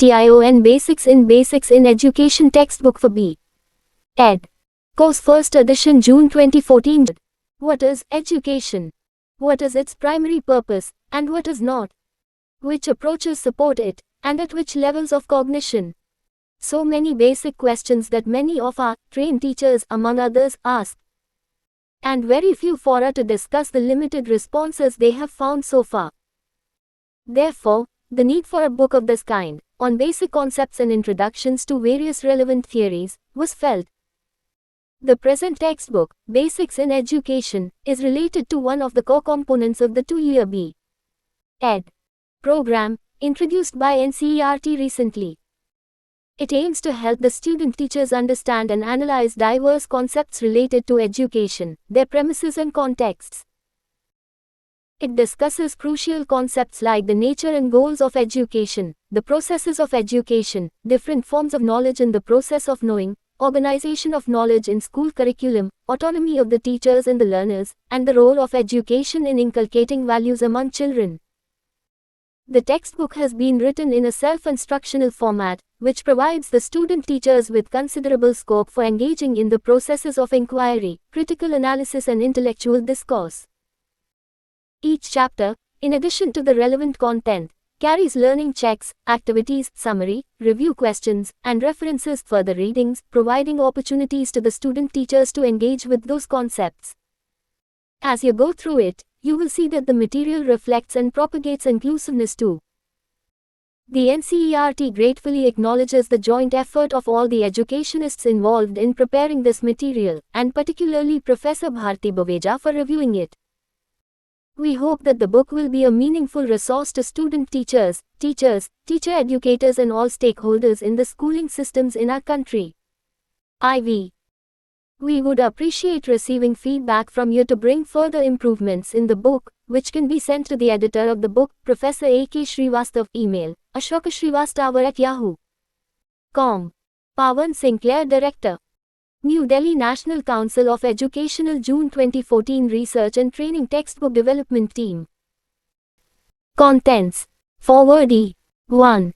CTION Basics in Education Textbook for B. Ed. Course 1st edition June 2014. What is education? What is its primary purpose, and what is not? Which approaches support it, and at which levels of cognition? So many basic questions that many of our trained teachers, among others, ask. And very few fora to discuss the limited responses they have found so far. Therefore, the need for a book of this kind, on basic concepts and introductions to various relevant theories, was felt. The present textbook, Basics in Education, is related to one of the core components of the 2-year B. Ed. program, introduced by NCERT recently. It aims to help the student teachers understand and analyze diverse concepts related to education, their premises and contexts. It discusses crucial concepts like the nature and goals of education, the processes of education, different forms of knowledge in the process of knowing, organization of knowledge in school curriculum, autonomy of the teachers and the learners, and the role of education in inculcating values among children. The textbook has been written in a self-instructional format, which provides the student teachers with considerable scope for engaging in the processes of inquiry, critical analysis and intellectual discourse. Each chapter, in addition to the relevant content, carries learning checks, activities, summary, review questions, and references, further readings, providing opportunities to the student teachers to engage with those concepts. As you go through it, you will see that the material reflects and propagates inclusiveness too. The NCERT gratefully acknowledges the joint effort of all the educationists involved in preparing this material, and particularly Professor Bharti Baweja for reviewing it. We hope that the book will be a meaningful resource to student teachers, teacher educators and all stakeholders in the schooling systems in our country. IV. We would appreciate receiving feedback from you to bring further improvements in the book, which can be sent to the editor of the book, Professor A.K. Srivastav. Email, ashokashrivastava@yahoo.com. Pawan Sinclair, Director. New Delhi National Council of Educational, June 2014. Research and Training Textbook Development Team. Contents. Forward E. 1.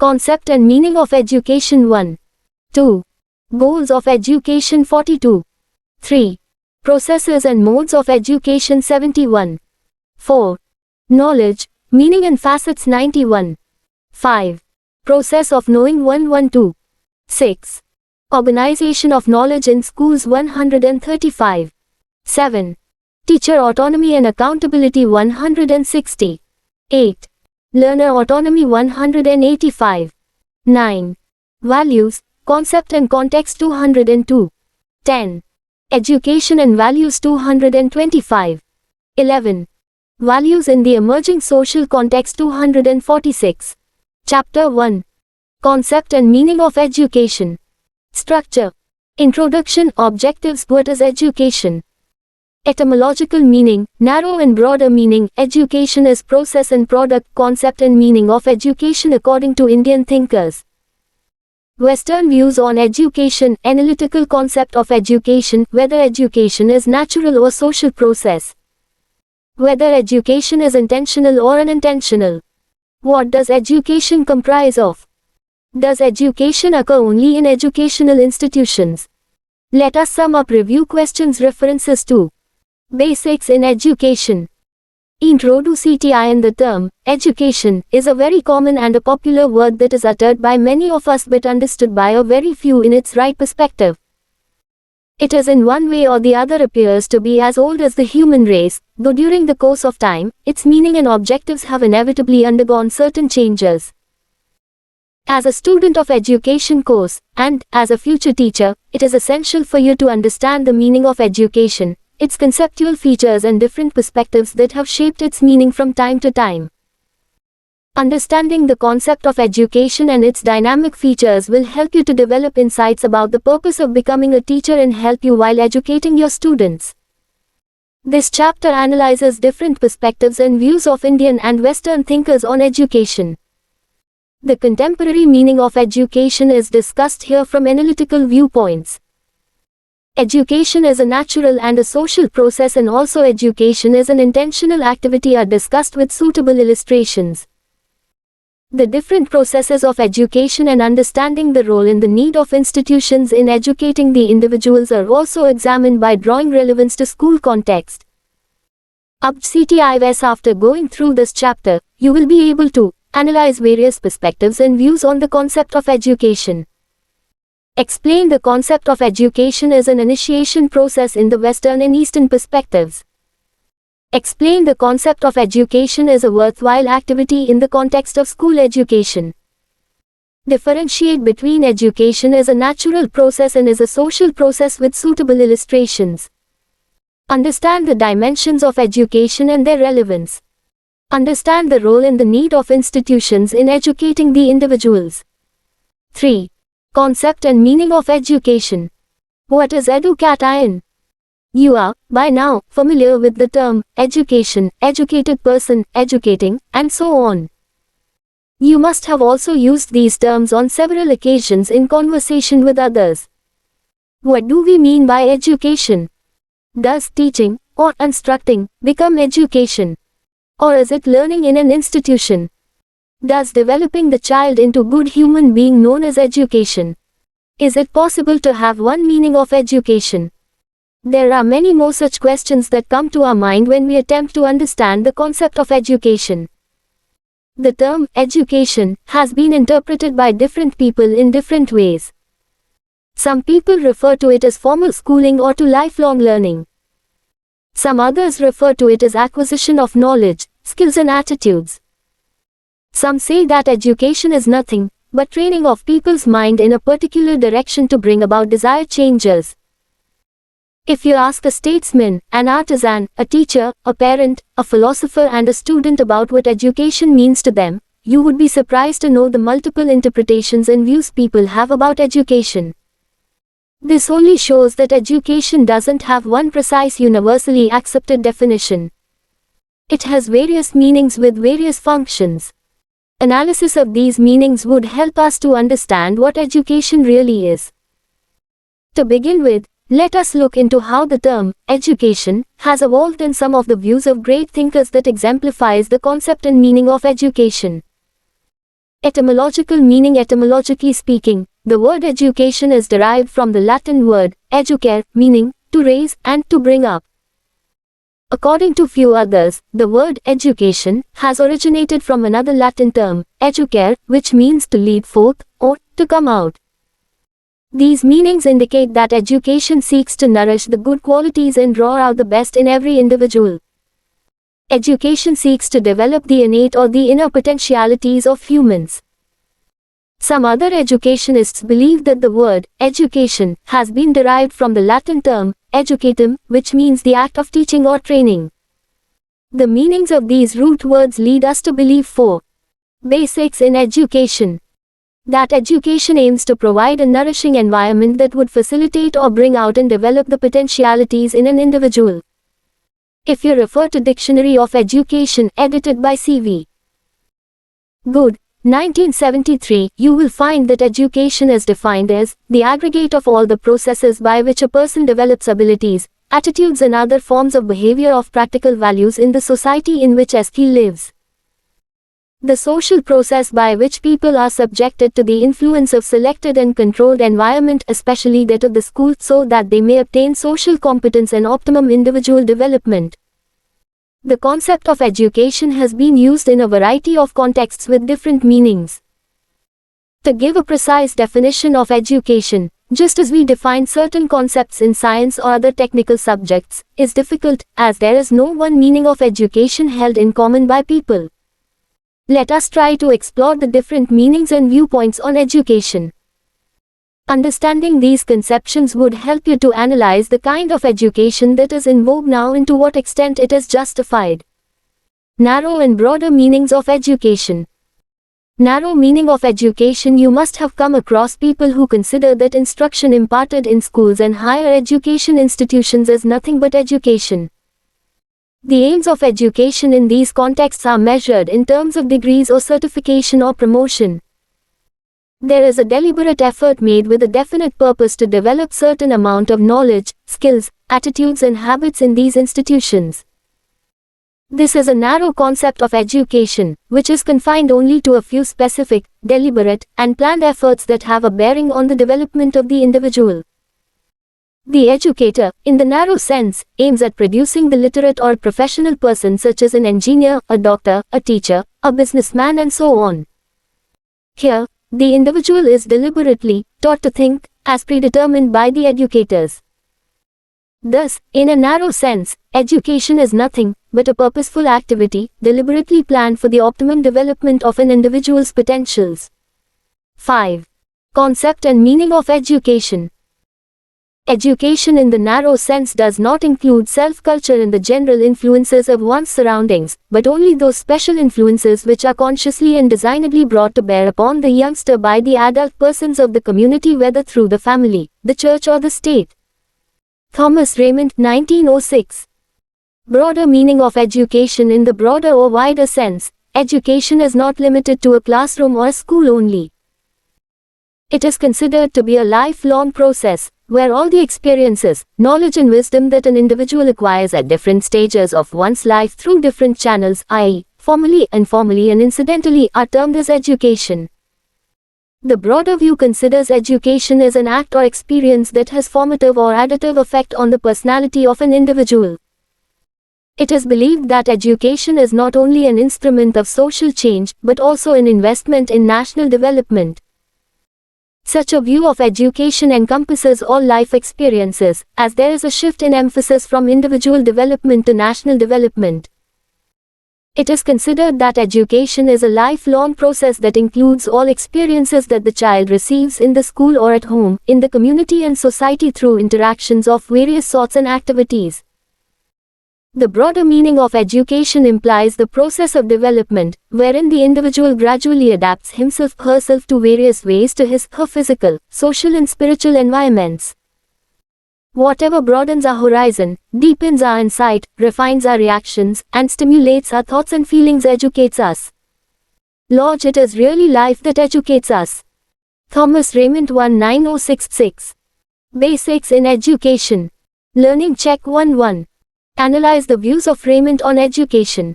Concept and Meaning of Education 1. 2. Goals of Education 42. 3. Processes and Modes of Education 71. 4. Knowledge, Meaning and Facets 91. 5. Process of Knowing 112. 6. Organization of Knowledge in Schools 135. 7. Teacher Autonomy and Accountability 160. 8. Learner Autonomy 185. 9. Values, Concept and Context 202. 10. Education and Values 225. 11. Values in the Emerging Social Context 246. Chapter 1. Concept and Meaning of Education. Structure. Introduction. Objectives. What is education? Etymological meaning, narrow and broader meaning. Education is process and product. Concept and meaning of education according to Indian thinkers. Western views on education. Analytical concept of education, whether education is natural or social process. Whether education is intentional or unintentional. What does education comprise of? Does education occur only in educational institutions? Let us sum up review questions. References to Basics in Education. Introduce CTION. The term education is a very common and a popular word that is uttered by many of us but understood by a very few in its right perspective. It is in one way or the other appears to be as old as the human race, though during the course of time, its meaning and objectives have inevitably undergone certain changes. As a student of education course, and as a future teacher, it is essential for you to understand the meaning of education, its conceptual features and different perspectives that have shaped its meaning from time to time. Understanding the concept of education and its dynamic features will help you to develop insights about the purpose of becoming a teacher and help you while educating your students. This chapter analyzes different perspectives and views of Indian and Western thinkers on education. The contemporary meaning of education is discussed here from analytical viewpoints. Education is a natural and a social process, and also education is an intentional activity are discussed with suitable illustrations. The different processes of education and understanding the role and the need of institutions in educating the individuals are also examined by drawing relevance to school context. After going through this chapter, you will be able to analyze various perspectives and views on the concept of education. Explain the concept of education as an initiation process in the Western and Eastern perspectives. Explain the concept of education as a worthwhile activity in the context of school education. Differentiate between education as a natural process and as a social process with suitable illustrations. Understand the dimensions of education and their relevance. Understand the role and the need of institutions in educating the individuals. 3. Concept and meaning of education. What is education? You are, by now, familiar with the term education, educated person, educating, and so on. You must have also used these terms on several occasions in conversation with others. What do we mean by education? Does teaching, or instructing, become education? Or is it learning in an institution? Does developing the child into a good human being known as education? Is it possible to have one meaning of education? There are many more such questions that come to our mind when we attempt to understand the concept of education. The term education has been interpreted by different people in different ways. Some people refer to it as formal schooling or to lifelong learning. Some others refer to it as acquisition of knowledge, skills and attitudes. Some say that education is nothing but training of people's mind in a particular direction to bring about desired changes. If you ask a statesman, an artisan, a teacher, a parent, a philosopher and a student about what education means to them, you would be surprised to know the multiple interpretations and views people have about education. This only shows that education doesn't have one precise universally accepted definition. It has various meanings with various functions. Analysis of these meanings would help us to understand what education really is. To begin with, let us look into how the term education has evolved in some of the views of great thinkers that exemplifies the concept and meaning of education. Etymological meaning. Etymologically speaking, the word education is derived from the Latin word educare, meaning to raise and to bring up. According to few others, the word education has originated from another Latin term, educare, which means to lead forth or to come out. These meanings indicate that education seeks to nourish the good qualities and draw out the best in every individual. Education seeks to develop the innate or the inner potentialities of humans. Some other educationists believe that the word education has been derived from the Latin term educatum, which means the act of teaching or training. The meanings of these root words lead us to believe 4 basics in education. That education aims to provide a nourishing environment that would facilitate or bring out and develop the potentialities in an individual. If you refer to Dictionary of Education edited by C.V. Good, 1973, you will find that education is defined as the aggregate of all the processes by which a person develops abilities, attitudes and other forms of behavior of practical values in the society in which he lives. The social process by which people are subjected to the influence of selected and controlled environment, especially that of the school, so that they may obtain social competence and optimum individual development. The concept of education has been used in a variety of contexts with different meanings. To give a precise definition of education, just as we define certain concepts in science or other technical subjects, is difficult, as there is no one meaning of education held in common by people. Let us try to explore the different meanings and viewpoints on education. Understanding these conceptions would help you to analyze the kind of education that is in vogue now and to what extent it is justified. Narrow and broader meanings of education. Narrow meaning of education. You must have come across people who consider that instruction imparted in schools and higher education institutions is nothing but education. The aims of education in these contexts are measured in terms of degrees or certification or promotion. There is a deliberate effort made with a definite purpose to develop certain amount of knowledge, skills, attitudes and habits in these institutions. This is a narrow concept of education, which is confined only to a few specific, deliberate, and planned efforts that have a bearing on the development of the individual. The educator, in the narrow sense, aims at producing the literate or professional person such as an engineer, a doctor, a teacher, a businessman and so on. Here, the individual is deliberately taught to think, as predetermined by the educators. Thus, in a narrow sense, education is nothing but a purposeful activity, deliberately planned for the optimum development of an individual's potentials. 5. Concept and meaning of education. Education in the narrow sense does not include self-culture and the general influences of one's surroundings, but only those special influences which are consciously and designedly brought to bear upon the youngster by the adult persons of the community, whether through the family, the church or the state. Thomas Raymond, 1906. Broader meaning of education. In the broader or wider sense, education is not limited to a classroom or a school only. It is considered to be a lifelong process, where all the experiences, knowledge and wisdom that an individual acquires at different stages of one's life through different channels, i.e., formally, informally and incidentally, are termed as education. The broader view considers education as an act or experience that has formative or additive effect on the personality of an individual. It is believed that education is not only an instrument of social change, but also an investment in national development. Such a view of education encompasses all life experiences, as there is a shift in emphasis from individual development to national development. It is considered that education is a lifelong process that includes all experiences that the child receives in the school or at home, in the community and society through interactions of various sorts and activities. The broader meaning of education implies the process of development, wherein the individual gradually adapts himself/herself to various ways to his/her physical, social and spiritual environments. Whatever broadens our horizon, deepens our insight, refines our reactions, and stimulates our thoughts and feelings educates us. Lodge, it is really life that educates us. Thomas Raymond, 1906. Basics in education. Learning Check 1-1. Analyze the views of Raymond on education.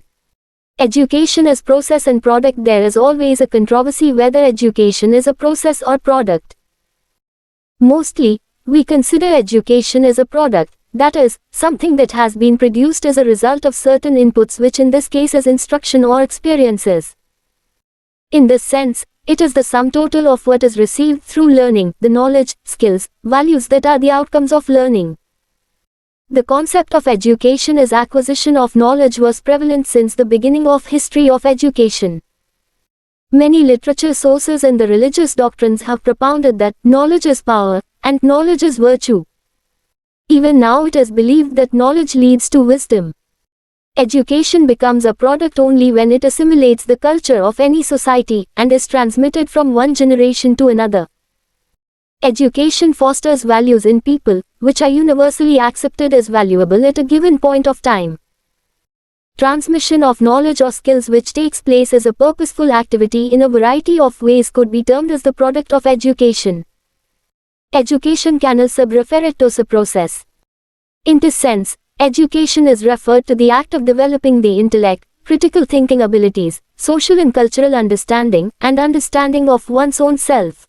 Education is process and product. There is always a controversy whether education is a process or product. Mostly, we consider education as a product, that is, something that has been produced as a result of certain inputs, which in this case is instruction or experiences. In this sense, it is the sum total of what is received through learning, the knowledge, skills, values that are the outcomes of learning. The concept of education as acquisition of knowledge was prevalent since the beginning of history of education. Many literature sources and the religious doctrines have propounded that knowledge is power, and knowledge is virtue. Even now it is believed that knowledge leads to wisdom. Education becomes a product only when it assimilates the culture of any society, and is transmitted from one generation to another. Education fosters values in people, which are universally accepted as valuable at a given point of time. Transmission of knowledge or skills which takes place as a purposeful activity in a variety of ways could be termed as the product of education. Education can also be referred to as a process. In this sense, education is referred to the act of developing the intellect, critical thinking abilities, social and cultural understanding, and understanding of one's own self.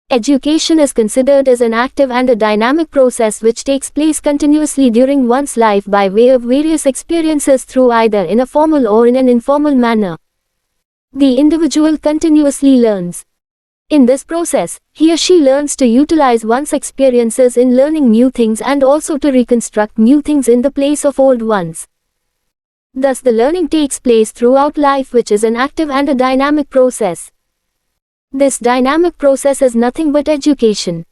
Education is considered as an active and a dynamic process which takes place continuously during one's life by way of various experiences through either in a formal or in an informal manner. The individual continuously learns. In this process, he or she learns to utilize one's experiences in learning new things and also to reconstruct new things in the place of old ones. Thus the learning takes place throughout life, which is an active and a dynamic process. This dynamic process is nothing but education.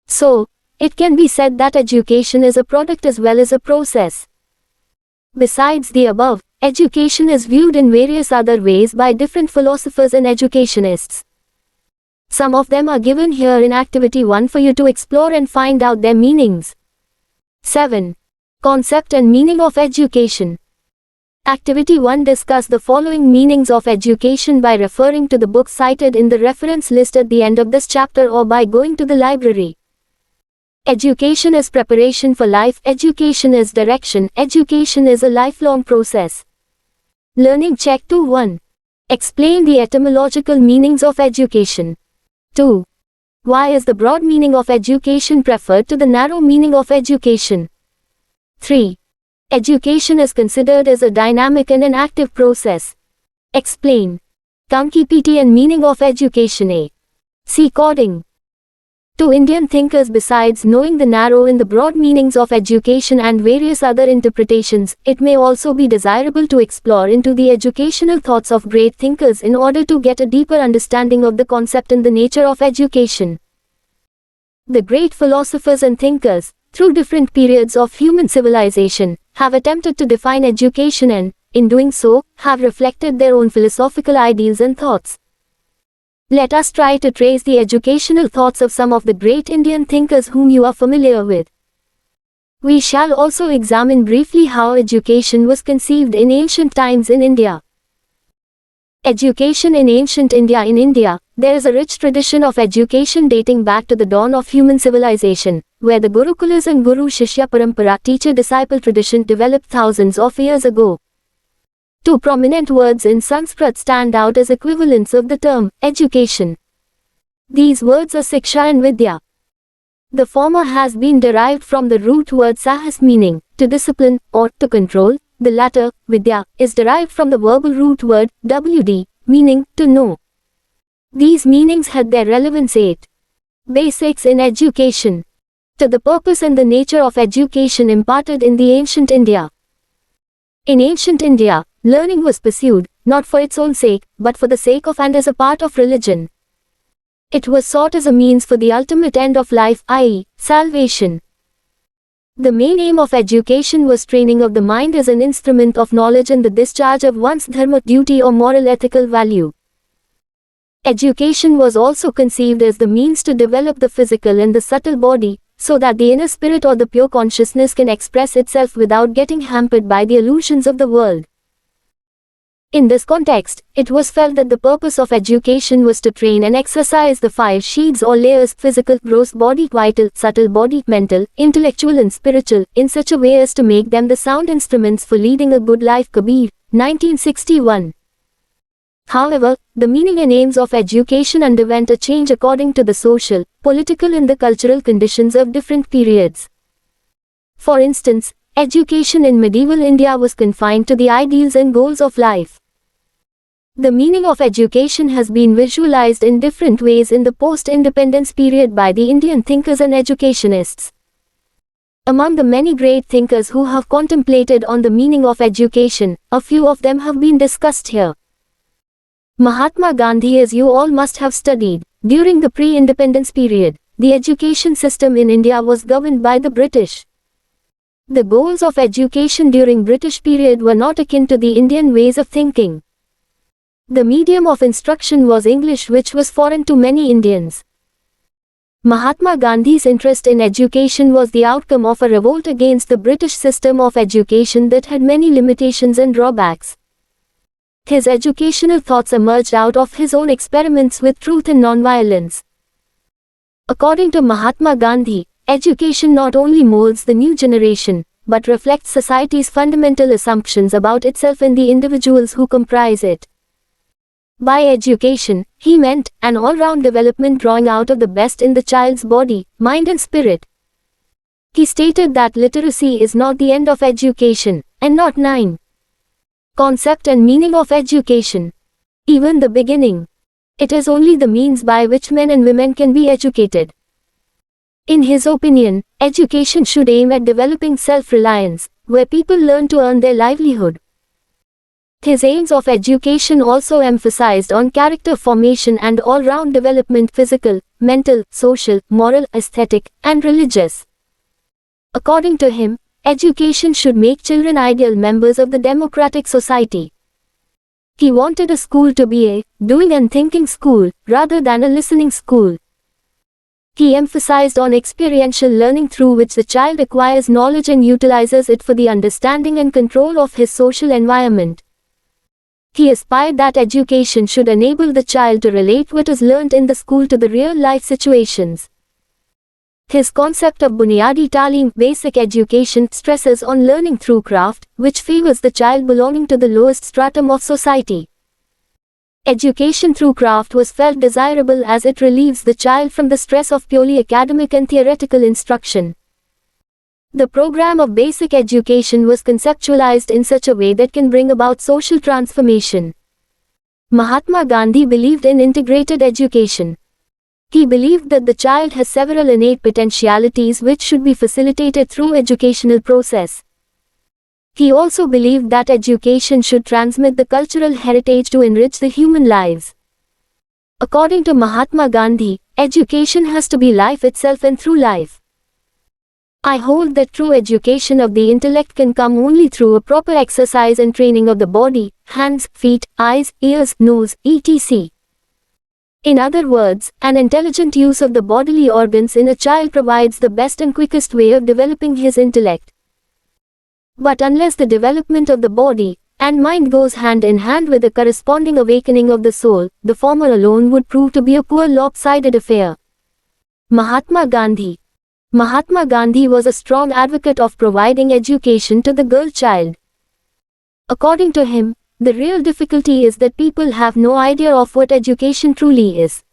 So, it can be said that education is a product as well as a process. Besides the above, education is viewed in various other ways by different philosophers and educationists. Some of them are given here in Activity 1 for you to explore and find out their meanings. 7. Concept and meaning of education. Activity 1 discuss the following meanings of education by referring to the book cited in the reference list at the end of this chapter or by going to the library. Education is preparation for life. Education is direction. Education is a lifelong process. Learning check 2-1. Explain the etymological meanings of education. 2. Why is the broad meaning of education preferred to the narrow meaning of education? 3. Education is considered as a dynamic and an active process. Explain. Kankipiti and meaning of education. A. C. Coding. To Indian thinkers, besides knowing the narrow and the broad meanings of education and various other interpretations, it may also be desirable to explore into the educational thoughts of great thinkers in order to get a deeper understanding of the concept and the nature of education. The great philosophers and thinkers, through different periods of human civilization, have attempted to define education and, in doing so, have reflected their own philosophical ideals and thoughts. Let us try to trace the educational thoughts of some of the great Indian thinkers whom you are familiar with. We shall also examine briefly how education was conceived in ancient times in India. Education in ancient India. In India, there is a rich tradition of education dating back to the dawn of human civilization, where the Gurukulas and Guru-Shishya Parampara teacher-disciple tradition developed thousands of years ago. Two prominent words in Sanskrit stand out as equivalents of the term education. These words are Siksha and Vidya. The former has been derived from the root word sahas, meaning to discipline or to control. The latter, Vidya, is derived from the verbal root word wd, meaning to know. These meanings had their relevance. 8. Basics in education. To the purpose and the nature of education imparted in the ancient India. In ancient India, learning was pursued, not for its own sake, but for the sake of and as a part of religion. It was sought as a means for the ultimate end of life, i.e., salvation. The main aim of education was training of the mind as an instrument of knowledge and the discharge of one's dharma, duty or moral ethical value. Education was also conceived as the means to develop the physical and the subtle body, so that the inner spirit or the pure consciousness can express itself without getting hampered by the illusions of the world. In this context, it was felt that the purpose of education was to train and exercise the 5 sheaths or layers: physical, gross body, vital, subtle body, mental, intellectual and spiritual, in such a way as to make them the sound instruments for leading a good life. Kabir, 1961. However, the meaning and aims of education underwent a change according to the social, political and the cultural conditions of different periods. For instance, education in medieval India was confined to the ideals and goals of life. The meaning of education has been visualized in different ways in the post-independence period by the Indian thinkers and educationists. Among the many great thinkers who have contemplated on the meaning of education, a few of them have been discussed here. Mahatma Gandhi, as you all must have studied, during the pre-independence period, the education system in India was governed by the British. The goals of education during British period were not akin to the Indian ways of thinking. The medium of instruction was English, which was foreign to many Indians. Mahatma Gandhi's interest in education was the outcome of a revolt against the British system of education that had many limitations and drawbacks. His educational thoughts emerged out of his own experiments with truth and nonviolence. According to Mahatma Gandhi, education not only molds the new generation, but reflects society's fundamental assumptions about itself and the individuals who comprise it. By education, he meant an all-round development drawing out of the best in the child's body, mind and spirit. He stated that literacy is not the end of education, and not 9. Concept and meaning of education. Even the beginning. It is only the means by which men and women can be educated. In his opinion, education should aim at developing self-reliance, where people learn to earn their livelihood. His aims of education also emphasized on character formation and all-round development: physical, mental, social, moral, aesthetic, and religious. According to him, education should make children ideal members of the democratic society. He wanted a school to be a doing and thinking school, rather than a listening school. He emphasized on experiential learning, through which the child acquires knowledge and utilizes it for the understanding and control of his social environment. He aspired that education should enable the child to relate what is learned in the school to the real life situations. His concept of Bunyadi Talim, basic education, stresses on learning through craft, which favors the child belonging to the lowest stratum of society. Education through craft was felt desirable as it relieves the child from the stress of purely academic and theoretical instruction. The program of basic education was conceptualized in such a way that can bring about social transformation. Mahatma Gandhi believed in integrated education. He believed that the child has several innate potentialities which should be facilitated through educational process. He also believed that education should transmit the cultural heritage to enrich the human lives. According to Mahatma Gandhi, education has to be life itself and through life. I hold that true education of the intellect can come only through a proper exercise and training of the body, hands, feet, eyes, ears, nose, etc. In other words, an intelligent use of the bodily organs in a child provides the best and quickest way of developing his intellect. But unless the development of the body and mind goes hand in hand with the corresponding awakening of the soul, the former alone would prove to be a poor lopsided affair. Mahatma Gandhi was a strong advocate of providing education to the girl child. According to him, the real difficulty is that people have no idea of what education truly is.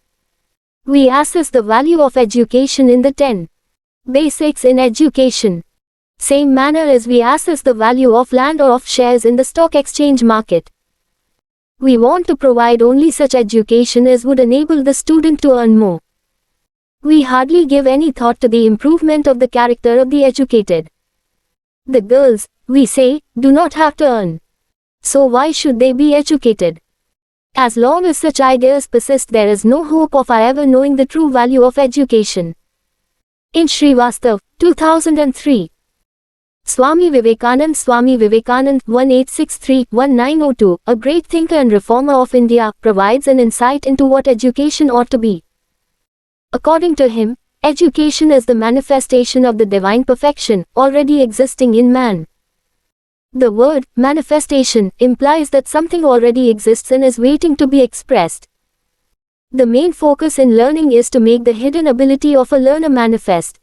We assess the value of education in the 10 basics in education. Same manner as we assess the value of land or of shares in the stock exchange market. We want to provide only such education as would enable the student to earn more. We hardly give any thought to the improvement of the character of the educated. The girls, we say, do not have to earn. So why should they be educated? As long as such ideas persist, there is no hope of our ever knowing the true value of education. In Srivastav, 2003. Swami Vivekanand 1863-1902, a great thinker and reformer of India, provides an insight into what education ought to be. According to him, education is the manifestation of the divine perfection already existing in man. The word manifestation implies that something already exists and is waiting to be expressed. The main focus in learning is to make the hidden ability of a learner manifest.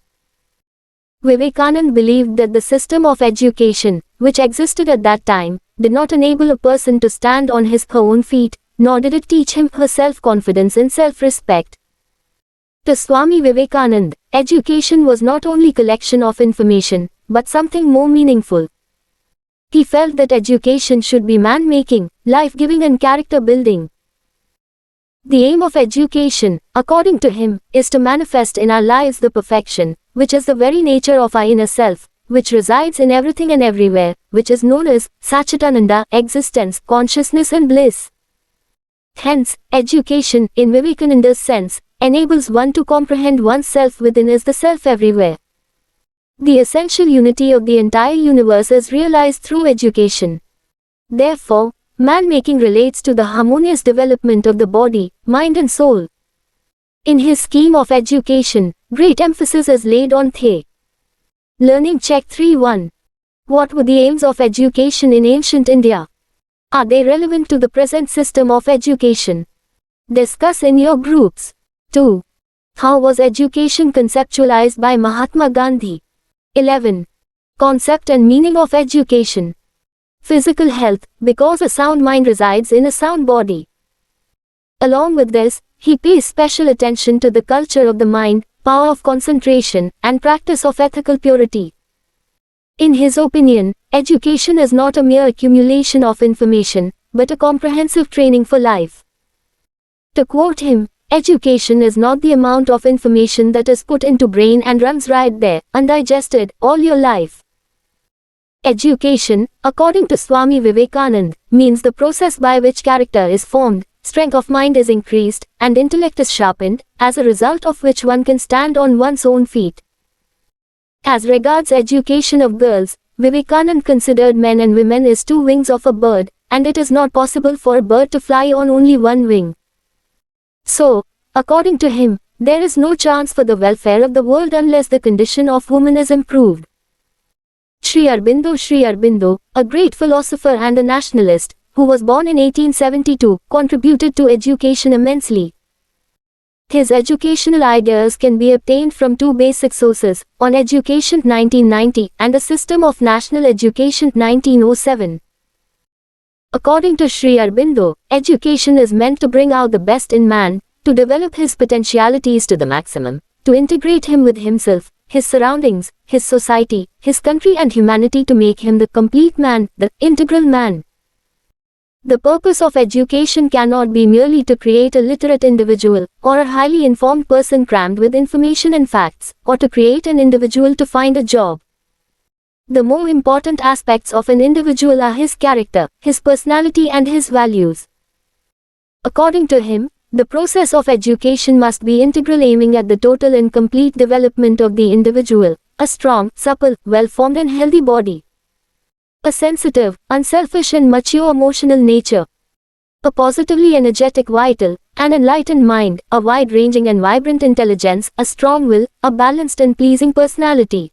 Vivekanand believed that the system of education, which existed at that time, did not enable a person to stand on his/her own feet, nor did it teach him/her self-confidence and self-respect. To Swami Vivekanand, education was not only collection of information, but something more meaningful. He felt that education should be man-making, life-giving and character-building. The aim of education, according to him, is to manifest in our lives the perfection, which is the very nature of our inner self, which resides in everything and everywhere, which is known as Satchitananda, existence, consciousness and bliss. Hence, education, in Vivekananda's sense, enables one to comprehend oneself within as the self everywhere. The essential unity of the entire universe is realized through education. Therefore, man-making relates to the harmonious development of the body, mind and soul. In his scheme of education, great emphasis is laid on the learning. Check 3.1. What were the aims of education in ancient India? Are they relevant to the present system of education? Discuss in your groups. 2. How was education conceptualized by Mahatma Gandhi? 11. Concept and meaning of education. Physical health, because a sound mind resides in a sound body. Along with this, he pays special attention to the culture of the mind, power of concentration, and practice of ethical purity. In his opinion, education is not a mere accumulation of information, but a comprehensive training for life. To quote him, education is not the amount of information that is put into brain and runs right there, undigested, all your life. Education, according to Swami Vivekanand, means the process by which character is formed, strength of mind is increased, and intellect is sharpened, as a result of which one can stand on one's own feet. As regards education of girls, Vivekanand considered men and women as two wings of a bird, and it is not possible for a bird to fly on only one wing. So, according to him, there is no chance for the welfare of the world unless the condition of woman is improved. Sri Aurobindo, a great philosopher and a nationalist, who was born in 1872, contributed to education immensely. His educational ideas can be obtained from two basic sources, On Education 1990 and A System of National Education 1907. According to Sri Aurobindo, education is meant to bring out the best in man, to develop his potentialities to the maximum, to integrate him with himself, his surroundings, his society, his country and humanity, to make him the complete man, the integral man. The purpose of education cannot be merely to create a literate individual, or a highly informed person crammed with information and facts, or to create an individual to find a job. The more important aspects of an individual are his character, his personality and his values. According to him, the process of education must be integral, aiming at the total and complete development of the individual, a strong, supple, well-formed and healthy body, a sensitive, unselfish and mature emotional nature, a positively energetic, vital, and enlightened mind, a wide-ranging and vibrant intelligence, a strong will, a balanced and pleasing personality,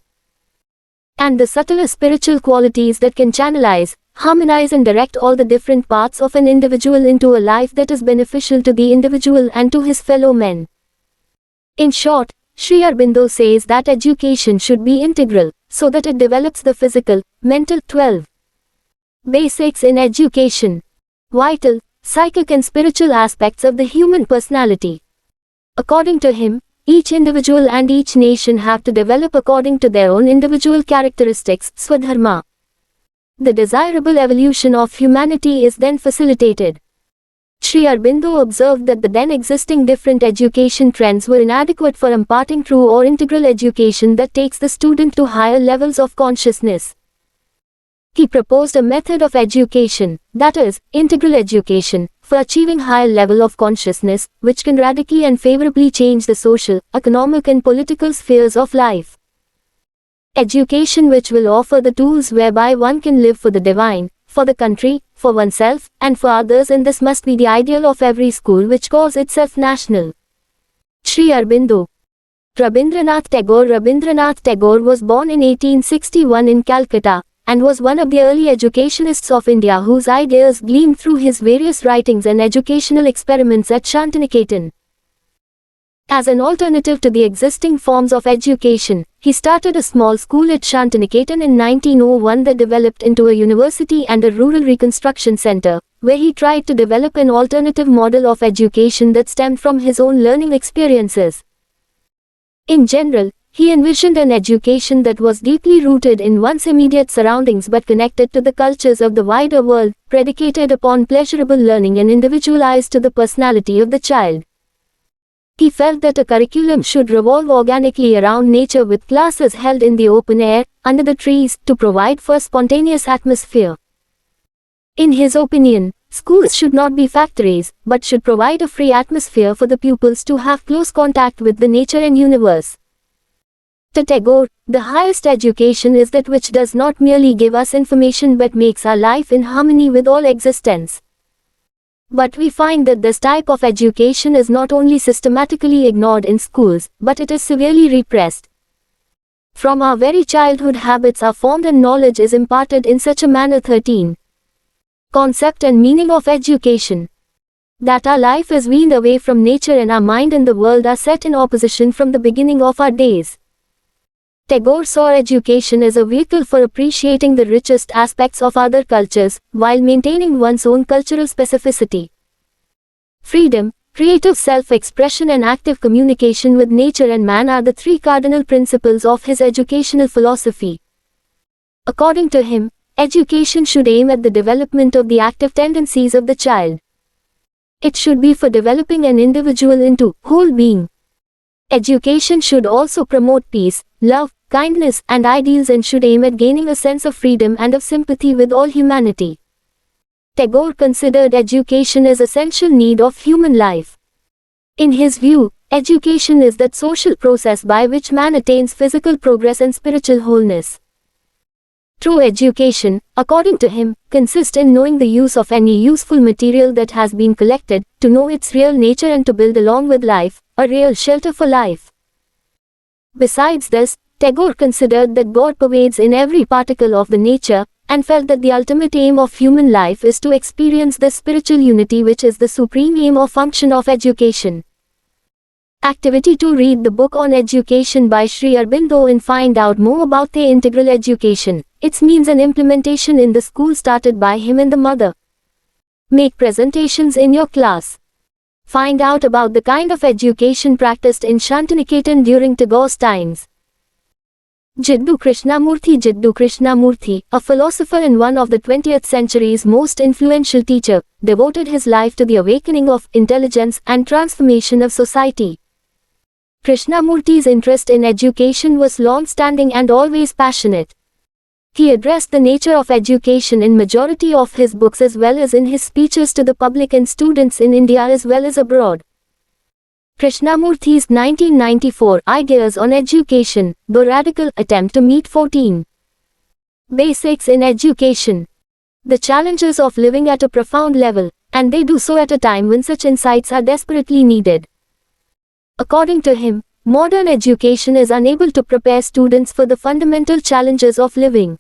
and the subtler spiritual qualities that can channelize, harmonize and direct all the different parts of an individual into a life that is beneficial to the individual and to his fellow men. In short, Sri Aurobindo says that education should be integral, so that it develops the physical, mental 12 basics in education, vital, psychic and spiritual aspects of the human personality. According to him, each individual and each nation have to develop according to their own individual characteristics, Swadharma. The desirable evolution of humanity is then facilitated. Sri Aurobindo observed that the then existing different education trends were inadequate for imparting true or integral education that takes the student to higher levels of consciousness. He proposed a method of education, that is, integral education, for achieving higher level of consciousness, which can radically and favorably change the social, economic and political spheres of life. Education which will offer the tools whereby one can live for the divine, for the country, for oneself, and for others, and this must be the ideal of every school which calls itself national. Sri Aurobindo. Rabindranath Tagore was born in 1861 in Calcutta, and was one of the early educationists of India whose ideas gleamed through his various writings and educational experiments at Shantiniketan. As an alternative to the existing forms of education, he started a small school at Shantiniketan in 1901 that developed into a university and a rural reconstruction center, where he tried to develop an alternative model of education that stemmed from his own learning experiences. In general, he envisioned an education that was deeply rooted in one's immediate surroundings but connected to the cultures of the wider world, predicated upon pleasurable learning and individualized to the personality of the child. He felt that a curriculum should revolve organically around nature, with classes held in the open air, under the trees, to provide for a spontaneous atmosphere. In his opinion, schools should not be factories, but should provide a free atmosphere for the pupils to have close contact with the nature and universe. To Tagore, the highest education is that which does not merely give us information but makes our life in harmony with all existence. But we find that this type of education is not only systematically ignored in schools, but it is severely repressed. From our very childhood, habits are formed and knowledge is imparted in such a manner. 13. Concept and meaning of education. That our life is weaned away from nature and our mind and the world are set in opposition from the beginning of our days. Tagore saw education as a vehicle for appreciating the richest aspects of other cultures, while maintaining one's own cultural specificity. Freedom, creative self-expression and active communication with nature and man are the three cardinal principles of his educational philosophy. According to him, education should aim at the development of the active tendencies of the child. It should be for developing an individual into whole being. Education should also promote peace, love, kindness, and ideals, and should aim at gaining a sense of freedom and of sympathy with all humanity. Tagore considered education as essential need of human life. In his view, education is that social process by which man attains physical progress and spiritual wholeness. True education, according to him, consists in knowing the use of any useful material that has been collected, to know its real nature and to build along with life, a real shelter for life. Besides this, Tagore considered that God pervades in every particle of the nature, and felt that the ultimate aim of human life is to experience the spiritual unity which is the supreme aim or function of education. Activity 2. Read the book on education by Sri Aurobindo and find out more about the integral education, its means and implementation in the school started by him and the mother. Make presentations in your class. Find out about the kind of education practiced in Shantiniketan during Tagore's times. Jiddu Krishnamurthy, a philosopher and one of the 20th century's most influential teacher, devoted his life to the awakening of intelligence and transformation of society. Krishnamurthy's interest in education was long-standing and always passionate. He addressed the nature of education in majority of his books as well as in his speeches to the public and students in India as well as abroad. Krishnamurthy's 1994 Ideas on Education, the radical attempt to meet 14 basics in education. The challenges of living at a profound level, and they do so at a time when such insights are desperately needed. According to him, modern education is unable to prepare students for the fundamental challenges of living.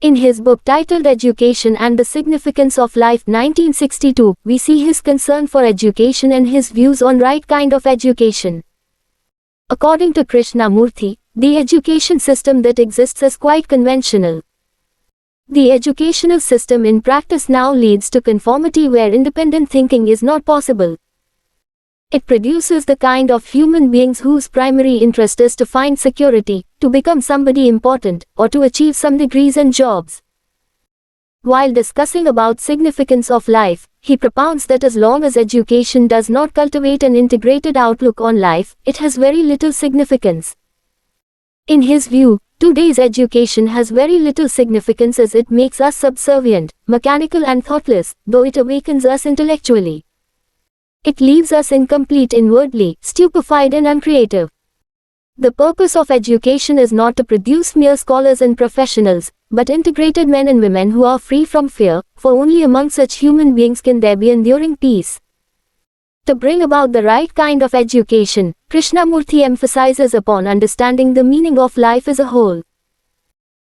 In his book titled Education and the Significance of Life 1962, we see his concern for education and his views on right kind of education. According to Krishnamurthy, the education system that exists is quite conventional. The educational system in practice now leads to conformity where independent thinking is not possible. It produces the kind of human beings whose primary interest is to find security, to become somebody important, or to achieve some degrees and jobs. While discussing about significance of life, he propounds that as long as education does not cultivate an integrated outlook on life, it has very little significance. In his view, today's education has very little significance as it makes us subservient, mechanical and thoughtless, though it awakens us intellectually. It leaves us incomplete inwardly, stupefied and uncreative. The purpose of education is not to produce mere scholars and professionals, but integrated men and women who are free from fear, for only among such human beings can there be enduring peace. To bring about the right kind of education, Krishnamurthy emphasizes upon understanding the meaning of life as a whole.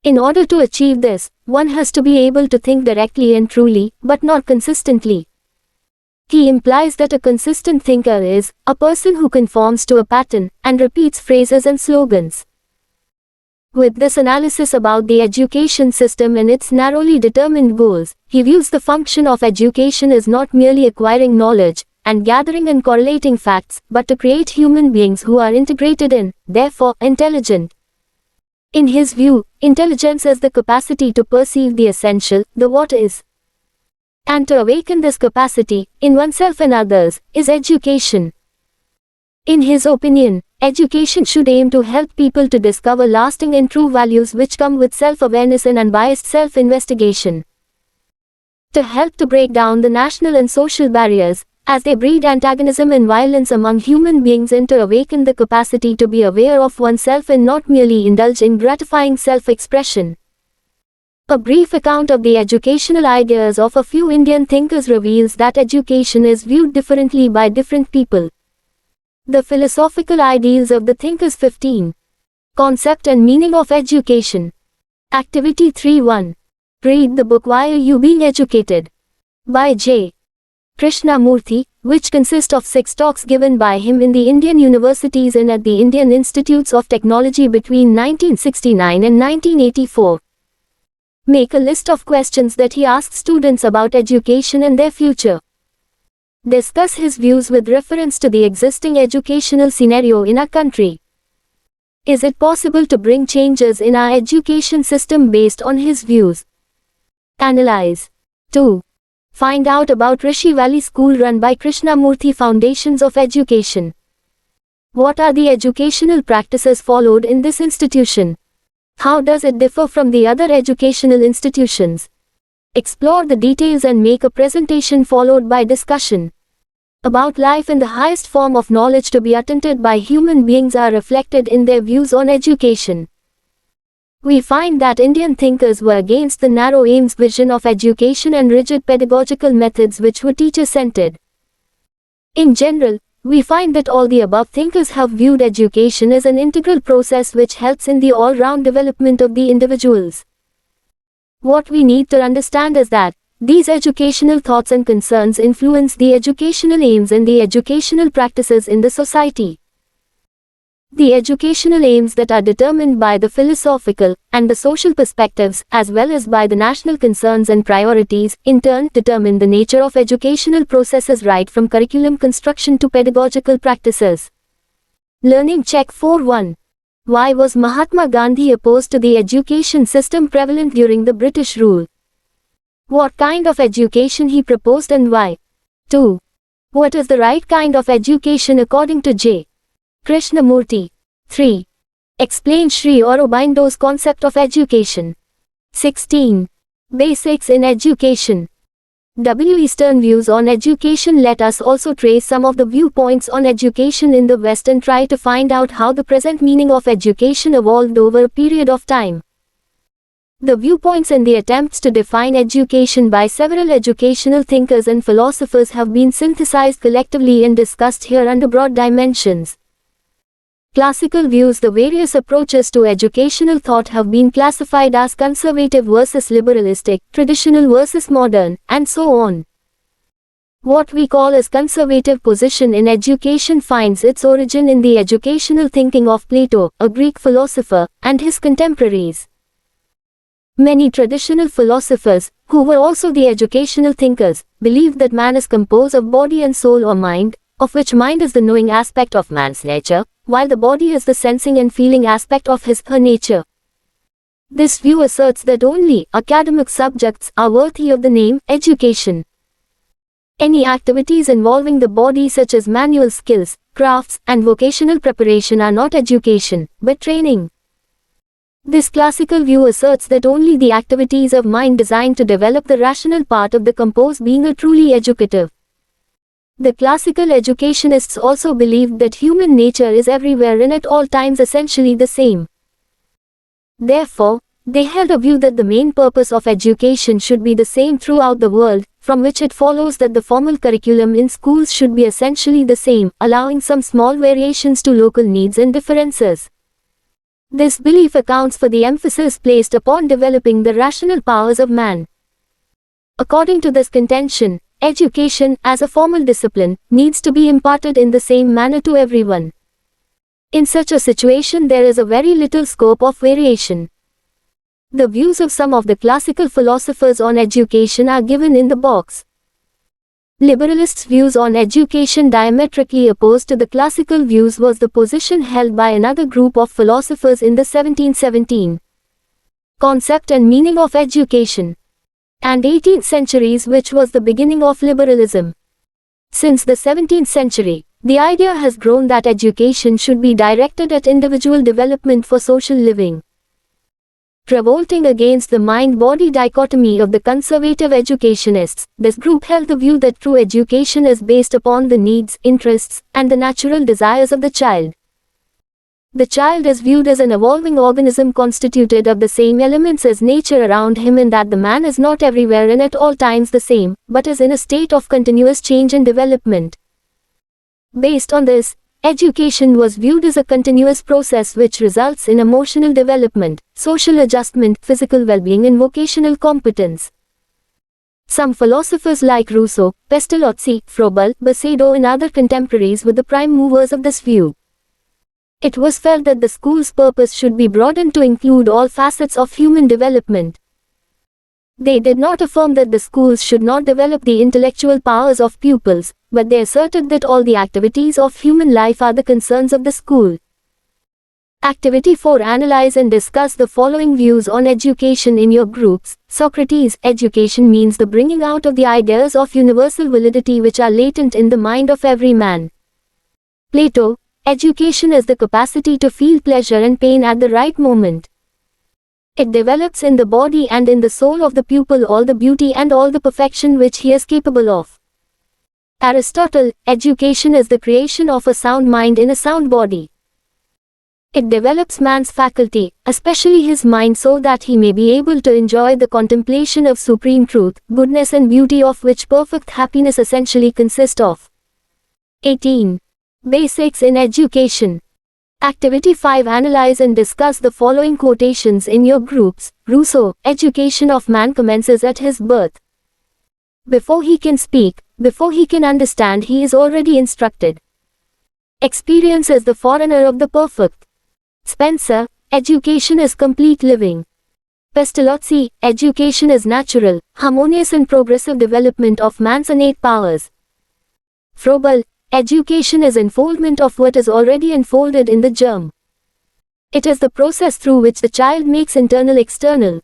In order to achieve this, one has to be able to think directly and truly, but not consistently. He implies that a consistent thinker is a person who conforms to a pattern and repeats phrases and slogans. With this analysis about the education system and its narrowly determined goals, he views the function of education as not merely acquiring knowledge and gathering and correlating facts, but to create human beings who are integrated and, therefore, intelligent. In his view, intelligence is the capacity to perceive the essential, the what is. And to awaken this capacity, in oneself and others, is education. In his opinion, education should aim to help people to discover lasting and true values which come with self-awareness and unbiased self-investigation. To help to break down the national and social barriers, as they breed antagonism and violence among human beings, and to awaken the capacity to be aware of oneself and not merely indulge in gratifying self-expression. A brief account of the educational ideas of a few Indian thinkers reveals that education is viewed differently by different people. The philosophical ideals of the thinkers. 15. Concept and meaning of education. Activity 3.1. Read the book Why Are You Being Educated? By J. Krishnamurthy, which consists of 6 talks given by him in the Indian universities and at the Indian Institutes of Technology between 1969 and 1984. Make a list of questions that he asks students about education and their future. Discuss his views with reference to the existing educational scenario in our country. Is it possible to bring changes in our education system based on his views? Analyze. 2. Find out about Rishi Valley School run by Krishnamurthy Foundations of Education. What are the educational practices followed in this institution? How does it differ from the other educational institutions? Explore the details and make a presentation followed by discussion. About life and the highest form of knowledge to be attained by human beings are reflected in their views on education. We find that Indian thinkers were against the narrow aims vision of education and rigid pedagogical methods which were teacher-centered. In general, we find that all the above thinkers have viewed education as an integral process which helps in the all-round development of the individuals. What we need to understand is that, These educational thoughts and concerns influence the educational aims and the educational practices in the society. The educational aims that are determined by the philosophical and the social perspectives, as well as by the national concerns and priorities, in turn determine the nature of educational processes right from curriculum construction to pedagogical practices. Learning check 4.1. Why was Mahatma Gandhi opposed to the education system prevalent during the British rule? What kind of education he proposed and why? 2. What is the right kind of education according to J. Krishnamurti? 3. Explain Sri Aurobindo's concept of education. 16. Basics in education. Eastern views on education. Let us also trace some of the viewpoints on education in the West and try to find out how the present meaning of education evolved over a period of time. The viewpoints and the attempts to define education by several educational thinkers and philosophers have been synthesized collectively and discussed here under broad dimensions. Classical views. The various approaches to educational thought have been classified as conservative versus liberalistic, traditional versus modern, and so on. What we call as conservative position in education finds its origin in the educational thinking of Plato, a Greek philosopher, and his contemporaries. Many traditional philosophers, who were also the educational thinkers, believed that man is composed of body and soul or mind, of which mind is the knowing aspect of man's nature, while the body is the sensing and feeling aspect of his/her nature. This view asserts that only academic subjects are worthy of the name education. Any activities involving the body such as manual skills, crafts, and vocational preparation are not education, but training. This classical view asserts that only the activities of mind designed to develop the rational part of the composed being are truly educative. The classical educationists also believed that human nature is everywhere and at all times essentially the same. Therefore, they held a view that the main purpose of education should be the same throughout the world, from which it follows that the formal curriculum in schools should be essentially the same, allowing some small variations to local needs and differences. This belief accounts for the emphasis placed upon developing the rational powers of man. According to this contention, education, as a formal discipline, needs to be imparted in the same manner to everyone. In such a situation there is a very little scope of variation. The views of some of the classical philosophers on education are given in the box. Liberalists' views on education diametrically opposed to the classical views was the position held by another group of philosophers in the 1717 concept and meaning of education and 18th centuries, which was the beginning of liberalism. Since the 17th century, the idea has grown that education should be directed at individual development for social living. Revolting against the mind-body dichotomy of the conservative educationists, this group held the view that true education is based upon the needs, interests, and the natural desires of the child. The child is viewed as an evolving organism constituted of the same elements as nature around him, and that the man is not everywhere and at all times the same, but is in a state of continuous change and development. Based on this, education was viewed as a continuous process which results in emotional development, social adjustment, physical well-being and vocational competence. Some philosophers like Rousseau, Pestalozzi, Froebel, Basedow and other contemporaries were the prime movers of this view. It was felt that the school's purpose should be broadened to include all facets of human development. They did not affirm that the schools should not develop the intellectual powers of pupils, but they asserted that all the activities of human life are the concerns of the school. Activity 4. Analyze and discuss the following views on education in your groups. Socrates. Education means the bringing out of the ideas of universal validity which are latent in the mind of every man. Plato. Education is the capacity to feel pleasure and pain at the right moment. It develops in the body and in the soul of the pupil all the beauty and all the perfection which he is capable of. Aristotle. Education is the creation of a sound mind in a sound body. It develops man's faculty, especially his mind, so that he may be able to enjoy the contemplation of supreme truth, goodness and beauty, of which perfect happiness essentially consists of. 18. Basics in education. Activity 5. Analyze and discuss the following quotations in your groups. Rousseau. Education of man commences at his birth. Before he can speak, before he can understand, he is already instructed. Experience is the forerunner of the perfect. Spencer, education is complete living. Pestalozzi, education is natural, harmonious and progressive development of man's innate powers. Froebel, education is enfoldment of what is already enfolded in the germ. It is the process through which the child makes internal external.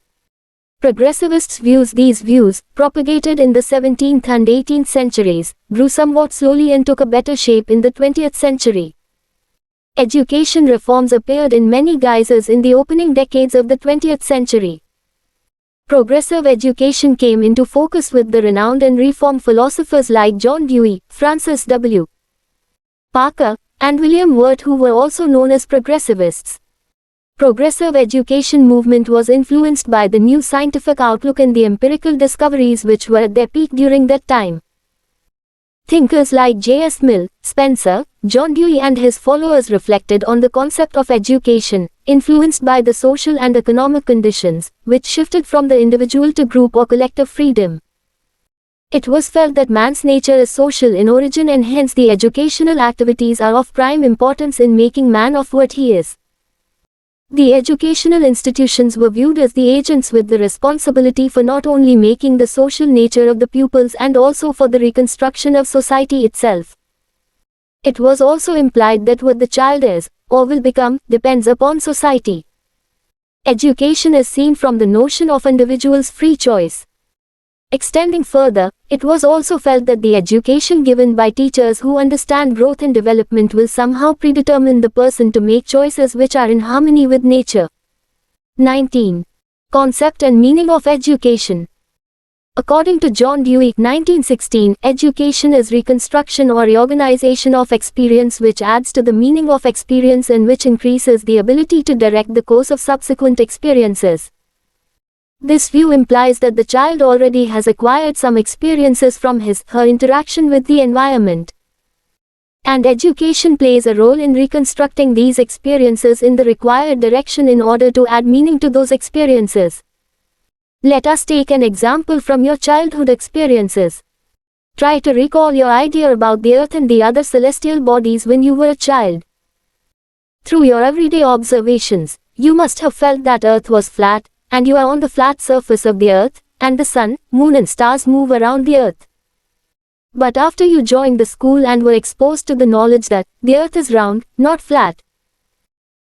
Progressivists' views. These views, propagated in the 17th and 18th centuries, grew somewhat slowly and took a better shape in the 20th century. Education reforms appeared in many guises in the opening decades of the 20th century. Progressive education came into focus with the renowned and reform philosophers like John Dewey, Francis W. Parker, and William Wirt, who were also known as progressivists. Progressive education movement was influenced by the new scientific outlook and the empirical discoveries which were at their peak during that time. Thinkers like J.S. Mill, Spencer, John Dewey and his followers reflected on the concept of education, influenced by the social and economic conditions, which shifted from the individual to group or collective freedom. It was felt that man's nature is social in origin and hence the educational activities are of prime importance in making man of what he is. The educational institutions were viewed as the agents with the responsibility for not only making the social nature of the pupils and also for the reconstruction of society itself. It was also implied that what the child is, or will become, depends upon society. Education is seen from the notion of individual's free choice. Extending further, it was also felt that the education given by teachers who understand growth and development will somehow predetermine the person to make choices which are in harmony with nature. 19. Concept and meaning of education. According to John Dewey, 1916, education is reconstruction or reorganization of experience which adds to the meaning of experience and which increases the ability to direct the course of subsequent experiences. This view implies that the child already has acquired some experiences from his/her interaction with the environment. And education plays a role in reconstructing these experiences in the required direction in order to add meaning to those experiences. Let us take an example from your childhood experiences. Try to recall your idea about the earth and the other celestial bodies when you were a child. Through your everyday observations, you must have felt that earth was flat, and you are on the flat surface of the earth, and the sun, moon and stars move around the earth. But after you joined the school and were exposed to the knowledge that the earth is round, not flat.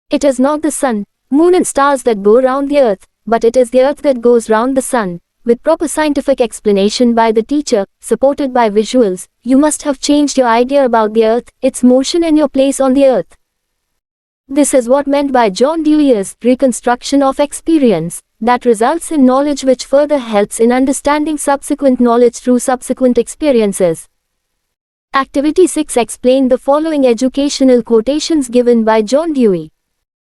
It is not the sun, moon and stars that go round the earth, but it is the earth that goes round the sun. With proper scientific explanation by the teacher, supported by visuals, you must have changed your idea about the earth, its motion and your place on the earth. This is what meant by John Dewey's reconstruction of experience, that results in knowledge which further helps in understanding subsequent knowledge through subsequent experiences. Activity 6. Explain the following educational quotations given by John Dewey.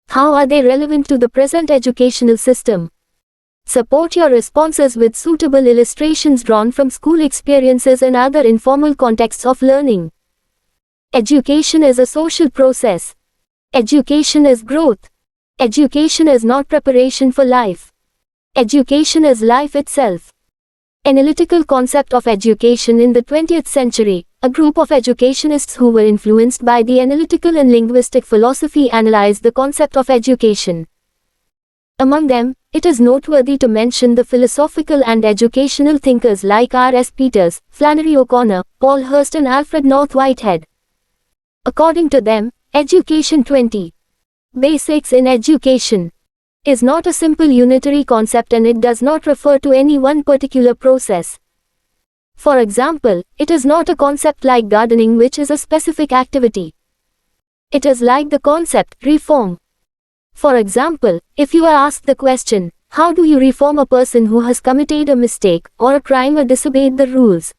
How are they relevant to the present educational system? Support your responses with suitable illustrations drawn from school experiences and other informal contexts of learning. Education is a social process. Education is growth. Education is not preparation for life. Education is life itself. Analytical concept of education in the 20th century. A group of educationists who were influenced by the analytical and linguistic philosophy analyzed the concept of education. Among them, it is noteworthy to mention the philosophical and educational thinkers like R.S. Peters, Flannery O'Connor, Paul Hurst and Alfred North Whitehead. According to them, Education 20. Basics in education is not a simple unitary concept and it does not refer to any one particular process. For example, it is not a concept like gardening which is a specific activity. It is like the concept, reform. For example, if you are asked the question, how do you reform a person who has committed a mistake or a crime or disobeyed the rules?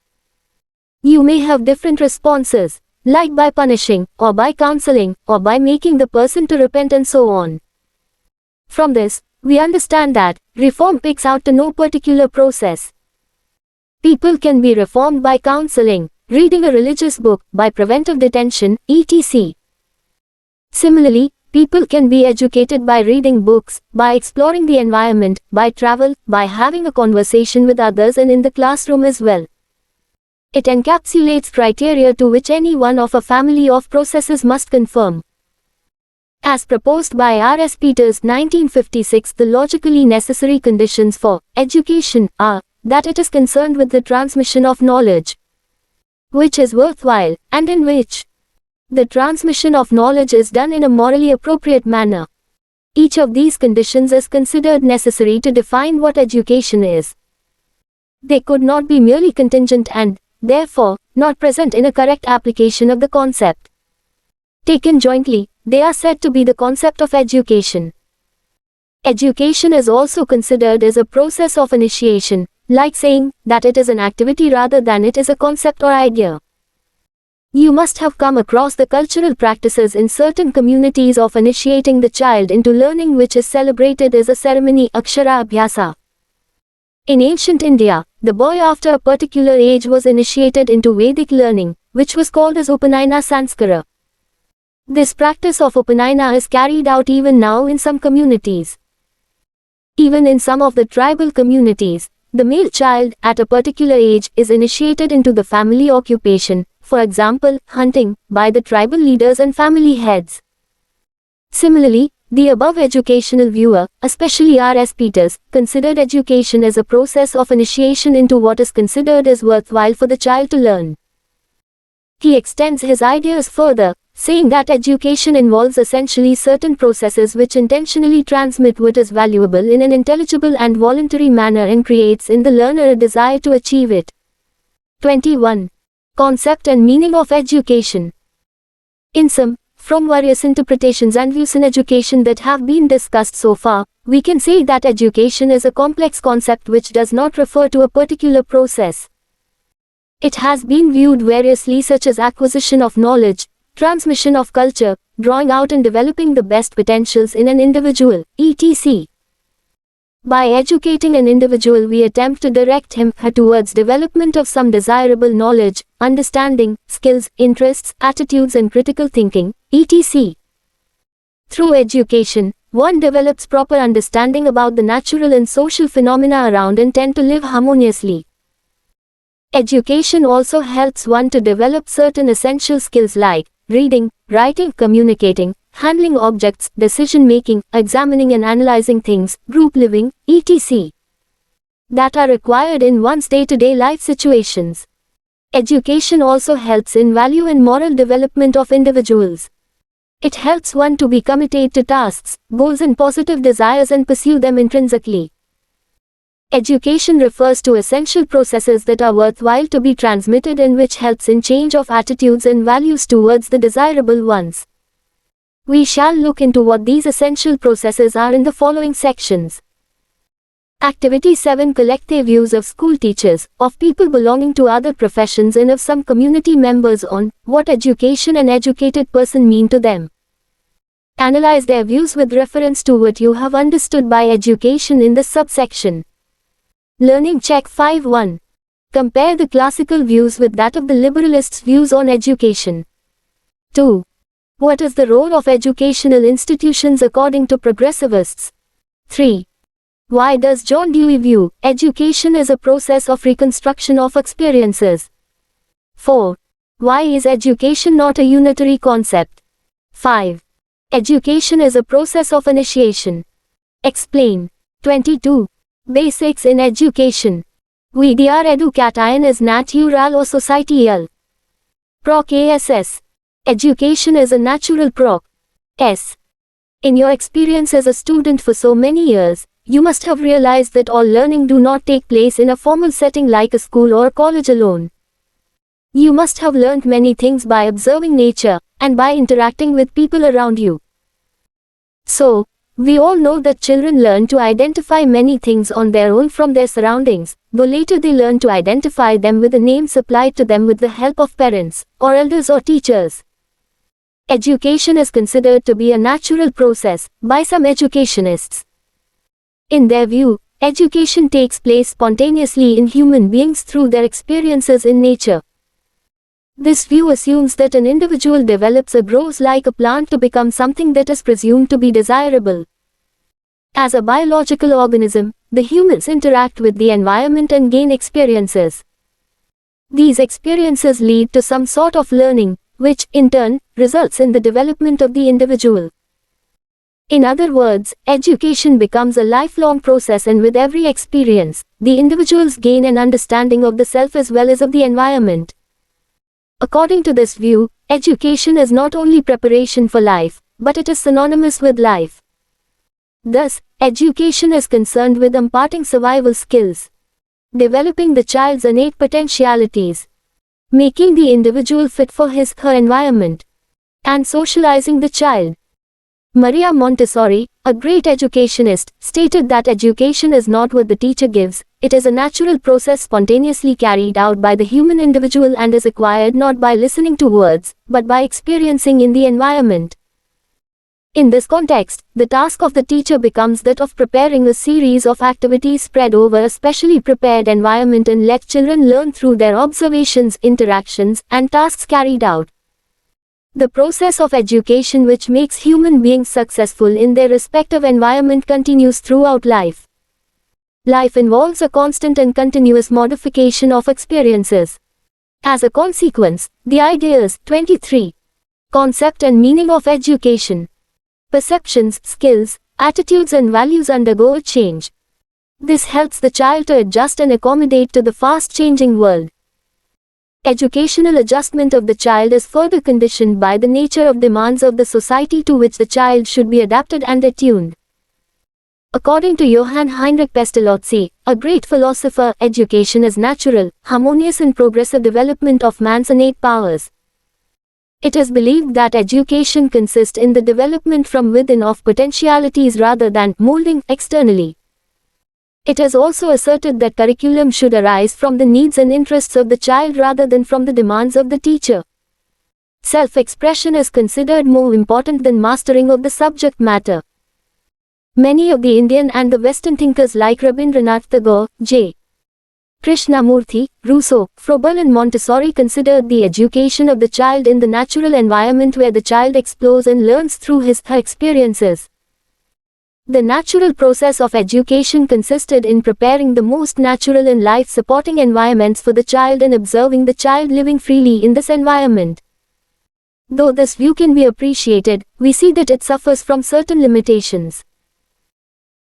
You may have different responses, like by punishing, or by counseling, or by making the person to repent and so on. From this, we understand that reform picks out to no particular process. People can be reformed by counseling, reading a religious book, by preventive detention, etc. Similarly, people can be educated by reading books, by exploring the environment, by travel, by having a conversation with others and in the classroom as well. It encapsulates criteria to which any one of a family of processes must conform. As proposed by R.S. Peters 1956, the logically necessary conditions for education are that it is concerned with the transmission of knowledge, which is worthwhile, and in which the transmission of knowledge is done in a morally appropriate manner. Each of these conditions is considered necessary to define what education is. They could not be merely contingent and, therefore, not present in a correct application of the concept. Taken jointly, they are said to be the concept of education. Education is also considered as a process of initiation, like saying that it is an activity rather than it is a concept or idea. You must have come across the cultural practices in certain communities of initiating the child into learning, which is celebrated as a ceremony, Akshara Abhyasa. In ancient India, the boy after a particular age was initiated into Vedic learning, which was called as Upanayana Sanskara. This practice of Upanayana is carried out even now in some communities. Even in some of the tribal communities, the male child, at a particular age, is initiated into the family occupation, for example, hunting, by the tribal leaders and family heads. Similarly, the above educational viewer, especially R.S. Peters, considered education as a process of initiation into what is considered as worthwhile for the child to learn. He extends his ideas further, saying that education involves essentially certain processes which intentionally transmit what is valuable in an intelligible and voluntary manner and creates in the learner a desire to achieve it. 21. Concept and meaning of education. In sum, from various interpretations and views in education that have been discussed so far, we can say that education is a complex concept which does not refer to a particular process. It has been viewed variously, such as acquisition of knowledge, transmission of culture, drawing out and developing the best potentials in an individual, etc. By educating an individual, we attempt to direct him/her towards development of some desirable knowledge, understanding, skills, interests, attitudes and critical thinking, etc. Through education, one develops proper understanding about the natural and social phenomena around and tend to live harmoniously. Education also helps one to develop certain essential skills like reading, writing, communicating, handling objects, decision-making, examining and analyzing things, group living, etc. that are required in one's day-to-day life situations. Education also helps in value and moral development of individuals. It helps one to be committed to tasks, goals and positive desires and pursue them intrinsically. Education refers to essential processes that are worthwhile to be transmitted and which helps in change of attitudes and values towards the desirable ones. We shall look into what these essential processes are in the following sections. Activity 7. Collective views of school teachers, of people belonging to other professions and of some community members on what education and educated person mean to them. Analyze their views with reference to what you have understood by education in this subsection. Learning check 5.1. Compare the classical views with that of the liberalists' views on education. 2. What is the role of educational institutions according to progressivists? 3. Why does John Dewey view education as a process of reconstruction of experiences? 4. Why is education not a unitary concept? 5. Education is a process of initiation. Explain. 22. Basics in education. Vidya educatione is natural or societal. Proc. ASS. Education is a natural proc. S. In your experience as a student for so many years, you must have realized that all learning do not take place in a formal setting like a school or college alone. You must have learned many things by observing nature, and by interacting with people around you. So, we all know that children learn to identify many things on their own from their surroundings, though later they learn to identify them with the names applied to them with the help of parents, or elders or teachers. Education is considered to be a natural process by some educationists. In their view, education takes place spontaneously in human beings through their experiences in nature. This view assumes that an individual develops or grows like a plant to become something that is presumed to be desirable. As a biological organism, the humans interact with the environment and gain experiences. These experiences lead to some sort of learning, which, in turn, results in the development of the individual. In other words, education becomes a lifelong process, and with every experience, the individuals gain an understanding of the self as well as of the environment. According to this view, education is not only preparation for life, but it is synonymous with life. Thus, education is concerned with imparting survival skills, developing the child's innate potentialities, making the individual fit for his/her environment, and socializing the child. Maria Montessori, a great educationist, stated that education is not what the teacher gives, it is a natural process spontaneously carried out by the human individual and is acquired not by listening to words, but by experiencing in the environment. In this context, the task of the teacher becomes that of preparing a series of activities spread over a specially prepared environment and let children learn through their observations, interactions, and tasks carried out. The process of education which makes human beings successful in their respective environment continues throughout life. Life involves a constant and continuous modification of experiences. As a consequence, the ideas 23. Concept and meaning of education. Perceptions, skills, attitudes and values undergo a change. This helps the child to adjust and accommodate to the fast-changing world. Educational adjustment of the child is further conditioned by the nature of demands of the society to which the child should be adapted and attuned. According to Johann Heinrich Pestalozzi, a great philosopher, education is natural, harmonious and progressive development of man's innate powers. It is believed that education consists in the development from within of potentialities rather than molding externally. It is also asserted that curriculum should arise from the needs and interests of the child rather than from the demands of the teacher. Self-expression is considered more important than mastering of the subject matter. Many of the Indian and the Western thinkers like Rabindranath Tagore, J. Krishnamurti, Rousseau, Froebel and Montessori considered the education of the child in the natural environment where the child explores and learns through his/her experiences. The natural process of education consisted in preparing the most natural and life-supporting environments for the child and observing the child living freely in this environment. Though this view can be appreciated, we see that it suffers from certain limitations.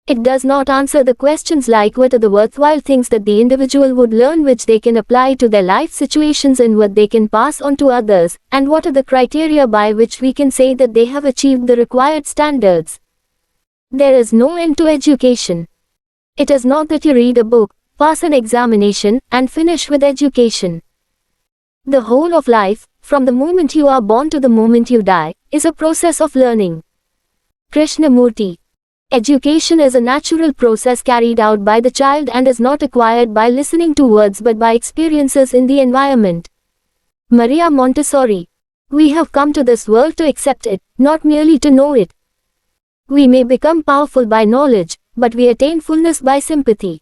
It does not answer the questions like what are the worthwhile things that the individual would learn which they can apply to their life situations and what they can pass on to others, and what are the criteria by which we can say that they have achieved the required standards. There is no end to education. It is not that you read a book, pass an examination, and finish with education. The whole of life, from the moment you are born to the moment you die, is a process of learning. Krishnamurti. Education is a natural process carried out by the child and is not acquired by listening to words but by experiences in the environment. Maria Montessori. We have come to this world to accept it, not merely to know it. We may become powerful by knowledge, but we attain fullness by sympathy.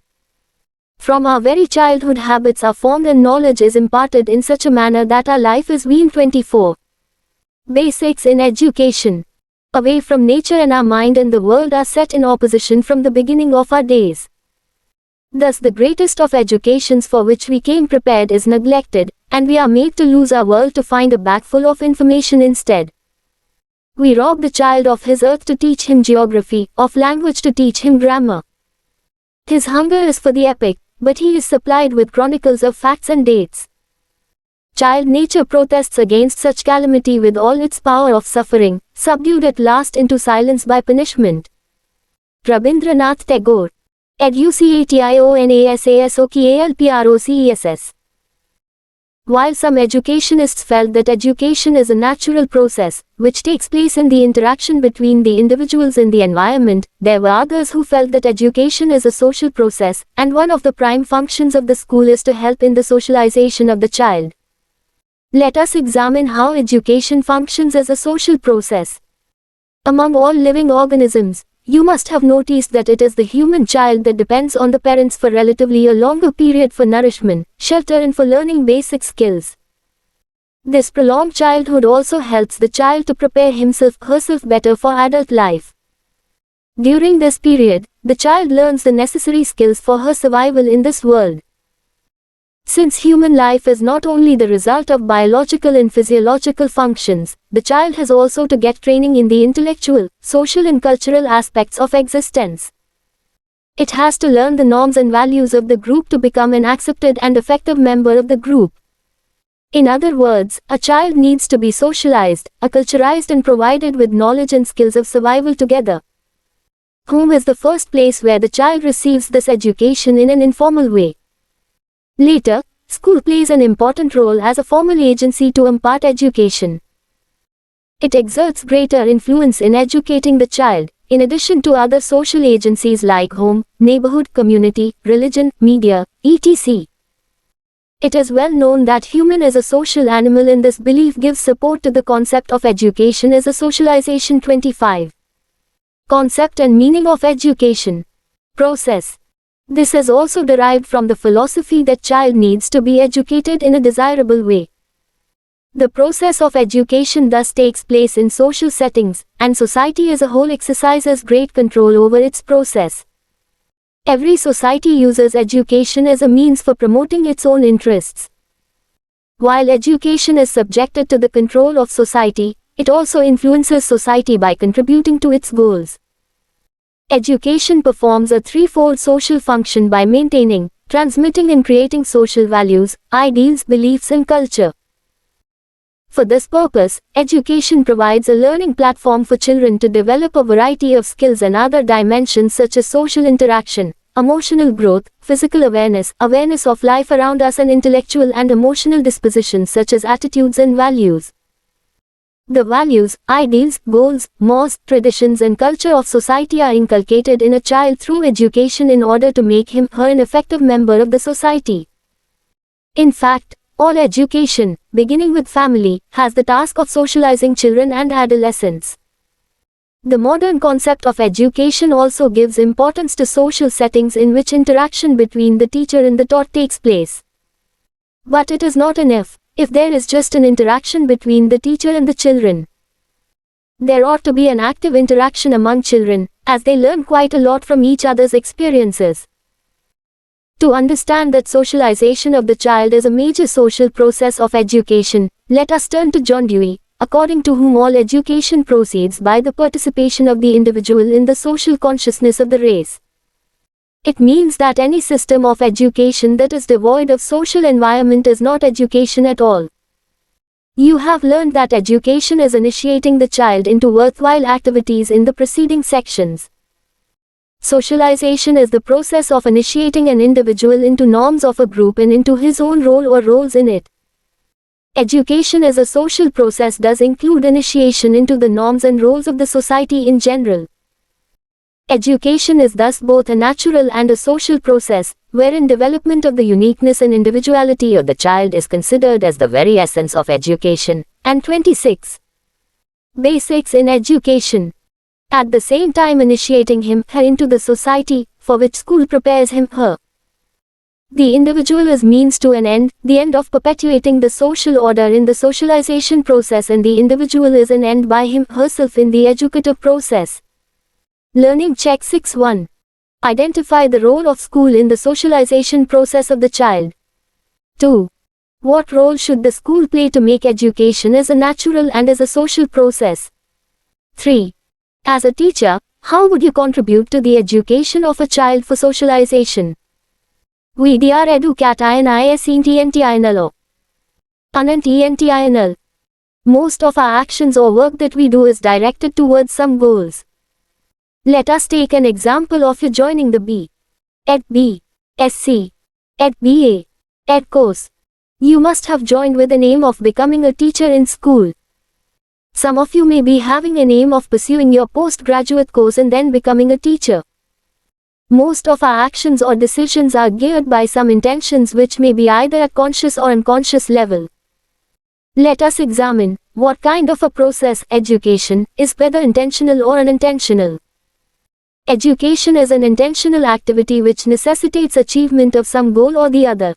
From our very childhood habits are formed and knowledge is imparted in such a manner that our life is weaned 24. Basics in education. Away from nature and our mind and the world are set in opposition from the beginning of our days. Thus the greatest of educations for which we came prepared is neglected, and we are made to lose our world to find a bag full of information instead. We rob the child of his earth to teach him geography, of language to teach him grammar. His hunger is for the epic, but he is supplied with chronicles of facts and dates. Child nature protests against such calamity with all its power of suffering, subdued at last into silence by punishment. Rabindranath Tagore. Educationasasocalprocess. While some educationists felt that education is a natural process, which takes place in the interaction between the individuals in the environment, there were others who felt that education is a social process, and one of the prime functions of the school is to help in the socialization of the child. Let us examine how education functions as a social process. Among all living organisms, you must have noticed that it is the human child that depends on the parents for relatively a longer period for nourishment, shelter and for learning basic skills. This prolonged childhood also helps the child to prepare himself/herself better for adult life. During this period, the child learns the necessary skills for her survival in this world. Since human life is not only the result of biological and physiological functions, the child has also to get training in the intellectual, social and cultural aspects of existence. It has to learn the norms and values of the group to become an accepted and effective member of the group. In other words, a child needs to be socialized, acculturized and provided with knowledge and skills of survival together. Home is the first place where the child receives this education in an informal way. Later, school plays an important role as a formal agency to impart education. It exerts greater influence in educating the child, in addition to other social agencies like home, neighborhood, community, religion, media, etc. It is well known that human is a social animal, and this belief gives support to the concept of education as a socialization. 25. Concept and meaning of education. Process. This is also derived from the philosophy that child needs to be educated in a desirable way. The process of education thus takes place in social settings, and society as a whole exercises great control over its process. Every society uses education as a means for promoting its own interests. While education is subjected to the control of society, it also influences society by contributing to its goals. Education performs a threefold social function by maintaining, transmitting and creating social values, ideals, beliefs and culture. For this purpose, education provides a learning platform for children to develop a variety of skills and other dimensions such as social interaction, emotional growth, physical awareness, awareness of life around us and intellectual and emotional dispositions such as attitudes and values. The values, ideals, goals, mores, traditions and culture of society are inculcated in a child through education in order to make him/her an effective member of the society. In fact, all education, beginning with family, has the task of socializing children and adolescents. The modern concept of education also gives importance to social settings in which interaction between the teacher and the taught takes place. But it is not enough if there is just an interaction between the teacher and the children. There ought to be an active interaction among children, as they learn quite a lot from each other's experiences. To understand that socialization of the child is a major social process of education, let us turn to John Dewey, according to whom all education proceeds by the participation of the individual in the social consciousness of the race. It means that any system of education that is devoid of social environment is not education at all. You have learned that education is initiating the child into worthwhile activities in the preceding sections. Socialization is the process of initiating an individual into norms of a group and into his own role or roles in it. Education as a social process does include initiation into the norms and roles of the society in general. Education is thus both a natural and a social process, wherein development of the uniqueness and individuality of the child is considered as the very essence of education. And 26. Basics in education. At the same time initiating him/her into the society, for which school prepares him/her. The individual is means to an end, the end of perpetuating the social order in the socialization process, and the individual is an end by him/herself in the educative process. Learning check 6.1. Identify the role of school in the socialization process of the child. 2. What role should the school play to make education as a natural and as a social process? 3. As a teacher, how would you contribute to the education of a child for socialization? VDR Educat INISENTNTINL. UNNTNTINL. Most of our actions or work that we do is directed towards some goals. Let us take an example of you joining the B. Ed B. SC. Ed BA. Ed course. You must have joined with an aim of becoming a teacher in school. Some of you may be having an aim of pursuing your postgraduate course and then becoming a teacher. Most of our actions or decisions are geared by some intentions which may be either at conscious or unconscious level. Let us examine what kind of a process education is, whether intentional or unintentional. Education is an intentional activity which necessitates achievement of some goal or the other.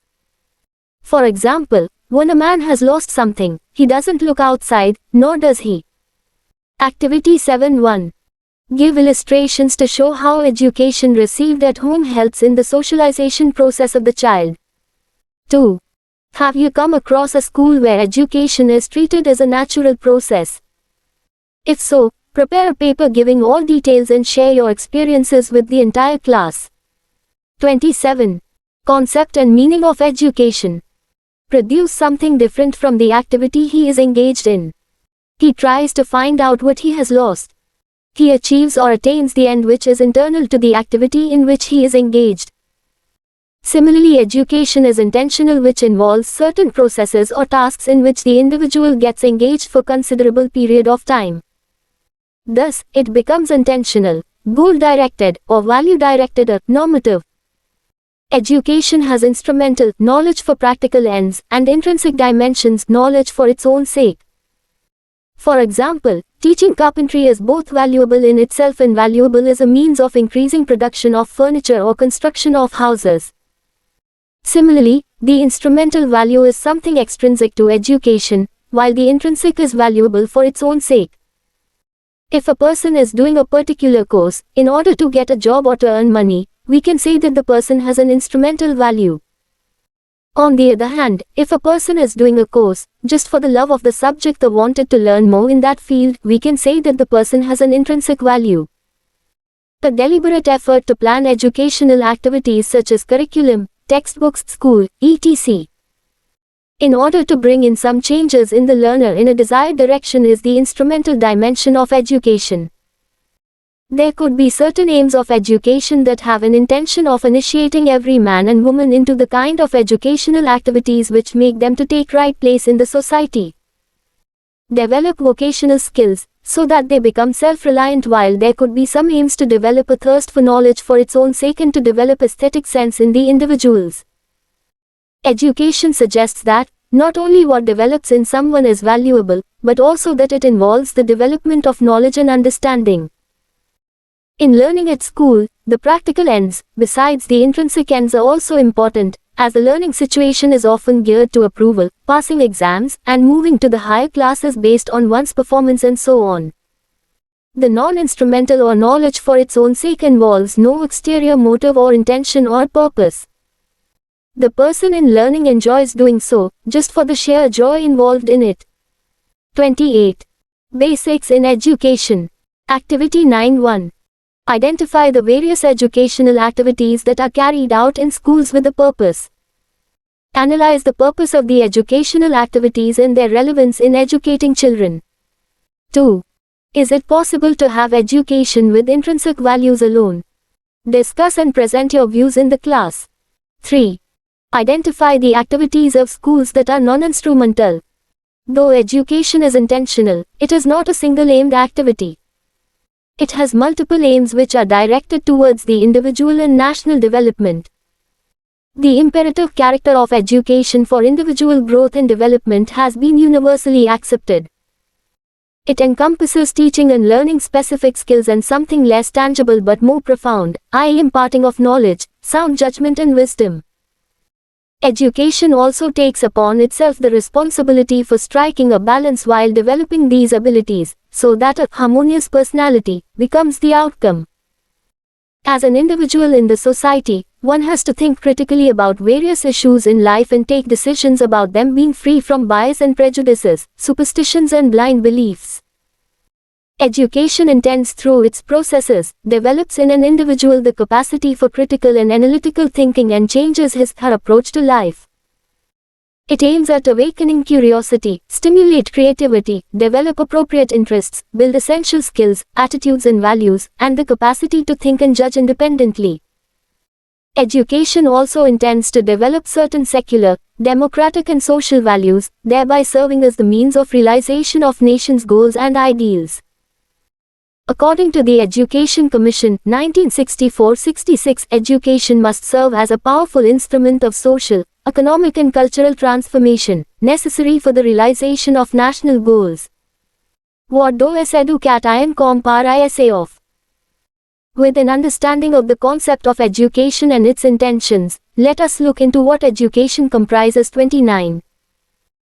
For example, when a man has lost something, he doesn't look outside, nor does he. Activity 7.1. Give illustrations to show how education received at home helps in the socialization process of the child. 2. Have you come across a school where education is treated as a natural process? If so, prepare a paper giving all details and share your experiences with the entire class. 27. Concept and meaning of education. Produce something different from the activity he is engaged in. He tries to find out what he has lost. He achieves or attains the end which is internal to the activity in which he is engaged. Similarly, education is intentional, which involves certain processes or tasks in which the individual gets engaged for considerable period of time. Thus, it becomes intentional, goal-directed, or value-directed or normative. Education has instrumental knowledge for practical ends and intrinsic dimensions knowledge for its own sake. For example, teaching carpentry is both valuable in itself and valuable as a means of increasing production of furniture or construction of houses. Similarly, the instrumental value is something extrinsic to education, while the intrinsic is valuable for its own sake. If a person is doing a particular course in order to get a job or to earn money, we can say that the person has an instrumental value. On the other hand, if a person is doing a course just for the love of the subject or wanted to learn more in that field, we can say that the person has an intrinsic value. A deliberate effort to plan educational activities such as curriculum, textbooks, school, etc. in order to bring in some changes in the learner in a desired direction is the instrumental dimension of education. There could be certain aims of education that have an intention of initiating every man and woman into the kind of educational activities which make them to take right place in the society. Develop vocational skills, so that they become self-reliant, while there could be some aims to develop a thirst for knowledge for its own sake and to develop aesthetic sense in the individuals. Education suggests that, not only what develops in someone is valuable, but also that it involves the development of knowledge and understanding. In learning at school, the practical ends, besides the intrinsic ends, are also important, as the learning situation is often geared to approval, passing exams, and moving to the higher classes based on one's performance and so on. The non-instrumental or knowledge for its own sake involves no exterior motive or intention or purpose. The person in learning enjoys doing so, just for the sheer joy involved in it. 28. Basics in education. Activity 9.1. Identify the various educational activities that are carried out in schools with a purpose. Analyze the purpose of the educational activities and their relevance in educating children. 2. Is it possible to have education with intrinsic values alone? Discuss and present your views in the class. 3. Identify the activities of schools that are non-instrumental. Though education is intentional, it is not a single-aimed activity. It has multiple aims which are directed towards the individual and national development. The imperative character of education for individual growth and development has been universally accepted. It encompasses teaching and learning specific skills and something less tangible but more profound, i.e. imparting of knowledge, sound judgment and wisdom. Education also takes upon itself the responsibility for striking a balance while developing these abilities, so that a harmonious personality becomes the outcome. As an individual in the society, one has to think critically about various issues in life and take decisions about them being free from bias and prejudices, superstitions and blind beliefs. Education intends through its processes, develops in an individual the capacity for critical and analytical thinking and changes his/her approach to life. It aims at awakening curiosity, stimulate creativity, develop appropriate interests, build essential skills, attitudes and values, and the capacity to think and judge independently. Education also intends to develop certain secular, democratic and social values, thereby serving as the means of realization of nations' goals and ideals. According to the Education Commission, 1964-66, education must serve as a powerful instrument of social, economic and cultural transformation, necessary for the realization of national goals. What does educatione compare say of? With an understanding of the concept of education and its intentions, let us look into what education comprises. 29.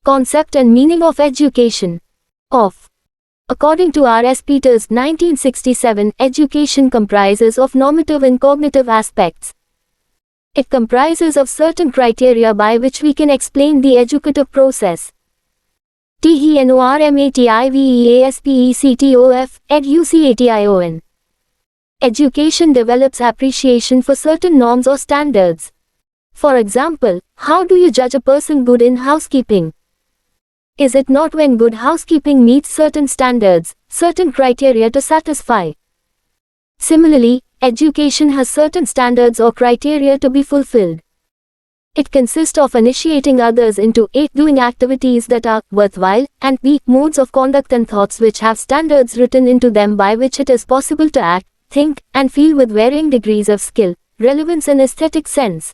Concept and meaning of education. According to R. S. Peters, 1967, education comprises of normative and cognitive aspects. It comprises of certain criteria by which we can explain the educative process. TENORMATIVEASPECTOF, EDUCATION. Education develops appreciation for certain norms or standards. For example, how do you judge a person good in housekeeping? Is it not when good housekeeping meets certain standards, certain criteria to satisfy? Similarly, education has certain standards or criteria to be fulfilled. It consists of initiating others into A. Doing activities that are worthwhile, and B. Modes of conduct and thoughts which have standards written into them by which it is possible to act, think, and feel with varying degrees of skill, relevance and aesthetic sense.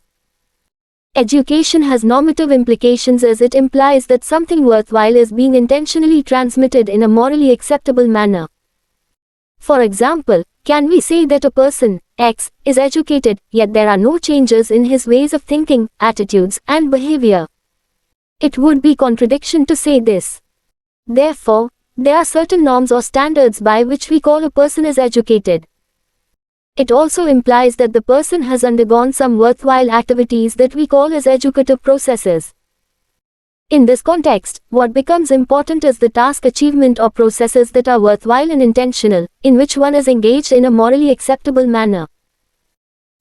Education has normative implications as it implies that something worthwhile is being intentionally transmitted in a morally acceptable manner. For example, can we say that a person, X, is educated, yet there are no changes in his ways of thinking, attitudes, and behavior? It would be contradiction to say this. Therefore, there are certain norms or standards by which we call a person as educated. It also implies that the person has undergone some worthwhile activities that we call as educative processes. In this context, what becomes important is the task achievement or processes that are worthwhile and intentional, in which one is engaged in a morally acceptable manner.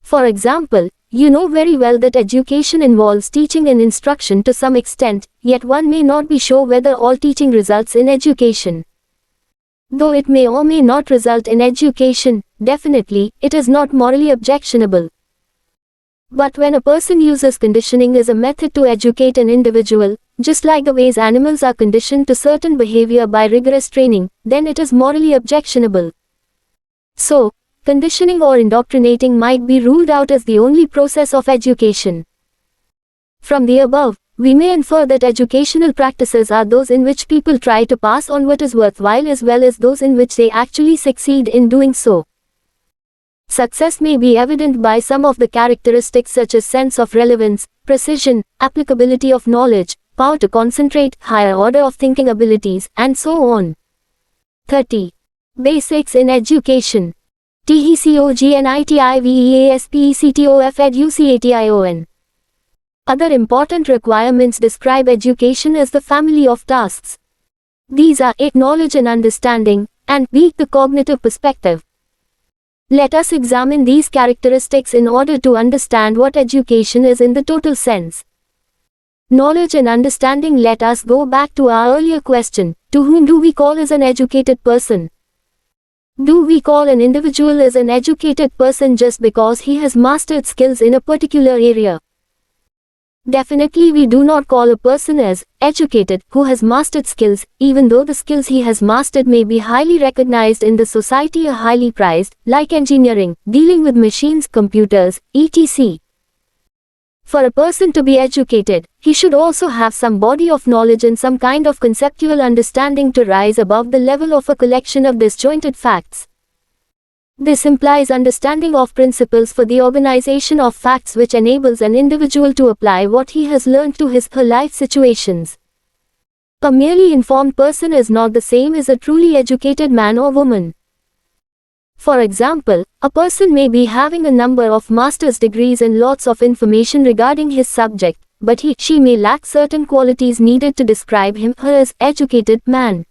For example, you know very well that education involves teaching and instruction to some extent, yet one may not be sure whether all teaching results in education. Though it may or may not result in education, definitely, it is not morally objectionable. But when a person uses conditioning as a method to educate an individual, just like the ways animals are conditioned to certain behavior by rigorous training, then it is morally objectionable. So, conditioning or indoctrinating might be ruled out as the only process of education. From the above, we may infer that educational practices are those in which people try to pass on what is worthwhile as well as those in which they actually succeed in doing so. Success may be evident by some of the characteristics such as sense of relevance, precision, applicability of knowledge, power to concentrate, higher order of thinking abilities, and so on. 30. Basics in education. TECOGNITIVEASPECTOF EDUCATION. Other important requirements describe education as the family of tasks. These are A. Knowledge and understanding, and B. The cognitive perspective. Let us examine these characteristics in order to understand what education is in the total sense. Knowledge and understanding. Let us go back to our earlier question, to whom do we call as an educated person? Do we call an individual as an educated person just because he has mastered skills in a particular area? Definitely we do not call a person as educated who has mastered skills, even though the skills he has mastered may be highly recognized in the society or highly prized, like engineering, dealing with machines, computers, etc. For a person to be educated, he should also have some body of knowledge and some kind of conceptual understanding to rise above the level of a collection of disjointed facts. This implies understanding of principles for the organization of facts which enables an individual to apply what he has learned to his/her life situations. A merely informed person is not the same as a truly educated man or woman. For example, a person may be having a number of master's degrees and lots of information regarding his subject, but he/she may lack certain qualities needed to describe him/her as educated man.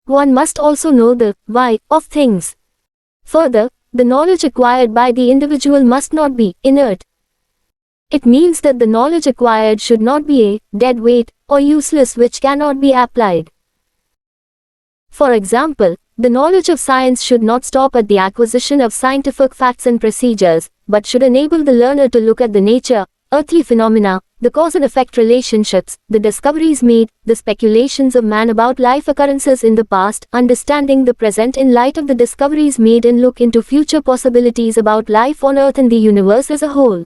One must also know the why of things. Further, the knowledge acquired by the individual must not be inert. It means that the knowledge acquired should not be a dead weight or useless which cannot be applied. For example, the knowledge of science should not stop at the acquisition of scientific facts and procedures, but should enable the learner to look at the nature, earthly phenomena, the cause and effect relationships, the discoveries made, the speculations of man about life occurrences in the past, understanding the present in light of the discoveries made, and look into future possibilities about life on earth and the universe as a whole.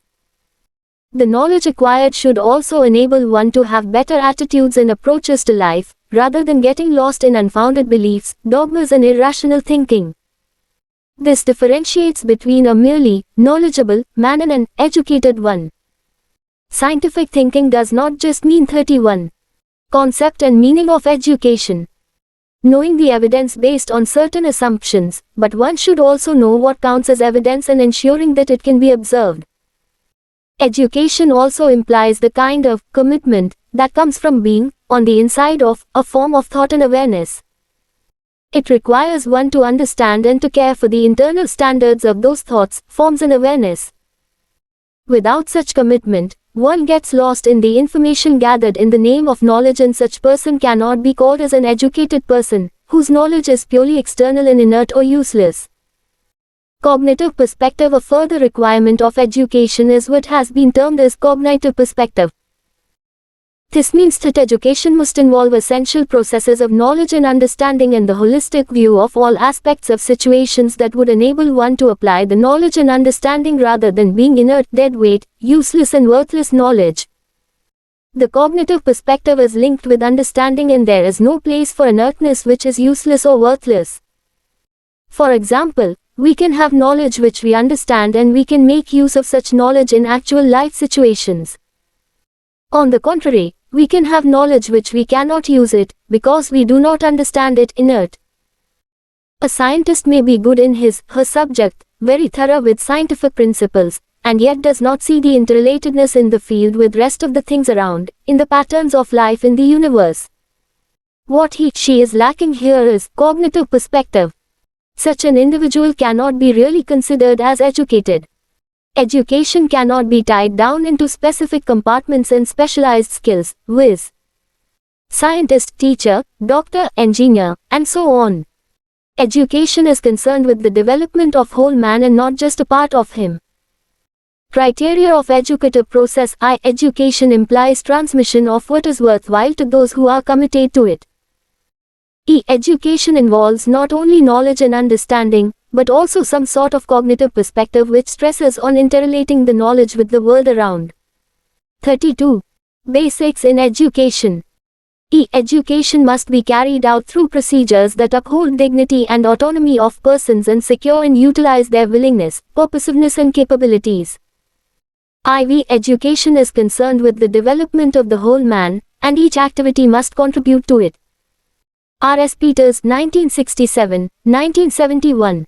The knowledge acquired should also enable one to have better attitudes and approaches to life, rather than getting lost in unfounded beliefs, dogmas and irrational thinking. This differentiates between a merely knowledgeable man and an educated one. Scientific thinking does not just mean 31. Concept and meaning of education. Knowing the evidence based on certain assumptions, but one should also know what counts as evidence and ensuring that it can be observed. Education also implies the kind of commitment that comes from being on the inside of a form of thought and awareness. It requires one to understand and to care for the internal standards of those thoughts, forms and awareness. Without such commitment, one gets lost in the information gathered in the name of knowledge, and such person cannot be called as an educated person, whose knowledge is purely external and inert or useless. Cognitive perspective. A further requirement of education is what has been termed as cognitive perspective. This means that education must involve essential processes of knowledge and understanding and the holistic view of all aspects of situations that would enable one to apply the knowledge and understanding rather than being inert, dead weight, useless and worthless knowledge. The cognitive perspective is linked with understanding, and there is no place for inertness which is useless or worthless. For example, we can have knowledge which we understand and we can make use of such knowledge in actual life situations. On the contrary, we can have knowledge which we cannot use it, because we do not understand it, inert. A scientist may be good in her subject, very thorough with scientific principles, and yet does not see the interrelatedness in the field with rest of the things around, in the patterns of life in the universe. What she is lacking here is cognitive perspective. Such an individual cannot be really considered as educated. Education cannot be tied down into specific compartments and specialized skills, viz. scientist, teacher, doctor, engineer, and so on. Education is concerned with the development of whole man and not just a part of him. Criteria of educative process. Education implies transmission of what is worthwhile to those who are committed to it. Education involves not only knowledge and understanding, but also some sort of cognitive perspective which stresses on interrelating the knowledge with the world around. 32. Basics in education. Education must be carried out through procedures that uphold dignity and autonomy of persons and secure and utilize their willingness, purposiveness and capabilities. Education is concerned with the development of the whole man, and each activity must contribute to it. R.S. Peters, 1967, 1971.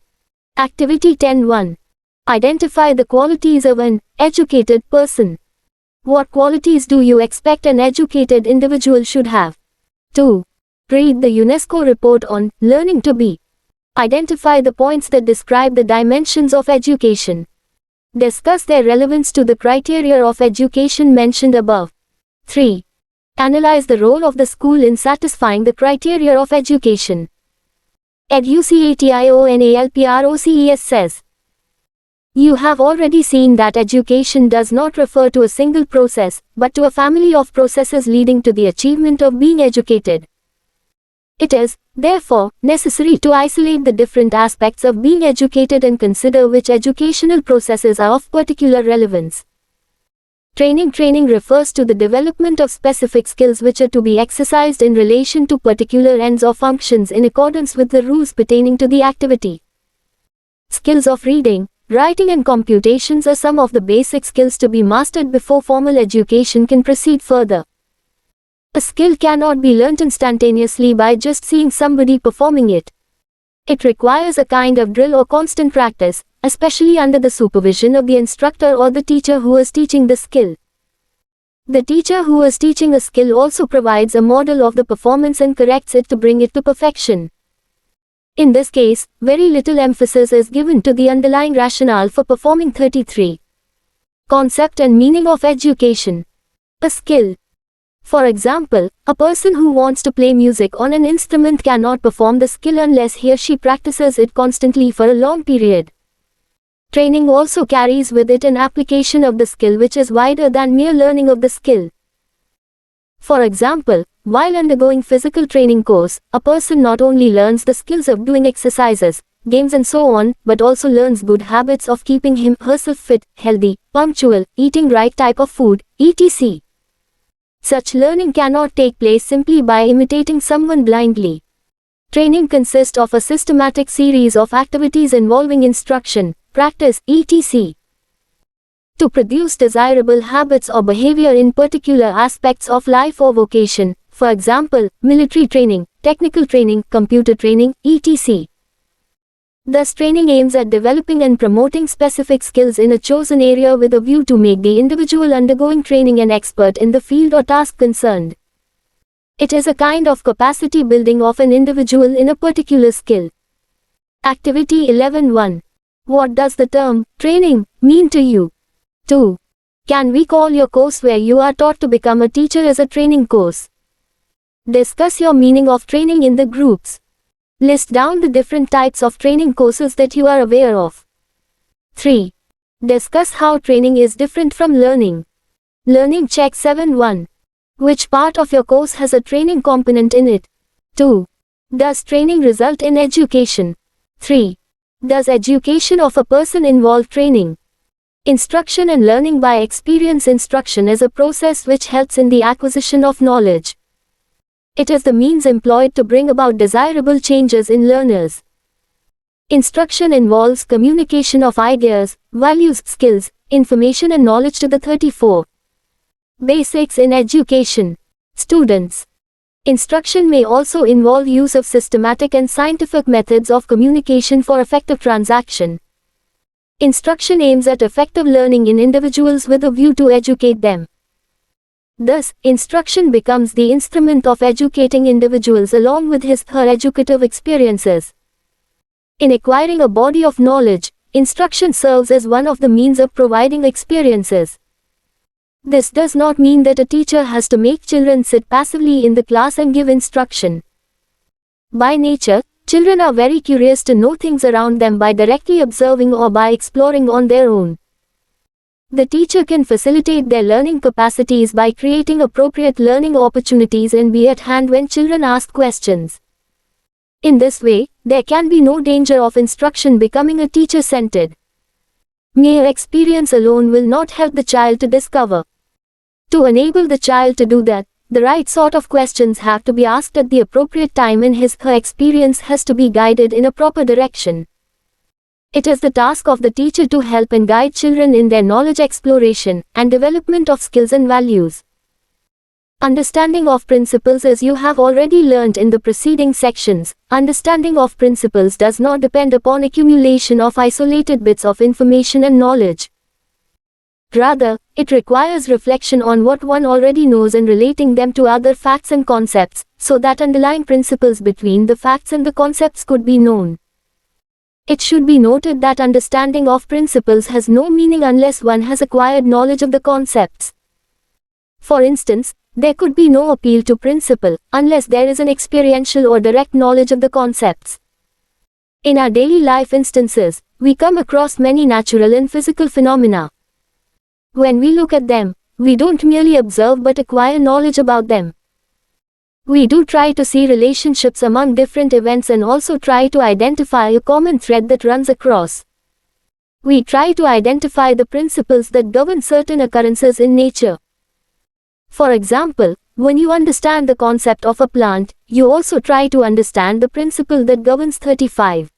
Activity 10.1. Identify the qualities of an educated person. What qualities do you expect an educated individual should have? 2. Read the UNESCO report on learning to be. Identify the points that describe the dimensions of education. Discuss their relevance to the criteria of education mentioned above. 3. Analyze the role of the school in satisfying the criteria of education. EduCationalProcess says, you have already seen that education does not refer to a single process, but to a family of processes leading to the achievement of being educated. It is, therefore, necessary to isolate the different aspects of being educated and consider which educational processes are of particular relevance. Training refers to the development of specific skills which are to be exercised in relation to particular ends or functions in accordance with the rules pertaining to the activity. Skills of reading, writing and computations are some of the basic skills to be mastered before formal education can proceed further. A skill cannot be learnt instantaneously by just seeing somebody performing it. It requires a kind of drill or constant practice, especially under the supervision of the instructor or the teacher who is teaching the skill. The teacher who is teaching a skill also provides a model of the performance and corrects it to bring it to perfection. In this case, very little emphasis is given to the underlying rationale for performing. 33. Concept and meaning of education. A skill. For example, a person who wants to play music on an instrument cannot perform the skill unless he or she practices it constantly for a long period. Training also carries with it an application of the skill which is wider than mere learning of the skill. For example, while undergoing physical training course, a person not only learns the skills of doing exercises, games and so on, but also learns good habits of keeping herself fit, healthy, punctual, eating right type of food, etc. Such learning cannot take place simply by imitating someone blindly. Training consists of a systematic series of activities involving instruction, practice, etc. To produce desirable habits or behavior in particular aspects of life or vocation, for example, military training, technical training, computer training, etc. Thus, training aims at developing and promoting specific skills in a chosen area with a view to make the individual undergoing training an expert in the field or task concerned. It is a kind of capacity building of an individual in a particular skill. Activity 11.1. What does the term training mean to you? 2. Can we call your course where you are taught to become a teacher as a training course? Discuss your meaning of training in the groups. List down the different types of training courses that you are aware of. 3. Discuss how training is different from learning. Learning check 7.1. Which part of your course has a training component in it? 2. Does training result in education? 3. Does education of a person involve training? Instruction and learning by experience. Instruction is a process which helps in the acquisition of knowledge. It is the means employed to bring about desirable changes in learners. Instruction involves communication of ideas, values, skills, information and knowledge to the 34. Basics in education. Students. Instruction may also involve use of systematic and scientific methods of communication for effective transaction. Instruction aims at effective learning in individuals with a view to educate them. Thus, instruction becomes the instrument of educating individuals along with his/her educative experiences. In acquiring a body of knowledge, instruction serves as one of the means of providing experiences. This does not mean that a teacher has to make children sit passively in the class and give instruction. By nature, children are very curious to know things around them by directly observing or by exploring on their own. The teacher can facilitate their learning capacities by creating appropriate learning opportunities and be at hand when children ask questions. In this way, there can be no danger of instruction becoming a teacher-centered. Mere experience alone will not help the child to discover. To enable the child to do that, the right sort of questions have to be asked at the appropriate time and his/her experience has to be guided in a proper direction. It is the task of the teacher to help and guide children in their knowledge exploration and development of skills and values. Understanding of principles. As you have already learned in the preceding sections, understanding of principles does not depend upon accumulation of isolated bits of information and knowledge. Rather, it requires reflection on what one already knows and relating them to other facts and concepts, so that underlying principles between the facts and the concepts could be known. It should be noted that understanding of principles has no meaning unless one has acquired knowledge of the concepts. For instance, there could be no appeal to principle unless there is an experiential or direct knowledge of the concepts. In our daily life instances, we come across many natural and physical phenomena. When we look at them, we don't merely observe but acquire knowledge about them. We do try to see relationships among different events and also try to identify a common thread that runs across. We try to identify the principles that govern certain occurrences in nature. For example, when you understand the concept of a plant, you also try to understand the principle that governs 35.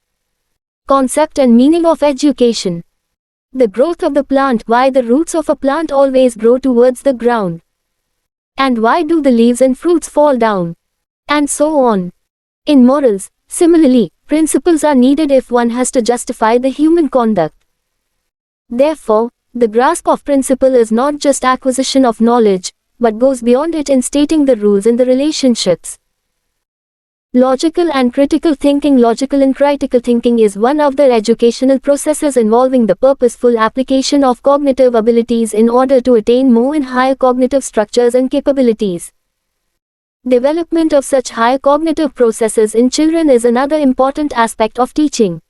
Concept and meaning of education. The growth of the plant. Why the roots of a plant always grow towards the ground? And why do the leaves and fruits fall down? And so on. In morals, similarly, principles are needed if one has to justify the human conduct. Therefore, the grasp of principle is not just acquisition of knowledge, but goes beyond it in stating the rules in the relationships. Logical and critical thinking. Logical and critical thinking is one of the educational processes involving the purposeful application of cognitive abilities in order to attain more and higher cognitive structures and capabilities. Development of such higher cognitive processes in children is another important aspect of teaching.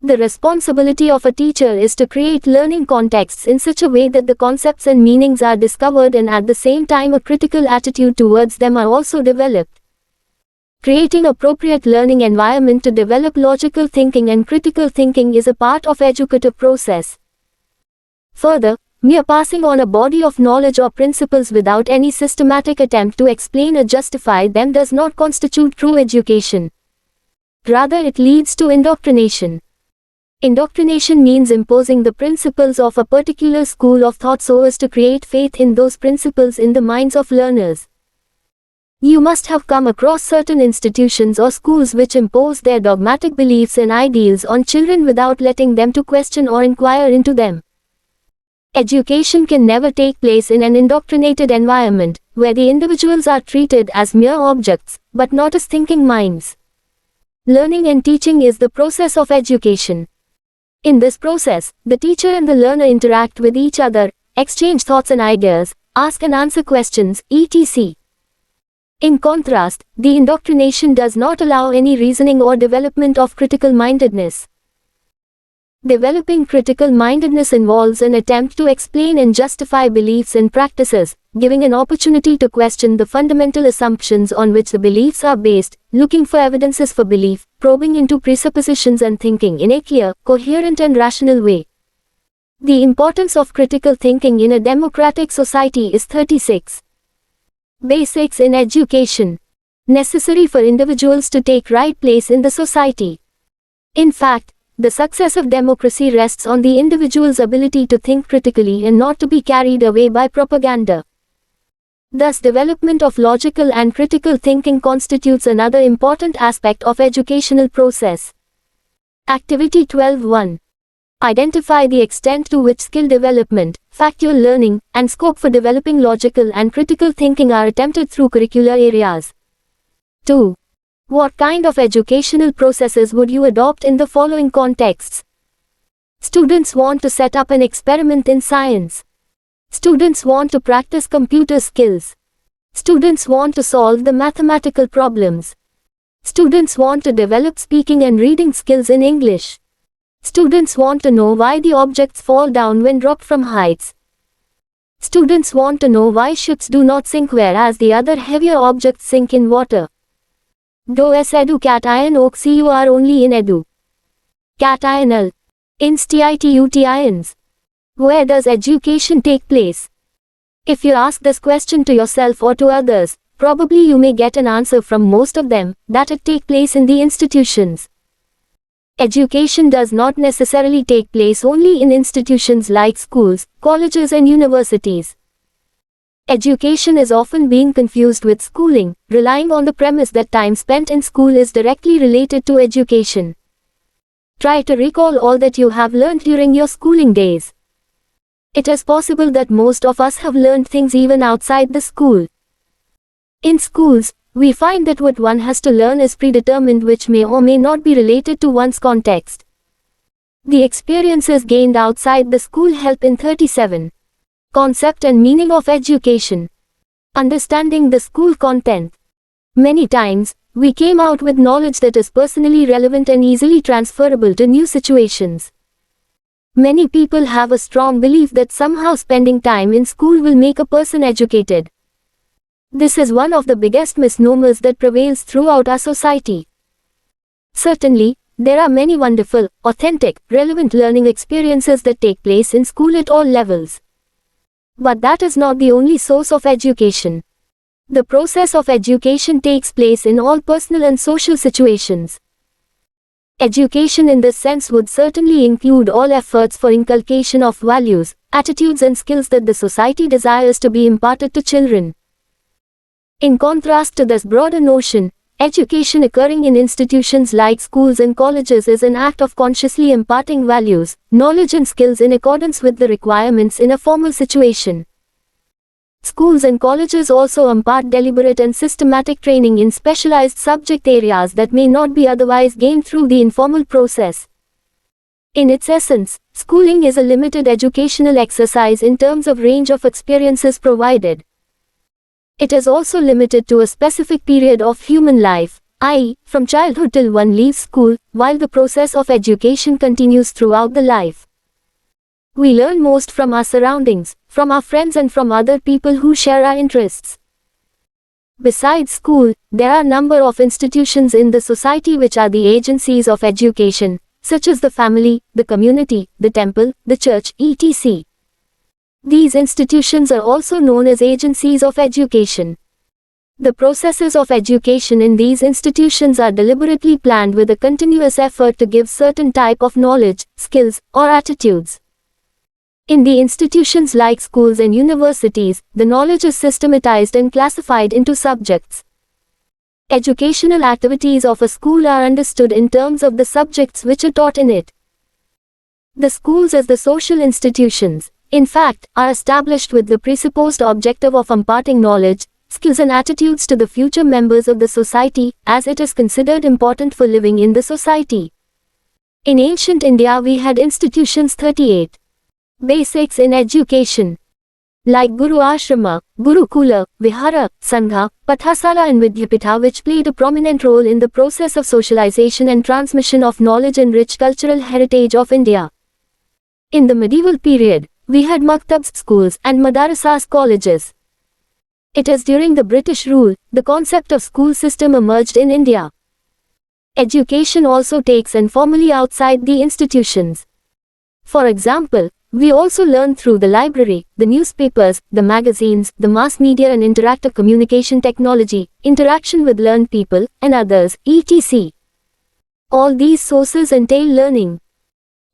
The responsibility of a teacher is to create learning contexts in such a way that the concepts and meanings are discovered and at the same time a critical attitude towards them are also developed. Creating appropriate learning environment to develop logical thinking and critical thinking is a part of educative process. Further, mere passing on a body of knowledge or principles without any systematic attempt to explain or justify them does not constitute true education. Rather, it leads to indoctrination. Indoctrination means imposing the principles of a particular school of thought so as to create faith in those principles in the minds of learners. You must have come across certain institutions or schools which impose their dogmatic beliefs and ideals on children without letting them to question or inquire into them. Education can never take place in an indoctrinated environment, where the individuals are treated as mere objects, but not as thinking minds. Learning and teaching is the process of education. In this process, the teacher and the learner interact with each other, exchange thoughts and ideas, ask and answer questions, etc. In contrast, the indoctrination does not allow any reasoning or development of critical mindedness. Developing critical mindedness involves an attempt to explain and justify beliefs and practices, giving an opportunity to question the fundamental assumptions on which the beliefs are based, looking for evidences for belief, probing into presuppositions and thinking in a clear, coherent and rational way. The importance of critical thinking in a democratic society is 36. Basics in education. Necessary for individuals to take right place in the society. In fact, the success of democracy rests on the individual's ability to think critically and not to be carried away by propaganda. Thus, development of logical and critical thinking constitutes another important aspect of educational process. Activity 12.1. Identify the extent to which skill development, factual learning, and scope for developing logical and critical thinking are attempted through curricular areas. 2. What kind of educational processes would you adopt in the following contexts? Students want to set up an experiment in science. Students want to practice computer skills. Students want to solve the mathematical problems. Students want to develop speaking and reading skills in English. Students want to know why the objects fall down when dropped from heights. Students want to know why ships do not sink whereas the other heavier objects sink in water. Do es edu cation oxur only in edu. Cational. Institutions. Where does education take place? If you ask this question to yourself or to others, probably you may get an answer from most of them, that it take place in the institutions. Education does not necessarily take place only in institutions like schools, colleges and universities. Education is often being confused with schooling, relying on the premise that time spent in school is directly related to education. Try to recall all that you have learned during your schooling days. It is possible that most of us have learned things even outside the school. In schools, we find that what one has to learn is predetermined, which may or may not be related to one's context. The experiences gained outside the school help in 37. Concept and meaning of education. Understanding the school content. Many times, we came out with knowledge that is personally relevant and easily transferable to new situations. Many people have a strong belief that somehow spending time in school will make a person educated. This is one of the biggest misnomers that prevails throughout our society. Certainly, there are many wonderful, authentic, relevant learning experiences that take place in school at all levels. But that is not the only source of education. The process of education takes place in all personal and social situations. Education in this sense would certainly include all efforts for inculcation of values, attitudes and skills that the society desires to be imparted to children. In contrast to this broader notion, education occurring in institutions like schools and colleges is an act of consciously imparting values, knowledge and skills in accordance with the requirements in a formal situation. Schools and colleges also impart deliberate and systematic training in specialized subject areas that may not be otherwise gained through the informal process. In its essence, schooling is a limited educational exercise in terms of range of experiences provided. It is also limited to a specific period of human life, i.e., from childhood till one leaves school, while the process of education continues throughout the life. We learn most from our surroundings, from our friends and from other people who share our interests. Besides school, there are a number of institutions in the society which are the agencies of education, such as the family, the community, the temple, the church, etc. These institutions are also known as agencies of education. The processes of education in these institutions are deliberately planned with a continuous effort to give certain type of knowledge, skills, or attitudes. In the institutions like schools and universities, the knowledge is systematized and classified into subjects. Educational activities of a school are understood in terms of the subjects which are taught in it. The schools as the social institutions, in fact, are established with the presupposed objective of imparting knowledge, skills and attitudes to the future members of the society, as it is considered important for living in the society. In ancient India we had institutions 38. Basics in education. Like Guru Ashrama, Gurukula, Vihara, Sangha, Pathasala and Vidyapitha, which played a prominent role in the process of socialization and transmission of knowledge and rich cultural heritage of India. In the medieval period, we had maktabs schools and madarasas colleges. It is during the British rule, the concept of school system emerged in India. Education also takes informally outside the institutions. For example, we also learn through the library, the newspapers, the magazines, the mass media and interactive communication technology, interaction with learned people, and others, etc. All these sources entail learning.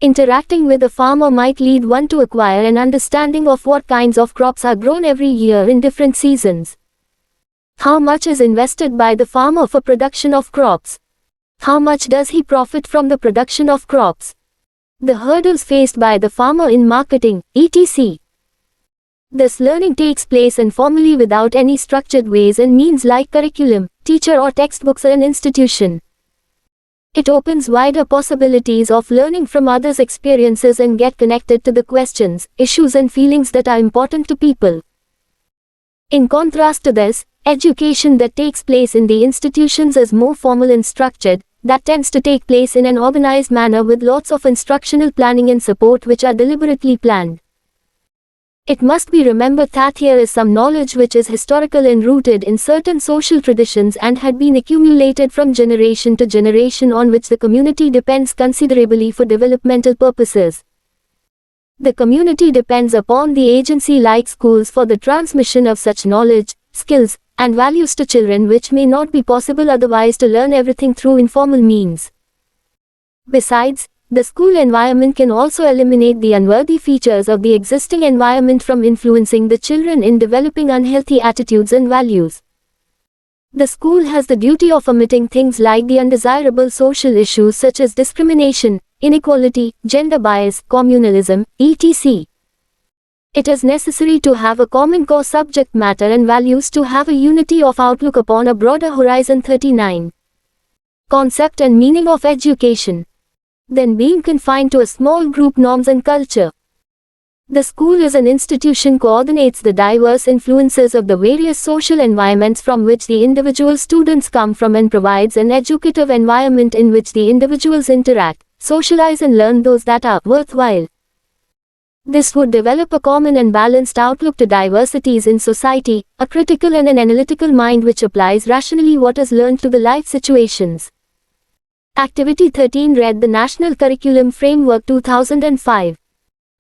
Interacting with a farmer might lead one to acquire an understanding of what kinds of crops are grown every year in different seasons. How much is invested by the farmer for production of crops? How much does he profit from the production of crops? The hurdles faced by the farmer in marketing, etc. This learning takes place informally without any structured ways and means like curriculum, teacher or textbooks or an institution. It opens wider possibilities of learning from others' experiences and get connected to the questions, issues and feelings that are important to people. In contrast to this, education that takes place in the institutions is more formal and structured, that tends to take place in an organized manner with lots of instructional planning and support which are deliberately planned. It must be remembered that here is some knowledge which is historical and rooted in certain social traditions and had been accumulated from generation to generation on which the community depends considerably for developmental purposes. The community depends upon the agency like schools for the transmission of such knowledge, skills, and values to children which may not be possible otherwise to learn everything through informal means. Besides, the school environment can also eliminate the unworthy features of the existing environment from influencing the children in developing unhealthy attitudes and values. The school has the duty of omitting things like the undesirable social issues such as discrimination, inequality, gender bias, communalism, etc. It is necessary to have a common core subject matter and values to have a unity of outlook upon a broader horizon. 39. Concept and meaning of education. Then being confined to a small group norms and culture. The school as an institution coordinates the diverse influences of the various social environments from which the individual students come from and provides an educative environment in which the individuals interact, socialize and learn those that are worthwhile. This would develop a common and balanced outlook to diversities in society, a critical and an analytical mind which applies rationally what is learned to the life situations. Activity 13 read the National Curriculum Framework 2005.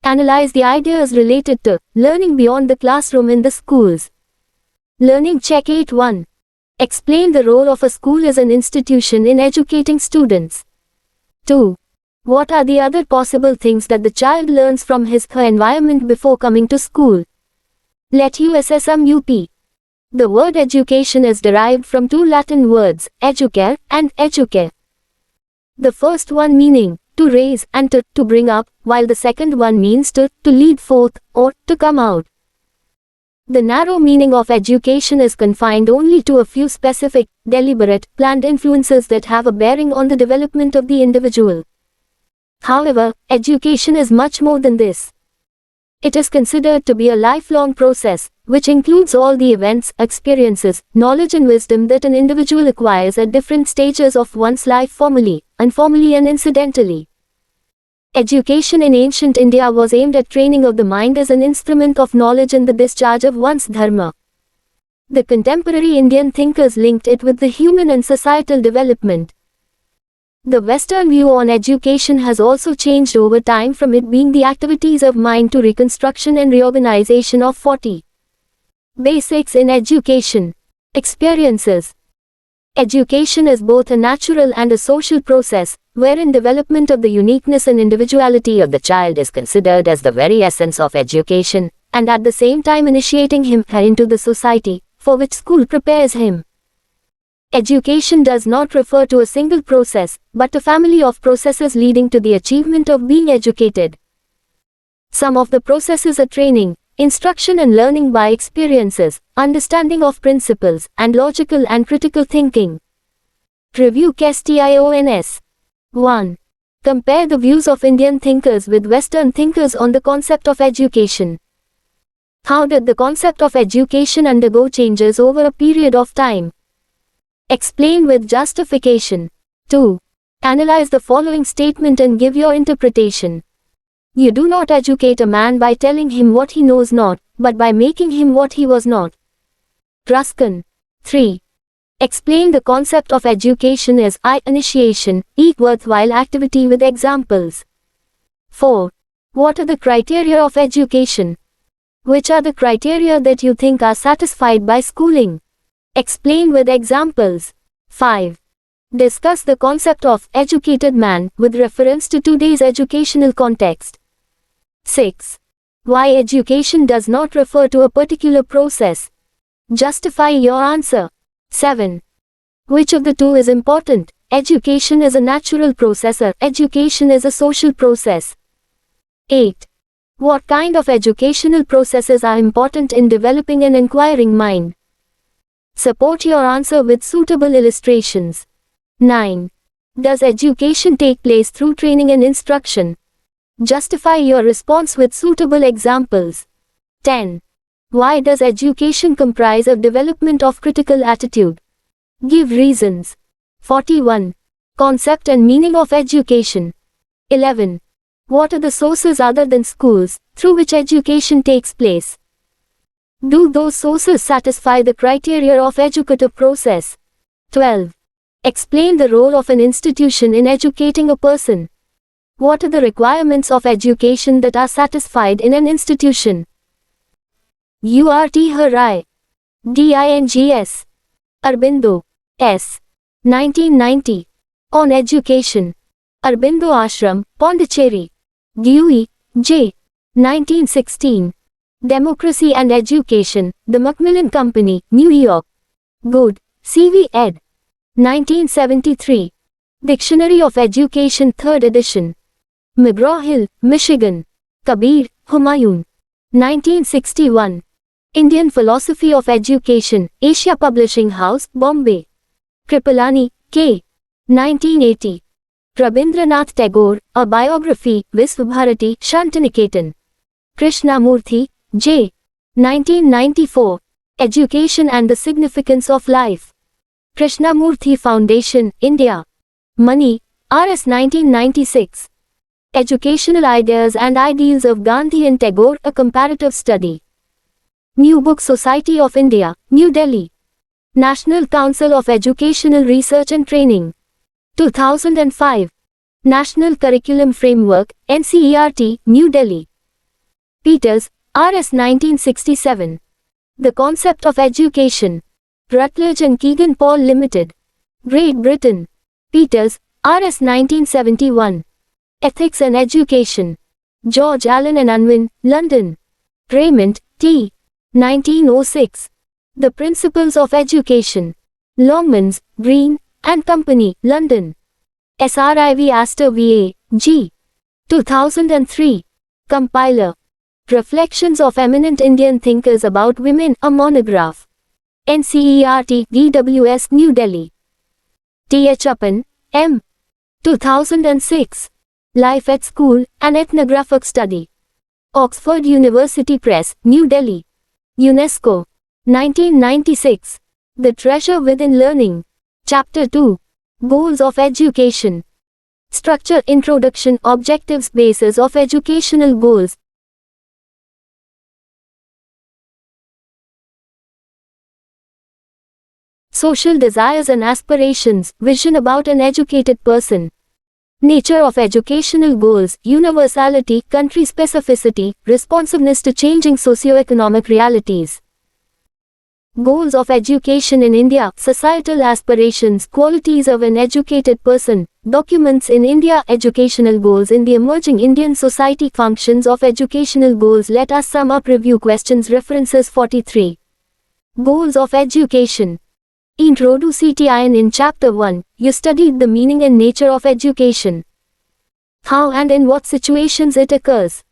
Analyze the ideas related to learning beyond the classroom in the schools. Learning Check 8.1. Explain the role of a school as an institution in educating students. 2. What are the other possible things that the child learns from his/her environment before coming to school? Let USSM UP. The word education is derived from two Latin words, educare and educare. The first one meaning, to raise, and to bring up, while the second one means to lead forth, or to come out. The narrow meaning of education is confined only to a few specific, deliberate, planned influences that have a bearing on the development of the individual. However, education is much more than this. It is considered to be a lifelong process, which includes all the events, experiences, knowledge and wisdom that an individual acquires at different stages of one's life formally, informally and incidentally. Education in ancient India was aimed at training of the mind as an instrument of knowledge and the discharge of one's dharma. The contemporary Indian thinkers linked it with the human and societal development. The Western view on education has also changed over time from it being the activities of mind to reconstruction and reorganization of 40. Basics in education. Experiences. Education is both a natural and a social process, wherein development of the uniqueness and individuality of the child is considered as the very essence of education, and at the same time initiating him/her into the society, for which school prepares him. Education does not refer to a single process, but a family of processes leading to the achievement of being educated. Some of the processes are training, instruction and learning by experiences, understanding of principles, and logical and critical thinking. Review questions. 1. Compare the views of Indian thinkers with Western thinkers on the concept of education. How did the concept of education undergo changes over a period of time? Explain with justification. 2. Analyze the following statement and give your interpretation. You do not educate a man by telling him what he knows not, but by making him what he was not. Ruskin. 3. Explain the concept of education as initiation, worthwhile activity with examples. 4. What are the criteria of education? Which are the criteria that you think are satisfied by schooling? Explain with examples. 5. Discuss the concept of educated man with reference to today's educational context. 6. Why education does not refer to a particular process. Justify your answer. 7. Which of the two is important? Education is a natural process or education is a social process. 8. What kind of educational processes are important in developing an inquiring mind? Support your answer with suitable illustrations. 9. Does education take place through training and instruction? Justify your response with suitable examples. 10. Why does education comprise of development of critical attitude? Give reasons. 41. Concept and meaning of education. 11. What are the sources other than schools, through which education takes place? Do those sources satisfy the criteria of educative process? 12. Explain the role of an institution in educating a person. What are the requirements of education that are satisfied in an institution? U.R.T. Rai. D.I.N.G.S. Aurobindo. S. 1990. On Education. Aurobindo Ashram, Pondicherry. Dewey, J. 1916. Democracy and Education, The Macmillan Company, New York. Good, C.V. ed. 1973. Dictionary of Education 3rd edition. McGraw-Hill, Michigan. Kabir, Humayun. 1961. Indian Philosophy of Education, Asia Publishing House, Bombay. Kripalani, K. 1980. Rabindranath Tagore, A Biography, Visvabharati, Shantiniketan. Krishnamurthy, J. 1994. Education and the Significance of Life. Krishnamurthy Foundation, India. Money, R.S. 1996. Educational Ideas and Ideals of Gandhi and Tagore, A Comparative Study. New Book Society of India, New Delhi. National Council of Educational Research and Training. 2005. National Curriculum Framework, NCERT, New Delhi. Peters, R.S. 1967. The Concept of Education. Rutledge and Kegan Paul Limited. Great Britain. Peters, R.S. 1971. Ethics and Education. George Allen and Unwin, London. Raymond, T. 1906. The Principles of Education. Longmans, Green, and Company, London. SRIV Astor VA, G. 2003. Compiler. Reflections of Eminent Indian Thinkers About Women, a monograph. NCERT, DWS, New Delhi. T.H. Uppan, M. 2006. Life at School, an Ethnographic Study. Oxford University Press, New Delhi. UNESCO. 1996. The Treasure Within Learning. Chapter 2. Goals of Education. Structure, Introduction, Objectives, Basis of Educational Goals. Social desires and aspirations, vision about an educated person. Nature of educational goals, universality, country specificity, responsiveness to changing socio-economic realities. Goals of education in India, societal aspirations, qualities of an educated person, documents in India, educational goals in the emerging Indian society, functions of educational goals. Let us sum up review questions. References 43. Goals of education. Introducing in Chapter 1, you studied the meaning and nature of education. How and in what situations it occurs.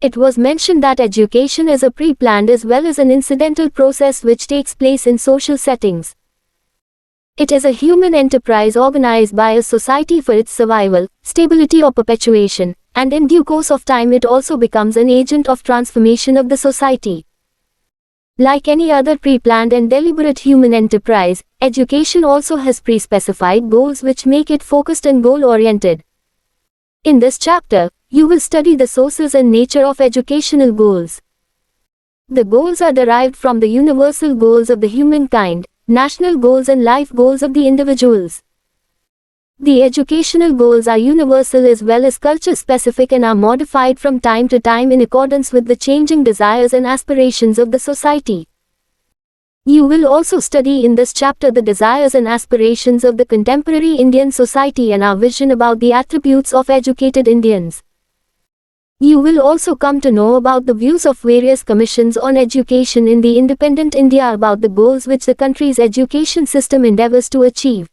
It was mentioned that education is a pre-planned as well as an incidental process which takes place in social settings. It is a human enterprise organized by a society for its survival, stability or perpetuation, and in due course of time it also becomes an agent of transformation of the society. Like any other pre-planned and deliberate human enterprise, education also has pre-specified goals which make it focused and goal-oriented. In this chapter, you will study the sources and nature of educational goals. The goals are derived from the universal goals of the humankind, national goals and life goals of the individuals. The educational goals are universal as well as culture-specific and are modified from time to time in accordance with the changing desires and aspirations of the society. You will also study in this chapter the desires and aspirations of the contemporary Indian society and our vision about the attributes of educated Indians. You will also come to know about the views of various commissions on education in the independent India about the goals which the country's education system endeavors to achieve.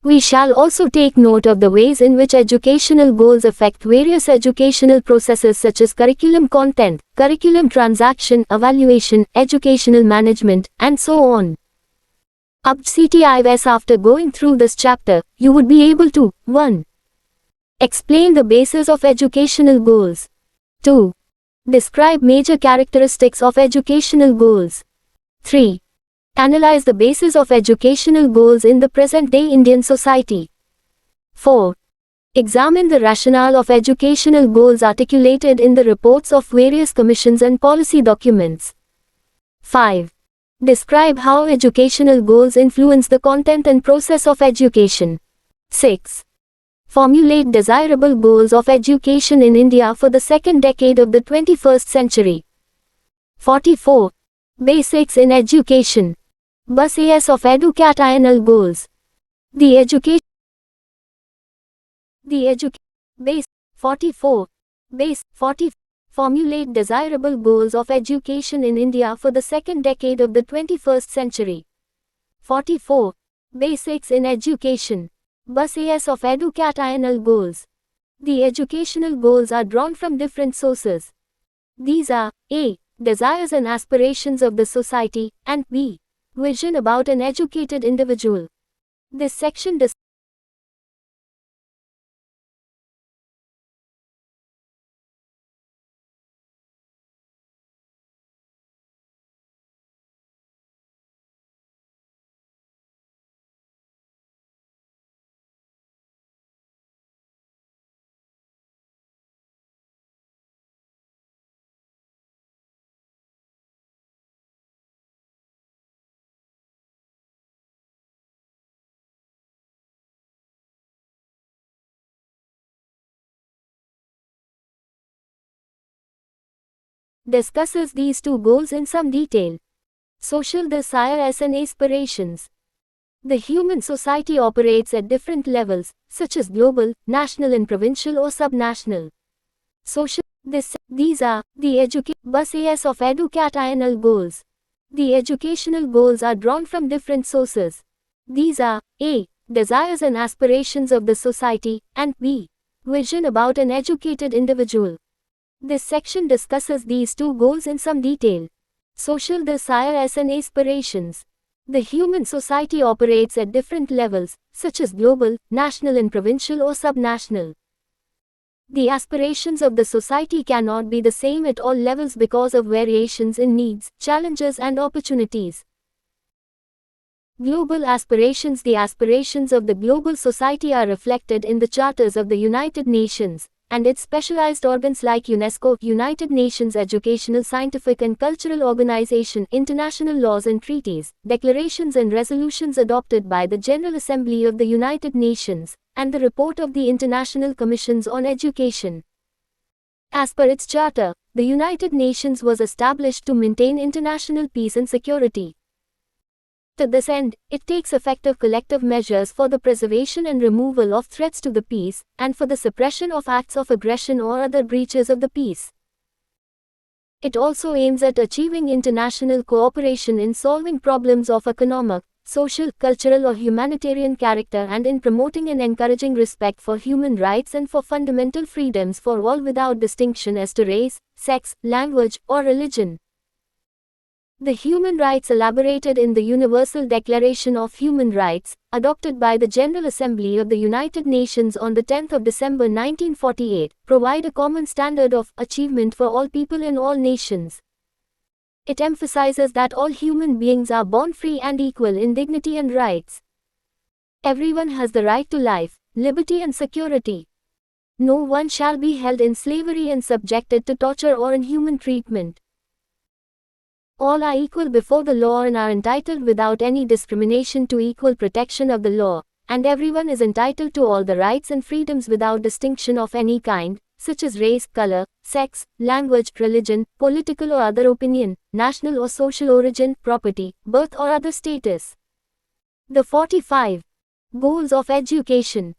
We shall also take note of the ways in which educational goals affect various educational processes such as curriculum content, curriculum transaction, evaluation, educational management, and so on. After going through this chapter, you would be able to 1. Explain the basis of educational goals. 2. Describe major characteristics of educational goals. 3. Analyze the basis of educational goals in the present-day Indian society. 4. Examine the rationale of educational goals articulated in the reports of various commissions and policy documents. 5. Describe how educational goals influence the content and process of education. 6. Formulate desirable goals of education in India for the second decade of the 21st century. 44. Basics in education. Bus AS of educational goals. Base 44. Base 40. Formulate desirable goals of education in India for the second decade of the 21st century. 44. Basics in education. Bus AS of educational goals. The educational goals are drawn from different sources. These are A. Desires and aspirations of the society, and B. Vision about an educated individual. This section discusses these two goals in some detail. Social desires and aspirations. The human society operates at different levels, such as global, national and provincial or subnational. These are the bus AS of educational goals. The educational goals are drawn from different sources. These are A. Desires and aspirations of the society, and B. Vision about an educated individual. This section discusses these two goals in some detail. Social desires and aspirations. The human society operates at different levels, such as global, national and provincial or subnational. The aspirations of the society cannot be the same at all levels because of variations in needs, challenges and opportunities. Global aspirations. The aspirations of the global society are reflected in the charters of the United Nations and its specialized organs like UNESCO, United Nations Educational, Scientific and Cultural Organization, international laws and treaties, declarations and resolutions adopted by the General Assembly of the United Nations, and the report of the International Commissions on Education. As per its charter, the United Nations was established to maintain international peace and security. To this end, it takes effective collective measures for the preservation and removal of threats to the peace, and for the suppression of acts of aggression or other breaches of the peace. It also aims at achieving international cooperation in solving problems of economic, social, cultural or humanitarian character and in promoting and encouraging respect for human rights and for fundamental freedoms for all without distinction as to race, sex, language, or religion. The human rights elaborated in the Universal Declaration of Human Rights, adopted by the General Assembly of the United Nations on the 10th of December 1948, provide a common standard of achievement for all people in all nations. It emphasizes that all human beings are born free and equal in dignity and rights. Everyone has the right to life, liberty and security. No one shall be held in slavery and subjected to torture or inhuman treatment. All are equal before the law and are entitled without any discrimination to equal protection of the law, and everyone is entitled to all the rights and freedoms without distinction of any kind, such as race, color, sex, language, religion, political or other opinion, national or social origin, property, birth or other status. The 45 Goals of Education.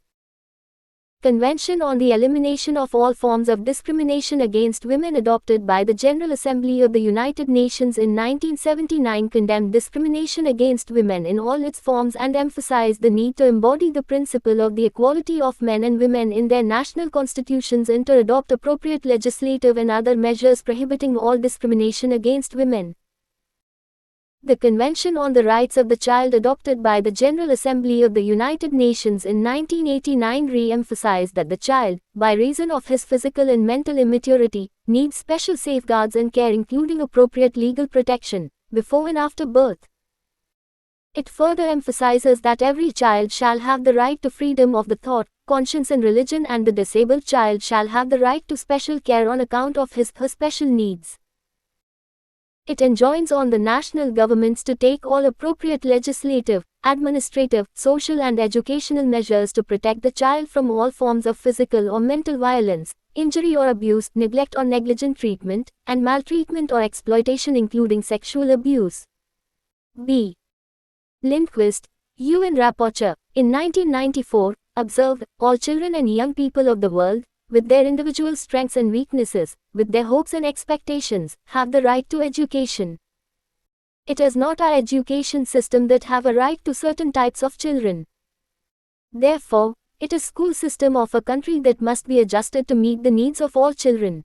Convention on the Elimination of All Forms of Discrimination Against Women adopted by the General Assembly of the United Nations in 1979 condemned discrimination against women in all its forms and emphasized the need to embody the principle of the equality of men and women in their national constitutions and to adopt appropriate legislative and other measures prohibiting all discrimination against women. The Convention on the Rights of the Child adopted by the General Assembly of the United Nations in 1989 re-emphasized that the child, by reason of his physical and mental immaturity, needs special safeguards and care including appropriate legal protection, before and after birth. It further emphasizes that every child shall have the right to freedom of the thought, conscience and religion and the disabled child shall have the right to special care on account of his/her special needs. It enjoins on the national governments to take all appropriate legislative, administrative, social and educational measures to protect the child from all forms of physical or mental violence, injury or abuse, neglect or negligent treatment, and maltreatment or exploitation including sexual abuse. B. Lindquist, U. and Rapoport, in 1994, observed, all children and young people of the world, with their individual strengths and weaknesses, with their hopes and expectations, have the right to education. It is not our education system that have a right to certain types of children. Therefore, it is school system of a country that must be adjusted to meet the needs of all children.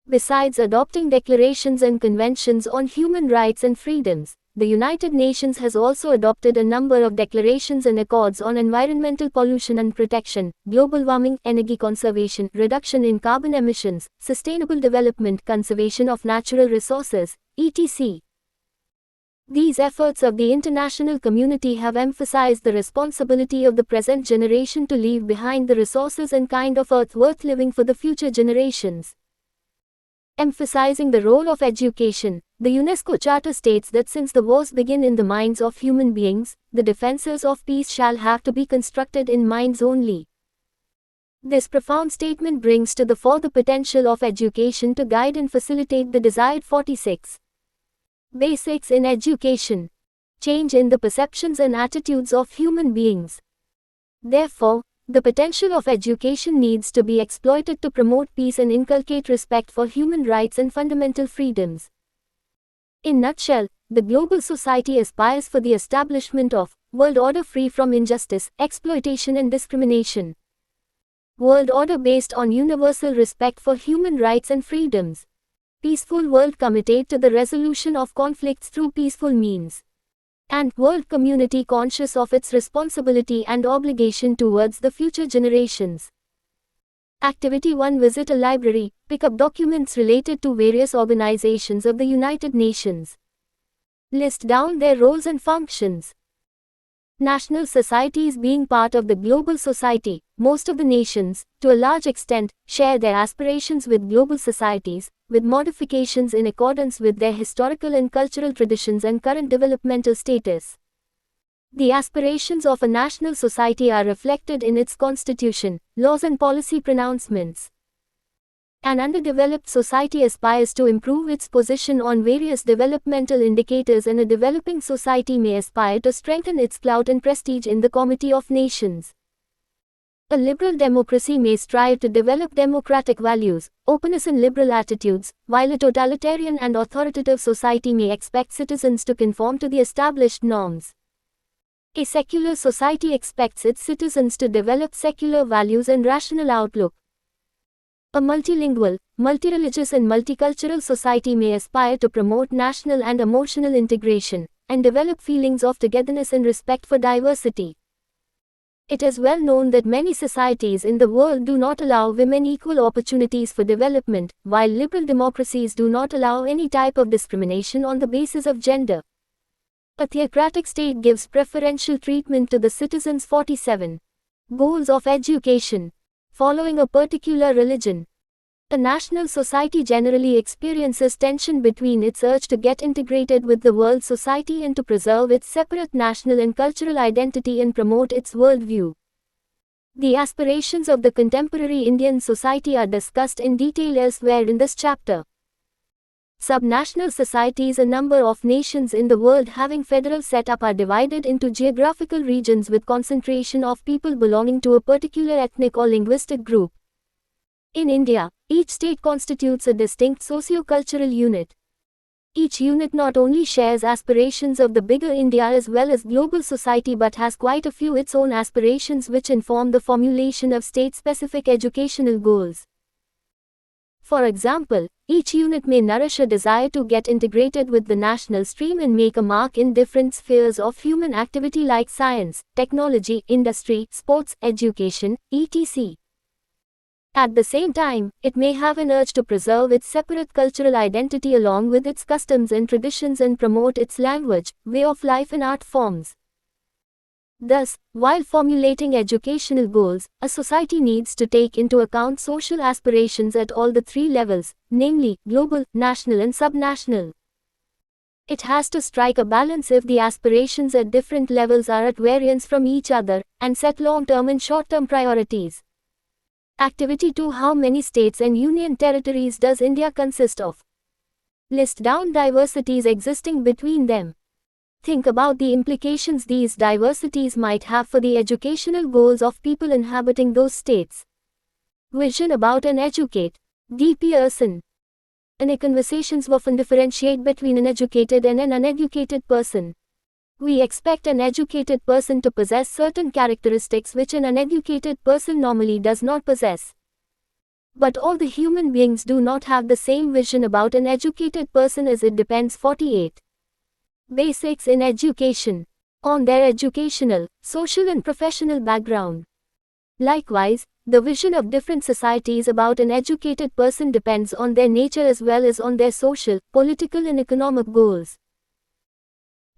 Besides adopting declarations and conventions on human rights and freedoms, the United Nations has also adopted a number of declarations and accords on environmental pollution and protection, global warming, energy conservation, reduction in carbon emissions, sustainable development, conservation of natural resources, etc. These efforts of the international community have emphasized the responsibility of the present generation to leave behind the resources and kind of earth worth living for the future generations. Emphasizing the role of education, the UNESCO Charter states that since the wars begin in the minds of human beings, the defenses of peace shall have to be constructed in minds only. This profound statement brings to the fore the potential of education to guide and facilitate the desired 46 basics in education. Change in the perceptions and attitudes of human beings. Therefore, the potential of education needs to be exploited to promote peace and inculcate respect for human rights and fundamental freedoms. In nutshell, the global society aspires for the establishment of world order free from injustice, exploitation and discrimination. World order based on universal respect for human rights and freedoms. Peaceful world committed to the resolution of conflicts through peaceful means. And world community conscious of its responsibility and obligation towards the future generations. Activity 1. Visit a library, pick up documents related to various organizations of the United Nations. List down their roles and functions. National societies being part of the global society, most of the nations, to a large extent, share their aspirations with global societies, with modifications in accordance with their historical and cultural traditions and current developmental status. The aspirations of a national society are reflected in its constitution, laws and policy pronouncements. An underdeveloped society aspires to improve its position on various developmental indicators, and a developing society may aspire to strengthen its clout and prestige in the Committee of Nations. A liberal democracy may strive to develop democratic values, openness and liberal attitudes, while a totalitarian and authoritative society may expect citizens to conform to the established norms. A secular society expects its citizens to develop secular values and rational outlook. A multilingual, multireligious and multicultural society may aspire to promote national and emotional integration, and develop feelings of togetherness and respect for diversity. It is well known that many societies in the world do not allow women equal opportunities for development, while liberal democracies do not allow any type of discrimination on the basis of gender. A theocratic state gives preferential treatment to the citizens. 47. Goals of education. Following a particular religion. A national society generally experiences tension between its urge to get integrated with the world society and to preserve its separate national and cultural identity and promote its worldview. The aspirations of the contemporary Indian society are discussed in detail elsewhere in this chapter. Subnational societies. A number of nations in the world having federal setup are divided into geographical regions with concentration of people belonging to a particular ethnic or linguistic group. In India, each state constitutes a distinct socio-cultural unit. Each unit not only shares aspirations of the bigger India as well as global society but has quite a few its own aspirations which inform the formulation of state-specific educational goals. For example, each unit may nourish a desire to get integrated with the national stream and make a mark in different spheres of human activity like science, technology, industry, sports, education, etc. At the same time, it may have an urge to preserve its separate cultural identity along with its customs and traditions and promote its language, way of life and art forms. Thus, while formulating educational goals, a society needs to take into account social aspirations at all the three levels, namely, global, national and subnational. It has to strike a balance if the aspirations at different levels are at variance from each other, and set long-term and short-term priorities. Activity 2. How many states and union territories does India consist of? List down diversities existing between them. Think about the implications these diversities might have for the educational goals of people inhabiting those states. Vision about an educate. D. Pearson. In conversations often differentiate between an educated and an uneducated person. We expect an educated person to possess certain characteristics which an uneducated person normally does not possess. But all the human beings do not have the same vision about an educated person as it depends. 48. Basics in education. On their educational, social and professional background. Likewise, the vision of different societies about an educated person depends on their nature as well as on their social, political and economic goals.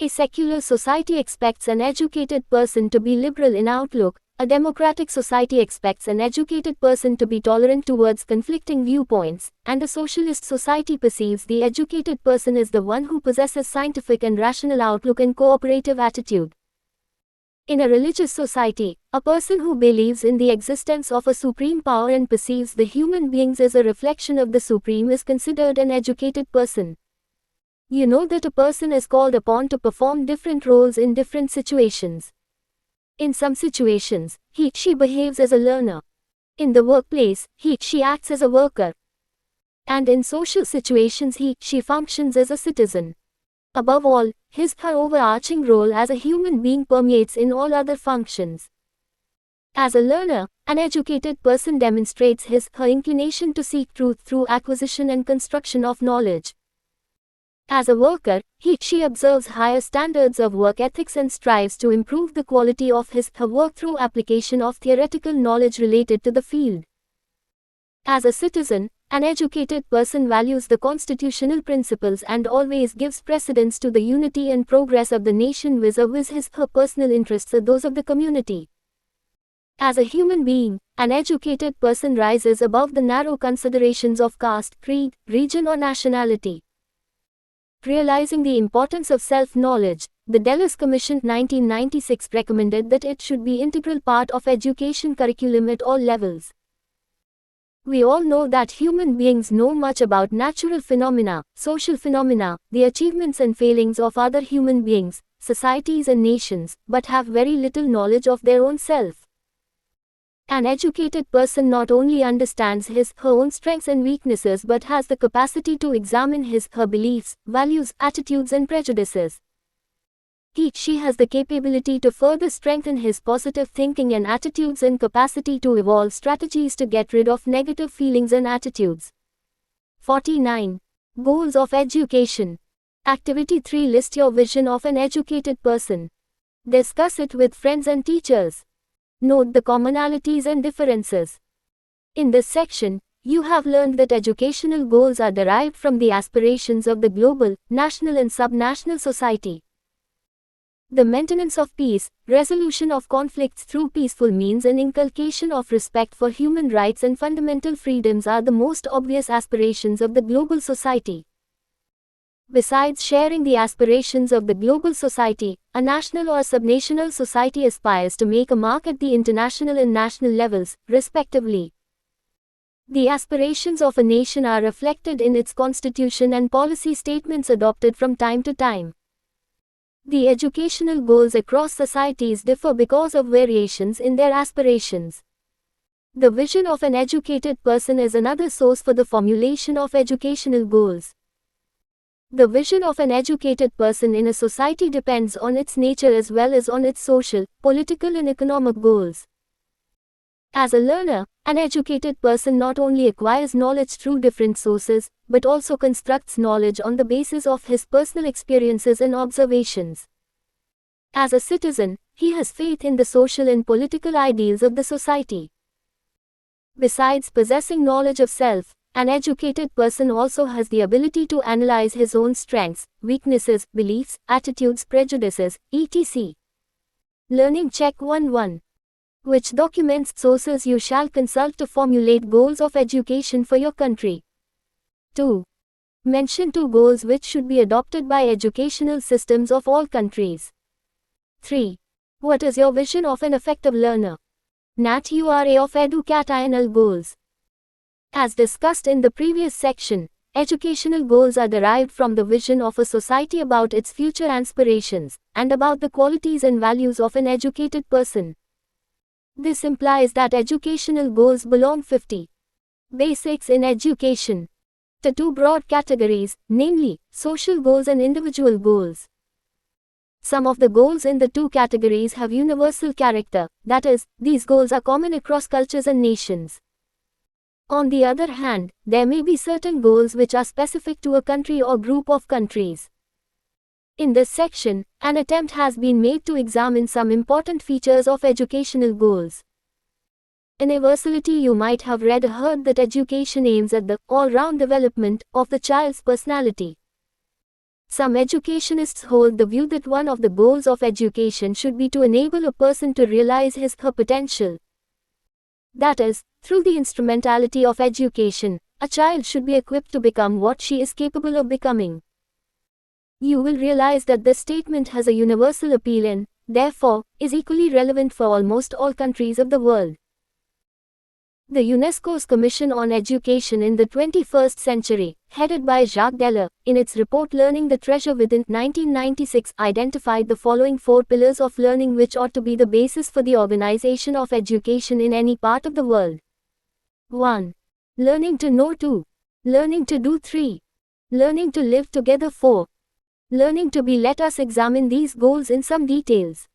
A secular society expects an educated person to be liberal in outlook, a democratic society expects an educated person to be tolerant towards conflicting viewpoints, and a socialist society perceives the educated person as the one who possesses scientific and rational outlook and cooperative attitude. In a religious society, a person who believes in the existence of a supreme power and perceives the human beings as a reflection of the supreme is considered an educated person. You know that a person is called upon to perform different roles in different situations. In some situations, she behaves as a learner. In the workplace, she acts as a worker. And in social situations, she functions as a citizen. Above all, her overarching role as a human being permeates in all other functions. As a learner, an educated person demonstrates her inclination to seek truth through acquisition and construction of knowledge. As a worker, she observes higher standards of work ethics and strives to improve the quality of her work through application of theoretical knowledge related to the field. As a citizen, an educated person values the constitutional principles and always gives precedence to the unity and progress of the nation vis-a-vis her personal interests or those of the community. As a human being, an educated person rises above the narrow considerations of caste, creed, region or nationality. Realizing the importance of self-knowledge, the Deleuze Commission 1996 recommended that it should be integral part of education curriculum at all levels. We all know that human beings know much about natural phenomena, social phenomena, the achievements and failings of other human beings, societies and nations, but have very little knowledge of their own self. An educated person not only understands her own strengths and weaknesses but has the capacity to examine her beliefs, values, attitudes and prejudices. She has the capability to further strengthen his positive thinking and attitudes and capacity to evolve strategies to get rid of negative feelings and attitudes. 49. Goals of education. Activity 3. List your vision of an educated person. Discuss it with friends and teachers. Note the commonalities and differences. In this section, you have learned that educational goals are derived from the aspirations of the global, national and subnational society. The maintenance of peace, resolution of conflicts through peaceful means and inculcation of respect for human rights and fundamental freedoms are the most obvious aspirations of the global society. Besides sharing the aspirations of the global society, a national or subnational society aspires to make a mark at the international and national levels, respectively. The aspirations of a nation are reflected in its constitution and policy statements adopted from time to time. The educational goals across societies differ because of variations in their aspirations. The vision of an educated person is another source for the formulation of educational goals. The vision of an educated person in a society depends on its nature as well as on its social, political and economic goals. As a learner, an educated person not only acquires knowledge through different sources, but also constructs knowledge on the basis of his personal experiences and observations. As a citizen, he has faith in the social and political ideals of the society. Besides possessing knowledge of self, an educated person also has the ability to analyze his own strengths, weaknesses, beliefs, attitudes, prejudices, etc. Learning Check 1-1. Which documents, sources you shall consult to formulate goals of education for your country? 2. Mention 2 goals which should be adopted by educational systems of all countries. 3. What is your vision of an effective learner? NATURA of EDUCAT-INL goals. As discussed in the previous section, educational goals are derived from the vision of a society about its future aspirations, and about the qualities and values of an educated person. This implies that educational goals belong 50. Basics in education. To 2 broad categories, namely, social goals and individual goals. Some of the goals in the 2 categories have universal character, that is, these goals are common across cultures and nations. On the other hand, there may be certain goals which are specific to a country or group of countries. In this section, an attempt has been made to examine some important features of educational goals. Universality. You might have read or heard that education aims at the all-round development of the child's personality. Some educationists hold the view that one of the goals of education should be to enable a person to realize her potential. That is, through the instrumentality of education, a child should be equipped to become what she is capable of becoming. You will realize that this statement has a universal appeal and, therefore, is equally relevant for almost all countries of the world. The UNESCO's Commission on Education in the 21st Century, headed by Jacques Delors, in its report Learning the Treasure Within 1996, identified the following 4 pillars of learning which ought to be the basis for the organization of education in any part of the world. 1. Learning to know. 2. Learning to do. 3. Learning to live together. 4. Learning to be. Let us examine these goals in some details.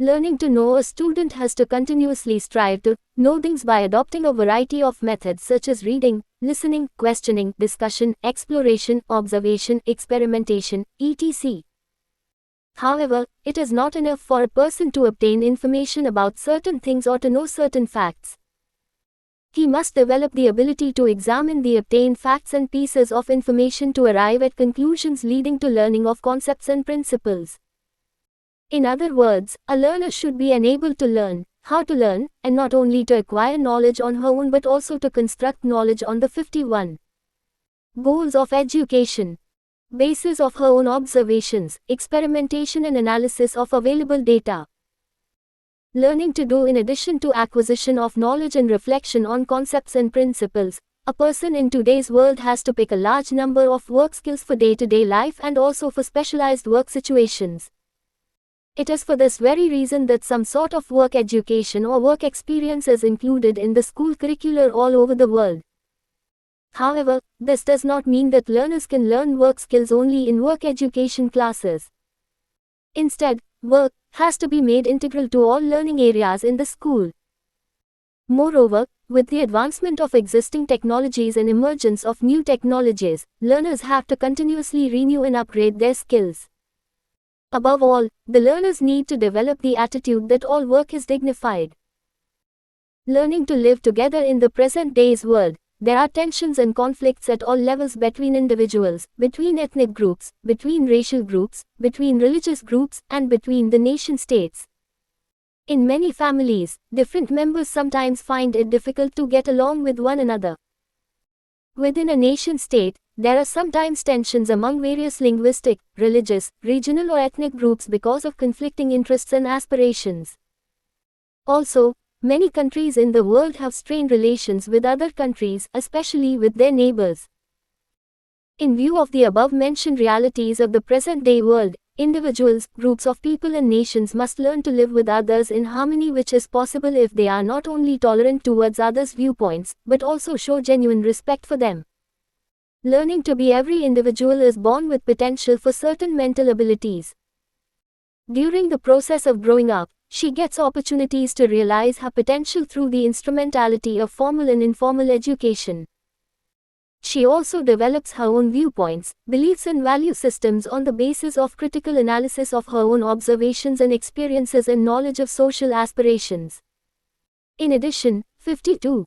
Learning to know. A student has to continuously strive to know things by adopting a variety of methods such as reading, listening, questioning, discussion, exploration, observation, experimentation, etc. However, it is not enough for a person to obtain information about certain things or to know certain facts. He must develop the ability to examine the obtained facts and pieces of information to arrive at conclusions leading to learning of concepts and principles. In other words, a learner should be enabled to learn, how to learn, and not only to acquire knowledge on her own but also to construct knowledge on the 51 goals of education. Basis of her own observations, experimentation and analysis of available data. Learning to do. In addition to acquisition of knowledge and reflection on concepts and principles, a person in today's world has to pick a large number of work skills for day-to-day life and also for specialized work situations. It is for this very reason that some sort of work education or work experience is included in the school curricular all over the world. However, this does not mean that learners can learn work skills only in work education classes. Instead, work has to be made integral to all learning areas in the school. Moreover, with the advancement of existing technologies and emergence of new technologies, learners have to continuously renew and upgrade their skills. Above all, the learners need to develop the attitude that all work is dignified. Learning to live together in the present day's world, there are tensions and conflicts at all levels between individuals, between ethnic groups, between racial groups, between religious groups, and between the nation-states. In many families, different members sometimes find it difficult to get along with one another. Within a nation-state, there are sometimes tensions among various linguistic, religious, regional or ethnic groups because of conflicting interests and aspirations. Also, many countries in the world have strained relations with other countries, especially with their neighbors. In view of the above-mentioned realities of the present-day world, individuals, groups of people and nations must learn to live with others in harmony, which is possible if they are not only tolerant towards others' viewpoints, but also show genuine respect for them. Learning to be every individual is born with potential for certain mental abilities. During the process of growing up, she gets opportunities to realize her potential through the instrumentality of formal and informal education. She also develops her own viewpoints, beliefs and value systems on the basis of critical analysis of her own observations and experiences and knowledge of social aspirations. In addition, 52.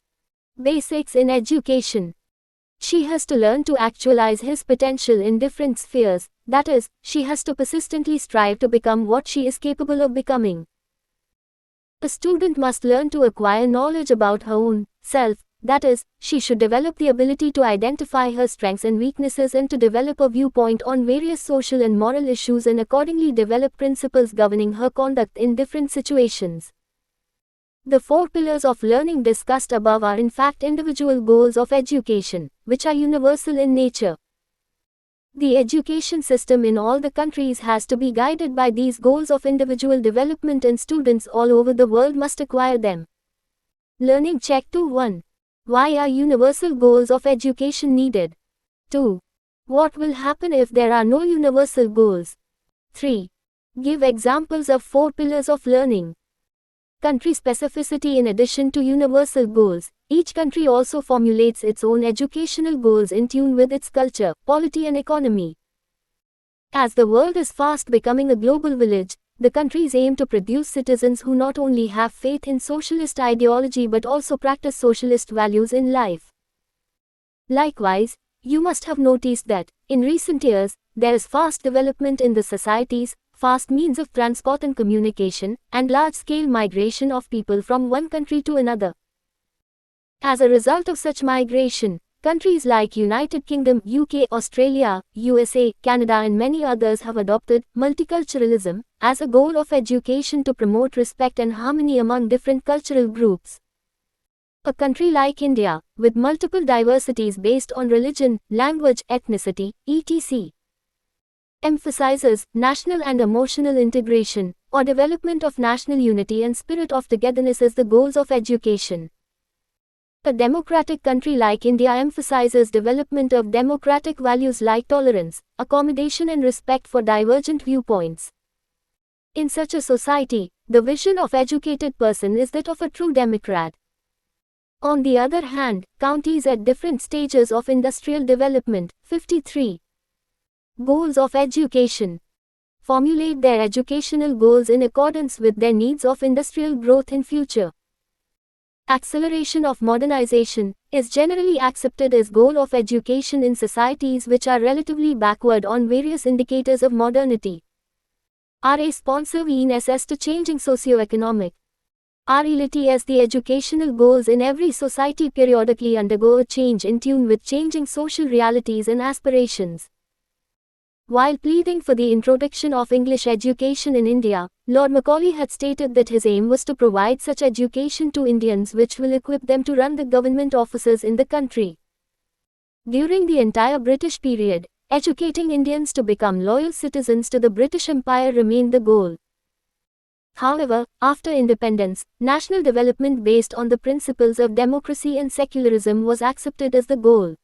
Basics in education. She has to learn to actualize his potential in different spheres, that is, she has to persistently strive to become what she is capable of becoming. A student must learn to acquire knowledge about her own self, that is, she should develop the ability to identify her strengths and weaknesses and to develop a viewpoint on various social and moral issues and accordingly develop principles governing her conduct in different situations. The 4 pillars of learning discussed above are in fact individual goals of education, which are universal in nature. The education system in all the countries has to be guided by these goals of individual development and students all over the world must acquire them. Learning check 2.1. Why are universal goals of education needed? 2. What will happen if there are no universal goals? 3. Give examples of 4 pillars of learning. Country specificity. In addition to universal goals, each country also formulates its own educational goals in tune with its culture, polity and economy. As the world is fast becoming a global village, the countries aim to produce citizens who not only have faith in socialist ideology but also practice socialist values in life. Likewise, you must have noticed that, in recent years, there is fast development in the societies, fast means of transport and communication, and large-scale migration of people from one country to another. As a result of such migration, countries like United Kingdom, UK, Australia, USA, Canada and many others have adopted multiculturalism as a goal of education to promote respect and harmony among different cultural groups. A country like India, with multiple diversities based on religion, language, ethnicity, etc., emphasizes national and emotional integration, or development of national unity and spirit of togetherness as the goals of education. A democratic country like India emphasizes development of democratic values like tolerance, accommodation and respect for divergent viewpoints. In such a society, the vision of educated person is that of a true democrat. On the other hand, counties at different stages of industrial development, 53. Goals of education. Formulate their educational goals in accordance with their needs of industrial growth in future. Acceleration of modernization is generally accepted as goal of education in societies which are relatively backward on various indicators of modernity. Are responsive in assess to changing socio-economic reality as the educational goals in every society periodically undergo a change in tune with changing social realities and aspirations. While pleading for the introduction of English education in India, Lord Macaulay had stated that his aim was to provide such education to Indians which will equip them to run the government offices in the country. During the entire British period, educating Indians to become loyal citizens to the British Empire remained the goal. However, after independence, national development based on the principles of democracy and secularism was accepted as the goal.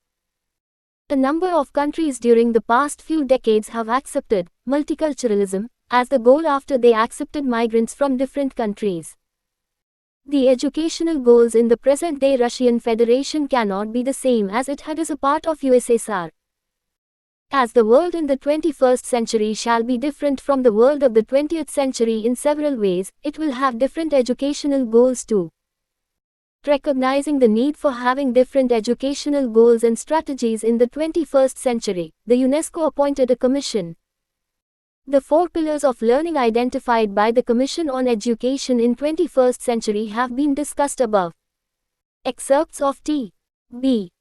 A number of countries during the past few decades have accepted multiculturalism as the goal after they accepted migrants from different countries. The educational goals in the present-day Russian Federation cannot be the same as it had as a part of USSR. As the world in the 21st century shall be different from the world of the 20th century in several ways, it will have different educational goals too. Recognizing the need for having different educational goals and strategies in the 21st century, the UNESCO appointed a commission. The 4 pillars of learning identified by the Commission on Education in 21st Century have been discussed above. Excerpts of T.B.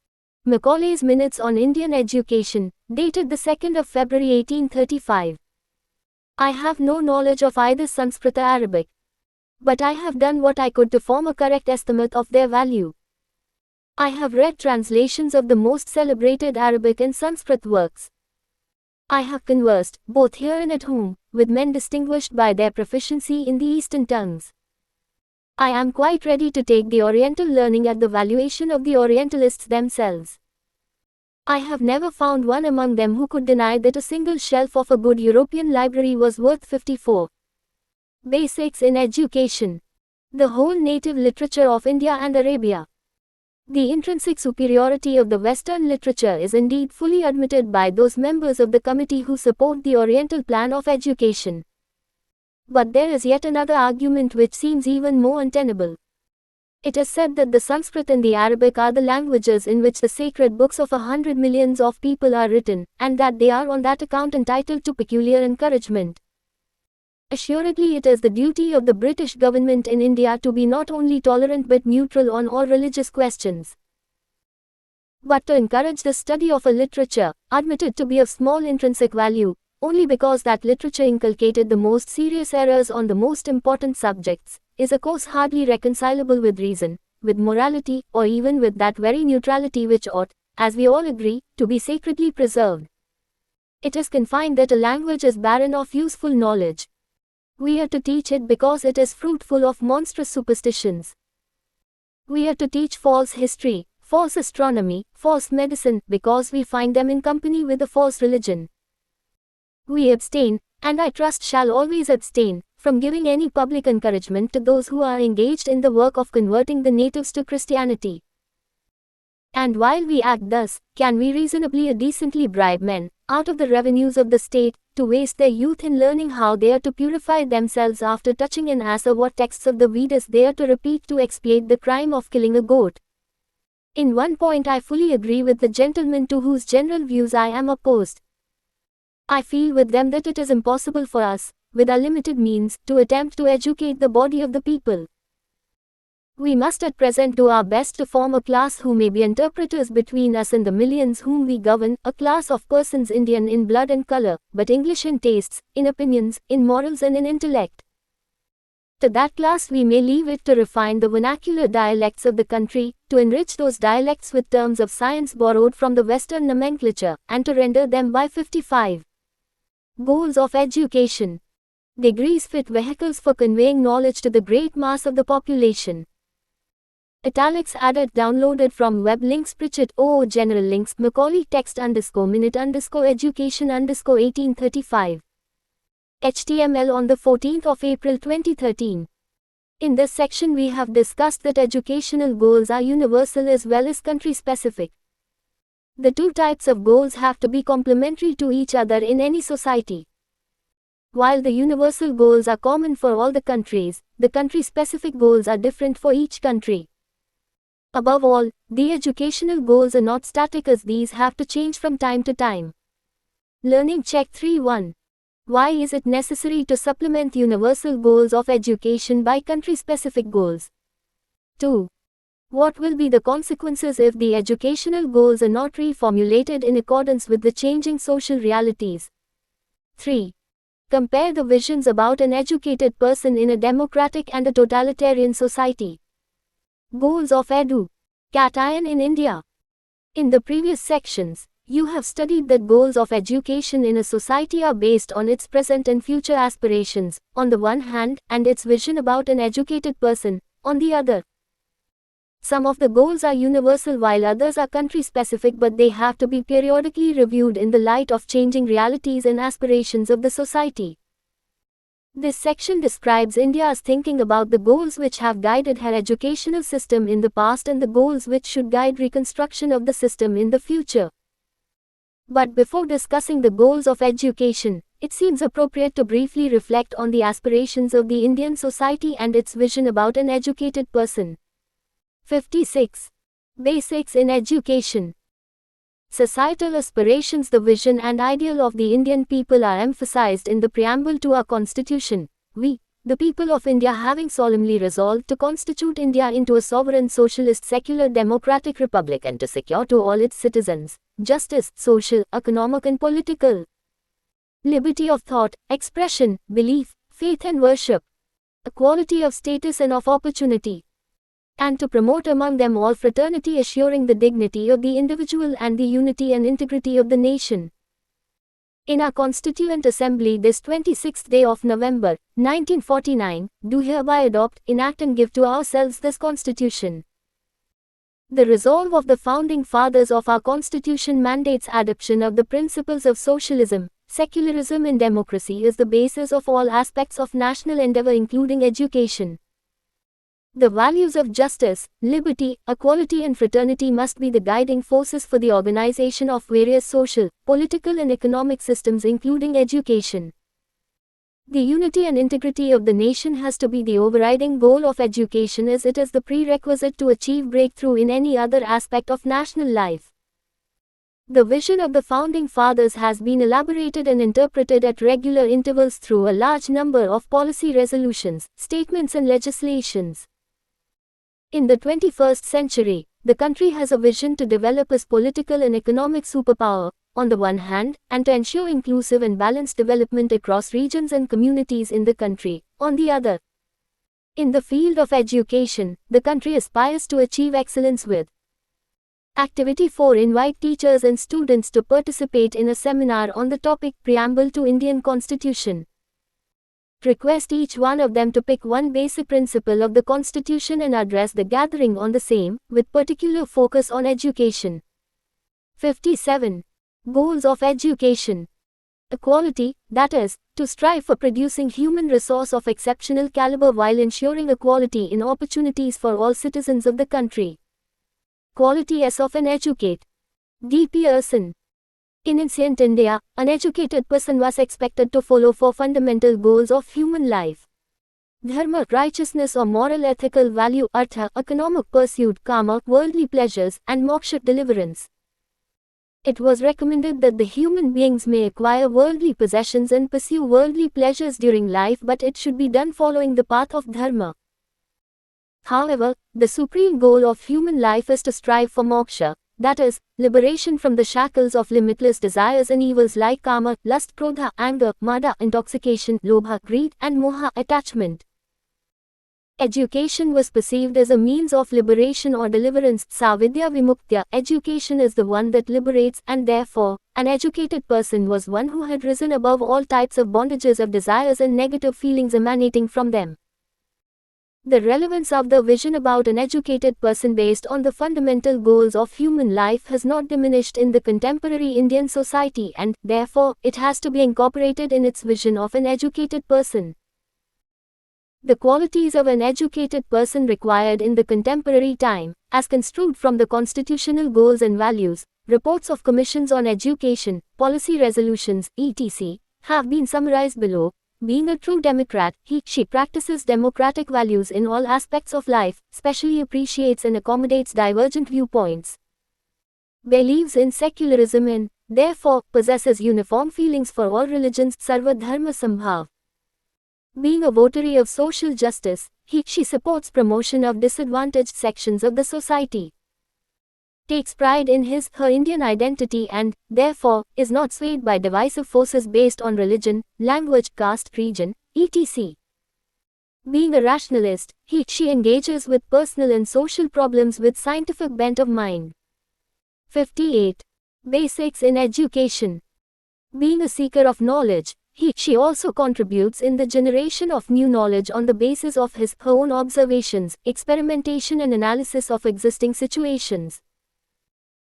Macaulay's Minutes on Indian Education, dated the 2nd of February 1835. I have no knowledge of either Sanskrit or Arabic, but I have done what I could to form a correct estimate of their value. I have read translations of the most celebrated Arabic and Sanskrit works. I have conversed, both here and at home, with men distinguished by their proficiency in the Eastern tongues. I am quite ready to take the Oriental learning at the valuation of the Orientalists themselves. I have never found one among them who could deny that a single shelf of a good European library was worth 54. Basics in education. The whole native literature of India and Arabia. The intrinsic superiority of the Western literature is indeed fully admitted by those members of the committee who support the Oriental plan of education. But there is yet another argument which seems even more untenable. It is said that the Sanskrit and the Arabic are the languages in which the sacred books of 100 millions of people are written, and that they are on that account entitled to peculiar encouragement. Assuredly, it is the duty of the British government in India to be not only tolerant but neutral on all religious questions, but to encourage the study of a literature, admitted to be of small intrinsic value, only because that literature inculcated the most serious errors on the most important subjects, is a course hardly reconcilable with reason, with morality, or even with that very neutrality which ought, as we all agree, to be sacredly preserved. It is confined that a language is barren of useful knowledge. We are to teach it because it is fruitful of monstrous superstitions. We are to teach false history, false astronomy, false medicine, because we find them in company with a false religion. We abstain, and I trust shall always abstain, from giving any public encouragement to those who are engaged in the work of converting the natives to Christianity. And while we act thus, can we reasonably or decently bribe men, out of the revenues of the state, to waste their youth in learning how they are to purify themselves after touching an ass, or what texts of the Vedas they are to repeat to expiate the crime of killing a goat? In one point I fully agree with the gentlemen to whose general views I am opposed. I feel with them that it is impossible for us, with our limited means, to attempt to educate the body of the people. We must at present do our best to form a class who may be interpreters between us and the millions whom we govern, a class of persons Indian in blood and color, but English in tastes, in opinions, in morals and in intellect. To that class we may leave it to refine the vernacular dialects of the country, to enrich those dialects with terms of science borrowed from the Western nomenclature, and to render them by 55 goals of education. Degrees fit vehicles for conveying knowledge to the great mass of the population. Italics added, downloaded from web links. Pritchett OO General Links Macaulay text _minute _education _1835. HTML on the 14th of April 2013. In this section we have discussed that educational goals are universal as well as country specific. The two types of goals have to be complementary to each other in any society. While the universal goals are common for all the countries, the country-specific goals are different for each country. Above all, the educational goals are not static as these have to change from time to time. Learning Check 3.1. Why is it necessary to supplement universal goals of education by country-specific goals? 2. What will be the consequences if the educational goals are not reformulated in accordance with the changing social realities? 3. Compare the visions about an educated person in a democratic and a totalitarian society. Goals of education in India. In the previous sections, You have studied that goals of education in a society are based on its present and future aspirations, on the one hand, and its vision about an educated person, on the other. Some of the goals are universal while others are country-specific, but they have to be periodically reviewed in the light of changing realities and aspirations of the society. This section describes India's thinking about the goals which have guided her educational system in the past and the goals which should guide reconstruction of the system in the future. But before discussing the goals of education, it seems appropriate to briefly reflect on the aspirations of the Indian society and its vision about an educated person. 56. Basics in education. Societal aspirations. The vision and ideal of the Indian people are emphasized in the preamble to our constitution. We, the people of India, having solemnly resolved to constitute India into a sovereign socialist secular democratic republic and to secure to all its citizens justice, social, economic and political liberty of thought, expression, belief, faith and worship, equality of status and of opportunity, and to promote among them all fraternity, assuring the dignity of the individual and the unity and integrity of the nation. In our Constituent Assembly this 26th day of November, 1949, do hereby adopt, enact and give to ourselves this Constitution. The resolve of the Founding Fathers of our Constitution mandates adoption of the principles of socialism. Secularism and democracy is the basis of all aspects of national endeavor including education. The values of justice, liberty, equality and fraternity must be the guiding forces for the organization of various social, political and economic systems including education. The unity and integrity of the nation has to be the overriding goal of education, as it is the prerequisite to achieve breakthrough in any other aspect of national life. The vision of the Founding Fathers has been elaborated and interpreted at regular intervals through a large number of policy resolutions, statements and legislations. In the 21st century, the country has a vision to develop as political and economic superpower, on the one hand, and to ensure inclusive and balanced development across regions and communities in the country, on the other. In the field of education, the country aspires to achieve excellence with Activity 4. Invite teachers and students to participate in a seminar on the topic Preamble to Indian Constitution. Request each one of them to pick one basic principle of the Constitution and address the gathering on the same, with particular focus on education. 57. Goals of education. Equality, that is, to strive for producing human resource of exceptional caliber while ensuring equality in opportunities for all citizens of the country. Quality as of an educate. D. Pearson. In ancient India, an educated person was expected to follow four fundamental goals of human life: dharma, righteousness or moral ethical value; artha, economic pursuit; kama, worldly pleasures; and moksha, deliverance. It was recommended that the human beings may acquire worldly possessions and pursue worldly pleasures during life, but it should be done following the path of dharma. However, the supreme goal of human life is to strive for moksha, that is, liberation from the shackles of limitless desires and evils like kama, lust, krodha, anger, mada, intoxication, lobha, greed, and moha, attachment. Education was perceived as a means of liberation or deliverance. Savidya vimuktya, education is the one that liberates, and therefore, an educated person was one who had risen above all types of bondages of desires and negative feelings emanating from them. The relevance of the vision about an educated person based on the fundamental goals of human life has not diminished in the contemporary Indian society, and, therefore, it has to be incorporated in its vision of an educated person. The qualities of an educated person required in the contemporary time, as construed from the constitutional goals and values, reports of commissions on education, policy resolutions, etc., have been summarized below. Being a true Democrat, she practices democratic values in all aspects of life, specially appreciates and accommodates divergent viewpoints, believes in secularism and, therefore, possesses uniform feelings for all religions, sarva dharma sambhav. Being a votary of social justice, she supports promotion of disadvantaged sections of the society, takes pride in her Indian identity and, therefore, is not swayed by divisive forces based on religion, language, caste, region, etc. Being a rationalist, she engages with personal and social problems with scientific bent of mind. 58. Basics in education. Being a seeker of knowledge, she also contributes in the generation of new knowledge on the basis of her own observations, experimentation and analysis of existing situations,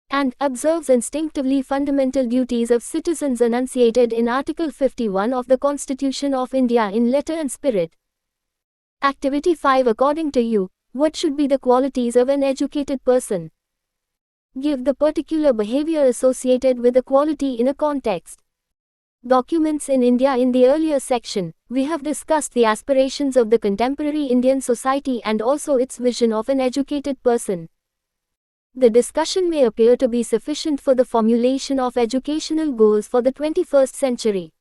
and observes instinctively fundamental duties of citizens enunciated in Article 51 of the Constitution of India in letter and spirit. Activity 5. According to you, what should be the qualities of an educated person? Give the particular behavior associated with the quality in a context. Documents in India. In the earlier section, we have discussed the aspirations of the contemporary Indian society and also its vision of an educated person. The discussion may appear to be sufficient for the formulation of educational goals for the 21st century.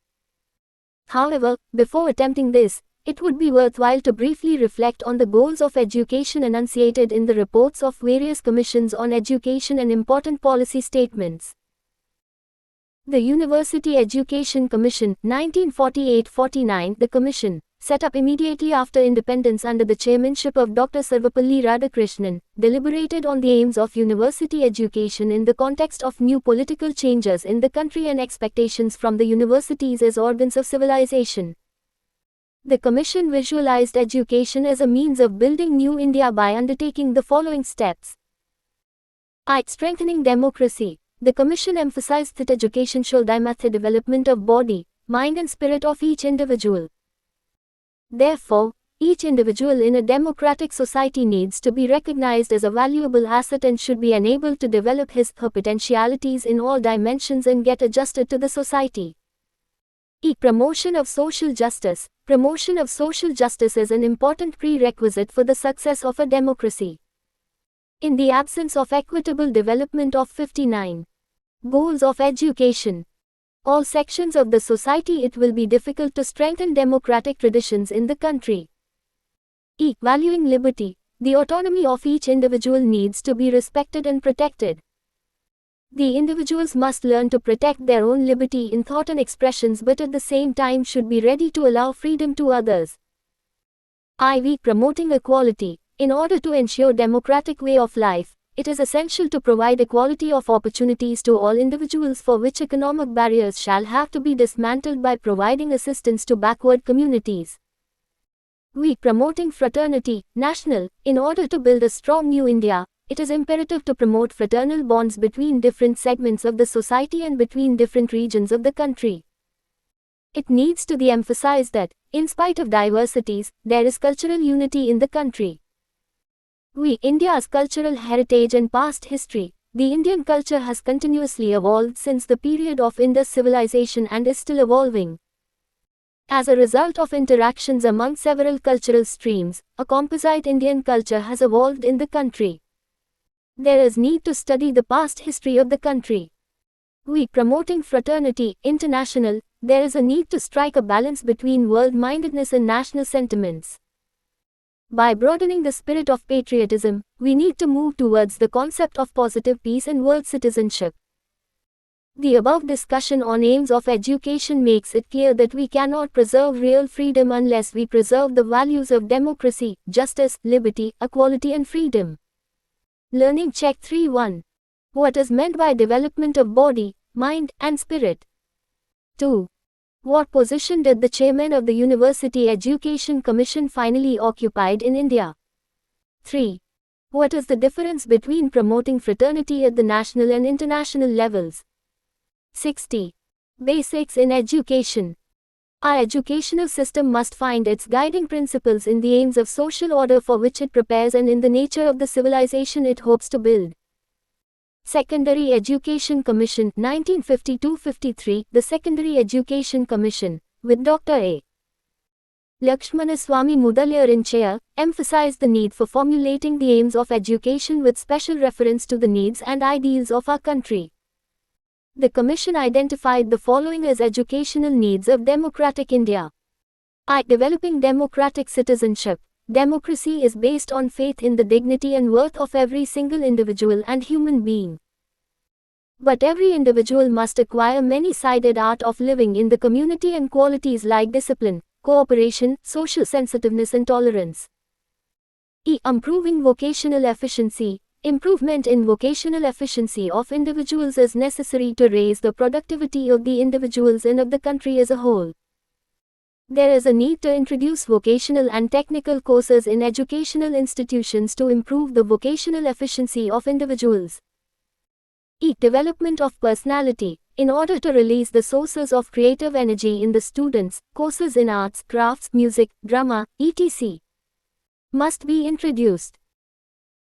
However, before attempting this, it would be worthwhile to briefly reflect on the goals of education enunciated in the reports of various commissions on education and important policy statements. The University Education Commission, 1948-49. The Commission, set up immediately after independence under the chairmanship of Dr. Sarvepalli Radhakrishnan, deliberated on the aims of university education in the context of new political changes in the country and expectations from the universities as organs of civilization. The Commission visualized education as a means of building new India by undertaking the following steps. Strengthening democracy. The Commission emphasized that education should aim at the development of body, mind and spirit of each individual. Therefore, each individual in a democratic society needs to be recognized as a valuable asset and should be enabled to develop her potentialities in all dimensions and get adjusted to the society. Promotion of social justice. Promotion of social justice is an important prerequisite for the success of a democracy. In the absence of equitable development of 59 goals of education, all sections of the society, it will be difficult to strengthen democratic traditions in the country. Valuing liberty. The autonomy of each individual needs to be respected and protected. The individuals must learn to protect their own liberty in thought and expressions, but at the same time should be ready to allow freedom to others. Promoting equality. In order to ensure democratic way of life, it is essential to provide equality of opportunities to all individuals, for which economic barriers shall have to be dismantled by providing assistance to backward communities. Promoting fraternity. National. In order to build a strong new India, it is imperative to promote fraternal bonds between different segments of the society and between different regions of the country. It needs to be emphasized that, in spite of diversities, there is cultural unity in the country. India's cultural heritage and past history. The Indian culture has continuously evolved since the period of Indus civilization and is still evolving. As a result of interactions among several cultural streams, a composite Indian culture has evolved in the country. There is need to study the past history of the country. Promoting fraternity. International. There is a need to strike a balance between world-mindedness and national sentiments. By broadening the spirit of patriotism, we need to move towards the concept of positive peace and world citizenship. The above discussion on aims of education makes it clear that we cannot preserve real freedom unless we preserve the values of democracy, justice, liberty, equality and freedom. Learning check 3.1. What is meant by development of body, mind, and spirit? 2. What position did the chairman of the University Education Commission finally occupied in India? 3. What is the difference between promoting fraternity at the national and international levels? 60. Basics in education. Our educational system must find its guiding principles in the aims of social order for which it prepares and in the nature of the civilization it hopes to build. Secondary Education Commission, 1952-53. The Secondary Education Commission, with Dr. A. Lakshmanaswamy Mudaliar in chair, emphasized the need for formulating the aims of education with special reference to the needs and ideals of our country. The Commission identified the following as educational needs of democratic India. Developing democratic citizenship. Democracy is based on faith in the dignity and worth of every single individual and human being. But every individual must acquire many-sided art of living in the community and qualities like discipline, cooperation, social sensitiveness and tolerance. Improving vocational efficiency. Improvement in vocational efficiency of individuals is necessary to raise the productivity of the individuals and of the country as a whole. There is a need to introduce vocational and technical courses in educational institutions to improve the vocational efficiency of individuals. Development of personality. In order to release the sources of creative energy in the students, courses in arts, crafts, music, drama, etc. must be introduced.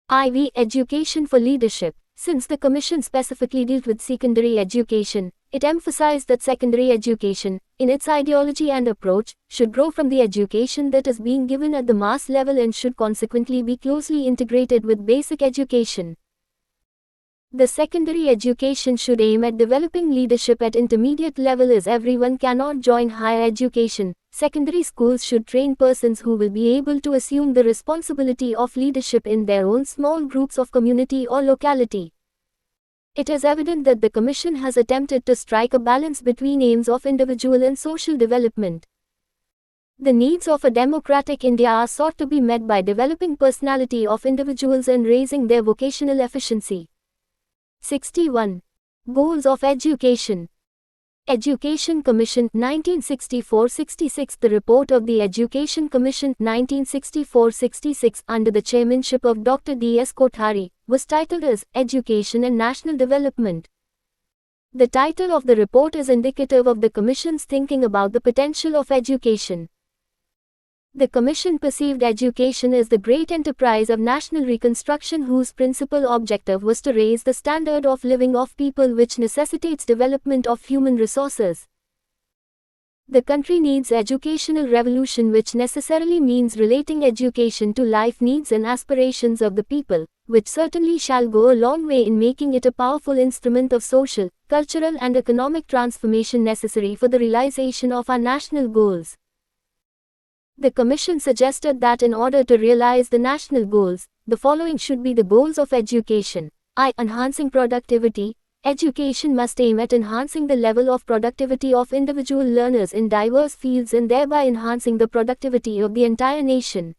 Education for leadership. Since the Commission specifically dealt with secondary education, it emphasized that secondary education, in its ideology and approach, should grow from the education that is being given at the mass level and should consequently be closely integrated with basic education. The secondary education should aim at developing leadership at intermediate level, as everyone cannot join higher education. Secondary schools should train persons who will be able to assume the responsibility of leadership in their own small groups of community or locality. It is evident that the Commission has attempted to strike a balance between aims of individual and social development. The needs of a democratic India are sought to be met by developing personality of individuals and raising their vocational efficiency. 61. Goals of Education. Education Commission 1964-66. The report of the Education Commission 1964-66 under the chairmanship of Dr. D.S. Kothari was titled as Education and National Development. The title of the report is indicative of the Commission's thinking about the potential of education. The Commission perceived education as the great enterprise of national reconstruction, whose principal objective was to raise the standard of living of people, which necessitates development of human resources. The country needs educational revolution, which necessarily means relating education to life needs and aspirations of the people, which certainly shall go a long way in making it a powerful instrument of social, cultural and economic transformation necessary for the realization of our national goals. The Commission suggested that in order to realize the national goals, the following should be the goals of education. Enhancing productivity. Education must aim at enhancing the level of productivity of individual learners in diverse fields and thereby enhancing the productivity of the entire nation.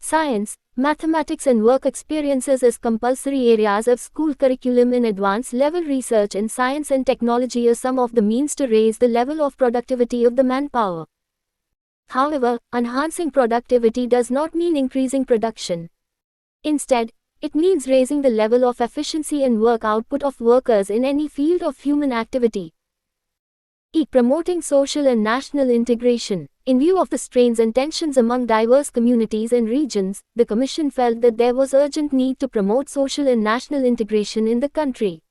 Science, mathematics and work experiences as compulsory areas of school curriculum in advanced level research in science and technology are some of the means to raise the level of productivity of the manpower. However, enhancing productivity does not mean increasing production. Instead, it means raising the level of efficiency and work output of workers in any field of human activity. Promoting social and national integration. In view of the strains and tensions among diverse communities and regions, the Commission felt that there was urgent need to promote social and national integration in the country.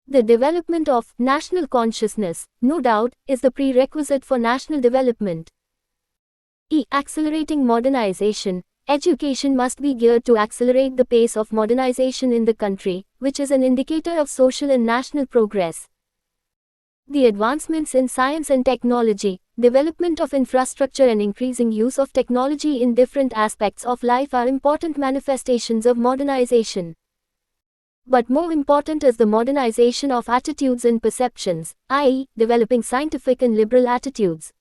The development of national consciousness, no doubt, is the prerequisite for national development. Accelerating modernization. Education must be geared to accelerate the pace of modernization in the country, which is an indicator of social and national progress. The advancements in science and technology, development of infrastructure and increasing use of technology in different aspects of life are important manifestations of modernization. But more important is the modernization of attitudes and perceptions, i.e., developing scientific and liberal attitudes.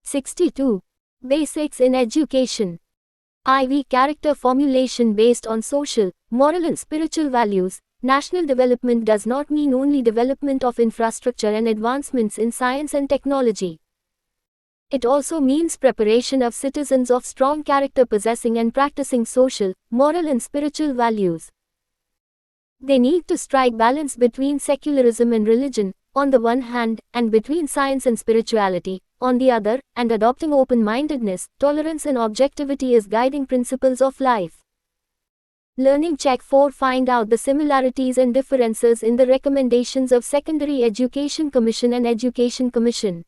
62. Basics in education. Character formulation based on social, moral and spiritual values. National development does not mean only development of infrastructure and advancements in science and technology. It also means preparation of citizens of strong character possessing and practicing social, moral and spiritual values. They need to strike balance between secularism and religion, on the one hand, and between science and spirituality, on the other, and adopting open-mindedness, tolerance and objectivity as guiding principles of life. Learning Check 4. Find out the similarities and differences in the recommendations of Secondary Education Commission and Education Commission.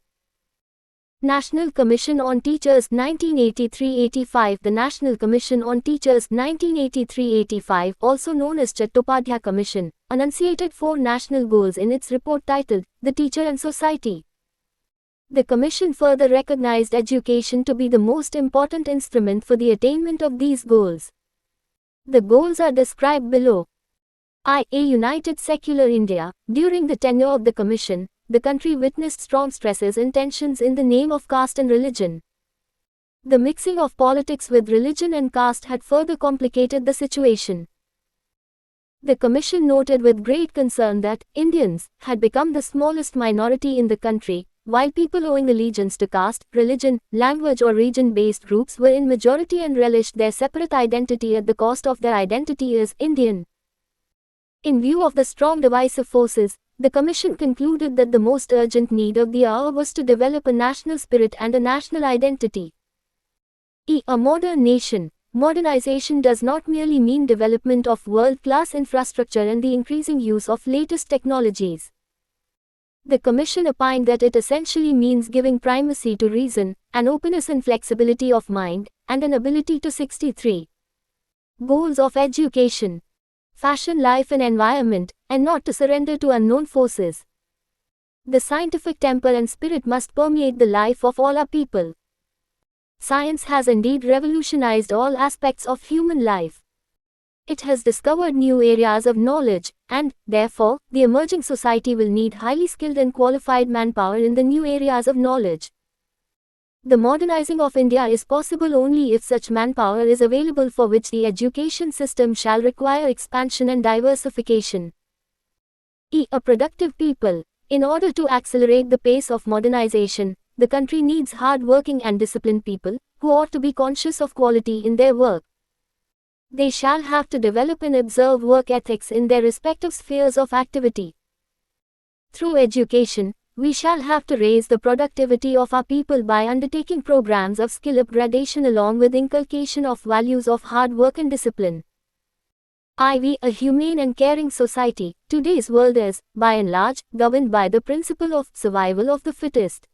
National Commission on Teachers 1983-85. The National Commission on Teachers 1983-85, also known as Chattopadhyay Commission, enunciated 4 national goals in its report titled, The Teacher and Society. The Commission further recognized education to be the most important instrument for the attainment of these goals. The goals are described below. A united secular India. During the tenure of the Commission, the country witnessed strong stresses and tensions in the name of caste and religion. The mixing of politics with religion and caste had further complicated the situation. The Commission noted with great concern that Indians had become the smallest minority in the country, while people owing allegiance to caste, religion, language or region-based groups were in majority and relished their separate identity at the cost of their identity as Indian. In view of the strong divisive forces, the Commission concluded that the most urgent need of the hour was to develop a national spirit and a national identity. A modern nation. Modernization does not merely mean development of world-class infrastructure and the increasing use of latest technologies. The Commission opined that it essentially means giving primacy to reason, an openness and flexibility of mind, and an ability to 63 goals of education, fashion life and environment, and not to surrender to unknown forces. The scientific temper and spirit must permeate the life of all our people. Science has indeed revolutionized all aspects of human life. It has discovered new areas of knowledge, and, therefore, the emerging society will need highly skilled and qualified manpower in the new areas of knowledge. The modernizing of India is possible only if such manpower is available, for which the education system shall require expansion and diversification. A productive people. In order to accelerate the pace of modernization, the country needs hard-working and disciplined people, who ought to be conscious of quality in their work. They shall have to develop and observe work ethics in their respective spheres of activity. Through education, we shall have to raise the productivity of our people by undertaking programs of skill upgradation along with inculcation of values of hard work and discipline. A humane and caring society. Today's world is, by and large, governed by the principle of survival of the fittest.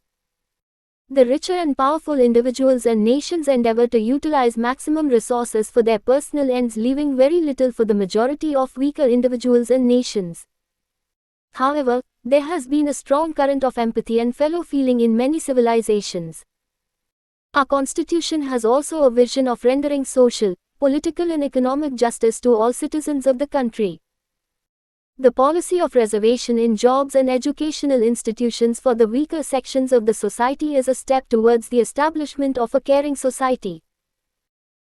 The richer and powerful individuals and nations endeavor to utilize maximum resources for their personal ends, leaving very little for the majority of weaker individuals and nations. However, there has been a strong current of empathy and fellow feeling in many civilizations. Our Constitution has also a vision of rendering social, political and economic justice to all citizens of the country. The policy of reservation in jobs and educational institutions for the weaker sections of the society is a step towards the establishment of a caring society.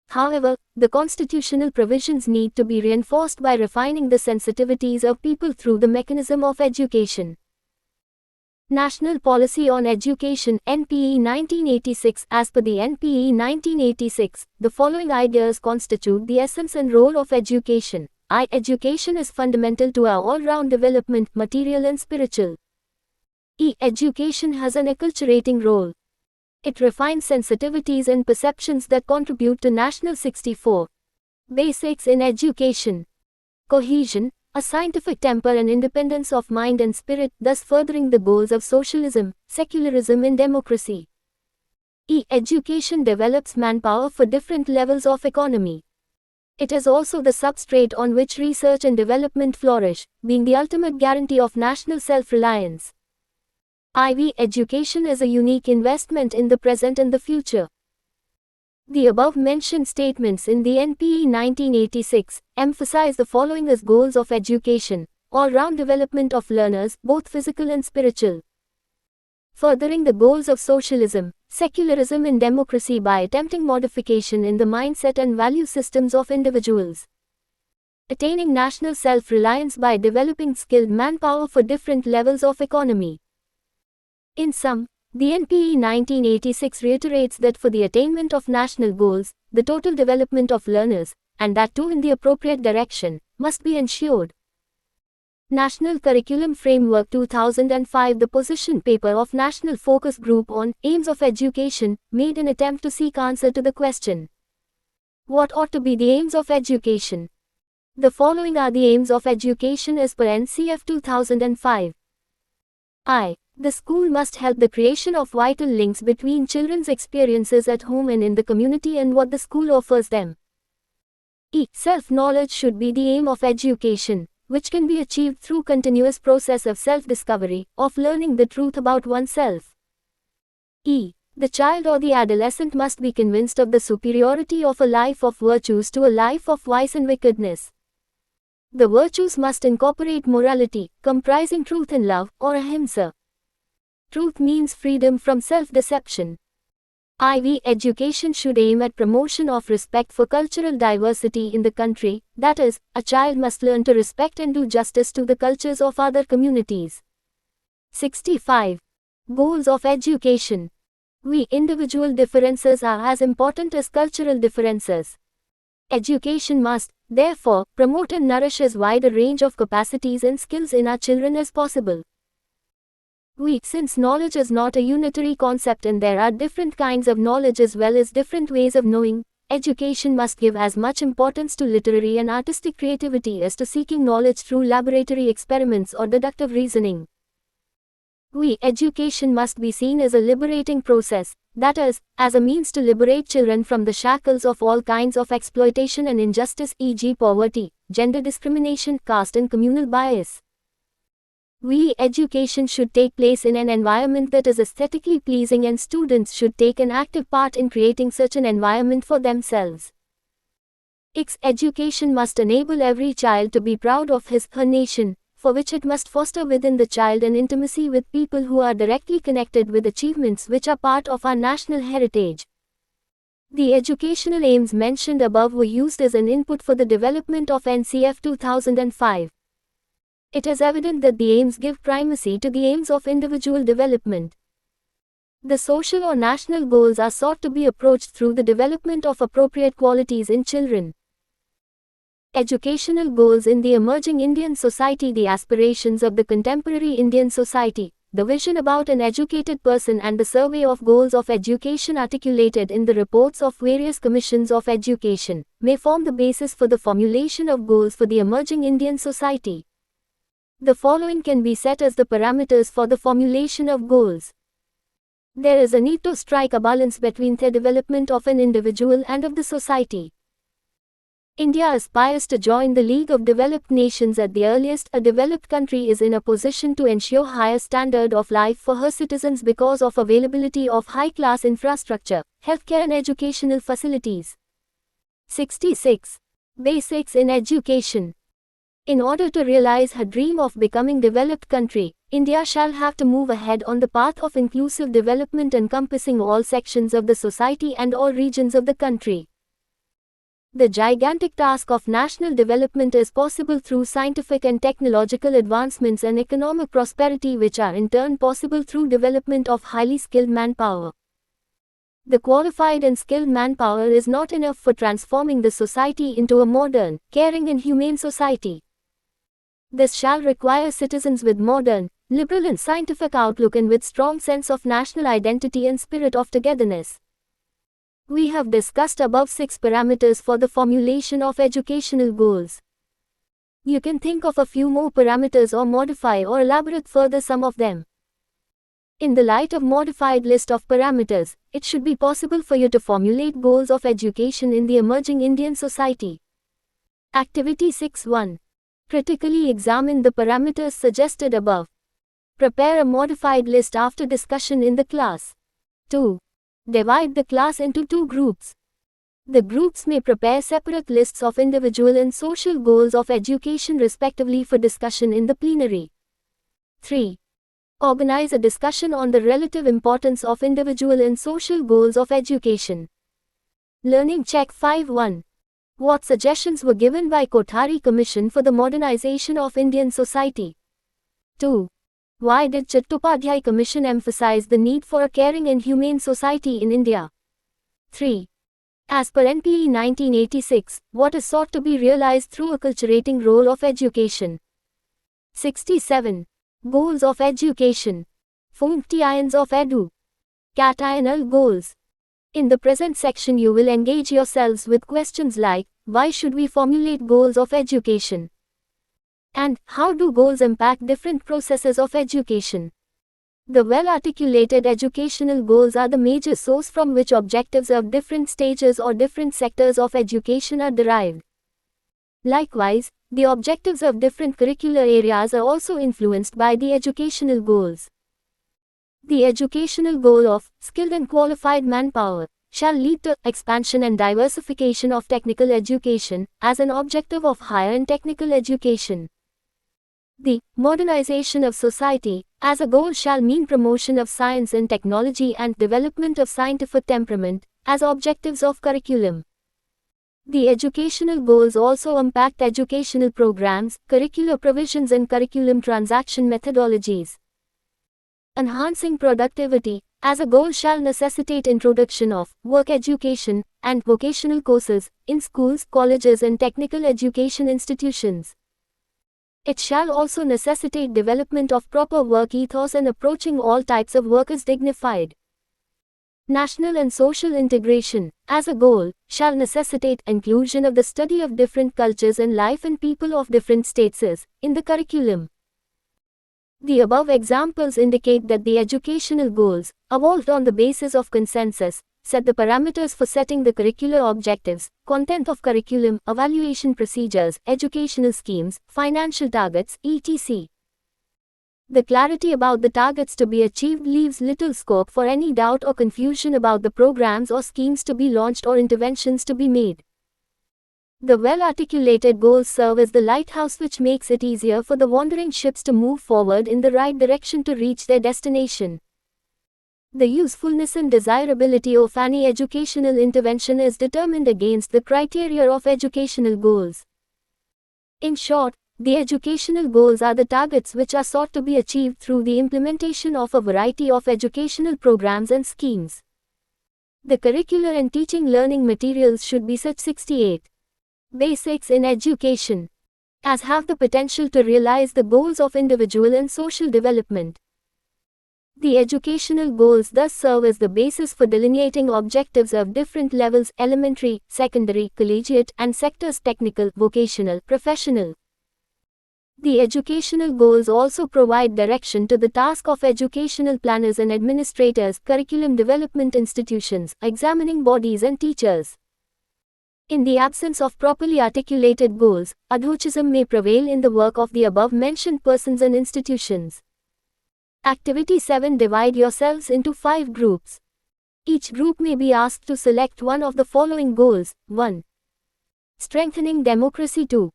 However, the constitutional provisions need to be reinforced by refining the sensitivities of people through the mechanism of education. National Policy on Education (NPE 1986). As per the NPE 1986, the following ideas constitute the essence and role of education. Education is fundamental to our all-round development, material and spiritual. Education has an acculturating role. It refines sensitivities and perceptions that contribute to national 64 basics in education. Cohesion, a scientific temper and independence of mind and spirit, thus furthering the goals of socialism, secularism and democracy. Education develops manpower for different levels of economy. It is also the substrate on which research and development flourish, being the ultimate guarantee of national self-reliance. Education is a unique investment in the present and the future. The above-mentioned statements in the NPE 1986 emphasize the following as goals of education: all-round development of learners, both physical and spiritual. Furthering the goals of socialism, secularism and democracy by attempting modification in the mindset and value systems of individuals. Attaining national self-reliance by developing skilled manpower for different levels of economy. In sum, the NPE 1986 reiterates that for the attainment of national goals, the total development of learners, and that too in the appropriate direction, must be ensured. National Curriculum Framework 2005. The position paper of National Focus Group on Aims of Education made an attempt to seek answer to the question: what ought to be the aims of education? The following are the aims of education as per NCF 2005. The school must help the creation of vital links between children's experiences at home and in the community and what the school offers them. Self-knowledge should be the aim of education, which can be achieved through continuous process of self-discovery, of learning the truth about oneself. The child or the adolescent must be convinced of the superiority of a life of virtues to a life of vice and wickedness. The virtues must incorporate morality, comprising truth and love, or ahimsa. Truth means freedom from self-deception. IV education should aim at promotion of respect for cultural diversity in the country, that is, a child must learn to respect and do justice to the cultures of other communities. 65. Goals of education. Individual differences are as important as cultural differences. Education must, therefore, promote and nourish as wide a range of capacities and skills in our children as possible. Since knowledge is not a unitary concept and there are different kinds of knowledge as well as different ways of knowing, education must give as much importance to literary and artistic creativity as to seeking knowledge through laboratory experiments or deductive reasoning. Education must be seen as a liberating process, that is, as a means to liberate children from the shackles of all kinds of exploitation and injustice, e.g. poverty, gender discrimination, caste and communal bias. Education should take place in an environment that is aesthetically pleasing and students should take an active part in creating such an environment for themselves. Education must enable every child to be proud of his/her nation, for which it must foster within the child an intimacy with people who are directly connected with achievements which are part of our national heritage. The educational aims mentioned above were used as an input for the development of NCF 2005. It is evident that the aims give primacy to the aims of individual development. The social or national goals are sought to be approached through the development of appropriate qualities in children. Educational goals in the emerging Indian society. The aspirations of the contemporary Indian society, the vision about an educated person and the survey of goals of education articulated in the reports of various commissions of education, may form the basis for the formulation of goals for the emerging Indian society. The following can be set as the parameters for the formulation of goals. There is a need to strike a balance between the development of an individual and of the society. India aspires to join the League of Developed Nations at the earliest. A developed country is in a position to ensure higher standard of life for her citizens because of availability of high-class infrastructure, healthcare and educational facilities. 66. Basics in education. In order to realize her dream of becoming developed country, India shall have to move ahead on the path of inclusive development encompassing all sections of the society and all regions of the country. The gigantic task of national development is possible through scientific and technological advancements and economic prosperity, which are in turn possible through development of highly skilled manpower. The qualified and skilled manpower is not enough for transforming the society into a modern, caring and humane society. This shall require citizens with modern, liberal and scientific outlook and with strong sense of national identity and spirit of togetherness. We have discussed above 6 parameters for the formulation of educational goals. You can think of a few more parameters or modify or elaborate further some of them. In the light of modified list of parameters, it should be possible for you to formulate goals of education in the emerging Indian society. Activity 6.1. Critically examine the parameters suggested above. Prepare a modified list after discussion in the class. 2. Divide the class into 2 groups. The groups may prepare separate lists of individual and social goals of education respectively for discussion in the plenary. 3. Organize a discussion on the relative importance of individual and social goals of education. Learning Check 5.1. What suggestions were given by Kothari Commission for the modernization of Indian society? 2. Why did Chattopadhyay Commission emphasize the need for a caring and humane society in India? 3. As per NPE 1986, what is sought to be realized through a acculturating role of education? 67. Goals of education. Functions of edu. Cational goals. In the present section you will engage yourselves with questions like, why should we formulate goals of education? And, how do goals impact different processes of education? The well-articulated educational goals are the major source from which objectives of different stages or different sectors of education are derived. Likewise, the objectives of different curricular areas are also influenced by the educational goals. The educational goal of skilled and qualified manpower shall lead to expansion and diversification of technical education as an objective of higher and technical education. The modernization of society, as a goal, shall mean promotion of science and technology and development of scientific temperament, as objectives of curriculum. The educational goals also impact educational programs, curricular provisions and curriculum transaction methodologies. Enhancing productivity, as a goal, shall necessitate introduction of work education and vocational courses in schools, colleges and technical education institutions. It shall also necessitate development of proper work ethos and approaching all types of work as dignified. National and social integration, as a goal, shall necessitate inclusion of the study of different cultures and life and people of different states in the curriculum. The above examples indicate that the educational goals, evolved on the basis of consensus, set the parameters for setting the curricular objectives, content of curriculum, evaluation procedures, educational schemes, financial targets, etc. The clarity about the targets to be achieved leaves little scope for any doubt or confusion about the programs or schemes to be launched or interventions to be made. The well-articulated goals serve as the lighthouse which makes it easier for the wandering ships to move forward in the right direction to reach their destination. The usefulness and desirability of any educational intervention is determined against the criteria of educational goals. In short, the educational goals are the targets which are sought to be achieved through the implementation of a variety of educational programs and schemes. The curricular and teaching learning materials should be such 68 basics in education as have the potential to realize the goals of individual and social development. The educational goals thus serve as the basis for delineating objectives of different levels: elementary, secondary, collegiate, and sectors: technical, vocational, professional. The educational goals also provide direction to the task of educational planners and administrators, curriculum development institutions, examining bodies and teachers. In the absence of properly articulated goals, adhochism may prevail in the work of the above-mentioned persons and institutions. Activity 7. Divide yourselves into 5 groups. Each group may be asked to select one of the following goals. 1. Strengthening democracy. 2.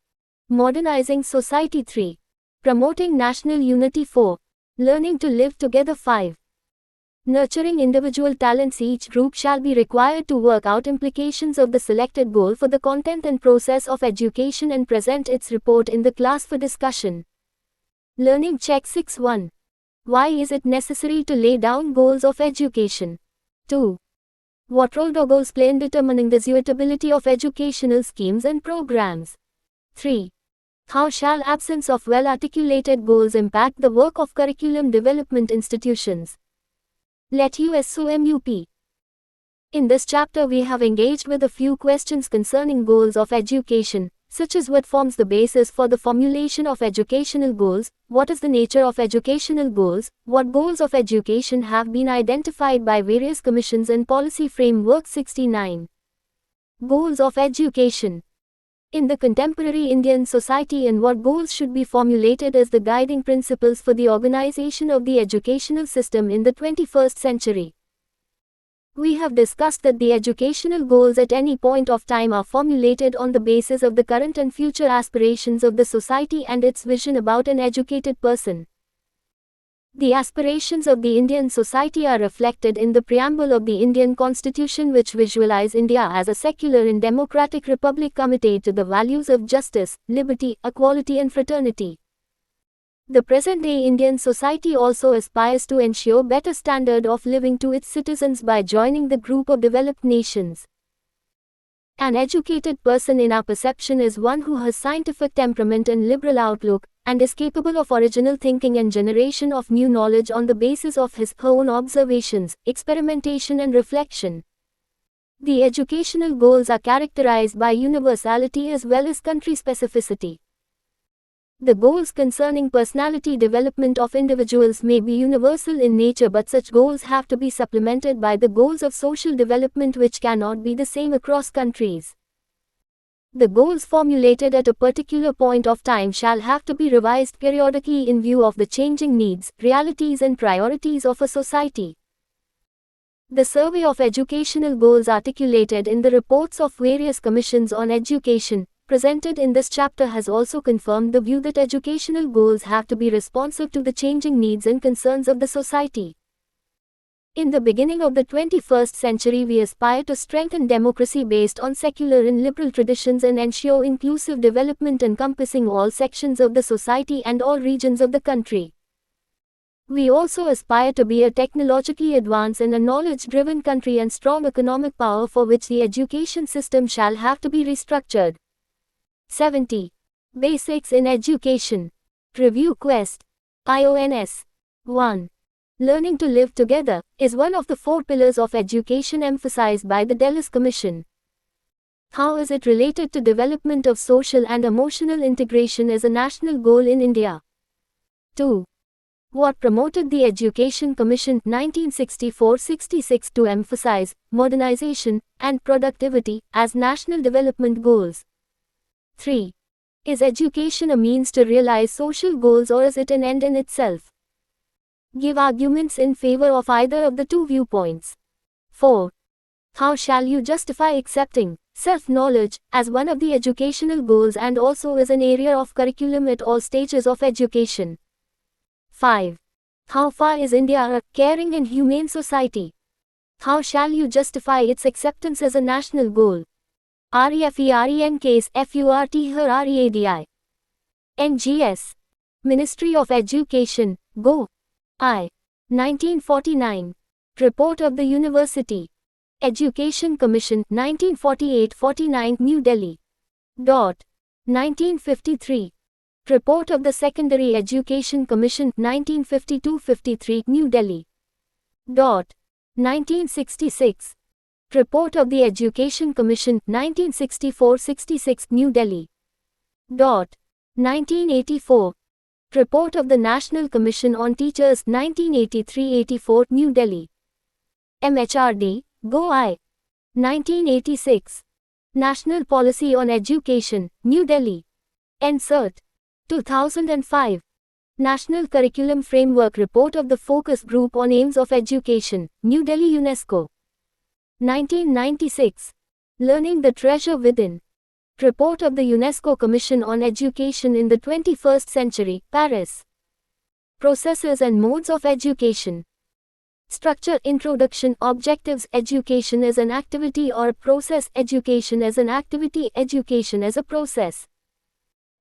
Modernizing society. 3. Promoting national unity. 4. Learning to live together. 5. Nurturing individual talents. Each group shall be required to work out implications of the selected goal for the content and process of education and present its report in the class for discussion. Learning check 6.1. Why is it necessary to lay down goals of education? 2. What role do goals play in determining the suitability of educational schemes and programs? 3. How shall absence of well-articulated goals impact the work of curriculum development institutions? Let us SOMUP. In this chapter we have engaged with a few questions concerning goals of education, such as what forms the basis for the formulation of educational goals, what is the nature of educational goals, what goals of education have been identified by various commissions and policy framework. 69. Goals of education. In the contemporary Indian society, and what goals should be formulated as the guiding principles for the organization of the educational system in the 21st century. We have discussed that the educational goals at any point of time are formulated on the basis of the current and future aspirations of the society and its vision about an educated person. The aspirations of the Indian society are reflected in the preamble of the Indian Constitution, which visualize India as a secular and democratic republic committed to the values of justice, liberty, equality and fraternity. The present-day Indian society also aspires to ensure better standard of living to its citizens by joining the group of developed nations. An educated person in our perception is one who has scientific temperament and liberal outlook, and is capable of original thinking and generation of new knowledge on the basis of his/her own observations, experimentation and reflection. The educational goals are characterized by universality as well as country specificity. The goals concerning personality development of individuals may be universal in nature, but such goals have to be supplemented by the goals of social development, which cannot be the same across countries. The goals formulated at a particular point of time shall have to be revised periodically in view of the changing needs, realities and priorities of a society. The survey of educational goals articulated in the reports of various commissions on education, presented in this chapter has also confirmed the view that educational goals have to be responsive to the changing needs and concerns of the society. In the beginning of the 21st century, we aspire to strengthen democracy based on secular and liberal traditions and ensure inclusive development encompassing all sections of the society and all regions of the country. We also aspire to be a technologically advanced and a knowledge-driven country and strong economic power, for which the education system shall have to be restructured. 70. Basics in Education. Review Quest. IONS. 1. Learning to live together is one of the 4 pillars of education emphasized by the Dellis Commission. How is it related to development of social and emotional integration as a national goal in India? 2. What promoted the Education Commission 1964-66 to emphasize modernization and productivity as national development goals? 3. Is education a means to realize social goals, or is it an end in itself? Give arguments in favor of either of the 2 viewpoints. 4. How shall you justify accepting self-knowledge as one of the educational goals and also as an area of curriculum at all stages of education? 5. How far is India a caring and humane society? How shall you justify its acceptance as a national goal? REFEREN case FURT HER READI. NGS. Ministry of Education, Go. I. 1949. Report of the University Education Commission 1948-49 New Delhi. 1953. Report of the Secondary Education Commission 1952-53 New Delhi. 1966. Report of the Education Commission 1964-66 New Delhi. 1984. Report of the National Commission on Teachers 1983-84 New Delhi. MHRD, Go I. 1986. National Policy on Education, New Delhi. NCERT. 2005. National Curriculum Framework Report of the Focus Group on Aims of Education, New Delhi, UNESCO. 1996. Learning the Treasure Within. Report of the UNESCO Commission on Education in the 21st Century, Paris. Processes and Modes of Education. Structure. Introduction. Objectives. Education as an activity or a process. Education as an activity. Education as a process.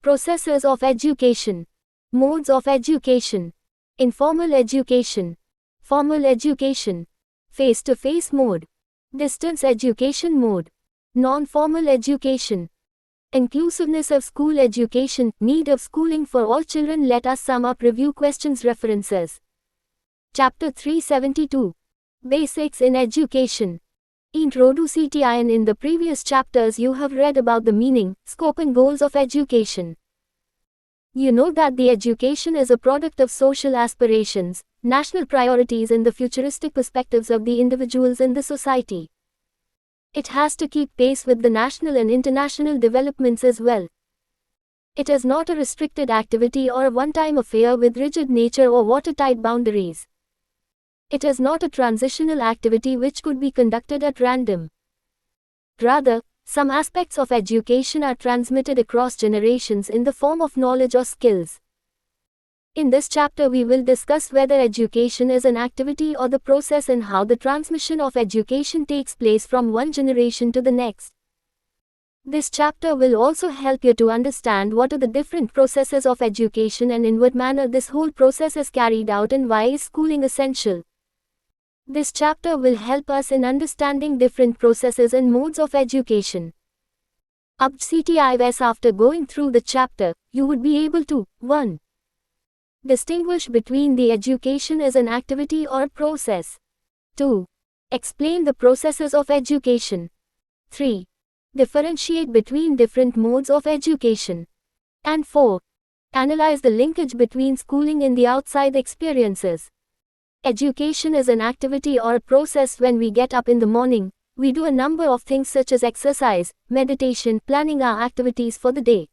Processes of education. Modes of education. Informal education. Formal education. Face-to-face mode. Distance education mode. Non-formal education. Inclusiveness of school education, need of schooling for all children. Let us sum up review questions. References. Chapter 372. Basics in Education. Introducing. In the previous chapters you have read about the meaning, scope and goals of education. You know that the education is a product of social aspirations, national priorities and the futuristic perspectives of the individuals in the society. It has to keep pace with the national and international developments as well. It is not a restricted activity or a one-time affair with rigid nature or watertight boundaries. It is not a transitional activity which could be conducted at random. Rather, some aspects of education are transmitted across generations in the form of knowledge or skills. In this chapter we will discuss whether education is an activity or the process and how the transmission of education takes place from one generation to the next. This chapter will also help you to understand what are the different processes of education and in what manner this whole process is carried out and why is schooling essential. This chapter will help us in understanding different processes and modes of education. After going through the chapter, you would be able to 1. Distinguish between the education as an activity or process. 2. Explain the processes of education. 3. Differentiate between different modes of education. And 4. Analyze the linkage between schooling and the outside experiences. Education is an activity or a process. When we get up in the morning, we do a number of things such as exercise, meditation, planning our activities for the day.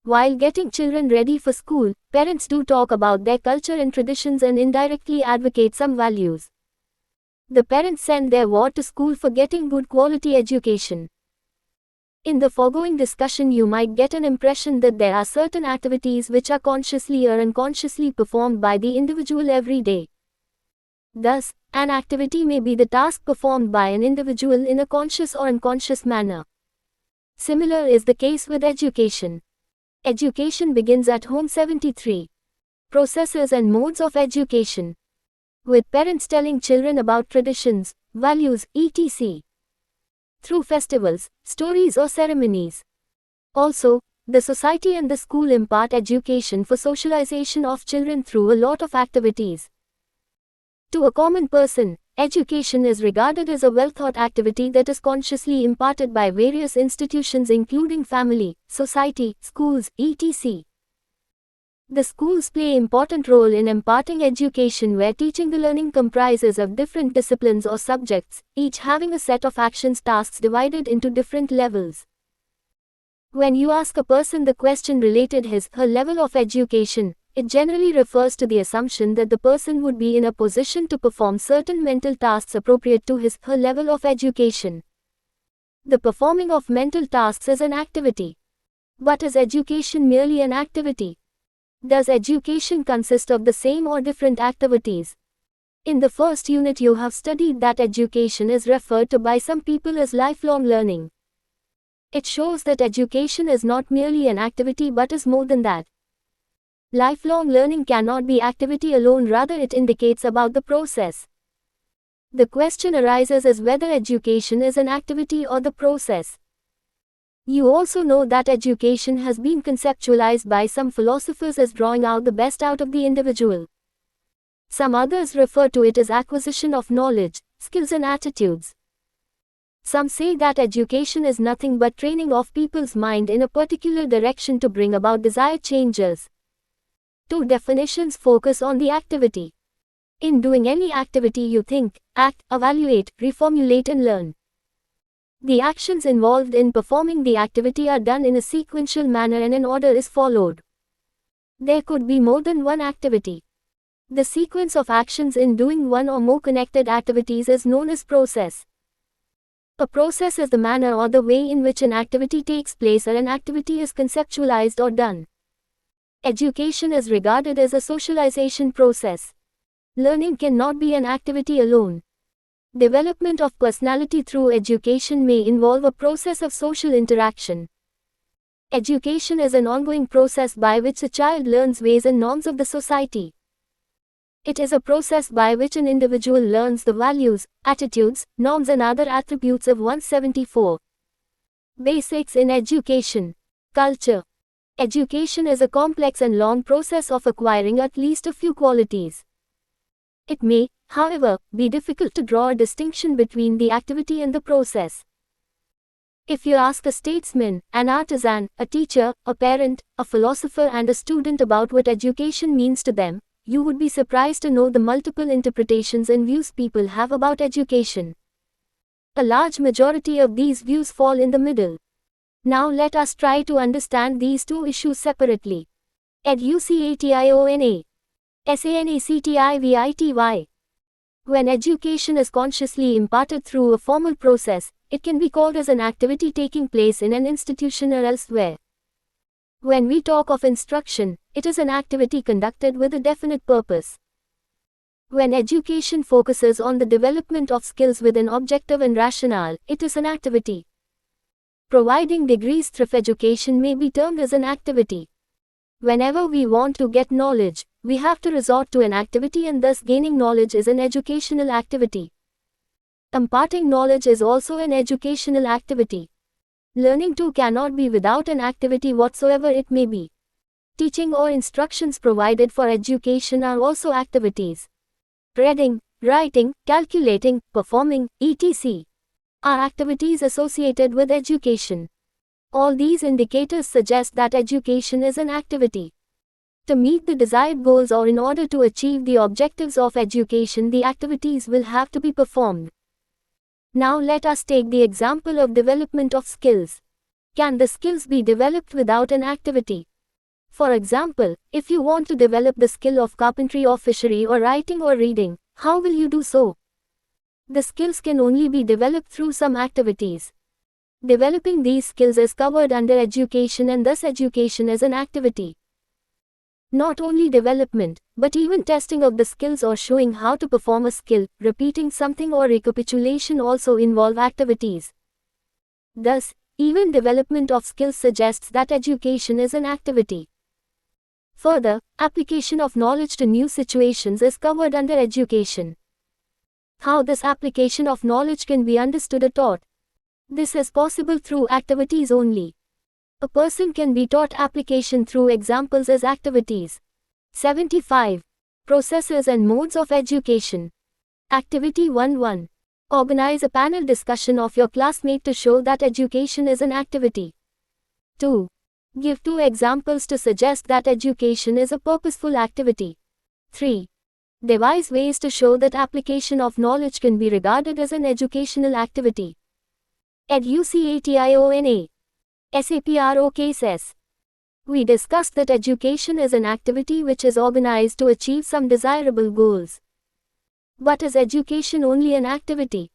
While getting children ready for school, parents do talk about their culture and traditions and indirectly advocate some values. The parents send their ward to school for getting good quality education. In the foregoing discussion, you might get an impression that there are certain activities which are consciously or unconsciously performed by the individual every day. Thus, an activity may be the task performed by an individual in a conscious or unconscious manner. Similar is the case with education. Education begins at home. 73. Processes and modes of education. With parents telling children about traditions, values, etc. through festivals, stories or ceremonies. Also, the society and the school impart education for socialization of children through a lot of activities. To a common person, education is regarded as a well-thought activity that is consciously imparted by various institutions including family, society, schools, etc. The schools play an important role in imparting education where teaching the learning comprises of different disciplines or subjects, each having a set of actions tasks divided into different levels. When you ask a person the question related his/her level of education, it generally refers to the assumption that the person would be in a position to perform certain mental tasks appropriate to his/her level of education. The performing of mental tasks is an activity. But is education merely an activity? Does education consist of the same or different activities? In the first unit you have studied that education is referred to by some people as lifelong learning. It shows that education is not merely an activity but is more than that. Lifelong learning cannot be activity alone, rather it indicates about the process. The question arises as whether education is an activity or the process. You also know that education has been conceptualized by some philosophers as drawing out the best out of the individual. Some others refer to it as acquisition of knowledge, skills and attitudes. Some say that education is nothing but training of people's mind in a particular direction to bring about desired changes. Two definitions focus on the activity. In doing any activity you think, act, evaluate, reformulate and learn. The actions involved in performing the activity are done in a sequential manner and an order is followed. There could be more than one activity. The sequence of actions in doing one or more connected activities is known as process. A process is the manner or the way in which an activity takes place or an activity is conceptualized or done. Education is regarded as a socialization process. Learning cannot be an activity alone. Development of personality through education may involve a process of social interaction. Education is an ongoing process by which a child learns ways and norms of the society. It is a process by which an individual learns the values, attitudes, norms and other attributes of 174. Basics in education. Culture. Education is a complex and long process of acquiring at least a few qualities. It may, however, be difficult to draw a distinction between the activity and the process. If you ask a statesman, an artisan, a teacher, a parent, a philosopher and a student about what education means to them, you would be surprised to know the multiple interpretations and views people have about education. A large majority of these views fall in the middle. Now let us try to understand these two issues separately. Educationa. Sanactivity. When education is consciously imparted through a formal process, it can be called as an activity taking place in an institution or elsewhere. When we talk of instruction, it is an activity conducted with a definite purpose. When education focuses on the development of skills with an objective and rationale, it is an activity. Providing degrees through education may be termed as an activity. Whenever we want to get knowledge, we have to resort to an activity and thus gaining knowledge is an educational activity. Imparting knowledge is also an educational activity. Learning too cannot be without an activity whatsoever it may be. Teaching or instructions provided for education are also activities. Reading, writing, calculating, performing, etc. are activities associated with education. All these indicators suggest that education is an activity. To meet the desired goals or in order to achieve the objectives of education, the activities will have to be performed. Now let us take the example of development of skills. Can the skills be developed without an activity? For example, if you want to develop the skill of carpentry or fishery or writing or reading, how will you do so? The skills can only be developed through some activities. Developing these skills is covered under education, and thus education is an activity. Not only development, but even testing of the skills or showing how to perform a skill, repeating something or recapitulation also involve activities. Thus, even development of skills suggests that education is an activity. Further, application of knowledge to new situations is covered under education. How this application of knowledge can be understood or taught? This is possible through activities only. A person can be taught application through examples as activities. 75. Processes and modes of education. Activity 1.1. Organize a panel discussion of your classmate to show that education is an activity. 2. Give 2 examples to suggest that education is a purposeful activity. 3. Devise ways to show that application of knowledge can be regarded as an educational activity. EduCationa. SAPROK. We discussed that education is an activity which is organized to achieve some desirable goals. But is education only an activity?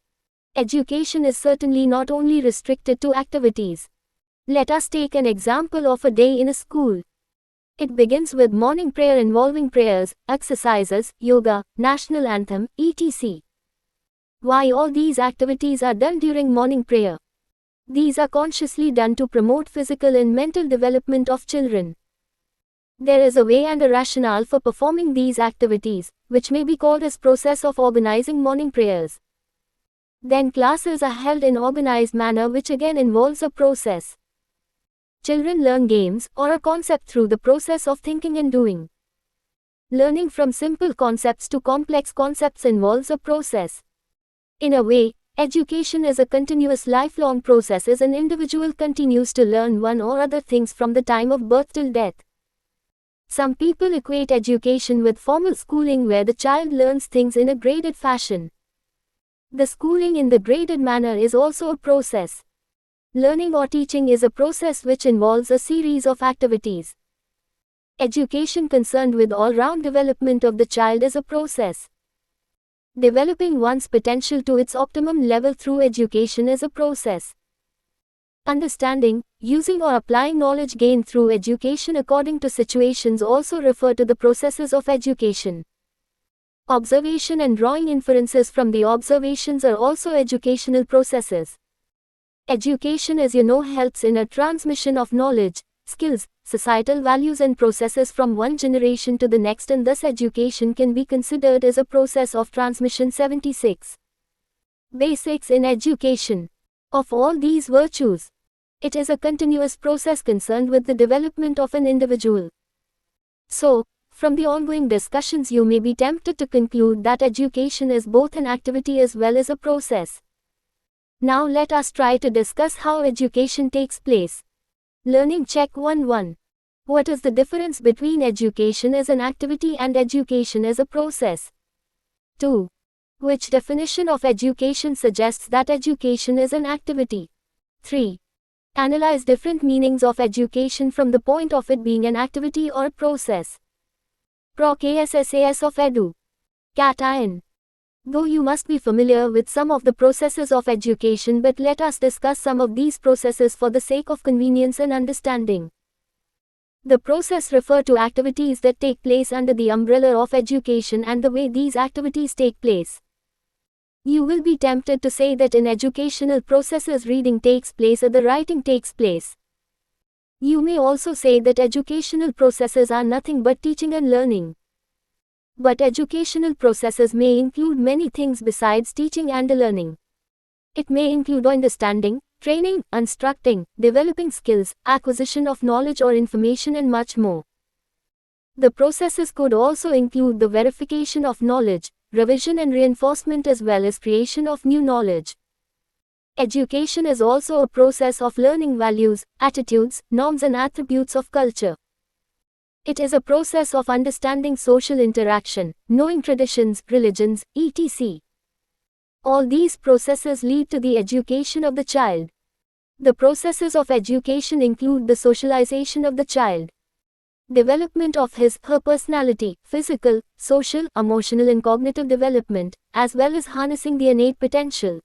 Education is certainly not only restricted to activities. Let us take an example of a day in a school. It begins with morning prayer involving prayers, exercises, yoga, national anthem, etc. Why all these activities are done during morning prayer? These are consciously done to promote physical and mental development of children. There is a way and a rationale for performing these activities, which may be called as process of organizing morning prayers. Then classes are held in organized manner, which again involves a process. Children learn games or a concept through the process of thinking and doing. Learning from simple concepts to complex concepts involves a process. In a way, education is a continuous lifelong process as an individual continues to learn one or other things from the time of birth till death. Some people equate education with formal schooling where the child learns things in a graded fashion. The schooling in the graded manner is also a process. Learning or teaching is a process which involves a series of activities. Education concerned with all-round development of the child is a process. Developing one's potential to its optimum level through education is a process. Understanding, using or applying knowledge gained through education according to situations also refer to the processes of education. Observation and drawing inferences from the observations are also educational processes. Education, as you know, helps in a transmission of knowledge, skills, societal values and processes from one generation to the next, and thus education can be considered as a process of transmission. 76. Basics in education. Of all these virtues, it is a continuous process concerned with the development of an individual. So, from the ongoing discussions you may be tempted to conclude that education is both an activity as well as a process. Now let us try to discuss how education takes place. Learning check 1.1. What is the difference between education as an activity and education as a process? 2. Which definition of education suggests that education is an activity? 3. Analyze different meanings of education from the point of it being an activity or process. PROCSSAS of Edu. Cation. Though you must be familiar with some of the processes of education, but let us discuss some of these processes for the sake of convenience and understanding. The process refer to activities that take place under the umbrella of education and the way these activities take place. You will be tempted to say that in educational processes reading takes place or the writing takes place. You may also say that educational processes are nothing but teaching and learning. But educational processes may include many things besides teaching and learning. It may include understanding, training, instructing, developing skills, acquisition of knowledge or information, and much more. The processes could also include the verification of knowledge, revision and reinforcement, as well as creation of new knowledge. Education is also a process of learning values, attitudes, norms and attributes of culture. It is a process of understanding social interaction, knowing traditions, religions, etc. All these processes lead to the education of the child. The processes of education include the socialization of the child, development of his/her personality, physical, social, emotional and cognitive development, as well as harnessing the innate potential.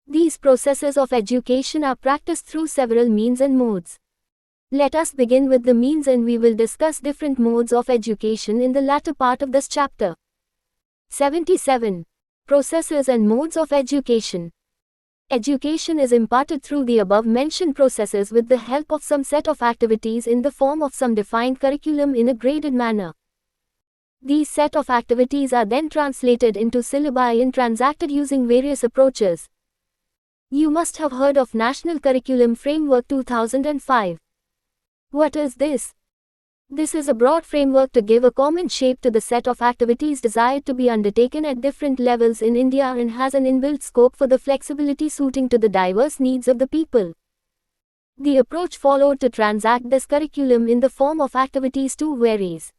These processes of education are practiced through several means and modes. Let us begin with the means and we will discuss different modes of education in the latter part of this chapter. 77. Processes and modes of education. Education is imparted through the above-mentioned processes with the help of some set of activities in the form of some defined curriculum in a graded manner. These set of activities are then translated into syllabi and transacted using various approaches. You must have heard of National Curriculum Framework 2005. What is this? This is a broad framework to give a common shape to the set of activities desired to be undertaken at different levels in India and has an inbuilt scope for the flexibility suiting to the diverse needs of the people. The approach followed to transact this curriculum in the form of activities too varies.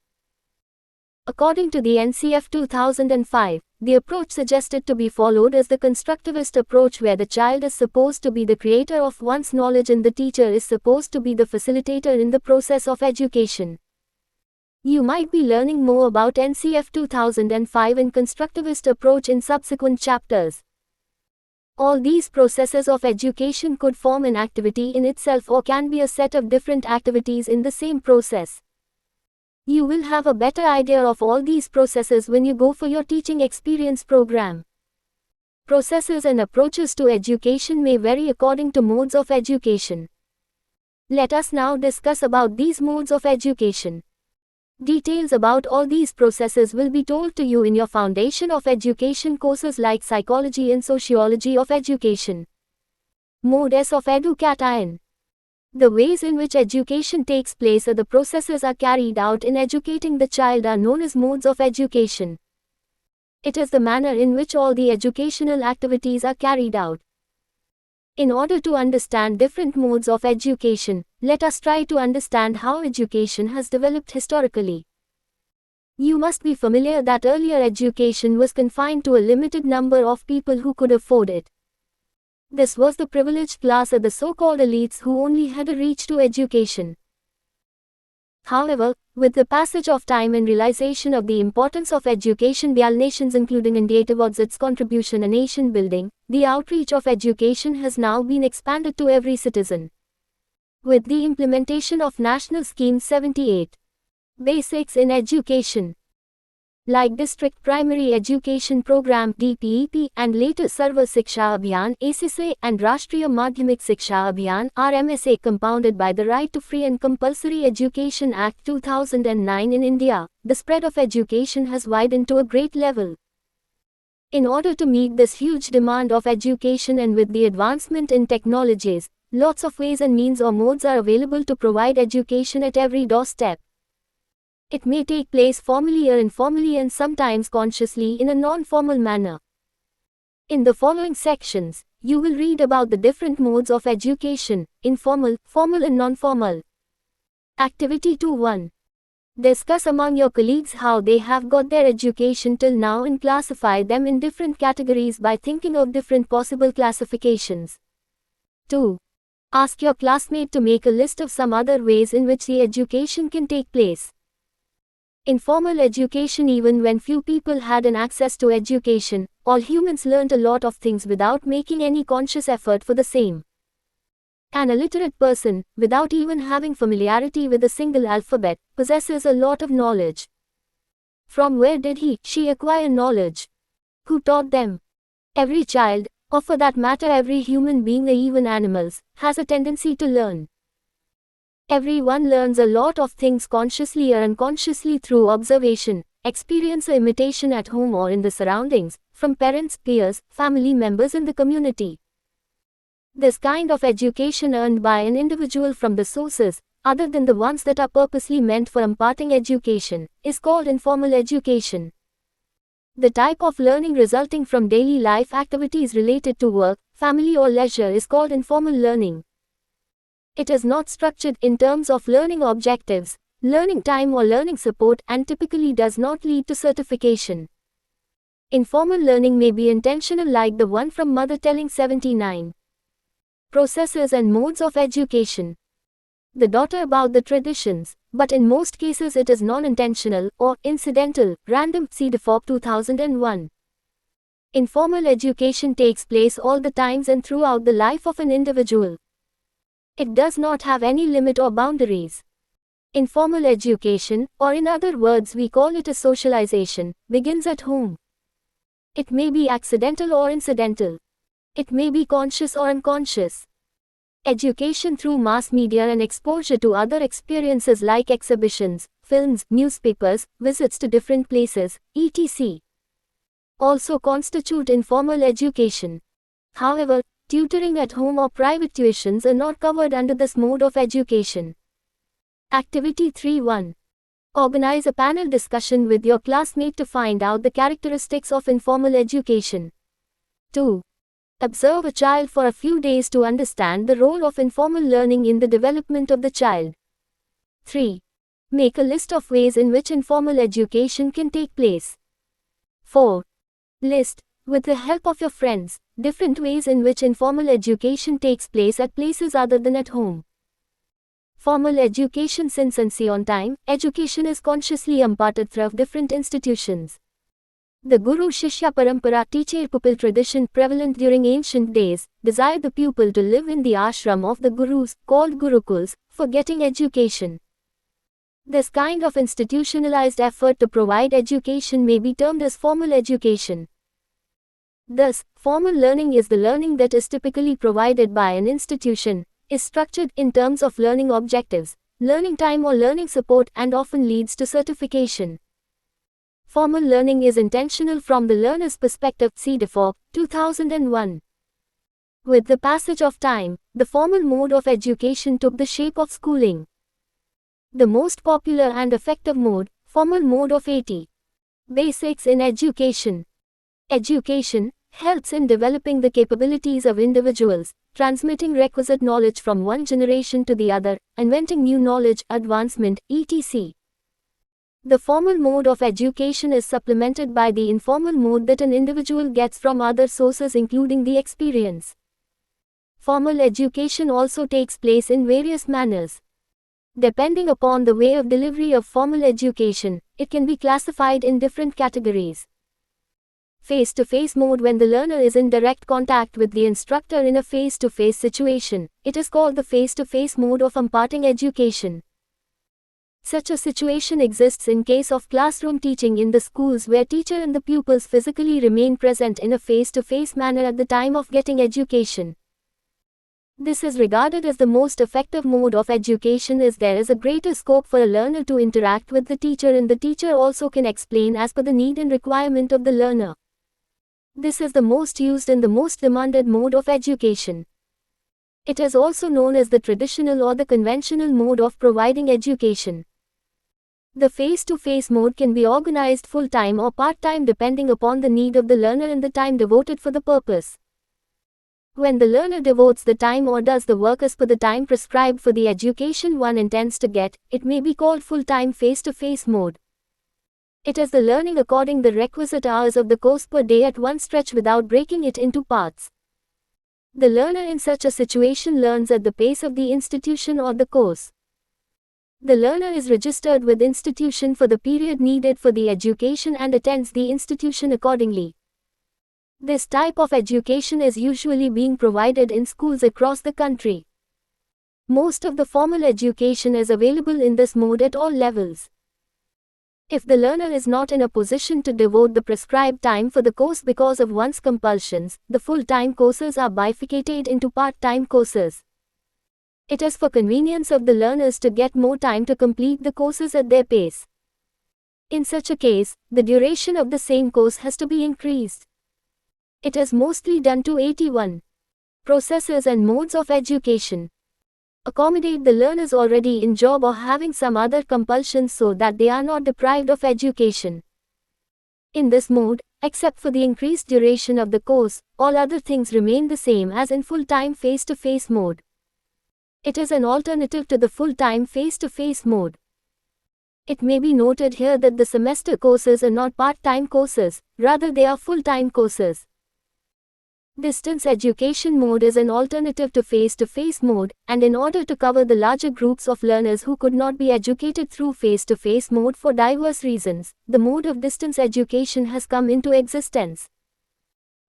According to the NCF 2005, the approach suggested to be followed is the constructivist approach where the child is supposed to be the creator of one's knowledge and the teacher is supposed to be the facilitator in the process of education. You might be learning more about NCF 2005 and constructivist approach in subsequent chapters. All these processes of education could form an activity in itself or can be a set of different activities in the same process. You will have a better idea of all these processes when you go for your teaching experience program. Processes and approaches to education may vary according to modes of education. Let us now discuss about these modes of education. Details about all these processes will be told to you in your Foundation of Education courses like Psychology and Sociology of Education. Mode S of Education. The ways in which education takes place or the processes are carried out in educating the child are known as modes of education. It is the manner in which all the educational activities are carried out. In order to understand different modes of education, let us try to understand how education has developed historically. You must be familiar that earlier education was confined to a limited number of people who could afford it. This was the privileged class or the so-called elites who only had a reach to education. However, with the passage of time and realization of the importance of education by all nations including India towards its contribution in nation building, the outreach of education has now been expanded to every citizen. With the implementation of National Scheme 78. Basics in Education. Like District Primary Education Program DPEP and later Sarva Shiksha Abhiyan ACSA and Rashtriya Madhyamik Shiksha Abhiyan RMSA compounded by the Right to Free and Compulsory Education Act 2009 in India, the spread of education has widened to a great level. In order to meet this huge demand of education and with the advancement in technologies, lots of ways and means or modes are available to provide education at every doorstep. It may take place formally or informally and sometimes consciously in a non-formal manner. In the following sections, you will read about the different modes of education, informal, formal and non-formal. Activity 2.1. Discuss among your colleagues how they have got their education till now and classify them in different categories by thinking of different possible classifications. 2. Ask your classmate to make a list of some other ways in which the education can take place. Informal education. Even when few people had an access to education, all humans learnt a lot of things without making any conscious effort for the same. An illiterate person, without even having familiarity with a single alphabet, possesses a lot of knowledge. From where did she acquire knowledge? Who taught them? Every child, or for that matter every human being or even animals, has a tendency to learn. Everyone learns a lot of things consciously or unconsciously through observation, experience or imitation at home or in the surroundings, from parents, peers, family members in the community. This kind of education earned by an individual from the sources, other than the ones that are purposely meant for imparting education, is called informal education. The type of learning resulting from daily life activities related to work, family or leisure is called informal learning. It is not structured in terms of learning objectives, learning time or learning support and typically does not lead to certification. Informal learning may be intentional like the one from Mother Telling 79. Processes and modes of education. The daughter about the traditions, but in most cases it is non-intentional or incidental, random. See DeFopp 2001. Informal education takes place all the times and throughout the life of an individual. It does not have any limit or boundaries. Informal education, or in other words we call it a socialization, begins at home. It may be accidental or incidental. It may be conscious or unconscious. Education through mass media and exposure to other experiences like exhibitions, films, newspapers, visits to different places, etc. also constitute informal education. However, tutoring at home or private tuitions are not covered under this mode of education. Activity 3.1. Organize a panel discussion with your classmate to find out the characteristics of informal education. 2. Observe a child for a few days to understand the role of informal learning in the development of the child. 3. Make a list of ways in which informal education can take place. 4. List, with the help of your friends, different ways in which informal education takes place at places other than at home. Formal education. Since ancient time, education is consciously imparted through different institutions. The Guru-Shishya Parampara, teacher-pupil tradition prevalent during ancient days, desired the pupil to live in the ashram of the Gurus, called Gurukuls, for getting education. This kind of institutionalized effort to provide education may be termed as formal education. Thus, formal learning is the learning that is typically provided by an institution, is structured in terms of learning objectives, learning time or learning support, and often leads to certification. Formal learning is intentional from the learner's perspective. See DeFore, 2001. With the passage of time, the formal mode of education took the shape of schooling. The most popular and effective mode, formal mode of 80. Basics in education. Education helps in developing the capabilities of individuals, transmitting requisite knowledge from one generation to the other, inventing new knowledge, advancement, etc. The formal mode of education is supplemented by the informal mode that an individual gets from other sources including the experience. Formal education also takes place in various manners. Depending upon the way of delivery of formal education, it can be classified in different categories. Face-to-face mode. When the learner is in direct contact with the instructor in a face-to-face situation, it is called the face-to-face mode of imparting education. Such a situation exists in case of classroom teaching in the schools where teacher and the pupils physically remain present in a face-to-face manner at the time of getting education. This is regarded as the most effective mode of education as there is a greater scope for a learner to interact with the teacher and the teacher also can explain as per the need and requirement of the learner. This is the most used and the most demanded mode of education. It is also known as the traditional or the conventional mode of providing education. The face-to-face mode can be organized full-time or part-time depending upon the need of the learner and the time devoted for the purpose. When the learner devotes the time or does the work as per the time prescribed for the education one intends to get, it may be called full-time face-to-face mode. It is the learning according the requisite hours of the course per day at one stretch without breaking it into parts. The learner in such a situation learns at the pace of the institution or the course. The learner is registered with institution for the period needed for the education and attends the institution accordingly. This type of education is usually being provided in schools across the country. Most of the formal education is available in this mode at all levels. If the learner is not in a position to devote the prescribed time for the course because of one's compulsions, the full-time courses are bifurcated into part-time courses. It is for convenience of the learners to get more time to complete the courses at their pace. In such a case, the duration of the same course has to be increased. It is mostly done to 81. Processes and modes of education. Accommodate the learners already in job or having some other compulsions so that they are not deprived of education. In this mode, except for the increased duration of the course, all other things remain the same as in full-time face-to-face mode. It is an alternative to the full-time face-to-face mode. It may be noted here that the semester courses are not part-time courses, rather they are full-time courses. Distance education mode is an alternative to face-to-face mode, and in order to cover the larger groups of learners who could not be educated through face-to-face mode for diverse reasons, the mode of distance education has come into existence.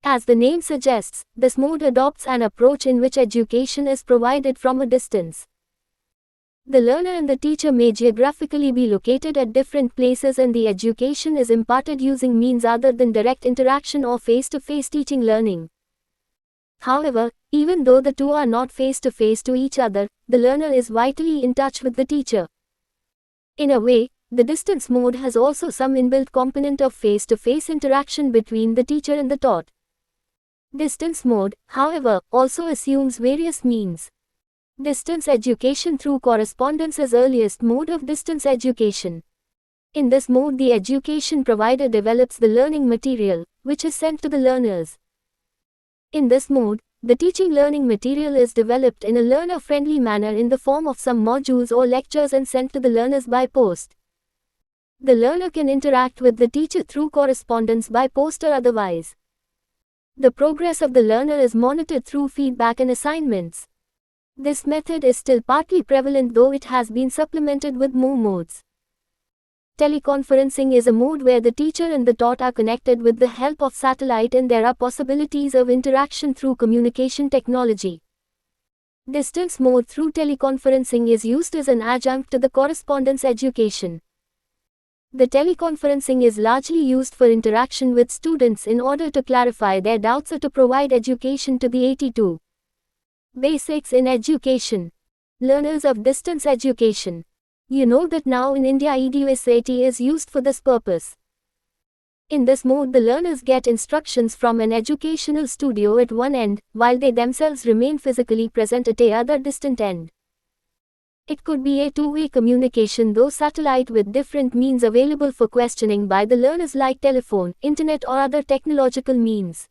As the name suggests, this mode adopts an approach in which education is provided from a distance. The learner and the teacher may geographically be located at different places, and the education is imparted using means other than direct interaction or face-to-face teaching learning. However, even though the two are not face-to-face to each other, the learner is vitally in touch with the teacher. In a way, the distance mode has also some inbuilt component of face-to-face interaction between the teacher and the taught. Distance mode, however, also assumes various means. Distance education through correspondence is earliest mode of distance education. In this mode, the education provider develops the learning material, which is sent to the learners. In this mode, the teaching learning material is developed in a learner-friendly manner in the form of some modules or lectures and sent to the learners by post. The learner can interact with the teacher through correspondence by post or otherwise. The progress of the learner is monitored through feedback and assignments. This method is still partly prevalent, though it has been supplemented with more modes. Teleconferencing is a mode where the teacher and the taught are connected with the help of satellite, and there are possibilities of interaction through communication technology. Distance mode through teleconferencing is used as an adjunct to the correspondence education. The teleconferencing is largely used for interaction with students in order to clarify their doubts or to provide education to the 82. Basics in education. Learners of distance education. You know that now in India EDUSAT is used for this purpose. In this mode, the learners get instructions from an educational studio at one end, while they themselves remain physically present at a other distant end. It could be a two-way communication, though satellite, with different means available for questioning by the learners like telephone, internet or other technological means.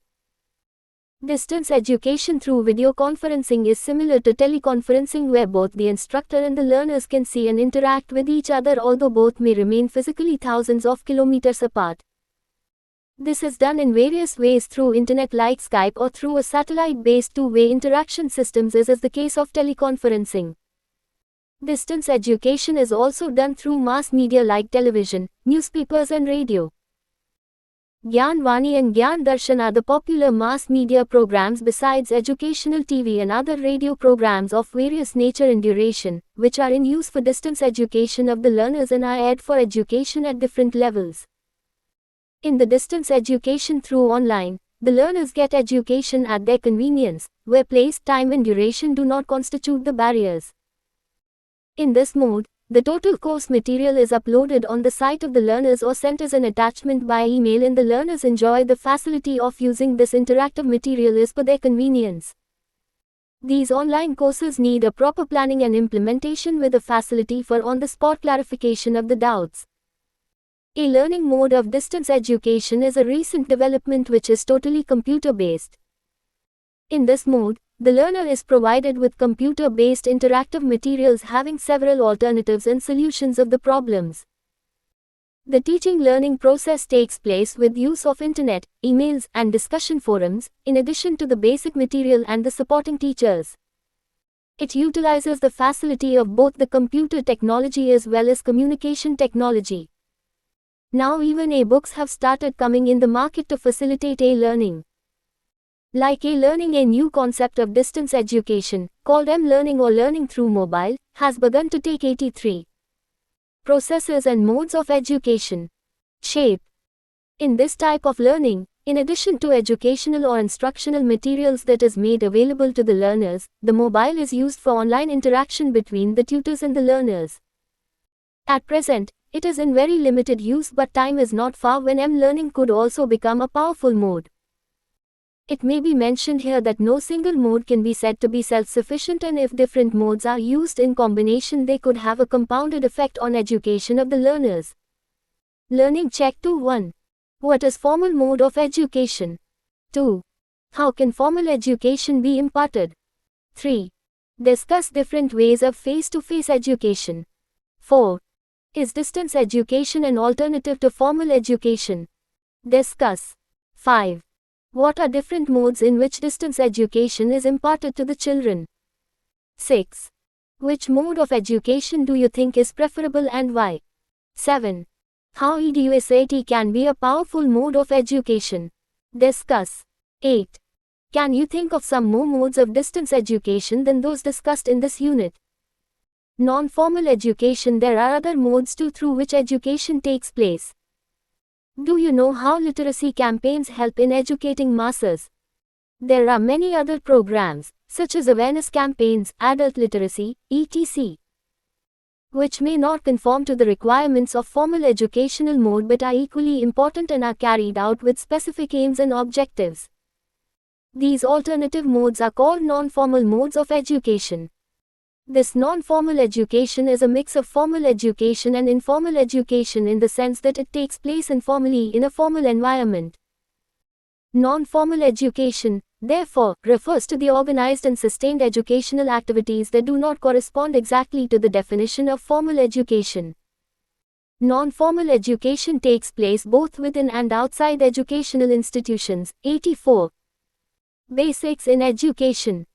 Distance education through video conferencing is similar to teleconferencing, where both the instructor and the learners can see and interact with each other, although both may remain physically thousands of kilometers apart. This is done in various ways through internet like Skype or through a satellite-based two-way interaction systems, as is the case of teleconferencing. Distance education is also done through mass media like television, newspapers and radio. Gyan Vani and Gyan Darshan are the popular mass media programs besides educational TV and other radio programs of various nature and duration, which are in use for distance education of the learners and are aired for education at different levels. In the distance education through online, the learners get education at their convenience, where place, time and duration do not constitute the barriers. In this mode, the total course material is uploaded on the site of the learners or sent as an attachment by email, and the learners enjoy the facility of using this interactive material as per their convenience. These online courses need a proper planning and implementation with a facility for on-the-spot clarification of the doubts. A learning mode of distance education is a recent development which is totally computer-based. In this mode, the learner is provided with computer-based interactive materials having several alternatives and solutions of the problems. The teaching learning process takes place with use of internet, emails, and discussion forums, in addition to the basic material and the supporting teachers. It utilizes the facility of both the computer technology as well as communication technology. Now even e-books have started coming in the market to facilitate e-learning. Like e-learning, a new concept of distance education, called M-learning or learning through mobile, has begun to take 83 processes and modes of education shape. In this type of learning, in addition to educational or instructional materials that is made available to the learners, the mobile is used for online interaction between the tutors and the learners. At present, it is in very limited use, but time is not far when M-learning could also become a powerful mode. It may be mentioned here that no single mode can be said to be self-sufficient, and if different modes are used in combination, they could have a compounded effect on education of the learners. Learning check 2.1. What is formal mode of education? 2. How can formal education be imparted? 3. Discuss different ways of face-to-face education. 4. Is distance education an alternative to formal education? Discuss. 5. What are different modes in which distance education is imparted to the children? 6. Which mode of education do you think is preferable and why? 7. How EDUSAT can be a powerful mode of education. Discuss. 8. Can you think of some more modes of distance education than those discussed in this unit? Non-formal education. There are other modes too through which education takes place. Do you know how literacy campaigns help in educating masses? There are many other programs, such as awareness campaigns, adult literacy, etc., which may not conform to the requirements of formal educational mode but are equally important and are carried out with specific aims and objectives. These alternative modes are called non-formal modes of education. This non-formal education is a mix of formal education and informal education in the sense that it takes place informally in a formal environment. Non-formal education, therefore, refers to the organized and sustained educational activities that do not correspond exactly to the definition of formal education. Non-formal education takes place both within and outside educational institutions. 84. Basics in education.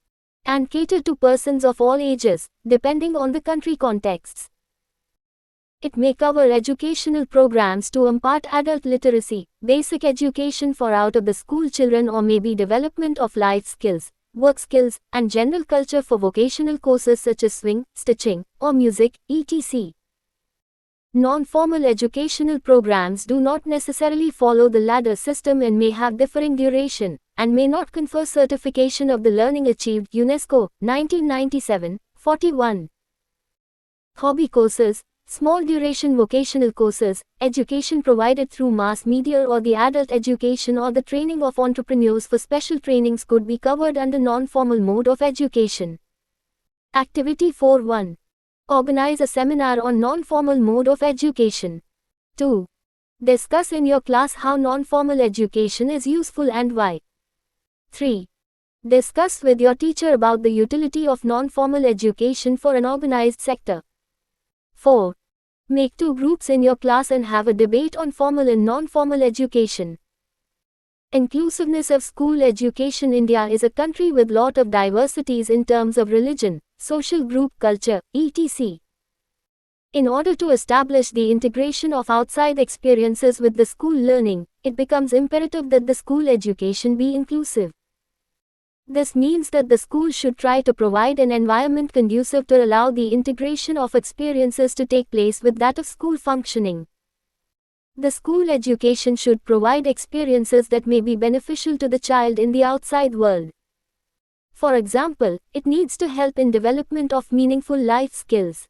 And cater to persons of all ages, depending on the country contexts. It may cover educational programs to impart adult literacy, basic education for out-of-the-school children, or maybe development of life skills, work skills, and general culture for vocational courses such as swing, stitching, or music, etc. Non-formal educational programs do not necessarily follow the ladder system and may have differing duration, and may not confer certification of the learning achieved. UNESCO, 1997, 41. Hobby courses, small duration vocational courses, education provided through mass media, or the adult education or the training of entrepreneurs for special trainings could be covered under non-formal mode of education. Activity 4.1. Organize a seminar on non-formal mode of education. 2. Discuss in your class how non-formal education is useful and why. 3. Discuss with your teacher about the utility of non-formal education for an organized sector. 4. Make 2 groups in your class and have a debate on formal and non-formal education. Inclusiveness of school education. India is a country with lot of diversities in terms of religion, social group, culture, etc. In order to establish the integration of outside experiences with the school learning, it becomes imperative that the school education be inclusive. This means that the school should try to provide an environment conducive to allow the integration of experiences to take place with that of school functioning. The school education should provide experiences that may be beneficial to the child in the outside world. For example, it needs to help in development of meaningful life skills.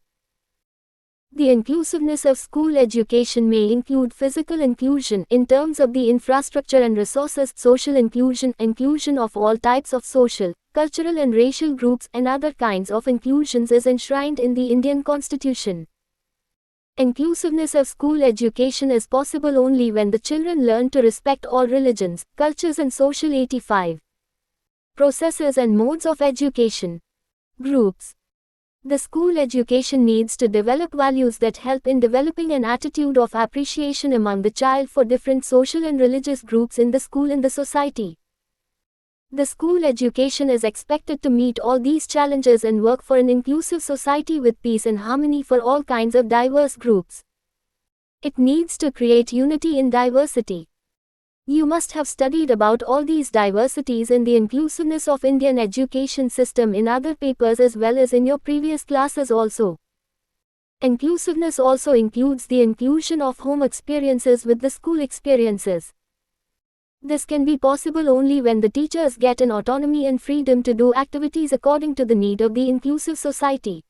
The inclusiveness of school education may include physical inclusion in terms of the infrastructure and resources, social inclusion, inclusion of all types of social, cultural and racial groups, and other kinds of inclusions is enshrined in the Indian Constitution. Inclusiveness of school education is possible only when the children learn to respect all religions, cultures and social 85. Processes and modes of education. Groups. The school education needs to develop values that help in developing an attitude of appreciation among the child for different social and religious groups in the school and the society. The school education is expected to meet all these challenges and work for an inclusive society with peace and harmony for all kinds of diverse groups. It needs to create unity in diversity. You must have studied about all these diversities in the inclusiveness of Indian education system in other papers as well as in your previous classes also. Inclusiveness also includes the inclusion of home experiences with the school experiences. This can be possible only when the teachers get an autonomy and freedom to do activities according to the need of the inclusive society.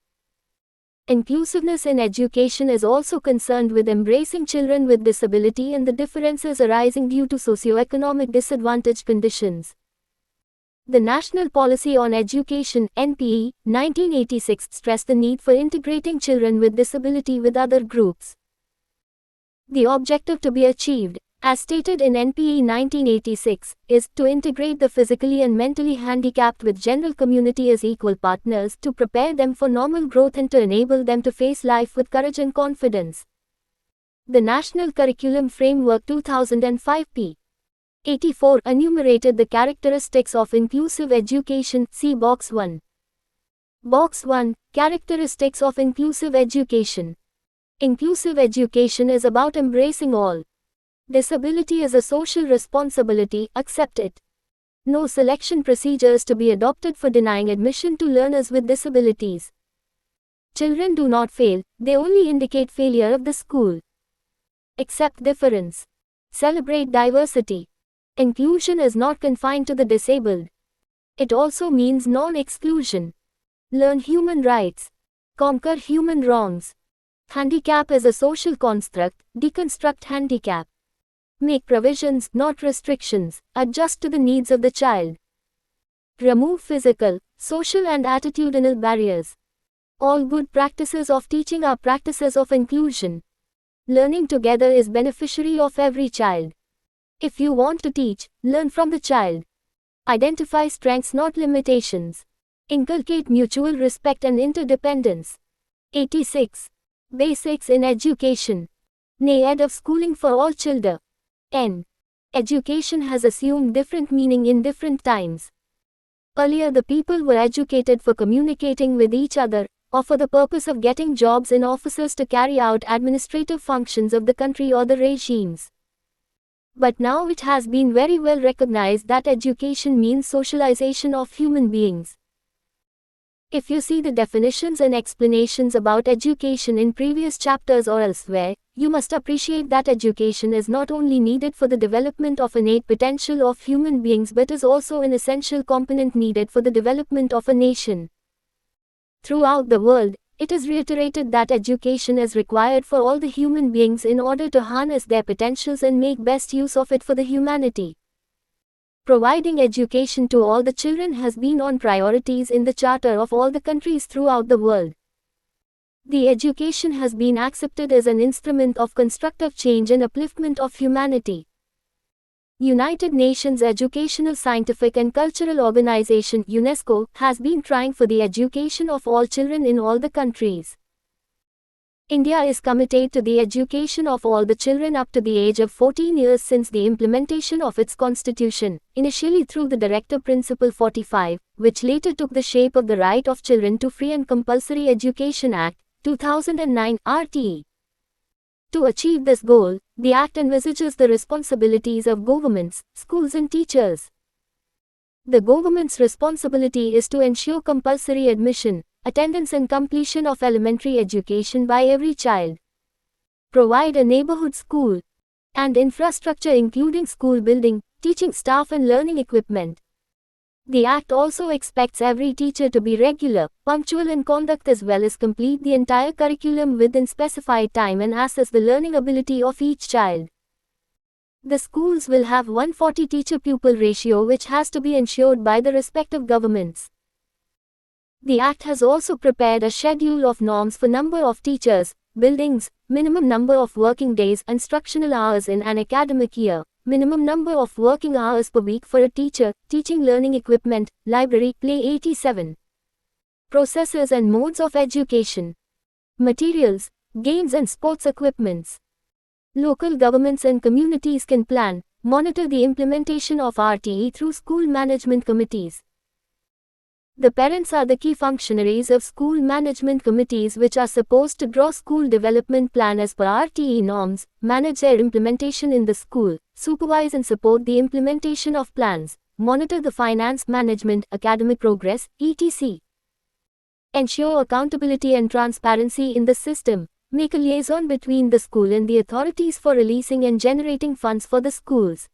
Inclusiveness in education is also concerned with embracing children with disability and the differences arising due to socioeconomic disadvantaged conditions. The National Policy on Education (NPE) 1986 stressed the need for integrating children with disability with other groups. The objective to be achieved, as stated in NPE 1986, is to integrate the physically and mentally handicapped with general community as equal partners, to prepare them for normal growth and to enable them to face life with courage and confidence. The National Curriculum Framework 2005 p. 84 enumerated the characteristics of inclusive education. See Box 1. Box 1. Characteristics of inclusive education. Inclusive education is about embracing all. Disability is a social responsibility, accept it. No selection procedures to be adopted for denying admission to learners with disabilities. Children do not fail, they only indicate failure of the school. Accept difference. Celebrate diversity. Inclusion is not confined to the disabled. It also means non-exclusion. Learn human rights. Conquer human wrongs. Handicap is a social construct, deconstruct handicap. Make provisions, not restrictions, adjust to the needs of the child. Remove physical, social and attitudinal barriers. All good practices of teaching are practices of inclusion. Learning together is beneficiary of every child. If you want to teach, learn from the child. Identify strengths, not limitations. Inculcate mutual respect and interdependence. 86. Basics in education. Need of schooling for all children. N. Education has assumed different meaning in different times. Earlier the people were educated for communicating with each other, or for the purpose of getting jobs in offices to carry out administrative functions of the country or the regimes. But now it has been very well recognized that education means socialization of human beings. If you see the definitions and explanations about education in previous chapters or elsewhere, you must appreciate that education is not only needed for the development of innate potential of human beings but is also an essential component needed for the development of a nation. Throughout the world, it is reiterated that education is required for all the human beings in order to harness their potentials and make best use of it for the humanity. Providing education to all the children has been on priorities in the charter of all the countries throughout the world. The education has been accepted as an instrument of constructive change and upliftment of humanity. United Nations Educational, Scientific and Cultural Organization (UNESCO) has been trying for the education of all children in all the countries. India is committed to the education of all the children up to the age of 14 years since the implementation of its constitution, initially through the Directive Principle 45, which later took the shape of the Right of Children to Free and Compulsory Education Act, 2009 (RTE). To achieve this goal, the Act envisages the responsibilities of governments, schools and teachers. The government's responsibility is to ensure compulsory admission, attendance and completion of elementary education by every child. Provide a neighborhood school and infrastructure including school building, teaching staff and learning equipment. The Act also expects every teacher to be regular, punctual in conduct as well as complete the entire curriculum within specified time and assess the learning ability of each child. The schools will have 140 teacher-pupil ratio which has to be ensured by the respective governments. The Act has also prepared a schedule of norms for number of teachers, buildings, minimum number of working days, instructional hours in an academic year, minimum number of working hours per week for a teacher, teaching learning equipment, library, play 87. Processes and modes of education. Materials, games and sports equipments. Local governments and communities can plan, monitor the implementation of RTE through school management committees. The parents are the key functionaries of school management committees which are supposed to draw school development plan as per RTE norms, manage their implementation in the school, supervise and support the implementation of plans, monitor the finance management, academic progress, etc. Ensure accountability and transparency in the system, make a liaison between the school and the authorities for releasing and generating funds for the schools.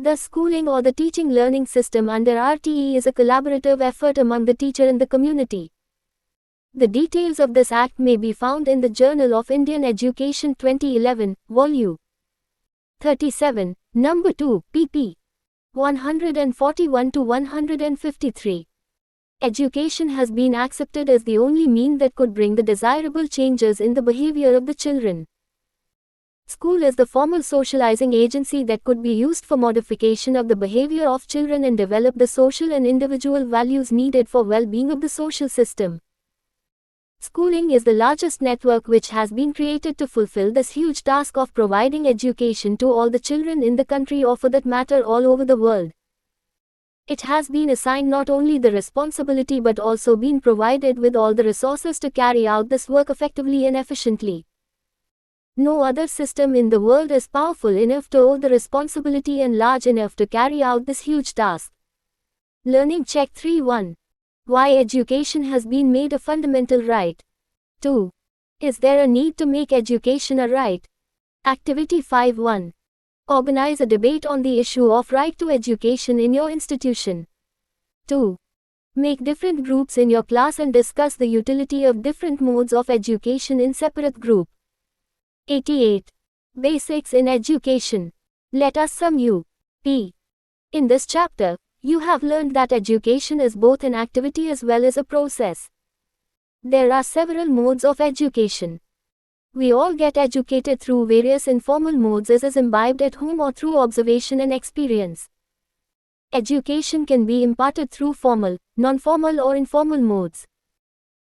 The schooling or the teaching learning system under RTE is a collaborative effort among the teacher and the community. The details of this act may be found in the Journal of Indian Education 2011, Vol. 37, No. 2, pp. 141 to 153. Education has been accepted as the only mean that could bring the desirable changes in the behavior of the children. School is the formal socializing agency that could be used for modification of the behavior of children and develop the social and individual values needed for well-being of the social system. Schooling is the largest network which has been created to fulfill this huge task of providing education to all the children in the country or for that matter all over the world. It has been assigned not only the responsibility but also been provided with all the resources to carry out this work effectively and efficiently. No other system in the world is powerful enough to hold the responsibility and large enough to carry out this huge task. Learning check 3.1. Why education has been made a fundamental right. 2. Is there a need to make education a right? Activity 5.1. Organize a debate on the issue of right to education in your institution. 2. Make different groups in your class and discuss the utility of different modes of education in separate group. 88. Basics in education. Let us sum you. P. In this chapter, you have learned that education is both an activity as well as a process. There are several modes of education. We all get educated through various informal modes as is imbibed at home or through observation and experience. Education can be imparted through formal, non-formal or informal modes.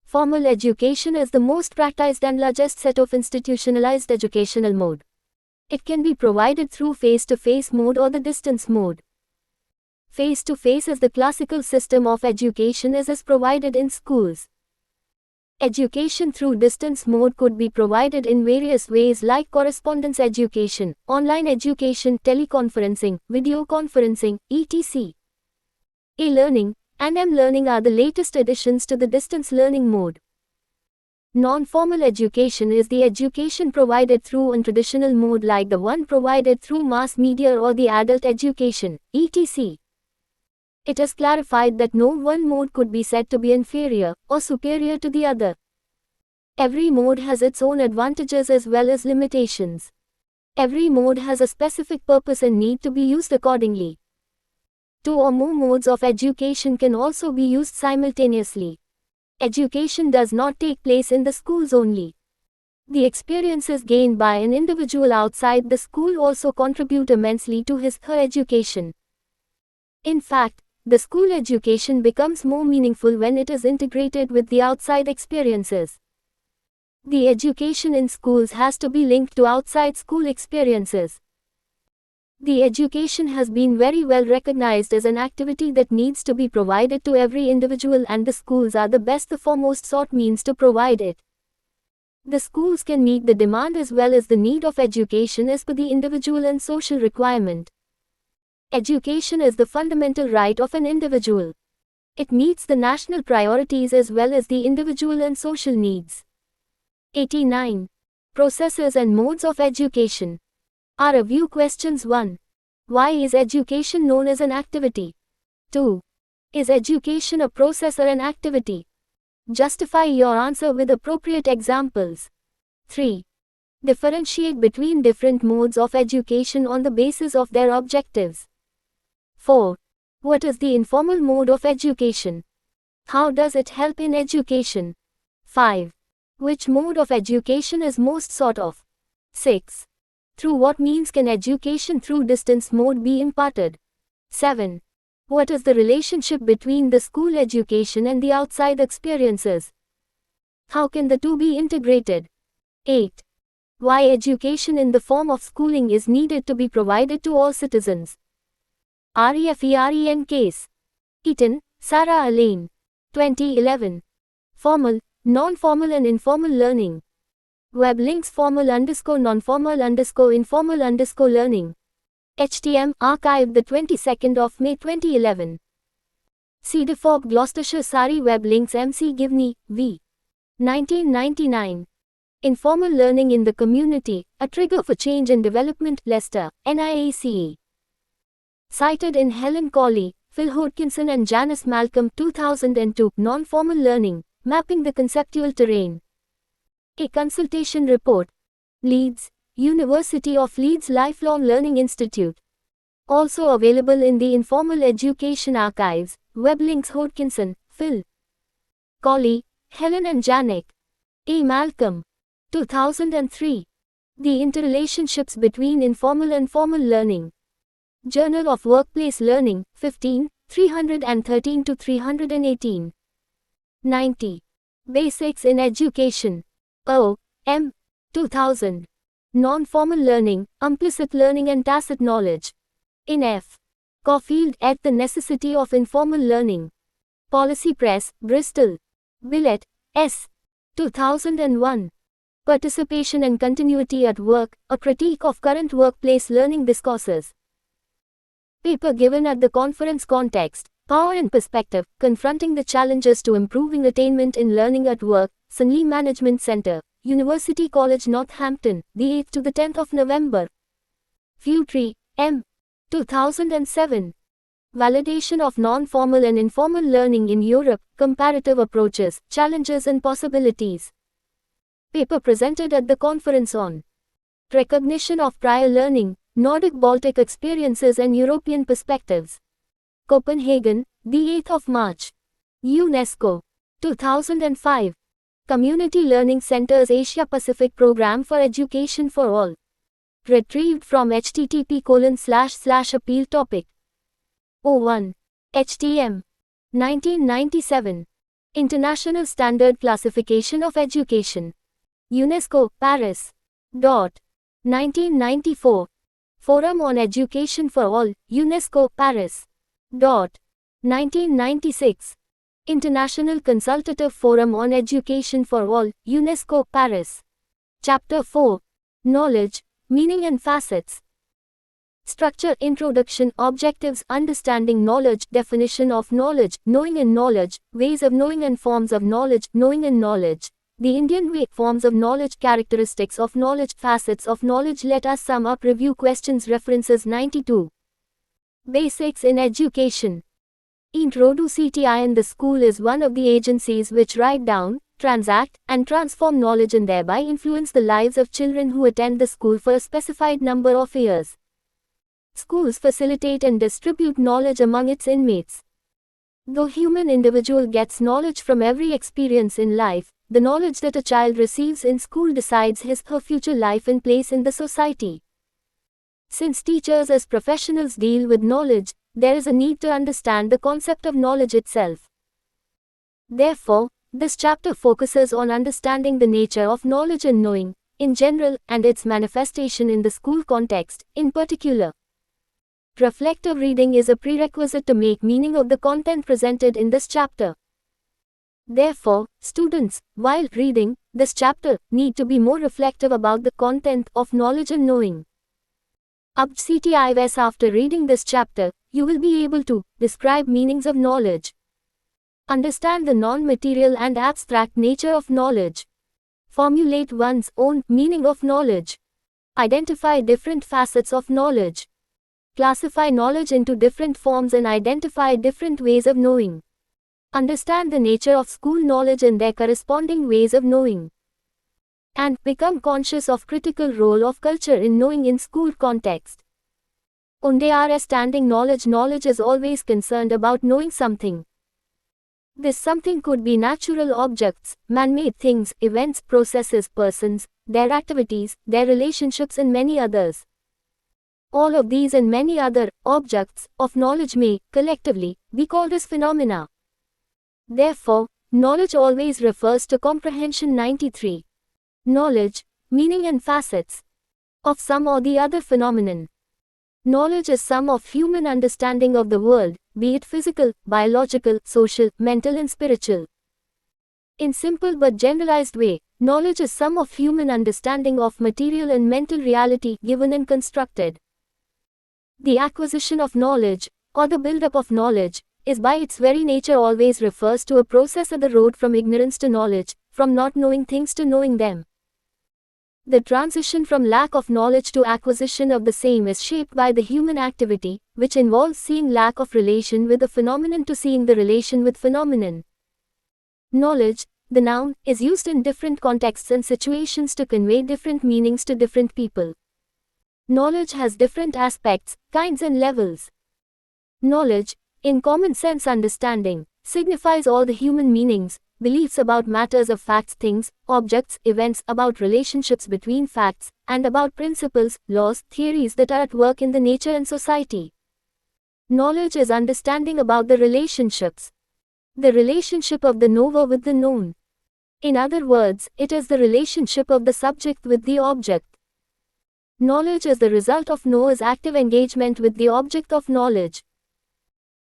Formal education is the most practiced and largest set of institutionalized educational mode. It can be provided through face-to-face mode or the distance mode. Face-to-face is the classical system of education as is provided in schools. Education through distance mode could be provided in various ways like correspondence education, online education, teleconferencing, video conferencing, etc. E-learning and M-learning are the latest additions to the distance learning mode. Non-formal education is the education provided through untraditional mode like the one provided through mass media or the adult education, etc. It is clarified that no one mode could be said to be inferior or superior to the other. Every mode has its own advantages as well as limitations. Every mode has a specific purpose and need to be used accordingly. Two or more modes of education can also be used simultaneously. Education does not take place in the schools only. The experiences gained by an individual outside the school also contribute immensely to his/her education. In fact, the school education becomes more meaningful when it is integrated with the outside experiences. The education in schools has to be linked to outside school experiences. The education has been very well recognized as an activity that needs to be provided to every individual, and the schools are the best, the foremost sought means to provide it. The schools can meet the demand as well as the need of education as per the individual and social requirement. Education is the fundamental right of an individual. It meets the national priorities as well as the individual and social needs. 89. Processes and modes of education. Our review questions: 1. Why is education known as an activity? 2. Is education a process or an activity? Justify your answer with appropriate examples. 3. Differentiate between different modes of education on the basis of their objectives. 4. What is the informal mode of education? How does it help in education? 5. Which mode of education is most sought of? 6. Through what means can education through distance mode be imparted? 7. What is the relationship between the school education and the outside experiences? How can the two be integrated? 8. Why education in the form of schooling is needed to be provided to all citizens? REFEREN case. Eaton, Sarah Elaine. 2011. Formal, non-formal and informal learning. Web links formal_non-formal_informal_ learning. HTM archived the 22nd of May 2011. Cedefop Gloucestershire Sari Web links MC Givney, V. 1999. Informal learning in the community, a trigger for change and development, Leicester, NIACE. Cited in Helen Cawley, Phil Hodkinson and Janice Malcolm 2002. Non-formal learning, mapping the conceptual terrain. A consultation report. Leeds, University of Leeds Lifelong Learning Institute. Also available in the Informal Education Archives. Web links Hodkinson, Phil. Cawley, Helen and Janek. A. Malcolm. 2003. The Interrelationships Between Informal and Formal Learning. Journal of Workplace Learning, 15, 313-318. 90. Basics in Education. O. M. 2000. Non-formal learning, implicit learning and tacit knowledge. In F. Caulfield et The Necessity of Informal Learning. Policy Press, Bristol. Billett, S. 2001. Participation and continuity at work, a critique of current workplace learning discourses. Paper given at the conference context, Power and Perspective, Confronting the Challenges to Improving Attainment in Learning at Work, Sunlee Management Center, University College Northampton, the 8th to the 10th of November. Futri, M. 2007. Validation of Non-Formal and Informal Learning in Europe, Comparative Approaches, Challenges and Possibilities. Paper presented at the conference on Recognition of Prior Learning, Nordic-Baltic Experiences and European Perspectives. Copenhagen, the 8th of March. UNESCO. 2005. Community Learning Centers Asia Pacific Program for Education for All. Retrieved from http://appeal topic. 01. HTM. 1997. International Standard Classification of Education. UNESCO, Paris. 1994. Forum on Education for All, UNESCO, Paris. 1996. International Consultative Forum on Education for All, UNESCO, Paris. Chapter 4. Knowledge, Meaning and Facets. Structure, Introduction, Objectives, Understanding Knowledge, Definition of Knowledge, Knowing and Knowledge, Ways of Knowing and Forms of Knowledge, Knowing and Knowledge. The Indian way, Forms of Knowledge, Characteristics of Knowledge, Facets of Knowledge. Let us sum up. Review questions. References 92. Basics in Education. CTI and the school is one of the agencies which write down, transact, and transform knowledge and thereby influence the lives of children who attend the school for a specified number of years. Schools facilitate and distribute knowledge among its inmates. Though human individual gets knowledge from every experience in life, the knowledge that a child receives in school decides his/her future life and place in the society. Since teachers as professionals deal with knowledge, there is a need to understand the concept of knowledge itself. Therefore, this chapter focuses on understanding the nature of knowledge and knowing, in general, and its manifestation in the school context, in particular. Reflective reading is a prerequisite to make meaning of the content presented in this chapter. Therefore, students, while reading this chapter, need to be more reflective about the content of knowledge and knowing. CTIs after reading this chapter, you will be able to describe meanings of knowledge, understand the non-material and abstract nature of knowledge, formulate one's own meaning of knowledge, identify different facets of knowledge, classify knowledge into different forms and identify different ways of knowing. Understand the nature of school knowledge and their corresponding ways of knowing. And become conscious of critical role of culture in knowing in school context. Understanding knowledge. Knowledge is always concerned about knowing something. This something could be natural objects, man-made things, events, processes, persons, their activities, their relationships and many others. All of these and many other objects of knowledge may, collectively, be called as phenomena. Therefore, knowledge always refers to comprehension. 93. Knowledge, meaning and facets of some or the other phenomenon. Knowledge is sum of human understanding of the world, be it physical, biological, social, mental and spiritual. In simple but generalized way, knowledge is sum of human understanding of material and mental reality given and constructed. The acquisition of knowledge, or the build-up of knowledge, is by its very nature always refers to a process of the road from ignorance to knowledge, from not knowing things to knowing them. The transition from lack of knowledge to acquisition of the same is shaped by the human activity, which involves seeing lack of relation with the phenomenon to seeing the relation with phenomenon. Knowledge, the noun, is used in different contexts and situations to convey different meanings to different people. Knowledge has different aspects, kinds and levels. Knowledge, in common sense understanding, signifies all the human meanings, beliefs about matters of facts, things, objects, events, about relationships between facts, and about principles, laws, theories that are at work in the nature and society. Knowledge is understanding about the relationships. The relationship of the knower with the known. In other words, it is the relationship of the subject with the object. Knowledge is the result of knower's active engagement with the object of knowledge.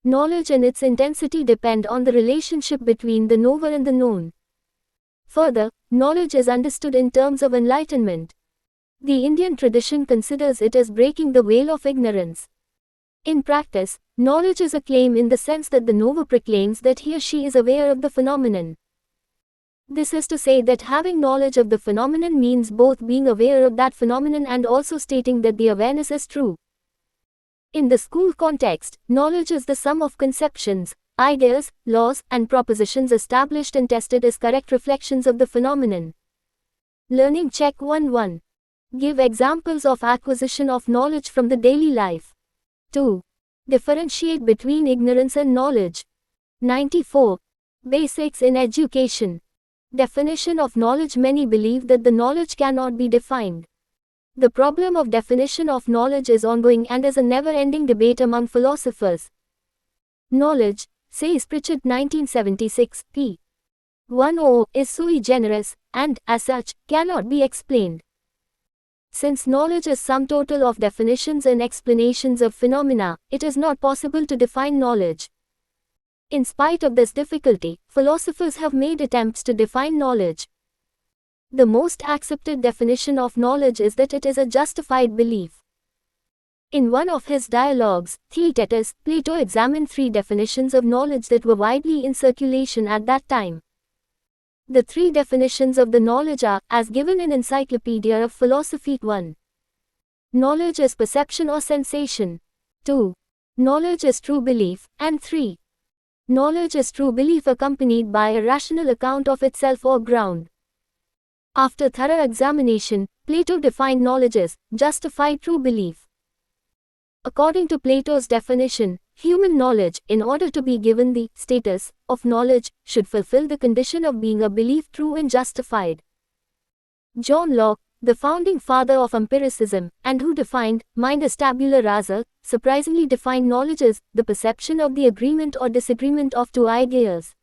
Knowledge and its intensity depend on the relationship between the knower and the known. Further, knowledge is understood in terms of enlightenment. The Indian tradition considers it as breaking the veil of ignorance. In practice, knowledge is a claim in the sense that the knower proclaims that he or she is aware of the phenomenon. This is to say that having knowledge of the phenomenon means both being aware of that phenomenon and also stating that the awareness is true. In the school context, knowledge is the sum of conceptions, ideas, laws, and propositions established and tested as correct reflections of the phenomenon. Learning check 1-1. Give examples of acquisition of knowledge from the daily life. 2. Differentiate between ignorance and knowledge. 94. Basics in education. Definition of knowledge. Many believe that the knowledge cannot be defined. The problem of definition of knowledge is ongoing and is a never-ending debate among philosophers. Knowledge, says Pritchett 1976, p. 10, is sui generis, and, as such, cannot be explained. Since knowledge is sum total of definitions and explanations of phenomena, it is not possible to define knowledge. In spite of this difficulty, philosophers have made attempts to define knowledge. The most accepted definition of knowledge is that it is a justified belief. In one of his dialogues, Theaetetus, Plato examined 3 definitions of knowledge that were widely in circulation at that time. The 3 definitions of the knowledge are, as given in Encyclopedia of Philosophy: 1. Knowledge is perception or sensation. 2. Knowledge is true belief, and 3. Knowledge is true belief accompanied by a rational account of itself or ground. After thorough examination, Plato defined knowledge as justified true belief. According to Plato's definition, human knowledge, in order to be given the status of knowledge, should fulfill the condition of being a belief true and justified. John Locke, the founding father of empiricism, and who defined mind as tabula rasa, surprisingly defined knowledge as the perception of the agreement or disagreement of 2 ideas.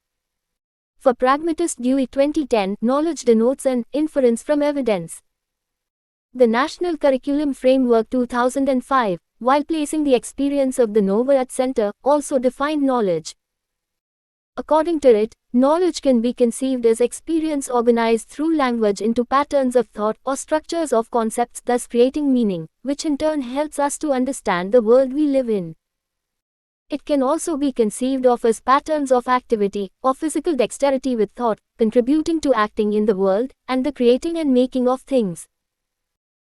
For pragmatist Dewey 2010, knowledge denotes an inference from evidence. The National Curriculum Framework 2005, while placing the experience of the knower at center, also defined knowledge. According to it, knowledge can be conceived as experience organized through language into patterns of thought or structures of concepts, thus creating meaning, which in turn helps us to understand the world we live in. It can also be conceived of as patterns of activity, or physical dexterity with thought, contributing to acting in the world, and the creating and making of things.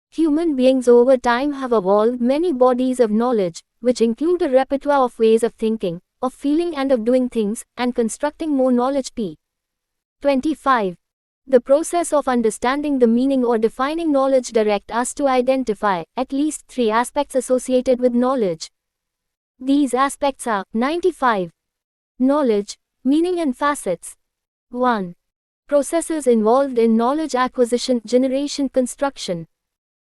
Human beings over time have evolved many bodies of knowledge, which include a repertoire of ways of thinking, of feeling and of doing things, and constructing more knowledge. p. 25. The process of understanding the meaning or defining knowledge directs us to identify at least 3 aspects associated with knowledge. These aspects are 95. Knowledge, meaning and facets. 1. Processes involved in knowledge acquisition, generation, construction.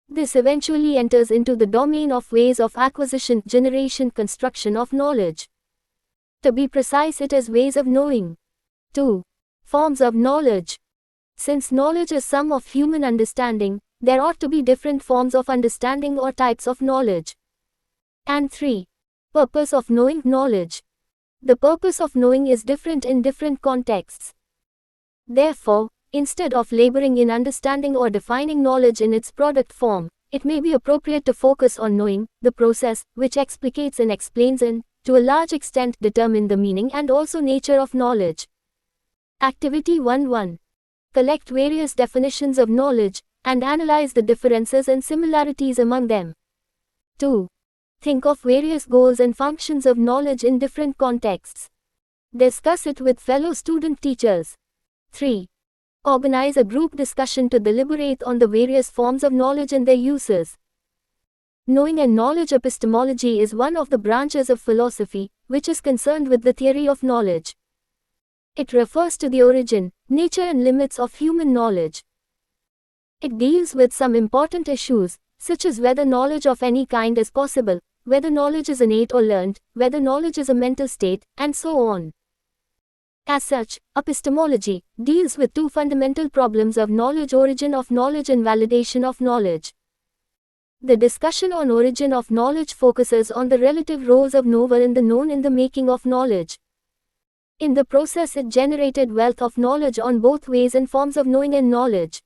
This eventually enters into the domain of ways of acquisition, generation, construction of knowledge. To be precise, it is ways of knowing. 2. Forms of knowledge. Since knowledge is sum of human understanding, there ought to be different forms of understanding or types of knowledge. And 3. Purpose of knowing knowledge. The purpose of knowing is different in different contexts. Therefore, instead of laboring in understanding or defining knowledge in its product form, it may be appropriate to focus on knowing, the process, which explicates and explains and, to a large extent, determine the meaning and also nature of knowledge. Activity 1-1. Collect various definitions of knowledge, and analyze the differences and similarities among them. 2. Think of various goals and functions of knowledge in different contexts. Discuss it with fellow student teachers. 3. Organize a group discussion to deliberate on the various forms of knowledge and their uses. Knowing and knowledge epistemology is one of the branches of philosophy, which is concerned with the theory of knowledge. It refers to the origin, nature and limits of human knowledge. It deals with some important issues, such as whether knowledge of any kind is possible, whether knowledge is innate or learned, whether knowledge is a mental state, and so on. As such, epistemology deals with 2 fundamental problems of knowledge: origin of knowledge and validation of knowledge. The discussion on origin of knowledge focuses on the relative roles of knower and the known in the making of knowledge. In the process, it generated wealth of knowledge on both ways and forms of knowing and knowledge.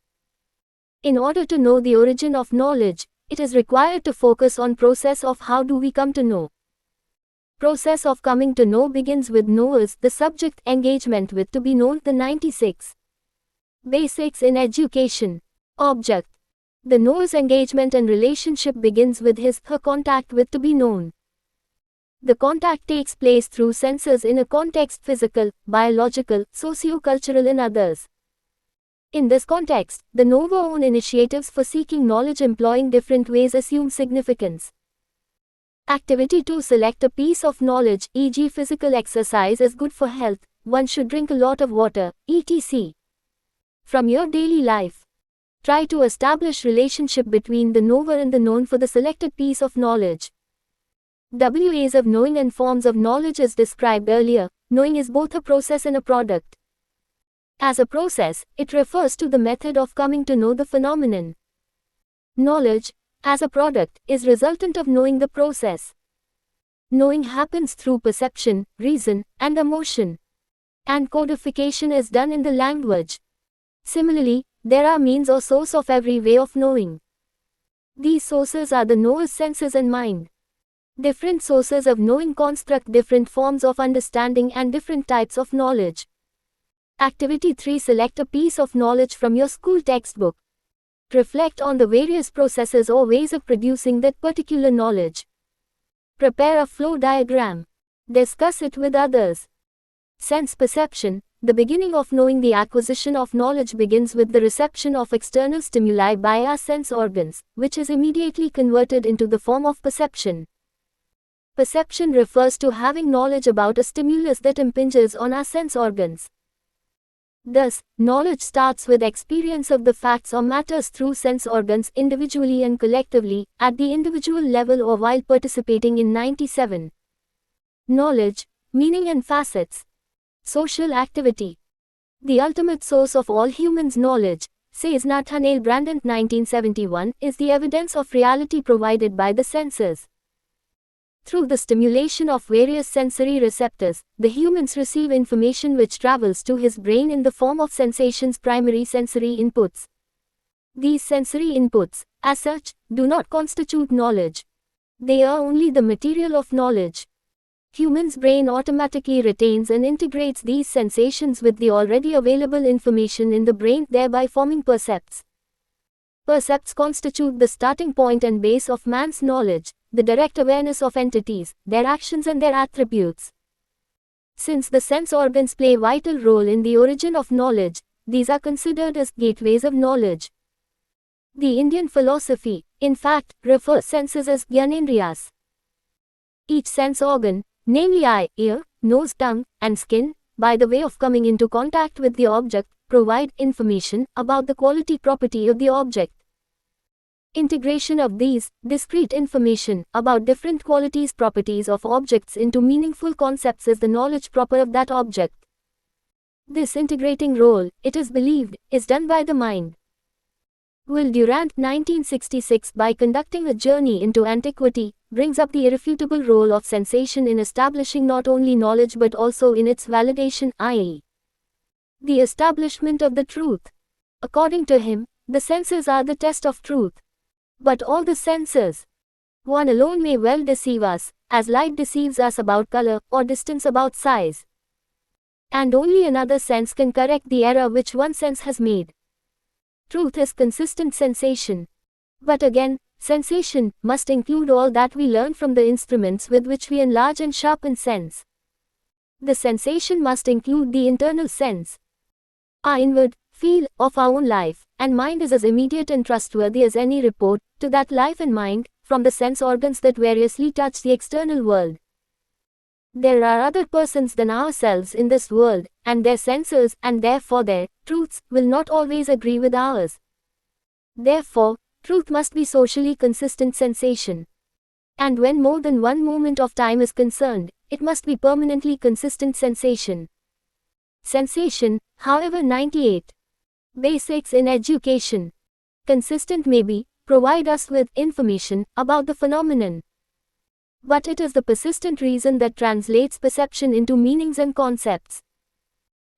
In order to know the origin of knowledge, it is required to focus on process of how do we come to know. Process of coming to know begins with knowers, the subject, engagement with to be known. The 96 basics in education. Object. The knower's engagement and relationship begins with his/her contact with to be known. The contact takes place through senses in a context: physical, biological, socio-cultural and others. In this context, the knower's own initiatives for seeking knowledge employing different ways assume significance. Activity 2. Select a piece of knowledge, e.g. physical exercise is good for health, one should drink a lot of water, etc. From your daily life. Try to establish relationship between the knower and the known for the selected piece of knowledge. Ways of knowing and forms of knowledge as described earlier. Knowing is both a process and a product. As a process, it refers to the method of coming to know the phenomenon. Knowledge, as a product, is resultant of knowing the process. Knowing happens through perception, reason, and emotion. And codification is done in the language. Similarly, there are means or source of every way of knowing. These sources are the knower's senses and mind. Different sources of knowing construct different forms of understanding and different types of knowledge. Activity 3. Select a piece of knowledge from your school textbook. Reflect on the various processes or ways of producing that particular knowledge. Prepare a flow diagram. Discuss it with others. Sense perception. The beginning of knowing. The acquisition of knowledge begins with the reception of external stimuli by our sense organs, which is immediately converted into the form of perception. Perception refers to having knowledge about a stimulus that impinges on our sense organs. Thus, knowledge starts with experience of the facts or matters through sense organs individually and collectively, at the individual level or while participating in 97. Knowledge, meaning and facets. Social activity. The ultimate source of all humans' knowledge, says Nathaniel Branden 1971, is the evidence of reality provided by the senses. Through the stimulation of various sensory receptors, the humans receive information which travels to his brain in the form of sensations, primary sensory inputs. These sensory inputs, as such, do not constitute knowledge. They are only the material of knowledge. Human's brain automatically retains and integrates these sensations with the already available information in the brain, thereby forming percepts. Percepts constitute the starting point and base of man's knowledge, the direct awareness of entities, their actions and their attributes. Since the sense organs play a vital role in the origin of knowledge, these are considered as gateways of knowledge. The Indian philosophy, in fact, refers senses as gyanendriyas. Each sense organ, namely eye, ear, nose, tongue, and skin, by the way of coming into contact with the object, provide information about the quality property of the object. Integration of these, discrete information, about different qualities properties of objects into meaningful concepts is the knowledge proper of that object. This integrating role, it is believed, is done by the mind. Will Durant 1966 by conducting a journey into antiquity, brings up the irrefutable role of sensation in establishing not only knowledge but also in its validation, i.e. the establishment of the truth. According to him, the senses are the test of truth. But all the senses, one alone may well deceive us, as light deceives us about color, or distance about size. And only another sense can correct the error which one sense has made. Truth is consistent sensation. But again, sensation must include all that we learn from the instruments with which we enlarge and sharpen sense. The sensation must include the internal sense. Our inward feel of our own life and mind is as immediate and trustworthy as any report to that life and mind from the sense organs that variously touch the external world. There are other persons than ourselves in this world, and their senses and therefore their truths will not always agree with ours. Therefore, truth must be socially consistent sensation. And when more than one moment of time is concerned, it must be permanently consistent sensation. Sensation, however, 98. Basics in education. Consistent may be, provide us with information about the phenomenon. But it is the persistent reason that translates perception into meanings and concepts.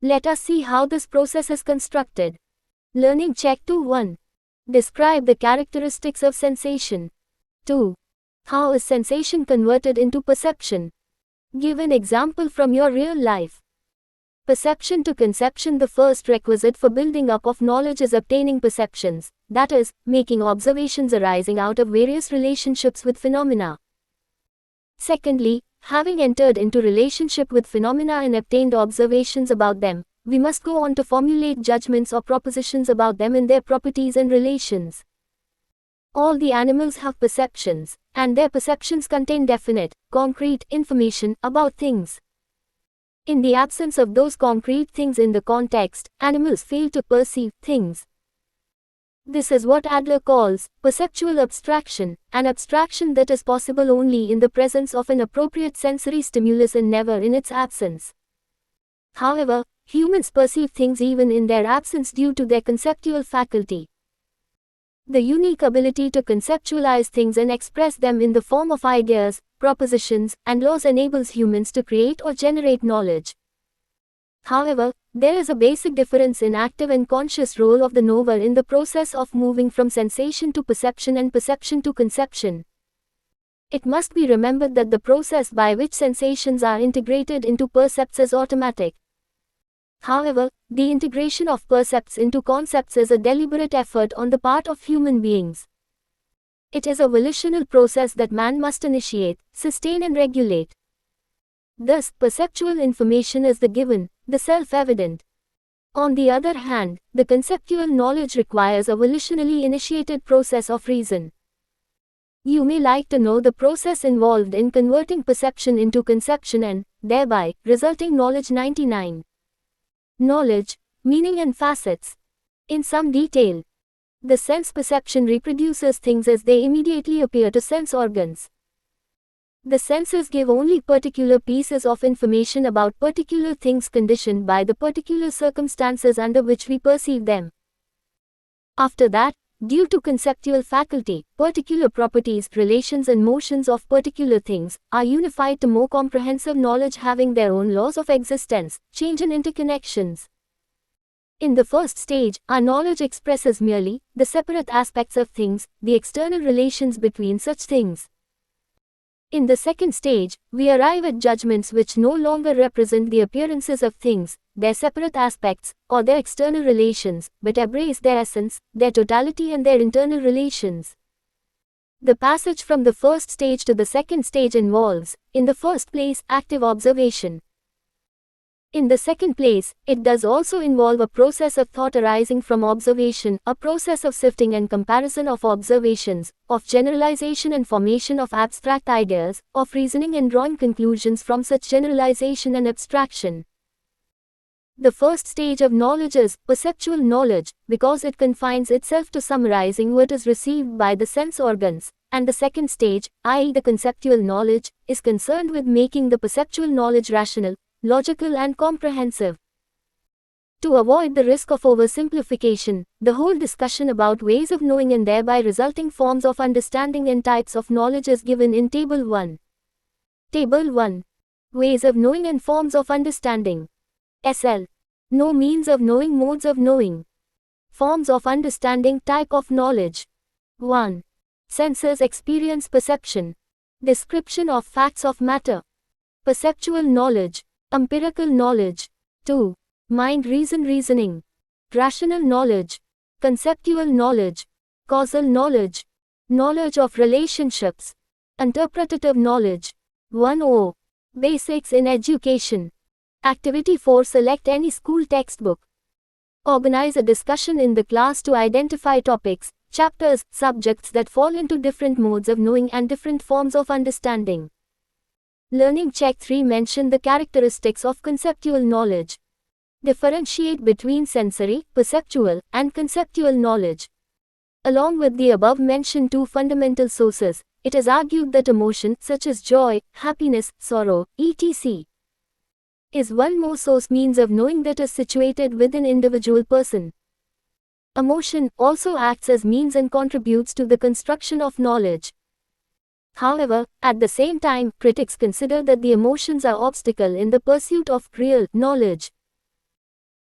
Let us see how this process is constructed. Learning check 2-1. Describe the characteristics of sensation. 2. How is sensation converted into perception? Give an example from your real life. Perception to conception. The first requisite for building up of knowledge is obtaining perceptions, that is, making observations arising out of various relationships with phenomena. Secondly, having entered into relationship with phenomena and obtained observations about them, we must go on to formulate judgments or propositions about them in their properties and relations. All the animals have perceptions, and their perceptions contain definite, concrete information about things. In the absence of those concrete things in the context, animals fail to perceive things. This is what Adler calls perceptual abstraction, an abstraction that is possible only in the presence of an appropriate sensory stimulus and never in its absence. However, humans perceive things even in their absence due to their conceptual faculty. The unique ability to conceptualize things and express them in the form of ideas, propositions, and laws enables humans to create or generate knowledge. However, there is a basic difference in active and conscious role of the knower in the process of moving from sensation to perception and perception to conception. It must be remembered that the process by which sensations are integrated into percepts is automatic. However, the integration of percepts into concepts is a deliberate effort on the part of human beings. It is a volitional process that man must initiate, sustain and regulate. Thus, perceptual information is the given, the self-evident. On the other hand, the conceptual knowledge requires a volitionally initiated process of reason. You may like to know the process involved in converting perception into conception and, thereby, resulting knowledge. 99. Knowledge, meaning and facets. In some detail. The sense perception reproduces things as they immediately appear to sense organs. The senses give only particular pieces of information about particular things conditioned by the particular circumstances under which we perceive them. After that, due to conceptual faculty, particular properties, relations and motions of particular things are unified to more comprehensive knowledge having their own laws of existence, change and interconnections. In the first stage, our knowledge expresses merely the separate aspects of things, the external relations between such things. In the second stage, we arrive at judgments which no longer represent the appearances of things, their separate aspects, or their external relations, but embrace their essence, their totality and their internal relations. The passage from the first stage to the second stage involves, in the first place, active observation. In the second place, it does also involve a process of thought arising from observation, a process of sifting and comparison of observations, of generalization and formation of abstract ideas, of reasoning and drawing conclusions from such generalization and abstraction. The first stage of knowledge is perceptual knowledge, because it confines itself to summarizing what is received by the sense organs, and the second stage, i.e. the conceptual knowledge, is concerned with making the perceptual knowledge rational, logical and comprehensive. To avoid the risk of oversimplification, the whole discussion about ways of knowing and thereby resulting forms of understanding and types of knowledge is given in Table 1. Table 1. Ways of knowing and forms of understanding. SL. Know means of knowing, modes of knowing. Forms of understanding, type of knowledge. 1. Senses, experience, perception. Description of facts of matter. Perceptual knowledge. Empirical knowledge. 2. Mind, reason, reasoning. Rational knowledge. Conceptual knowledge. Causal knowledge. Knowledge of relationships. Interpretative knowledge. 1.0. Basics in education. Activity 4. Select any school textbook. Organize a discussion in the class to identify topics, chapters, subjects that fall into different modes of knowing and different forms of understanding. Learning check 3. Mention the characteristics of conceptual knowledge. Differentiate between sensory, perceptual, and conceptual knowledge. Along with the above-mentioned two fundamental sources, it is argued that emotion, such as joy, happiness, sorrow, etc., is one more source means of knowing that is situated within individual person. Emotion also acts as means and contributes to the construction of knowledge. However, at the same time, critics consider that the emotions are obstacle in the pursuit of real knowledge.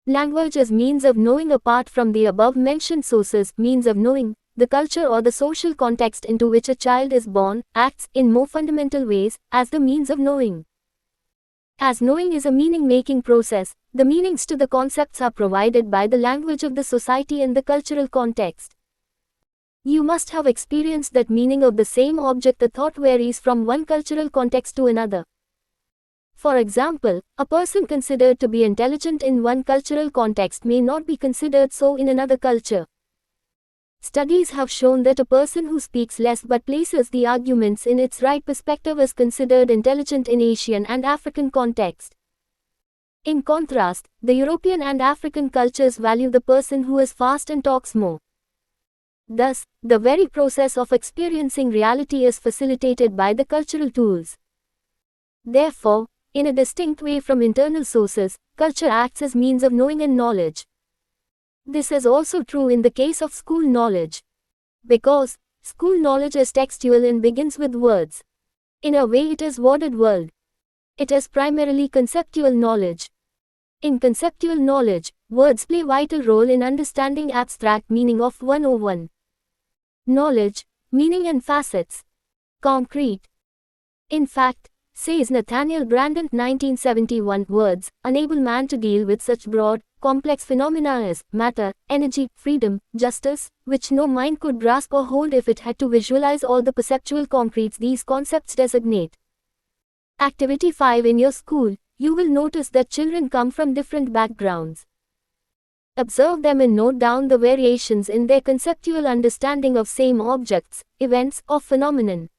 Language is means of knowing. Apart from the above-mentioned sources, means of knowing, the culture or the social context into which a child is born, acts, in more fundamental ways, as the means of knowing. As knowing is a meaning-making process, the meanings to the concepts are provided by the language of the society and the cultural context. You must have experienced that meaning of the same object. The thought varies from one cultural context to another. For example, a person considered to be intelligent in one cultural context may not be considered so in another culture. Studies have shown that a person who speaks less but places the arguments in its right perspective is considered intelligent in Asian and African context. In contrast, the European and African cultures value the person who is fast and talks more. Thus, the very process of experiencing reality is facilitated by the cultural tools. Therefore, in a distinct way from internal sources, culture acts as means of knowing and knowledge. This is also true in the case of school knowledge. Because school knowledge is textual and begins with words. In a way, it is worded world. It is primarily conceptual knowledge. In conceptual knowledge, words play a vital role in understanding abstract meaning of 101. Knowledge, meaning and facets. Concrete. In fact, says Nathaniel Branden 1971, words enable man to deal with such broad, complex phenomena as matter, energy, freedom, justice, which no mind could grasp or hold if it had to visualize all the perceptual concretes these concepts designate. Activity 5. In your school, you will notice that children come from different backgrounds. Observe them and note down the variations in their conceptual understanding of same objects, events, or phenomenon.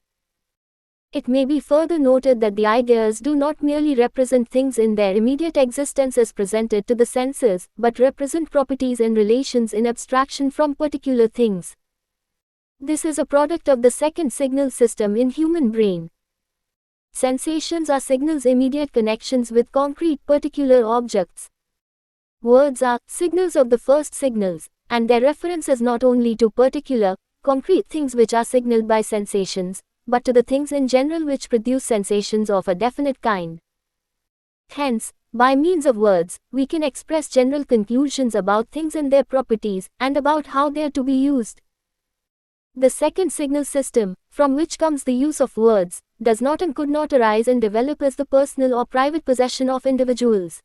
It may be further noted that the ideas do not merely represent things in their immediate existence as presented to the senses, but represent properties and relations in abstraction from particular things. This is a product of the second signal system in human brain. Sensations are signals' immediate connections with concrete particular objects. Words are signals of the first signals, and their reference is not only to particular, concrete things which are signaled by sensations, but to the things in general which produce sensations of a definite kind. Hence, by means of words, we can express general conclusions about things and their properties, and about how they are to be used. The second signal system, from which comes the use of words, does not and could not arise and develop as the personal or private possession of individuals.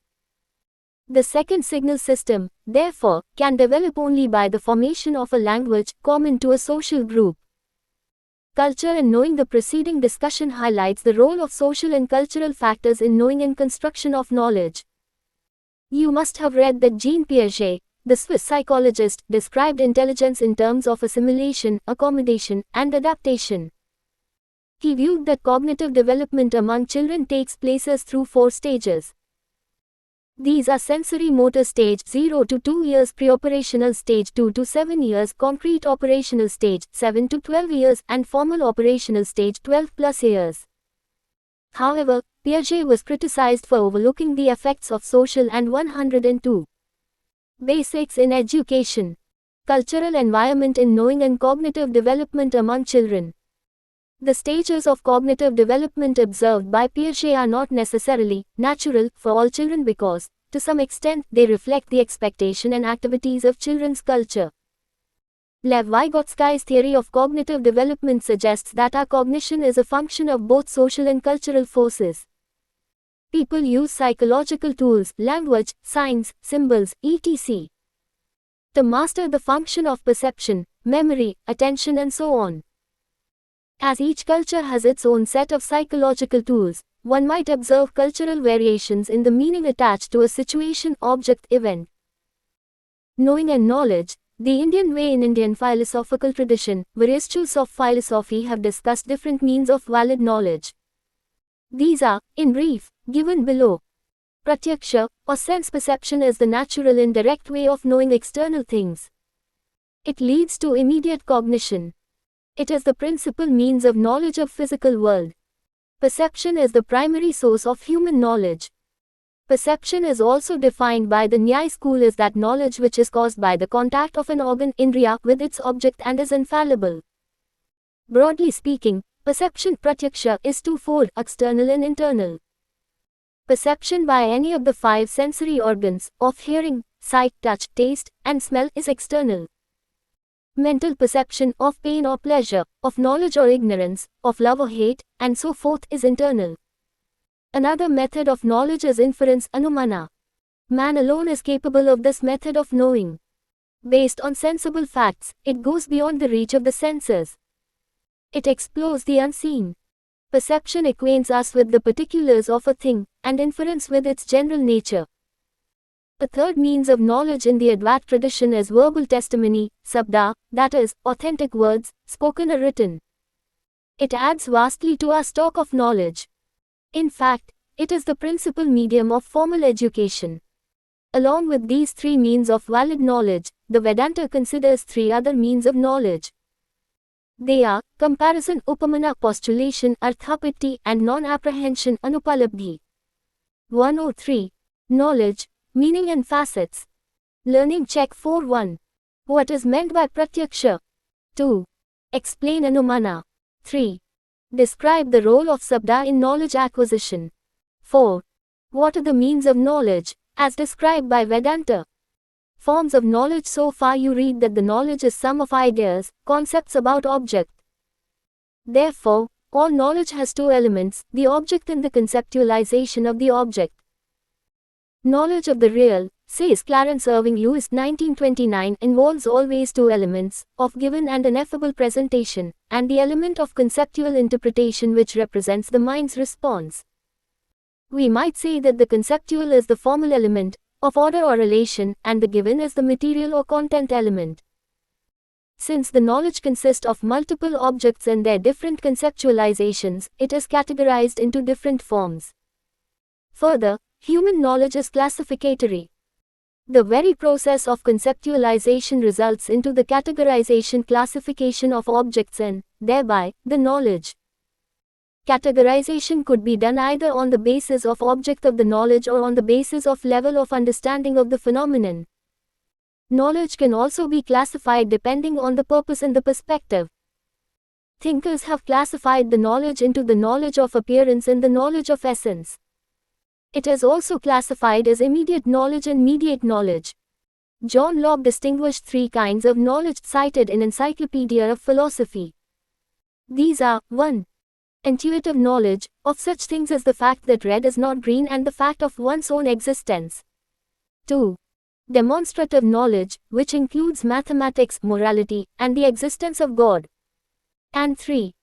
The second signal system, therefore, can develop only by the formation of a language common to a social group. Culture and knowing. The preceding discussion highlights the role of social and cultural factors in knowing and construction of knowledge. You must have read that Jean Piaget, the Swiss psychologist, described intelligence in terms of assimilation, accommodation, and adaptation. He viewed that cognitive development among children takes place through 4 stages. These are sensory motor stage 0 to 2 years, pre-operational stage 2 to 7 years, concrete operational stage 7 to 12 years, and formal operational stage 12 plus years. However, Piaget was criticized for overlooking the effects of social and 102 basics in education. Cultural environment in knowing and cognitive development among children. The stages of cognitive development observed by Piaget are not necessarily natural for all children because, to some extent, they reflect the expectation and activities of children's culture. Lev Vygotsky's theory of cognitive development suggests that our cognition is a function of both social and cultural forces. People use psychological tools, language, signs, symbols, etc. to master the function of perception, memory, attention, and so on. As each culture has its own set of psychological tools, one might observe cultural variations in the meaning attached to a situation, object, event. Knowing and knowledge. The Indian way. In Indian philosophical tradition, various schools of philosophy have discussed different means of valid knowledge. These are, in brief, given below. Pratyaksha, or sense perception, is the natural and direct way of knowing external things. It leads to immediate cognition. It is the principal means of knowledge of physical world. Perception is the primary source of human knowledge. Perception is also defined by the Nyaya school as that knowledge which is caused by the contact of an organ, indriya, with its object and is infallible. Broadly speaking, perception, pratyaksha, is twofold, external and internal. Perception by any of the five sensory organs of hearing, sight, touch, taste, and smell is external. Mental perception of pain or pleasure, of knowledge or ignorance, of love or hate, and so forth is internal. Another method of knowledge is inference, anumana. Man alone is capable of this method of knowing. Based on sensible facts, it goes beyond the reach of the senses. It explores the unseen. Perception acquaints us with the particulars of a thing, and inference with its general nature. A third means of knowledge in the Advait tradition is verbal testimony, sabda, that is, authentic words, spoken or written. It adds vastly to our stock of knowledge. In fact, it is the principal medium of formal education. Along with these three means of valid knowledge, the Vedanta considers three other means of knowledge. They are comparison, upamana, postulation, arthapatti, and non-apprehension, anupalabdhi. 103. Knowledge, meaning and facets. Learning check 4.1. What is meant by pratyaksha? 2. Explain anumana. 3. Describe the role of sabda in knowledge acquisition. 4. What are the means of knowledge, as described by Vedanta? Forms of knowledge. So far you read that the knowledge is sum of ideas, concepts about object. Therefore, all knowledge has two elements, the object and the conceptualization of the object. Knowledge of the real, says Clarence Irving Lewis 1929, involves always two elements, of given and ineffable presentation, and the element of conceptual interpretation which represents the mind's response. We might say that the conceptual is the formal element, of order or relation, and the given is the material or content element. Since the knowledge consists of multiple objects and their different conceptualizations, it is categorized into different forms. Further, human knowledge is classificatory. The very process of conceptualization results into the categorization classification of objects and, thereby, the knowledge. Categorization could be done either on the basis of object of the knowledge or on the basis of level of understanding of the phenomenon. Knowledge can also be classified depending on the purpose and the perspective. Thinkers have classified the knowledge into the knowledge of appearance and the knowledge of essence. It is also classified as immediate knowledge and mediate knowledge. John Locke distinguished three kinds of knowledge cited in Encyclopedia of Philosophy. These are 1. Intuitive knowledge, of such things as the fact that red is not green and the fact of one's own existence. 2. Demonstrative knowledge, which includes mathematics, morality, and the existence of God. And 3.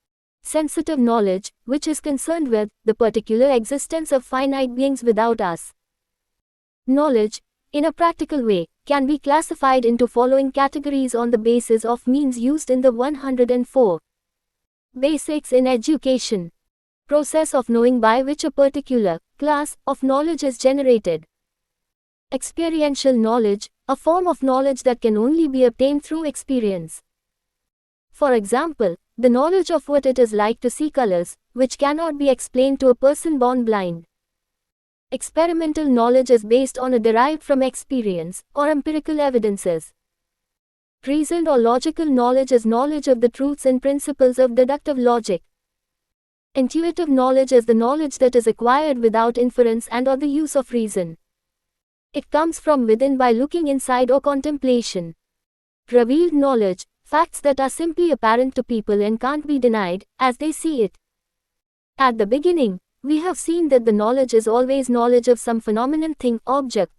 Sensitive knowledge, which is concerned with the particular existence of finite beings without us. Knowledge, in a practical way, can be classified into following categories on the basis of means used in the 104. Basics in education. Process of knowing by which a particular class of knowledge is generated. Experiential knowledge, a form of knowledge that can only be obtained through experience. For example, the knowledge of what it is like to see colors, which cannot be explained to a person born blind. Experimental knowledge is based on or derived from experience, or empirical evidences. Reasoned or logical knowledge is knowledge of the truths and principles of deductive logic. Intuitive knowledge is the knowledge that is acquired without inference and or the use of reason. It comes from within by looking inside or contemplation. Revealed knowledge, facts that are simply apparent to people and can't be denied, as they see it. At the beginning, we have seen that the knowledge is always knowledge of some phenomenon, thing, object.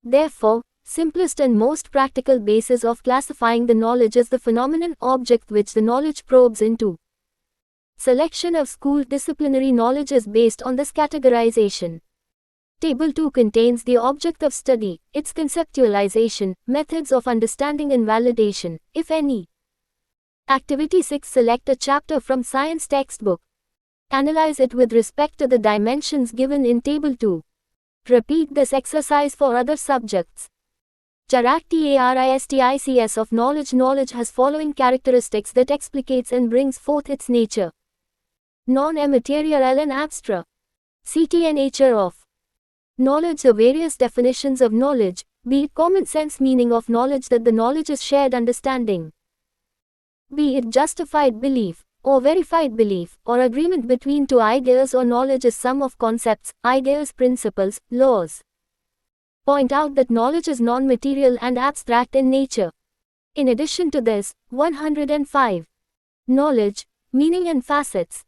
Therefore, simplest and most practical basis of classifying the knowledge is the phenomenon object which the knowledge probes into. Selection of school disciplinary knowledge is based on this categorization. Table 2 contains the object of study, its conceptualization, methods of understanding and validation, if any. Activity 6. Select a chapter from science textbook. Analyze it with respect to the dimensions given in Table 2. Repeat this exercise for other subjects. Characteristics of knowledge. Knowledge has following characteristics that explicates and brings forth its nature. Non-immaterial and abstract. CT nature of knowledge. The various definitions of knowledge, be it common sense meaning of knowledge that the knowledge is shared understanding, be it justified belief, or verified belief, or agreement between two ideas or knowledge is sum of concepts, ideas, principles, laws. Point out that knowledge is non-material and abstract in nature. In addition to this, 105. Knowledge, meaning and facets.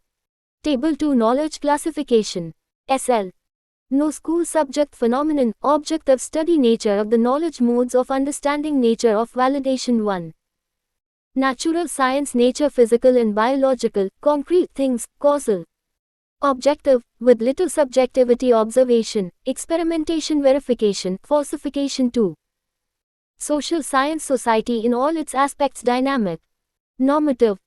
Table 2 Knowledge classification. SL. No school subject phenomenon, object of study nature of the knowledge modes of understanding nature of validation 1. Natural science nature physical and biological, concrete things, causal. Objective, with little subjectivity observation, experimentation verification, falsification 2. Social science society in all its aspects dynamic. Normative.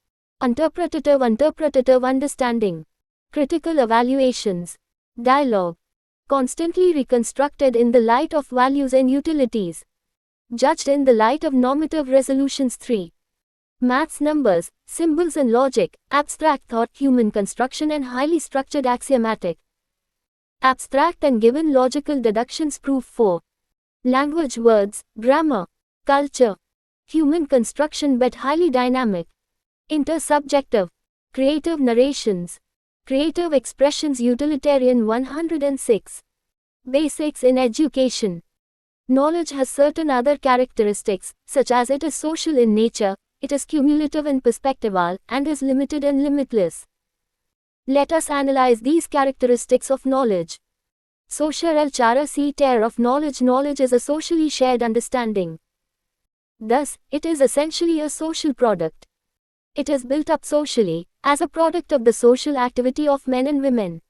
Interpretative understanding. Critical evaluations. Dialogue. Constantly reconstructed in the light of values and utilities. Judged in the light of normative resolutions 3. Maths numbers, symbols and logic, abstract thought, human construction and highly structured axiomatic. Abstract and given logical deductions proof 4. Language words, grammar, culture. Human construction but highly dynamic. Intersubjective. Creative narrations. Creative expressions utilitarian 106. Basics in education. Knowledge has certain other characteristics, such as it is social in nature, it is cumulative and perspectival, and is limited and limitless. Let us analyze these characteristics of knowledge. Social chara si ter of knowledge. Knowledge is a socially shared understanding. Thus, it is essentially a social product. It is built up socially, as a product of the social activity of men and women.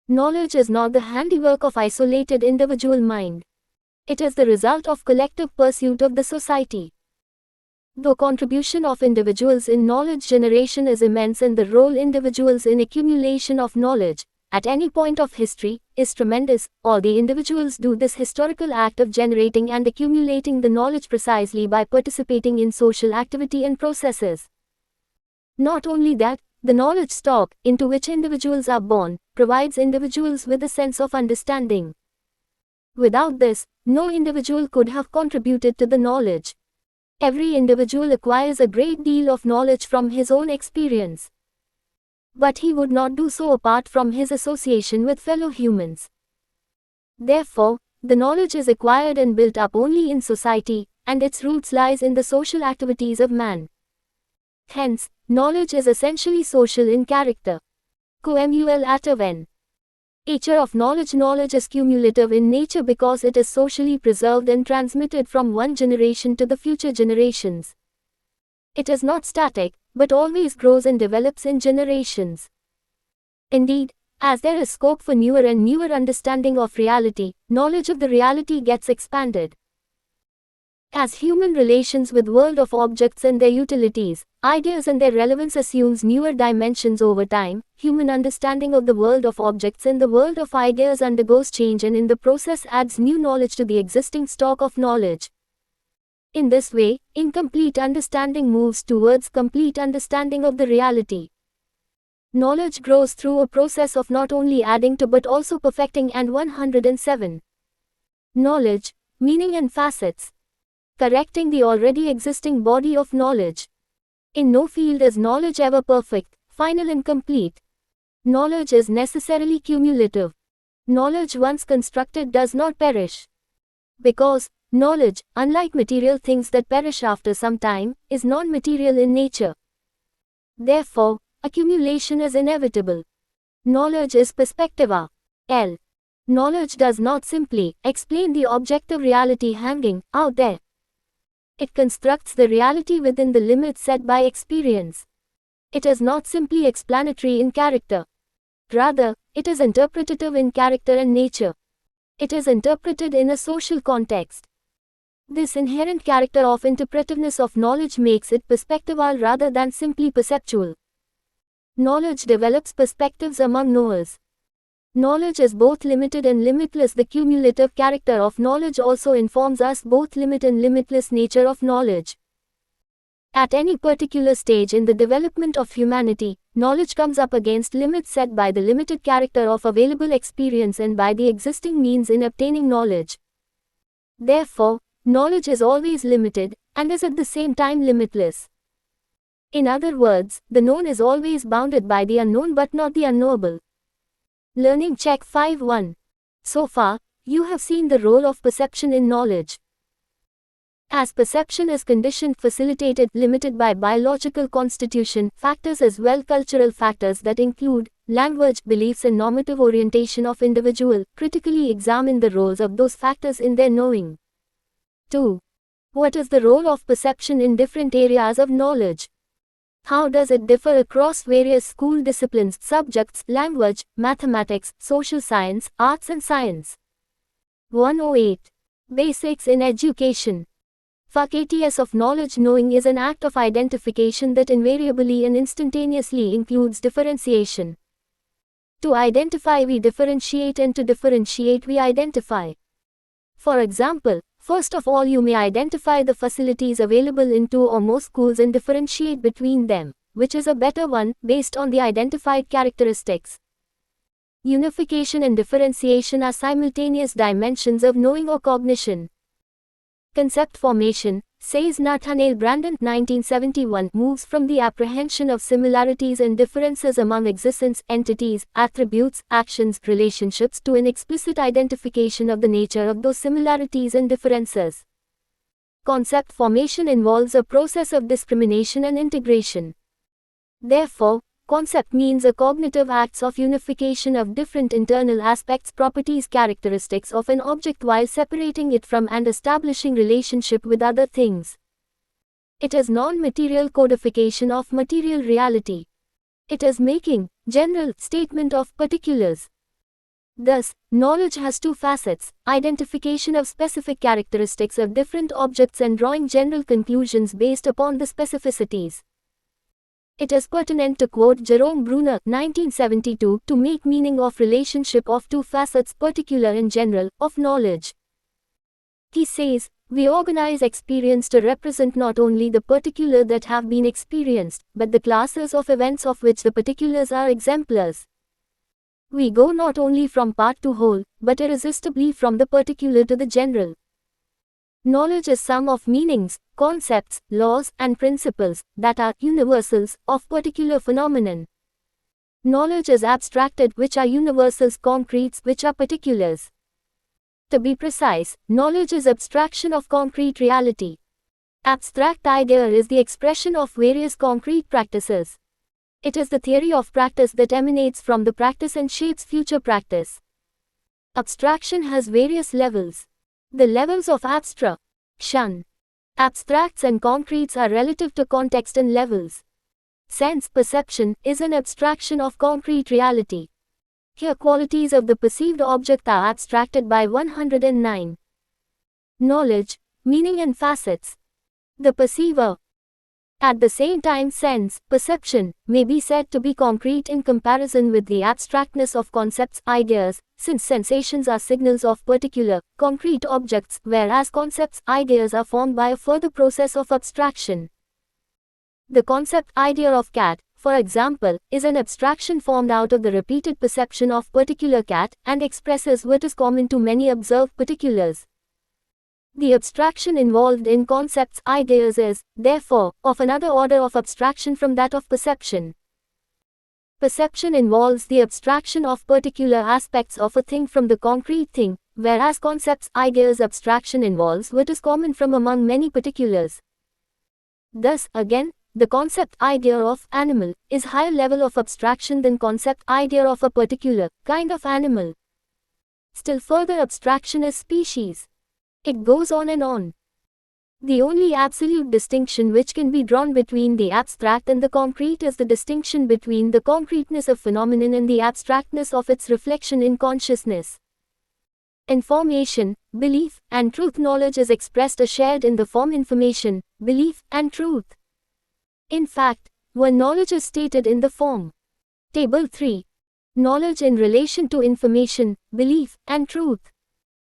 Knowledge is not the handiwork of isolated individual mind. It is the result of collective pursuit of the society. The contribution of individuals in knowledge generation is immense and the role individuals in accumulation of knowledge, at any point of history, is tremendous. All the individuals do this historical act of generating and accumulating the knowledge precisely by participating in social activity and processes. Not only that, the knowledge stock, into which individuals are born, provides individuals with a sense of understanding. Without this, no individual could have contributed to the knowledge. Every individual acquires a great deal of knowledge from his own experience. But he would not do so apart from his association with fellow humans. Therefore, the knowledge is acquired and built up only in society, and its roots lies in the social activities of man. Hence, knowledge is essentially social in character. Coemul ataven. Nature of knowledge. Knowledge is cumulative in nature because it is socially preserved and transmitted from one generation to the future generations. It is not static, but always grows and develops in generations. Indeed, as there is scope for newer and newer understanding of reality, knowledge of the reality gets expanded. As human relations with world of objects and their utilities, ideas and their relevance assumes newer dimensions over time, human understanding of the world of objects and the world of ideas undergoes change and in the process adds new knowledge to the existing stock of knowledge. In this way, incomplete understanding moves towards complete understanding of the reality. Knowledge grows through a process of not only adding to but also perfecting. And 107. Knowledge, meaning and facets. Correcting the already existing body of knowledge. In no field is knowledge ever perfect, final and complete. Knowledge is necessarily cumulative. Knowledge once constructed does not perish. Because, knowledge, unlike material things that perish after some time, is non-material in nature. Therefore, accumulation is inevitable. Knowledge is perspectiva. L. Knowledge does not simply explain the objective reality hanging out there. It constructs the reality within the limits set by experience. It is not simply explanatory in character. Rather, it is interpretative in character and nature. It is interpreted in a social context. This inherent character of interpretiveness of knowledge makes it perspectival rather than simply perceptual. Knowledge develops perspectives among knowers. Knowledge is both limited and limitless. The cumulative character of knowledge also informs us both limit and limitless nature of knowledge. At any particular stage in the development of humanity, knowledge comes up against limits set by the limited character of available experience and by the existing means in obtaining knowledge. Therefore, knowledge is always limited, and is at the same time limitless. In other words, the known is always bounded by the unknown but not the unknowable. Learning check 5.1. So far, you have seen the role of perception in knowledge. As perception is conditioned, facilitated, limited by biological constitution, factors as well cultural factors that include language, beliefs and normative orientation of individual, critically examine the roles of those factors in their knowing. 2. What is the role of perception in different areas of knowledge? How does it differ across various school disciplines, subjects, language, mathematics, social science, arts and science? 108. Basics in education. Faculties of knowledge. Knowing is an act of identification that invariably and instantaneously includes differentiation. To identify we differentiate and to differentiate we identify. For example, first of all you may identify the facilities available in two or more schools and differentiate between them, which is a better one, based on the identified characteristics. Unification and differentiation are simultaneous dimensions of knowing or cognition. Concept formation, says Nathaniel Branden 1971, moves from the apprehension of similarities and differences among existence, entities, attributes, actions, relationships to an explicit identification of the nature of those similarities and differences. Concept formation involves a process of discrimination and integration. Therefore, concept means a cognitive acts of unification of different internal aspects, properties, characteristics of an object while separating it from and establishing relationship with other things. It is non-material codification of material reality. It is making general statement of particulars. Thus, knowledge has two facets: identification of specific characteristics of different objects and drawing general conclusions based upon the specificities. It is pertinent to quote Jerome Bruner 1972 to make meaning of relationship of two facets, particular and general, of knowledge. He says, we organize experience to represent not only the particular that have been experienced, but the classes of events of which the particulars are exemplars. We go not only from part to whole, but irresistibly from the particular to the general. Knowledge is sum of meanings, concepts, laws, and principles that are universals of particular phenomenon. Knowledge is abstracted, which are universals, concretes, which are particulars. To be precise, knowledge is abstraction of concrete reality. Abstract idea is the expression of various concrete practices. It is the theory of practice that emanates from the practice and shapes future practice. Abstraction has various levels. The levels of abstraction. Abstracts and concretes are relative to context and levels. Sense perception is an abstraction of concrete reality. Here qualities of the perceived object are abstracted by 109. Knowledge, meaning and facets. The perceiver. At the same time, sense perception may be said to be concrete in comparison with the abstractness of concepts, ideas, since sensations are signals of particular, concrete objects, whereas concepts, ideas are formed by a further process of abstraction. The concept idea of cat, for example, is an abstraction formed out of the repeated perception of particular cat, and expresses what is common to many observed particulars. The abstraction involved in concepts, ideas is, therefore, of another order of abstraction from that of perception. Perception involves the abstraction of particular aspects of a thing from the concrete thing, whereas concepts, ideas abstraction involves what is common from among many particulars. Thus, again, the concept idea of animal is higher level of abstraction than concept idea of a particular kind of animal. Still further abstraction is species. It goes on and on. The only absolute distinction which can be drawn between the abstract and the concrete is the distinction between the concreteness of phenomenon and the abstractness of its reflection in consciousness. Information, belief, and truth. Knowledge is expressed or shared in the form information, belief, and truth. In fact, when knowledge is stated in the form Table 3. Knowledge in relation to information, belief, and truth.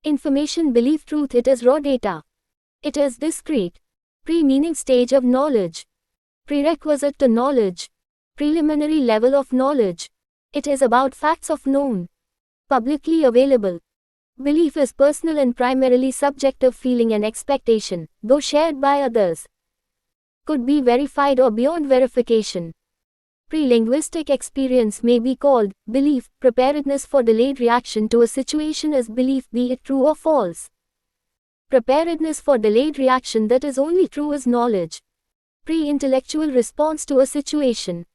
Information, belief, truth. It is raw data. It is discrete, pre-meaning stage of knowledge. Prerequisite to knowledge. Preliminary level of knowledge. It is about facts of known. Publicly available. Belief is personal and primarily subjective feeling and expectation, though shared by others. could be verified or beyond verification. Pre-linguistic experience may be called belief. Preparedness for delayed reaction to a situation is belief, be it true or false. Preparedness for delayed reaction that is only true is knowledge. Pre-intellectual response to a situation.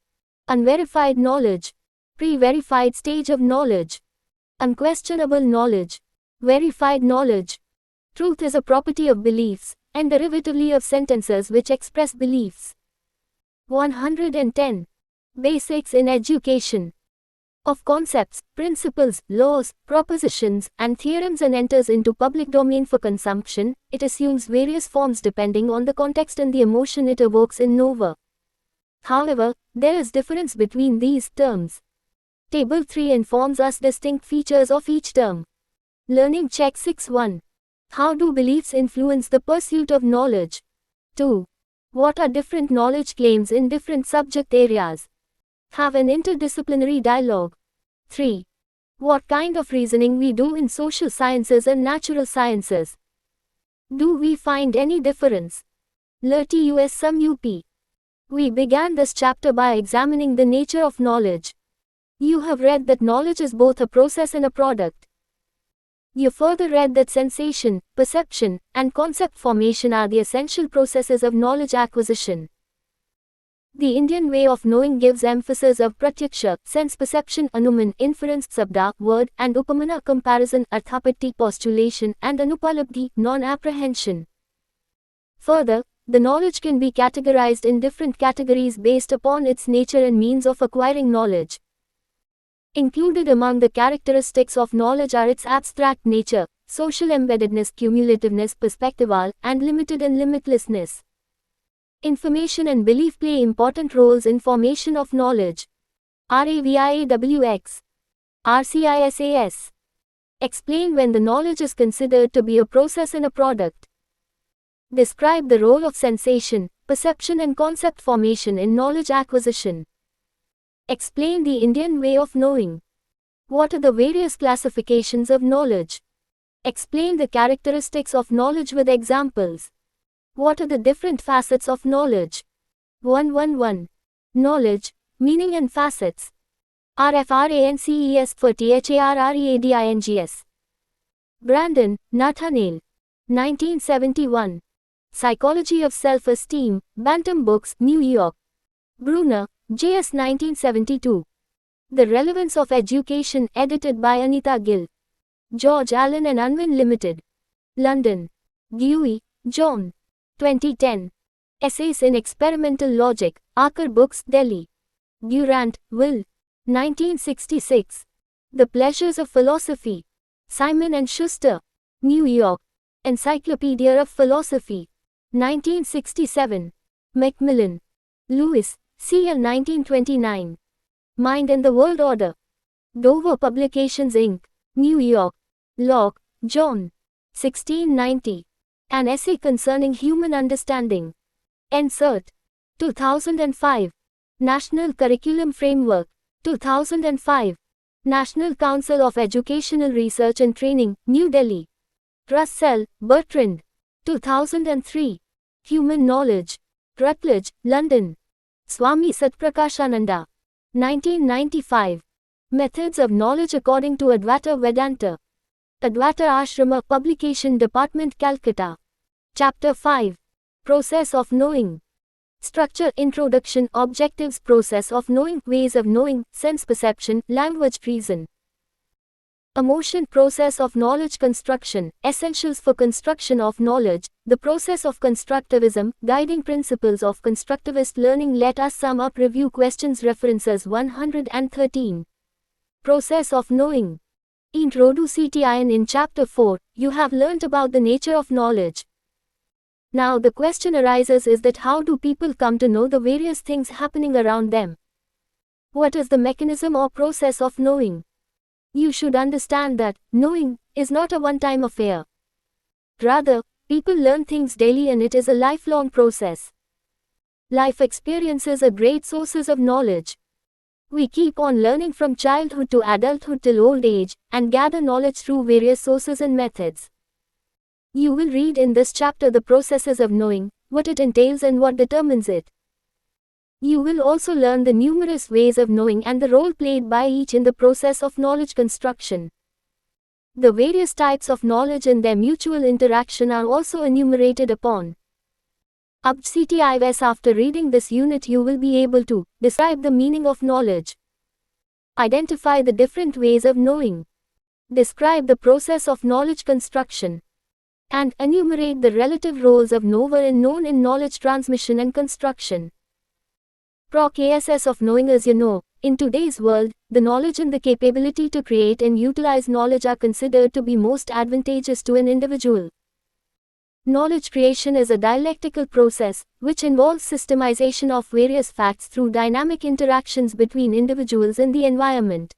Unverified knowledge. Pre-verified stage of knowledge. Unquestionable knowledge. Verified knowledge. Truth is a property of beliefs, and derivatively of sentences which express beliefs. 110. Basics in education. Of concepts, principles, laws, propositions, and theorems and enters into public domain for consumption, it assumes various forms depending on the context and the emotion it evokes in novo. However, there is difference between these terms. Table 3 informs us distinct features of each term. Learning Check 6.1. How do beliefs influence the pursuit of knowledge? 2. What are different knowledge claims in different subject areas? Have an interdisciplinary dialogue. 3. What kind of reasoning we do in social sciences and natural sciences? Do we find any difference? Lurti US Sum UP. We began this chapter by examining the nature of knowledge. You have read that knowledge is both a process and a product. You further read that sensation, perception, and concept formation are the essential processes of knowledge acquisition. The Indian way of knowing gives emphasis of pratyaksha, sense perception, anuman, inference, sabda, word, and upamana, comparison, arthapatti, postulation, and anupalabdhi, non-apprehension. Further, the knowledge can be categorized in different categories based upon its nature and means of acquiring knowledge. Included among the characteristics of knowledge are its abstract nature, social embeddedness, cumulativeness, perspectival, and limited and limitlessness. Information and belief play important roles in formation of knowledge. RAVIAWX. RCISAS. Explain when the knowledge is considered to be a process and a product. Describe the role of sensation, perception and concept formation in knowledge acquisition. Explain the Indian way of knowing. What are the various classifications of knowledge? Explain the characteristics of knowledge with examples. What are the different facets of knowledge? 111. Knowledge, meaning and facets. RFRANCES for THARREADINGS. Brandon, Nathaniel. 1971. Psychology of Self-Esteem, Bantam Books, New York. Bruner, J.S. 1972. The Relevance of Education, edited by Anita Gill. George Allen and Unwin Limited. London. Dewey, John. 2010. Essays in Experimental Logic, Arker Books, Delhi. Durant, Will. 1966. The Pleasures of Philosophy. Simon & Schuster. New York. Encyclopedia of Philosophy. 1967. Macmillan. Lewis, C.L. 1929. Mind and the World Order. Dover Publications Inc., New York. Locke, John. 1690. An Essay Concerning Human Understanding. NSERT. 2005. National Curriculum Framework. 2005. National Council of Educational Research and Training, New Delhi. Russell, Bertrand. 2003. Human Knowledge. Rutledge, London. Swami Satprakashananda. 1995. Methods of Knowledge according to Advaita Vedanta. Advaita Ashrama Publication Department, Calcutta. Chapter 5. Process of Knowing. Structure, Introduction, Objectives, Process of Knowing, Ways of Knowing, Sense Perception, Language, Reason. Emotion, Process of Knowledge Construction, Essentials for Construction of Knowledge, the Process of Constructivism, Guiding Principles of Constructivist Learning. Let us sum up review questions. References 113. Process of Knowing. Introductien. In Chapter 4, you have learnt about the nature of knowledge. Now the question arises is that how do people come to know the various things happening around them? What is the mechanism or process of knowing? You should understand that knowing is not a one-time affair. Rather, people learn things daily and it is a lifelong process. Life experiences are great sources of knowledge. We keep on learning from childhood to adulthood till old age, and gather knowledge through various sources and methods. You will read in this chapter the processes of knowing, what it entails and what determines it. You will also learn the numerous ways of knowing and the role played by each in the process of knowledge construction. The various types of knowledge and their mutual interaction are also enumerated upon. Objectives. After reading this unit, you will be able to describe the meaning of knowledge, identify the different ways of knowing, describe the process of knowledge construction, and enumerate the relative roles of knower and known in knowledge transmission and construction. Process of knowing. As you know, in today's world, the knowledge and the capability to create and utilize knowledge are considered to be most advantageous to an individual. Knowledge creation is a dialectical process, which involves systemization of various facts through dynamic interactions between individuals and the environment.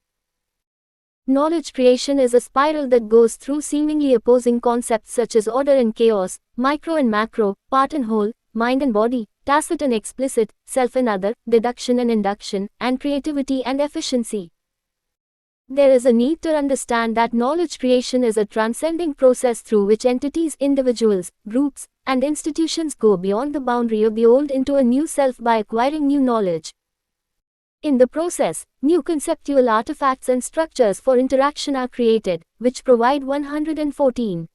Knowledge creation is a spiral that goes through seemingly opposing concepts such as order and chaos, micro and macro, part and whole, mind and body, tacit and explicit, self and other, deduction and induction, and creativity and efficiency. There is a need to understand that knowledge creation is a transcending process through which entities, individuals, groups, and institutions go beyond the boundary of the old into a new self by acquiring new knowledge. In the process, new conceptual artifacts and structures for interaction are created, which provide 114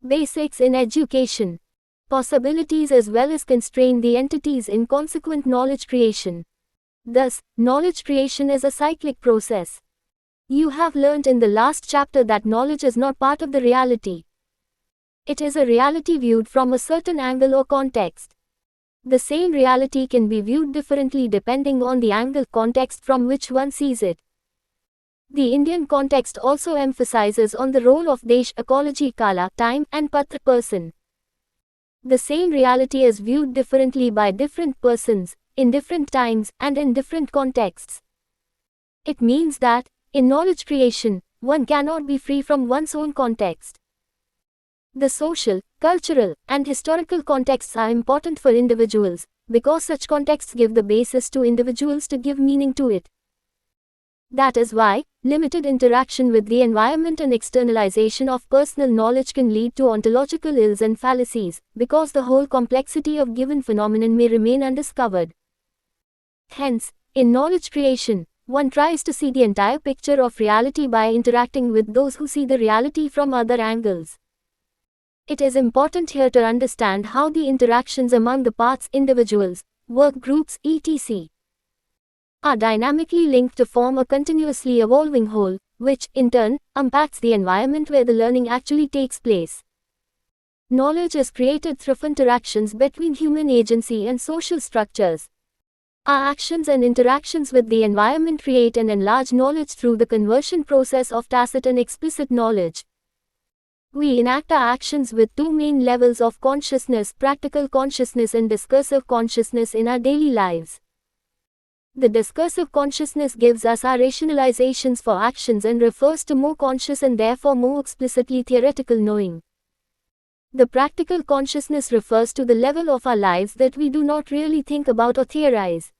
basics in education possibilities as well as constrain the entities in consequent knowledge creation. Thus, knowledge creation is a cyclic process. You have learnt in the last chapter that knowledge is not part of the reality. It is a reality viewed from a certain angle or context. The same reality can be viewed differently depending on the angle context from which one sees it. The Indian context also emphasizes on the role of Desh, ecology, Kala, time, and Patra, person. The same reality is viewed differently by different persons, in different times, and in different contexts. It means that, in knowledge creation, one cannot be free from one's own context. The social, cultural, and historical contexts are important for individuals, because such contexts give the basis to individuals to give meaning to it. That is why, limited interaction with the environment and externalization of personal knowledge can lead to ontological ills and fallacies, because the whole complexity of given phenomenon may remain undiscovered. Hence, in knowledge creation, one tries to see the entire picture of reality by interacting with those who see the reality from other angles. It is important here to understand how the interactions among the parts, individuals, work groups, etc., are dynamically linked to form a continuously evolving whole, which, in turn, impacts the environment where the learning actually takes place. Knowledge is created through interactions between human agency and social structures. Our actions and interactions with the environment create and enlarge knowledge through the conversion process of tacit and explicit knowledge. We enact our actions with two main levels of consciousness, practical consciousness and discursive consciousness in our daily lives. The discursive consciousness gives us our rationalizations for actions and refers to more conscious and therefore more explicitly theoretical knowing. The practical consciousness refers to the level of our lives that we do not really think about or theorize.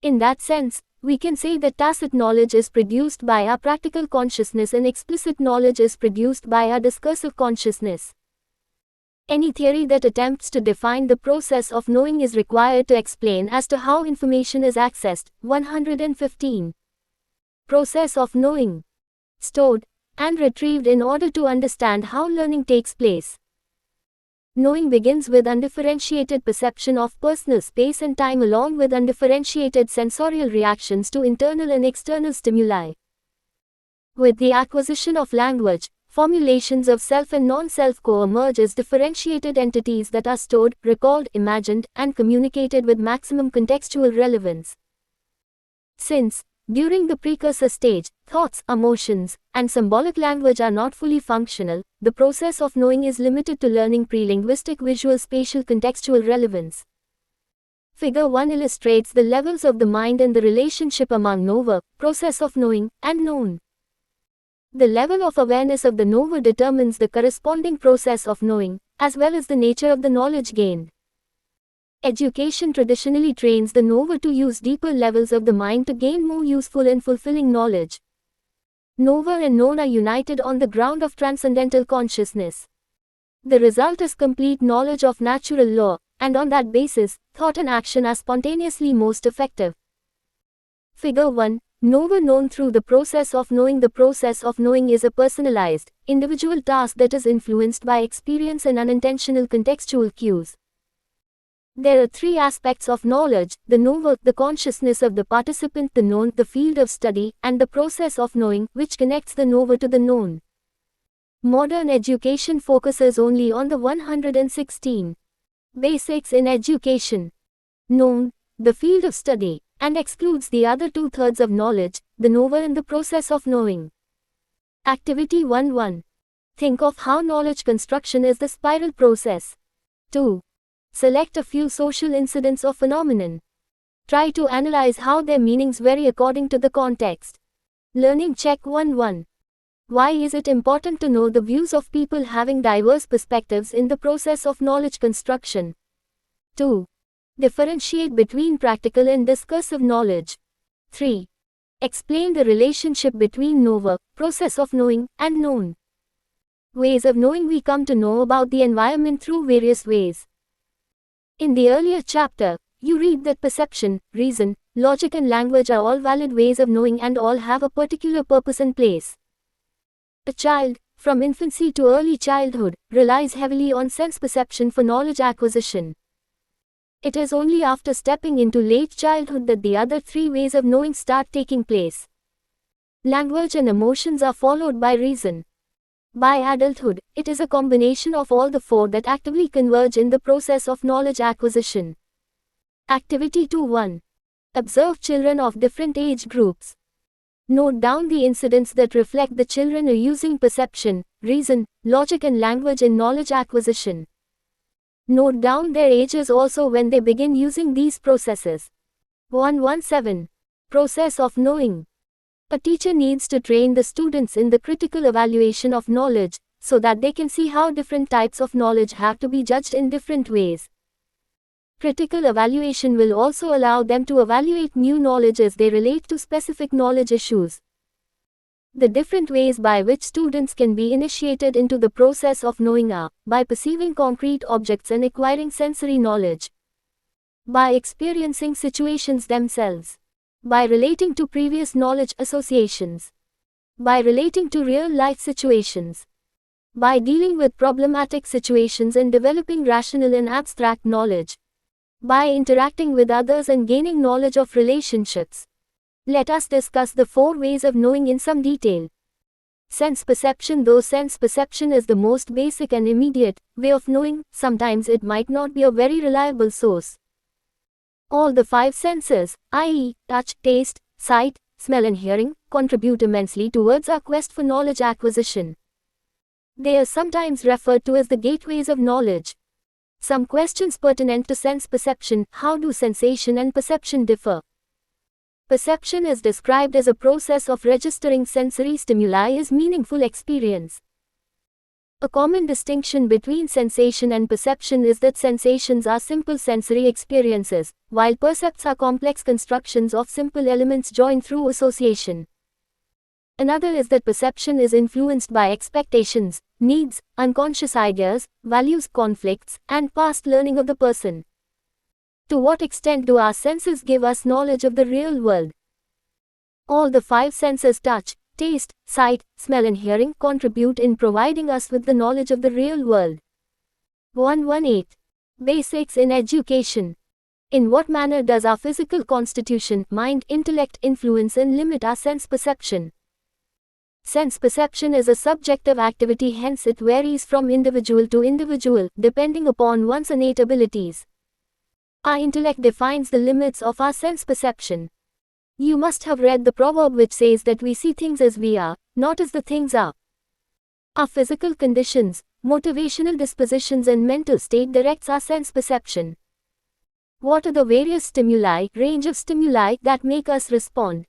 In that sense, we can say that tacit knowledge is produced by our practical consciousness and explicit knowledge is produced by our discursive consciousness. Any theory that attempts to define the process of knowing is required to explain as to how information is accessed. 115. Process of knowing. Stored and retrieved in order to understand how learning takes place. Knowing begins with undifferentiated perception of personal space and time along with undifferentiated sensorial reactions to internal and external stimuli. With the acquisition of language, formulations of self and non-self co-emerge as differentiated entities that are stored, recalled, imagined, and communicated with maximum contextual relevance. Since, during the precursor stage, thoughts, emotions, and symbolic language are not fully functional, the process of knowing is limited to learning pre-linguistic visual spatial contextual relevance. Figure 1 illustrates the levels of the mind and the relationship among knower, process of knowing, and known. The level of awareness of the knower determines the corresponding process of knowing, as well as the nature of the knowledge gained. Education traditionally trains the knower to use deeper levels of the mind to gain more useful and fulfilling knowledge. Knower and known are united on the ground of transcendental consciousness. The result is complete knowledge of natural law, and on that basis, thought and action are spontaneously most effective. Figure 1. Knower known through the process of knowing. The process of knowing is a personalized, individual task that is influenced by experience and unintentional contextual cues. There are three aspects of knowledge: the knower, the consciousness of the participant, the known, the field of study, and the process of knowing, which connects the knower to the known. Modern education focuses only on the 116 basics in education, known, the field of study, and excludes the other 2/3 of knowledge, the knower and the process of knowing. Activity 1.1. Think of how knowledge construction is the spiral process. 2. Select a few social incidents or phenomenon. Try to analyze how their meanings vary according to the context. Learning check 1.1. Why is it important to know the views of people having diverse perspectives in the process of knowledge construction? 2. Differentiate between practical and discursive knowledge. 3. Explain the relationship between knower, process of knowing, and known. Ways of knowing. We come to know about the environment through various ways. In the earlier chapter, you read that perception, reason, logic and language are all valid ways of knowing and all have a particular purpose and place. A child, from infancy to early childhood, relies heavily on sense perception for knowledge acquisition. It is only after stepping into late childhood that the other three ways of knowing start taking place. Language and emotions are followed by reason. By adulthood, it is a combination of all the four that actively converge in the process of knowledge acquisition. Activity 2.1. Observe children of different age groups. Note down the incidents that reflect the children are using perception, reason, logic and language in knowledge acquisition. Note down their ages also when they begin using these processes. 1.17. Process of knowing. A teacher needs to train the students in the critical evaluation of knowledge, so that they can see how different types of knowledge have to be judged in different ways. Critical evaluation will also allow them to evaluate new knowledge as they relate to specific knowledge issues. The different ways by which students can be initiated into the process of knowing are: by perceiving concrete objects and acquiring sensory knowledge, by experiencing situations themselves, by relating to previous knowledge associations, by relating to real-life situations, by dealing with problematic situations and developing rational and abstract knowledge, by interacting with others and gaining knowledge of relationships. Let us discuss the four ways of knowing in some detail. Sense perception. Though sense perception is the most basic and immediate way of knowing, sometimes it might not be a very reliable source. All the five senses, i.e., touch, taste, sight, smell and hearing, contribute immensely towards our quest for knowledge acquisition. They are sometimes referred to as the gateways of knowledge. Some questions pertinent to sense perception: how do sensation and perception differ? Perception is described as a process of registering sensory stimuli as meaningful experience. A common distinction between sensation and perception is that sensations are simple sensory experiences, while percepts are complex constructions of simple elements joined through association. Another is that perception is influenced by expectations, needs, unconscious ideas, values, conflicts, and past learning of the person. To what extent do our senses give us knowledge of the real world? All the five senses, touch, taste, sight, smell and hearing, contribute in providing us with the knowledge of the real world. 118. Basics in education. In what manner does our physical constitution, mind, intellect influence and limit our sense perception? Sense perception is a subjective activity, hence it varies from individual to individual, depending upon one's innate abilities. Our intellect defines the limits of our sense perception. You must have read the proverb which says that we see things as we are, not as the things are. Our physical conditions, motivational dispositions and mental state directs our sense perception. What are the various stimuli, range of stimuli, that make us respond?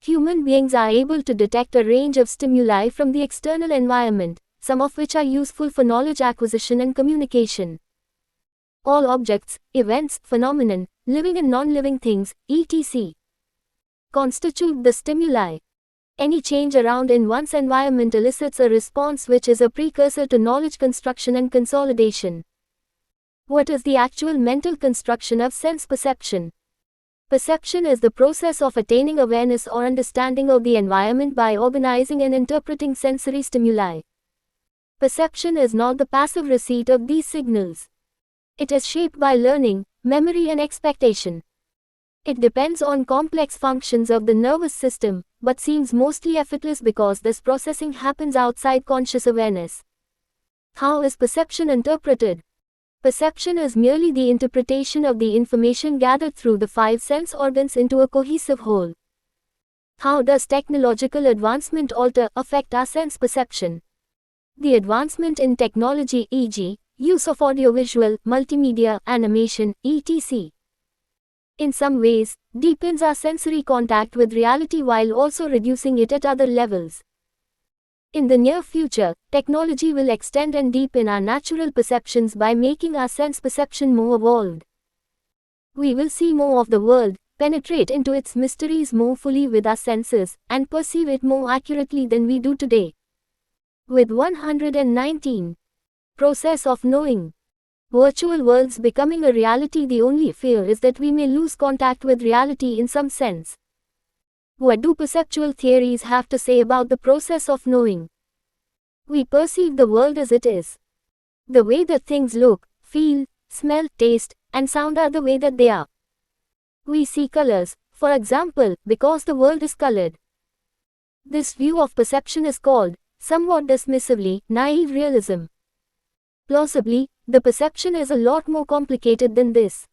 Human beings are able to detect a range of stimuli from the external environment, some of which are useful for knowledge acquisition and communication. All objects, events, phenomenon, living and non-living things, etc., constitute the stimuli. Any change around in one's environment elicits a response which is a precursor to knowledge construction and consolidation. What is the actual mental construction of sense perception? Perception is the process of attaining awareness or understanding of the environment by organizing and interpreting sensory stimuli. Perception is not the passive receipt of these signals. It is shaped by learning, memory and expectation. It depends on complex functions of the nervous system, but seems mostly effortless because this processing happens outside conscious awareness. How is perception interpreted? Perception is merely the interpretation of the information gathered through the 5 sense organs into a cohesive whole. How does technological advancement affect our sense perception? The advancement in technology, e.g., use of audiovisual, multimedia, animation, etc., in some ways, deepens our sensory contact with reality while also reducing it at other levels. In the near future, technology will extend and deepen our natural perceptions by making our sense perception more evolved. We will see more of the world, penetrate into its mysteries more fully with our senses, and perceive it more accurately than we do today. With 119. Process of knowing. Virtual worlds becoming a reality. The only fear is that we may lose contact with reality in some sense. What do perceptual theories have to say about the process of knowing? We perceive the world as it is. The way that things look, feel, smell, taste, and sound are the way that they are. We see colors, for example, because the world is colored. This view of perception is called, somewhat dismissively, naive realism. Plausibly, the perception is a lot more complicated than this.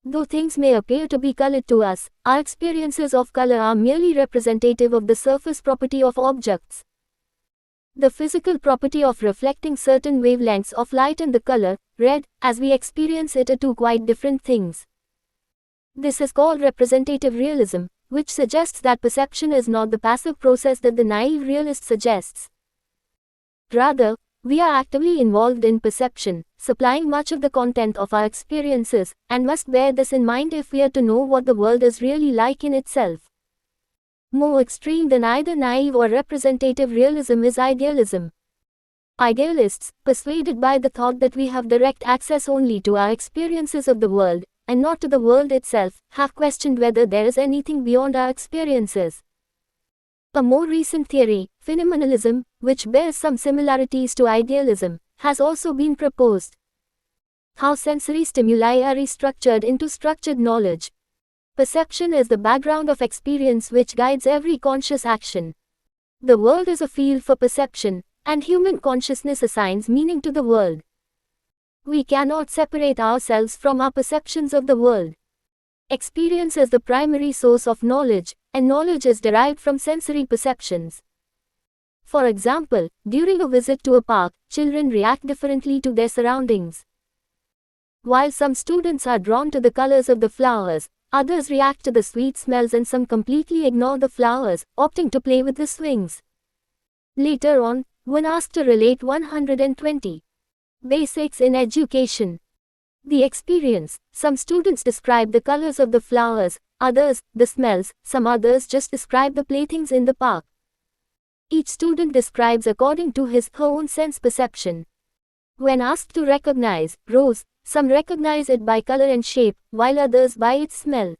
Though things may appear to be colored to us, our experiences of color are merely representative of the surface property of objects. The physical property of reflecting certain wavelengths of light and the color, red, as we experience it are two quite different things. This is called representative realism, which suggests that perception is not the passive process that the naive realist suggests. Rather, we are actively involved in perception, supplying much of the content of our experiences, and must bear this in mind if we are to know what the world is really like in itself. More extreme than either naive or representative realism is idealism. Idealists, persuaded by the thought that we have direct access only to our experiences of the world, and not to the world itself, have questioned whether there is anything beyond our experiences. A more recent theory, phenomenalism, which bears some similarities to idealism, has also been proposed. How sensory stimuli are restructured into structured knowledge. Perception is the background of experience which guides every conscious action. The world is a field for perception, and human consciousness assigns meaning to the world. We cannot separate ourselves from our perceptions of the world. Experience is the primary source of knowledge, and knowledge is derived from sensory perceptions. For example, during a visit to a park, children react differently to their surroundings. While some students are drawn to the colors of the flowers, others react to the sweet smells and some completely ignore the flowers, opting to play with the swings. Later on, when asked to relate 120 basics in education, the experience, some students describe the colors of the flowers, others, the smells, some others just describe the playthings in the park. Each student describes according to his/her own sense perception. When asked to recognize rose, some recognize it by color and shape, while others by its smell.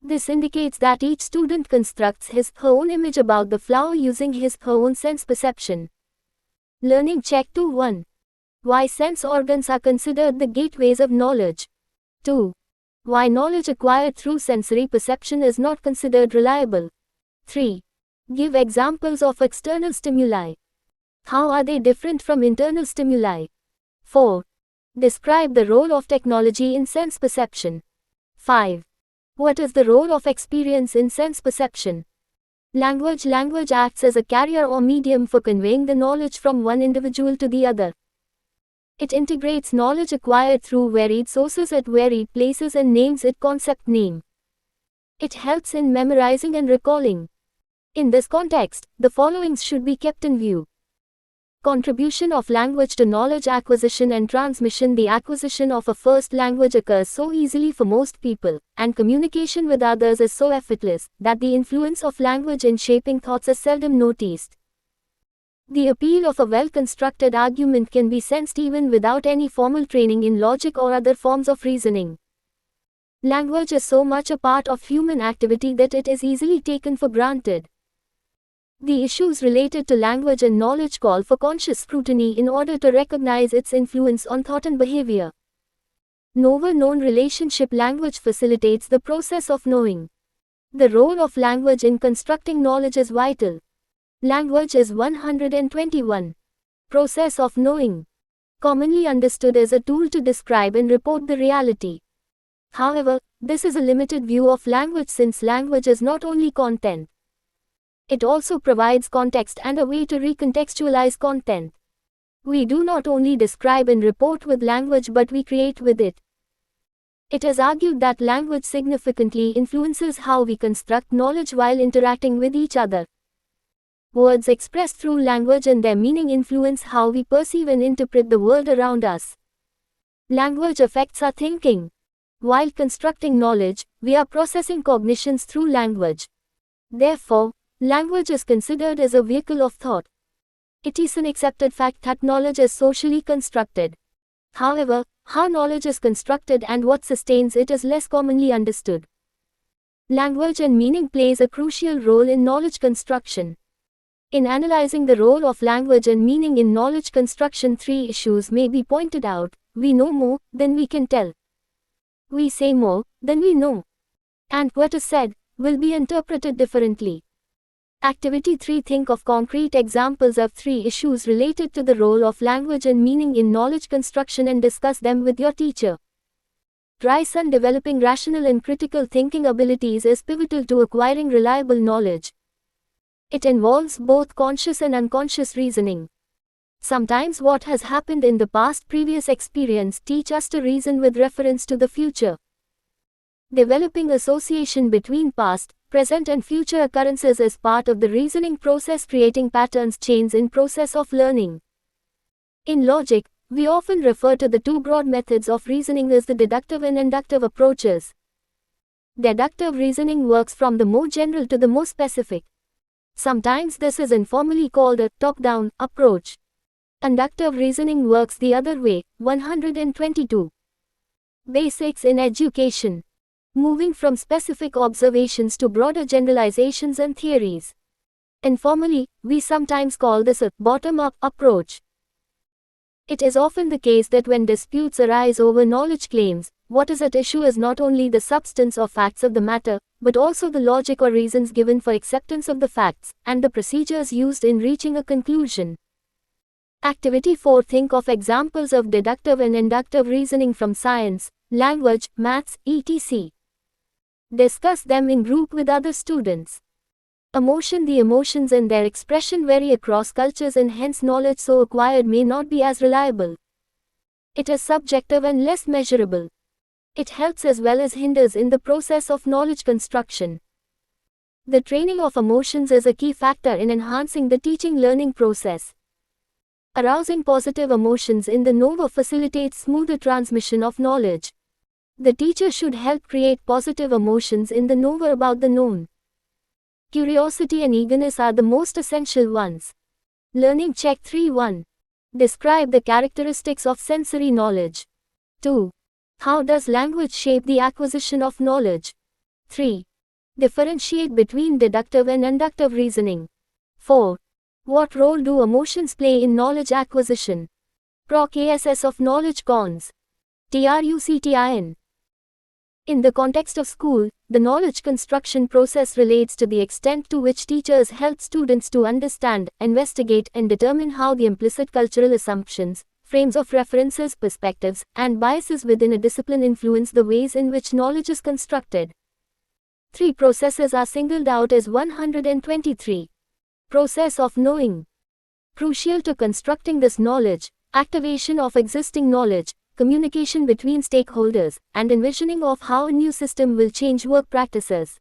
This indicates that each student constructs his/her own image about the flower using his/her own sense perception. Learning check 2-1. Why sense organs are considered the gateways of knowledge. 2. Why knowledge acquired through sensory perception is not considered reliable. 3. Give examples of external stimuli. How are they different from internal stimuli? 4. Describe the role of technology in sense perception. 5. What is the role of experience in sense perception? Language acts as a carrier or medium for conveying the knowledge from one individual to the other. It integrates knowledge acquired through varied sources at varied places and names it concept name. It helps in memorizing and recalling. In this context, the following should be kept in view. Contribution of language to knowledge acquisition and transmission. The acquisition of a first language occurs so easily for most people, and communication with others is so effortless, that the influence of language in shaping thoughts is seldom noticed. The appeal of a well-constructed argument can be sensed even without any formal training in logic or other forms of reasoning. Language is so much a part of human activity that it is easily taken for granted. The issues related to language and knowledge call for conscious scrutiny in order to recognize its influence on thought and behavior. Knower-known relationship. Language facilitates the process of knowing. The role of language in constructing knowledge is vital. Language is 121. Process of knowing. Commonly understood as a tool to describe and report the reality. However, this is a limited view of language since language is not only content. It also provides context and a way to recontextualize content. We do not only describe and report with language but we create with it. It is argued that language significantly influences how we construct knowledge while interacting with each other. Words expressed through language and their meaning influence how we perceive and interpret the world around us. Language affects our thinking. While constructing knowledge, we are processing cognitions through language. Therefore, language is considered as a vehicle of thought. It is an accepted fact that knowledge is socially constructed. However, how knowledge is constructed and what sustains it is less commonly understood. Language and meaning plays a crucial role in knowledge construction. In analyzing the role of language and meaning in knowledge construction, three issues may be pointed out. We know more than we can tell. We say more than we know. And what is said will be interpreted differently. Activity 3. Think of concrete examples of three issues related to the role of language and meaning in knowledge construction and discuss them with your teacher. Rice on developing rational and critical thinking abilities is pivotal to acquiring reliable knowledge. It involves both conscious and unconscious reasoning. Sometimes what has happened in the past previous experience teach us to reason with reference to the future. Developing association between past, present and future occurrences is part of the reasoning process, creating patterns chains in process of learning. In logic, we often refer to the two broad methods of reasoning as the deductive and inductive approaches. Deductive reasoning works from the more general to the more specific. Sometimes this is informally called a top-down approach. Inductive reasoning works the other way. 122. Basics in education. Moving from specific observations to broader generalizations and theories. Informally, we sometimes call this a bottom-up approach. It is often the case that when disputes arise over knowledge claims, what is at issue is not only the substance or facts of the matter, but also the logic or reasons given for acceptance of the facts, and the procedures used in reaching a conclusion. Activity 4. Think of examples of deductive and inductive reasoning from science, language, maths, etc. Discuss them in group with other students. Emotion. The emotions and their expression vary across cultures and hence knowledge so acquired may not be as reliable. It is subjective and less measurable. It helps as well as hinders in the process of knowledge construction. The training of emotions is a key factor in enhancing the teaching-learning process. Arousing positive emotions in the knower facilitates smoother transmission of knowledge. The teacher should help create positive emotions in the knower about the known. Curiosity and eagerness are the most essential ones. Learning check 3.1. Describe the characteristics of sensory knowledge. 2. How does language shape the acquisition of knowledge? 3. Differentiate between deductive and inductive reasoning. 4. What role do emotions play in knowledge acquisition? Proc. ASS of knowledge cons. TRUCTIN. In the context of school, the knowledge construction process relates to the extent to which teachers help students to understand, investigate, and determine how the implicit cultural assumptions, frames of references, perspectives, and biases within a discipline influence the ways in which knowledge is constructed. 3 processes are singled out as 123. Process of knowing. Crucial to constructing this knowledge, activation of existing knowledge, communication between stakeholders, and envisioning of how a new system will change work practices.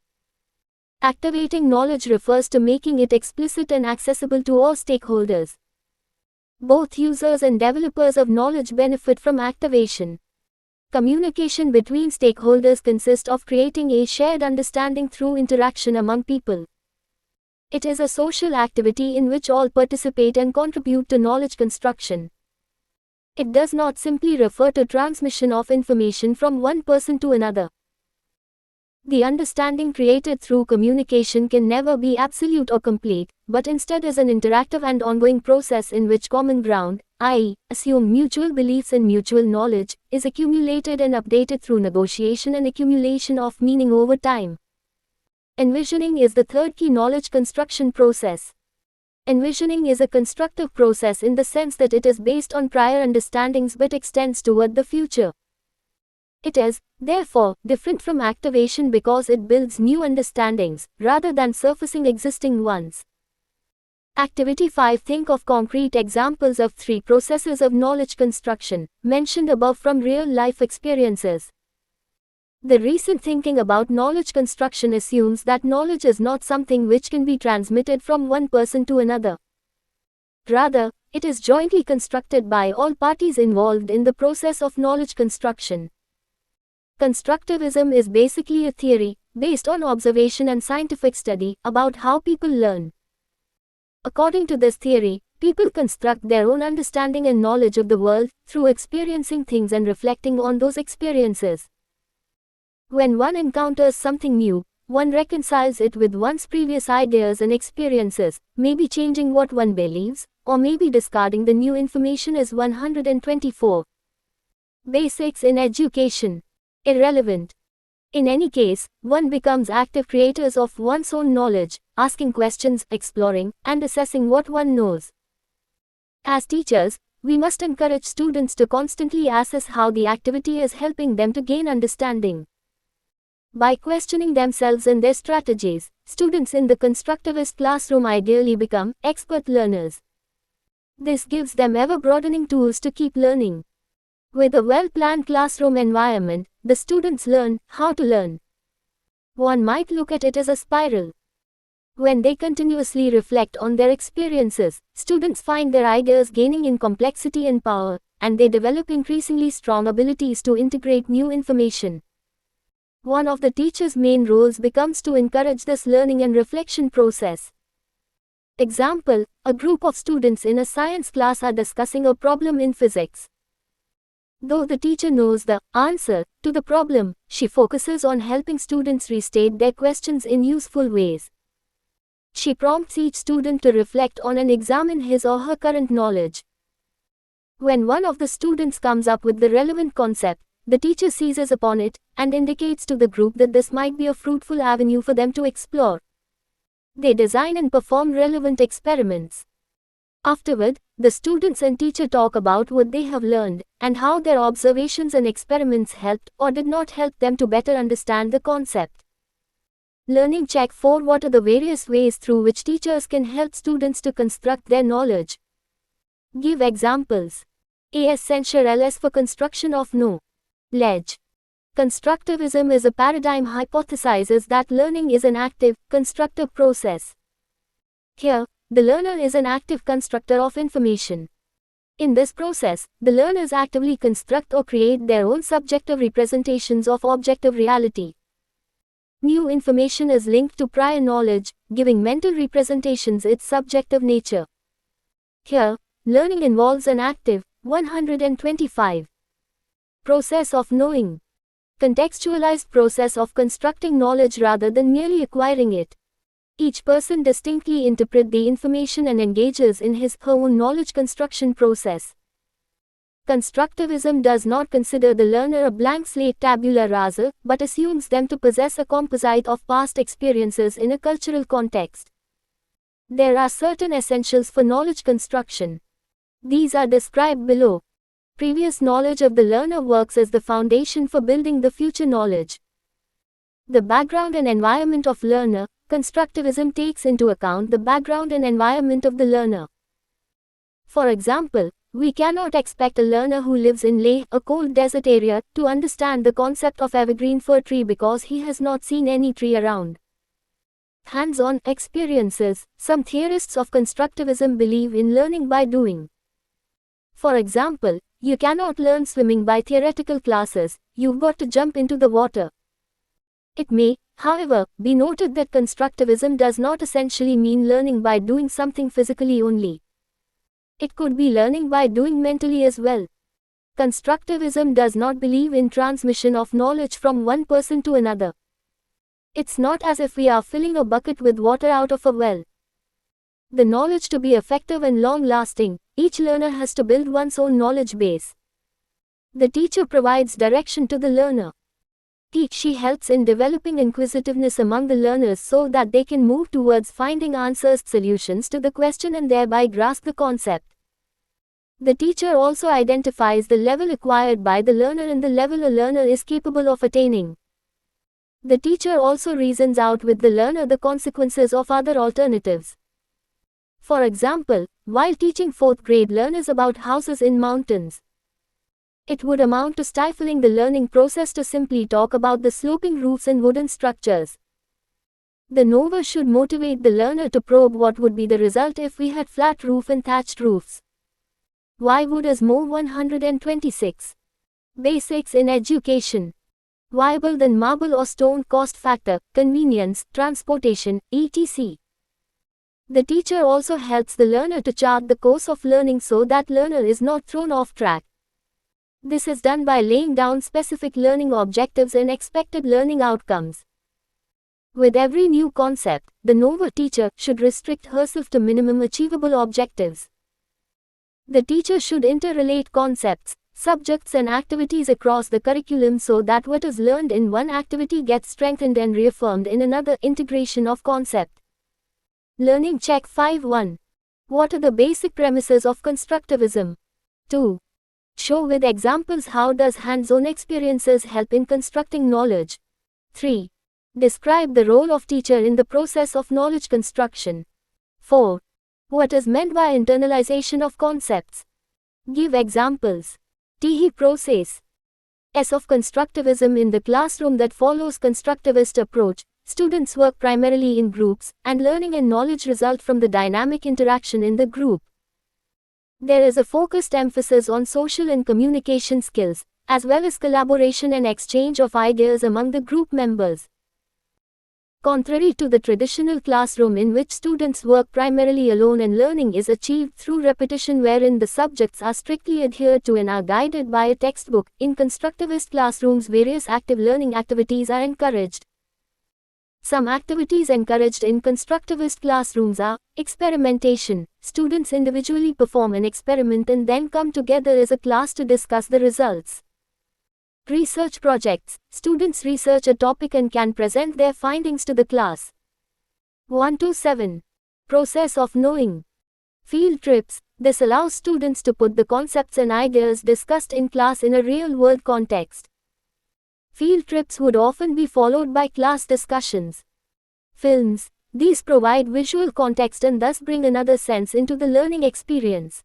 Activating knowledge refers to making it explicit and accessible to all stakeholders. Both users and developers of knowledge benefit from activation. Communication between stakeholders consists of creating a shared understanding through interaction among people. It is a social activity in which all participate and contribute to knowledge construction. It does not simply refer to transmission of information from one person to another. The understanding created through communication can never be absolute or complete, but instead is an interactive and ongoing process in which common ground, i.e., assumed mutual beliefs and mutual knowledge, is accumulated and updated through negotiation and accumulation of meaning over time. Envisioning is the third key knowledge construction process. Envisioning is a constructive process in the sense that it is based on prior understandings but extends toward the future. It is, therefore, different from activation because it builds new understandings, rather than surfacing existing ones. Activity 5. Think of concrete examples of 3 processes of knowledge construction, mentioned above from real-life experiences. The recent thinking about knowledge construction assumes that knowledge is not something which can be transmitted from one person to another. Rather, it is jointly constructed by all parties involved in the process of knowledge construction. Constructivism is basically a theory, based on observation and scientific study, about how people learn. According to this theory, people construct their own understanding and knowledge of the world, through experiencing things and reflecting on those experiences. When one encounters something new, one reconciles it with one's previous ideas and experiences, maybe changing what one believes, or maybe discarding the new information as 124. Basics in education. Irrelevant. In any case, one becomes active creators of one's own knowledge, asking questions, exploring, and assessing what one knows. As teachers, we must encourage students to constantly assess how the activity is helping them to gain understanding. By questioning themselves and their strategies, students in the constructivist classroom ideally become expert learners. This gives them ever-broadening tools to keep learning. With a well-planned classroom environment, the students learn how to learn. One might look at it as a spiral. When they continuously reflect on their experiences, students find their ideas gaining in complexity and power, and they develop increasingly strong abilities to integrate new information. One of the teacher's main roles becomes to encourage this learning and reflection process. Example, a group of students in a science class are discussing a problem in physics. Though the teacher knows the answer to the problem, she focuses on helping students restate their questions in useful ways. She prompts each student to reflect on and examine his or her current knowledge. When one of the students comes up with the relevant concept, the teacher seizes upon it and indicates to the group that this might be a fruitful avenue for them to explore. They design and perform relevant experiments. Afterward, the students and teacher talk about what they have learned, and how their observations and experiments helped or did not help them to better understand the concept. Learning check 4. What are the various ways through which teachers can help students to construct their knowledge? Give examples. A. Censure LS for construction of knowledge. Constructivism is a paradigm hypothesizes that learning is an active, constructive process. Here, the learner is an active constructor of information. In this process, the learners actively construct or create their own subjective representations of objective reality. New information is linked to prior knowledge, giving mental representations its subjective nature. Here, learning involves an active, 125. Process of knowing. Contextualized process of constructing knowledge rather than merely acquiring it. Each person distinctly interprets the information and engages in his/her own knowledge construction process. Constructivism does not consider the learner a blank slate tabula rasa, but assumes them to possess a composite of past experiences in a cultural context. There are certain essentials for knowledge construction. These are described below. Previous knowledge of the learner works as the foundation for building the future knowledge. The background and environment of learner. Constructivism takes into account the background and environment of the learner. For example, we cannot expect a learner who lives in Leh, a cold desert area, to understand the concept of evergreen fir tree because he has not seen any tree around. Hands-on experiences. Some theorists of constructivism believe in learning by doing. For example, you cannot learn swimming by theoretical classes, you've got to jump into the water. It may, however, be noted that constructivism does not essentially mean learning by doing something physically only. It could be learning by doing mentally as well. Constructivism does not believe in transmission of knowledge from one person to another. It's not as if we are filling a bucket with water out of a well. The knowledge to be effective and long-lasting, each learner has to build one's own knowledge base. The teacher provides direction to the learner. She helps in developing inquisitiveness among the learners so that they can move towards finding answers, solutions to the question and thereby grasp the concept. The teacher also identifies the level acquired by the learner and the level a learner is capable of attaining. The teacher also reasons out with the learner the consequences of other alternatives. For example, while teaching 4th grade learners about houses in mountains, it would amount to stifling the learning process to simply talk about the sloping roofs and wooden structures. The NOVA should motivate the learner to probe what would be the result if we had flat roof and thatched roofs. Why wood is more 126. Basics in education. Viable than marble or stone, cost factor, convenience, transportation, etc. The teacher also helps the learner to chart the course of learning so that learner is not thrown off track. This is done by laying down specific learning objectives and expected learning outcomes. With every new concept, the NOVA teacher should restrict herself to minimum achievable objectives. The teacher should interrelate concepts, subjects and activities across the curriculum so that what is learned in one activity gets strengthened and reaffirmed in another. Integration of concept. Learning check 5.1. What are the basic premises of constructivism? 2. Show with examples how does hands-on experiences help in constructing knowledge. 3. Describe the role of teacher in the process of knowledge construction. 4. What is meant by internalization of concepts? Give examples. TE process. S of constructivism in the classroom that follows constructivist approach. Students work primarily in groups, and learning and knowledge result from the dynamic interaction in the group. There is a focused emphasis on social and communication skills, as well as collaboration and exchange of ideas among the group members. Contrary to the traditional classroom in which students work primarily alone and learning is achieved through repetition wherein the subjects are strictly adhered to and are guided by a textbook, in constructivist classrooms various active learning activities are encouraged. Some activities encouraged in constructivist classrooms are experimentation. Students individually perform an experiment and then come together as a class to discuss the results. Research projects. Students research a topic and can present their findings to the class. 1-7. Process of knowing. Field trips. This allows students to put the concepts and ideas discussed in class in a real-world context. Field trips would often be followed by class discussions. Films. These provide visual context and thus bring another sense into the learning experience.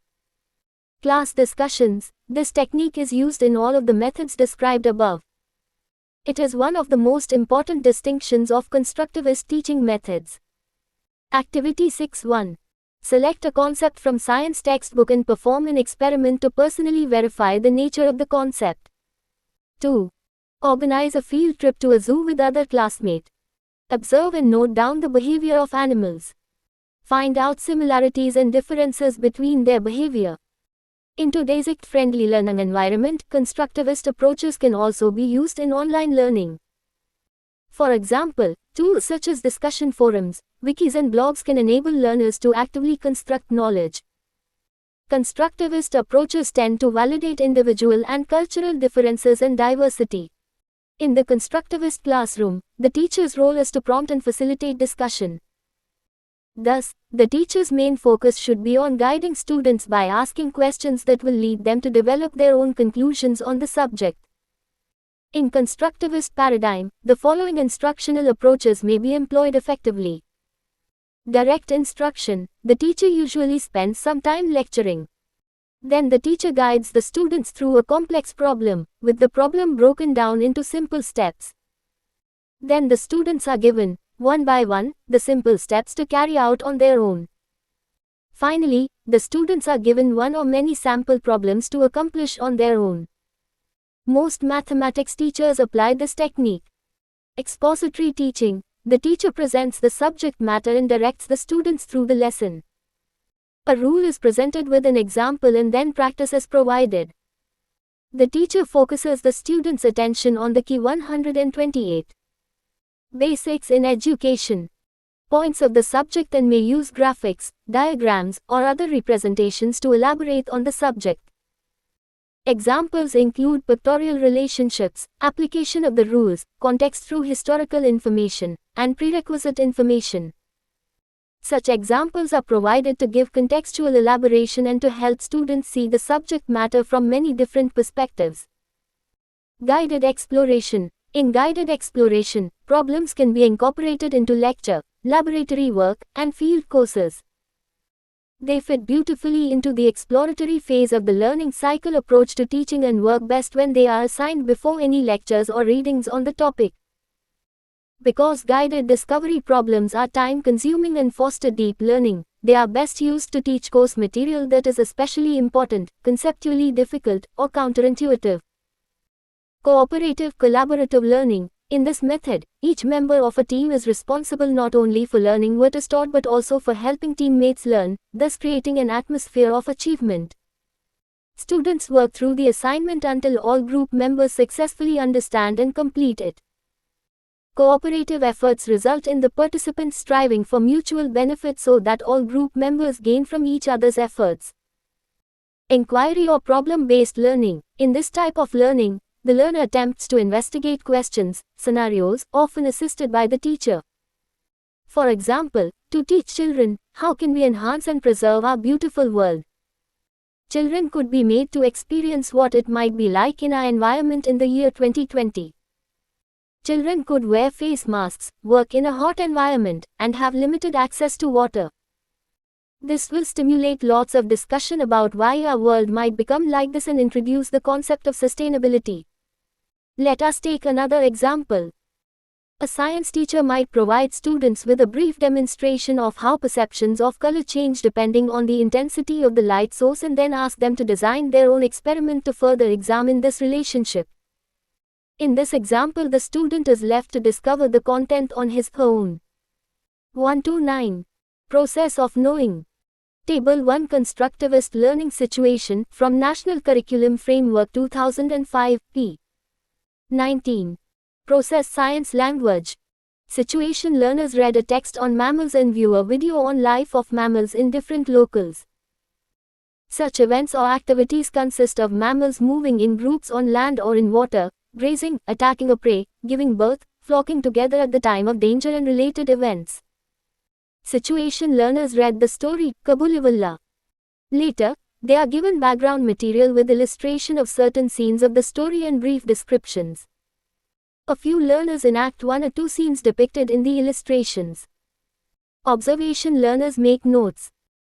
Class discussions. This technique is used in all of the methods described above. It is one of the most important distinctions of constructivist teaching methods. Activity 6.1. Select a concept from science textbook and perform an experiment to personally verify the nature of the concept. 2. Organize a field trip to a zoo with other classmates. Observe and note down the behavior of animals. Find out similarities and differences between their behavior. In today's friendly learning environment, constructivist approaches can also be used in online learning. For example, tools such as discussion forums, wikis and blogs can enable learners to actively construct knowledge. Constructivist approaches tend to validate individual and cultural differences and diversity. In the constructivist classroom, the teacher's role is to prompt and facilitate discussion. Thus, the teacher's main focus should be on guiding students by asking questions that will lead them to develop their own conclusions on the subject. In constructivist paradigm, the following instructional approaches may be employed effectively. Direct instruction. The teacher usually spends some time lecturing. Then the teacher guides the students through a complex problem, with the problem broken down into simple steps. Then the students are given, one by one, the simple steps to carry out on their own. Finally, the students are given one or many sample problems to accomplish on their own. Most mathematics teachers apply this technique. Expository teaching. The teacher presents the subject matter and directs the students through the lesson. A rule is presented with an example and then practice is provided. The teacher focuses the students' attention on the key 128. Basics in education. Points of the subject and may use graphics, diagrams, or other representations to elaborate on the subject. Examples include pictorial relationships, application of the rules, context through historical information, and prerequisite information. Such examples are provided to give contextual elaboration and to help students see the subject matter from many different perspectives. Guided exploration. In guided exploration, problems can be incorporated into lecture, laboratory work, and field courses. They fit beautifully into the exploratory phase of the learning cycle approach to teaching and work best when they are assigned before any lectures or readings on the topic. Because guided discovery problems are time-consuming and foster deep learning, they are best used to teach course material that is especially important, conceptually difficult, or counterintuitive. Cooperative collaborative learning. In this method, each member of a team is responsible not only for learning what is taught but also for helping teammates learn, thus creating an atmosphere of achievement. Students work through the assignment until all group members successfully understand and complete it. Cooperative efforts result in the participants striving for mutual benefit so that all group members gain from each other's efforts. Inquiry or problem-based learning. In this type of learning, the learner attempts to investigate questions, scenarios, often assisted by the teacher. For example, to teach children, how can we enhance and preserve our beautiful world? Children could be made to experience what it might be like in our environment in the year 2020. Children could wear face masks, work in a hot environment, and have limited access to water. This will stimulate lots of discussion about why our world might become like this and introduce the concept of sustainability. Let us take another example. A science teacher might provide students with a brief demonstration of how perceptions of color change depending on the intensity of the light source and then ask them to design their own experiment to further examine this relationship. In this example, the student is left to discover the content on his own. 129. Process of knowing. Table 1 Constructivist Learning Situation from National Curriculum Framework 2005, p. 19. Process Science Language. Situation. Learners read a text on mammals and view a video on life of mammals in different locales. Such events or activities consist of mammals moving in groups on land or in water, grazing, attacking a prey, giving birth, flocking together at the time of danger and related events. Situation. Learners read the story, Kabuliwala. Later, they are given background material with illustration of certain scenes of the story and brief descriptions. A few learners enact one or two scenes depicted in the illustrations. Observation. Learners make notes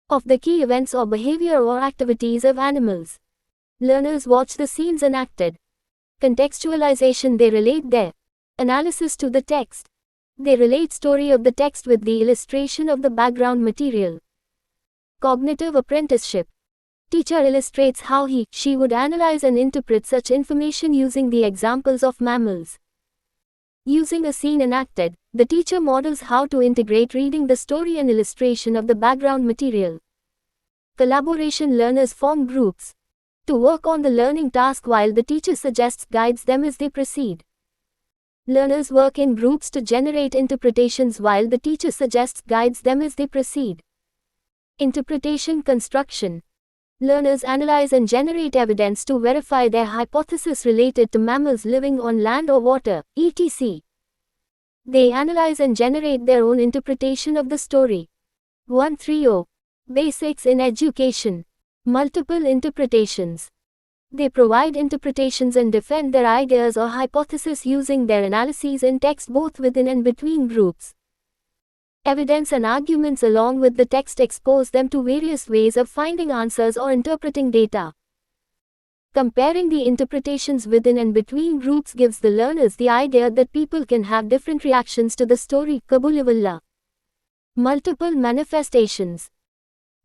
of the key events or behavior or activities of animals. Learners watch the scenes enacted. Contextualization. They relate their analysis to the text. They relate story of the text with the illustration of the background material. Cognitive apprenticeship. Teacher illustrates how she would analyze and interpret such information using the examples of mammals. Using a scene enacted, the teacher models how to integrate reading the story and illustration of the background material. Collaboration. Learners form groups to work on the learning task while the teacher suggests guides them as they proceed. Learners work in groups to generate interpretations while the teacher suggests guides them as they proceed. Interpretation. Construction. Learners analyze and generate evidence to verify their hypothesis related to mammals living on land or water, etc. They analyze and generate their own interpretation of the story. 130. Basics in education. Multiple interpretations. They provide interpretations and defend their ideas or hypotheses using their analyses in text both within and between groups. Evidence and arguments along with the text expose them to various ways of finding answers or interpreting data. Comparing the interpretations within and between groups gives the learners the idea that people can have different reactions to the story, Kabuliwala. Multiple manifestations.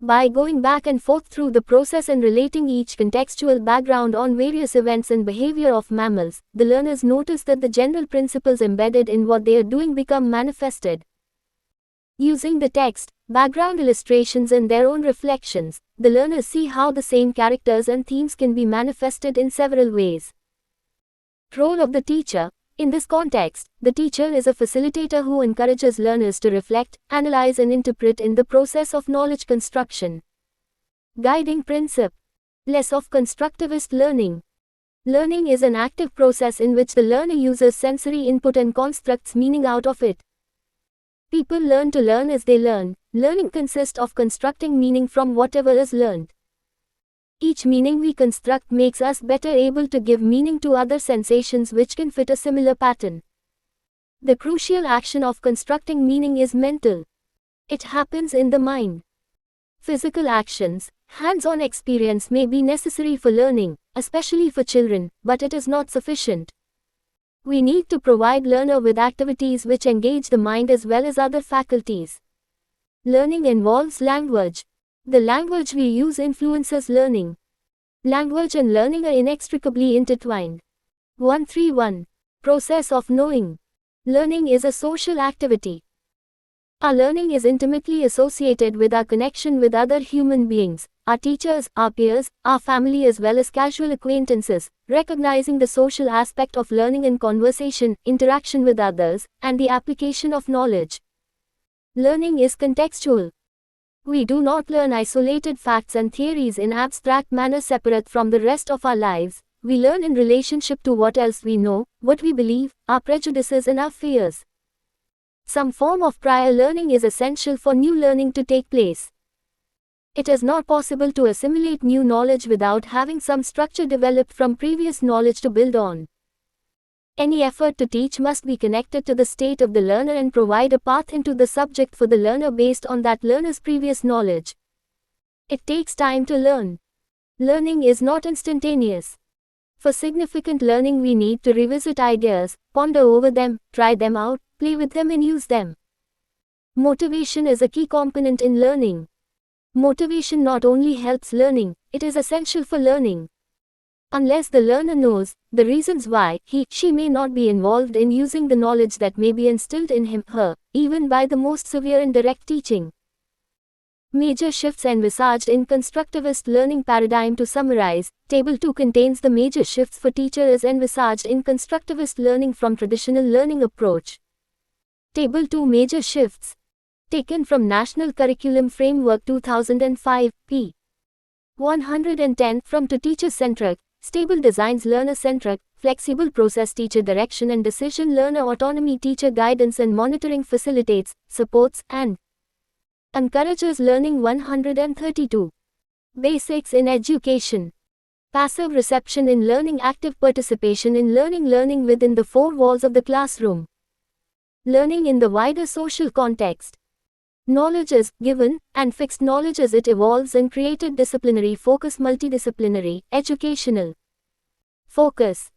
By going back and forth through the process and relating each contextual background on various events and behavior of mammals, the learners notice that the general principles embedded in what they are doing become manifested. Using the text, background illustrations and their own reflections, the learners see how the same characters and themes can be manifested in several ways. Role of the teacher. In this context, the teacher is a facilitator who encourages learners to reflect, analyze and interpret in the process of knowledge construction. Guiding principle. Less of constructivist learning. Learning is an active process in which the learner uses sensory input and constructs meaning out of it. People learn to learn as they learn. Learning consists of constructing meaning from whatever is learned. Each meaning we construct makes us better able to give meaning to other sensations which can fit a similar pattern. The crucial action of constructing meaning is mental. It happens in the mind. Physical actions, hands-on experience may be necessary for learning, especially for children, but it is not sufficient. We need to provide learner with activities which engage the mind as well as other faculties. Learning involves language. The language we use influences learning. Language and learning are inextricably intertwined. 131. Process of knowing. Learning is a social activity. Our learning is intimately associated with our connection with other human beings, our teachers, our peers, our family as well as casual acquaintances, recognizing the social aspect of learning in conversation, interaction with others, and the application of knowledge. Learning is contextual. We do not learn isolated facts and theories in abstract manner separate from the rest of our lives. We learn in relationship to what else we know, what we believe, our prejudices and our fears. Some form of prior learning is essential for new learning to take place. It is not possible to assimilate new knowledge without having some structure developed from previous knowledge to build on. Any effort to teach must be connected to the state of the learner and provide a path into the subject for the learner based on that learner's previous knowledge. It takes time to learn. Learning is not instantaneous. For significant learning we need to revisit ideas, ponder over them, try them out, play with them and use them. Motivation is a key component in learning. Motivation not only helps learning, it is essential for learning. Unless the learner knows the reasons why she may not be involved in using the knowledge that may be instilled in him/her, even by the most severe and direct teaching. Major shifts envisaged in constructivist learning paradigm. To summarize, Table 2 contains the major shifts for teachers envisaged in constructivist learning from traditional learning approach. Table 2 major shifts. Taken from National Curriculum Framework 2005, p. 110 from To Teacher-Centric, Stable Designs Learner-Centric, Flexible Process Teacher Direction and Decision Learner Autonomy Teacher Guidance and Monitoring Facilitates, Supports, and Encourages Learning 132. Basics in Education. Passive reception in learning, active participation in learning, learning within the four walls of the classroom. Learning in the wider social context. Knowledge is given, and fixed knowledge as it evolves and created disciplinary focus, multidisciplinary, educational focus.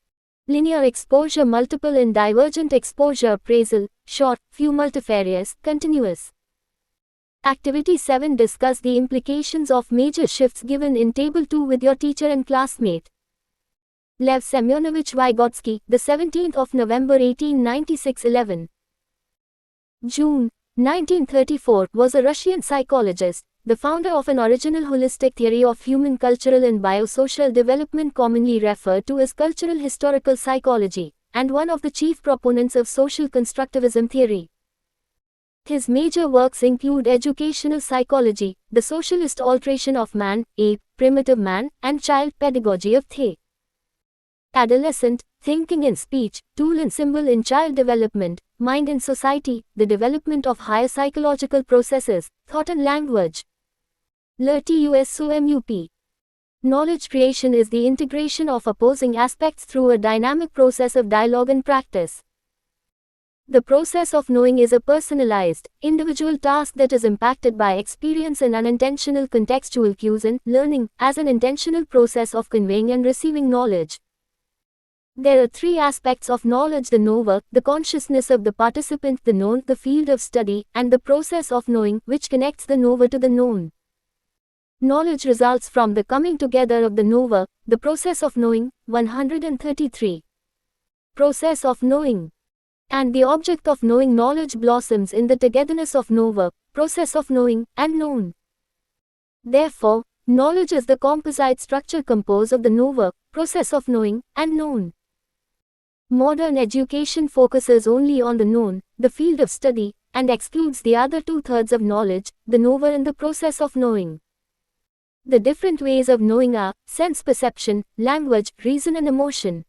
Linear exposure, multiple and divergent exposure, appraisal, short, few, multifarious, continuous. Activity 7. Discuss the implications of major shifts given in Table 2 with your teacher and classmate. Lev Semyonovich Vygotsky, the 17th of November 1896, 11 June 1934, was a Russian psychologist, the founder of an original holistic theory of human cultural and biosocial development commonly referred to as cultural historical psychology, and one of the chief proponents of social constructivism theory. His major works include Educational Psychology, The Socialist Alteration of Man, Ape, Primitive Man, and Child Pedagogy of the Adolescent, Thinking and Speech, Tool and Symbol in Child Development, Mind in Society, The Development of Higher Psychological Processes, Thought and Language. LTUSUMUP. Knowledge creation is the integration of opposing aspects through a dynamic process of dialogue and practice. The process of knowing is a personalized, individual task that is impacted by experience and unintentional contextual cues, and learning, as an intentional process of conveying and receiving knowledge. There are three aspects of knowledge: the knower, the consciousness of the participant, the known, the field of study, and the process of knowing, which connects the knower to the known. Knowledge results from the coming together of the knower, the process of knowing. 133. Process of knowing. And the object of knowing. Knowledge blossoms in the togetherness of knower, process of knowing, and known. Therefore, knowledge is the composite structure composed of the knower, process of knowing, and known. Modern education focuses only on the known, the field of study, and excludes the other two-thirds of knowledge, the knower and the process of knowing. The different ways of knowing are sense perception, language, reason and emotion.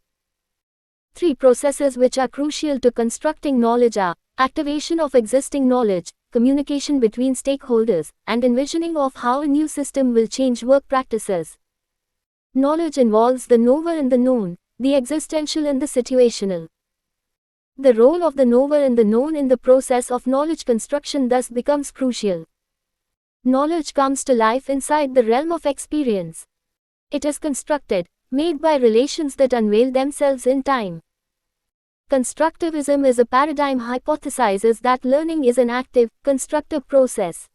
Three processes which are crucial to constructing knowledge are activation of existing knowledge, communication between stakeholders, and envisioning of how a new system will change work practices. Knowledge involves the knower and the known, the existential and the situational. The role of the knower and the known in the process of knowledge construction thus becomes crucial. Knowledge comes to life inside the realm of experience. It is constructed, made by relations that unveil themselves in time. Constructivism is a paradigm hypothesizes that learning is an active, constructive process.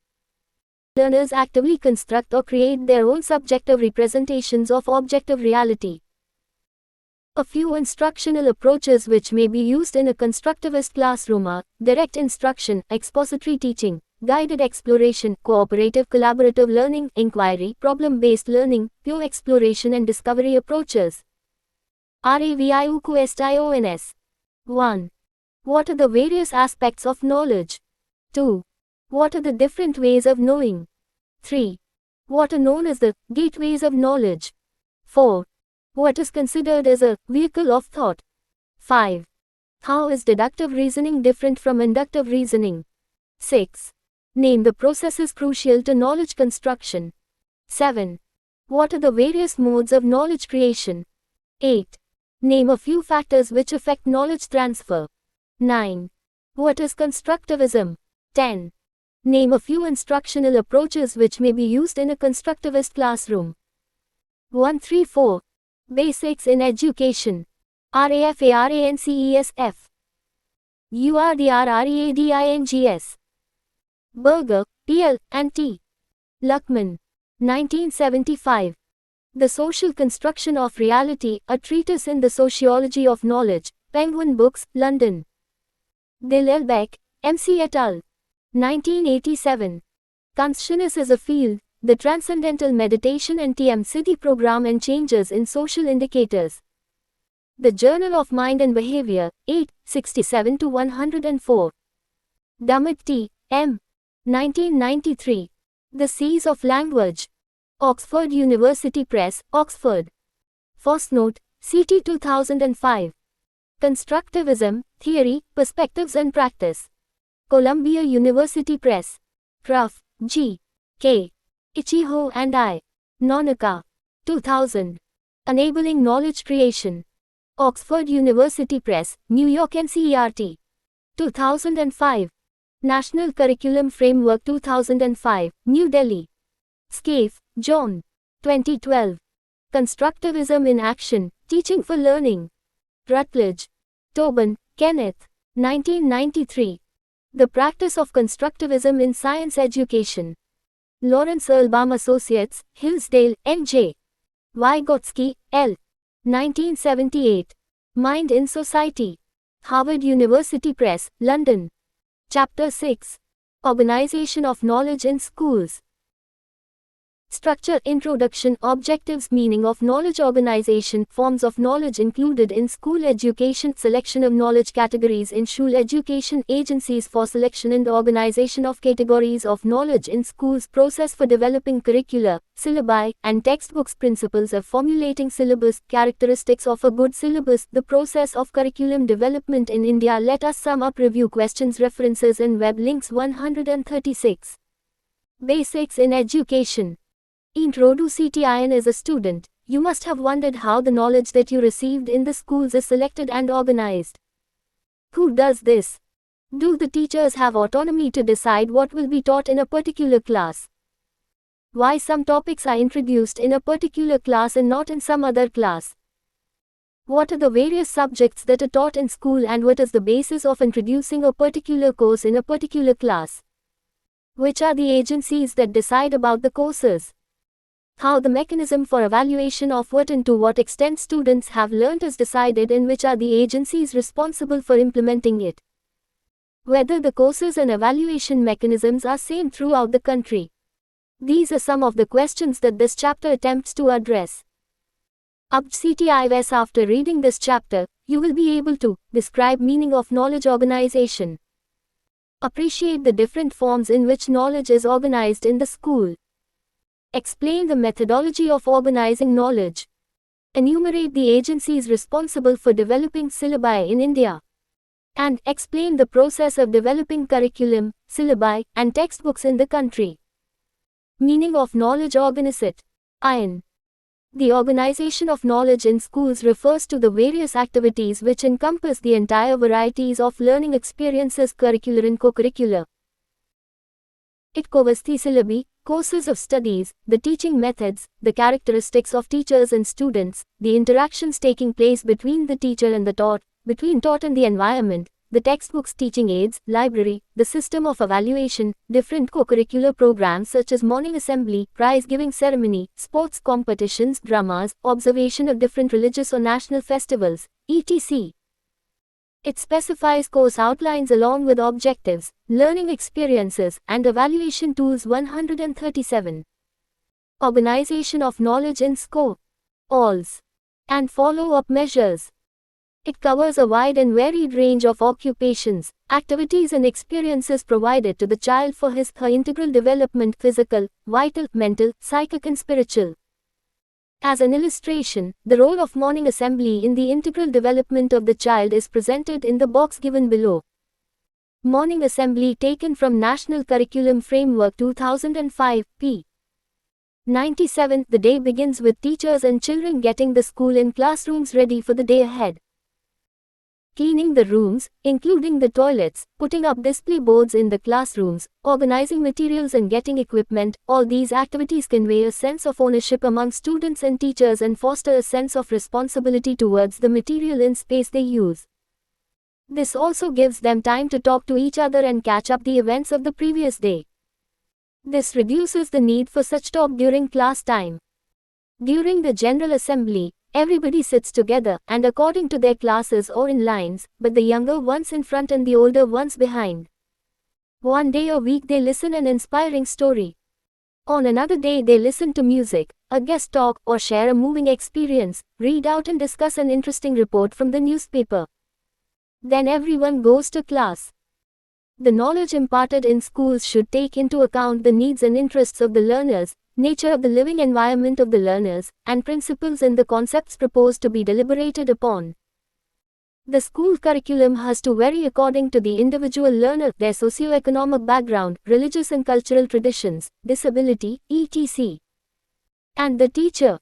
Learners actively construct or create their own subjective representations of objective reality. A few instructional approaches which may be used in a constructivist classroom are direct instruction, expository teaching, guided exploration, cooperative collaborative learning, inquiry, problem-based learning, pure exploration and discovery approaches. RAVIUQUESTIONS. 1. What are the various aspects of knowledge? 2. What are the different ways of knowing? 3. What are known as the gateways of knowledge? 4. What is considered as a vehicle of thought? 5. How is deductive reasoning different from inductive reasoning? 6. Name the processes crucial to knowledge construction. 7. What are the various modes of knowledge creation? 8. Name a few factors which affect knowledge transfer. 9. What is constructivism? 10. Name a few instructional approaches which may be used in a constructivist classroom. 134. Basics in education. RAFARANCESF. URDRREADINGS. Berger, P.L., and T. Luckman. 1975. The Social Construction of Reality, a Treatise in the Sociology of Knowledge, Penguin Books, London. Dillelbeck, M.C. et al. 1987. Consciousness as a Field, the Transcendental Meditation and TM City Program and Changes in Social Indicators. The Journal of Mind and Behavior, 8, 67-104. Dummett T. M. 1993. The Seas of Language. Oxford University Press, Oxford. Footnote, CT 2005. Constructivism, Theory, Perspectives and Practice. Columbia University Press. Ruff, G. K. Ichiho and I. Nonaka. 2000. Enabling Knowledge Creation. Oxford University Press, New York NCERT. 2005. National Curriculum Framework 2005, New Delhi. Scaife, John. 2012. Constructivism in Action, Teaching for Learning. Rutledge. Tobin, Kenneth. 1993. The Practice of Constructivism in Science Education. Lawrence Earlbaum Associates, Hillsdale, N.J. Vygotsky, L. 1978. Mind in Society. Harvard University Press, London. Chapter 6. Organization of Knowledge in Schools. Structure, Introduction, Objectives, Meaning of Knowledge, Organization, Forms of Knowledge included in school education, Selection of knowledge categories in school education, Agencies for selection and organization of categories of knowledge in schools, Process for developing curricula, syllabi, and textbooks, Principles of formulating syllabus, Characteristics of a good syllabus, the process of curriculum development in India. Let us sum up, review questions, references and web links. 136. Basics in Education. Introducing as a student, you must have wondered how the knowledge that you received in the schools is selected and organized. Who does this? Do the teachers have autonomy to decide what will be taught in a particular class? Why some topics are introduced in a particular class and not in some other class? What are the various subjects that are taught in school and what is the basis of introducing a particular course in a particular class? Which are the agencies that decide about the courses? How the mechanism for evaluation of what and to what extent students have learnt is decided and which are the agencies responsible for implementing it. Whether the courses and evaluation mechanisms are same throughout the country. These are some of the questions that this chapter attempts to address. CTIVS. After reading this chapter, you will be able to describe meaning of knowledge organization. Appreciate the different forms in which knowledge is organized in the school. Explain the methodology of organizing knowledge. Enumerate the agencies responsible for developing syllabi in India. And explain the process of developing curriculum, syllabi, and textbooks in the country. Meaning of knowledge organization. IN. The organization of knowledge in schools refers to the various activities which encompass the entire varieties of learning experiences, curricular and co-curricular. It covers the syllabi, courses of studies, the teaching methods, the characteristics of teachers and students, the interactions taking place between the teacher and the taught, between taught and the environment, the textbooks, teaching aids, library, the system of evaluation, different co-curricular programs such as morning assembly, prize-giving ceremony, sports competitions, dramas, observation of different religious or national festivals, etc. It specifies course outlines along with objectives, learning experiences, and evaluation tools. 137. Organization of knowledge in scope, ALS, and follow-up measures. It covers a wide and varied range of occupations, activities and experiences provided to the child for his/her integral development, physical, vital, mental, psychic and spiritual. As an illustration, the role of morning assembly in the integral development of the child is presented in the box given below. Morning assembly taken from National Curriculum Framework 2005, p. 97. The day begins with teachers and children getting the school and classrooms ready for the day ahead. Cleaning the rooms, including the toilets, putting up display boards in the classrooms, organizing materials and getting equipment, all these activities convey a sense of ownership among students and teachers and foster a sense of responsibility towards the material and space they use. This also gives them time to talk to each other and catch up the events of the previous day. This reduces the need for such talk during class time. During the General Assembly, everybody sits together, and according to their classes or in lines, but the younger ones in front and the older ones behind. One day a week they listen an inspiring story. On another day they listen to music, a guest talk, or share a moving experience, read out and discuss an interesting report from the newspaper. Then everyone goes to class. The knowledge imparted in schools should take into account the needs and interests of the learners, nature of the living environment of the learners, and principles and the concepts proposed to be deliberated upon. The school curriculum has to vary according to the individual learner, their socio-economic background, religious and cultural traditions, disability, etc. and the teacher.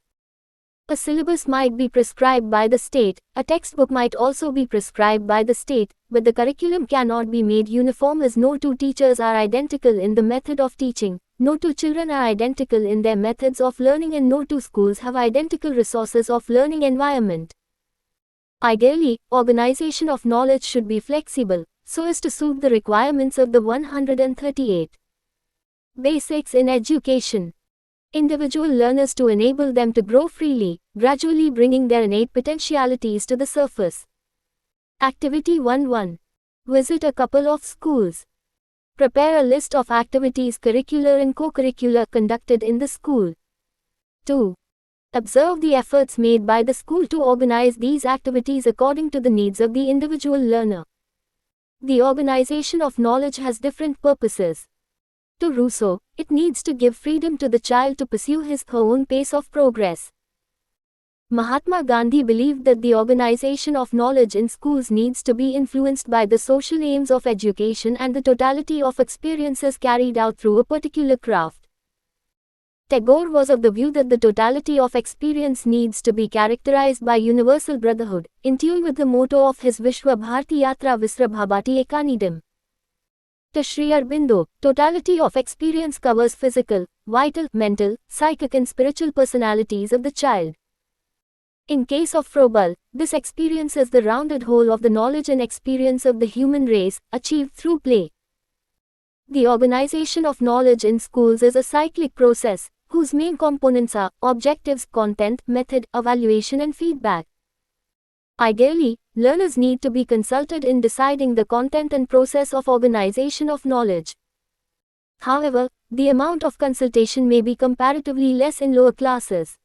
A syllabus might be prescribed by the state, a textbook might also be prescribed by the state, but the curriculum cannot be made uniform as no two teachers are identical in the method of teaching, no two children are identical in their methods of learning, and no two schools have identical resources of learning environment. Ideally, organization of knowledge should be flexible, so as to suit the requirements of the 138 basics in education. Individual learners to enable them to grow freely, gradually bringing their innate potentialities to the surface. Activity 1.1. Visit a couple of schools. Prepare a list of activities, curricular and co-curricular, conducted in the school. 2. Observe the efforts made by the school to organize these activities according to the needs of the individual learner. The organization of knowledge has different purposes. To Rousseau, it needs to give freedom to the child to pursue his/her own pace of progress. Mahatma Gandhi believed that the organization of knowledge in schools needs to be influenced by the social aims of education and the totality of experiences carried out through a particular craft. Tagore was of the view that the totality of experience needs to be characterized by universal brotherhood, in tune with the motto of his Vishwa Bharti Yatra Visrabhabati Ekanidam. To Sri Aurobindo, totality of experience covers physical, vital, mental, psychic and spiritual personalities of the child. In case of Froebel, this experience is the rounded whole of the knowledge and experience of the human race, achieved through play. The organization of knowledge in schools is a cyclic process, whose main components are objectives, content, method, evaluation, and feedback. Ideally, learners need to be consulted in deciding the content and process of organization of knowledge. However, the amount of consultation may be comparatively less in lower classes.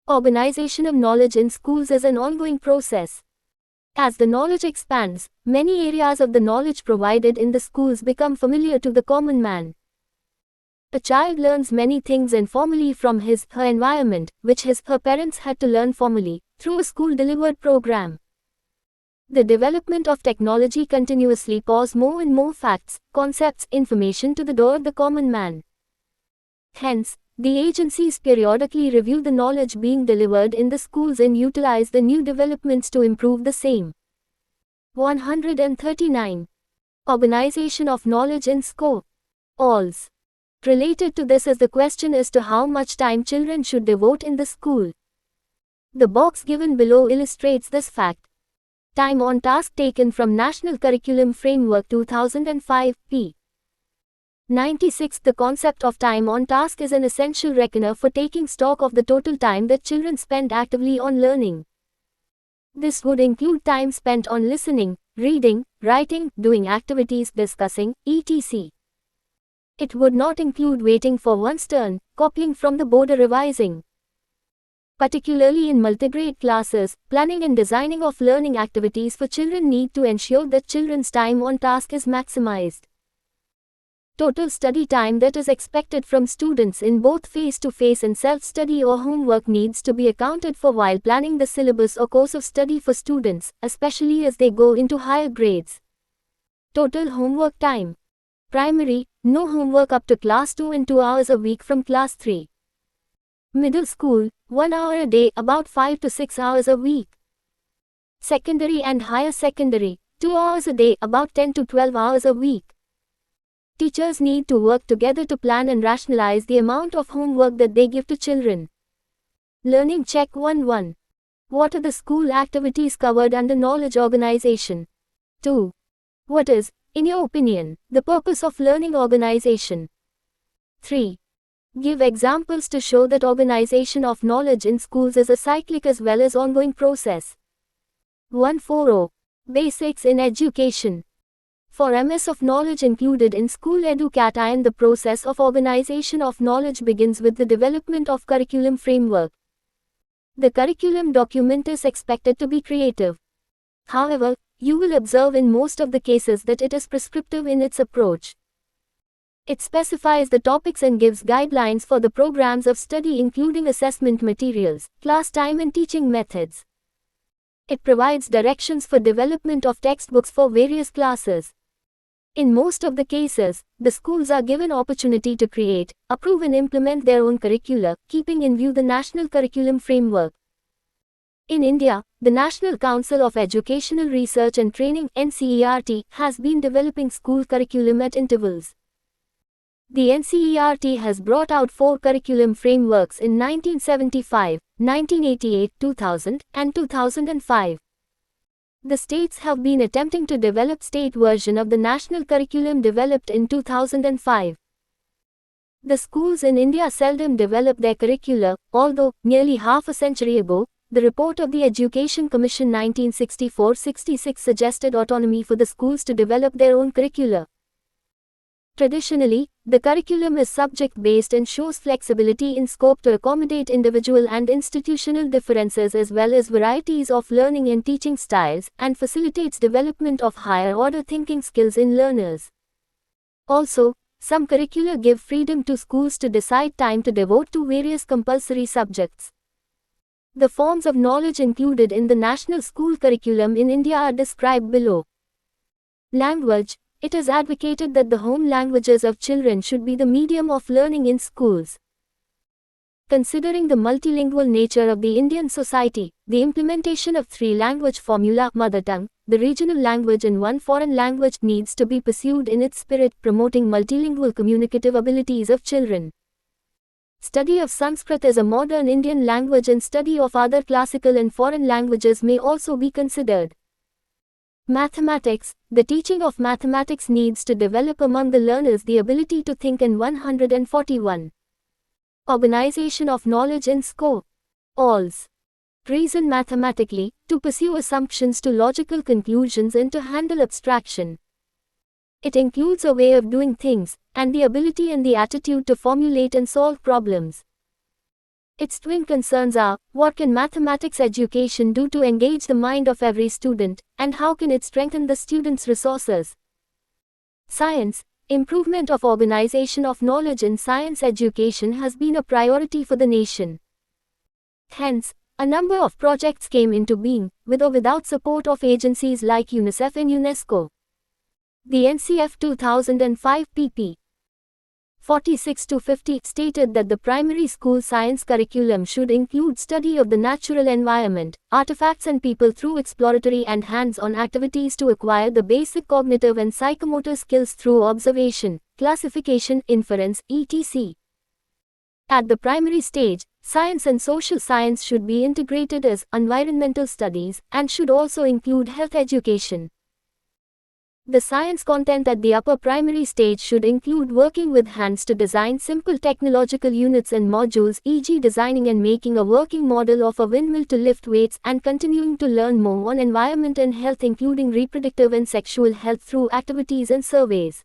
Organization of knowledge in schools is an ongoing process. As the knowledge expands, many areas of the knowledge provided in the schools become familiar to the common man. A child learns many things informally from his/her environment, which his/her parents had to learn formally, through a school-delivered program. The development of technology continuously pours more and more facts, concepts, information to the door of the common man. Hence, the agencies periodically review the knowledge being delivered in the schools and utilize the new developments to improve the same. 139. Organization of knowledge in school. Alls. Related to this is the question as to how much time children should devote in the school. The box given below illustrates this fact. Time on task taken from National Curriculum Framework 2005, p. 96. The concept of time on task is an essential reckoner for taking stock of the total time that children spend actively on learning. This would include time spent on listening, reading, writing, doing activities, discussing, etc. It would not include waiting for one's turn, copying from the board or revising. Particularly in multigrade classes, planning and designing of learning activities for children need to ensure that children's time on task is maximized. Total study time that is expected from students in both face-to-face and self-study or homework needs to be accounted for while planning the syllabus or course of study for students, especially as they go into higher grades. Total homework time. Primary, no homework up to class 2 and 2 hours a week from class 3. Middle school, 1 hour a day, about 5 to 6 hours a week. Secondary and higher secondary, 2 hours a day, about 10 to 12 hours a week. Teachers need to work together to plan and rationalize the amount of homework that they give to children. Learning check 1-1. What are the school activities covered under knowledge organization? 2. What is, in your opinion, the purpose of learning organization? 3. Give examples to show that organization of knowledge in schools is a cyclic as well as ongoing process. 140. Basics in education. For MS of knowledge included in school education, the process of organization of knowledge begins with the development of curriculum framework. The curriculum document is expected to be creative. However, you will observe in most of the cases that it is prescriptive in its approach. It specifies the topics and gives guidelines for the programs of study including assessment materials, class time and teaching methods. It provides directions for development of textbooks for various classes. In most of the cases, the schools are given opportunity to create, approve and implement their own curricula, keeping in view the National Curriculum Framework. In India, the National Council of Educational Research and Training (NCERT) has been developing school curriculum at intervals. The NCERT has brought out 4 curriculum frameworks in 1975, 1988, 2000, and 2005. The states have been attempting to develop state version of the national curriculum developed in 2005. The schools in India seldom develop their curricula, although, nearly half a century ago, the report of the Education Commission 1964-66 suggested autonomy for the schools to develop their own curricula. Traditionally, the curriculum is subject-based and shows flexibility in scope to accommodate individual and institutional differences as well as varieties of learning and teaching styles, and facilitates development of higher-order thinking skills in learners. Also, some curricula give freedom to schools to decide time to devote to various compulsory subjects. The forms of knowledge included in the national school curriculum in India are described below. Language. It is advocated that the home languages of children should be the medium of learning in schools. Considering the multilingual nature of the Indian society, the implementation of 3-language formula, mother tongue, the regional language and 1 foreign language needs to be pursued in its spirit, promoting multilingual communicative abilities of children. Study of Sanskrit as a modern Indian language and study of other classical and foreign languages may also be considered. Mathematics. The teaching of mathematics needs to develop among the learners the ability to think. In 141. Organization of knowledge in SCO. Alls. Reason mathematically, to pursue assumptions to logical conclusions and to handle abstraction. It includes a way of doing things, and the ability and the attitude to formulate and solve problems. Its twin concerns are, what can mathematics education do to engage the mind of every student, and how can it strengthen the student's resources? Science. Improvement of organization of knowledge in science education has been a priority for the nation. Hence, a number of projects came into being, with or without support of agencies like UNICEF and UNESCO. The NCF 2005 pp. 46-50 stated that the primary school science curriculum should include study of the natural environment, artifacts and people through exploratory and hands-on activities to acquire the basic cognitive and psychomotor skills through observation, classification, inference, etc. At the primary stage, science and social science should be integrated as environmental studies and should also include health education. The science content at the upper primary stage should include working with hands to design simple technological units and modules, e.g. designing and making a working model of a windmill to lift weights, and continuing to learn more on environment and health including reproductive and sexual health through activities and surveys.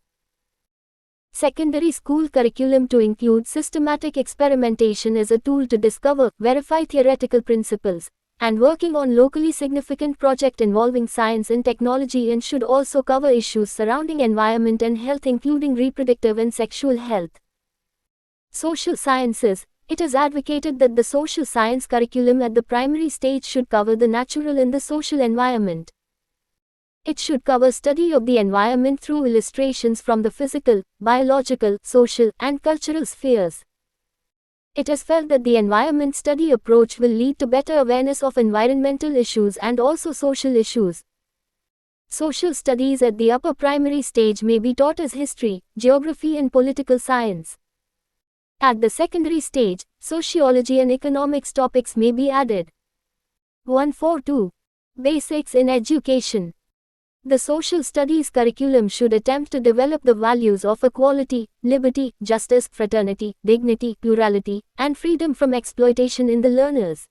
Secondary school curriculum to include systematic experimentation as a tool to discover, verify theoretical principles, and working on locally significant project involving science and technology, and should also cover issues surrounding environment and health including reproductive and sexual health. Social sciences. It is advocated that the social science curriculum at the primary stage should cover the natural and the social environment. It should cover study of the environment through illustrations from the physical, biological, social, and cultural spheres. It is felt that the environment study approach will lead to better awareness of environmental issues and also social issues. Social studies at the upper primary stage may be taught as history, geography and political science. At the secondary stage, sociology and economics topics may be added. 142. Basics in education. The social studies curriculum should attempt to develop the values of equality, liberty, justice, fraternity, dignity, plurality, and freedom from exploitation in the learners.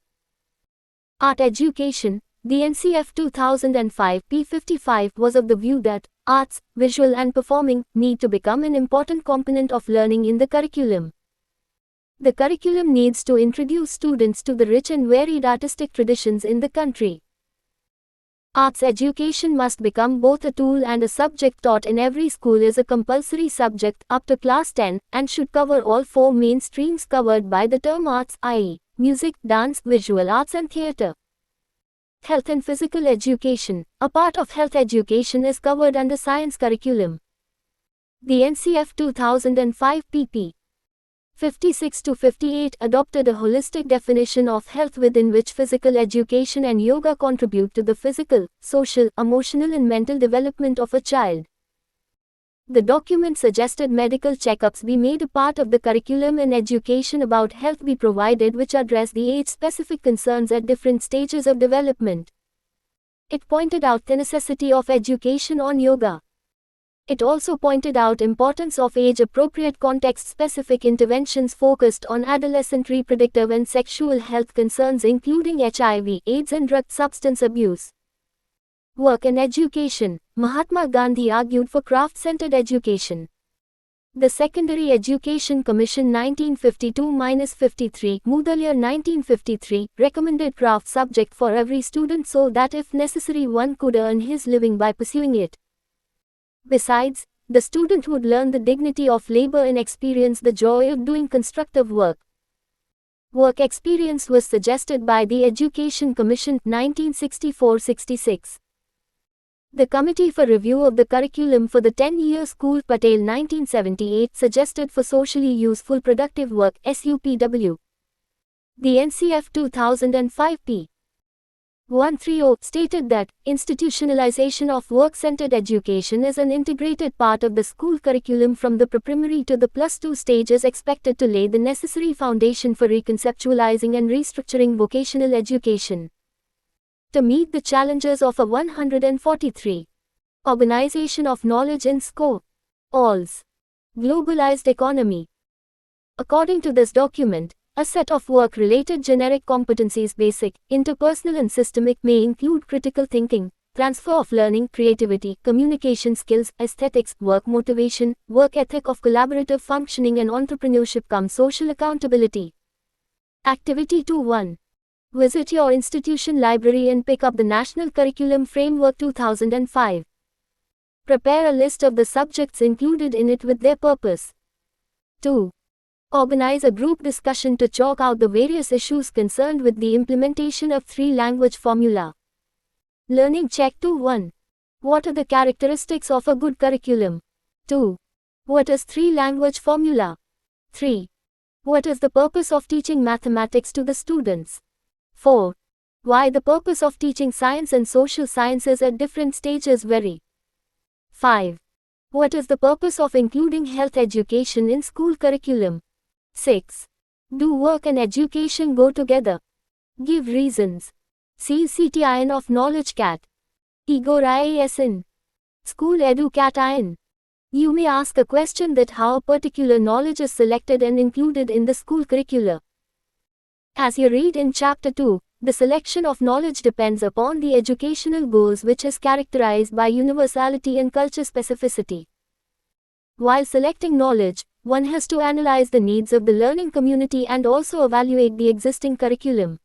Art education. The NCF 2005 P55 was of the view that arts, visual and performing, need to become an important component of learning in the curriculum. The curriculum needs to introduce students to the rich and varied artistic traditions in the country. Arts education must become both a tool and a subject taught in every school as a compulsory subject up to class 10, and should cover all four main streams covered by the term arts, i.e., music, dance, visual arts and theatre. Health and physical education. A part of health education is covered under science curriculum. The NCF 2005 pp. 56-58 adopted a holistic definition of health within which physical education and yoga contribute to the physical, social, emotional and mental development of a child. The document suggested medical checkups be made a part of the curriculum and education about health be provided which address the age-specific concerns at different stages of development. It pointed out the necessity of education on yoga. It also pointed out importance of age-appropriate context-specific interventions focused on adolescent reproductive and sexual health concerns including HIV, AIDS and drug substance abuse. Work and education. Mahatma Gandhi argued for craft-centered education. The Secondary Education Commission 1952-53, Mudaliar 1953, recommended craft subject for every student so that if necessary one could earn his living by pursuing it. Besides, the student would learn the dignity of labor and experience the joy of doing constructive work. Work experience was suggested by the Education Commission 1964-66. The Committee for Review of the Curriculum for the 10-Year School Patel 1978 suggested for socially useful productive work SUPW. The NCF 2005 p. 130 stated that institutionalization of work-centered education is an integrated part of the school curriculum from the pre-primary to the +2 stage is expected to lay the necessary foundation for reconceptualizing and restructuring vocational education. To meet the challenges of a 143. Organization of knowledge in SCO. Alls. Globalized economy. According to this document, a set of work-related generic competencies basic, interpersonal and systemic may include critical thinking, transfer of learning, creativity, communication skills, aesthetics, work motivation, work ethic of collaborative functioning and entrepreneurship come social accountability. Activity 2.1. Visit your institution library and pick up the National Curriculum Framework 2005. Prepare a list of the subjects included in it with their purpose. 2. Organize a group discussion to chalk out the various issues concerned with the implementation of three-language formula. Learning Check 2.1. What are the characteristics of a good curriculum? 2. What is three-language formula? 3. What is the purpose of teaching mathematics to the students? 4. Why the purpose of teaching science and social sciences at different stages vary? 5. What is the purpose of including health education in school curriculum? 6. Do work and education go together? Give reasons. See CTIN of Knowledge Cat. Igor IASN. School Edu Cat IN. You may ask a question that how a particular knowledge is selected and included in the school curricula. As you read in Chapter 2, the selection of knowledge depends upon the educational goals which is characterized by universality and culture specificity. While selecting knowledge, one has to analyze the needs of the learning community and also evaluate the existing curriculum.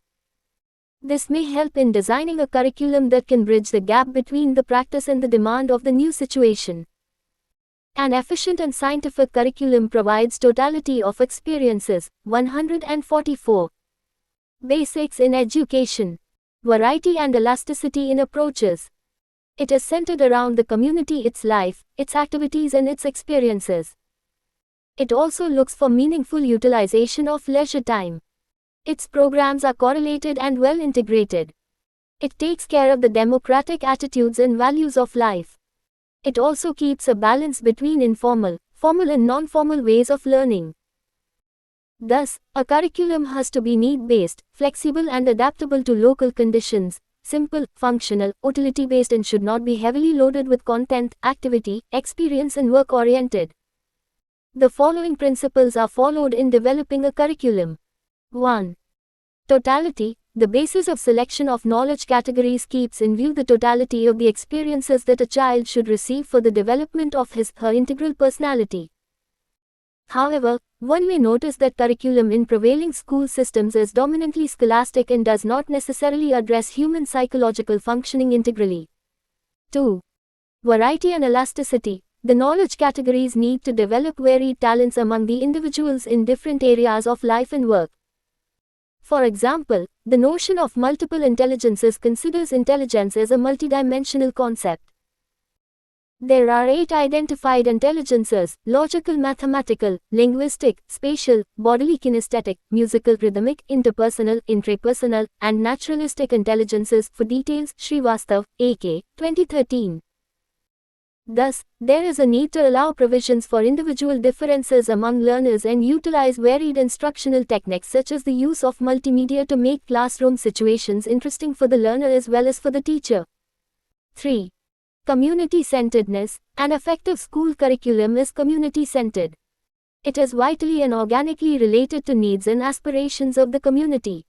This may help in designing a curriculum that can bridge the gap between the practice and the demand of the new situation. An efficient and scientific curriculum provides totality of experiences. 144. Basics in education. Variety and elasticity in approaches. It is centered around the community, its life, its activities and its experiences. It also looks for meaningful utilization of leisure time. Its programs are correlated and well integrated. It takes care of the democratic attitudes and values of life. It also keeps a balance between informal, formal and non-formal ways of learning. Thus, a curriculum has to be need-based, flexible and adaptable to local conditions, simple, functional, utility-based and should not be heavily loaded with content, activity, experience and work-oriented. The following principles are followed in developing a curriculum. 1. Totality. The basis of selection of knowledge categories keeps in view the totality of the experiences that a child should receive for the development of his/her integral personality. However, one may notice that curriculum in prevailing school systems is dominantly scholastic and does not necessarily address human psychological functioning integrally. 2. Variety and elasticity. The knowledge categories need to develop varied talents among the individuals in different areas of life and work. For example, the notion of multiple intelligences considers intelligence as a multidimensional concept. There are 8 identified intelligences: logical, mathematical, linguistic, spatial, bodily kinesthetic, musical, rhythmic, interpersonal, intrapersonal, and naturalistic intelligences. For details, Srivastav, A.K., 2013. Thus, there is a need to allow provisions for individual differences among learners and utilize varied instructional techniques such as the use of multimedia to make classroom situations interesting for the learner as well as for the teacher. 3. Community-centeredness. An effective school curriculum is community-centered. It is vitally and organically related to needs and aspirations of the community.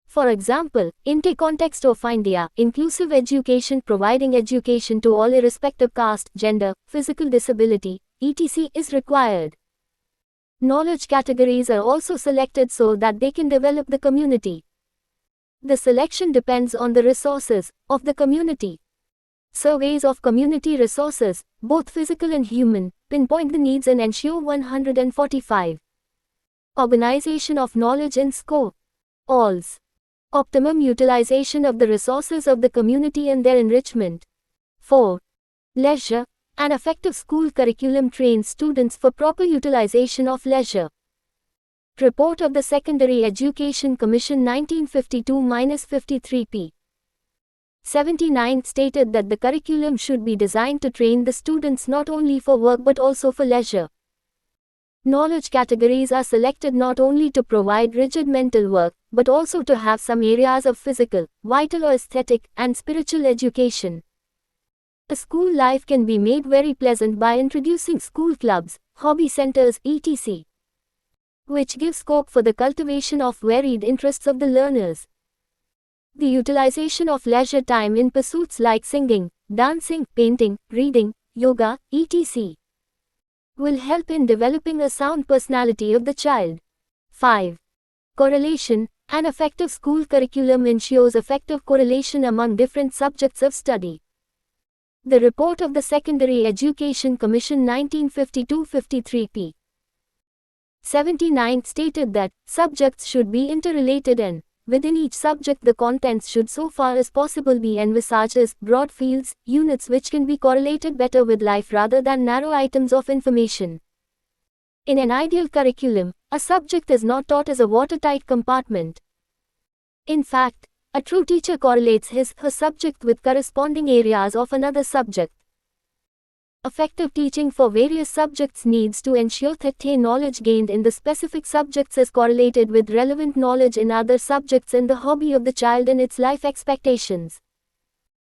For example, in the context of India, inclusive education providing education to all irrespective caste, gender, physical disability, etc. is required. Knowledge categories are also selected so that they can develop the community. The selection depends on the resources of the community. Surveys of community resources, both physical and human, pinpoint the needs and ensure 145. Organization of knowledge in scope. Alls. Optimum utilization of the resources of the community and their enrichment. 4. Leisure. An effective school curriculum trains students for proper utilization of leisure. Report of the Secondary Education Commission 1952-53 p. 79 stated that the curriculum should be designed to train the students not only for work but also for leisure. Knowledge categories are selected not only to provide rigid mental work, but also to have some areas of physical, vital or aesthetic, and spiritual education. A school life can be made very pleasant by introducing school clubs, hobby centers, etc. which gives scope for the cultivation of varied interests of the learners. The utilization of leisure time in pursuits like singing, dancing, painting, reading, yoga, etc. will help in developing a sound personality of the child. 5. Correlation. An effective school curriculum ensures effective correlation among different subjects of study. The report of the Secondary Education Commission 1952-53 p. 79 stated that subjects should be interrelated and, within each subject, the contents should so far as possible be envisaged as broad fields, units which can be correlated better with life rather than narrow items of information. In an ideal curriculum, a subject is not taught as a watertight compartment. In fact, a true teacher correlates his/her subject with corresponding areas of another subject. Effective teaching for various subjects needs to ensure that the knowledge gained in the specific subjects is correlated with relevant knowledge in other subjects and the hobby of the child and its life expectations.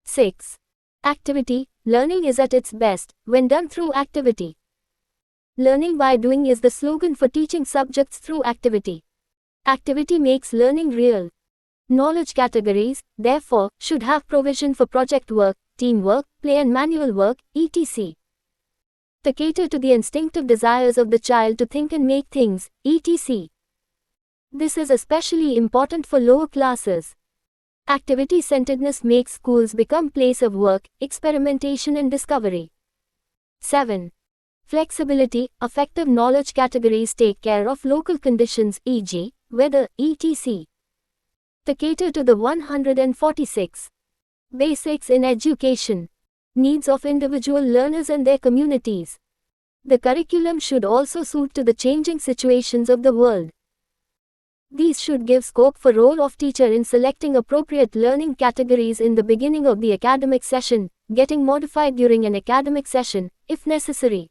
6. Activity. Learning is at its best when done through activity. Learning by doing is the slogan for teaching subjects through activity. Activity makes learning real. Knowledge categories, therefore, should have provision for project work, teamwork, play and manual work, etc. to cater to the instinctive desires of the child to think and make things, etc. This is especially important for lower classes. Activity-centeredness makes schools become place of work, experimentation and discovery. 7. Flexibility. Effective knowledge categories take care of local conditions, e.g., weather, etc. to cater to the 146 basics in education needs of individual learners and their communities. The curriculum should also suit to the changing situations of the world. These should give scope for role of teacher in selecting appropriate learning categories in the beginning of the academic session, getting modified during an academic session, if necessary.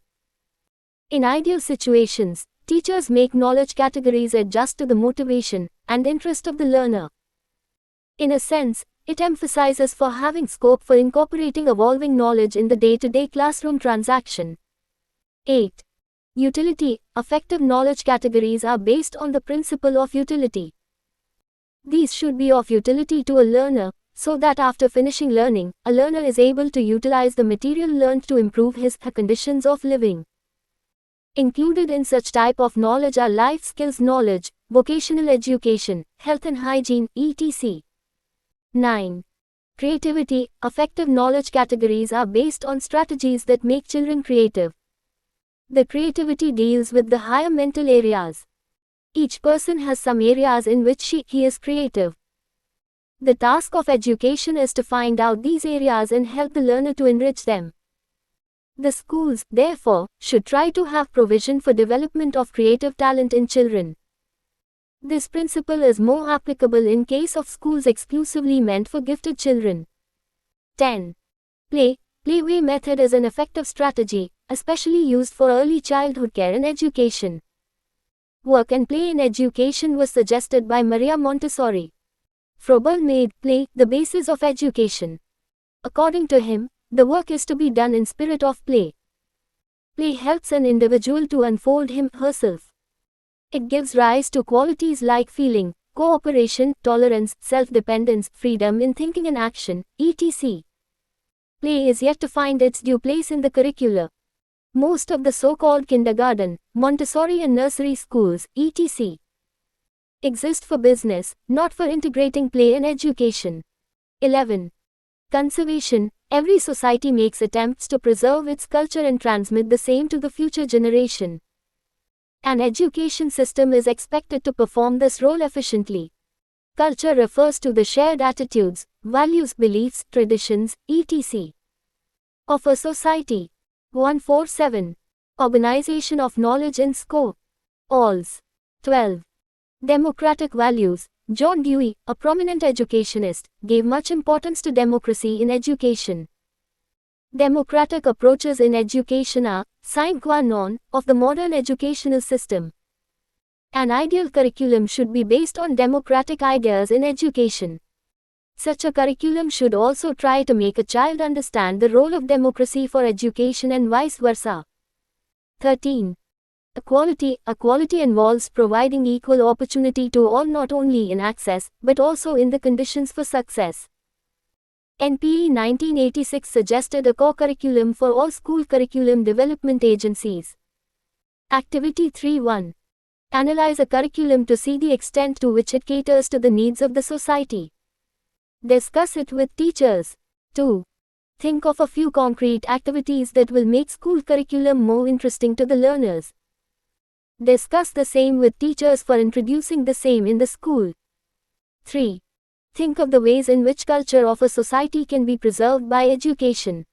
In ideal situations, teachers make knowledge categories adjust to the motivation and interest of the learner. In a sense, it emphasizes for having scope for incorporating evolving knowledge in the day-to-day classroom transaction. 8. Utility. Effective knowledge categories are based on the principle of utility. These should be of utility to a learner, so that after finishing learning, a learner is able to utilize the material learned to improve his/her conditions of living. Included in such type of knowledge are life skills knowledge, vocational education, health and hygiene, etc. 9. Creativity. Effective knowledge categories are based on strategies that make children creative. The creativity deals with the higher mental areas. Each person has some areas in which she/he is creative. The task of education is to find out these areas and help the learner to enrich them. The schools, therefore, should try to have provision for development of creative talent in children. This principle is more applicable in case of schools exclusively meant for gifted children. 10. Play. Playway method is an effective strategy, especially used for early childhood care and education. Work and play in education was suggested by Maria Montessori. Froebel made play the basis of education. According to him, the work is to be done in spirit of play. Play helps an individual to unfold him/herself. It gives rise to qualities like feeling, cooperation, tolerance, self-dependence, freedom in thinking and action, etc. Play is yet to find its due place in the curricula. Most of the so-called kindergarten, Montessori and nursery schools, etc. exist for business, not for integrating play and education. 11. Conservation. Every society makes attempts to preserve its culture and transmit the same to the future generation. An education system is expected to perform this role efficiently. Culture refers to the shared attitudes, values, beliefs, traditions, etc. of a society. 147. Organization of knowledge and scope. Alls. 12. Democratic values. John Dewey, a prominent educationist, gave much importance to democracy in education. Democratic approaches in education are sine qua non of the modern educational system. An ideal curriculum should be based on democratic ideas in education. Such a curriculum should also try to make a child understand the role of democracy for education and vice versa. 13. Equality involves providing equal opportunity to all, not only in access, but also in the conditions for success. NPE 1986 suggested a co-curriculum for all school curriculum development agencies. Activity 3.1. Analyze a curriculum to see the extent to which it caters to the needs of the society. Discuss it with teachers. 2. Think of a few concrete activities that will make school curriculum more interesting to the learners. Discuss the same with teachers for introducing the same in the school. 3. Think of the ways in which culture of a society can be preserved by education.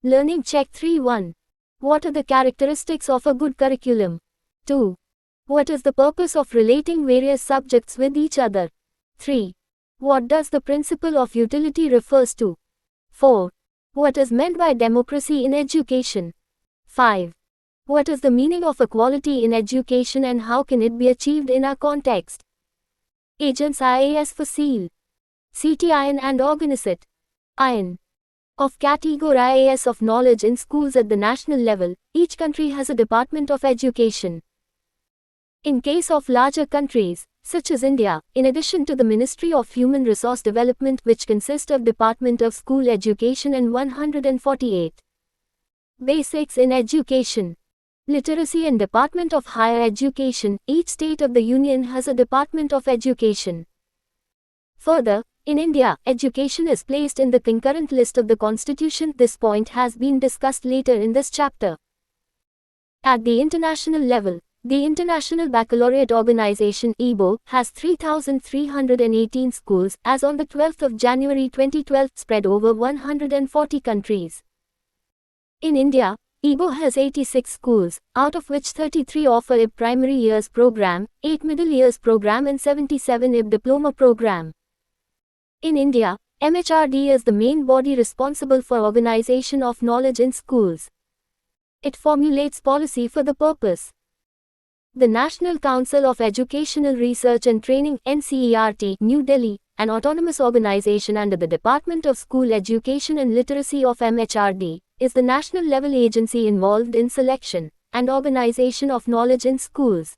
Learning check 3.1. What are the characteristics of a good curriculum? 2. What is the purpose of relating various subjects with each other? 3. What does the principle of utility refers to? 4. What is meant by democracy in education? 5. What is the meaning of equality in education and how can it be achieved in our context? Agents IAS for SEAL. CT IAN and Organisit. IAN. Of category IAS of knowledge in schools at the national level, each country has a Department of Education. In case of larger countries, such as India, in addition to the Ministry of Human Resource Development, which consists of Department of School Education and 148 Basics in Education, Literacy and Department of Higher Education, each state of the Union has a Department of Education. Further, in India, education is placed in the concurrent list of the Constitution. This point has been discussed later in this chapter. At the international level, the International Baccalaureate Organization (IBO) has 3,318 schools as on the 12th of January 2012, spread over 140 countries. In India, IBO has 86 schools, out of which 33 offer IB primary years program, 8 middle years program and 77 IB diploma program. In India, MHRD is the main body responsible for organization of knowledge in schools. It formulates policy for the purpose. The National Council of Educational Research and Training (NCERT), New Delhi, an autonomous organization under the Department of School Education and Literacy of MHRD, is the national-level agency involved in selection and organization of knowledge in schools.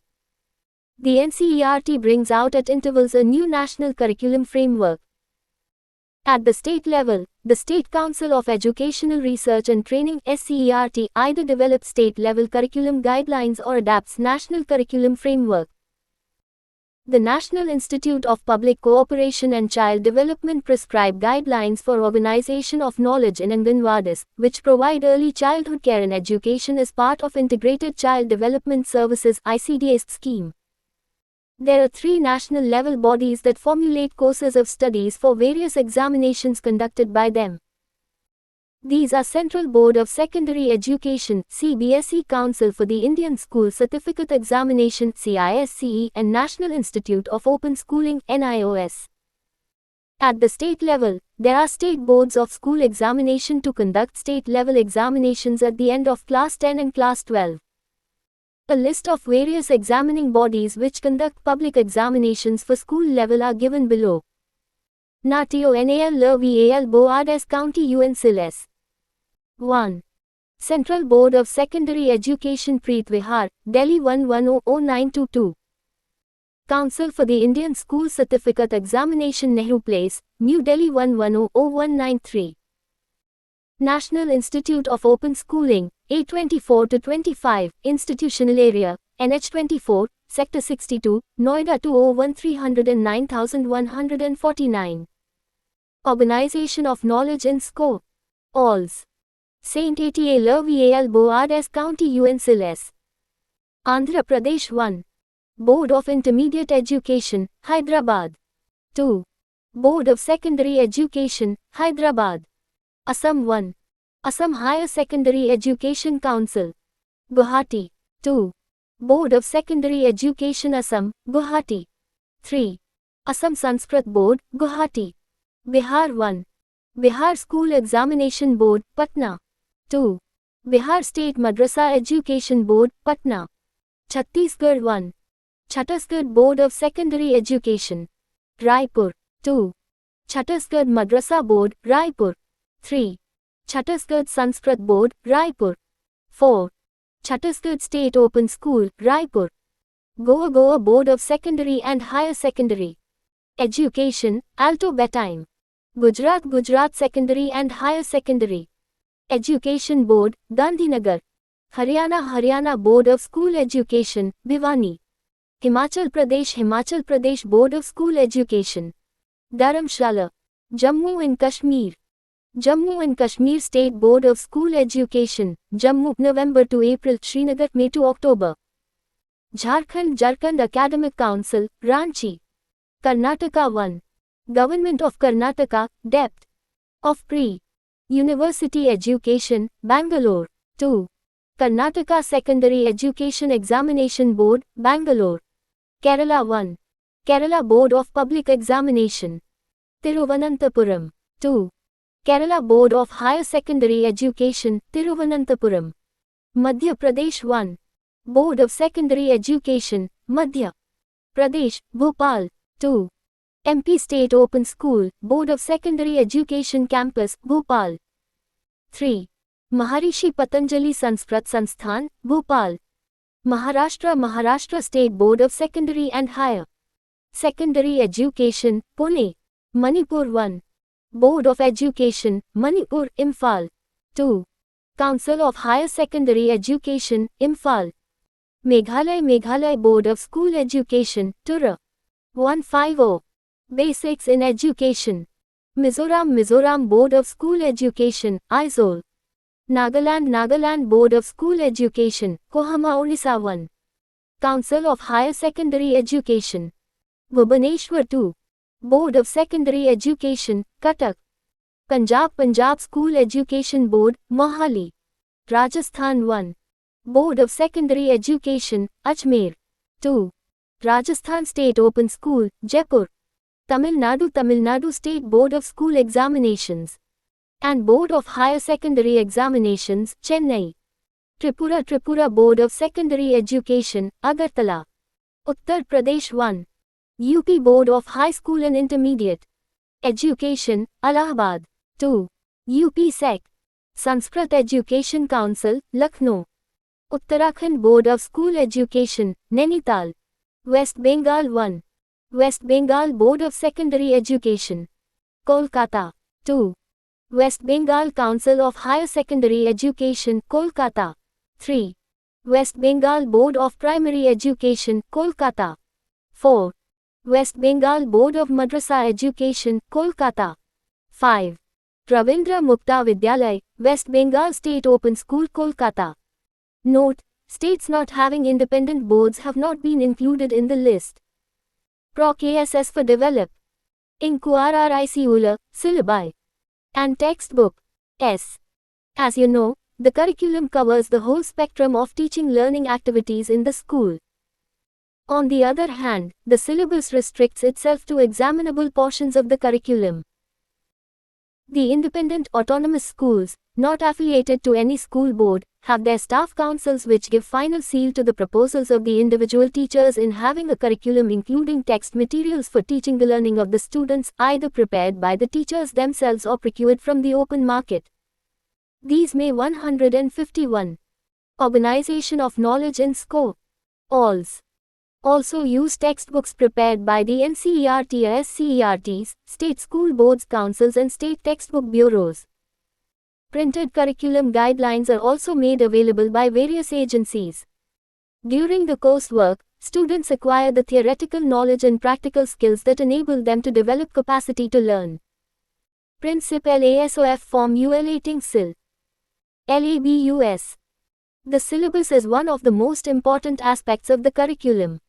The NCERT brings out at intervals a new national curriculum framework. At the state level, the State Council of Educational Research and Training (SCERT) either develops state-level curriculum guidelines or adapts national curriculum framework. The National Institute of Public Cooperation and Child Development prescribe guidelines for organization of knowledge in Anganwadis, which provide early childhood care and education as part of Integrated Child Development Services (ICDS) scheme. There are 3 national-level bodies that formulate courses of studies for various examinations conducted by them. These are Central Board of Secondary Education (CBSE), Council for the Indian School Certificate Examination (CISCE), and National Institute of Open Schooling (NIOS). At the state level, there are state boards of school examination to conduct state-level examinations at the end of Class 10 and Class 12. A list of various examining bodies which conduct public examinations for school level are given below. NATIO NAL VAL Board as County UNCLS. 1. Central Board of Secondary Education Preet Vihar, Delhi 11000922. Council for the Indian School Certificate Examination, Nehru Place, New Delhi 11000193. National Institute of Open Schooling, A24-25, Institutional Area, NH24, Sector 62, Noida 201309,149. Organization of Knowledge in SCO. ALS. Saint ATA VAL Board as County UNCLS. Andhra Pradesh 1. Board of Intermediate Education, Hyderabad. 2. Board of Secondary Education, Hyderabad. Assam 1. Assam Higher Secondary Education Council. Guwahati. 2. Board of Secondary Education Assam, Guwahati. 3. Assam Sanskrit Board, Guwahati. Bihar 1. Bihar School Examination Board, Patna. 2. Bihar State Madrasa Education Board, Patna. Chhattisgarh 1. Chhattisgarh Board of Secondary Education. Raipur. 2. Chhattisgarh Madrasa Board, Raipur. 3. Chhattisgarh Sanskrit Board, Raipur. 4. Chhattisgarh State Open School, Raipur. Goa Board of Secondary and Higher Secondary Education, Alto Betime. Gujarat Secondary and Higher Secondary Education Board, Gandhinagar. Haryana Board of School Education, Bhiwani. Himachal Pradesh Board of School Education, Dharamshala. Jammu and Kashmir State Board of School Education, Jammu, November to April, Srinagar, May to October. Jharkhand Academic Council, Ranchi. Karnataka 1. Government of Karnataka, Depth of Pre-University Education, Bangalore. 2. Karnataka Secondary Education Examination Board, Bangalore. Kerala 1. Kerala Board of Public Examination, Thiruvananthapuram. 2. Kerala Board of Higher Secondary Education, Thiruvananthapuram. Madhya Pradesh 1. Board of Secondary Education, Madhya Pradesh, Bhopal. 2. MP State Open School, Board of Secondary Education Campus, Bhopal. 3. Maharishi Patanjali Sanskrit Sansthan, Bhopal. Maharashtra State Board of Secondary and Higher Secondary Education, Pune. Manipur 1. Board of Education, Manipur, Imphal. 2. Council of Higher Secondary Education, Imphal. Meghalaya Board of School Education, Tura. 150. Basics in Education. Mizoram Board of School Education, Aizawl. Nagaland Board of School Education, Kohama, Odisha 1. Council of Higher Secondary Education. Bhubaneswar 2. Board of Secondary Education, Cuttack. Punjab School Education Board, Mohali. Rajasthan 1. Board of Secondary Education, Ajmer. 2. Rajasthan State Open School, Jaipur. Tamil Nadu State Board of School Examinations and Board of Higher Secondary Examinations, Chennai. Tripura Board of Secondary Education, Agartala. Uttar Pradesh 1. UP Board of High School and Intermediate Education, Allahabad. 2. UP Sec. Sanskrit Education Council, Lucknow. Uttarakhand Board of School Education, Nainital. West Bengal 1. West Bengal Board of Secondary Education, Kolkata. 2. West Bengal Council of Higher Secondary Education, Kolkata. 3. West Bengal Board of Primary Education, Kolkata. 4. West Bengal Board of Madrasa Education, Kolkata. 5. Ravindra Mukta Vidyalay, West Bengal State Open School, Kolkata. Note: states not having independent boards have not been included in the list. Proc ASS for develop. In QRRICULA, syllabi. And textbook. S. As you know, the curriculum covers the whole spectrum of teaching learning activities in the school. On the other hand, the syllabus restricts itself to examinable portions of the curriculum. The independent autonomous schools, not affiliated to any school board, have their staff councils which give final seal to the proposals of the individual teachers in having a curriculum including text materials for teaching the learning of the students, either prepared by the teachers themselves or procured from the open market. These May 151. Organization of Knowledge in SCO. ALS. Also use textbooks prepared by the NCERT or SCERTs, state school boards, councils and state textbook bureaus. Printed curriculum guidelines are also made available by various agencies. During the coursework, students acquire the theoretical knowledge and practical skills that enable them to develop capacity to learn. Princip LASOF Form UL18 SIL. LABUS. The syllabus is one of the most important aspects of the curriculum.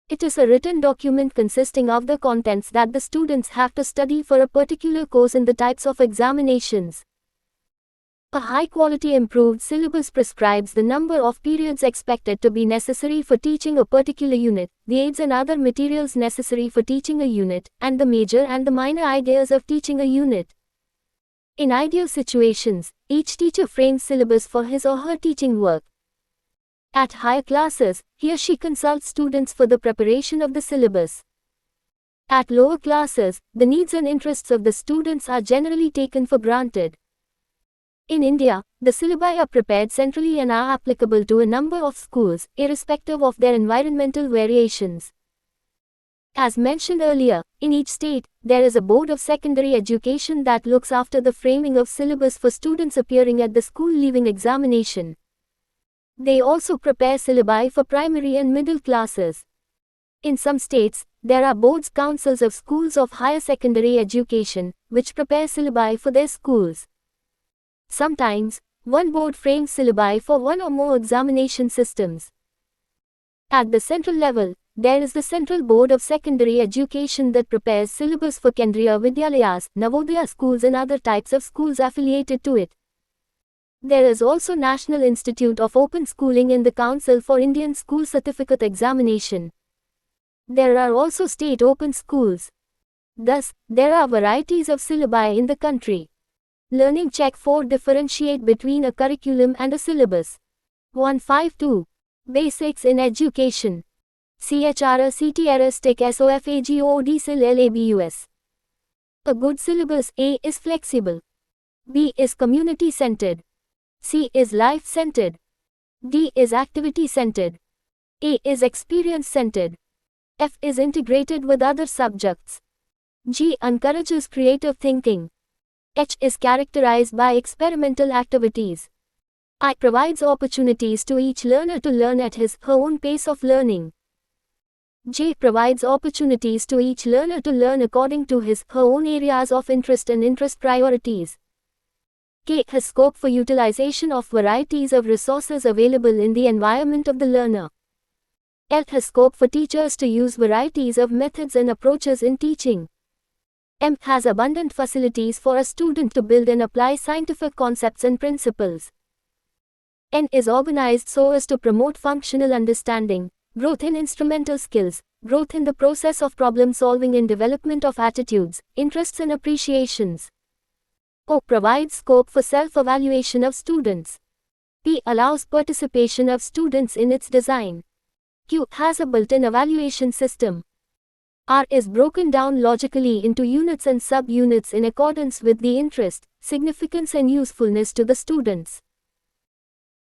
It is a written document consisting of the contents that the students have to study for a particular course and the types of examinations. A high-quality improved syllabus prescribes the number of periods expected to be necessary for teaching a particular unit, the aids and other materials necessary for teaching a unit, and the major and the minor ideas of teaching a unit. In ideal situations, each teacher frames syllabus for his or her teaching work. At higher classes, he or she consults students for the preparation of the syllabus. At lower classes, the needs and interests of the students are generally taken for granted. In India, The syllabi are prepared centrally and are applicable to a number of schools, irrespective of their environmental variations. As mentioned earlier, in each state, there is a board of secondary education that looks after the framing of syllabus for students appearing at the school leaving examination. They also prepare syllabi for primary and middle classes. In some states, there are boards councils of schools of higher secondary education, which prepare syllabi for their schools. Sometimes, one board frames syllabi for one or more examination systems. At the central level, there is the Central Board of Secondary Education that prepares syllabus for Kendriya Vidyalayas, Navodaya schools and other types of schools affiliated to it. There is also National Institute of Open Schooling in the Council for Indian School Certificate Examination. There are also state open schools. Thus, there are varieties of syllabi in the country. Learning Check 4 differentiate between a curriculum and a syllabus. 152. Basics in Education. CHRCTRS Stick SOFAGOD SIL LABUS. A good syllabus A is flexible. B is community-centered. C is life-centered. D is activity-centered. A is experience-centered. F is integrated with other subjects. G encourages creative thinking. H is characterized by experimental activities. I provides opportunities to each learner to learn at his/her own pace of learning. J provides opportunities to each learner to learn according to his/her own areas of interest and interest priorities. K has scope for utilization of varieties of resources available in the environment of the learner. L has scope for teachers to use varieties of methods and approaches in teaching. M has abundant facilities for a student to build and apply scientific concepts and principles. N is organized so as to promote functional understanding, growth in instrumental skills, growth in the process of problem solving and development of attitudes, interests and appreciations. O provides scope for self-evaluation of students. P allows participation of students in its design. Q has a built-in evaluation system. R is broken down logically into units and sub-units in accordance with the interest, significance and usefulness to the students.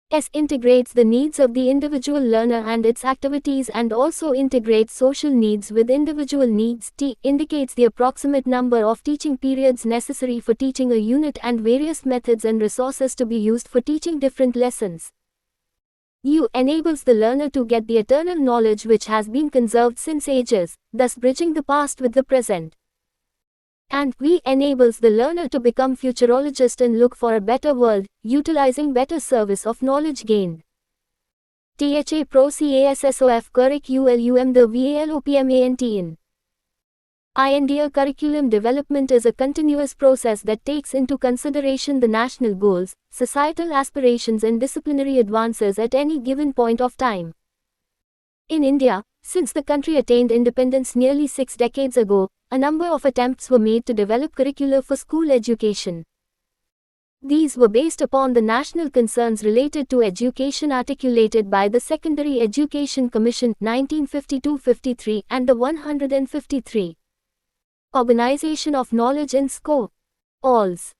S integrates the needs of the individual learner and its activities and also integrates social needs with individual needs. T indicates the approximate number of teaching periods necessary for teaching a unit and various methods and resources to be used for teaching different lessons. U enables the learner to get the eternal knowledge which has been conserved since ages, thus bridging the past with the present. And V enables the learner to become futurologist and look for a better world, utilizing better service of knowledge gained. THA Pro CASSOF Curriculum the VALOPMANT in India curriculum development is a continuous process that takes into consideration the national goals, societal aspirations and disciplinary advances at any given point of time. In India, since the country attained independence nearly 6 decades ago, a number of attempts were made to develop curricula for school education. These were based upon the national concerns related to education articulated by the Secondary Education Commission 1952-53 and the 153. Organization of Knowledge in Scope. ALS.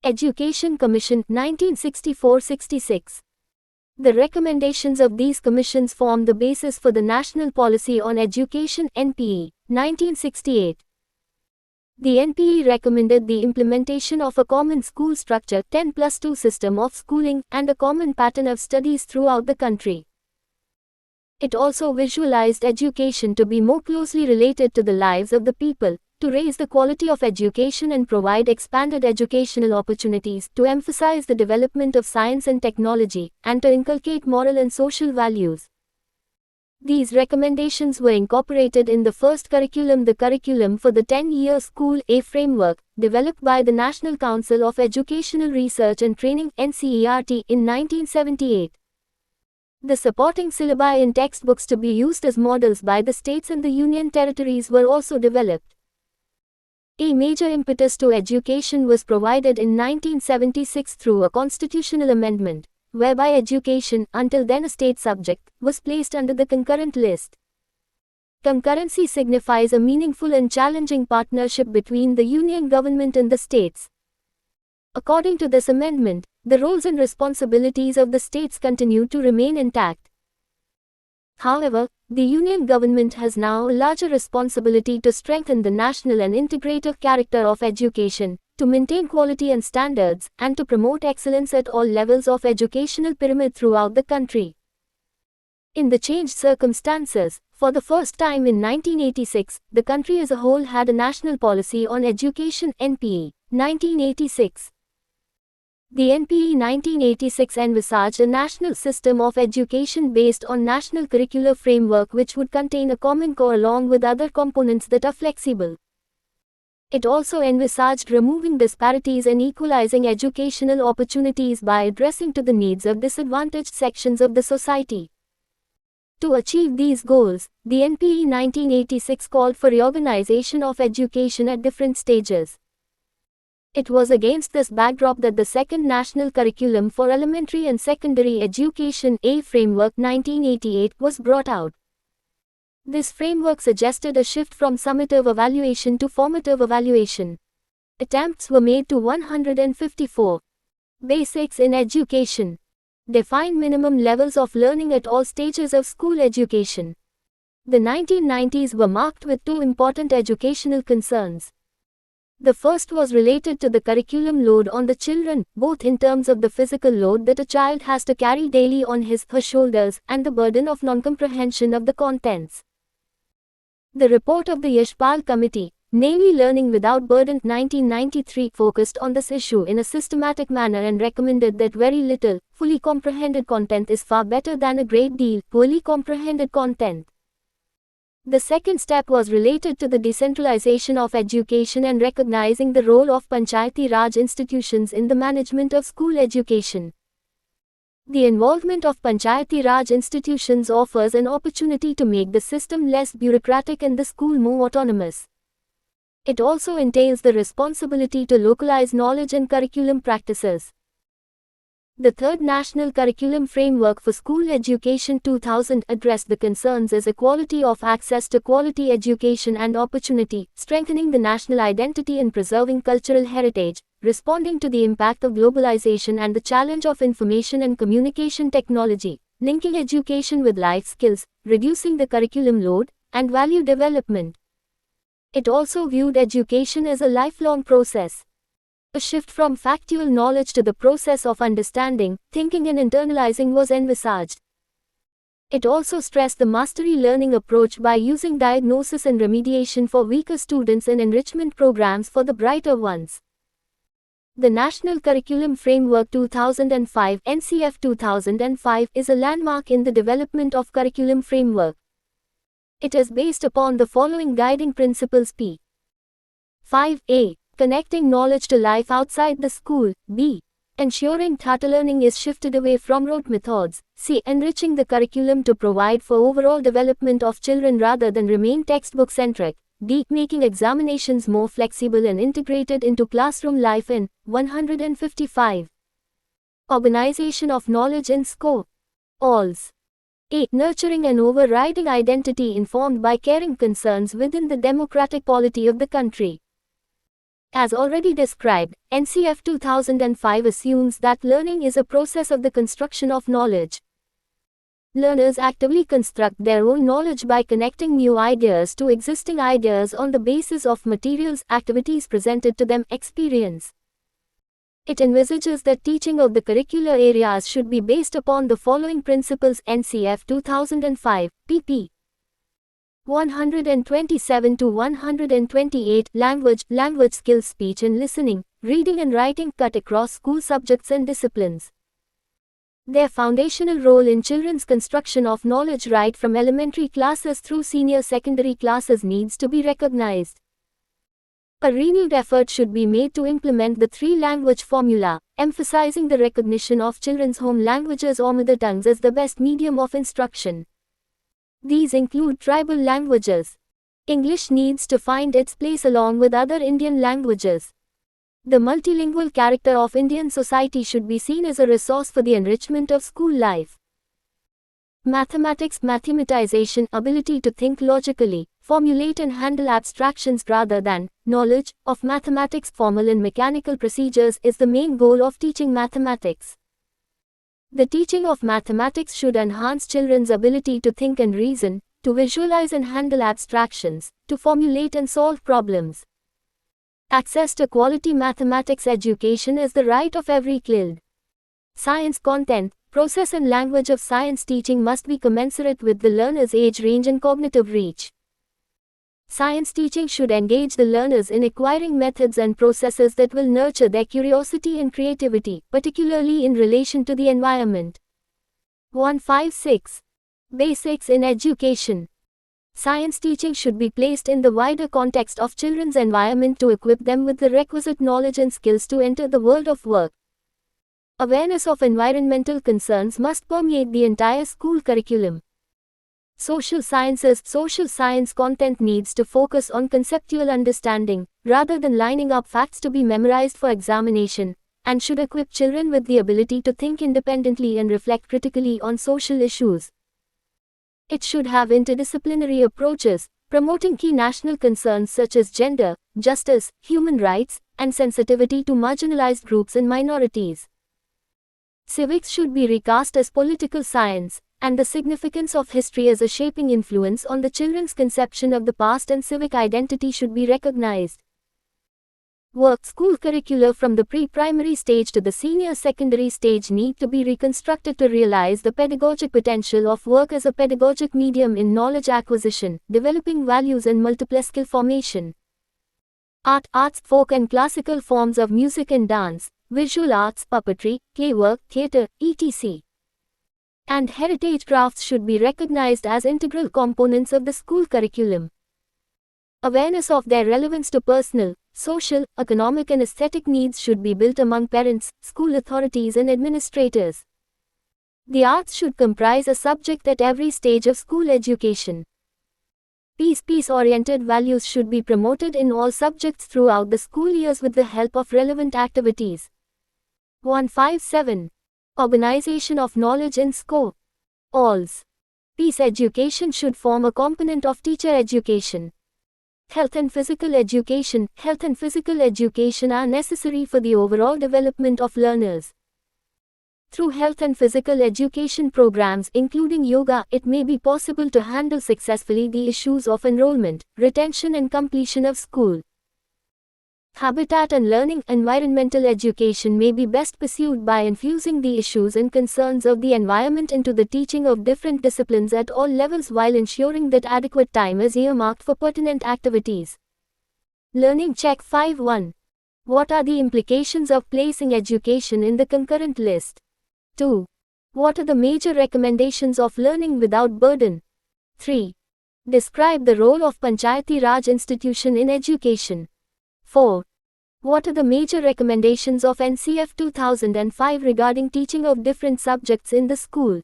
Education Commission 1964-66. The recommendations of these commissions form the basis for the National Policy on Education NPE, 1968. The NPE recommended the implementation of a common school structure 10+2 system of schooling and a common pattern of studies throughout the country. It also visualized education to be more closely related to the lives of the people, to raise the quality of education and provide expanded educational opportunities, to emphasize the development of science and technology, and to inculcate moral and social values. These recommendations were incorporated in the first curriculum, the curriculum for the 10-year School A framework, developed by the National Council of Educational Research and Training (NCERT) in 1978. The supporting syllabi in textbooks to be used as models by the states and the union territories were also developed. A major impetus to education was provided in 1976 through a constitutional amendment, whereby education, until then a state subject, was placed under the concurrent list. Concurrency signifies a meaningful and challenging partnership between the union government and the states. According to this amendment, the roles and responsibilities of the states continue to remain intact. However, the Union government has now a larger responsibility to strengthen the national and integrative character of education, to maintain quality and standards, and to promote excellence at all levels of educational pyramid throughout the country. In the changed circumstances, for the first time in 1986, the country as a whole had a national policy on education NPE, 1986. The NPE 1986 envisaged a national system of education based on national curricular framework which would contain a common core along with other components that are flexible. It also envisaged removing disparities and equalizing educational opportunities by addressing to the needs of disadvantaged sections of the society. To achieve these goals, the NPE 1986 called for reorganization of education at different stages. It was against this backdrop that the second National Curriculum for Elementary and Secondary Education A Framework 1988 was brought out. This framework suggested a shift from summative evaluation to formative evaluation. Attempts were made to 154 basics in education. Define minimum levels of learning at all stages of school education. The 1990s were marked with two important educational concerns. The first was related to the curriculum load on the children, both in terms of the physical load that a child has to carry daily on his/her shoulders and the burden of non-comprehension of the contents. The report of the Yashpal Committee, namely Learning Without Burden 1993, focused on this issue in a systematic manner and recommended that very little, fully comprehended content is far better than a great deal, poorly comprehended content. The second step was related to the decentralization of education and recognizing the role of Panchayati Raj institutions in the management of school education. The involvement of Panchayati Raj institutions offers an opportunity to make the system less bureaucratic and the school more autonomous. It also entails the responsibility to localize knowledge and curriculum practices. The third National Curriculum Framework for School Education 2000 addressed the concerns as equality of access to quality education and opportunity, strengthening the national identity and preserving cultural heritage, responding to the impact of globalization and the challenge of information and communication technology, linking education with life skills, reducing the curriculum load, and value development. It also viewed education as a lifelong process. A shift from factual knowledge to the process of understanding, thinking and internalizing was envisaged. It also stressed the mastery learning approach by using diagnosis and remediation for weaker students and enrichment programs for the brighter ones. The National Curriculum Framework 2005 (NCF 2005) is a landmark in the development of curriculum framework. It is based upon the following guiding principles: p. 5a. Connecting knowledge to life outside the school. B. Ensuring data learning is shifted away from rote methods. C. Enriching the curriculum to provide for overall development of children rather than remain textbook-centric. D. Making examinations more flexible and integrated into classroom life. In 155. Organization of knowledge in scope. Alls. A. Nurturing an overriding identity informed by caring concerns within the democratic polity of the country. As already described, NCF 2005 assumes that learning is a process of the construction of knowledge. Learners actively construct their own knowledge by connecting new ideas to existing ideas on the basis of materials, activities presented to them, experience. It envisages that teaching of the curricular areas should be based upon the following principles: NCF 2005, pp. 127 to 128. Language skills, speech and listening, reading and writing cut across school subjects and disciplines. Their foundational role in children's construction of knowledge right from elementary classes through senior secondary classes needs to be recognized. A renewed effort should be made to implement the three-language formula, emphasizing the recognition of children's home languages or mother tongues as the best medium of instruction. These include tribal languages. English needs to find its place along with other Indian languages. The multilingual character of Indian society should be seen as a resource for the enrichment of school life. Mathematics, mathematization, ability to think logically, formulate and handle abstractions rather than knowledge of mathematics. Formal and mechanical procedures is the main goal of teaching mathematics. The teaching of mathematics should enhance children's ability to think and reason, to visualize and handle abstractions, to formulate and solve problems. Access to quality mathematics education is the right of every child. Science content, process and language of science teaching must be commensurate with the learner's age range and cognitive reach. Science teaching should engage the learners in acquiring methods and processes that will nurture their curiosity and creativity, particularly in relation to the environment. 156. Basics in education. Science teaching should be placed in the wider context of children's environment to equip them with the requisite knowledge and skills to enter the world of work. Awareness of environmental concerns must permeate the entire school curriculum. Social science content needs to focus on conceptual understanding, rather than lining up facts to be memorized for examination, and should equip children with the ability to think independently and reflect critically on social issues. It should have interdisciplinary approaches, promoting key national concerns such as gender, justice, human rights, and sensitivity to marginalized groups and minorities. Civics should be recast as political science, and the significance of history as a shaping influence on the children's conception of the past and civic identity should be recognized. School curricula from the pre-primary stage to the senior secondary stage need to be reconstructed to realize the pedagogic potential of work as a pedagogic medium in knowledge acquisition, developing values and multiple skill formation. Arts, folk and classical forms of music and dance, visual arts, puppetry, playwork, theatre, etc. and heritage crafts should be recognized as integral components of the school curriculum. Awareness of their relevance to personal, social, economic and aesthetic needs should be built among parents, school authorities and administrators. The arts should comprise a subject at every stage of school education. Peace-oriented values should be promoted in all subjects throughout the school years with the help of relevant activities. 157. Organization of knowledge in school. ALS. Peace education should form a component of teacher education. Health and physical education are necessary for the overall development of learners. Through health and physical education programs including yoga, it may be possible to handle successfully the issues of enrollment, retention and completion of school. Habitat and learning. Environmental education may be best pursued by infusing the issues and concerns of the environment into the teaching of different disciplines at all levels while ensuring that adequate time is earmarked for pertinent activities. Learning check 5.1. What are the implications of placing education in the concurrent list? 2. What are the major recommendations of learning without burden? 3. Describe the role of Panchayati Raj institution in education. 4. What are the major recommendations of NCF 2005 regarding teaching of different subjects in the school?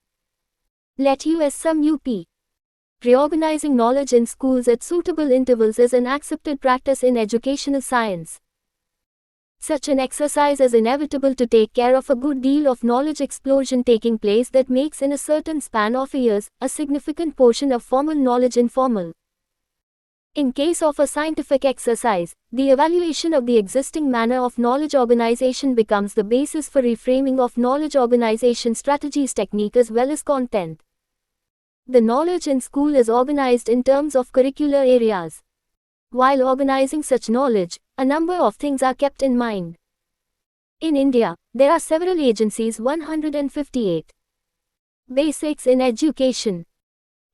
Let us sum up. Reorganizing knowledge in schools at suitable intervals is an accepted practice in educational science. Such an exercise is inevitable to take care of a good deal of knowledge explosion taking place that makes in a certain span of years, a significant portion of formal knowledge informal. In case of a scientific exercise, the evaluation of the existing manner of knowledge organization becomes the basis for reframing of knowledge organization strategies, technique as well as content. The knowledge in school is organized in terms of curricular areas. While organizing such knowledge, a number of things are kept in mind. In India, there are several agencies 158. Basics in education.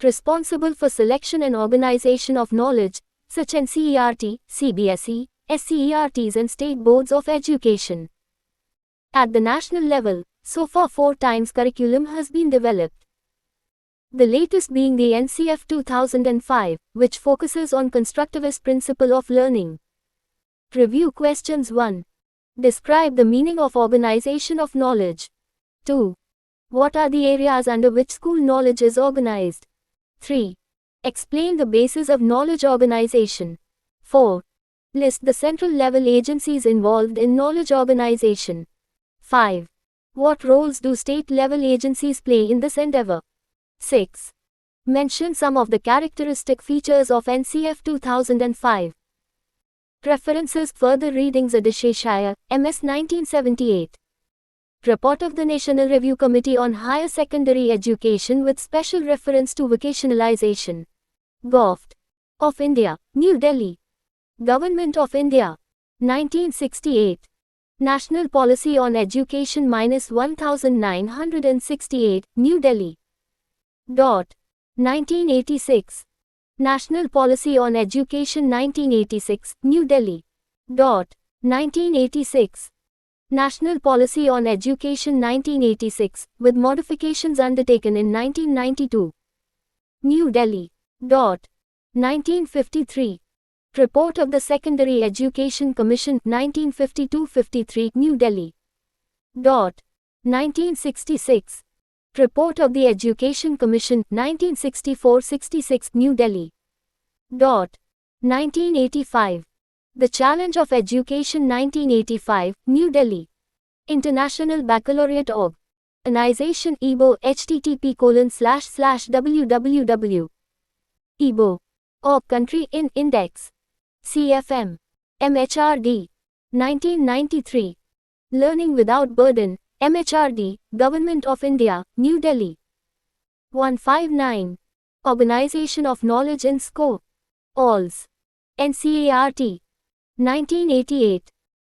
Responsible for selection and organization of knowledge, such as NCERT, CBSE, SCERTs and state boards of education. At the national level, so far 4 times curriculum has been developed. The latest being the NCF 2005, which focuses on constructivist principle of learning. Review questions 1. Describe the meaning of organization of knowledge. 2. What are the areas under which school knowledge is organized? 3. Explain the basis of knowledge organization. 4. List the central level agencies involved in knowledge organization. 5. What roles do state level agencies play in this endeavor? 6. Mention some of the characteristic features of NCF 2005. References Further readings Adisheshaya, MS 1978. Report of the National Review Committee on Higher Secondary Education with special reference to vocationalization. Gov. of India, New Delhi. Government of India. 1968. National Policy on Education -1968, New Delhi. 1986. National Policy on Education 1986, New Delhi. 1986. National Policy on Education 1986, with modifications undertaken in 1992. New Delhi. 1953. Report of the Secondary Education Commission 1952-53, New Delhi. 1966. Report of the Education Commission 1964-66, New Delhi. 1985. The Challenge of Education 1985, New Delhi. International Baccalaureate Org. Organization IBO http://www. IBO. Org Country in Index. CFM. MHRD. 1993. Learning Without Burden, MHRD, Government of India, New Delhi. 159. Organization of Knowledge in SCO. ALS. NCERT. 1988.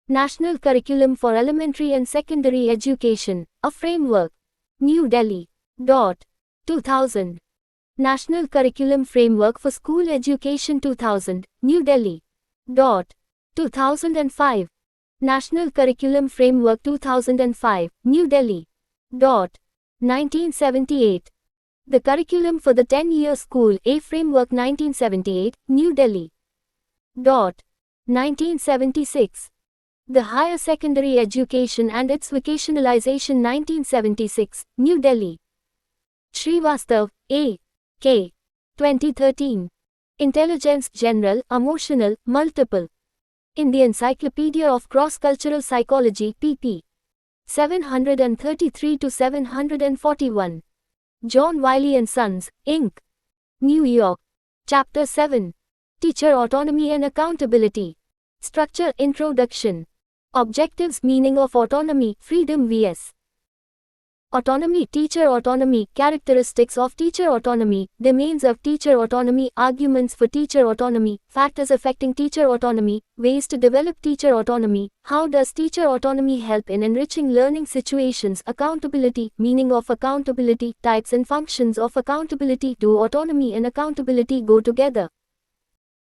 National Curriculum for Elementary and Secondary Education, a Framework. New Delhi. 2000. National Curriculum Framework for School Education 2000, New Delhi. 2005. National Curriculum Framework 2005, New Delhi. 1978. The Curriculum for the 10-Year School A Framework 1978, New Delhi. 1976. The Higher Secondary Education and its Vocationalization 1976, New Delhi. Srivastav, A. K. 2013. Intelligence General, Emotional, Multiple. In the Encyclopedia of Cross-Cultural Psychology, pp. 733-741. John Wiley & Sons, Inc. New York. Chapter 7. Teacher Autonomy and Accountability. Structure Introduction. Objectives Meaning of Autonomy, Freedom vs. Autonomy. Teacher autonomy. Characteristics of teacher autonomy. Domains of teacher autonomy. Arguments for teacher autonomy. Factors affecting teacher autonomy. Ways to develop teacher autonomy. How does teacher autonomy help in enriching learning situations? Accountability. Meaning of accountability. Types and functions of accountability. Do autonomy and accountability go together?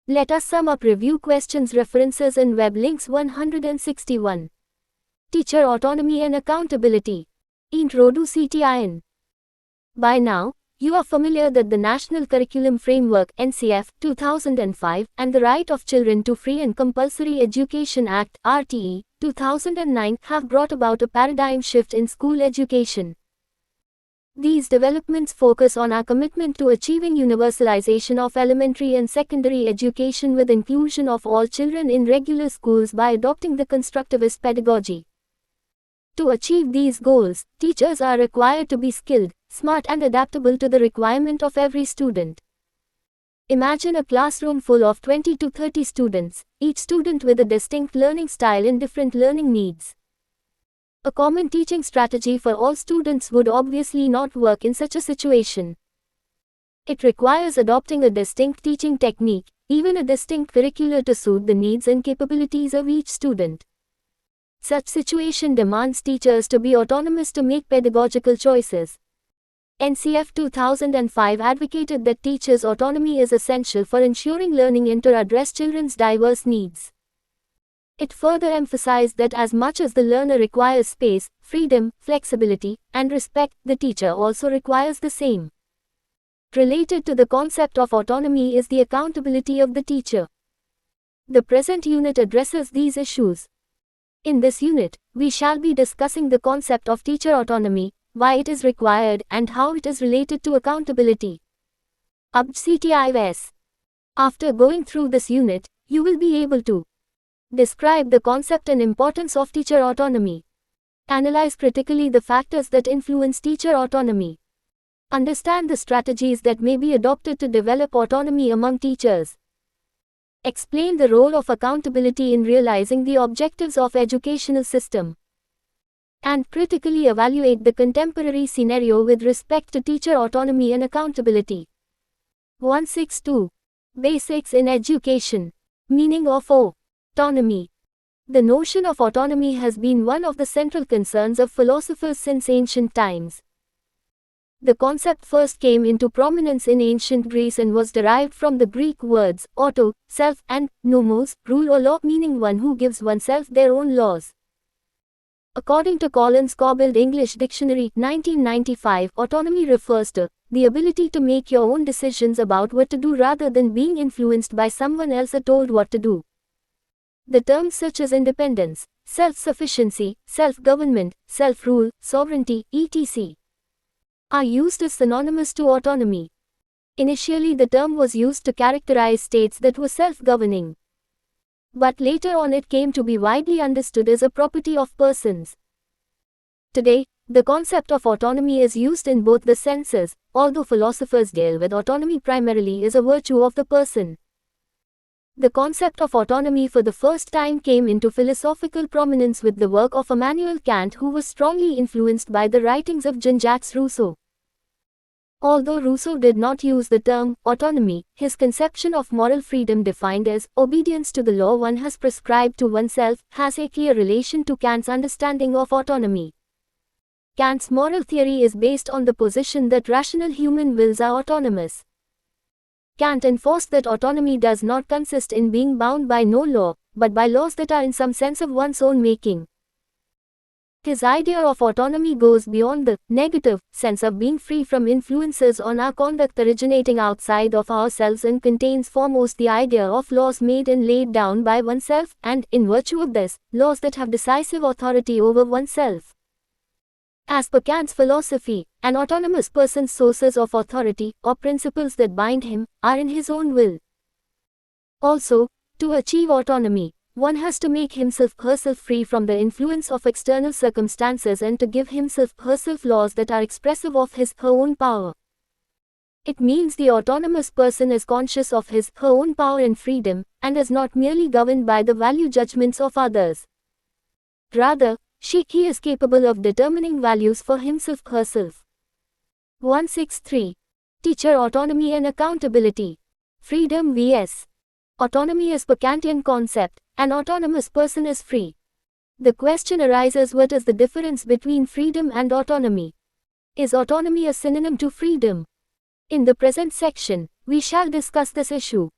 Let us sum up review questions, references and web links. 161. Teacher autonomy and accountability. Intro to CTIN. By now, you are familiar that the National Curriculum Framework (NCF) 2005 and the Right of Children to Free and Compulsory Education Act (RTE) 2009 have brought about a paradigm shift in school education. These developments focus on our commitment to achieving universalization of elementary and secondary education with inclusion of all children in regular schools by adopting the constructivist pedagogy. To achieve these goals, teachers are required to be skilled, smart and adaptable to the requirement of every student. Imagine a classroom full of 20 to 30 students, each student with a distinct learning style and different learning needs. A common teaching strategy for all students would obviously not work in such a situation. It requires adopting a distinct teaching technique, even a distinct curricular to suit the needs and capabilities of each student. Such situation demands teachers to be autonomous to make pedagogical choices. NCF 2005 advocated that teachers' autonomy is essential for ensuring learning and to address children's diverse needs. It further emphasized that as much as the learner requires space, freedom, flexibility, and respect, the teacher also requires the same. Related to the concept of autonomy is the accountability of the teacher. The present unit addresses these issues. In this unit, we shall be discussing the concept of teacher autonomy, why it is required, and how it is related to accountability. CTIS. After going through this unit, you will be able to describe the concept and importance of teacher autonomy. Analyze critically the factors that influence teacher autonomy. Understand the strategies that may be adopted to develop autonomy among teachers. Explain the role of accountability in realizing the objectives of educational system. And critically evaluate the contemporary scenario with respect to teacher autonomy and accountability. 162. Basics in education. Meaning of autonomy. The notion of autonomy has been one of the central concerns of philosophers since ancient times. The concept first came into prominence in ancient Greece and was derived from the Greek words auto, self, and nomos, rule or law, meaning one who gives oneself their own laws. According to Collins Cobbold English Dictionary, 1995, autonomy refers to the ability to make your own decisions about what to do rather than being influenced by someone else or told what to do. The terms such as independence, self-sufficiency, self-government, self-rule, sovereignty, etc. are used as synonymous to autonomy. Initially, the term was used to characterize states that were self-governing. But later on it came to be widely understood as a property of persons. Today, the concept of autonomy is used in both the senses, although philosophers deal with autonomy primarily as a virtue of the person. The concept of autonomy for the first time came into philosophical prominence with the work of Immanuel Kant, who was strongly influenced by the writings of Jean-Jacques Rousseau. Although Rousseau did not use the term autonomy, his conception of moral freedom defined as obedience to the law one has prescribed to oneself has a clear relation to Kant's understanding of autonomy. Kant's moral theory is based on the position that rational human wills are autonomous. Kant enforced that autonomy does not consist in being bound by no law, but by laws that are in some sense of one's own making. His idea of autonomy goes beyond the negative sense of being free from influences on our conduct originating outside of ourselves and contains foremost the idea of laws made and laid down by oneself, and, in virtue of this, laws that have decisive authority over oneself. As per Kant's philosophy, an autonomous person's sources of authority, or principles that bind him, are in his own will. Also, to achieve autonomy, one has to make himself/herself free from the influence of external circumstances and to give himself/herself laws that are expressive of his/her own power. It means the autonomous person is conscious of his/her own power and freedom, and is not merely governed by the value judgments of others. Rather, he is capable of determining values for himself/herself. 163. Teacher autonomy and accountability. Freedom vs. autonomy is per Kantian concept. An autonomous person is free. The question arises, what is the difference between freedom and autonomy? Is autonomy a synonym to freedom? In the present section, we shall discuss this issue.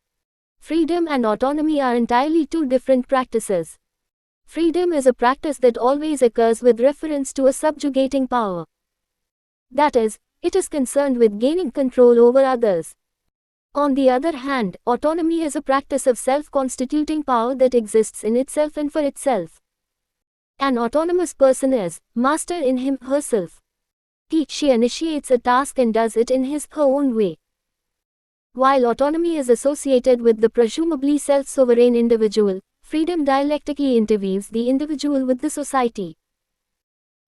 Freedom and autonomy are entirely two different practices. Freedom is a practice that always occurs with reference to a subjugating power. That is, it is concerned with gaining control over others. On the other hand, autonomy is a practice of self-constituting power that exists in itself and for itself. An autonomous person is master in him/herself. She initiates a task and does it in his/her own way. While autonomy is associated with the presumably self-sovereign individual, freedom dialectically interweaves the individual with the society.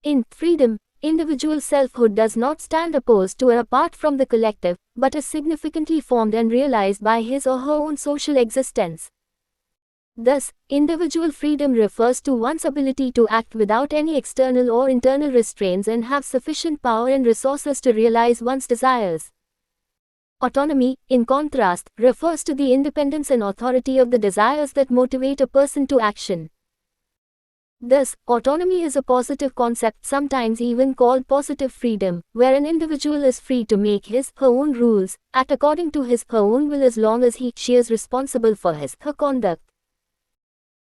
In freedom, individual selfhood does not stand opposed to or apart from the collective, but is significantly formed and realized by his or her own social existence. Thus, individual freedom refers to one's ability to act without any external or internal restraints and have sufficient power and resources to realize one's desires. Autonomy, in contrast, refers to the independence and authority of the desires that motivate a person to action. Thus, autonomy is a positive concept, sometimes even called positive freedom, where an individual is free to make his/her own rules, act according to his/her own will as long as he/she is responsible for his/her conduct.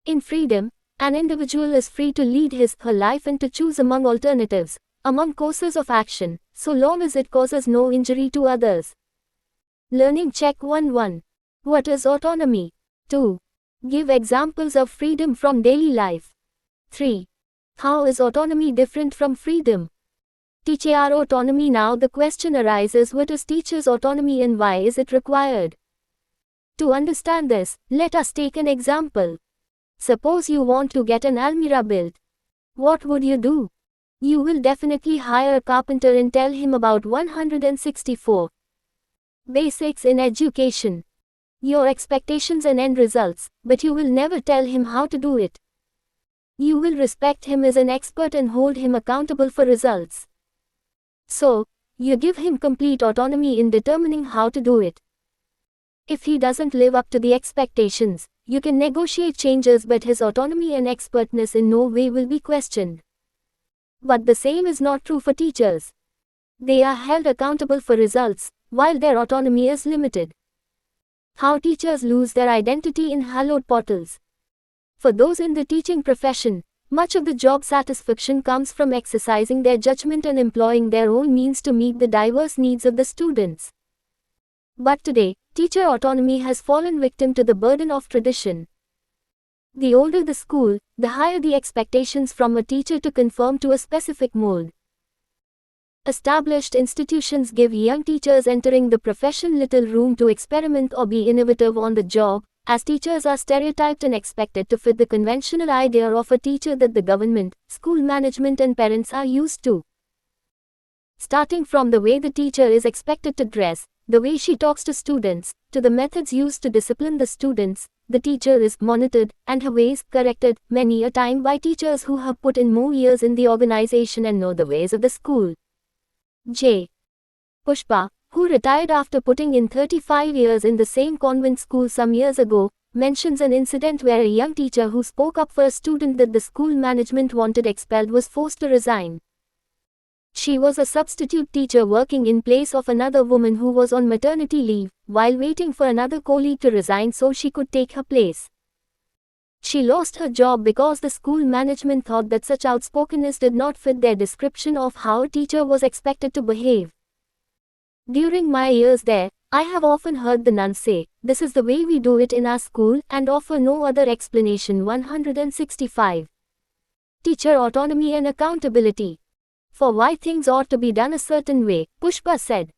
In freedom, an individual is free to lead his/her life and to choose among alternatives, among courses of action, so long as it causes no injury to others. Learning Check 1-1. What is autonomy? 2. Give examples of freedom from daily life. 3. How is autonomy different from freedom? Teacher autonomy. Now the question arises, what is teacher's autonomy and why is it required? To understand this, let us take an example. Suppose you want to get an almirah built. What would you do? You will definitely hire a carpenter and tell him about 164 basics in education. Your expectations and end results, but you will never tell him how to do it. You will respect him as an expert and hold him accountable for results. So, you give him complete autonomy in determining how to do it. If he doesn't live up to the expectations, you can negotiate changes, but his autonomy and expertness in no way will be questioned. But the same is not true for teachers. They are held accountable for results, while their autonomy is limited. How teachers lose their identity in hallowed portals. For those in the teaching profession, much of the job satisfaction comes from exercising their judgment and employing their own means to meet the diverse needs of the students. But today, teacher autonomy has fallen victim to the burden of tradition. The older the school, the higher the expectations from a teacher to conform to a specific mold. Established institutions give young teachers entering the profession little room to experiment or be innovative on the job, as teachers are stereotyped and expected to fit the conventional idea of a teacher that the government, school management and parents are used to. Starting from the way the teacher is expected to dress, the way she talks to students, to the methods used to discipline the students, the teacher is monitored, and her ways corrected many a time by teachers who have put in more years in the organization and know the ways of the school. J. Pushpa, who retired after putting in 35 years in the same convent school some years ago, mentions an incident where a young teacher who spoke up for a student that the school management wanted expelled was forced to resign. She was a substitute teacher working in place of another woman who was on maternity leave, while waiting for another colleague to resign so she could take her place. She lost her job because the school management thought that such outspokenness did not fit their description of how a teacher was expected to behave. During my years there, I have often heard the nuns say, "This is the way we do it in our school," and offer no other explanation. 165. Teacher autonomy and accountability. For why things ought to be done a certain way, Pushpa said.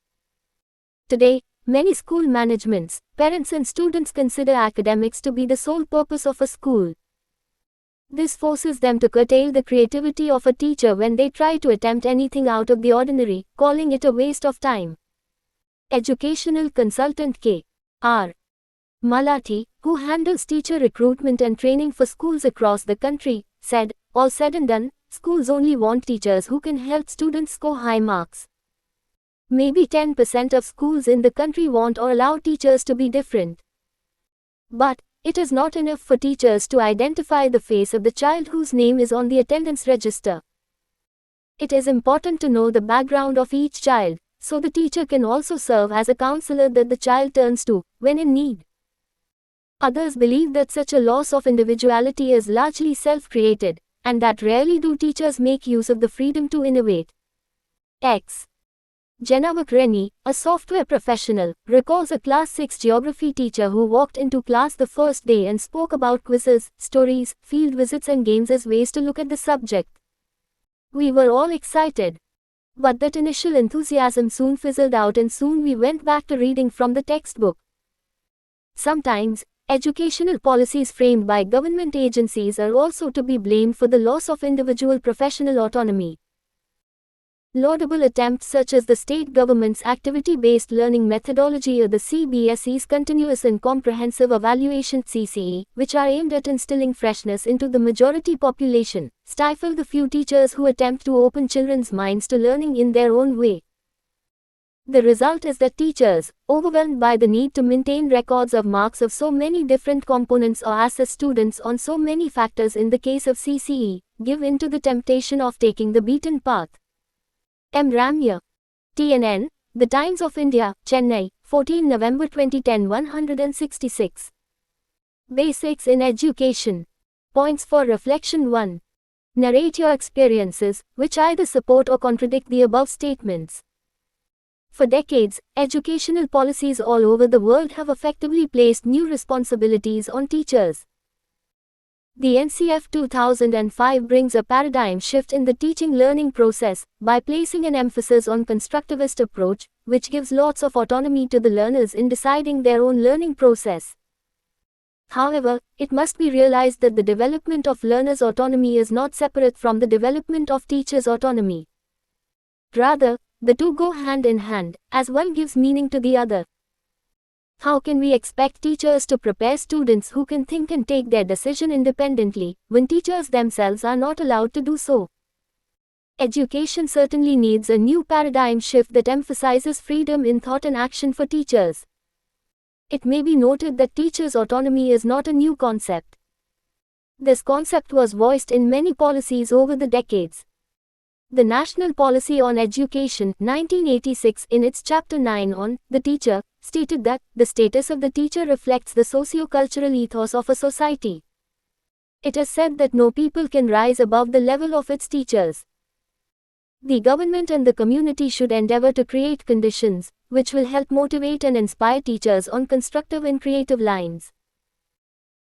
Today, many school managements, parents and students consider academics to be the sole purpose of a school. This forces them to curtail the creativity of a teacher when they try to attempt anything out of the ordinary, calling it a waste of time. Educational consultant K. R. Malathi, who handles teacher recruitment and training for schools across the country, said, "All said and done, schools only want teachers who can help students score high marks. Maybe 10% of schools in the country want or allow teachers to be different. But it is not enough for teachers to identify the face of the child whose name is on the attendance register. It is important to know the background of each child, so the teacher can also serve as a counselor that the child turns to, when in need." Others believe that such a loss of individuality is largely self-created, and that rarely do teachers make use of the freedom to innovate. X. Jenavak Reni, a software professional, recalls a Class 6 geography teacher who walked into class the first day and spoke about quizzes, stories, field visits and games as ways to look at the subject. "We were all excited. But that initial enthusiasm soon fizzled out and soon we went back to reading from the textbook." Sometimes, educational policies framed by government agencies are also to be blamed for the loss of individual professional autonomy. Laudable attempts such as the state government's activity-based learning methodology or the CBSE's Continuous and Comprehensive Evaluation (CCE), which are aimed at instilling freshness into the majority population, stifle the few teachers who attempt to open children's minds to learning in their own way. The result is that teachers, overwhelmed by the need to maintain records of marks of so many different components or assess students on so many factors in the case of CCE, give in to the temptation of taking the beaten path. M. Ramya. TNN, The Times of India, Chennai, 14 November 2010. 166. Basics in Education. Points for reflection. 1. Narrate your experiences, which either support or contradict the above statements. For decades, educational policies all over the world have effectively placed new responsibilities on teachers. The NCF 2005 brings a paradigm shift in the teaching-learning process, by placing an emphasis on constructivist approach, which gives lots of autonomy to the learners in deciding their own learning process. However, it must be realized that the development of learners' autonomy is not separate from the development of teachers' autonomy. Rather, the two go hand in hand, as one gives meaning to the other. How can we expect teachers to prepare students who can think and take their decision independently, when teachers themselves are not allowed to do so? Education certainly needs a new paradigm shift that emphasizes freedom in thought and action for teachers. It may be noted that teachers' autonomy is not a new concept. This concept was voiced in many policies over the decades. The National Policy on Education, 1986, in its Chapter 9 on the teacher, stated that the status of the teacher reflects the socio-cultural ethos of a society. It is said that no people can rise above the level of its teachers. The government and the community should endeavor to create conditions which will help motivate and inspire teachers on constructive and creative lines.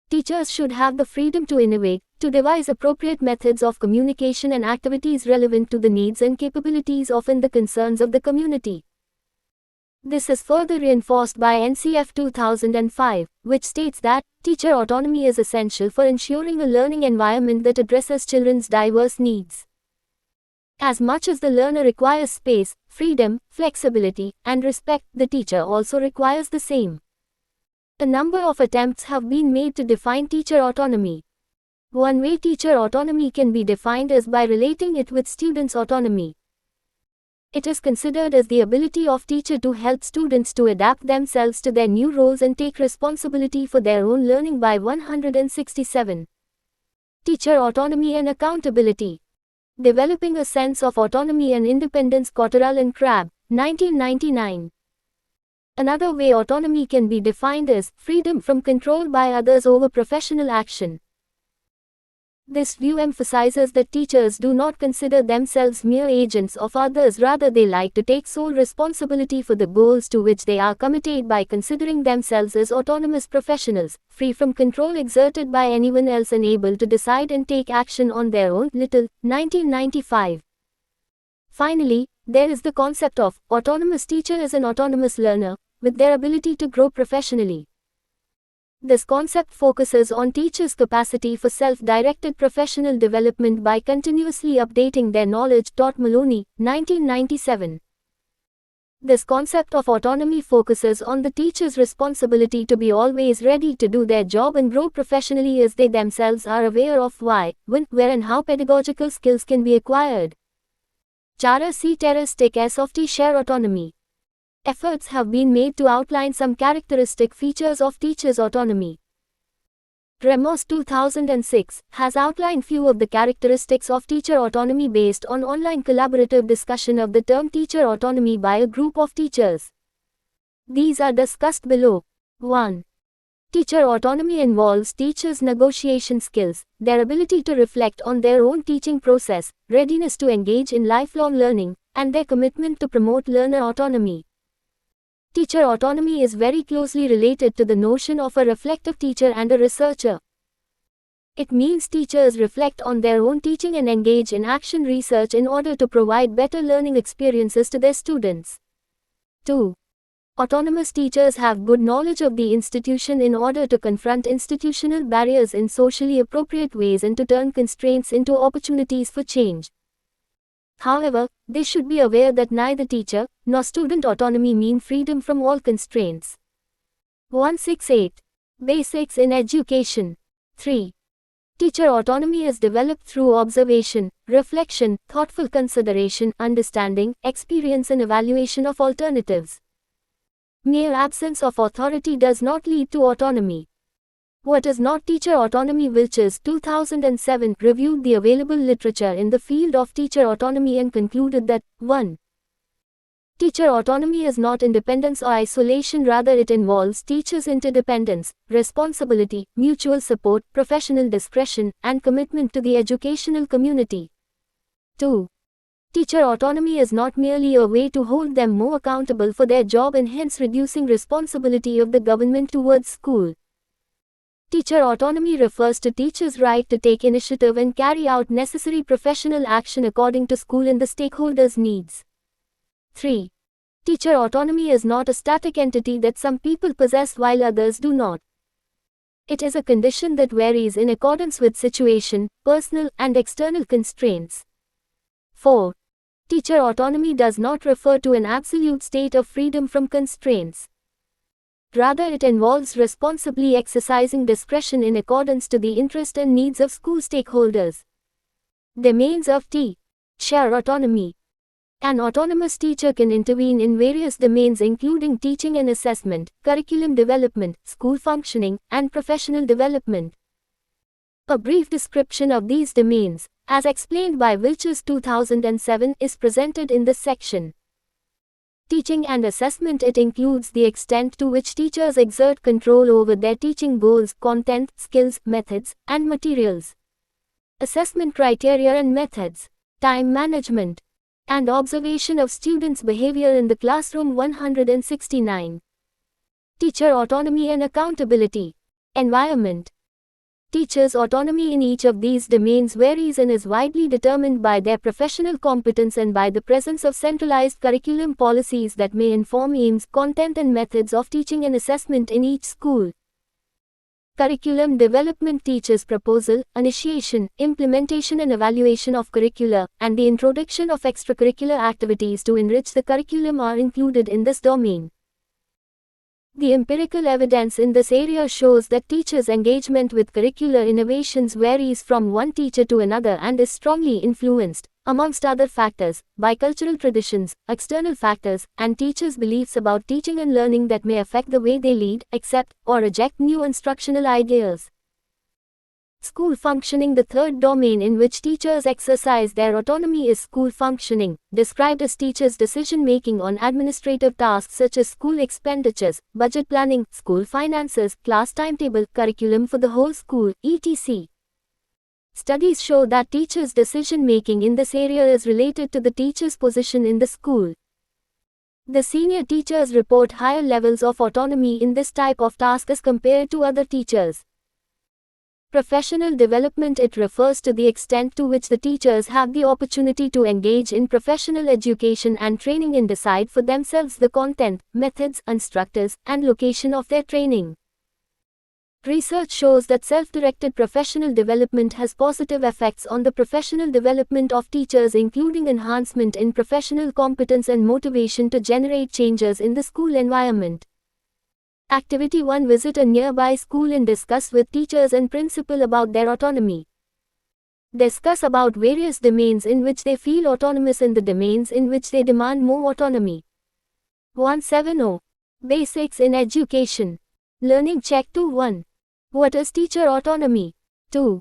Teachers should have the freedom to innovate, to devise appropriate methods of communication and activities relevant to the needs and capabilities of and the concerns of the community. This is further reinforced by NCF 2005, which states that teacher autonomy is essential for ensuring a learning environment that addresses children's diverse needs. As much as the learner requires space, freedom, flexibility, and respect, the teacher also requires the same. A number of attempts have been made to define teacher autonomy. One way teacher autonomy can be defined is by relating it with students' autonomy. It is considered as the ability of teacher to help students to adapt themselves to their new roles and take responsibility for their own learning by 167. Teacher autonomy and accountability. Developing a sense of autonomy and independence. Cotterell and Crabb, 1999. Another way autonomy can be defined is freedom from control by others over professional action. This view emphasizes that teachers do not consider themselves mere agents of others, rather they like to take sole responsibility for the goals to which they are committed by considering themselves as autonomous professionals, free from control exerted by anyone else and able to decide and take action on their own. Little, 1995. Finally, there is the concept of autonomous teacher as an autonomous learner, with their ability to grow professionally. This concept focuses on teachers' capacity for self-directed professional development by continuously updating their knowledge. Maloney, 1997. This concept of autonomy focuses on the teacher's responsibility to be always ready to do their job and grow professionally as they themselves are aware of why, when, where and how pedagogical skills can be acquired. Chara C. Terrace take S of T share autonomy. Efforts have been made to outline some characteristic features of teachers' autonomy. Ramos 2006 has outlined few of the characteristics of teacher autonomy based on online collaborative discussion of the term teacher autonomy by a group of teachers. These are discussed below. 1. Teacher autonomy involves teachers' negotiation skills, their ability to reflect on their own teaching process, readiness to engage in lifelong learning, and their commitment to promote learner autonomy. Teacher autonomy is very closely related to the notion of a reflective teacher and a researcher. It means teachers reflect on their own teaching and engage in action research in order to provide better learning experiences to their students. 2. Autonomous teachers have good knowledge of the institution in order to confront institutional barriers in socially appropriate ways and to turn constraints into opportunities for change. However, they should be aware that neither teacher nor student autonomy mean freedom from all constraints. 168. Basics in education. 3. Teacher autonomy is developed through observation, reflection, thoughtful consideration, understanding, experience and evaluation of alternatives. Mere absence of authority does not lead to autonomy. What is not teacher autonomy? Wilches 2007 reviewed the available literature in the field of teacher autonomy and concluded that 1. Teacher autonomy is not independence or isolation, rather it involves teachers' interdependence, responsibility, mutual support, professional discretion, and commitment to the educational community. 2. Teacher autonomy is not merely a way to hold them more accountable for their job and hence reducing responsibility of the government towards school. Teacher autonomy refers to teachers' right to take initiative and carry out necessary professional action according to school and the stakeholders' needs. 3. Teacher autonomy is not a static entity that some people possess while others do not. It is a condition that varies in accordance with situation, personal and external constraints. 4. Teacher autonomy does not refer to an absolute state of freedom from constraints. Rather, it involves responsibly exercising discretion in accordance to the interest and needs of school stakeholders. Domains of teacher autonomy. An autonomous teacher can intervene in various domains including teaching and assessment, curriculum development, school functioning, and professional development. A brief description of these domains, as explained by Wilchers 2007, is presented in this section. Teaching and assessment. It includes the extent to which teachers exert control over their teaching goals, content, skills, methods, and materials. Assessment criteria and methods. Time management and observation of students' behavior in the classroom. 169. Teacher autonomy and accountability. Environment. Teachers' autonomy in each of these domains varies and is widely determined by their professional competence and by the presence of centralized curriculum policies that may inform aims, content and methods of teaching and assessment in each school. Curriculum development. Teachers' proposal, initiation, implementation and evaluation of curricula, and the introduction of extracurricular activities to enrich the curriculum are included in this domain. The empirical evidence in this area shows that teachers' engagement with curricular innovations varies from one teacher to another and is strongly influenced, amongst other factors, by cultural traditions, external factors, and teachers' beliefs about teaching and learning that may affect the way they lead, accept, or reject new instructional ideas. School functioning. The third domain in which teachers exercise their autonomy is school functioning, described as teachers' decision-making on administrative tasks such as school expenditures, budget planning, school finances, class timetable, curriculum for the whole school, etc. Studies show that teachers' decision-making in this area is related to the teacher's position in the school. The senior teachers report higher levels of autonomy in this type of task as compared to other teachers. Professional development. It refers to the extent to which the teachers have the opportunity to engage in professional education and training and decide for themselves the content, methods, instructors, and location of their training. Research shows that self-directed professional development has positive effects on the professional development of teachers, including enhancement in professional competence and motivation to generate changes in the school environment. Activity 1. Visit a nearby school and discuss with teachers and principal about their autonomy. Discuss about various domains in which they feel autonomous and the domains in which they demand more autonomy. 170. Basics in education. Learning check 2. 1. What is teacher autonomy? 2.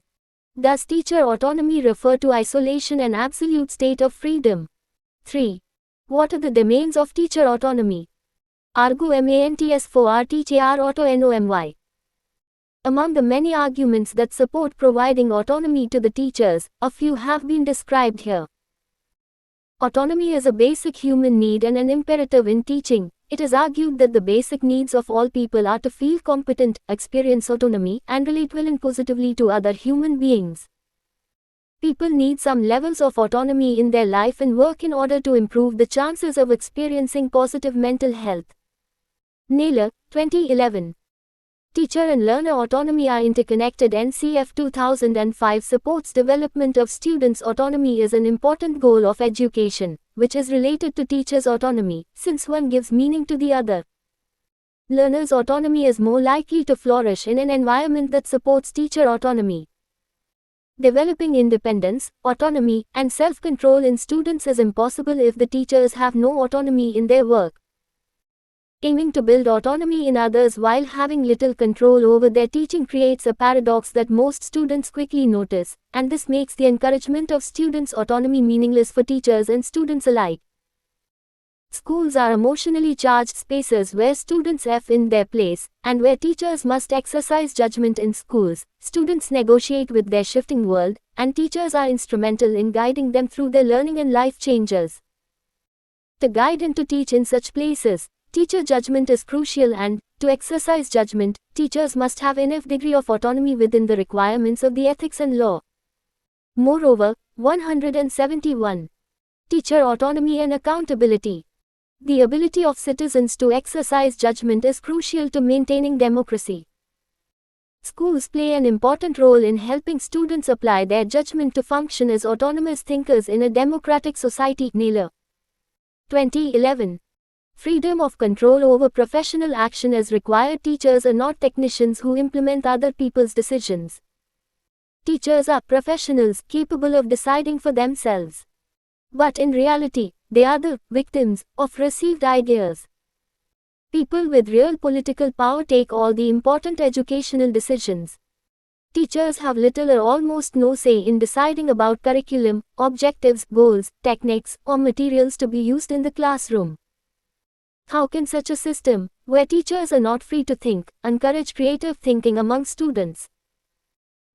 Does teacher autonomy refer to isolation and absolute state of freedom? 3. What are the domains of teacher autonomy? Arguments for teacher autonomy. Among the many arguments that support providing autonomy to the teachers, a few have been described here. Autonomy is a basic human need and an imperative in teaching. It is argued that the basic needs of all people are to feel competent, experience autonomy, and relate well and positively to other human beings. People need some levels of autonomy in their life and work in order to improve the chances of experiencing positive mental health. Naylor, 2011. Teacher and learner autonomy are interconnected. NCF 2005 supports development of students' autonomy is an important goal of education, which is related to teachers' autonomy, since one gives meaning to the other. Learners' autonomy is more likely to flourish in an environment that supports teacher autonomy. Developing independence, autonomy, and self-control in students is impossible if the teachers have no autonomy in their work. Aiming to build autonomy in others while having little control over their teaching creates a paradox that most students quickly notice, and this makes the encouragement of students' autonomy meaningless for teachers and students alike. Schools are emotionally charged spaces where students F in their place, and where teachers must exercise judgment. In schools, students negotiate with their shifting world, and teachers are instrumental in guiding them through their learning and life changes. To guide and to teach in such places, teacher judgment is crucial, and, to exercise judgment, teachers must have enough degree of autonomy within the requirements of the ethics and law. Moreover, 171. Teacher autonomy and accountability. The ability of citizens to exercise judgment is crucial to maintaining democracy. Schools play an important role in helping students apply their judgment to function as autonomous thinkers in a democratic society. Naylor, 2011. Freedom of control over professional action as required. Teachers are not technicians who implement other people's decisions. Teachers are professionals capable of deciding for themselves. But in reality, they are the victims of received ideas. People with real political power take all the important educational decisions. Teachers have little or almost no say in deciding about curriculum, objectives, goals, techniques, or materials to be used in the classroom. How can such a system, where teachers are not free to think, encourage creative thinking among students?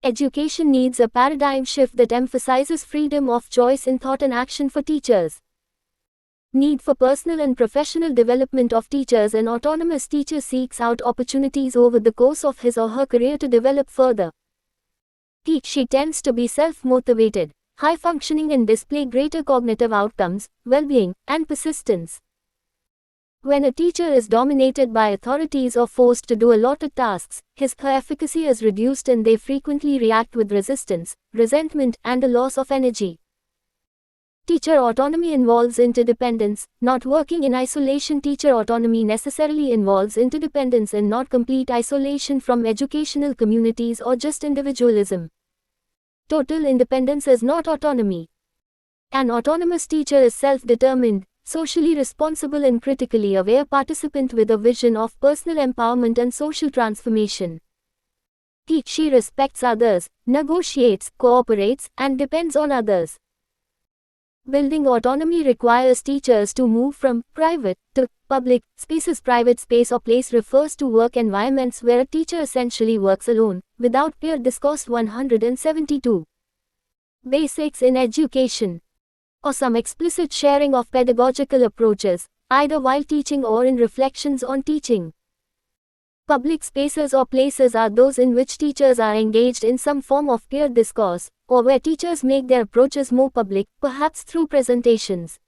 Education needs a paradigm shift that emphasizes freedom of choice in thought and action for teachers. Need for personal and professional development of teachers. An autonomous teacher seeks out opportunities over the course of his or her career to develop further. She tends to be self-motivated, high-functioning and display greater cognitive outcomes, well-being, and persistence. When a teacher is dominated by authorities or forced to do allotted tasks, his/her efficacy is reduced and they frequently react with resistance, resentment, and a loss of energy. Teacher autonomy involves interdependence, not working in isolation. Teacher autonomy necessarily involves interdependence and not complete isolation from educational communities or just individualism. Total independence is not autonomy. An autonomous teacher is self-determined, socially responsible and critically aware participant with a vision of personal empowerment and social transformation. She respects others, negotiates, cooperates, and depends on others. Building autonomy requires teachers to move from private to public spaces. Private space or place refers to work environments where a teacher essentially works alone, without peer discourse. 172. Basics in education. Or some explicit sharing of pedagogical approaches, either while teaching or in reflections on teaching. Public spaces or places are those in which teachers are engaged in some form of peer discourse, or where teachers make their approaches more public, perhaps through presentations.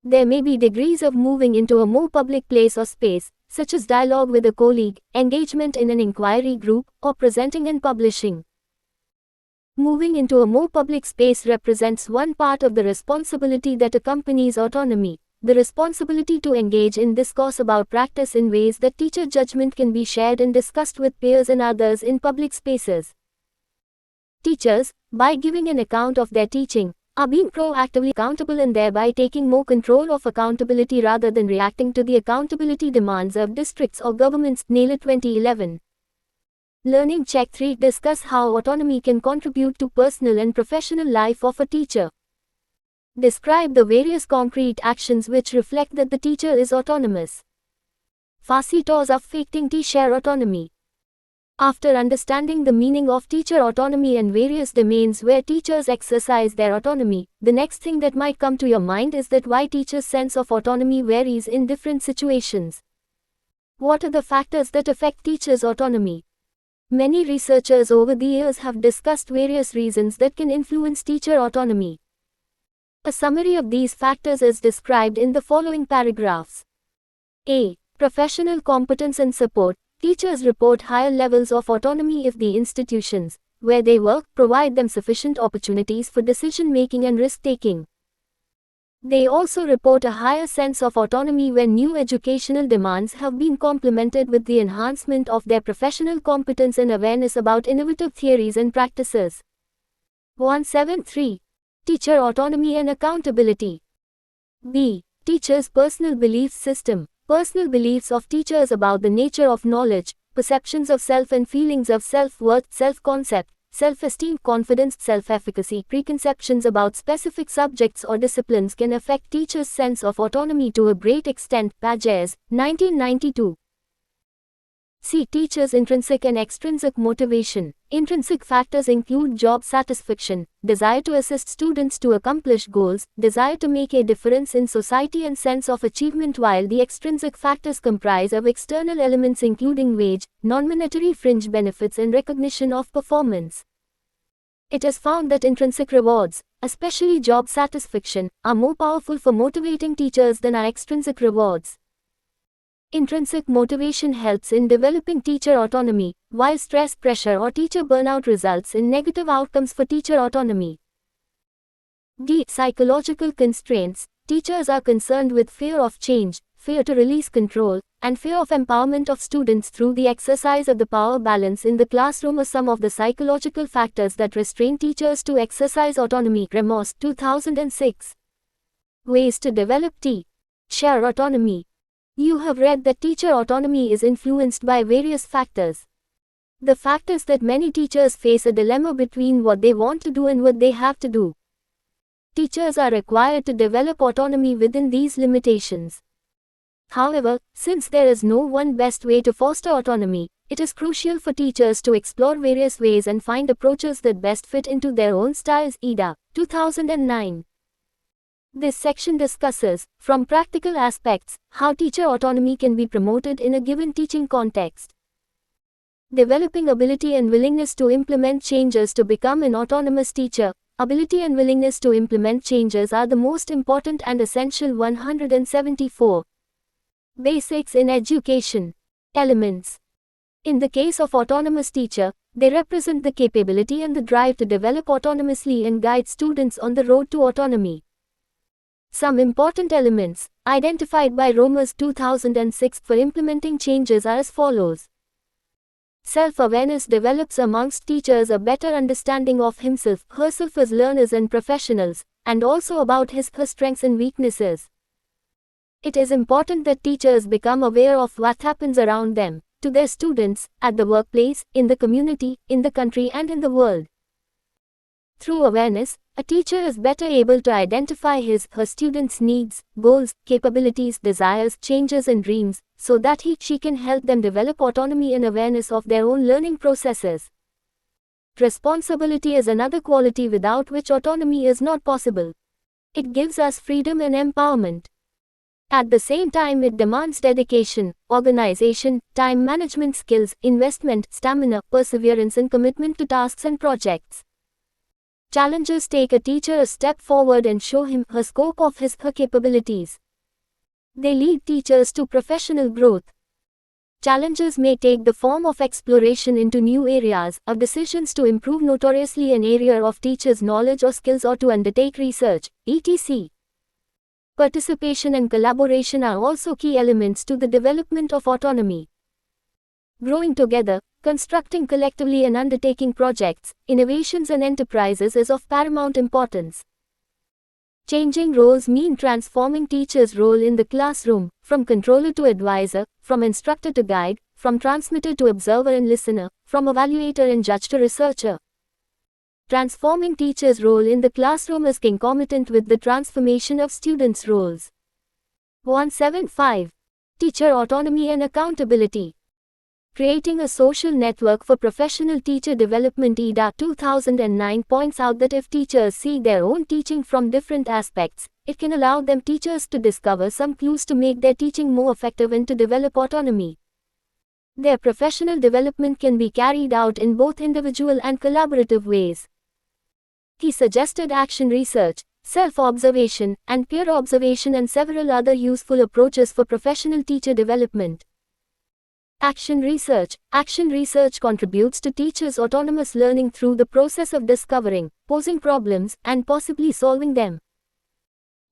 There may be degrees of moving into a more public place or space, such as dialogue with a colleague, engagement in an inquiry group, or presenting and publishing. Moving into a more public space represents one part of the responsibility that accompanies autonomy, the responsibility to engage in discourse about practice in ways that teacher judgment can be shared and discussed with peers and others in public spaces. Teachers, by giving an account of their teaching, are being proactively accountable and thereby taking more control of accountability rather than reacting to the accountability demands of districts or governments. Naylor, 2011. Learning Check 3. Discuss how autonomy can contribute to personal and professional life of a teacher. Describe the various concrete actions which reflect that the teacher is autonomous. Factors affecting teacher autonomy. After understanding the meaning of teacher autonomy and various domains where teachers exercise their autonomy, the next thing that might come to your mind is that why teachers' sense of autonomy varies in different situations. What are the factors that affect teachers' autonomy? Many researchers over the years have discussed various reasons that can influence teacher autonomy. A summary of these factors is described in the following paragraphs. A. Professional competence and support. Teachers report higher levels of autonomy if the institutions, where they work, provide them sufficient opportunities for decision-making and risk-taking. They also report a higher sense of autonomy when new educational demands have been complemented with the enhancement of their professional competence and awareness about innovative theories and practices. 173. Teacher autonomy and accountability. B. Teachers' personal belief system. Personal beliefs of teachers about the nature of knowledge, perceptions of self and feelings of self-worth, self-concept, self-esteem, confidence, self-efficacy, preconceptions about specific subjects or disciplines can affect teachers' sense of autonomy to a great extent. Pages, 1992. C. Teachers' intrinsic and extrinsic motivation. Intrinsic factors include job satisfaction, desire to assist students to accomplish goals, desire to make a difference in society and sense of achievement, while the extrinsic factors comprise of external elements including wage, non-monetary fringe benefits and recognition of performance. It is found that intrinsic rewards, especially job satisfaction, are more powerful for motivating teachers than are extrinsic rewards. Intrinsic motivation helps in developing teacher autonomy, while stress, pressure, or teacher burnout results in negative outcomes for teacher autonomy. D. Psychological constraints. Teachers are concerned with fear of change, fear to release control, and fear of empowerment of students through the exercise of the power balance in the classroom are some of the psychological factors that restrain teachers to exercise autonomy. Ramos, 2006. Ways to develop teacher autonomy. You have read that teacher autonomy is influenced by various factors. The fact is that many teachers face a dilemma between what they want to do and what they have to do. Teachers are required to develop autonomy within these limitations. However, since there is no one best way to foster autonomy, it is crucial for teachers to explore various ways and find approaches that best fit into their own styles. Ida, 2009. This section discusses, from practical aspects, how teacher autonomy can be promoted in a given teaching context. Developing ability and willingness to implement changes to become an autonomous teacher. Ability and willingness to implement changes are the most important and essential 174. Basics in education. Elements. In the case of autonomous teacher, they represent the capability and the drive to develop autonomously and guide students on the road to autonomy. Some important elements, identified by Ramos 2006 for implementing changes are as follows. Self-awareness develops amongst teachers a better understanding of himself, herself as learners and professionals, and also about his/her strengths and weaknesses. It is important that teachers become aware of what happens around them, to their students, at the workplace, in the community, in the country and in the world. Through awareness, a teacher is better able to identify his/her students' needs, goals, capabilities, desires, changes and dreams, so that he/she can help them develop autonomy and awareness of their own learning processes. Responsibility is another quality without which autonomy is not possible. It gives us freedom and empowerment. At the same time, it demands dedication, organization, time management skills, investment, stamina, perseverance and commitment to tasks and projects. Challenges take a teacher a step forward and show him/her scope of his/her capabilities. They lead teachers to professional growth. Challenges may take the form of exploration into new areas, of decisions to improve notoriously an area of teachers' knowledge or skills or to undertake research, etc. Participation and collaboration are also key elements to the development of autonomy. Growing together, constructing collectively and undertaking projects, innovations and enterprises is of paramount importance. Changing roles mean transforming teachers' role in the classroom, from controller to advisor, from instructor to guide, from transmitter to observer and listener, from evaluator and judge to researcher. Transforming teachers' role in the classroom is concomitant with the transformation of students' roles. 175. Teacher autonomy and accountability. Creating a social network for professional teacher development. Ida 2009 points out that if teachers see their own teaching from different aspects, it can allow them teachers to discover some clues to make their teaching more effective and to develop autonomy. Their professional development can be carried out in both individual and collaborative ways. He suggested action research, self-observation, and peer observation and several other useful approaches for professional teacher development. Action research. Action research contributes to teachers' autonomous learning through the process of discovering, posing problems, and possibly solving them.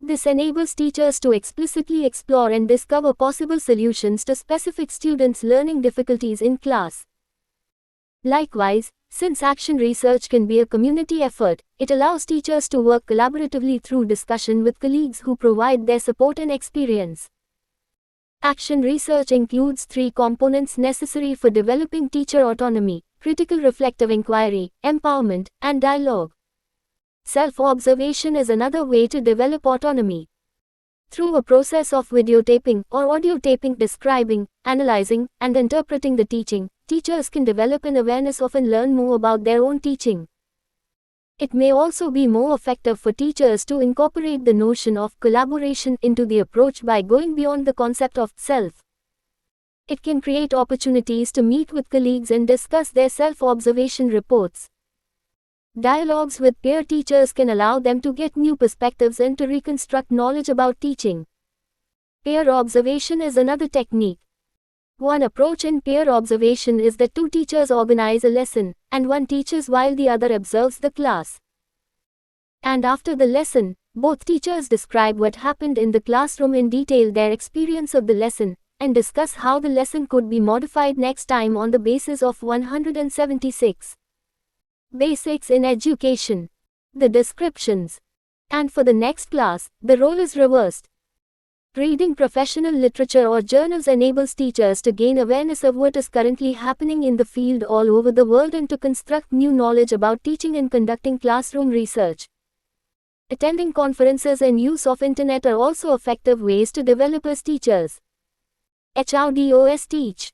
This enables teachers to explicitly explore and discover possible solutions to specific students' learning difficulties in class. Likewise, since action research can be a community effort, it allows teachers to work collaboratively through discussion with colleagues who provide their support and experience. Action research includes three components necessary for developing teacher autonomy: critical reflective inquiry, empowerment, and dialogue. Self-observation is another way to develop autonomy. Through a process of videotaping or audio taping describing, analyzing, and interpreting the teaching, teachers can develop an awareness of and learn more about their own teaching. It may also be more effective for teachers to incorporate the notion of collaboration into the approach by going beyond the concept of self. It can create opportunities to meet with colleagues and discuss their self-observation reports. Dialogues with peer teachers can allow them to get new perspectives and to reconstruct knowledge about teaching. Peer observation is another technique. One approach in peer observation is that two teachers organize a lesson, and one teaches while the other observes the class. And after the lesson, both teachers describe what happened in the classroom in detail, their experience of the lesson, and discuss how the lesson could be modified next time on the basis of 176. Basics in education. The descriptions. And for the next class, the role is reversed. Reading professional literature or journals enables teachers to gain awareness of what is currently happening in the field all over the world and to construct new knowledge about teaching and conducting classroom research. Attending conferences and use of internet are also effective ways to develop as teachers. HODOS teach.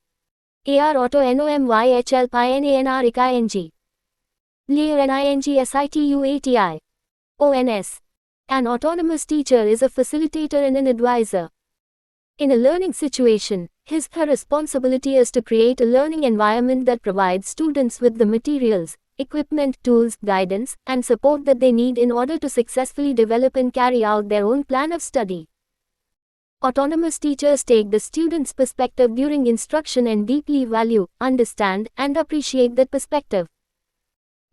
AR auto NOMYHL PINANR IKING. LEAR NINGSITUATI. ONS. An autonomous teacher is a facilitator and an advisor. In a learning situation, her responsibility is to create a learning environment that provides students with the materials, equipment, tools, guidance, and support that they need in order to successfully develop and carry out their own plan of study. Autonomous teachers take the student's perspective during instruction and deeply value, understand, and appreciate that perspective.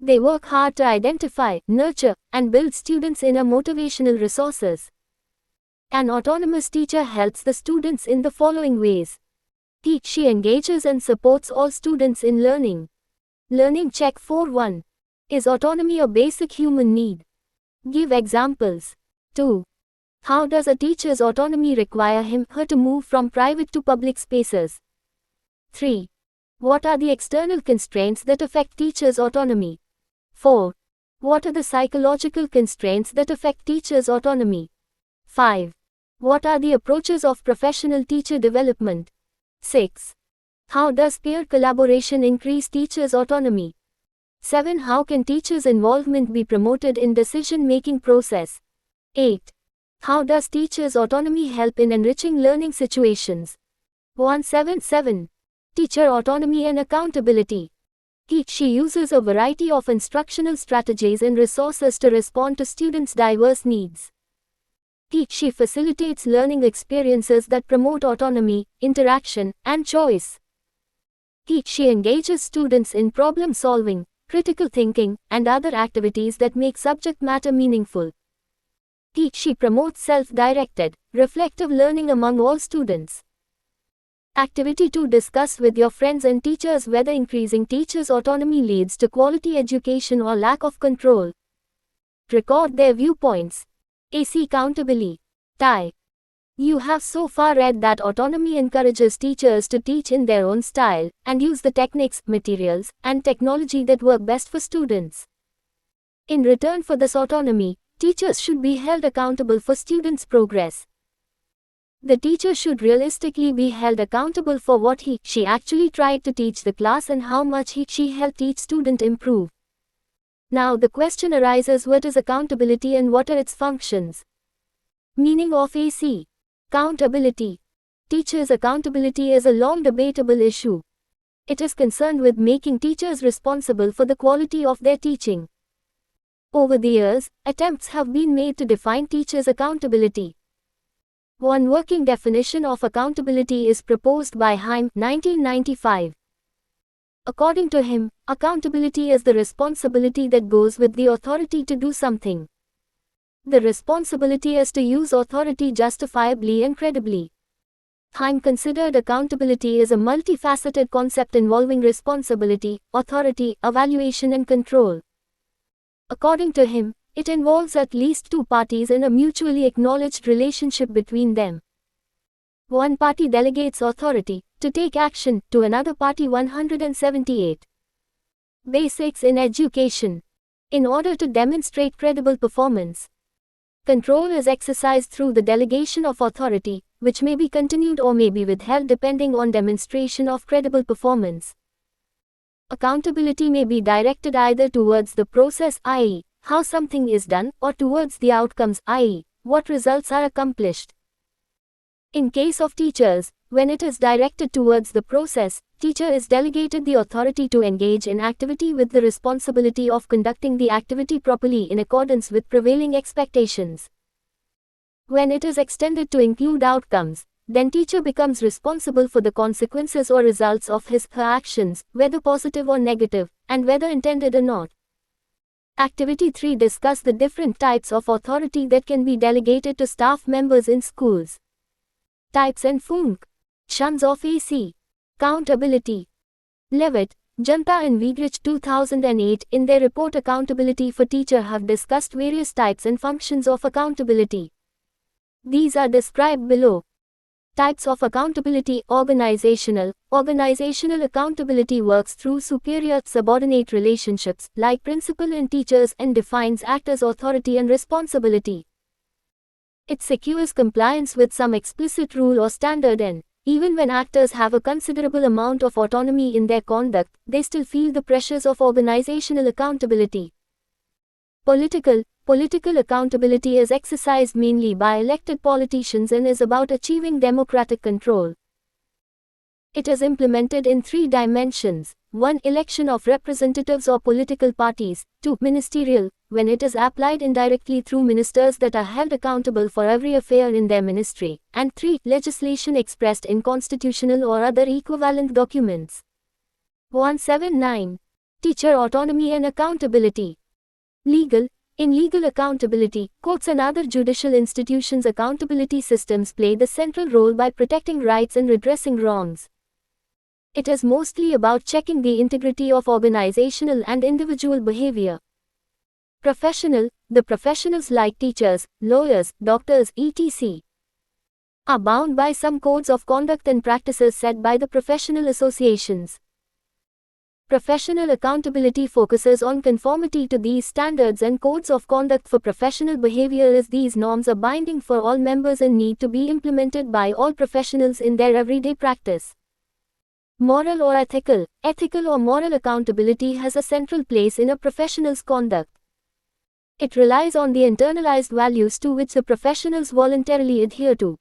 They work hard to identify, nurture, and build students' inner motivational resources. An autonomous teacher helps the students in the following ways. She engages and supports all students in learning. Learning check 4:1. Is autonomy a basic human need? Give examples. 2. How does a teacher's autonomy require him/her to move from private to public spaces? 3. What are the external constraints that affect teachers' autonomy? 4. What are the psychological constraints that affect teachers' autonomy? 5. What are the approaches of professional teacher development? 6. How does peer collaboration increase teachers' autonomy? 7. How can teachers' involvement be promoted in decision-making process? 8. How does teachers' autonomy help in enriching learning situations? 177. Teacher autonomy and accountability. She uses a variety of instructional strategies and resources to respond to students' diverse needs. She facilitates learning experiences that promote autonomy, interaction, and choice. She engages students in problem solving, critical thinking, and other activities that make subject matter meaningful. She promotes self-directed, reflective learning among all students. Activity 2. Discuss with your friends and teachers whether increasing teachers' autonomy leads to quality education or lack of control. Record their viewpoints. AC accountability. Tie. You have so far read that autonomy encourages teachers to teach in their own style and use the techniques, materials, and technology that work best for students. In return for this autonomy, teachers should be held accountable for students' progress. The teacher should realistically be held accountable for what she actually tried to teach the class and how much she helped each student improve. Now the question arises, what is accountability and what are its functions? Meaning of AC. Accountability. Teachers' accountability is a long debatable issue. It is concerned with making teachers responsible for the quality of their teaching. Over the years, attempts have been made to define teachers' accountability. One working definition of accountability is proposed by Heim, 1995. According to him, accountability is the responsibility that goes with the authority to do something. The responsibility is to use authority justifiably and credibly. Heim considered accountability as a multifaceted concept involving responsibility, authority, evaluation, and control. According to him, it involves at least two parties in a mutually acknowledged relationship between them. One party delegates authority to take action to another party. 178. Basics in education. In order to demonstrate credible performance, control is exercised through the delegation of authority, which may be continued or may be withheld depending on demonstration of credible performance. Accountability may be directed either towards the process, i.e., how something is done, or towards the outcomes, i.e., what results are accomplished. In case of teachers, when it is directed towards the process, teacher is delegated the authority to engage in activity with the responsibility of conducting the activity properly in accordance with prevailing expectations. When it is extended to include outcomes, then teacher becomes responsible for the consequences or results of his/her actions, whether positive or negative, and whether intended or not. Activity 3 discuss the different types of authority that can be delegated to staff members in schools. Types and functions of AC. Accountability. Levitt, Janta and Wegrich 2008 in their report Accountability for Teacher have discussed various types and functions of accountability. These are described below. Types of accountability. Organizational. Organizational accountability works through superior-subordinate relationships, like principal and teachers, and defines actors' authority and responsibility. It secures compliance with some explicit rule or standard, and even when actors have a considerable amount of autonomy in their conduct, they still feel the pressures of organizational accountability. Political accountability is exercised mainly by elected politicians and is about achieving democratic control. It is implemented in 3 dimensions. 1. Election of representatives or political parties. 2. Ministerial, when it is applied indirectly through ministers that are held accountable for every affair in their ministry. And 3. Legislation expressed in constitutional or other equivalent documents. 179. Teacher autonomy and accountability. Legal. In legal accountability, courts and other judicial institutions' accountability systems play the central role by protecting rights and redressing wrongs. It is mostly about checking the integrity of organizational and individual behavior. Professional. The professionals like teachers, lawyers, doctors, etc. are bound by some codes of conduct and practices set by the professional associations. Professional accountability focuses on conformity to these standards and codes of conduct for professional behavior, as these norms are binding for all members and need to be implemented by all professionals in their everyday practice. Moral or ethical. Ethical or moral accountability has a central place in a professional's conduct. It relies on the internalized values to which the professionals voluntarily adhere to.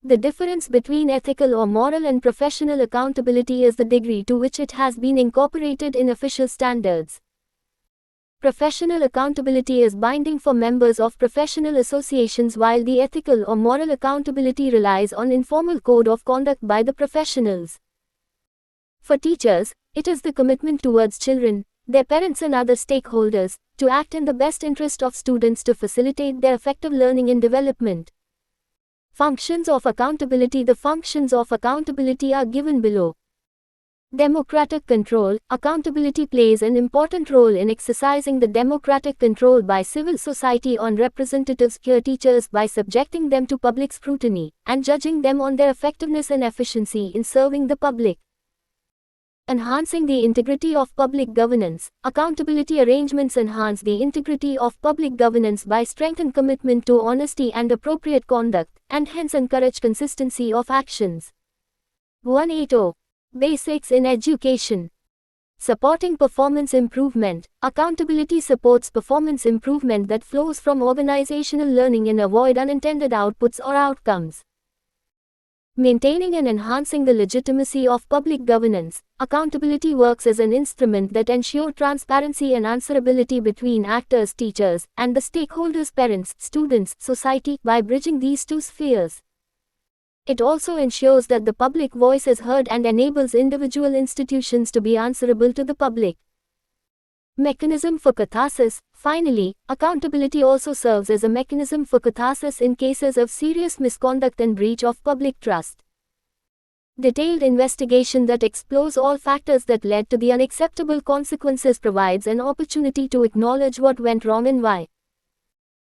The difference between ethical or moral and professional accountability is the degree to which it has been incorporated in official standards. Professional accountability is binding for members of professional associations, while the ethical or moral accountability relies on informal code of conduct by the professionals. For teachers, it is the commitment towards children, their parents and other stakeholders, to act in the best interest of students to facilitate their effective learning and development. Functions of accountability. The functions of accountability are given below. Democratic control. Accountability plays an important role in exercising the democratic control by civil society on representatives, here teachers, by subjecting them to public scrutiny, and judging them on their effectiveness and efficiency in serving the public. Enhancing the integrity of public governance. Accountability arrangements enhance the integrity of public governance by strengthening commitment to honesty and appropriate conduct, and hence encourage consistency of actions. 180. Basics in education. Supporting performance improvement. Accountability supports performance improvement that flows from organizational learning and avoid unintended outputs or outcomes. Maintaining and enhancing the legitimacy of public governance. Accountability works as an instrument that ensures transparency and answerability between actors, teachers, and the stakeholders, parents, students, society, by bridging these 2 spheres. It also ensures that the public voice is heard and enables individual institutions to be answerable to the public. Mechanism for catharsis. Finally, accountability also serves as a mechanism for catharsis in cases of serious misconduct and breach of public trust. Detailed investigation that explores all factors that led to the unacceptable consequences provides an opportunity to acknowledge what went wrong and why.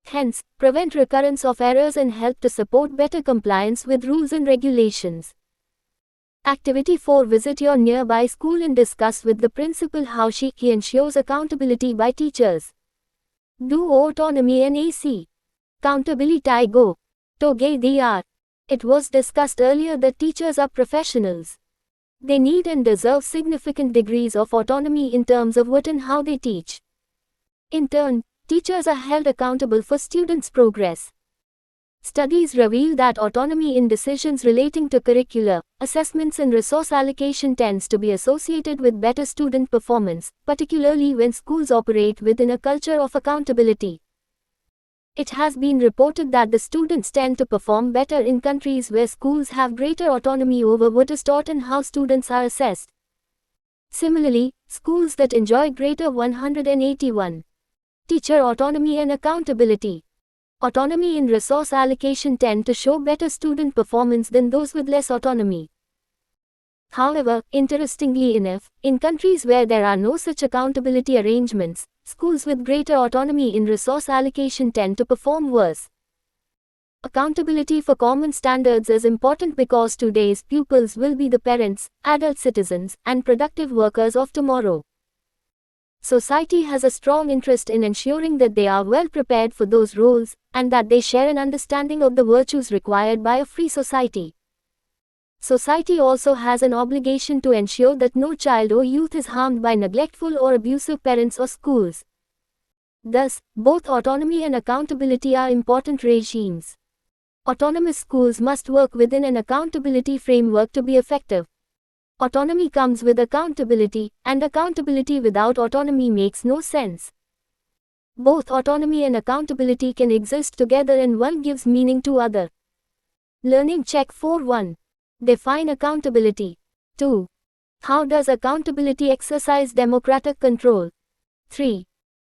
Hence, prevent recurrence of errors and help to support better compliance with rules and regulations. Activity 4. Visit your nearby school and discuss with the principal how he ensures accountability by teachers. Do autonomy and AC. Accountability go. Toge they are. It was discussed earlier that teachers are professionals. They need and deserve significant degrees of autonomy in terms of what and how they teach. In turn, teachers are held accountable for students' progress. Studies reveal that autonomy in decisions relating to curricular, assessments and resource allocation tends to be associated with better student performance, particularly when schools operate within a culture of accountability. It has been reported that the students tend to perform better in countries where schools have greater autonomy over what is taught and how students are assessed. Similarly, schools that enjoy greater 181 teacher autonomy and accountability, autonomy in resource allocation tend to show better student performance than those with less autonomy. However, interestingly enough, in countries where there are no such accountability arrangements, schools with greater autonomy in resource allocation tend to perform worse. Accountability for common standards is important because today's pupils will be the parents, adult citizens, and productive workers of tomorrow. Society has a strong interest in ensuring that they are well prepared for those roles, and that they share an understanding of the virtues required by a free society. Society also has an obligation to ensure that no child or youth is harmed by neglectful or abusive parents or schools. Thus, both autonomy and accountability are important regimes. Autonomous schools must work within an accountability framework to be effective. Autonomy comes with accountability, and accountability without autonomy makes no sense. Both autonomy and accountability can exist together and one gives meaning to other. Learning Check 4:1. Define accountability. 2. How does accountability exercise democratic control? 3.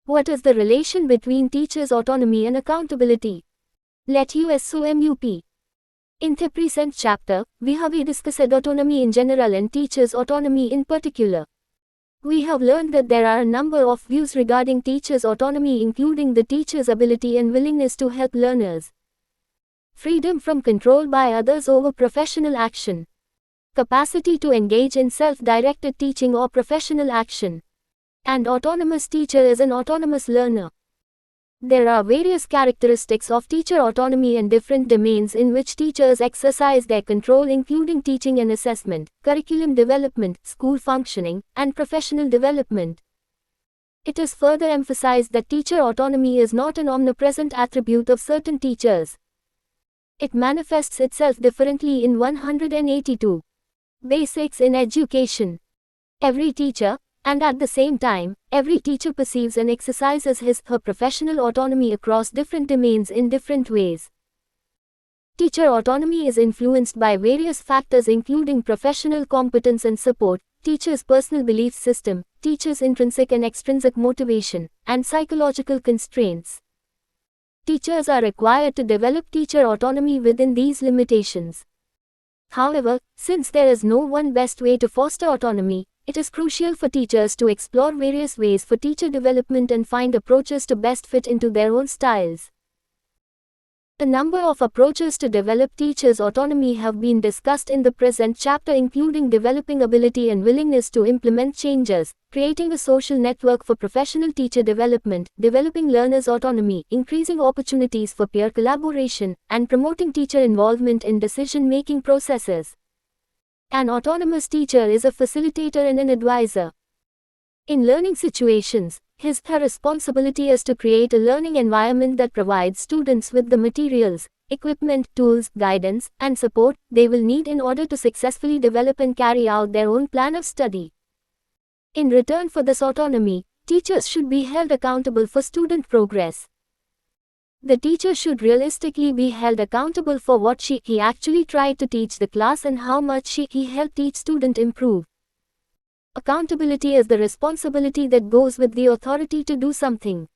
What is the relation between teachers' autonomy and accountability? Let us SUMUP. In the present chapter, we have discussed autonomy in general and teachers' autonomy in particular. We have learned that there are a number of views regarding teachers' autonomy, including the teacher's ability and willingness to help learners, freedom from control by others over professional action, capacity to engage in self-directed teaching or professional action, and autonomous teacher is an autonomous learner. There are various characteristics of teacher autonomy and different domains in which teachers exercise their control, including teaching and assessment, curriculum development, school functioning, and professional development. It is further emphasized that teacher autonomy is not an omnipresent attribute of certain teachers. It manifests itself differently in 182 Basics in Education. Every teacher, and at the same time, every teacher perceives and exercises his/her professional autonomy across different domains in different ways. Teacher autonomy is influenced by various factors including professional competence and support, teacher's personal belief system, teacher's intrinsic and extrinsic motivation, and psychological constraints. Teachers are required to develop teacher autonomy within these limitations. However, since there is no one best way to foster autonomy, it is crucial for teachers to explore various ways for teacher development and find approaches to best fit into their own styles. A number of approaches to develop teachers' autonomy have been discussed in the present chapter, including developing ability and willingness to implement changes, creating a social network for professional teacher development, developing learners' autonomy, increasing opportunities for peer collaboration, and promoting teacher involvement in decision-making processes. An autonomous teacher is a facilitator and an advisor. In learning situations, his/her responsibility is to create a learning environment that provides students with the materials, equipment, tools, guidance, and support they will need in order to successfully develop and carry out their own plan of study. In return for this autonomy, teachers should be held accountable for student progress. The teacher should realistically be held accountable for what she/he actually tried to teach the class and how much she/he helped each student improve. Accountability is the responsibility that goes with the authority to do something.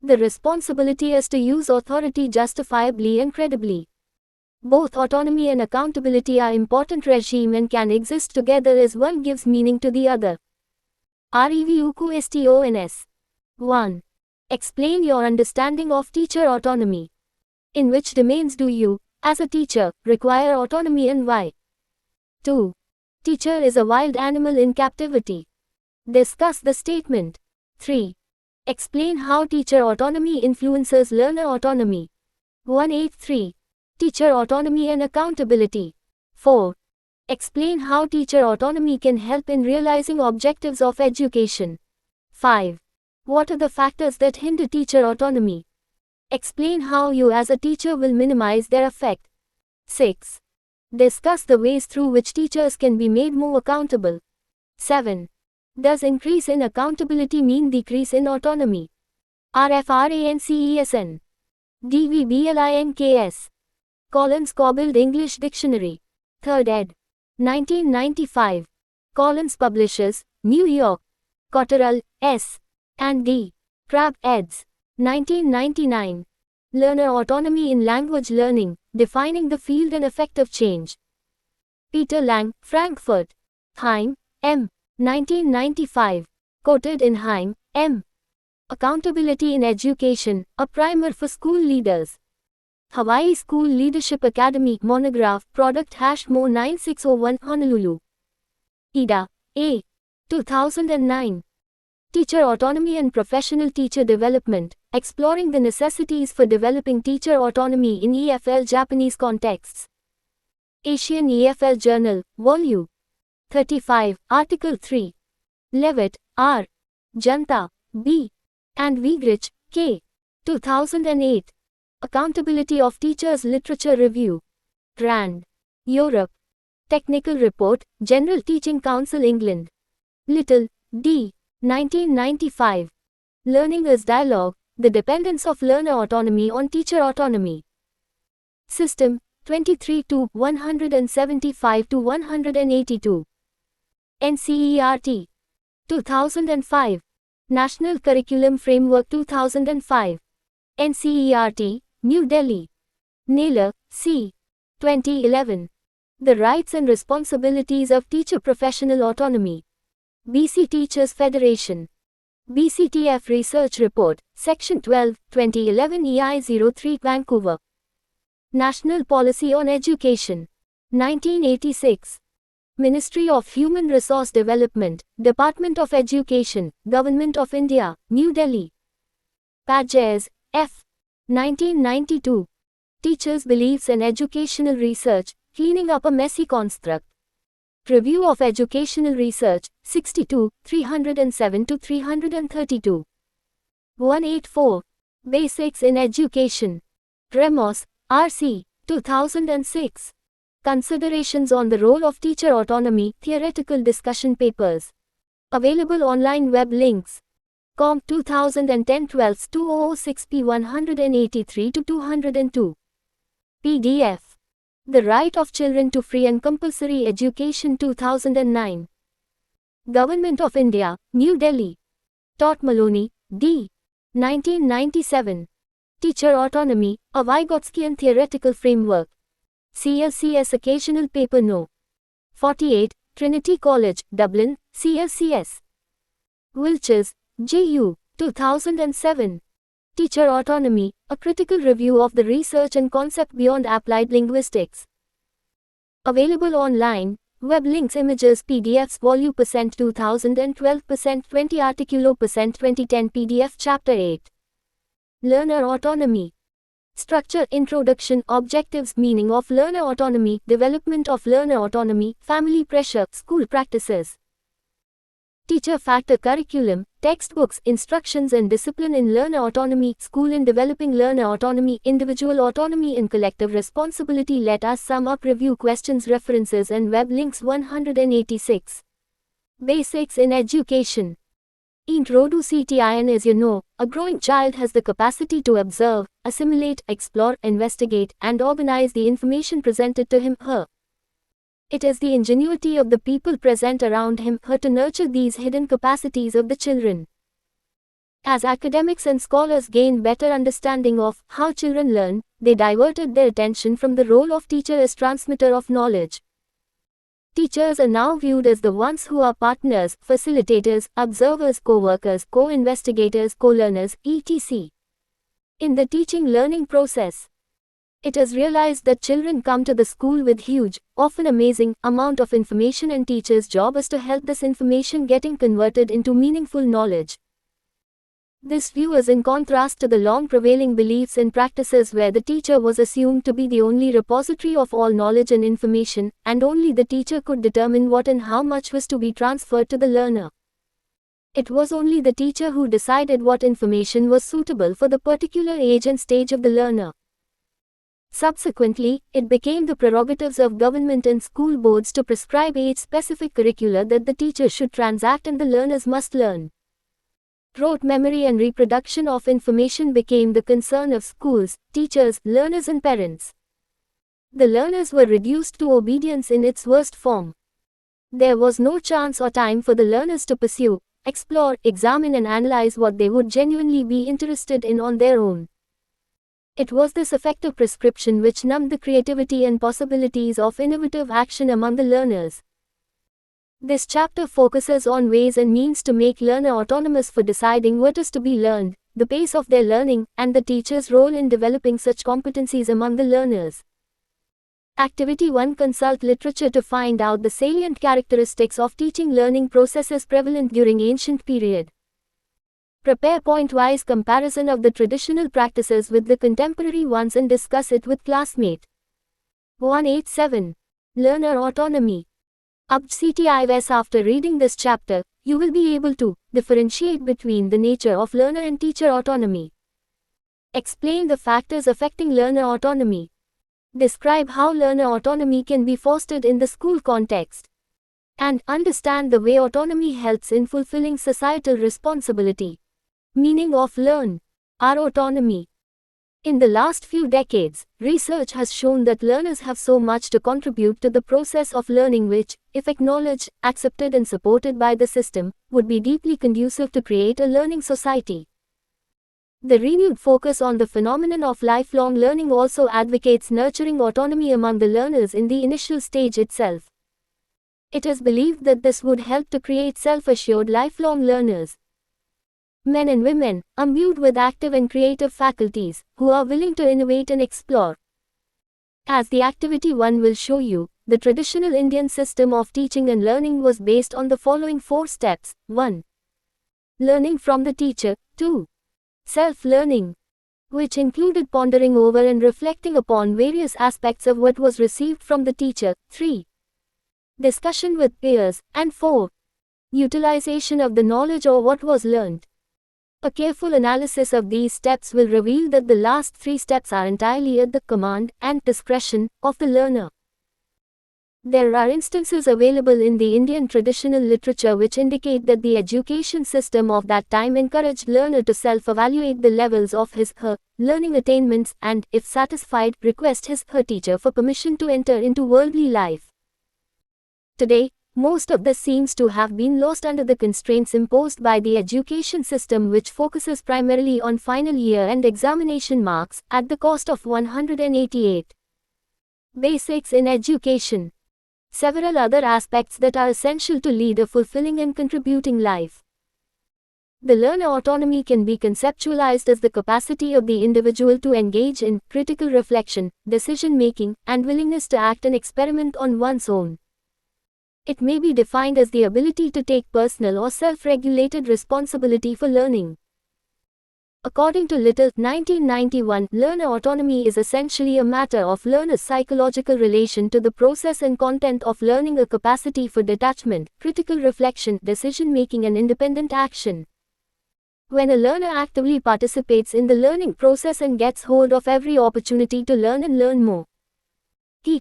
The responsibility is to use authority justifiably and credibly. Both autonomy and accountability are important regime and can exist together as one gives meaning to the other. Review questions. 1. Explain your understanding of teacher autonomy. In which domains do you, as a teacher, require autonomy and why? 2. Teacher is a wild animal in captivity. Discuss the statement. 3. Explain how teacher autonomy influences learner autonomy. 183. Teacher autonomy and accountability. 4. Explain how teacher autonomy can help in realizing objectives of education. 5. What are the factors that hinder teacher autonomy? Explain how you as a teacher will minimize their effect. 6. Discuss the ways through which teachers can be made more accountable. 7. Does increase in accountability mean decrease in autonomy? RFRANCESN DVBLINKS. Collins Cobbled English Dictionary. 3rd ed. 1995. Collins Publishers, New York. Cotterell, S. and D. Crabb eds. 1999. Learner Autonomy in Language Learning, Defining the Field and Effect of Change. Peter Lang, Frankfurt. Heim, M. 1995. Quoted in Heim, M. Accountability in Education, a Primer for School Leaders. Hawaii School Leadership Academy, Monograph, Product #Mo 9601, Honolulu. Ida, A. 2009. Teacher Autonomy and Professional Teacher Development, Exploring the Necessities for Developing Teacher Autonomy in EFL Japanese Contexts. Asian EFL Journal, Vol. 35, Article 3. Levitt, R. Janta, B. and Wiegrich, K. 2008. Accountability of Teachers Literature Review. Rand. Europe. Technical Report, General Teaching Council England. Little, D. 1995. Learning as Dialogue, The Dependence of Learner Autonomy on Teacher Autonomy. System, 23 to 175 to 182. NCERT. 2005. National Curriculum Framework 2005. NCERT, New Delhi. Naylor, C. 2011. The Rights and Responsibilities of Teacher Professional Autonomy. BC Teachers Federation. BCTF Research Report, Section 12, 2011 EI03, Vancouver. National Policy on Education. 1986. Ministry of Human Resource Development, Department of Education, Government of India, New Delhi. Pages, F. 1992. Teachers' Beliefs and Educational Research, Cleaning Up a Messy Construct. Review of Educational Research, 62, 307 to 332. 184. Basics in Education. Ramos, R.C., 2006. Considerations on the Role of Teacher Autonomy, Theoretical Discussion Papers. Available online web links. Com 2010 12 2006 p 183 to 202. PDF. The Right of Children to Free and Compulsory Education 2009. Government of India, New Delhi. Todd Maloney, D. 1997. Teacher Autonomy, a Vygotskian Theoretical Framework. CLCS Occasional Paper No. 48, Trinity College, Dublin, CLCS. Wilches, J.U., 2007. Teacher Autonomy, a Critical Review of the Research and Concept Beyond Applied Linguistics. Available online, web links, images, PDFs, Volume percent 2012 20 Articulo 2010 PDF Chapter 8. Learner Autonomy. Structure, Introduction, Objectives, Meaning of Learner Autonomy, Development of Learner Autonomy, Family Pressure, School Practices. Teacher Factor Curriculum, Textbooks, Instructions and Discipline in Learner Autonomy, School in Developing Learner Autonomy, Individual Autonomy and Collective Responsibility. Let us sum up review questions, references and web links. 186. Basics in Education. Introducing. As you know, a growing child has the capacity to observe, assimilate, explore, investigate, and organize the information presented to him/her. It is the ingenuity of the people present around him/her to nurture these hidden capacities of the children. As academics and scholars gained better understanding of how children learn, they diverted their attention from the role of teacher as transmitter of knowledge. Teachers are now viewed as the ones who are partners, facilitators, observers, co-workers, co-investigators, co-learners, etc. in the teaching-learning process. It is realized that children come to the school with huge, often amazing, amount of information, and teachers' job is to help this information getting converted into meaningful knowledge. This view is in contrast to the long prevailing beliefs and practices where the teacher was assumed to be the only repository of all knowledge and information, and only the teacher could determine what and how much was to be transferred to the learner. It was only the teacher who decided what information was suitable for the particular age and stage of the learner. Subsequently, it became the prerogatives of government and school boards to prescribe age-specific curricula that the teacher should transact and the learners must learn. Rote memory and reproduction of information became the concern of schools, teachers, learners and parents. The learners were reduced to obedience in its worst form. There was no chance or time for the learners to pursue, explore, examine and analyze what they would genuinely be interested in on their own. It was this effective prescription which numbed the creativity and possibilities of innovative action among the learners. This chapter focuses on ways and means to make learner autonomous for deciding what is to be learned, the pace of their learning, and the teacher's role in developing such competencies among the learners. Activity 1. Consult literature to find out the salient characteristics of teaching learning processes prevalent during ancient period. Prepare point-wise comparison of the traditional practices with the contemporary ones and discuss it with classmate. 187. Learner autonomy. Objectives. After reading this chapter, you will be able to differentiate between the nature of learner and teacher autonomy. Explain the factors affecting learner autonomy. Describe how learner autonomy can be fostered in the school context. And understand the way autonomy helps in fulfilling societal responsibility. Meaning of learn. Our autonomy. In the last few decades, research has shown that learners have so much to contribute to the process of learning which, if acknowledged, accepted and supported by the system, would be deeply conducive to create a learning society. The renewed focus on the phenomenon of lifelong learning also advocates nurturing autonomy among the learners in the initial stage itself. It is believed that this would help to create self-assured lifelong learners. Men and women, imbued with active and creative faculties, who are willing to innovate and explore. As the activity 1 will show you, the traditional Indian system of teaching and learning was based on the following 4 steps. 1. Learning from the teacher. 2. Self-learning, which included pondering over and reflecting upon various aspects of what was received from the teacher. 3. Discussion with peers. And 4. Utilization of the knowledge or what was learned. A careful analysis of these steps will reveal that the last 3 steps are entirely at the command and discretion of the learner. There are instances available in the Indian traditional literature which indicate that the education system of that time encouraged learner to self-evaluate the levels of his/her learning attainments and, if satisfied, request his/her teacher for permission to enter into worldly life. Today, most of this seems to have been lost under the constraints imposed by the education system, which focuses primarily on final year and examination marks, at the cost of 188. Basics in education. Several other aspects that are essential to lead a fulfilling and contributing life. The learner autonomy can be conceptualized as the capacity of the individual to engage in critical reflection, decision-making, and willingness to act and experiment on one's own. It may be defined as the ability to take personal or self-regulated responsibility for learning. According to Little, 1991, learner autonomy is essentially a matter of learner's psychological relation to the process and content of learning, a capacity for detachment, critical reflection, decision-making and independent action. When a learner actively participates in the learning process and gets hold of every opportunity to learn and learn more,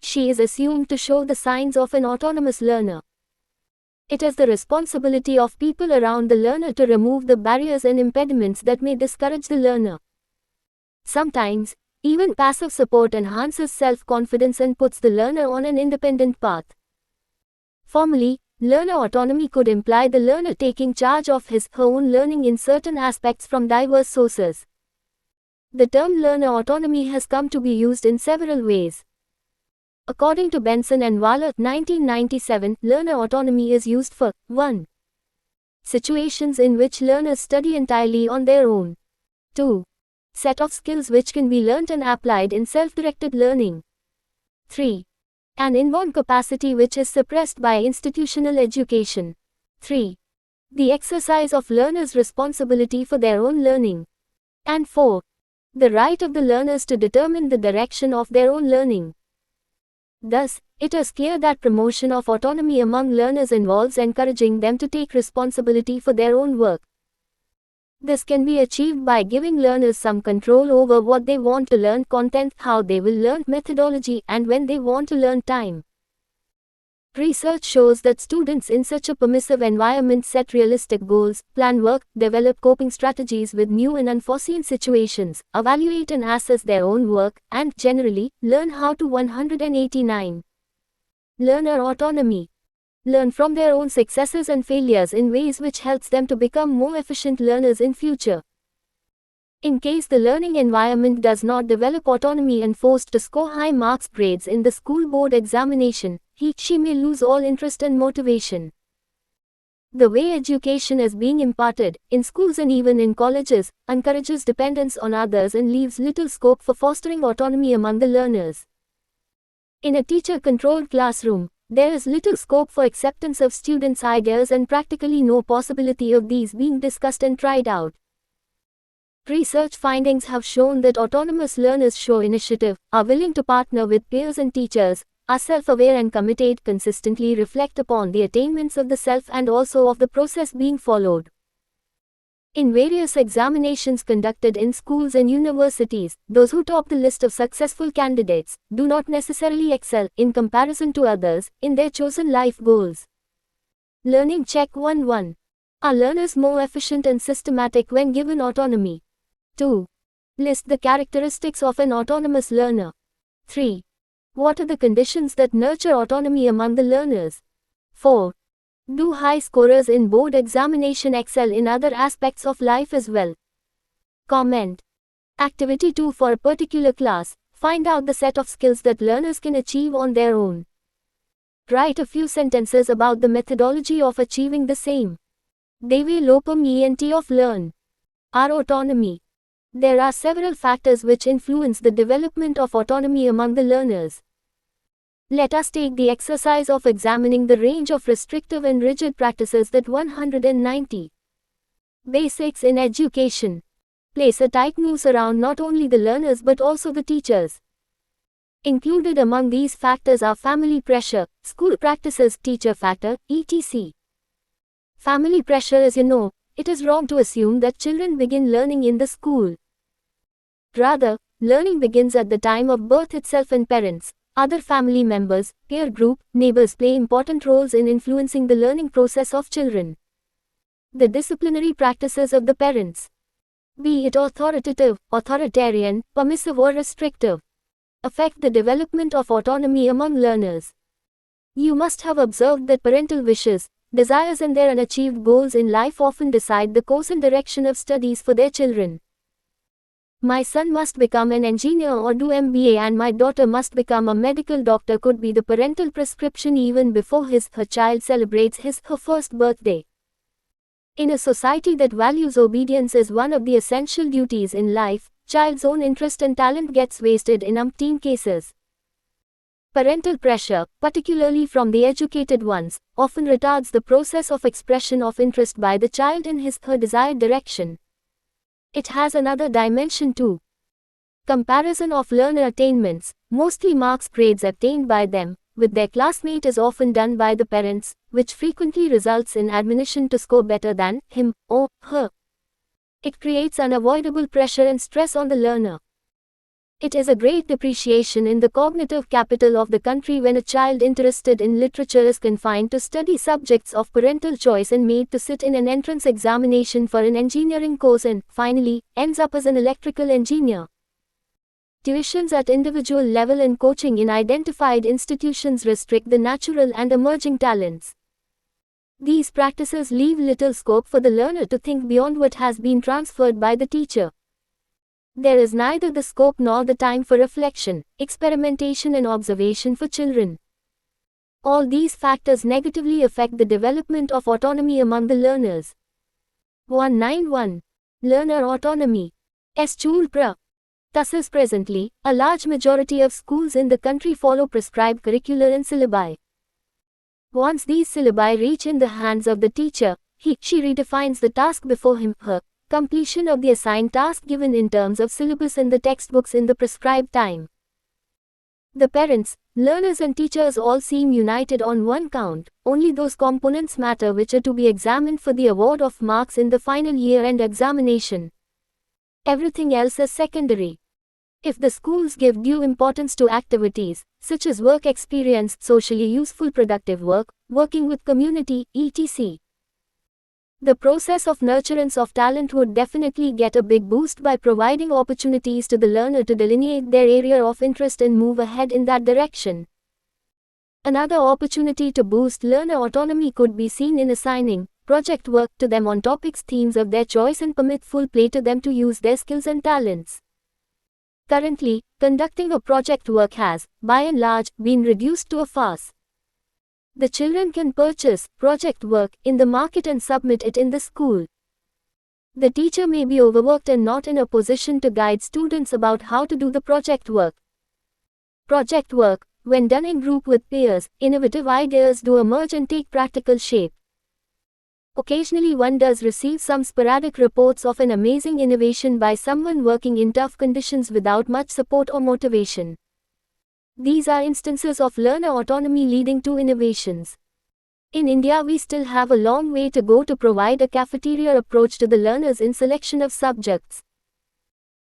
she is assumed to show the signs of an autonomous learner. It is the responsibility of people around the learner to remove the barriers and impediments that may discourage the learner. Sometimes, even passive support enhances self-confidence and puts the learner on an independent path. Formally, learner autonomy could imply the learner taking charge of his/her own learning in certain aspects from diverse sources. The term learner autonomy has come to be used in several ways. According to Benson and Waller, 1997, learner autonomy is used for 1. Situations in which learners study entirely on their own. 2. Set of skills which can be learnt and applied in self-directed learning. 3. An inborn capacity which is suppressed by institutional education. 3. The exercise of learners' responsibility for their own learning. And 4. The right of the learners to determine the direction of their own learning. Thus, it is clear that promotion of autonomy among learners involves encouraging them to take responsibility for their own work. This can be achieved by giving learners some control over what they want to learn, content, how they will learn, methodology, and when they want to learn time. Research shows that students in such a permissive environment set realistic goals, plan work, develop coping strategies with new and unforeseen situations, evaluate and assess their own work, and, generally, learn how to 189. Learner autonomy. Learn from their own successes and failures in ways which helps them to become more efficient learners in future. In case the learning environment does not develop autonomy and forced to score high marks grades in the school board examination, she may lose all interest and motivation. The way education is being imparted, in schools and even in colleges, encourages dependence on others and leaves little scope for fostering autonomy among the learners. In a teacher-controlled classroom, there is little scope for acceptance of students' ideas and practically no possibility of these being discussed and tried out. Research findings have shown that autonomous learners show initiative, are willing to partner with peers and teachers, are self-aware and committed, consistently reflect upon the attainments of the self and also of the process being followed. In various examinations conducted in schools and universities, those who top the list of successful candidates do not necessarily excel, in comparison to others, in their chosen life goals. Learning check 1-1. Are learners more efficient and systematic when given autonomy? 2. List the characteristics of an autonomous learner. 3. What are the conditions that nurture autonomy among the learners? 4. Do high scorers in board examination excel in other aspects of life as well? Comment. Activity 2 for a particular class. Find out the set of skills that learners can achieve on their own. Write a few sentences about the methodology of achieving the same. Developum ENT of learn. Our autonomy. There are several factors which influence the development of autonomy among the learners. Let us take the exercise of examining the range of restrictive and rigid practices that 190. Basics in education. Place a tight noose around not only the learners but also the teachers. Included among these factors are family pressure, school practices, teacher factor, etc. Family pressure is it is wrong to assume that children begin learning in the school. Rather, learning begins at the time of birth itself and parents, other family members, peer group, neighbors play important roles in influencing the learning process of children. The disciplinary practices of the parents, be it authoritative, authoritarian, permissive or restrictive, affect the development of autonomy among learners. You must have observed that parental wishes, desires and their unachieved goals in life often decide the course and direction of studies for their children. My son must become an engineer or do MBA and my daughter must become a medical doctor could be the parental prescription even before her child celebrates her first birthday. In a society that values obedience as one of the essential duties in life, child's own interest and talent gets wasted in umpteen cases. Parental pressure, particularly from the educated ones, often retards the process of expression of interest by the child in her desired direction. It has another dimension too. Comparison of learner attainments, mostly marks grades obtained by them, with their classmate is often done by the parents, which frequently results in admonition to score better than him or her. It creates unavoidable pressure and stress on the learner. It is a great depreciation in the cognitive capital of the country when a child interested in literature is confined to study subjects of parental choice and made to sit in an entrance examination for an engineering course and, finally, ends up as an electrical engineer. Tuitions at individual level and coaching in identified institutions restrict the natural and emerging talents. These practices leave little scope for the learner to think beyond what has been transferred by the teacher. There is neither the scope nor the time for reflection, experimentation and observation for children. All these factors negatively affect the development of autonomy among the learners. 191. Learner autonomy. Schulpra. Thus presently, a large majority of schools in the country follow prescribed curricular and syllabi. Once these syllabi reach in the hands of the teacher, she redefines the task before him/her. Completion of the assigned task given in terms of syllabus in the textbooks in the prescribed time. The parents, learners and teachers all seem united on one count, only those components matter which are to be examined for the award of marks in the final year-end examination. Everything else is secondary. If the schools give due importance to activities, such as work experience, socially useful productive work, working with community, etc., the process of nurturance of talent would definitely get a big boost by providing opportunities to the learner to delineate their area of interest and move ahead in that direction. Another opportunity to boost learner autonomy could be seen in assigning project work to them on topics, themes of their choice and permit full play to them to use their skills and talents. Currently, conducting a project work has, by and large, been reduced to a farce. The children can purchase project work in the market and submit it in the school. The teacher may be overworked and not in a position to guide students about how to do the project work. Project work, when done in group with peers, innovative ideas do emerge and take practical shape. Occasionally one does receive some sporadic reports of an amazing innovation by someone working in tough conditions without much support or motivation. These are instances of learner autonomy leading to innovations. In India, we still have a long way to go to provide a cafeteria approach to the learners in selection of subjects.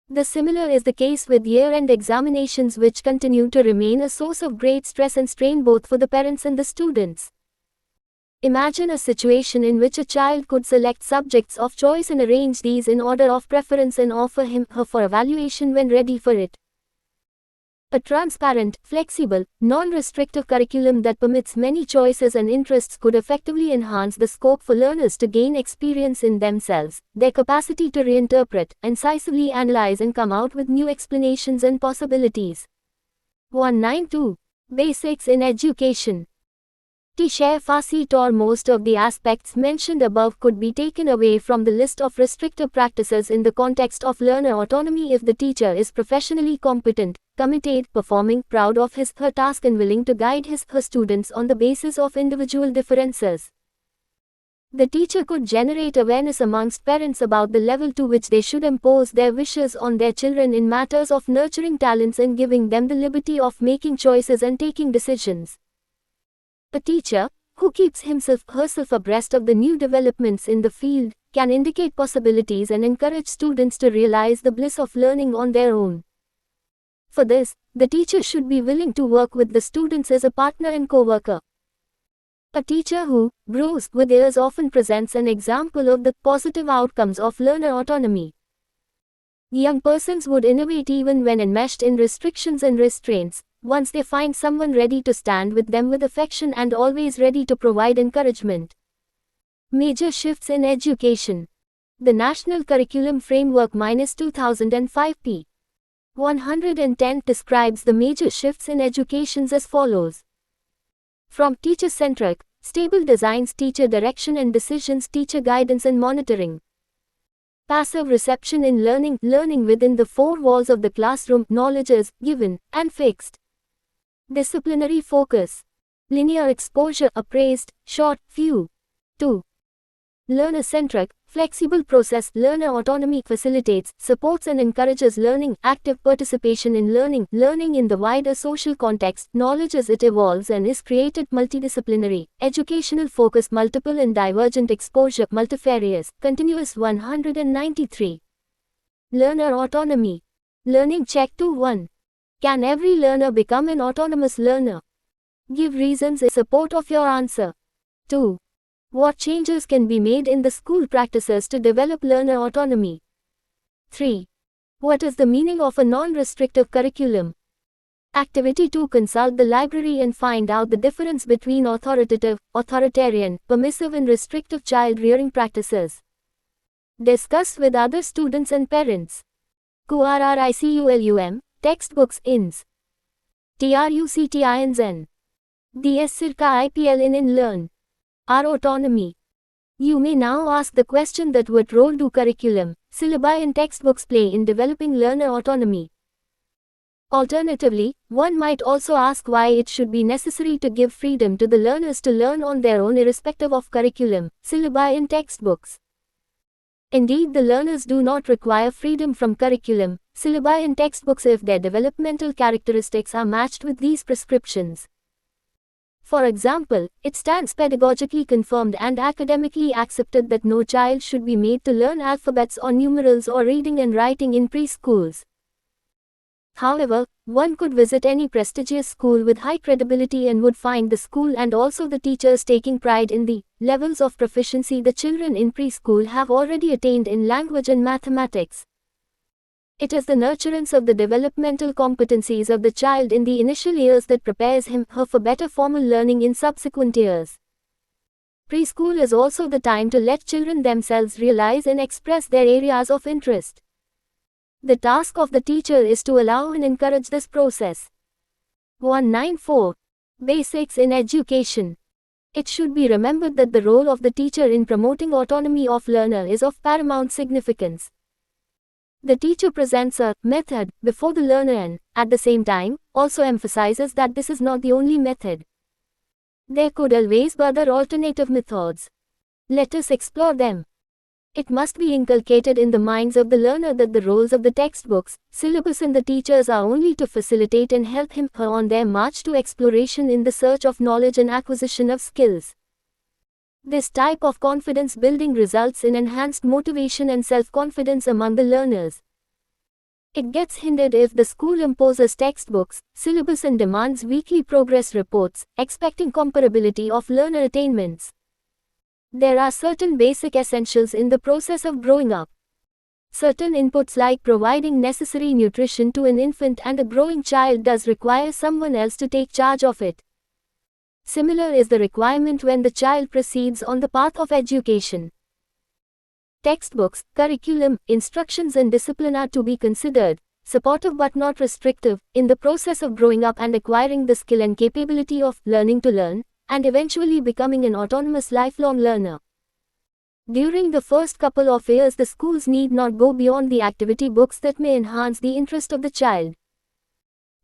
The similar is the case with year-end examinations, which continue to remain a source of great stress and strain both for the parents and the students. Imagine a situation in which a child could select subjects of choice and arrange these in order of preference and offer him/her for evaluation when ready for it. A transparent, flexible, non-restrictive curriculum that permits many choices and interests could effectively enhance the scope for learners to gain experience in themselves, their capacity to reinterpret, incisively analyze and come out with new explanations and possibilities. 192. Basics in Education. To share facet or most of the aspects mentioned above could be taken away from the list of restrictive practices in the context of learner autonomy if the teacher is professionally competent, committed, performing, proud of his/her task and willing to guide his/her students on the basis of individual differences. The teacher could generate awareness amongst parents about the level to which they should impose their wishes on their children in matters of nurturing talents and giving them the liberty of making choices and taking decisions. A teacher, who keeps himself/herself abreast of the new developments in the field, can indicate possibilities and encourage students to realize the bliss of learning on their own. For this, the teacher should be willing to work with the students as a partner and co-worker. A teacher who grows with years often presents an example of the positive outcomes of learner autonomy. Young persons would innovate even when enmeshed in restrictions and restraints, once they find someone ready to stand with them with affection and always ready to provide encouragement. Major shifts in education. The National Curriculum Framework -2005 p. 110 describes the major shifts in education as follows. From teacher-centric, stable designs, teacher direction and decisions, teacher guidance and monitoring. Passive reception in learning, learning within the four walls of the classroom, knowledge is given and fixed. Disciplinary focus. Linear exposure, appraised, short, few. 2. Learner-centric, flexible process, learner autonomy facilitates, supports and encourages learning, active participation in learning, learning in the wider social context, knowledge as it evolves and is created, multidisciplinary, educational focus, multiple and divergent exposure, multifarious, continuous. 193. Learner autonomy. Learning check 2-1. Can every learner become an autonomous learner? Give reasons in support of your answer. 2. What changes can be made in the school practices to develop learner autonomy? 3. What is the meaning of a non-restrictive curriculum? Activity 2. Consult the library and find out the difference between authoritative, authoritarian, permissive and restrictive child rearing practices. Discuss with other students and parents. QRRICULUM, Textbooks INS. TRUCTINSN. DS Circa IPL in Learn. Our autonomy. You may now ask the question that what role do curriculum, syllabi and textbooks play in developing learner autonomy? Alternatively, one might also ask why it should be necessary to give freedom to the learners to learn on their own irrespective of curriculum, syllabi and textbooks. Indeed, the learners do not require freedom from curriculum, syllabi and textbooks if their developmental characteristics are matched with these prescriptions. For example, it stands pedagogically confirmed and academically accepted that no child should be made to learn alphabets or numerals or reading and writing in preschools. However, one could visit any prestigious school with high credibility and would find the school and also the teachers taking pride in the levels of proficiency the children in preschool have already attained in language and mathematics. It is the nurturance of the developmental competencies of the child in the initial years that prepares him/her for better formal learning in subsequent years. Preschool is also the time to let children themselves realize and express their areas of interest. The task of the teacher is to allow and encourage this process. 194. Basics in education. It should be remembered that the role of the teacher in promoting autonomy of learner is of paramount significance. The teacher presents a method before the learner and, at the same time, also emphasizes that this is not the only method. There could always be other alternative methods. Let us explore them. It must be inculcated in the minds of the learner that the roles of the textbooks, syllabus and the teachers are only to facilitate and help him/her on their march to exploration in the search of knowledge and acquisition of skills. This type of confidence building results in enhanced motivation and self-confidence among the learners. It gets hindered if the school imposes textbooks, syllabus and demands weekly progress reports, expecting comparability of learner attainments. There are certain basic essentials in the process of growing up. Certain inputs like providing necessary nutrition to an infant and a growing child does require someone else to take charge of it. Similar is the requirement when the child proceeds on the path of education. Textbooks, curriculum, instructions and discipline are to be considered, supportive but not restrictive, in the process of growing up and acquiring the skill and capability of learning to learn, and eventually becoming an autonomous lifelong learner. During the first couple of years the schools need not go beyond the activity books that may enhance the interest of the child.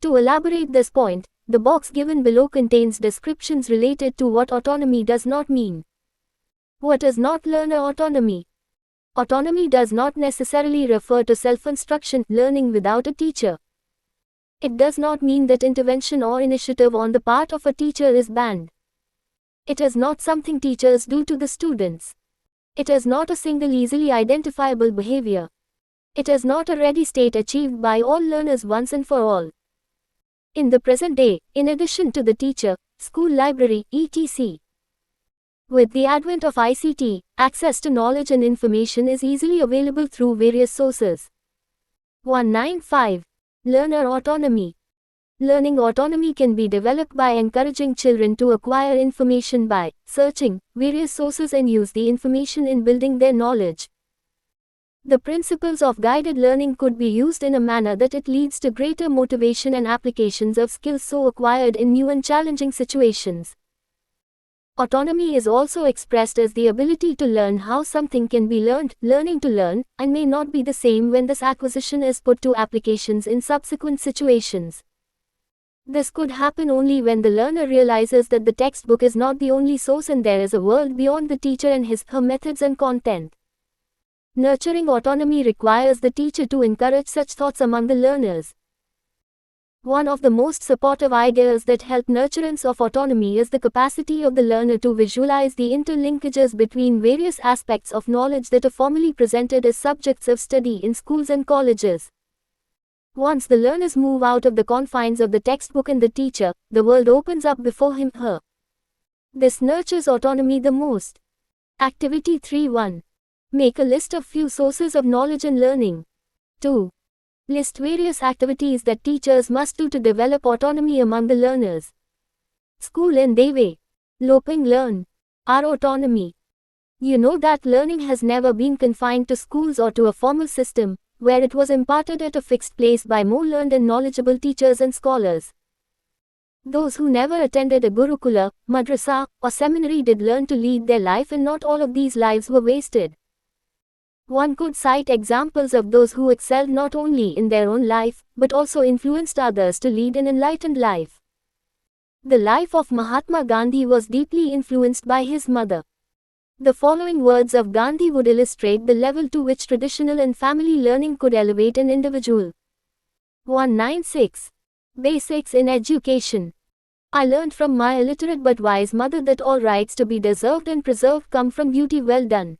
To elaborate this point, the box given below contains descriptions related to what autonomy does not mean. What is not learner autonomy? Autonomy does not necessarily refer to self-instruction, learning without a teacher. It does not mean that intervention or initiative on the part of a teacher is banned. It is not something teachers do to the students. It is not a single easily identifiable behavior. It is not a ready state achieved by all learners once and for all. In the present day, in addition to the teacher, school library, etc. With the advent of ICT, access to knowledge and information is easily available through various sources. 195. Learner autonomy. Learning autonomy can be developed by encouraging children to acquire information by searching various sources and use the information in building their knowledge. The principles of guided learning could be used in a manner that it leads to greater motivation and applications of skills so acquired in new and challenging situations. Autonomy is also expressed as the ability to learn how something can be learned, learning to learn, and may not be the same when this acquisition is put to applications in subsequent situations. This could happen only when the learner realizes that the textbook is not the only source and there is a world beyond the teacher and his/her methods and content. Nurturing autonomy requires the teacher to encourage such thoughts among the learners. One of the most supportive ideas that help nurturance of autonomy is the capacity of the learner to visualize the interlinkages between various aspects of knowledge that are formally presented as subjects of study in schools and colleges. Once the learners move out of the confines of the textbook and the teacher, the world opens up before him/her. This nurtures autonomy the most. Activity 3.1. Make a list of few sources of knowledge and learning. 2. List various activities that teachers must do to develop autonomy among the learners. School and Dewe. Loping learn. Our autonomy. You know that learning has never been confined to schools or to a formal system, where it was imparted at a fixed place by more learned and knowledgeable teachers and scholars. Those who never attended a Gurukula, madrasa, or seminary did learn to lead their life, and not all of these lives were wasted. One could cite examples of those who excelled not only in their own life, but also influenced others to lead an enlightened life. The life of Mahatma Gandhi was deeply influenced by his mother. The following words of Gandhi would illustrate the level to which traditional and family learning could elevate an individual. 196. Basics in education. I learned from my illiterate but wise mother that all rights to be deserved and preserved come from duty well done.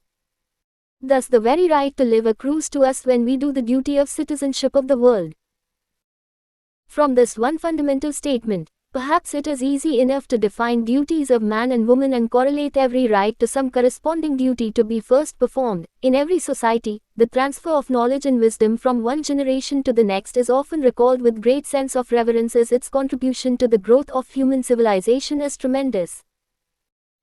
Thus the very right to live accrues to us when we do the duty of citizenship of the world. From this one fundamental statement, perhaps it is easy enough to define duties of man and woman and correlate every right to some corresponding duty to be first performed. In every society, the transfer of knowledge and wisdom from one generation to the next is often recalled with great sense of reverence, as its contribution to the growth of human civilization is tremendous.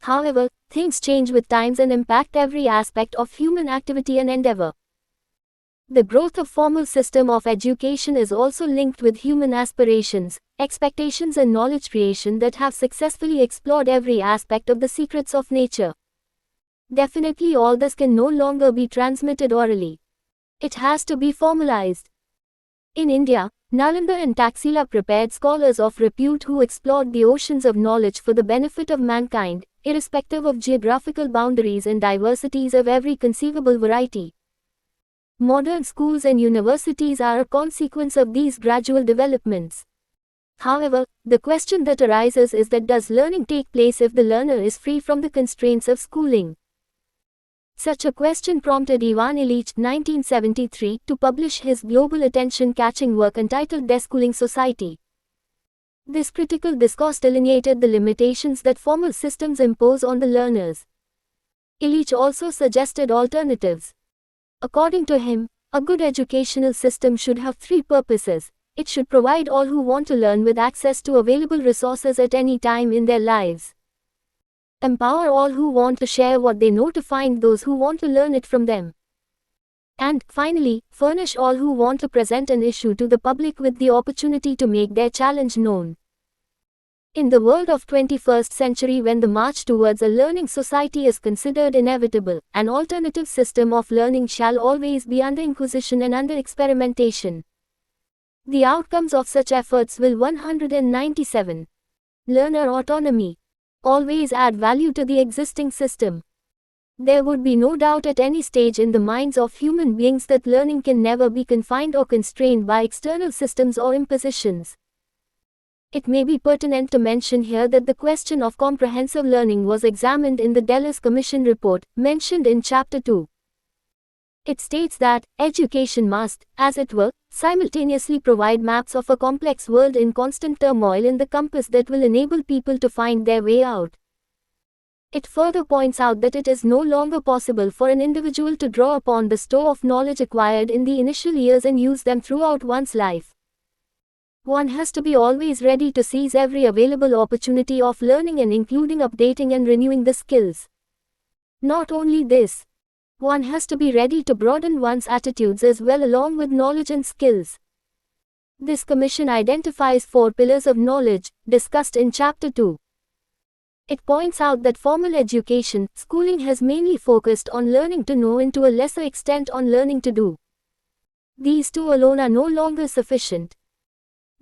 However, things change with times and impact every aspect of human activity and endeavor. The growth of formal system of education is also linked with human aspirations, expectations and knowledge creation that have successfully explored every aspect of the secrets of nature. Definitely all this can no longer be transmitted orally. It has to be formalized. In India, Nalanda and Taxila prepared scholars of repute who explored the oceans of knowledge for the benefit of mankind, irrespective of geographical boundaries and diversities of every conceivable variety. Modern schools and universities are a consequence of these gradual developments. However, the question that arises is that does learning take place if the learner is free from the constraints of schooling? Such a question prompted Ivan Illich, 1973, to publish his global attention-catching work entitled Deschooling Society. This critical discourse delineated the limitations that formal systems impose on the learners. Illich also suggested alternatives. According to him, a good educational system should have three purposes. It should provide all who want to learn with access to available resources at any time in their lives. Empower all who want to share what they know to find those who want to learn it from them. And, finally, furnish all who want to present an issue to the public with the opportunity to make their challenge known. In the world of 21st century, when the march towards a learning society is considered inevitable, an alternative system of learning shall always be under inquisition and under experimentation. The outcomes of such efforts will 197. Learner autonomy. Always add value to the existing system. There would be no doubt at any stage in the minds of human beings that learning can never be confined or constrained by external systems or impositions. It may be pertinent to mention here that the question of comprehensive learning was examined in the Delors Commission report, mentioned in Chapter 2. It states that education must, as it were, simultaneously provide maps of a complex world in constant turmoil and the compass that will enable people to find their way out. It further points out that it is no longer possible for an individual to draw upon the store of knowledge acquired in the initial years and use them throughout one's life. One has to be always ready to seize every available opportunity of learning and including updating and renewing the skills. Not only this, one has to be ready to broaden one's attitudes as well along with knowledge and skills. This commission identifies 4 pillars of knowledge, discussed in Chapter 2. It points out that formal education, schooling has mainly focused on learning to know and to a lesser extent on learning to do. These two alone are no longer sufficient.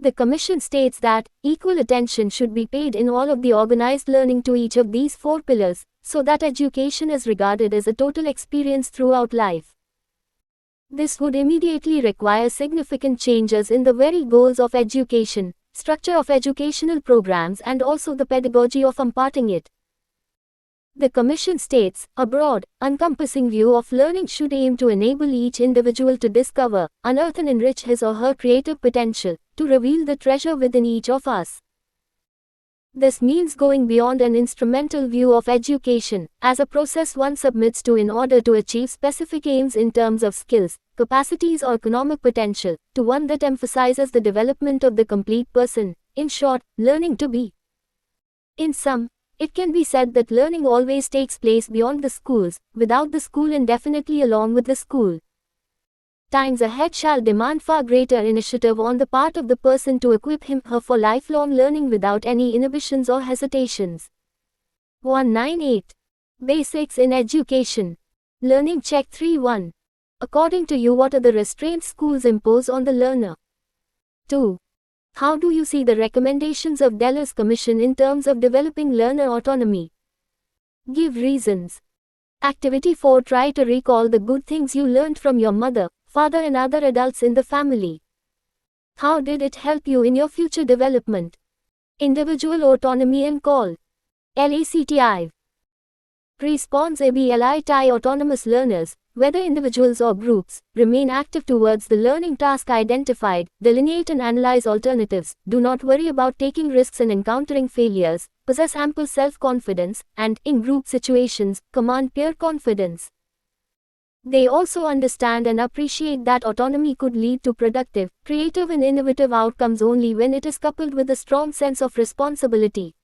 The Commission states that equal attention should be paid in all of the organized learning to each of these 4 pillars, so that education is regarded as a total experience throughout life. This would immediately require significant changes in the very goals of education, structure of educational programs, and also the pedagogy of imparting it. The Commission states, a broad, encompassing view of learning should aim to enable each individual to discover, unearth and enrich his or her creative potential, to reveal the treasure within each of us. This means going beyond an instrumental view of education, as a process one submits to in order to achieve specific aims in terms of skills, capacities or economic potential, to one that emphasizes the development of the complete person, in short, learning to be. In sum, it can be said that learning always takes place beyond the schools, without the school and definitely along with the school. Times ahead shall demand far greater initiative on the part of the person to equip him/her for lifelong learning without any inhibitions or hesitations. 198. Basics in Education. Learning Check 3.1. According to you, what are the restraints schools impose on the learner? 2. How do you see the recommendations of Delors Commission in terms of developing learner autonomy? Give reasons. Activity 4. Try to recall the good things you learned from your mother, father and other adults in the family. How did it help you in your future development? Individual autonomy and call. LACTI. Responsibility autonomous learners, whether individuals or groups, remain active towards the learning task identified, delineate and analyze alternatives, do not worry about taking risks and encountering failures, possess ample self-confidence, and, in group situations, command peer confidence. They also understand and appreciate that autonomy could lead to productive, creative and innovative outcomes only when it is coupled with a strong sense of responsibility.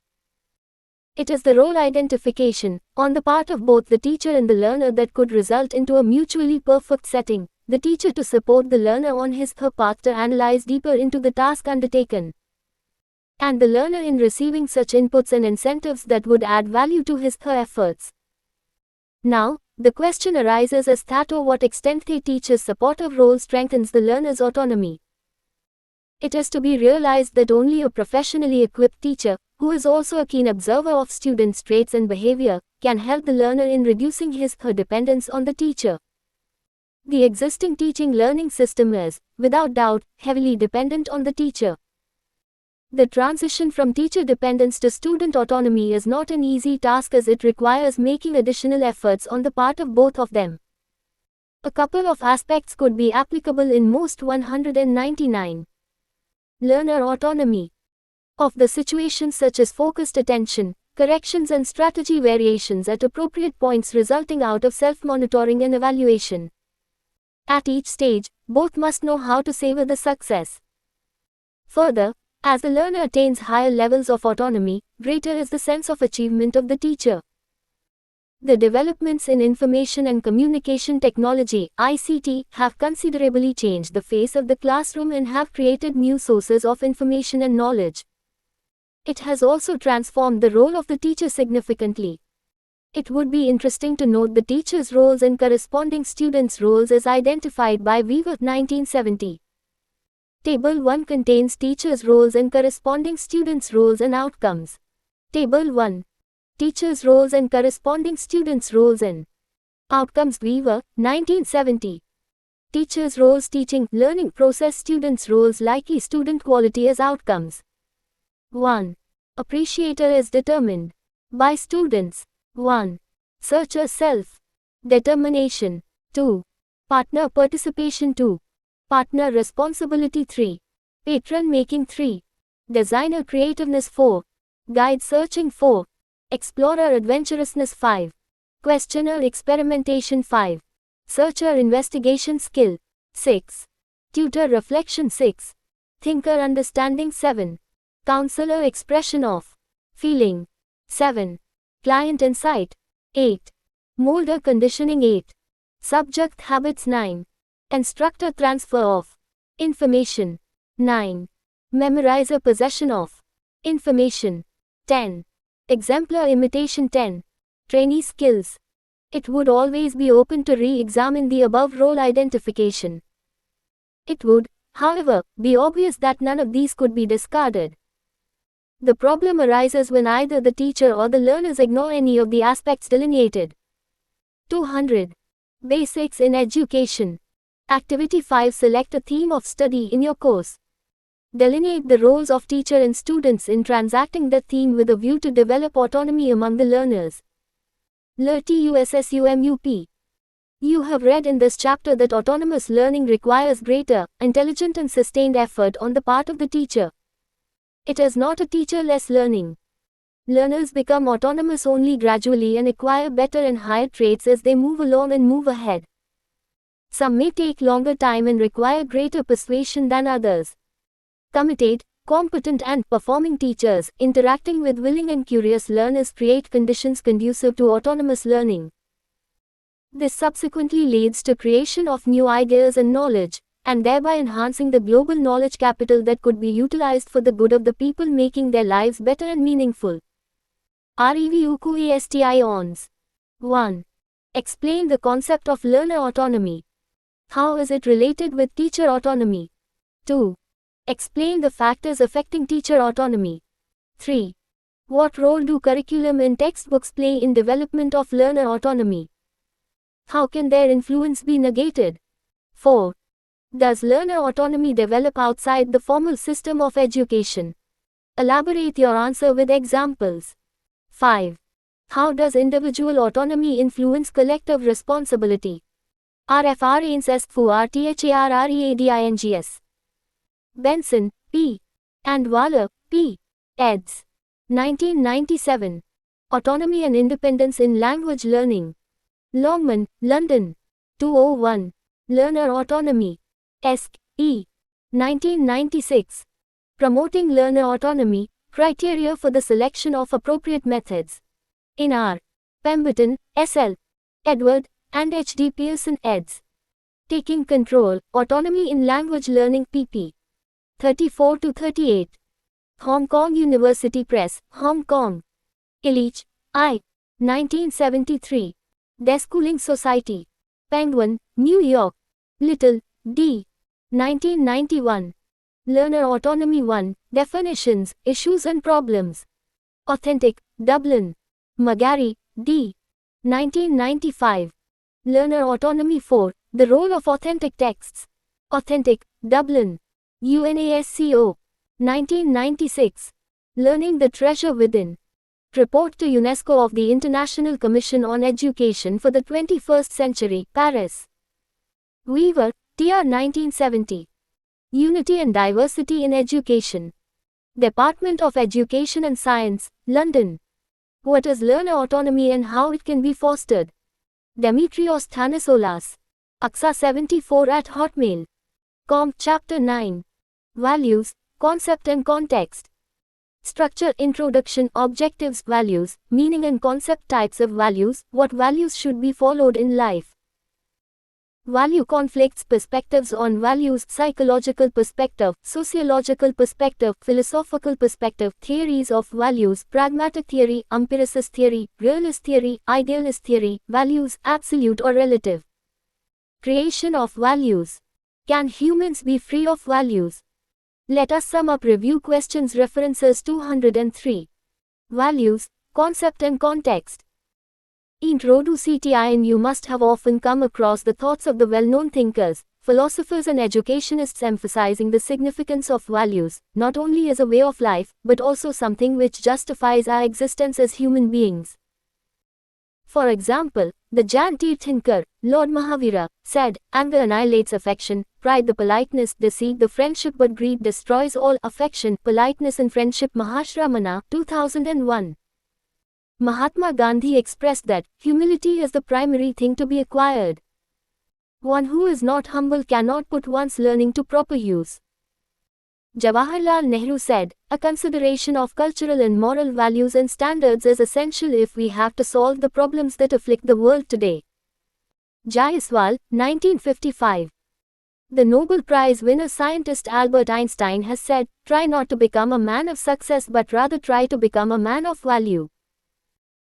It is the role identification, on the part of both the teacher and the learner, that could result into a mutually perfect setting, the teacher to support the learner on his/her path to analyze deeper into the task undertaken, and the learner in receiving such inputs and incentives that would add value to his/her efforts. Now, the question arises as to what extent the teacher's supportive role strengthens the learner's autonomy. It is to be realized that only a professionally equipped teacher, who is also a keen observer of students' traits and behavior, can help the learner in reducing his/her dependence on the teacher. The existing teaching-learning system is, without doubt, heavily dependent on the teacher. The transition from teacher dependence to student autonomy is not an easy task, as it requires making additional efforts on the part of both of them. A couple of aspects could be applicable in most 199. Learner autonomy of the situations, such as focused attention, corrections and strategy variations at appropriate points resulting out of self-monitoring and evaluation. At each stage, both must know how to savor the success. Further, as the learner attains higher levels of autonomy, greater is the sense of achievement of the teacher. The developments in information and communication technology (ICT) have considerably changed the face of the classroom and have created new sources of information and knowledge. It has also transformed the role of the teacher significantly. It would be interesting to note the teacher's roles and corresponding students' roles as identified by Weaver 1970. Table 1 contains teachers' roles and corresponding students' roles and outcomes. Table 1. Teachers' roles and corresponding students' roles and outcomes. Weaver, 1970. Teachers' roles: teaching, learning process. Students' roles: likely student quality as outcomes. 1. Appreciator is determined by students. 1. Searcher self determination. 2. Partner participation. 2. Partner responsibility. 3. Patron making. 3. Designer creativeness. 4. Guide searching. 4. Explorer adventurousness. 5. Questioner experimentation. 5. Searcher investigation skill. 6. Tutor reflection. 6. Thinker understanding. 7. Counselor expression of feeling. 7. Client insight. 8. Molder conditioning. 8. Subject habits. 9. Instructor transfer of information. 9. Memorizer possession of information. 10. Exemplar imitation. 10. Trainee skills. It would always be open to re-examine the above role identification. It would, however, be obvious that none of these could be discarded. The problem arises when either the teacher or the learners ignore any of the aspects delineated. 200. Basics in education. Activity 5. Select a theme of study in your course. Delineate the roles of teacher and students in transacting that theme with a view to develop autonomy among the learners. LTUSSUMUP. You have read in this chapter that autonomous learning requires greater, intelligent and sustained effort on the part of the teacher. It is not a teacher-less learning. Learners become autonomous only gradually and acquire better and higher traits as they move along and move ahead. Some may take longer time and require greater persuasion than others. Committed, competent and performing teachers, interacting with willing and curious learners, create conditions conducive to autonomous learning. This subsequently leads to creation of new ideas and knowledge, and thereby enhancing the global knowledge capital that could be utilized for the good of the people, making their lives better and meaningful. REVUQASTI-ONS. 1. Explain the concept of learner autonomy. How is it related with teacher autonomy? 2. Explain the factors affecting teacher autonomy. 3. What role do curriculum and textbooks play in development of learner autonomy? How can their influence be negated? 4. Does learner autonomy develop outside the formal system of education? Elaborate your answer with examples. 5. How does individual autonomy influence collective responsibility? RFRANSESFURTHARREADINGS. Benson, P. and Waller, P. eds. 1997. Autonomy and Independence in Language Learning. Longman, London. 201. Learner Autonomy. Esk, E. 1996. Promoting Learner Autonomy, Criteria for the Selection of Appropriate Methods. In R. Pemberton, S.L. Edward, and H.D. Pearson eds. Taking Control, Autonomy in Language Learning pp. 34-38. Hong Kong University Press, Hong Kong. Illich, I. 1973. Deschooling Society. Penguin, New York. Little, D. 1991. Learner Autonomy 1, Definitions, Issues and Problems. Authentic, Dublin. Magary, D. 1995. Learner Autonomy 4, The Role of Authentic Texts. Authentic, Dublin. UNASCO. 1996. Learning the Treasure Within. Report to UNESCO of the International Commission on Education for the 21st Century, Paris. Weaver, T.R. 1970. Unity and Diversity in Education. Department of Education and Science, London. What is learner autonomy and how it can be fostered? Demetrios Thanasoulas. AXA74@hotmail.com. Chapter 9. Values, Concept and Context. Structure. Introduction. Objectives. Values, meaning and concept. Types of values. What values should be followed in life. Value conflicts. Perspectives on values. Psychological perspective, sociological perspective, philosophical perspective. Theories of values. Pragmatic theory, empiricist theory, realist theory, idealist theory. Values, absolute or relative. Creation of values. Can humans be free of values? Let us sum up. Review questions. References 203. Values, Concept and Context. Introducing. You must have often come across the thoughts of the well-known thinkers, philosophers and educationists emphasizing the significance of values, not only as a way of life, but also something which justifies our existence as human beings. For example, the Jain Tirthankar, Lord Mahavira, said, anger annihilates affection, pride the politeness, deceit the friendship, but greed destroys all affection, politeness and friendship. Mahashramana, 2001. Mahatma Gandhi expressed that, humility is the primary thing to be acquired. One who is not humble cannot put one's learning to proper use. Jawaharlal Nehru said, a consideration of cultural and moral values and standards is essential if we have to solve the problems that afflict the world today. Jaiswal, 1955. The Nobel Prize winner scientist Albert Einstein has said, try not to become a man of success but rather try to become a man of value.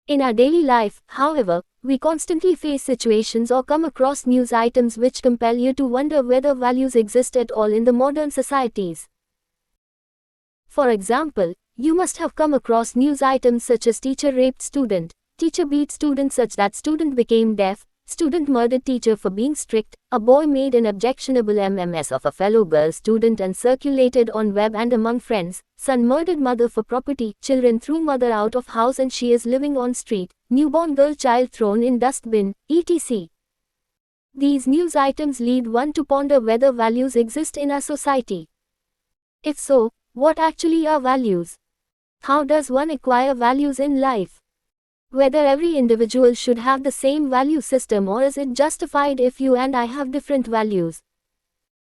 In our daily life, however, we constantly face situations or come across news items which compel you to wonder whether values exist at all in the modern societies. For example, you must have come across news items such as teacher raped student, teacher beat student such that student became deaf, student murdered teacher for being strict, a boy made an objectionable MMS of a fellow girl student and circulated on web and among friends, son murdered mother for property, children threw mother out of house and she is living on street, newborn girl child thrown in dustbin, etc. These news items lead one to ponder whether values exist in our society. If so, what actually are values? How does one acquire values in life? Whether every individual should have the same value system or is it justified if you and I have different values?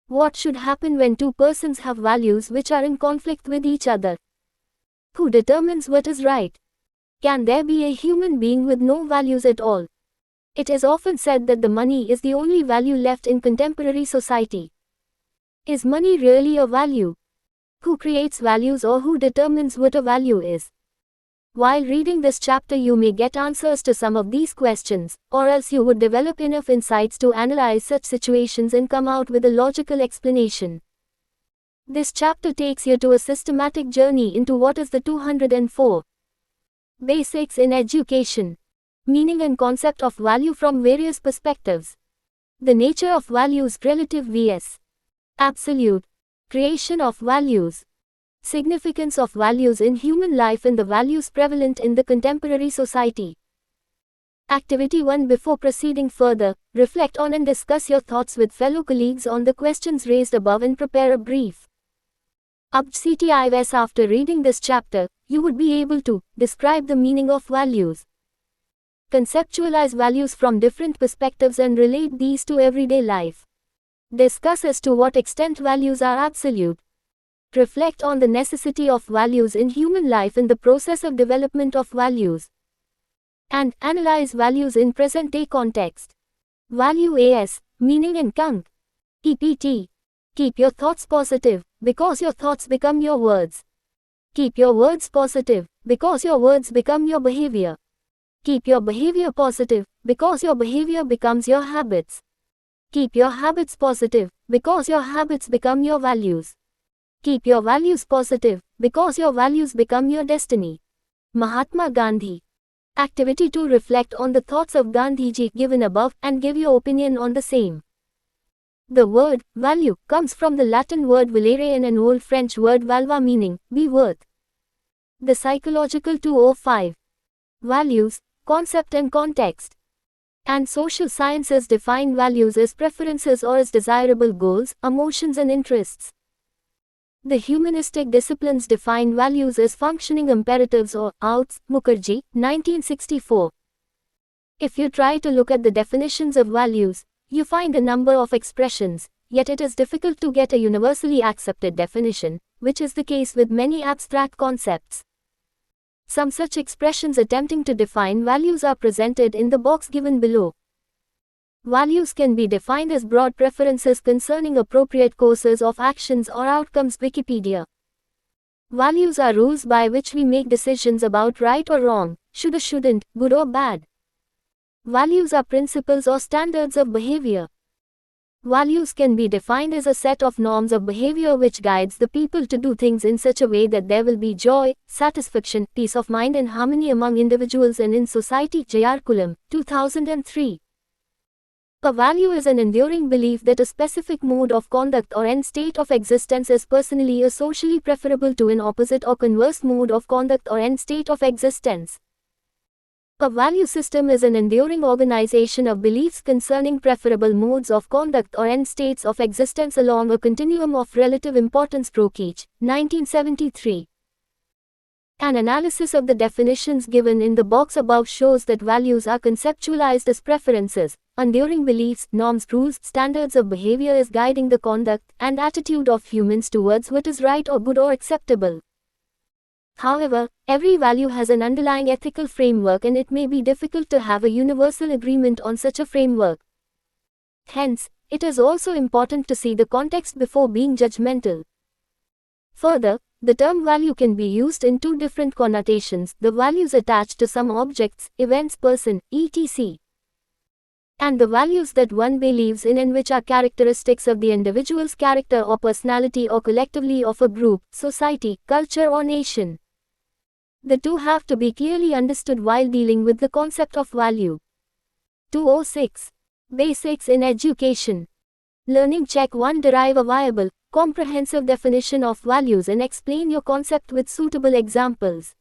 What should happen when two persons have values which are in conflict with each other? Who determines what is right? Can there be a human being with no values at all? It is often said that the money is the only value left in contemporary society. Is money really a value? Who creates values or who determines what a value is? While reading this chapter you may get answers to some of these questions, or else you would develop enough insights to analyze such situations and come out with a logical explanation. This chapter takes you to a systematic journey into what is the 204 Basics in Education. Meaning and concept of value from various perspectives. The nature of values, relative vs. absolute. Creation of values. Significance of values in human life and the values prevalent in the contemporary society. Activity 1. Before proceeding further, reflect on and discuss your thoughts with fellow colleagues on the questions raised above and prepare a brief objectives. After reading this chapter, you would be able to describe the meaning of values, conceptualize values from different perspectives and relate these to everyday life, discuss as to what extent values are absolute, reflect on the necessity of values in human life in the process of development of values, and analyze values in present-day context. Value as meaning and Kung. EPT. Keep your thoughts positive, because your thoughts become your words. Keep your words positive, because your words become your behavior. Keep your behavior positive, because your behavior becomes your habits. Keep your habits positive, because your habits become your values. Keep your values positive, because your values become your destiny. Mahatma Gandhi. Activity 2. Reflect on the thoughts of Gandhiji given above and give your opinion on the same. The word value comes from the Latin word valere and an old French word valva meaning be worth. The psychological 205. Values, concept and context. And social sciences define values as preferences or as desirable goals, emotions and interests. The humanistic disciplines define values as functioning imperatives or outs. Mukherjee, 1964. If you try to look at the definitions of values, you find a number of expressions, yet it is difficult to get a universally accepted definition, which is the case with many abstract concepts. Some such expressions attempting to define values are presented in the box given below. Values can be defined as broad preferences concerning appropriate courses of actions or outcomes. Wikipedia. Values are rules by which we make decisions about right or wrong, should or shouldn't, good or bad. Values are principles or standards of behavior. Values can be defined as a set of norms of behavior which guides the people to do things in such a way that there will be joy, satisfaction, peace of mind and harmony among individuals and in society. J.R. Kulam, 2003. A value is an enduring belief that a specific mode of conduct or end state of existence is personally or socially preferable to an opposite or converse mode of conduct or end state of existence. A value system is an enduring organization of beliefs concerning preferable modes of conduct or end states of existence along a continuum of relative importance. Brokic, 1973. An analysis of the definitions given in the box above shows that values are conceptualized as preferences, enduring beliefs, norms, rules, standards of behavior as guiding the conduct and attitude of humans towards what is right or good or acceptable. However, every value has an underlying ethical framework and it may be difficult to have a universal agreement on such a framework. Hence, it is also important to see the context before being judgmental. Further, the term value can be used in two different connotations: the values attached to some objects, events, person, etc., and the values that one believes in and which are characteristics of the individual's character or personality or collectively of a group, society, culture or nation. The two have to be clearly understood while dealing with the concept of value. 206. Basics in education. Learning Check 1. Derive a viable, comprehensive definition of values and explain your concept with suitable examples.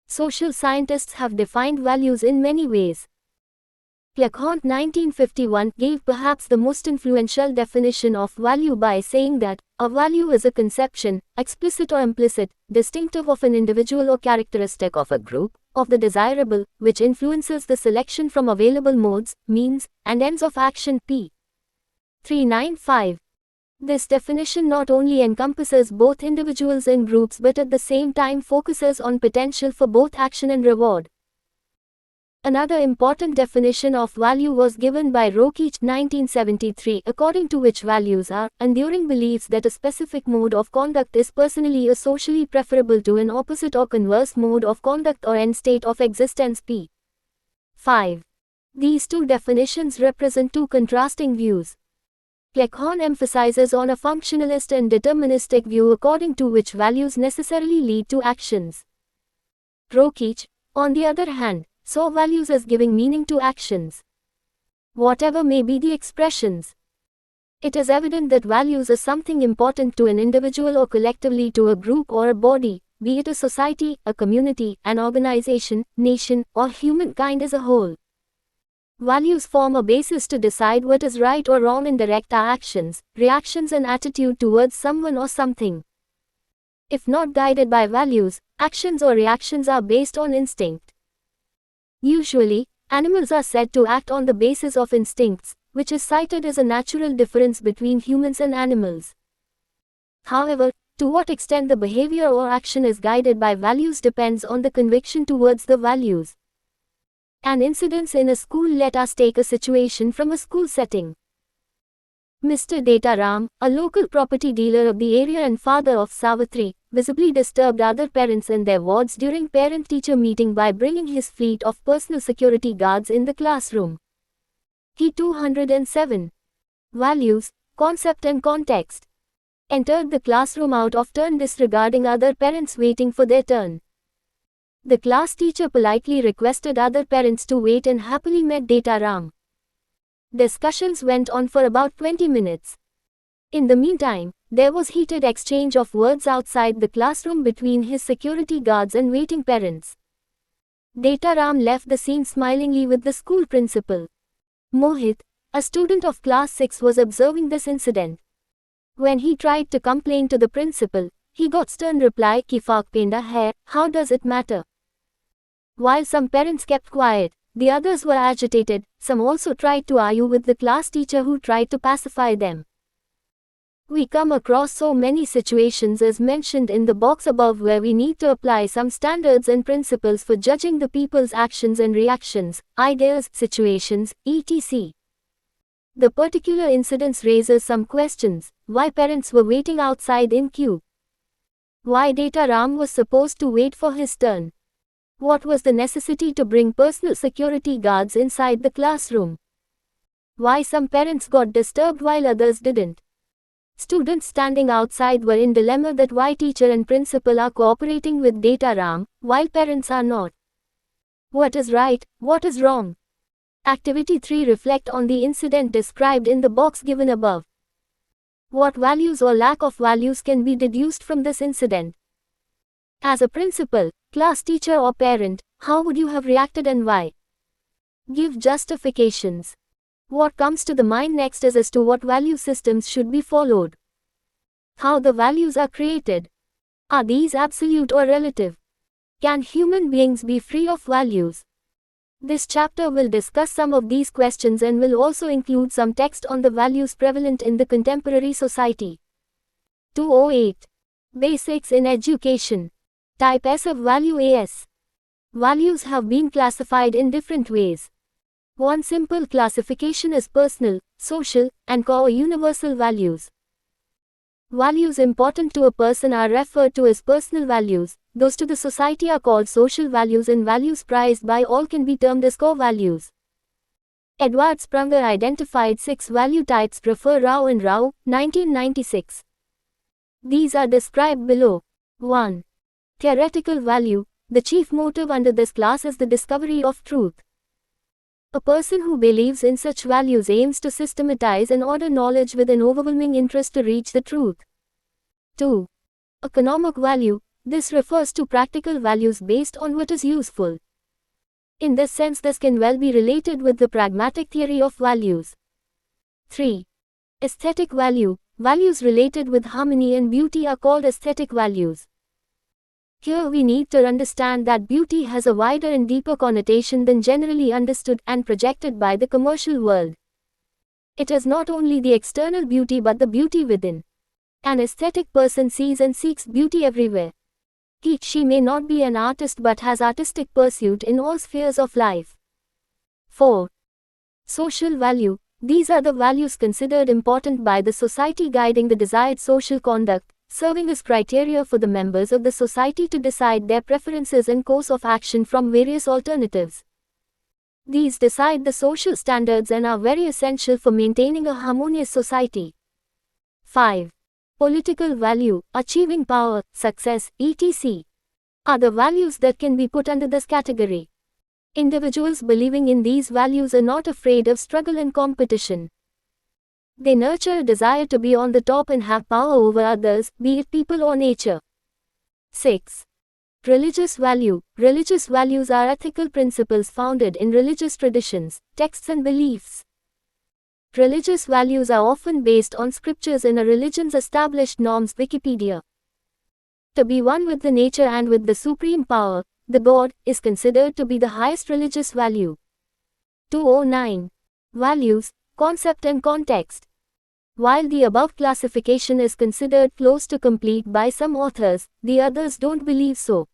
Social scientists have defined values in many ways. Lecompte 1951 gave perhaps the most influential definition of value by saying that a value is a conception, explicit or implicit, distinctive of an individual or characteristic of a group, of the desirable, which influences the selection from available modes, means, and ends of action. p. 395. This definition not only encompasses both individuals and groups but at the same time focuses on potential for both action and reward. Another important definition of value was given by Rokic 1973, according to which values are enduring beliefs that a specific mode of conduct is personally or socially preferable to an opposite or converse mode of conduct or end state of existence. p. 5. These two definitions represent two contrasting views. Lecompte emphasizes on a functionalist and deterministic view according to which values necessarily lead to actions. Rokic, on the other hand, saw values as giving meaning to actions, whatever may be the expressions. It is evident that values are something important to an individual or collectively to a group or a body, be it a society, a community, an organization, nation, or humankind as a whole. Values form a basis to decide what is right or wrong and direct our actions, reactions and attitude towards someone or something. If not guided by values, actions or reactions are based on instinct. Usually, animals are said to act on the basis of instincts, which is cited as a natural difference between humans and animals. However, to what extent the behavior or action is guided by values depends on the conviction towards the values. An incident in a school. Let us take a situation from a school setting. Mr. Data Ram, a local property dealer of the area and father of Savitri, visibly disturbed other parents in their wards during parent-teacher meeting by bringing his fleet of personal security guards in the classroom. He 207. Values, concept and context. Entered the classroom out of turn disregarding other parents waiting for their turn. The class teacher politely requested other parents to wait and happily met Data Ram. Discussions went on for about 20 minutes. In the meantime, there was heated exchange of words outside the classroom between his security guards and waiting parents. Data Ram left the scene smilingly with the school principal. Mohit, a student of class 6, was observing this incident. When he tried to complain to the principal, he got stern reply, "Ki fark penda hai, how does it matter?" While some parents kept quiet, the others were agitated. Some also tried to argue with the class teacher, who tried to pacify them. We come across so many situations as mentioned in the box above where we need to apply some standards and principles for judging the people's actions and reactions, ideas, situations, etc. The particular incidents raises some questions. Why parents were waiting outside in queue? Why Data Ram was supposed to wait for his turn? What was the necessity to bring personal security guards inside the classroom? Why some parents got disturbed while others didn't? Students standing outside were in dilemma that why teacher and principal are cooperating with Data Ram, while parents are not. What is right, what is wrong? Activity 3. Reflect on the incident described in the box given above. What values or lack of values can be deduced from this incident? As a principal, class teacher or parent, how would you have reacted and why? Give justifications. What comes to the mind next is as to what value systems should be followed. How the values are created. Are these absolute or relative? Can human beings be free of values? This chapter will discuss some of these questions and will also include some text on the values prevalent in the contemporary society. 208. Basics in education. Type S of value AS. Values have been classified in different ways. One simple classification is personal, social, and core universal values. Values important to a person are referred to as personal values. Those to the society are called social values, and values prized by all can be termed as core values. Edward Sprunger identified 6 value types per Rao and Rao, 1996. These are described below. 1. Theoretical value. The chief motive under this class is the discovery of truth. A person who believes in such values aims to systematize and order knowledge with an overwhelming interest to reach the truth. 2. Economic value. This refers to practical values based on what is useful. In this sense, this can well be related with the pragmatic theory of values. 3. Aesthetic value. Values related with harmony and beauty are called aesthetic values. Here we need to understand that beauty has a wider and deeper connotation than generally understood and projected by the commercial world. It is not only the external beauty but the beauty within. An aesthetic person sees and seeks beauty everywhere. She may not be an artist but has artistic pursuit in all spheres of life. 4. Social value. These are the values considered important by the society guiding the desired social conduct, serving as criteria for the members of the society to decide their preferences and course of action from various alternatives. These decide the social standards and are very essential for maintaining a harmonious society. 5. Political value, achieving power, success, etc. are the values that can be put under this category. Individuals believing in these values are not afraid of struggle and competition. They nurture a desire to be on the top and have power over others, be it people or nature. 6. Religious value. Religious values are ethical principles founded in religious traditions, texts and beliefs. Religious values are often based on scriptures in a religion's established norms. Wikipedia. To be one with the nature and with the supreme power, the God, is considered to be the highest religious value. 209. Values, concept and context. While the above classification is considered close to complete by some authors, the others don't believe so.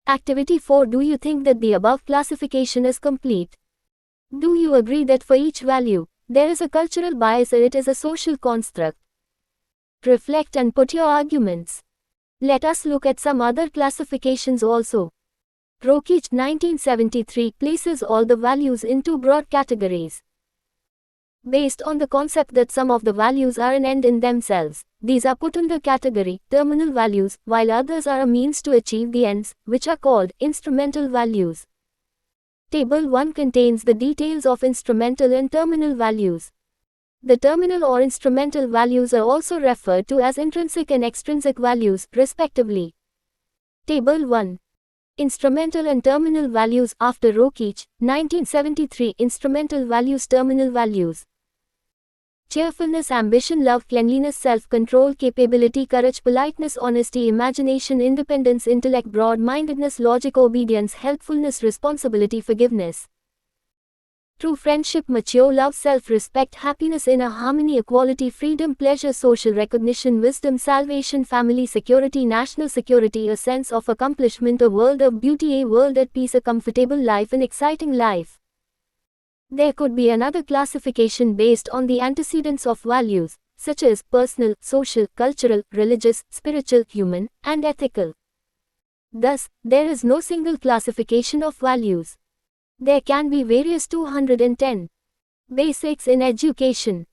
Activity 4. Do you think that the above classification is complete? Do you agree that for each value, there is a cultural bias or it is a social construct? Reflect and put your arguments. Let us look at some other classifications also. Rokeach 1973 places all the values in two broad categories. Based on the concept that some of the values are an end in themselves, these are put under category terminal values, while others are a means to achieve the ends, which are called instrumental values. Table 1 contains the details of instrumental and terminal values. The terminal or instrumental values are also referred to as intrinsic and extrinsic values, respectively. Table 1. Instrumental and terminal values after Rokeach, 1973. Instrumental values. Terminal values: cheerfulness, ambition, love, cleanliness, self-control, capability, courage, politeness, honesty, imagination, independence, intellect, broad-mindedness, logic, obedience, helpfulness, responsibility, forgiveness. True friendship, mature love, self-respect, happiness, inner harmony, equality, freedom, pleasure, social recognition, wisdom, salvation, family, security, national security, a sense of accomplishment, a world of beauty, a world at peace, a comfortable life, an exciting life. There could be another classification based on the antecedents of values, such as personal, social, cultural, religious, spiritual, human, and ethical. Thus, there is no single classification of values. There can be various 210. Basics in education.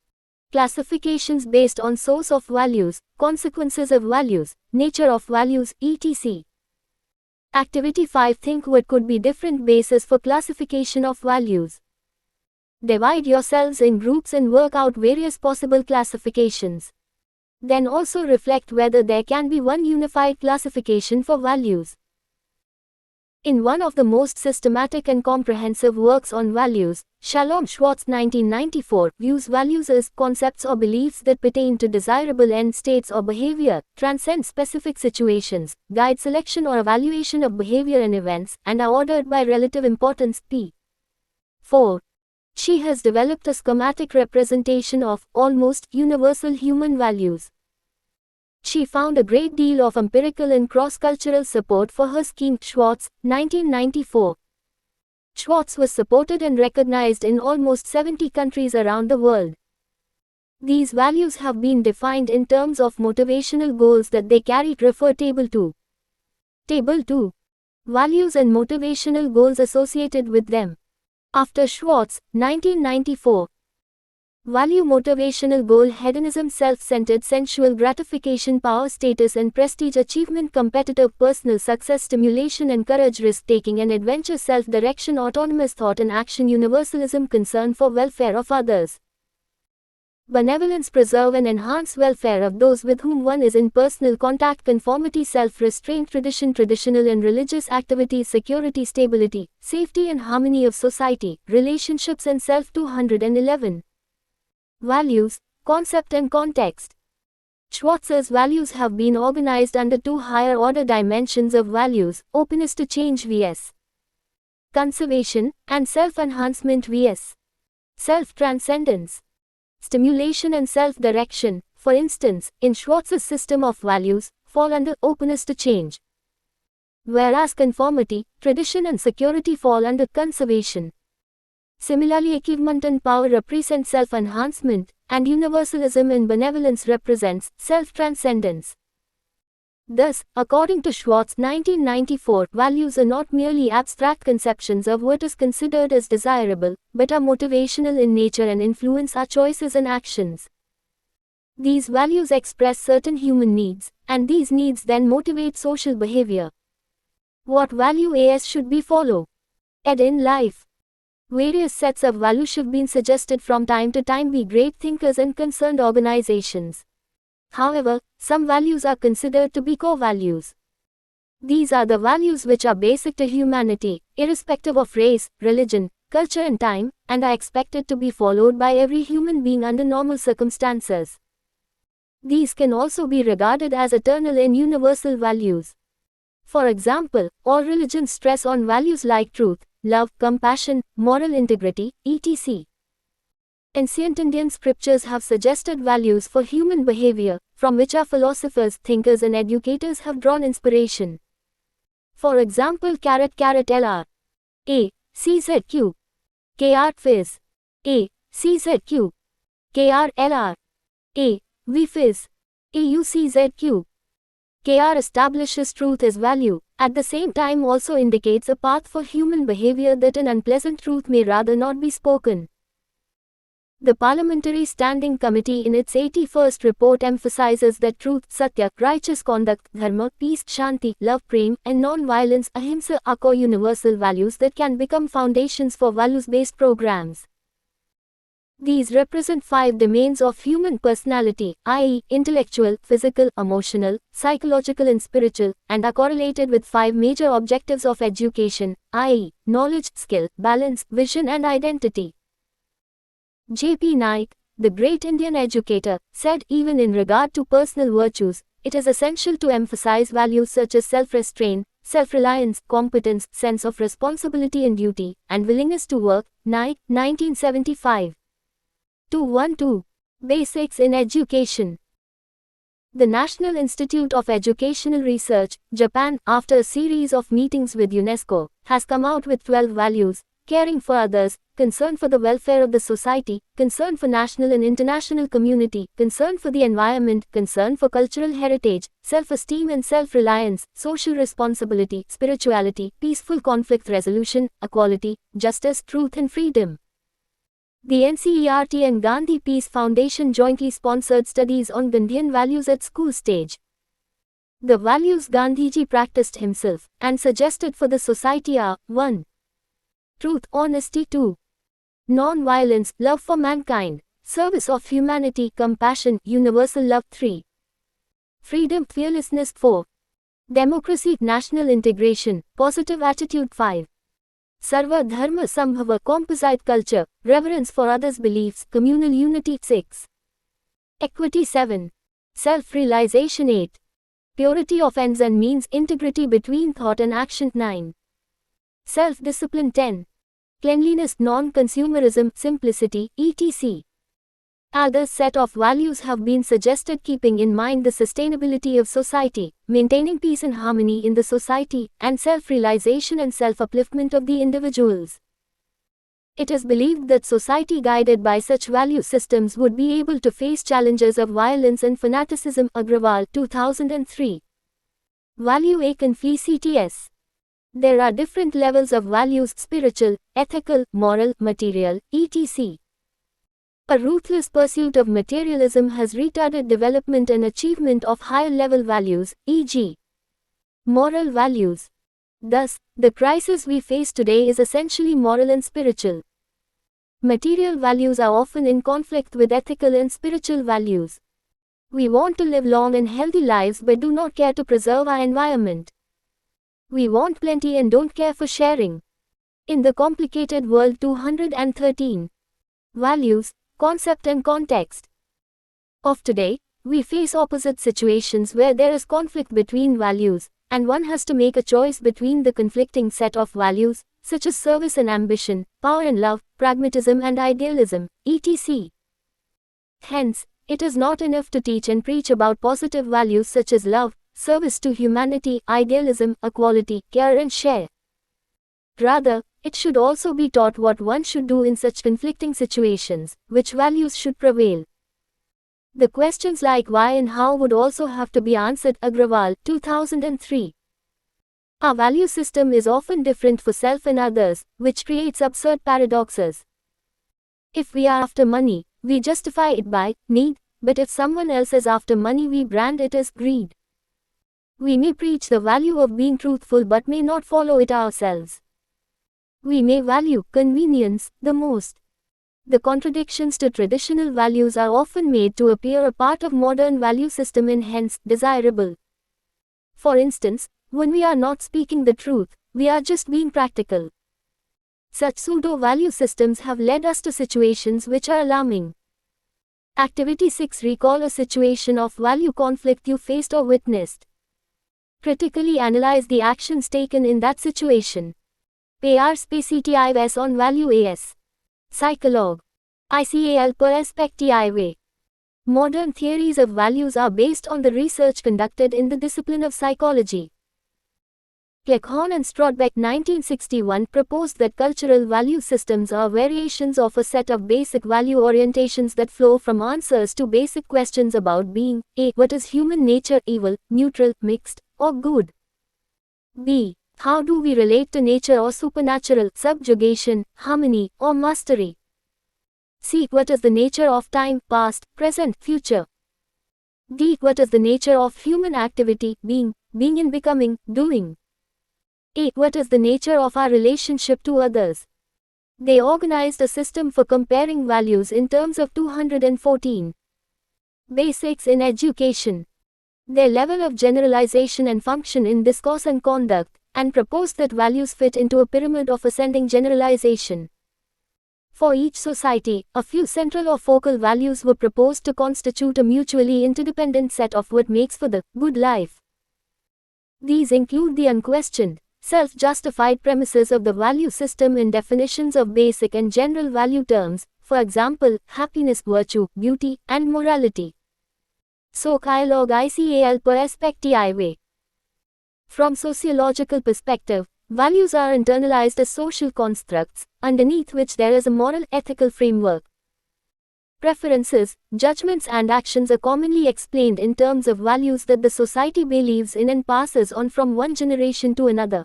Classifications based on source of values, consequences of values, nature of values, etc. Activity 5. Think what could be different bases for classification of values. Divide yourselves in groups and work out various possible classifications. Then also reflect whether there can be one unified classification for values. In one of the most systematic and comprehensive works on values, Shalom Schwartz 1994 views values as concepts or beliefs that pertain to desirable end states or behavior, transcend specific situations, guide selection or evaluation of behavior and events, and are ordered by relative importance. p. 4. She has developed a schematic representation of almost universal human values. She found a great deal of empirical and cross-cultural support for her scheme. Schwartz, 1994. Schwartz was supported and recognized in almost 70 countries around the world. These values have been defined in terms of motivational goals that they carry. Refer Table 2. Table 2. Values and motivational goals associated with them. After Schwartz, 1994. Value, motivational goal: hedonism, self-centered, sensual gratification, power, status and prestige, achievement, competitive, personal success, stimulation and courage, risk-taking and adventure, self-direction, autonomous thought and action, universalism, concern for welfare of others. Benevolence, preserve and enhance welfare of those with whom one is in personal contact, conformity, self-restraint, tradition, traditional and religious activities, security, stability, safety and harmony of society, relationships and self. 211. Values, concept and context. Schwartz's values have been organized under two higher-order dimensions of values: openness to change vs. conservation, and self-enhancement vs. self-transcendence. Stimulation and self-direction, for instance, in Schwartz's system of values, fall under openness to change, whereas conformity, tradition and security fall under conservation. Similarly, achievement and power represent self-enhancement, and universalism and benevolence represents self-transcendence. Thus, according to Schwartz 1994, values are not merely abstract conceptions of what is considered as desirable, but are motivational in nature and influence our choices and actions. These values express certain human needs, and these needs then motivate social behavior. What value as should be followed? In life. Various sets of values should be suggested from time to time by great thinkers and concerned organizations. However, some values are considered to be core values. These are the values which are basic to humanity, irrespective of race, religion, culture and time, and are expected to be followed by every human being under normal circumstances. These can also be regarded as eternal and universal values. For example, all religions stress on values like truth, love, compassion, moral integrity, etc. Ancient Indian scriptures have suggested values for human behavior, from which our philosophers, thinkers and educators have drawn inspiration. For example, LR A CZQ KR Phys A CZQ KR LR A V Phys AUCZQ KR establishes truth as value, at the same time also indicates a path for human behavior that an unpleasant truth may rather not be spoken. The Parliamentary Standing Committee in its 81st report emphasizes that truth, satya, righteous conduct, dharma, peace, shanti, love, prem, and non-violence, ahimsa are core universal values that can become foundations for values-based programs. These represent 5 domains of human personality, i.e., intellectual, physical, emotional, psychological and spiritual, and are correlated with 5 major objectives of education, i.e., knowledge, skill, balance, vision and identity. J.P. Naik, the great Indian educator, said even in regard to personal virtues, it is essential to emphasize values such as self-restraint, self-reliance, competence, sense of responsibility and duty, and willingness to work. Naik, 1975. 212. Basics in Education. The National Institute of Educational Research, Japan, after a series of meetings with UNESCO, has come out with 12 values: caring for others, concern for the welfare of the society, concern for national and international community, concern for the environment, concern for cultural heritage, self-esteem and self-reliance, social responsibility, spirituality, peaceful conflict resolution, equality, justice, truth and freedom. The NCERT and Gandhi Peace Foundation jointly sponsored studies on Gandhian values at school stage. The values Gandhiji practiced himself and suggested for the society are: 1. Truth, honesty; 2. Non-violence, love for mankind, service of humanity, compassion, universal love; 3. Freedom, fearlessness; 4. Democracy, national integration, positive attitude; 5. Sarva Dharma Sambhava, composite culture, reverence for others' beliefs, communal unity; 6. Equity; 7. Self-realization; 8. Purity of ends and means, integrity between thought and action; 9. Self-discipline; 10. Cleanliness, non-consumerism, simplicity, etc. Others set of values have been suggested keeping in mind the sustainability of society, maintaining peace and harmony in the society, and self-realization and self-upliftment of the individuals. It is believed that society guided by such value systems would be able to face challenges of violence and fanaticism. Agrawal, 2003. Value A CTS. There are different levels of values: spiritual, ethical, moral, material, etc. A ruthless pursuit of materialism has retarded development and achievement of higher level values, e.g., moral values. Thus, the crisis we face today is essentially moral and spiritual. Material values are often in conflict with ethical and spiritual values. We want to live long and healthy lives but do not care to preserve our environment. We want plenty and don't care for sharing. In the complicated world 213. Values, concept and context of today, we face opposite situations where there is conflict between values, and one has to make a choice between the conflicting set of values, such as service and ambition, power and love, pragmatism and idealism, etc. Hence, it is not enough to teach and preach about positive values such as love, service to humanity, idealism, equality, care and share. Rather, it should also be taught what one should do in such conflicting situations, which values should prevail. The questions like why and how would also have to be answered. Agrawal, 2003. Our value system is often different for self and others, which creates absurd paradoxes. If we are after money, we justify it by need, but if someone else is after money, we brand it as greed. We may preach the value of being truthful but may not follow it ourselves. We may value convenience the most. The contradictions to traditional values are often made to appear a part of modern value system and hence desirable. For instance, When we are not speaking the truth, we are just being practical. Such pseudo-value systems have led us to situations which are alarming. Activity 6. Recall a situation of value conflict you faced or witnessed. Critically analyze the actions taken in that situation. Perspective on value as psychologue. ICAL perspective. Modern theories of values are based on the research conducted in the discipline of psychology. Cleghorn and Strodbeck 1961 proposed that cultural value systems are variations of a set of basic value orientations that flow from answers to basic questions about being a. What is human nature, evil, neutral, mixed, or good? B. How do we relate to nature or supernatural, subjugation, harmony, or mastery? C. What is the nature of time, past, present, future? D. What is the nature of human activity, being and becoming, doing? A. What is the nature of our relationship to others? They organized a system for comparing values in terms of 214 basics in education, their level of generalization and function in discourse and conduct, and proposed that values fit into a pyramid of ascending generalization. For each society, a few central or focal values were proposed to constitute a mutually interdependent set of what makes for the good life. These include the unquestioned, self-justified premises of the value system in definitions of basic and general value terms, for example, happiness, virtue, beauty, and morality. Psychologue ICAL perspective. From sociological perspective, values are internalized as social constructs, underneath which there is a moral ethical framework. Preferences, judgments and actions are commonly explained in terms of values that the society believes in and passes on from one generation to another.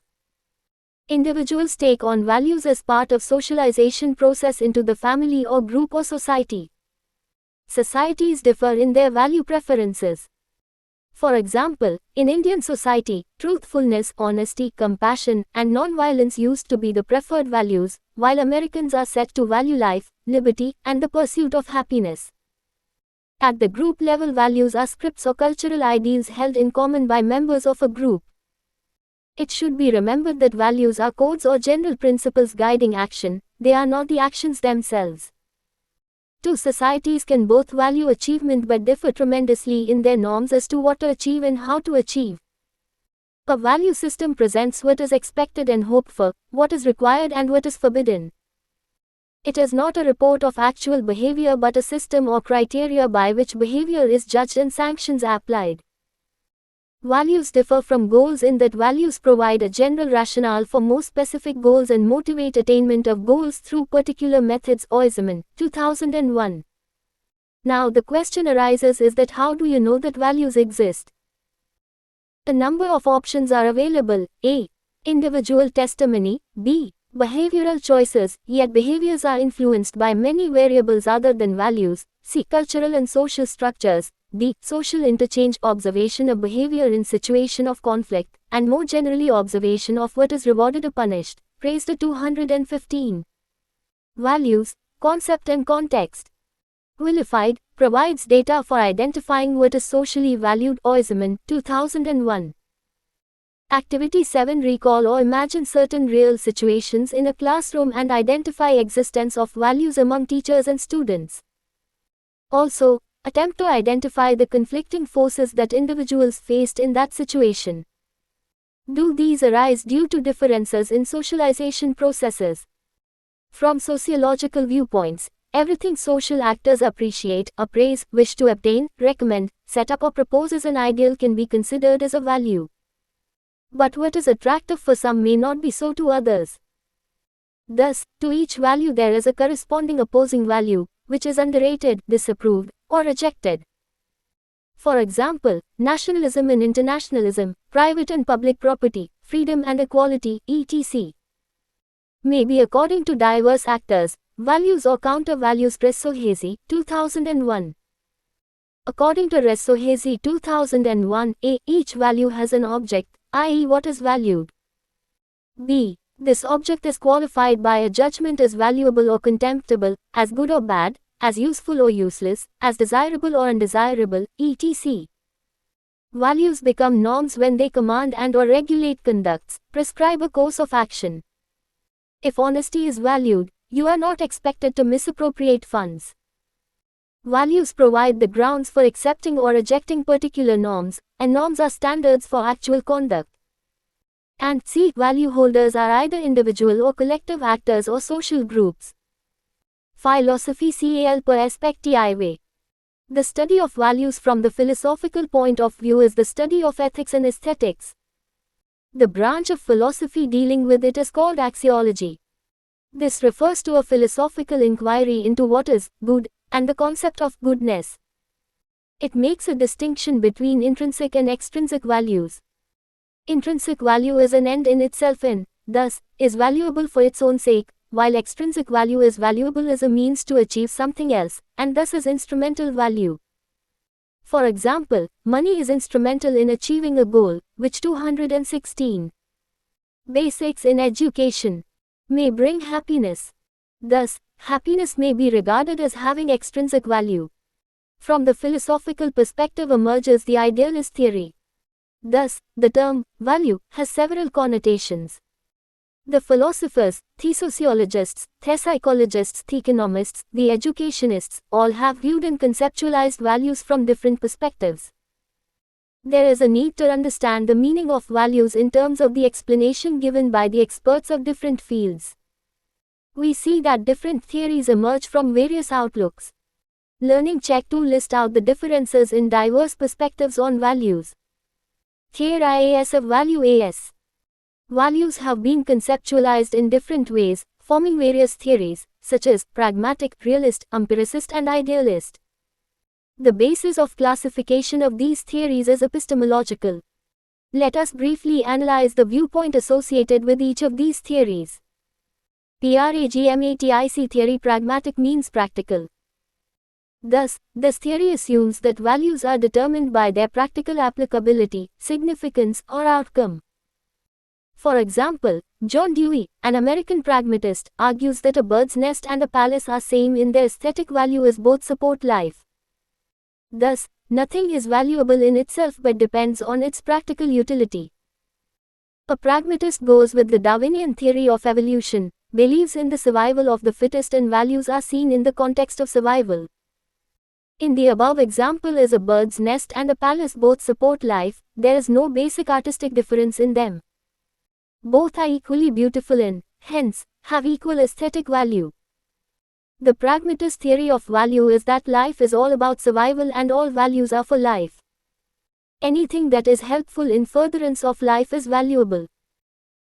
Individuals take on values as part of socialization process into the family or group or society. Societies differ in their value preferences. For example, in Indian society, truthfulness, honesty, compassion, and non-violence used to be the preferred values, while Americans are said to value life, liberty, and the pursuit of happiness. At the group level, values are scripts or cultural ideals held in common by members of a group. It should be remembered that values are codes or general principles guiding action, they are not the actions themselves. Two societies can both value achievement but differ tremendously in their norms as to what to achieve and how to achieve. A value system presents what is expected and hoped for, what is required and what is forbidden. It is not a report of actual behavior but a system or criteria by which behavior is judged and sanctions applied. Values differ from goals in that values provide a general rationale for more specific goals and motivate attainment of goals through particular methods. Oisman, 2001. Now the question arises is that how do you know that values exist? A number of options are available. A. Individual testimony. B. Behavioral choices, yet behaviors are influenced by many variables other than values. C. Cultural and social structures. D. Social interchange, observation of behavior in situation of conflict, and more generally observation of what is rewarded or punished. Praise the 215. Values, concept and context. Vilified, provides data for identifying what is socially valued. Oisman, 2001. Activity 7. Recall or imagine certain real situations in a classroom and identify existence of values among teachers and students. Also, attempt to identify the conflicting forces that individuals faced in that situation. Do these arise due to differences in socialization processes? From sociological viewpoints, everything social actors appreciate, appraise, wish to obtain, recommend, set up or propose as an ideal can be considered as a value. But what is attractive for some may not be so to others. Thus, to each value there is a corresponding opposing value, which is underrated, disapproved, or rejected. For example, nationalism and internationalism, private and public property, freedom and equality, etc. may be according to diverse actors, values or counter-values. Resohesi, 2001. According to Resohesi 2001, A. Each value has an object, i.e. what is valued. B. This object is qualified by a judgment as valuable or contemptible, as good or bad, as useful or useless, as desirable or undesirable, etc. Values become norms when they command and/or regulate conducts, prescribe a course of action. If honesty is valued, you are not expected to misappropriate funds. Values provide the grounds for accepting or rejecting particular norms, and norms are standards for actual conduct. And C. Value holders are either individual or collective actors or social groups. Philosophy CAL perspective. The study of values from the philosophical point of view is the study of ethics and aesthetics. The branch of philosophy dealing with it is called axiology. This refers to a philosophical inquiry into what is good, and the concept of goodness. It makes a distinction between intrinsic and extrinsic values. Intrinsic value is an end in itself and, thus, is valuable for its own sake, while extrinsic value is valuable as a means to achieve something else, and thus is instrumental value. For example, money is instrumental in achieving a goal, which 216 basics in education may bring happiness. Thus, happiness may be regarded as having extrinsic value. From the philosophical perspective emerges the idealist theory. Thus, the term value has several connotations. The philosophers, the sociologists, the psychologists, the economists, the educationists, all have viewed and conceptualized values from different perspectives. There is a need to understand the meaning of values in terms of the explanation given by the experts of different fields. We see that different theories emerge from various outlooks. Learning Check to list out the differences in diverse perspectives on values. Here IAS of value AS. Values have been conceptualized in different ways, forming various theories, such as pragmatic, realist, empiricist, and idealist. The basis of classification of these theories is epistemological. Let us briefly analyze the viewpoint associated with each of these theories. Pragmatic theory. Pragmatic means practical. Thus, this theory assumes that values are determined by their practical applicability, significance, or outcome. For example, John Dewey, an American pragmatist, argues that a bird's nest and a palace are same in their aesthetic value as both support life. Thus, nothing is valuable in itself but depends on its practical utility. A pragmatist goes with the Darwinian theory of evolution, believes in the survival of the fittest, and values are seen in the context of survival. In the above example is a bird's nest and a palace, both support life, there is no basic artistic difference in them. Both are equally beautiful and, hence, have equal aesthetic value. The pragmatist theory of value is that life is all about survival and all values are for life. Anything that is helpful in furtherance of life is valuable.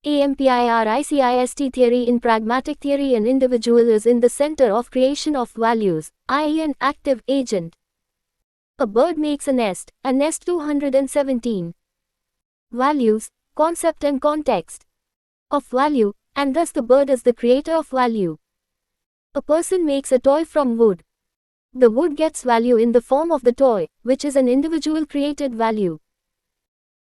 Empiricist theory. In pragmatic theory, an individual is in the center of creation of values, i.e. an active agent. A bird makes a nest 217. Values, concept and context of value, and thus the bird is the creator of value. A person makes a toy from wood. The wood gets value in the form of the toy, which is an individual created value.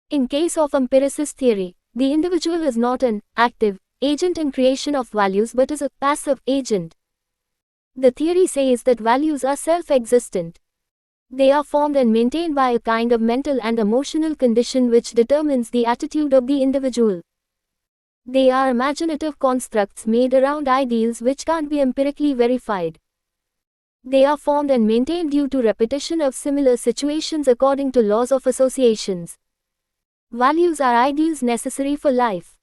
In case of empiricist theory, the individual is not an active agent in creation of values but is a passive agent. The theory says that values are self-existent. They are formed and maintained by a kind of mental and emotional condition which determines the attitude of the individual. They are imaginative constructs made around ideals which can't be empirically verified. They are formed and maintained due to repetition of similar situations according to laws of associations. Values are ideals necessary for life.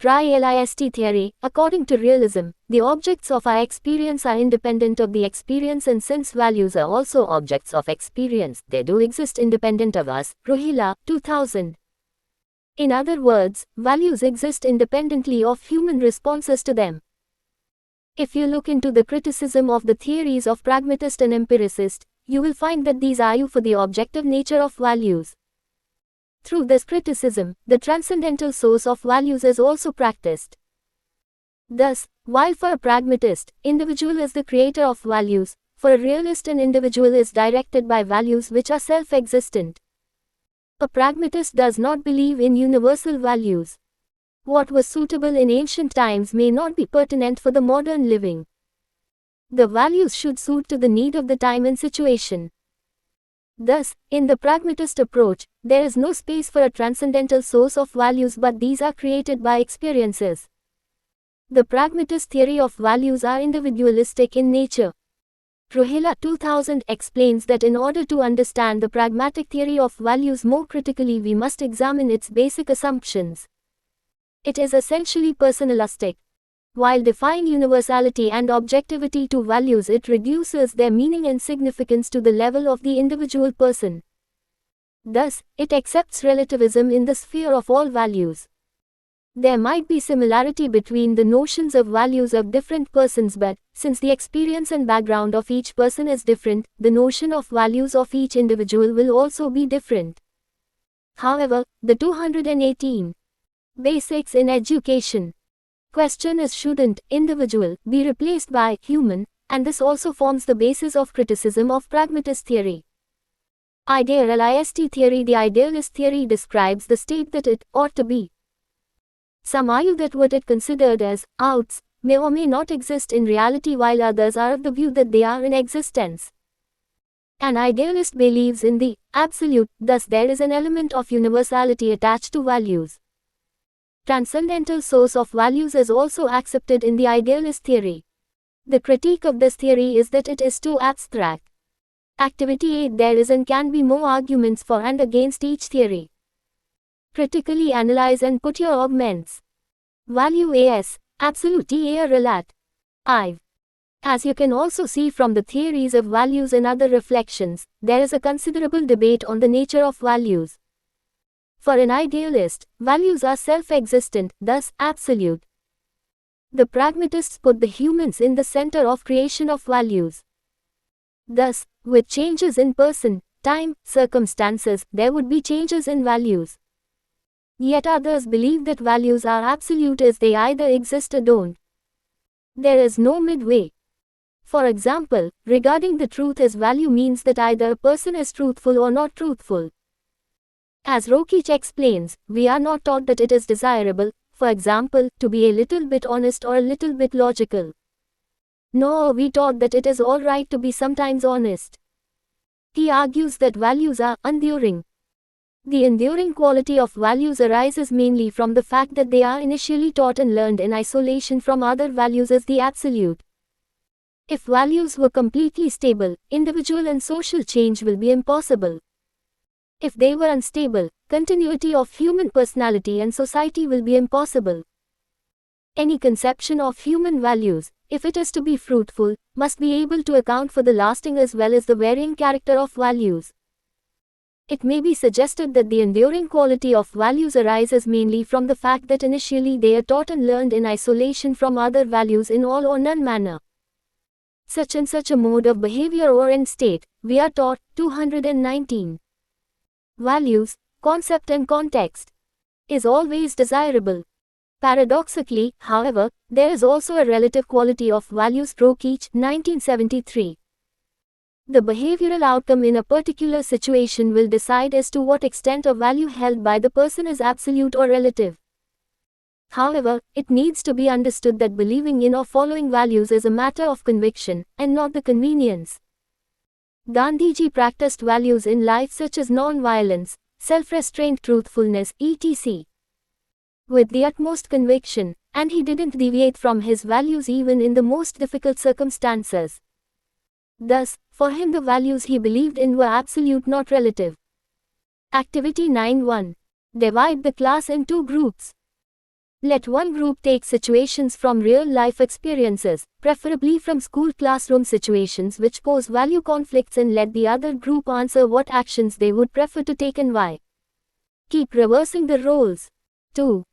Realist theory. According to realism, the objects of our experience are independent of the experience, and since values are also objects of experience, they do exist independent of us. Ruhila, 2000. In other words, values exist independently of human responses to them. If you look into the criticism of the theories of pragmatist and empiricist, you will find that these argue for the objective nature of values. Through this criticism, the transcendental source of values is also practiced. Thus, while for a pragmatist, individual is the creator of values, for a realist an individual is directed by values which are self-existent. A pragmatist does not believe in universal values. What was suitable in ancient times may not be pertinent for the modern living. The values should suit to the need of the time and situation. Thus, in the pragmatist approach, there is no space for a transcendental source of values, but these are created by experiences. The pragmatist theory of values are individualistic in nature. Rohila 2000 explains that in order to understand the pragmatic theory of values more critically, we must examine its basic assumptions. It is essentially personalistic. While defying universality and objectivity to values, it reduces their meaning and significance to the level of the individual person. Thus, it accepts relativism in the sphere of all values. There might be similarity between the notions of values of different persons, but, since the experience and background of each person is different, the notion of values of each individual will also be different. However, the 218 Basics in Education question is, shouldn't individual be replaced by human, and this also forms the basis of criticism of pragmatist theory. Idealist theory. The idealist theory describes the state that it ought to be. Some argue that what it considered as oughts may or may not exist in reality, while others are of the view that they are in existence. An idealist believes in the absolute, thus there is an element of universality attached to values. Transcendental source of values is also accepted in the idealist theory. The critique of this theory is that it is too abstract. Activity 8. There is and can be more arguments for and against each theory. Critically analyze and put your arguments. Value as absolute a relat. I. As you can also see from the theories of values and other reflections, there is a considerable debate on the nature of values. For an idealist, values are self-existent, thus absolute. The pragmatists put the humans in the center of creation of values. Thus, with changes in person, time, circumstances, there would be changes in values. Yet others believe that values are absolute, as they either exist or don't. There is no midway. For example, regarding the truth as value means that either a person is truthful or not truthful. As Rokic explains, we are not taught that it is desirable, for example, to be a little bit honest or a little bit logical. Nor are we taught that it is all right to be sometimes honest. He argues that values are enduring. The enduring quality of values arises mainly from the fact that they are initially taught and learned in isolation from other values as the absolute. If values were completely stable, individual and social change will be impossible. If they were unstable, continuity of human personality and society will be impossible. Any conception of human values, if it is to be fruitful, must be able to account for the lasting as well as the varying character of values. It may be suggested that the enduring quality of values arises mainly from the fact that initially they are taught and learned in isolation from other values in all or none manner. Such and such a mode of behavior or end state, we are taught, 219. Values, concept and context, is always desirable. Paradoxically, however, there is also a relative quality of values. Rokic, 1973. The behavioral outcome in a particular situation will decide as to what extent of value held by the person is absolute or relative. However, it needs to be understood that believing in or following values is a matter of conviction, and not the convenience. Gandhiji practiced values in life such as non-violence, self-restraint, truthfulness, etc. with the utmost conviction, and he didn't deviate from his values even in the most difficult circumstances. Thus, for him the values he believed in were absolute, not relative. Activity 9.1. Divide the class in two groups. Let one group take situations from real-life experiences, preferably from school classroom situations which pose value conflicts, and let the other group answer what actions they would prefer to take and why. Keep reversing the roles. 2.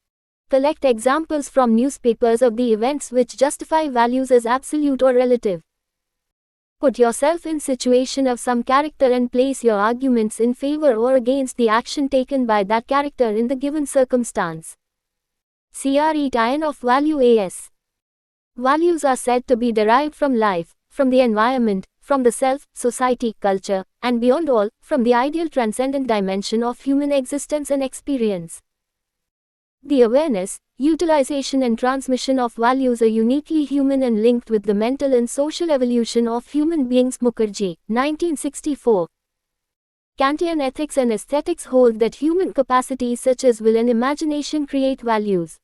Collect examples from newspapers of the events which justify values as absolute or relative. Put yourself in situation of some character and place your arguments in favor or against the action taken by that character in the given circumstance. Criterion of value as. Values are said to be derived from life, from the environment, from the self, society, culture, and beyond all, from the ideal transcendent dimension of human existence and experience. The awareness, utilization and transmission of values are uniquely human and linked with the mental and social evolution of human beings. Mukherjee, 1964. Kantian ethics and aesthetics hold that human capacities such as will and imagination create values.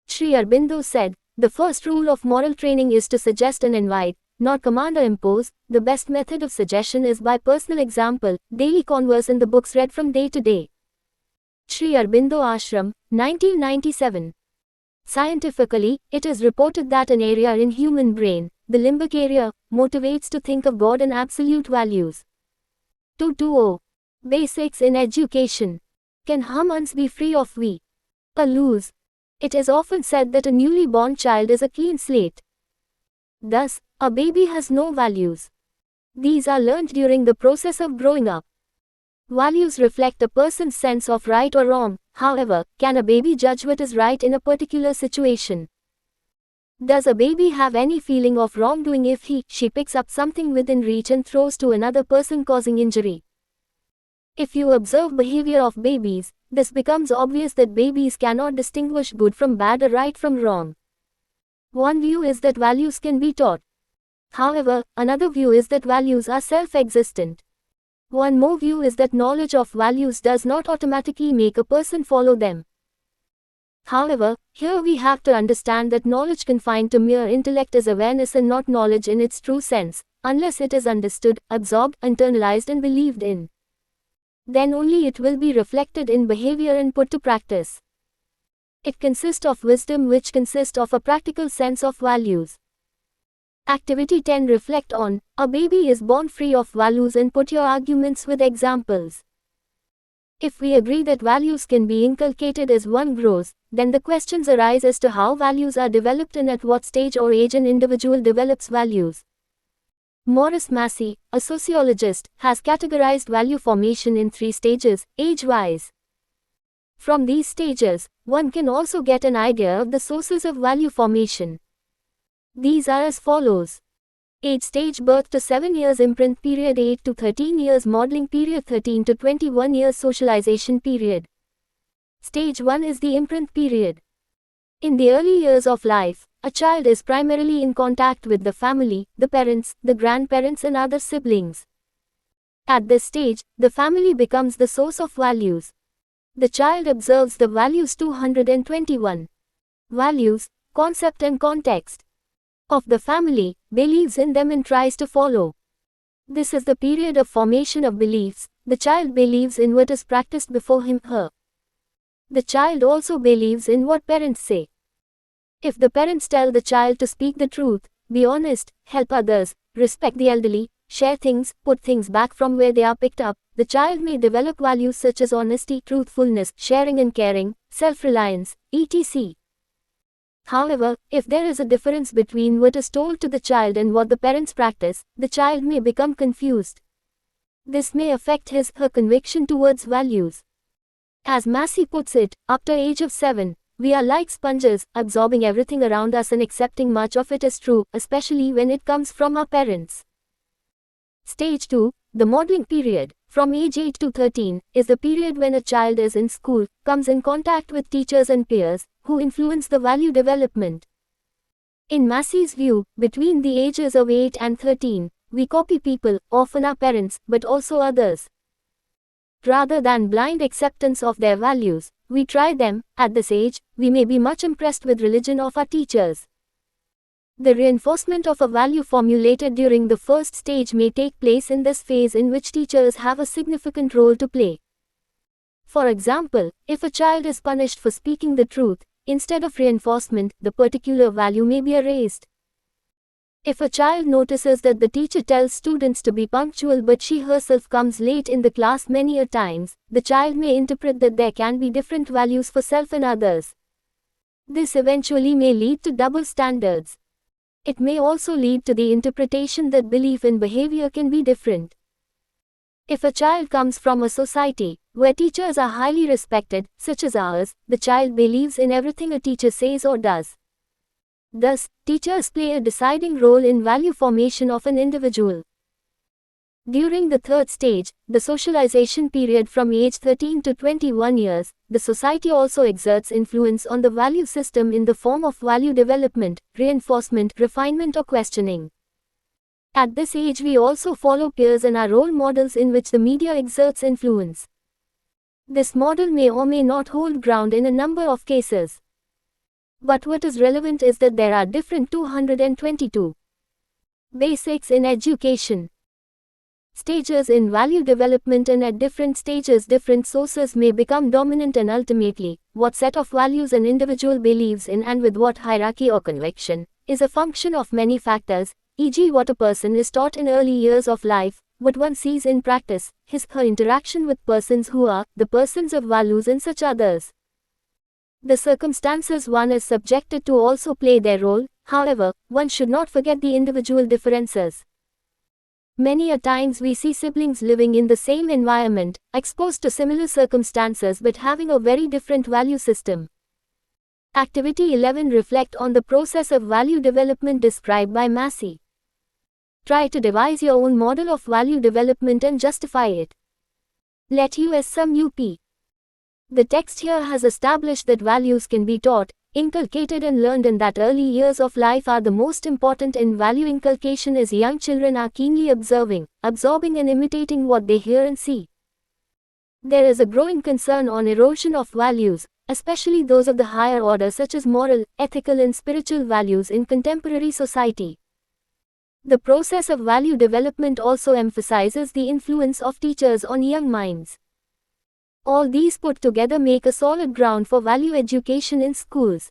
Sri Aurobindo said, "The first rule of moral training is to suggest and invite, not command or impose. The best method of suggestion is by personal example, daily converse in the books read from day to day." Sri Aurobindo Ashram, 1997. Scientifically, it is reported that an area in human brain, the limbic area, motivates to think of God and absolute values. 220. Basics in education. Can humans be free of we? A lose. It is often said that a newly born child is a clean slate. Thus, a baby has no values. These are learned during the process of growing up. Values reflect a person's sense of right or wrong. However, can a baby judge what is right in a particular situation? Does a baby have any feeling of wrongdoing if she picks up something within reach and throws to another person causing injury? If you observe behavior of babies, this becomes obvious that babies cannot distinguish good from bad or right from wrong. One view is that values can be taught. However, another view is that values are self-existent. One more view is that knowledge of values does not automatically make a person follow them. However, here we have to understand that knowledge confined to mere intellect is awareness and not knowledge in its true sense, unless it is understood, absorbed, internalized and believed in. Then only it will be reflected in behavior and put to practice. It consists of wisdom which consists of a practical sense of values. Activity 10. Reflect on, a baby is born free of values and put your arguments with examples. If we agree that values can be inculcated as one grows, then the questions arise as to how values are developed and at what stage or age an individual develops values. Maurice Massey, a sociologist, has categorized value formation in 3 stages, age-wise. From these stages, one can also get an idea of the sources of value formation. These are as follows. Age stage: birth to 7 years, imprint period 8 to 13 years, modeling period 13 to 21 years, socialization period. Stage 1 is the imprint period. In the early years of life, a child is primarily in contact with the family, the parents, the grandparents and other siblings. At this stage, the family becomes the source of values. The child observes the values 221. Values, concept and context of the family, believes in them and tries to follow. This is the period of formation of beliefs. The child believes in what is practiced before him/her. The child also believes in what parents say. If the parents tell the child to speak the truth, be honest, help others, respect the elderly, share things, put things back from where they are picked up, the child may develop values such as honesty, truthfulness, sharing and caring, self-reliance, etc. However, if there is a difference between what is told to the child and what the parents practice, the child may become confused. This may affect his/her conviction towards values. As Massey puts it, after age of 7, we are like sponges, absorbing everything around us and accepting much of it as true, especially when it comes from our parents. Stage 2, the modeling period, from age 8 to 13, is the period when a child is in school, comes in contact with teachers and peers, who influence the value development. In Massey's view, between the ages of 8 and 13, we copy people, often our parents, but also others. Rather than blind acceptance of their values, we try them. At this age, we may be much impressed with religion of our teachers. The reinforcement of a value formulated during the first stage may take place in this phase, in which teachers have a significant role to play. For example, if a child is punished for speaking the truth, instead of reinforcement, the particular value may be erased. If a child notices that the teacher tells students to be punctual but she herself comes late in the class many a times, the child may interpret that there can be different values for self and others. This eventually may lead to double standards. It may also lead to the interpretation that belief and behavior can be different. If a child comes from a society where teachers are highly respected, such as ours, the child believes in everything a teacher says or does. Thus, teachers play a deciding role in value formation of an individual. During the third stage, the socialization period from age 13 to 21 years, the society also exerts influence on the value system in the form of value development, reinforcement, refinement or questioning. At this age, we also follow peers and are role models in which the media exerts influence. This model may or may not hold ground in a number of cases. But what is relevant is that there are different 222 basics in education stages in value development, and at different stages different sources may become dominant, and ultimately, what set of values an individual believes in and with what hierarchy or conviction is a function of many factors, e.g. what a person is taught in early years of life, what one sees in practice, his/her interaction with persons who are the persons of values and such others. The circumstances one is subjected to also play their role, however, one should not forget the individual differences. Many a times we see siblings living in the same environment, exposed to similar circumstances but having a very different value system. Activity 11. Reflect on the process of value development described by Massey. Try to devise your own model of value development and justify it. Let us sum up. The text here has established that values can be taught, inculcated and learned, and that early years of life are the most important in value inculcation, as young children are keenly observing, absorbing and imitating what they hear and see. There is a growing concern on erosion of values, especially those of the higher order such as moral, ethical and spiritual values in contemporary society. The process of value development also emphasizes the influence of teachers on young minds. All these put together make a solid ground for value education in schools.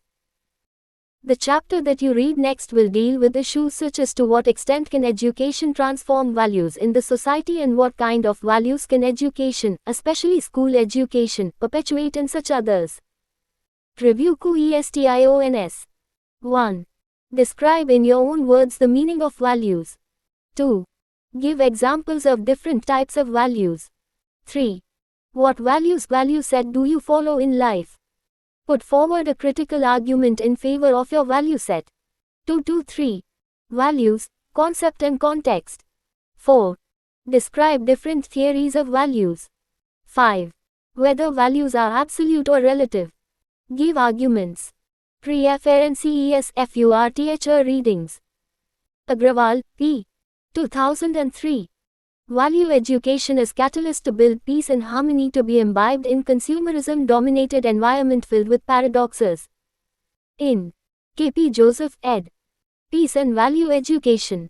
The chapter that you read next will deal with issues such as to what extent can education transform values in the society, and what kind of values can education, especially school education, perpetuate, and such others. Review questions. 1. Describe in your own words the meaning of values. 2. Give examples of different types of values. 3. What value set do you follow in life? Put forward a critical argument in favor of your value set. 2-3. Values, concept and context. 4. Describe different theories of values. 5. Whether values are absolute or relative. Give arguments. Pre-reference FURTHR readings. Agrawal, P. 2003. Value education as catalyst to build peace and harmony, to be imbibed in consumerism-dominated environment filled with paradoxes. In K.P. Joseph, ed. Peace and Value Education.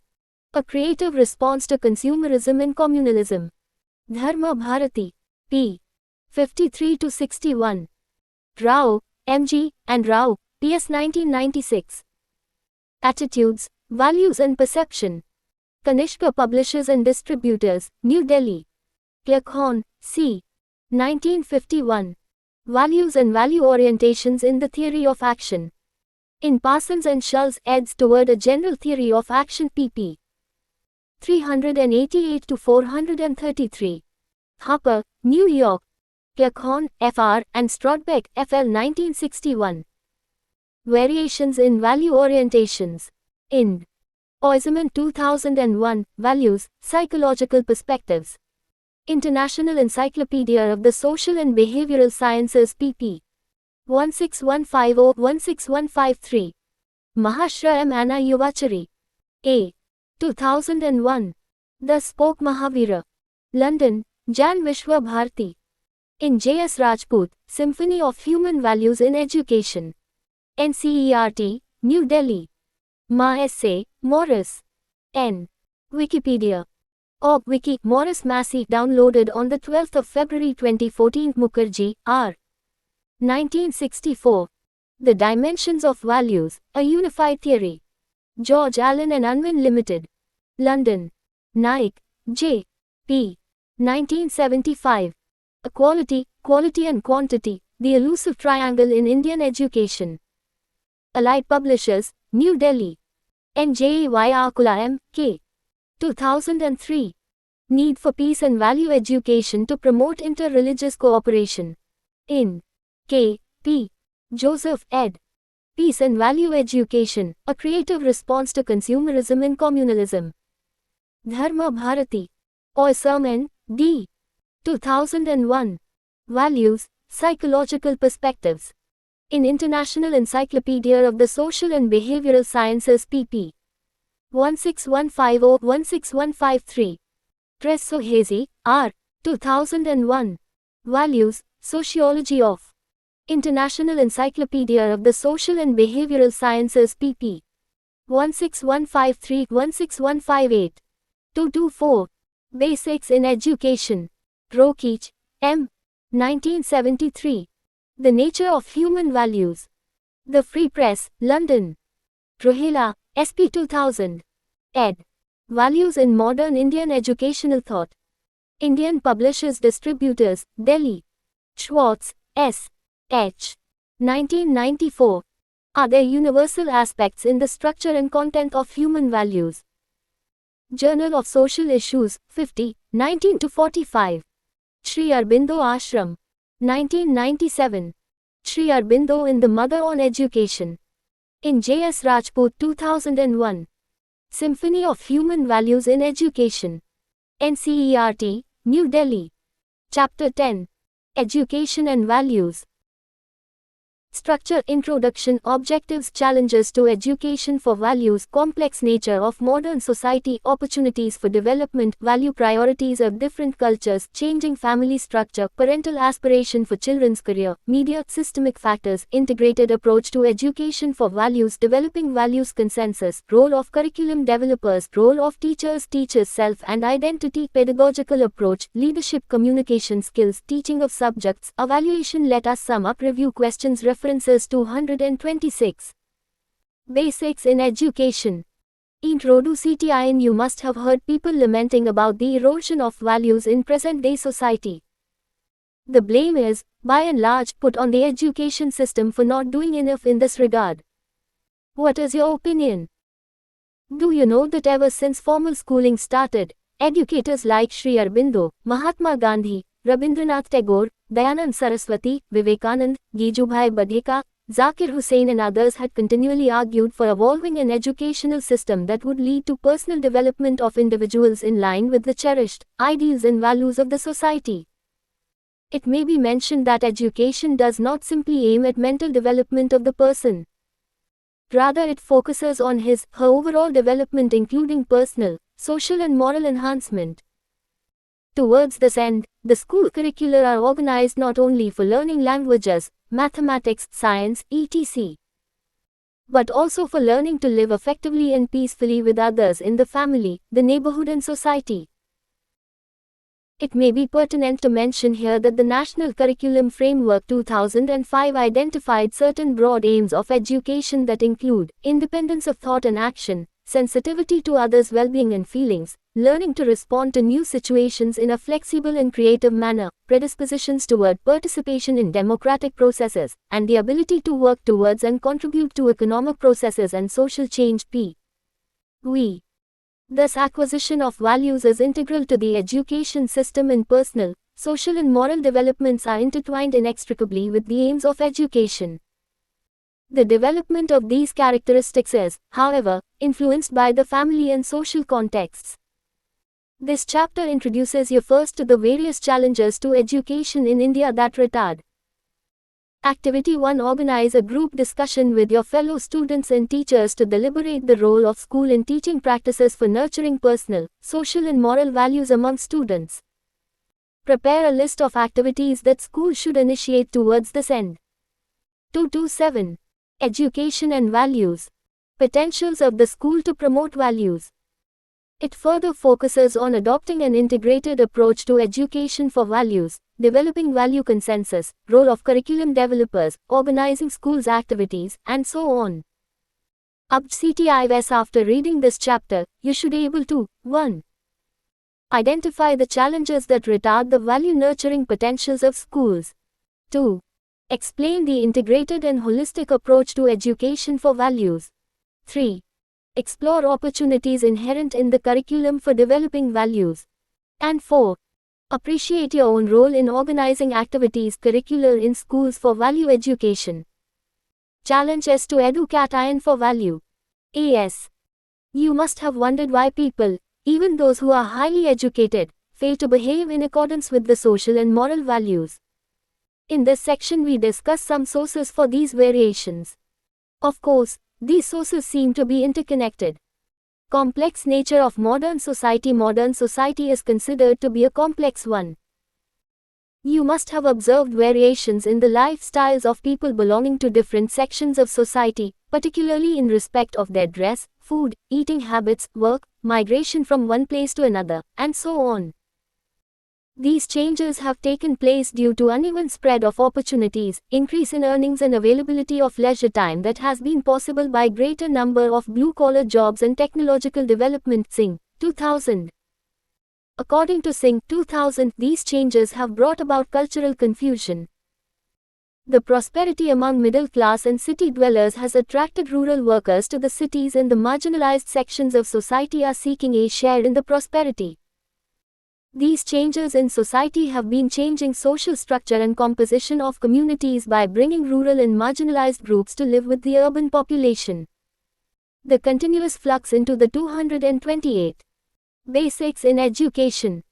A creative response to consumerism and communalism. Dharma Bharati. p. 53-61. Rao, M.G., and Rao, P.S. 1996. Attitudes, Values and Perception. Kanishka Publishers and Distributors, New Delhi. Cleghorn, C. 1951. Values and Value Orientations in the Theory of Action. In Parsons and Schulz, eds. Toward a General Theory of Action, pp. 388-433. Harper, New York. Cleghorn, Fr., and Strodbeck, F.L. 1961. Variations in Value Orientations. In Oiseman 2001, Values, Psychological Perspectives. International Encyclopedia of the Social and Behavioral Sciences, pp. 16150-16153. Mahashra M. Anna Yuvachari. A. 2001. Thus Spoke Mahavira. London, Jan Vishwa Bharati. In J. S. Rajput, Symphony of Human Values in Education. NCERT, New Delhi. Ma Essay, Morris. N. Wikipedia. Org Wiki, Morris Massey, downloaded on the 12th of February 2014. Mukherjee, R. 1964. The Dimensions of Values, A Unified Theory. George Allen and Unwin Limited. London. Naik, J. P. 1975. Equality, Quality and Quantity, The Elusive Triangle in Indian Education. Allied Publishers, New Delhi. NJY Akula M. K. 2003. Need for Peace and Value Education to Promote Inter-Religious Cooperation. In K. P. Joseph, ed. Peace and Value Education, A Creative Response to Consumerism and Communalism. Dharma Bharati. Oiserman, D. 2001. Values, Psychological Perspectives. In International Encyclopedia of the Social and Behavioral Sciences, pp. 16150-16153. Tresohezi, R. 2001. Values, Sociology of. International Encyclopedia of the Social and Behavioral Sciences pp. 16153-16158. 224. Basics in Education. Rokeach, M. 1973. The Nature of Human Values. The Free Press, London. Rohela, SP 2000. Ed. Values in Modern Indian Educational Thought. Indian Publishers Distributors, Delhi. Schwartz, S. H. 1994. Are there universal aspects in the structure and content of human values? Journal of Social Issues, 50, 19-45. Sri Aurobindo Ashram. 1997. Sri Aurobindo in the Mother on Education. In J. S. Rajput 2001. Symphony of Human Values in Education. NCERT, New Delhi. Chapter 10. Education and Values. Structure, Introduction, Objectives, Challenges to Education for Values, Complex Nature of Modern Society, Opportunities for Development, Value Priorities of Different Cultures, Changing Family Structure, Parental Aspiration for Children's Career, Media, Systemic Factors, Integrated Approach to Education for Values, Developing Values Consensus, Role of Curriculum Developers, Role of Teachers, Teachers' Self and Identity, Pedagogical Approach, Leadership Communication Skills, Teaching of Subjects, Evaluation. Let us sum up. Review questions. References 226. Basics in Education. Introducing. You must have heard people lamenting about the erosion of values in present-day society. The blame is, by and large, put on the education system for not doing enough in this regard. What is your opinion? Do you know that ever since formal schooling started, educators like Sri Aurobindo, Mahatma Gandhi, Rabindranath Tagore, Dayanand Saraswati, Vivekanand, Gijubhai Badheka, Zakir Hussain and others had continually argued for evolving an educational system that would lead to personal development of individuals in line with the cherished ideals and values of the society. It may be mentioned that education does not simply aim at mental development of the person. Rather, it focuses on her overall development, including personal, social and moral enhancement. Towards this end, the school curricula are organized not only for learning languages, mathematics, science, etc., but also for learning to live effectively and peacefully with others in the family, the neighborhood and society. It may be pertinent to mention here that the National Curriculum Framework 2005 identified certain broad aims of education that include independence of thought and action, sensitivity to others' well-being and feelings, learning to respond to new situations in a flexible and creative manner, predispositions toward participation in democratic processes, and the ability to work towards and contribute to economic processes and social change. Thus, acquisition of values is integral to the education system, and personal, social and moral developments are intertwined inextricably with the aims of education. The development of these characteristics is, however, influenced by the family and social contexts. This chapter introduces you first to the various challenges to education in India that retard. Activity 1. Organize a group discussion with your fellow students and teachers to deliberate the role of school in teaching practices for nurturing personal, social and moral values among students. Prepare a list of activities that school should initiate towards this end. 227. Education and Values. Potentials of the school to promote values. It further focuses on adopting an integrated approach to education for values, developing value consensus, role of curriculum developers, organizing schools' activities, and so on. After reading this chapter, you should be able to 1. Identify the challenges that retard the value-nurturing potentials of schools. 2. Explain the integrated and holistic approach to education for values. 3. Explore opportunities inherent in the curriculum for developing values. And 4. Appreciate your own role in organizing activities curricular in schools for value education. Challenge S to Education for Value. AS. You must have wondered why people, even those who are highly educated, fail to behave in accordance with the social and moral values. In this section we discuss some sources for these variations. Of course, these sources seem to be interconnected. Complex nature of modern society. Modern society is considered to be a complex one. You must have observed variations in the lifestyles of people belonging to different sections of society, particularly in respect of their dress, food, eating habits, work, migration from one place to another, and so on. These changes have taken place due to uneven spread of opportunities, increase in earnings and availability of leisure time that has been possible by greater number of blue-collar jobs and technological development. Singh, 2000. According to Singh, 2000, these changes have brought about cultural confusion. The prosperity among middle class and city dwellers has attracted rural workers to the cities, and the marginalized sections of society are seeking a share in the prosperity. These changes in society have been changing social structure and composition of communities by bringing rural and marginalized groups to live with the urban population. The continuous flux into the 228 basics in education.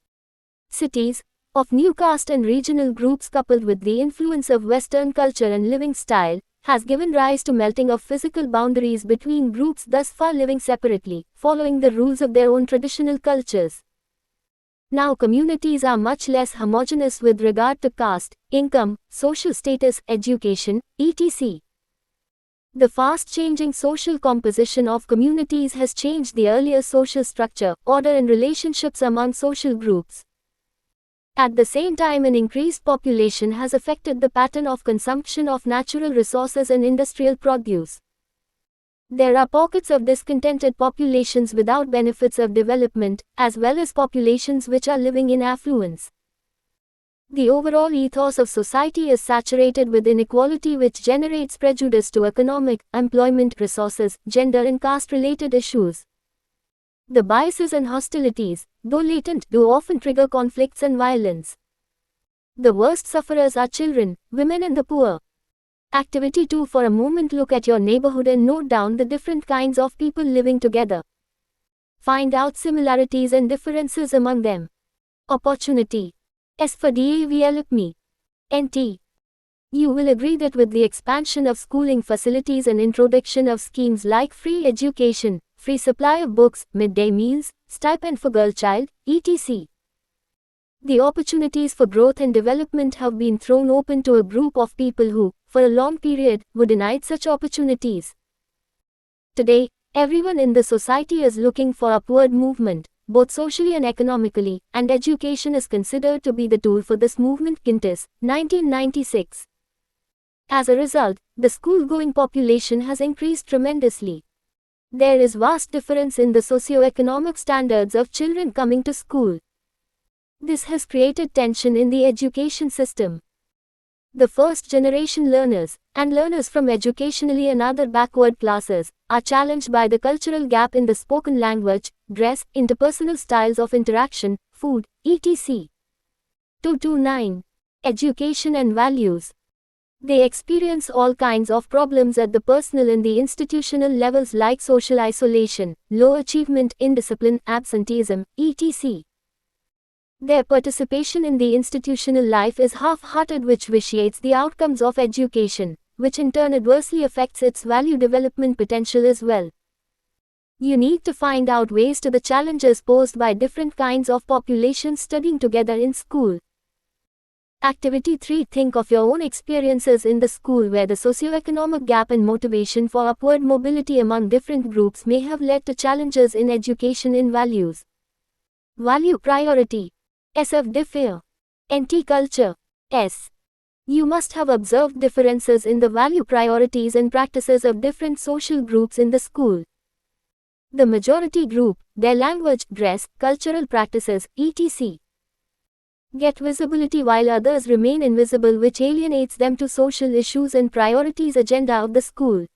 Cities of new caste and regional groups, coupled with the influence of Western culture and living style, has given rise to melting of physical boundaries between groups thus far living separately, following the rules of their own traditional cultures. Now communities are much less homogeneous with regard to caste, income, social status, education, etc. The fast-changing social composition of communities has changed the earlier social structure, order and relationships among social groups. At the same time, an increased population has affected the pattern of consumption of natural resources and industrial produce. There are pockets of discontented populations without benefits of development, as well as populations which are living in affluence. The overall ethos of society is saturated with inequality, which generates prejudice to economic, employment, resources, gender and caste-related issues. The biases and hostilities, though latent, do often trigger conflicts and violence. The worst sufferers are children, women and the poor. Activity 2. For a moment, look at your neighborhood and note down the different kinds of people living together. Find out similarities and differences among them. Opportunity. S for develop me. NT. You will agree that with the expansion of schooling facilities and introduction of schemes like free education, free supply of books, midday meals, stipend for girl child, etc. The opportunities for growth and development have been thrown open to a group of people who, for a long period, were denied such opportunities. Today, everyone in the society is looking for upward movement, both socially and economically, and education is considered to be the tool for this movement. Kintis, 1996. As a result, the school-going population has increased tremendously. There is vast difference in the socio-economic standards of children coming to school. This has created tension in the education system. The first-generation learners, and learners from educationally and other backward classes, are challenged by the cultural gap in the spoken language, dress, interpersonal styles of interaction, food, etc. 229. Education and values. They experience all kinds of problems at the personal and the institutional levels, like social isolation, low achievement, indiscipline, absenteeism, etc. Their participation in the institutional life is half-hearted, which vitiates the outcomes of education, which in turn adversely affects its value development potential as well. You need to find out ways to the challenges posed by different kinds of populations studying together in school. Activity 3. Think of your own experiences in the school where the socioeconomic gap and motivation for upward mobility among different groups may have led to challenges in education in values. Value priority. S of differ. NT culture. S. You must have observed differences in the value priorities and practices of different social groups in the school. The majority group, their language, dress, cultural practices, etc. get visibility while others remain invisible, which alienates them to social issues and priorities agenda of the school.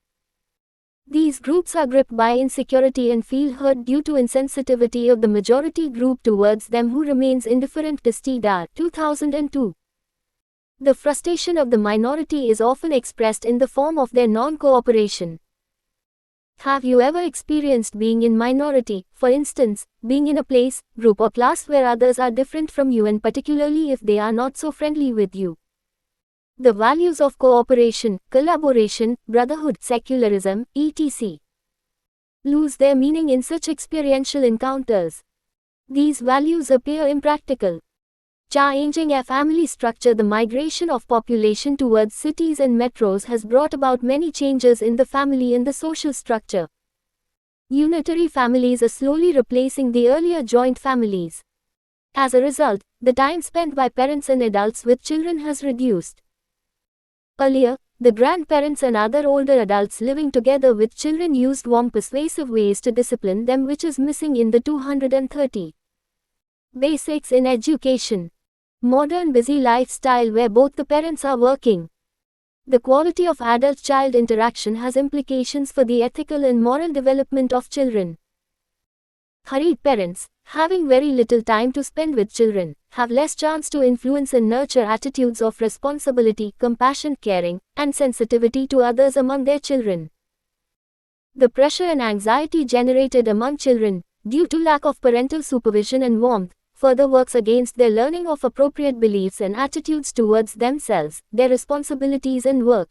These groups are gripped by insecurity and feel hurt due to insensitivity of the majority group towards them who remains indifferent. Testidar, 2002. The frustration of the minority is often expressed in the form of their non-cooperation. Have you ever experienced being in minority, for instance, being in a place, group or class where others are different from you, and particularly if they are not so friendly with you? The values of cooperation, collaboration, brotherhood, secularism, etc. lose their meaning in such experiential encounters. These values appear impractical. Changing a family structure. The migration of population towards cities and metros has brought about many changes in the family and the social structure. Unitary families are slowly replacing the earlier joint families. As a result, the time spent by parents and adults with children has reduced. Earlier, the grandparents and other older adults living together with children used warm, persuasive ways to discipline them, which is missing in the 230. Basics in education. Modern busy lifestyle where both the parents are working. The quality of adult-child interaction has implications for the ethical and moral development of children. Hurried parents, having very little time to spend with children, have less chance to influence and nurture attitudes of responsibility, compassion, caring, and sensitivity to others among their children. The pressure and anxiety generated among children, due to lack of parental supervision and warmth, further works against their learning of appropriate beliefs and attitudes towards themselves, their responsibilities and work.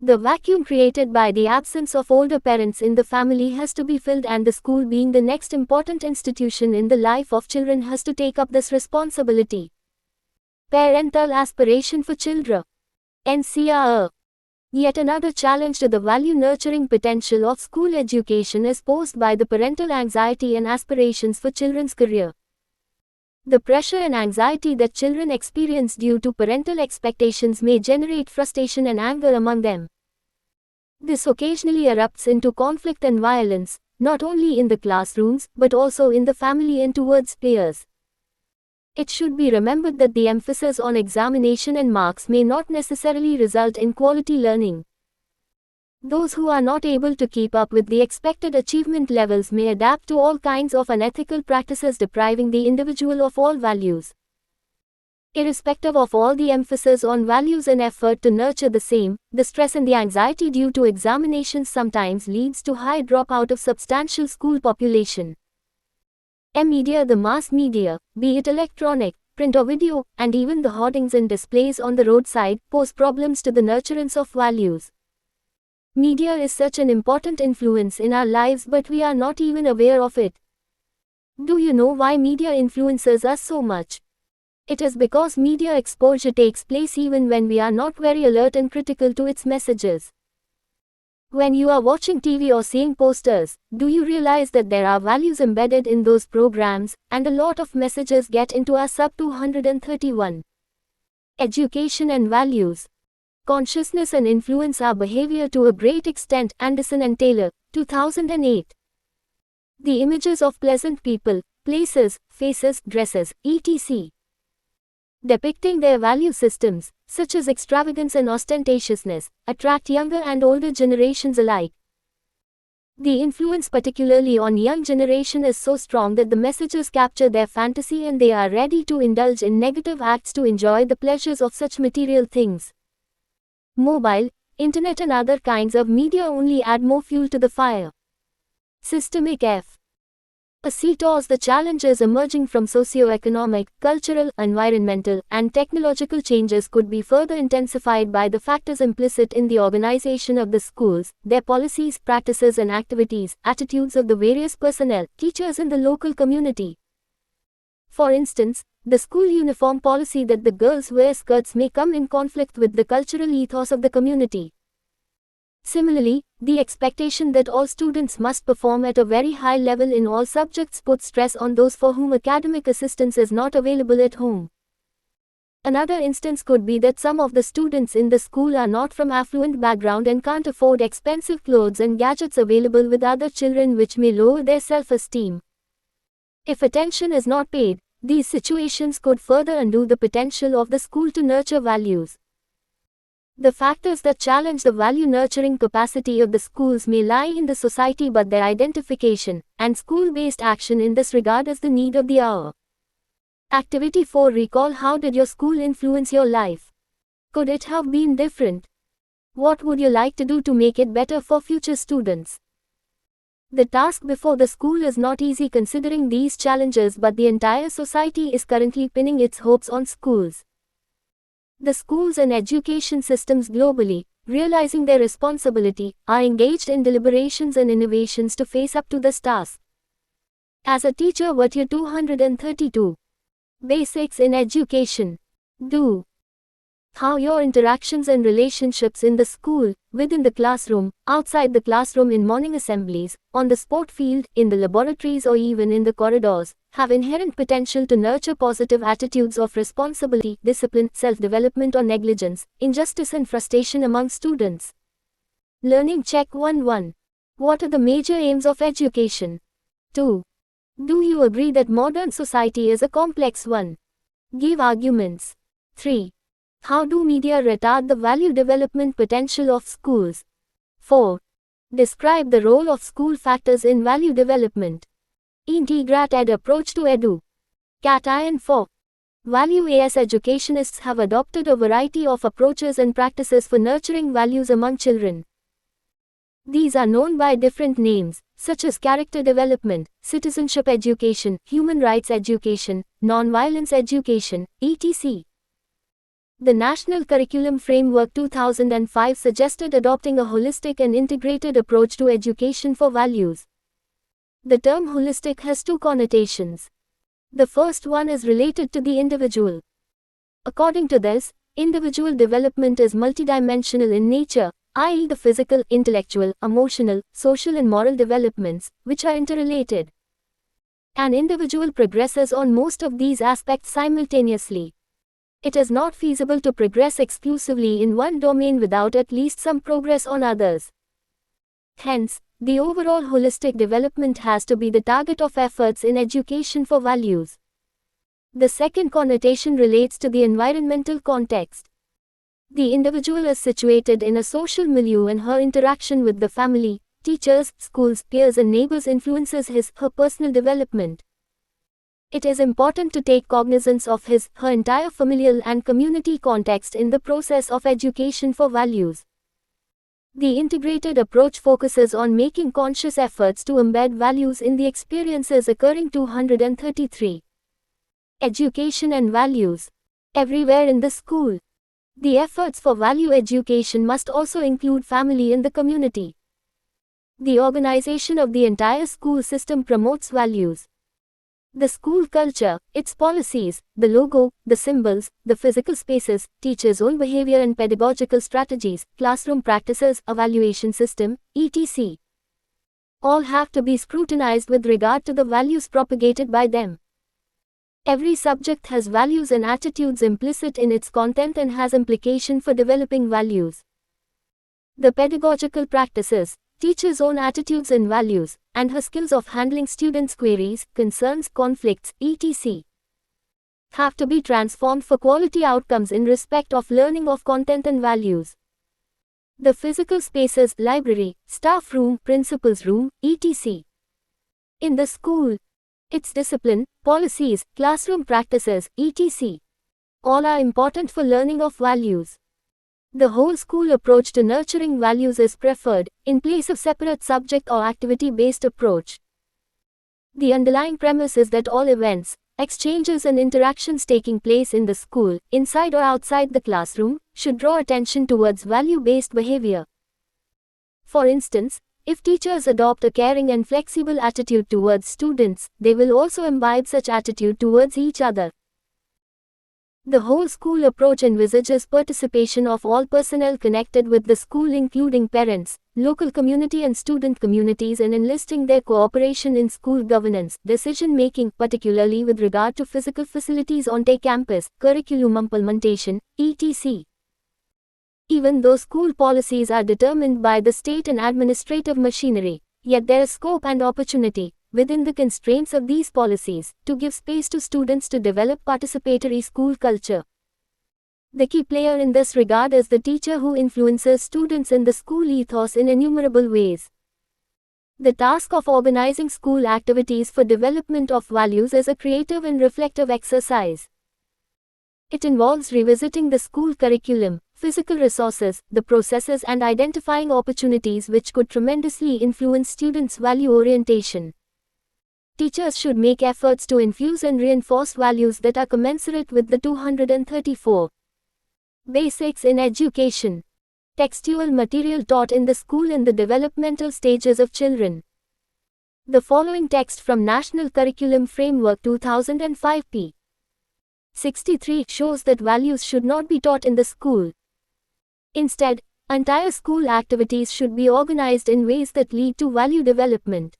The vacuum created by the absence of older parents in the family has to be filled, and the school, being the next important institution in the life of children, has to take up this responsibility. Parental aspiration for children. NCR. Yet another challenge to the value-nurturing potential of school education is posed by the parental anxiety and aspirations for children's career. The pressure and anxiety that children experience due to parental expectations may generate frustration and anger among them. This occasionally erupts into conflict and violence, not only in the classrooms, but also in the family and towards peers. It should be remembered that the emphasis on examination and marks may not necessarily result in quality learning. Those who are not able to keep up with the expected achievement levels may adapt to all kinds of unethical practices, depriving the individual of all values. Irrespective of all the emphasis on values and effort to nurture the same, the stress and the anxiety due to examinations sometimes leads to high dropout of substantial school population. Media. The mass media, be it electronic, print or video, and even the hoardings and displays on the roadside, pose problems to the nurturance of values. Media is such an important influence in our lives, but we are not even aware of it. Do you know why media influences us so much? It is because media exposure takes place even when we are not very alert and critical to its messages. When you are watching TV or seeing posters, do you realize that there are values embedded in those programs, and a lot of messages get into our sub 231. Education and values. Consciousness and influence our behavior to a great extent. Anderson and Taylor, 2008. The images of pleasant people, places, faces, dresses, etc., depicting their value systems, such as extravagance and ostentatiousness, attract younger and older generations alike. The influence, particularly on young generation, is so strong that the messages capture their fantasy and they are ready to indulge in negative acts to enjoy the pleasures of such material things. Mobile, internet and other kinds of media only add more fuel to the fire. Systemic F. Towards the challenges emerging from socio-economic, cultural, environmental, and technological changes could be further intensified by the factors implicit in the organization of the schools, their policies, practices and activities, attitudes of the various personnel, teachers in the local community. For instance, the school uniform policy that the girls wear skirts may come in conflict with the cultural ethos of the community. Similarly, the expectation that all students must perform at a very high level in all subjects puts stress on those for whom academic assistance is not available at home. Another instance could be that some of the students in the school are not from affluent background and can't afford expensive clothes and gadgets available with other children, which may lower their self-esteem. If attention is not paid, these situations could further undo the potential of the school to nurture values. The factors that challenge the value-nurturing capacity of the schools may lie in the society, but their identification and school-based action in this regard is the need of the hour. Activity 4. Recall. How did your school influence your life? Could it have been different? What would you like to do to make it better for future students? The task before the school is not easy considering these challenges, but the entire society is currently pinning its hopes on schools. The schools and education systems globally, realizing their responsibility, are engaged in deliberations and innovations to face up to this task. As a teacher, what year 232. Basics in education. Do. How your interactions and relationships in the school, within the classroom, outside the classroom, in morning assemblies, on the sport field, in the laboratories, or even in the corridors, have inherent potential to nurture positive attitudes of responsibility, discipline, self-development or negligence, injustice and frustration among students. Learning check 1-1. What are the major aims of education? 2. Do you agree that modern society is a complex one? Give arguments. 3. How do media retard the value development potential of schools? 4. Describe the role of school factors in value development. Integrat Ed approach to Edu. Cat Iron 4. Value AS educationists have adopted a variety of approaches and practices for nurturing values among children. These are known by different names, such as character development, citizenship education, human rights education, non-violence education, etc. The National Curriculum Framework 2005 suggested adopting a holistic and integrated approach to education for values. The term holistic has two connotations. The first one is related to the individual. According to this, individual development is multidimensional in nature, i.e., the physical, intellectual, emotional, social and moral developments, which are interrelated. An individual progresses on most of these aspects simultaneously. It is not feasible to progress exclusively in one domain without at least some progress on others. Hence, the overall holistic development has to be the target of efforts in education for values. The second connotation relates to the environmental context. The individual is situated in a social milieu and her interaction with the family, teachers, schools, peers and neighbors influences his/her personal development. It is important to take cognizance of his/her entire familial and community context in the process of education for values. The integrated approach focuses on making conscious efforts to embed values in the experiences occurring 233. Education and values. Everywhere in the school. The efforts for value education must also include family and the community. The organization of the entire school system promotes values. The school culture, its policies, the logo, the symbols, the physical spaces, teachers' own behavior and pedagogical strategies, classroom practices, evaluation system, etc. all have to be scrutinized with regard to the values propagated by them. Every subject has values and attitudes implicit in its content and has implication for developing values. The pedagogical practices, teachers' own attitudes and values, and her skills of handling students' queries, concerns, conflicts, etc. have to be transformed for quality outcomes in respect of learning of content and values. The physical spaces, library, staff room, principal's room, etc. in the school, its discipline, policies, classroom practices, etc. all are important for learning of values. The whole school approach to nurturing values is preferred, in place of separate subject or activity-based approach. The underlying premise is that all events, exchanges and interactions taking place in the school, inside or outside the classroom, should draw attention towards value-based behavior. For instance, if teachers adopt a caring and flexible attitude towards students, they will also imbibe such attitude towards each other. The whole school approach envisages participation of all personnel connected with the school, including parents, local community and student communities, and enlisting their cooperation in school governance, decision-making, particularly with regard to physical facilities on the campus, curriculum implementation, etc. Even though school policies are determined by the state and administrative machinery, yet there is scope and opportunity, within the constraints of these policies, to give space to students to develop participatory school culture. The key player in this regard is the teacher, who influences students in the school ethos in innumerable ways. The task of organizing school activities for development of values is a creative and reflective exercise. It involves revisiting the school curriculum, physical resources, the processes, and identifying opportunities which could tremendously influence students' value orientation. Teachers should make efforts to infuse and reinforce values that are commensurate with the 234 basics in education. Textual material taught in the school in the developmental stages of children. The following text from National Curriculum Framework 2005 p. 63 shows that values should not be taught in the school. Instead, entire school activities should be organized in ways that lead to value development.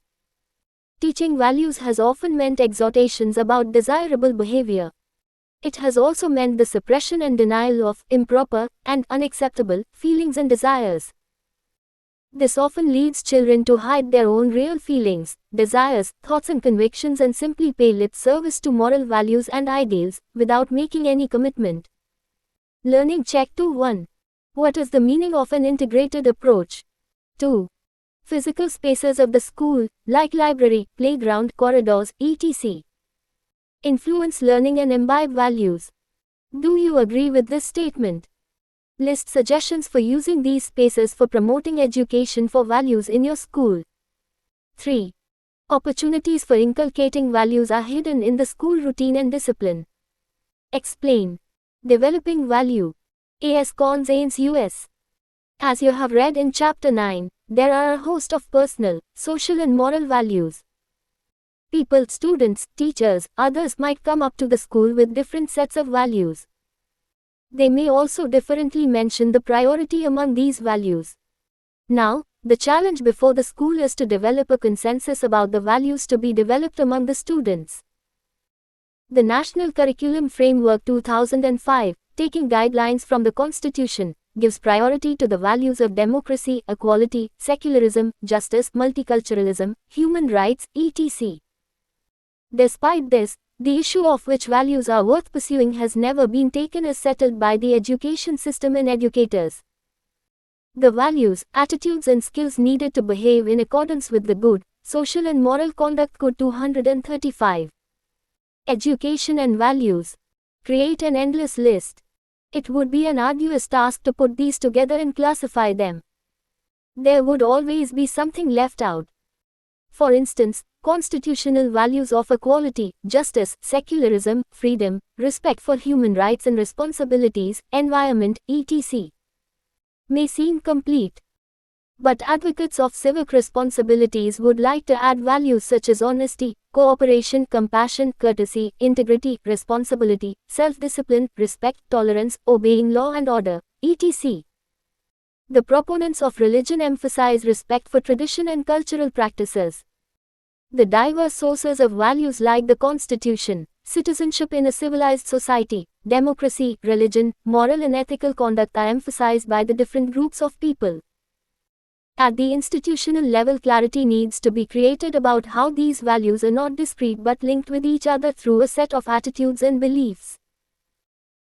Teaching values has often meant exhortations about desirable behavior. It has also meant the suppression and denial of improper and unacceptable feelings and desires. This often leads children to hide their own real feelings, desires, thoughts and convictions and simply pay lip service to moral values and ideals, without making any commitment. Learning Check 2:1. What is the meaning of an integrated approach? 2. Physical spaces of the school, like library, playground, corridors, etc. Influence learning and imbibe values. Do you agree with this statement? List suggestions for using these spaces for promoting education for values in your school. 3. Opportunities for inculcating values are hidden in the school routine and discipline. Explain. Developing value. AS Cons Ains US. As you have read in Chapter 9, there are a host of personal, social and moral values. People, students, teachers, others might come up to the school with different sets of values. They may also differently mention the priority among these values. Now, the challenge before the school is to develop a consensus about the values to be developed among the students. The National Curriculum Framework 2005, taking guidelines from the Constitution, gives priority to the values of democracy, equality, secularism, justice, multiculturalism, human rights, etc. Despite this, the issue of which values are worth pursuing has never been taken as settled by the education system and educators. The values, attitudes and skills needed to behave in accordance with the good, social and moral conduct Code 235. Education and values. Create an endless list. It would be an arduous task to put these together and classify them. There would always be something left out. For instance, constitutional values of equality, justice, secularism, freedom, respect for human rights and responsibilities, environment, etc. may seem complete. But advocates of civic responsibilities would like to add values such as honesty, cooperation, compassion, courtesy, integrity, responsibility, self-discipline, respect, tolerance, obeying law and order, etc. The proponents of religion emphasize respect for tradition and cultural practices. The diverse sources of values like the Constitution, citizenship in a civilized society, democracy, religion, moral and ethical conduct are emphasized by the different groups of people. At the institutional level, clarity needs to be created about how these values are not discrete but linked with each other through a set of attitudes and beliefs.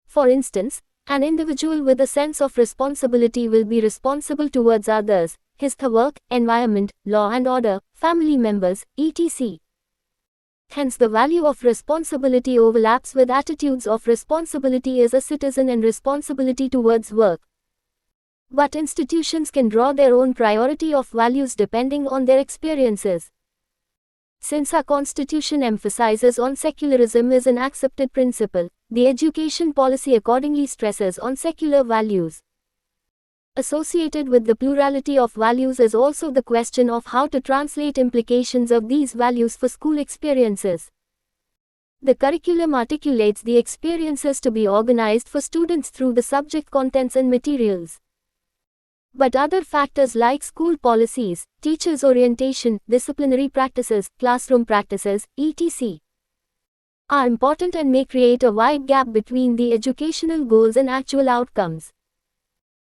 For instance, an individual with a sense of responsibility will be responsible towards others, his work, environment, law and order, family members, etc. Hence the value of responsibility overlaps with attitudes of responsibility as a citizen and responsibility towards work. But institutions can draw their own priority of values depending on their experiences. Since our Constitution emphasizes on secularism as an accepted principle, the education policy accordingly stresses on secular values. Associated with the plurality of values is also the question of how to translate implications of these values for school experiences. The curriculum articulates the experiences to be organized for students through the subject contents and materials. But other factors like school policies, teachers' orientation, disciplinary practices, classroom practices, etc. are important and may create a wide gap between the educational goals and actual outcomes.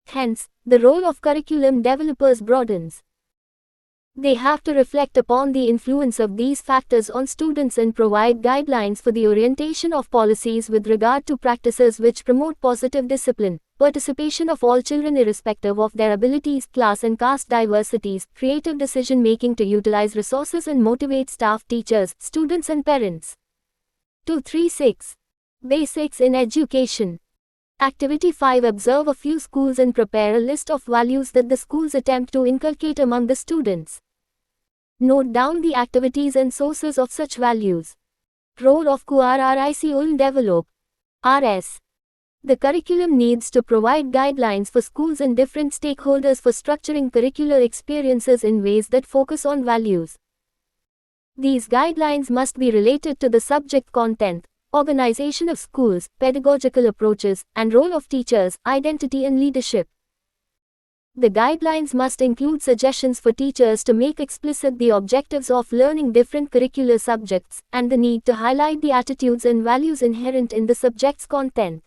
Hence, the role of curriculum developers broadens. They have to reflect upon the influence of these factors on students and provide guidelines for the orientation of policies with regard to practices which promote positive discipline, participation of all children irrespective of their abilities, class and caste diversities, creative decision-making to utilize resources and motivate staff, teachers, students and parents. 236. Basics in Education. Activity 5. Observe a few schools and prepare a list of values that the schools attempt to inculcate among the students. Note down the activities and sources of such values. Role of QRRIC Uln Develop. RS. The curriculum needs to provide guidelines for schools and different stakeholders for structuring curricular experiences in ways that focus on values. These guidelines must be related to the subject content, organization of schools, pedagogical approaches, and role of teachers, identity and leadership. The guidelines must include suggestions for teachers to make explicit the objectives of learning different curricular subjects, and the need to highlight the attitudes and values inherent in the subject's content.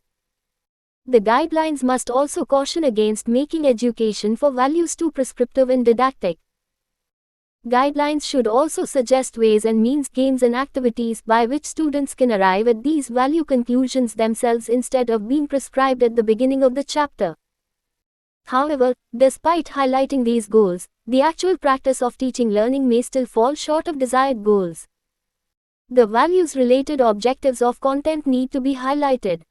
The guidelines must also caution against making education for values too prescriptive and didactic. Guidelines should also suggest ways and means, games and activities by which students can arrive at these value conclusions themselves instead of being prescribed at the beginning of the chapter. However, despite highlighting these goals, the actual practice of teaching learning may still fall short of desired goals. The values-related objectives of content need to be highlighted.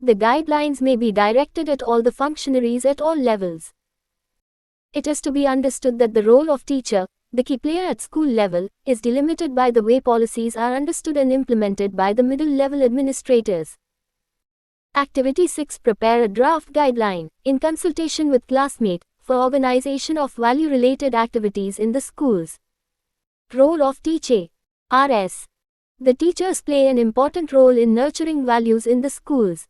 The guidelines may be directed at all the functionaries at all levels. It is to be understood that the role of teacher, the key player at school level, is delimited by the way policies are understood and implemented by the middle-level administrators. Activity 6. Prepare a draft guideline, in consultation with classmate, for organization of value-related activities in the schools. Role of teacher. RS. The teachers play an important role in nurturing values in the schools.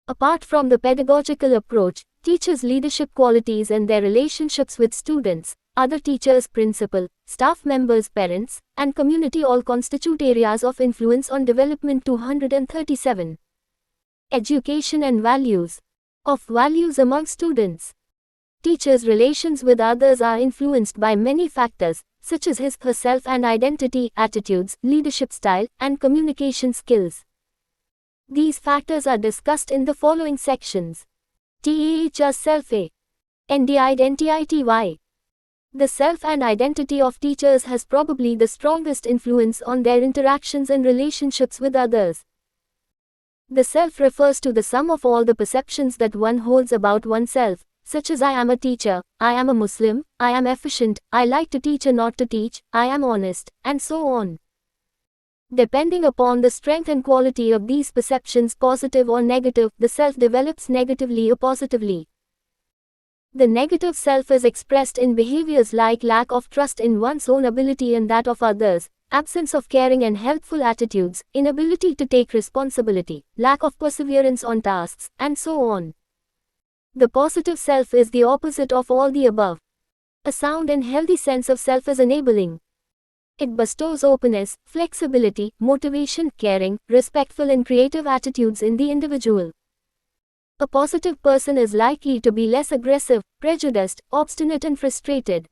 Apart from the pedagogical approach, teachers' leadership qualities and their relationships with students, other teachers, principal, staff members, parents, and community all constitute areas of influence on development. 237. Education and values. Of values among students. Teachers' relations with others are influenced by many factors, such as his/her self and identity, attitudes, leadership style, and communication skills. These factors are discussed in the following sections. TAH self-A. ND identity. The self and identity of teachers has probably the strongest influence on their interactions and relationships with others. The self refers to the sum of all the perceptions that one holds about oneself, such as I am a teacher, I am a Muslim, I am efficient, I like to teach or not to teach, I am honest, and so on. Depending upon the strength and quality of these perceptions, positive or negative, the self develops negatively or positively. The negative self is expressed in behaviors like lack of trust in one's own ability and that of others, absence of caring and helpful attitudes, inability to take responsibility, lack of perseverance on tasks, and so on. The positive self is the opposite of all the above. A sound and healthy sense of self is enabling. It bestows openness, flexibility, motivation, caring, respectful and creative attitudes in the individual. A positive person is likely to be less aggressive, prejudiced, obstinate and frustrated.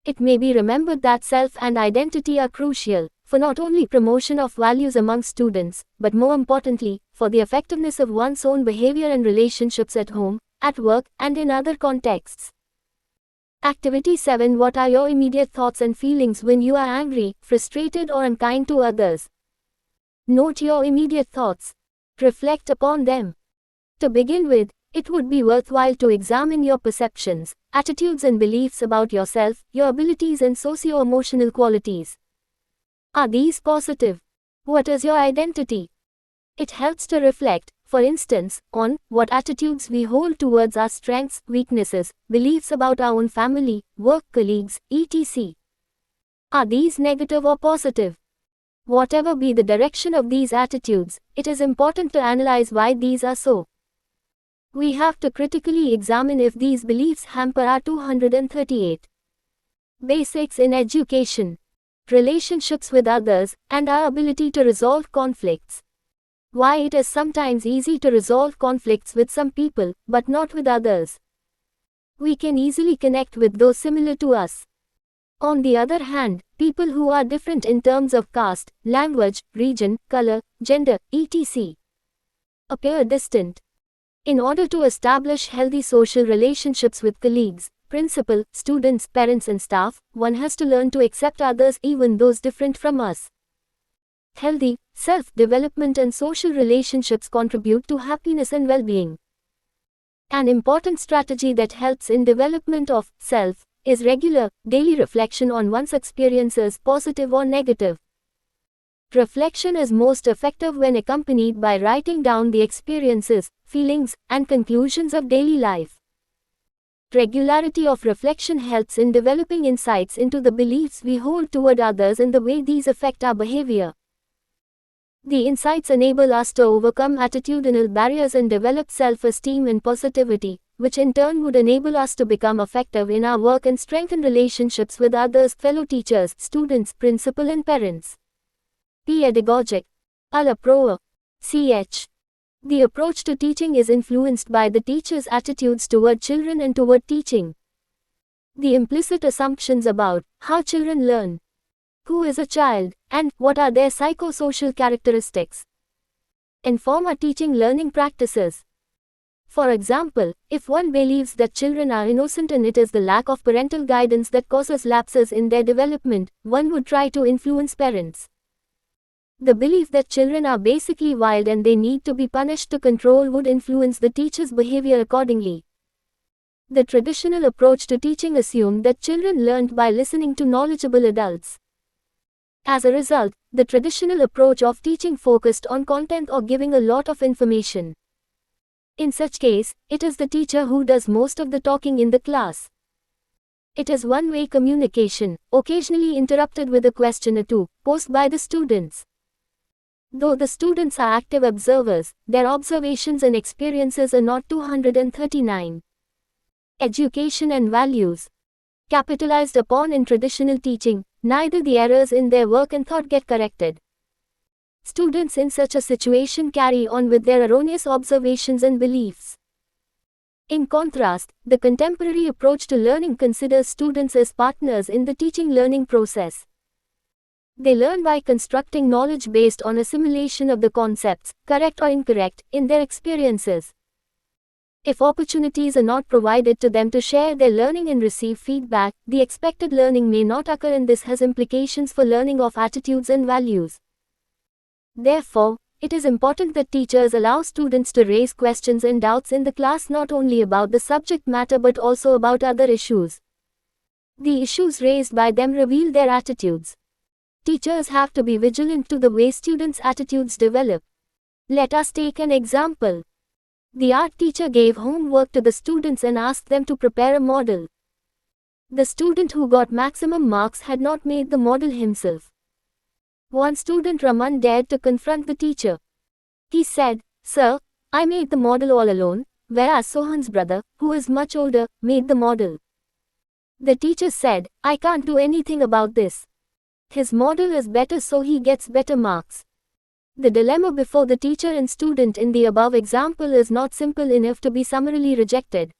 It may be remembered that self and identity are crucial, for not only promotion of values among students, but more importantly, for the effectiveness of one's own behavior and relationships at home, at work, and in other contexts. Activity 7. What are your immediate thoughts and feelings when you are angry, frustrated or unkind to others? Note your immediate thoughts. Reflect upon them. To begin with, it would be worthwhile to examine your perceptions, attitudes and beliefs about yourself, your abilities and socio-emotional qualities. Are these positive? What is your identity? It helps to reflect, for instance, on what attitudes we hold towards our strengths, weaknesses, beliefs about our own family, work colleagues, etc. Are these negative or positive? Whatever be the direction of these attitudes, it is important to analyze why these are so. We have to critically examine if these beliefs hamper our 238 basics in education, relationships with others, and our ability to resolve conflicts. Why it is sometimes easy to resolve conflicts with some people, but not with others. We can easily connect with those similar to us. On the other hand, people who are different in terms of caste, language, region, color, gender, etc. appear distant. In order to establish healthy social relationships with colleagues, principal, students, parents and staff, one has to learn to accept others, even those different from us. Healthy self-development and social relationships contribute to happiness and well-being. An important strategy that helps in development of self is regular, daily reflection on one's experiences, positive or negative. Reflection is most effective when accompanied by writing down the experiences, feelings, and conclusions of daily life. Regularity of reflection helps in developing insights into the beliefs we hold toward others and the way these affect our behavior. The insights enable us to overcome attitudinal barriers and develop self-esteem and positivity, which in turn would enable us to become effective in our work and strengthen relationships with others, fellow teachers, students, principal and parents. Pedagogic. Approach. Ch. The approach to teaching is influenced by the teacher's attitudes toward children and toward teaching. The implicit assumptions about how children learn, who is a child, and what are their psychosocial characteristics inform our teaching learning practices. For example, if one believes that children are innocent and it is the lack of parental guidance that causes lapses in their development, one would try to influence parents. The belief that children are basically wild and they need to be punished to control would influence the teacher's behavior accordingly. The traditional approach to teaching assumed that children learned by listening to knowledgeable adults. As a result, the traditional approach of teaching focused on content or giving a lot of information. In such case, it is the teacher who does most of the talking in the class. It is one-way communication, occasionally interrupted with a question or two, posed by the students. Though the students are active observers, their observations and experiences are not 239. Education and values. Capitalized upon in traditional teaching, neither the errors in their work and thought get corrected. Students in such a situation carry on with their erroneous observations and beliefs. In contrast, the contemporary approach to learning considers students as partners in the teaching-learning process. They learn by constructing knowledge based on assimilation of the concepts, correct or incorrect, in their experiences. If opportunities are not provided to them to share their learning and receive feedback, the expected learning may not occur, and this has implications for learning of attitudes and values. Therefore, it is important that teachers allow students to raise questions and doubts in the class not only about the subject matter but also about other issues. The issues raised by them reveal their attitudes. Teachers have to be vigilant to the way students' attitudes develop. Let us take an example. The art teacher gave homework to the students and asked them to prepare a model. The student who got maximum marks had not made the model himself. One student, Raman, dared to confront the teacher. He said, "Sir, I made the model all alone, whereas Sohan's brother, who is much older, made the model." The teacher said, "I can't do anything about this. His model is better, so he gets better marks." The dilemma before the teacher and student in the above example is not simple enough to be summarily rejected.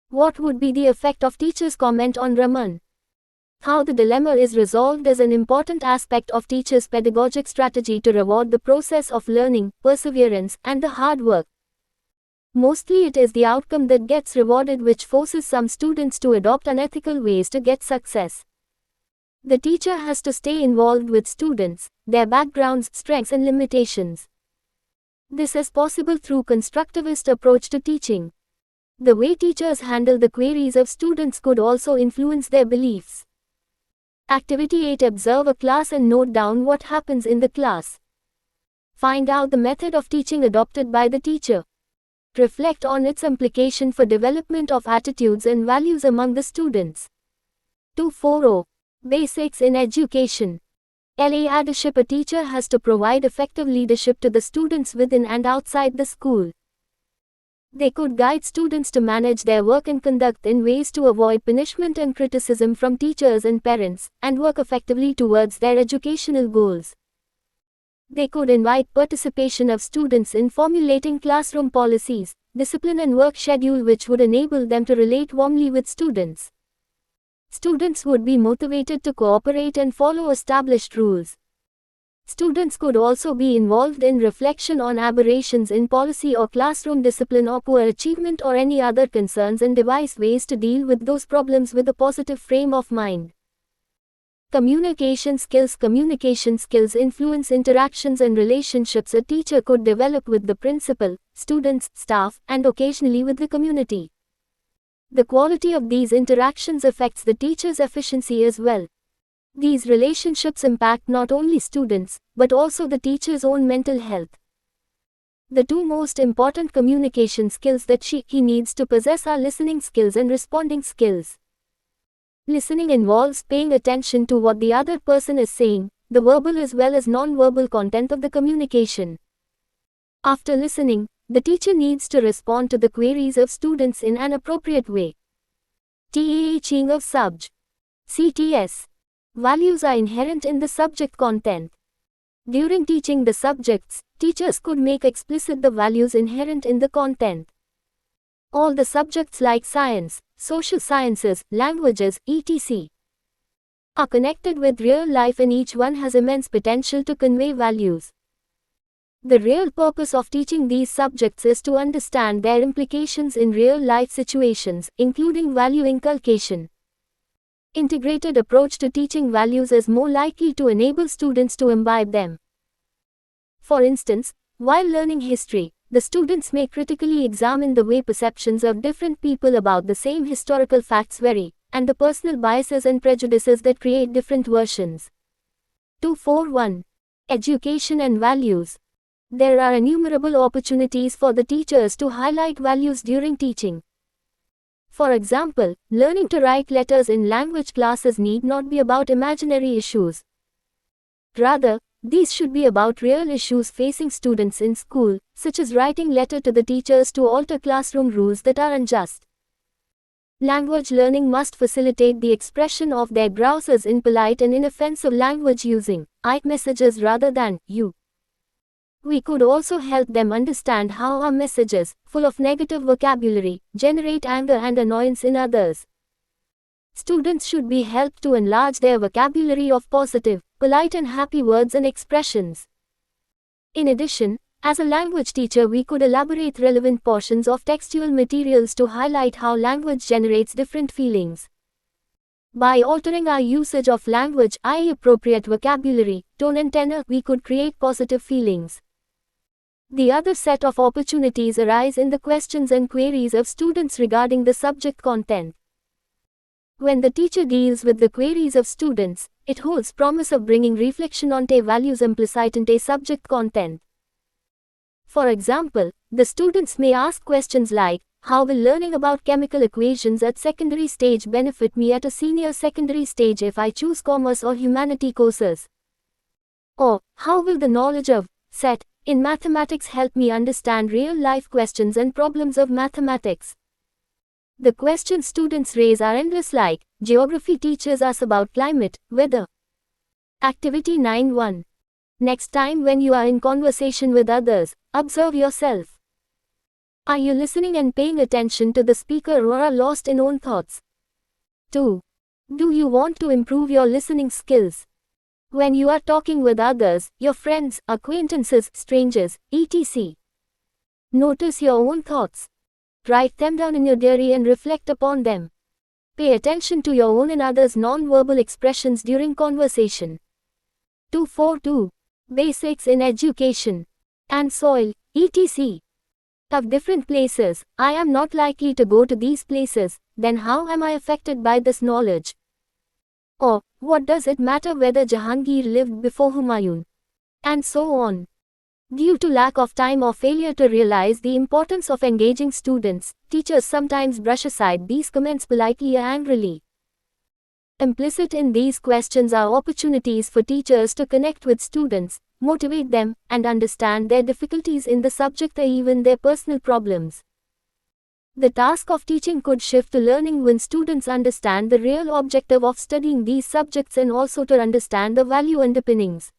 What would be the effect of teacher's comment on Raman? How the dilemma is resolved is an important aspect of teachers' pedagogic strategy to reward the process of learning, perseverance, and the hard work. Mostly it is the outcome that gets rewarded, which forces some students to adopt unethical ways to get success. The teacher has to stay involved with students, their backgrounds, strengths and limitations. This is possible through constructivist approach to teaching. The way teachers handle the queries of students could also influence their beliefs. Activity 8. Observe a class and note down what happens in the class. Find out the method of teaching adopted by the teacher. Reflect on its implication for development of attitudes and values among the students. 240. Basics in education. Leadership. A teacher has to provide effective leadership to the students within and outside the school. They could guide students to manage their work and conduct in ways to avoid punishment and criticism from teachers and parents, and work effectively towards their educational goals. They could invite participation of students in formulating classroom policies, discipline and work schedule which would enable them to relate warmly with students. Students would be motivated to cooperate and follow established rules. Students could also be involved in reflection on aberrations in policy or classroom discipline or poor achievement or any other concerns and devise ways to deal with those problems with a positive frame of mind. Communication skills. Communication skills influence interactions and relationships a teacher could develop with the principal, students, staff, and occasionally with the community. The quality of these interactions affects the teacher's efficiency as well. These relationships impact not only students, but also the teacher's own mental health. The two most important communication skills that he needs to possess are listening skills and responding skills. Listening involves paying attention to what the other person is saying, the verbal as well as non-verbal content of the communication. After listening, the teacher needs to respond to the queries of students in an appropriate way. Teaching of subject. CTS. Values are inherent in the subject content. During teaching the subjects, teachers could make explicit the values inherent in the content. All the subjects like science, social sciences, languages, etc. are connected with real life and each one has immense potential to convey values. The real purpose of teaching these subjects is to understand their implications in real life situations, including value inculcation. Integrated approach to teaching values is more likely to enable students to imbibe them. For instance, while learning history, the students may critically examine the way perceptions of different people about the same historical facts vary, and the personal biases and prejudices that create different versions. 241. Education and values. There are innumerable opportunities for the teachers to highlight values during teaching. For example, learning to write letters in language classes need not be about imaginary issues. Rather, these should be about real issues facing students in school, such as writing letters to the teachers to alter classroom rules that are unjust. Language learning must facilitate the expression of their grouses in polite and inoffensive language using I messages rather than you. We could also help them understand how our messages, full of negative vocabulary, generate anger and annoyance in others. Students should be helped to enlarge their vocabulary of positive, polite and happy words and expressions. In addition, as a language teacher we could elaborate relevant portions of textual materials to highlight how language generates different feelings. By altering our usage of language, i.e. appropriate vocabulary, tone and tenor, we could create positive feelings. The other set of opportunities arise in the questions and queries of students regarding the subject content. When the teacher deals with the queries of students, it holds promise of bringing reflection on their values implicit in their subject content. For example, the students may ask questions like, how will learning about chemical equations at secondary stage benefit me at a senior secondary stage if I choose commerce or humanity courses? Or, how will the knowledge of set in mathematics help me understand real-life questions and problems of mathematics? The questions students raise are endless, like, geography teaches us about climate, weather. Activity 9.1. Next time when you are in conversation with others, observe yourself. Are you listening and paying attention to the speaker or are lost in own thoughts? 2. Do you want to improve your listening skills? When you are talking with others, your friends, acquaintances, strangers, etc. Notice your own thoughts. Write them down in your diary and reflect upon them. Pay attention to your own and others' non-verbal expressions during conversation. 242. Basics in education and soil, etc. Of different places, I am not likely to go to these places, then how am I affected by this knowledge? Or, what does it matter whether Jahangir lived before Humayun? And so on. Due to lack of time or failure to realize the importance of engaging students, teachers sometimes brush aside these comments politely or angrily. Implicit in these questions are opportunities for teachers to connect with students, motivate them, and understand their difficulties in the subject or even their personal problems. The task of teaching could shift to learning when students understand the real objective of studying these subjects and also to understand the value underpinnings.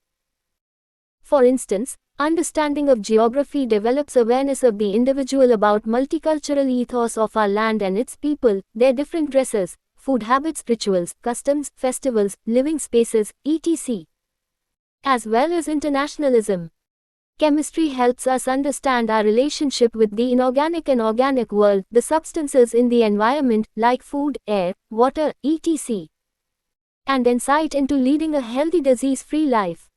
For instance, understanding of geography develops awareness of the individual about multicultural ethos of our land and its people, their different dresses, food habits, rituals, customs, festivals, living spaces, etc. as well as internationalism. Chemistry helps us understand our relationship with the inorganic and organic world, the substances in the environment, like food, air, water, etc. and insight into leading a healthy disease-free life.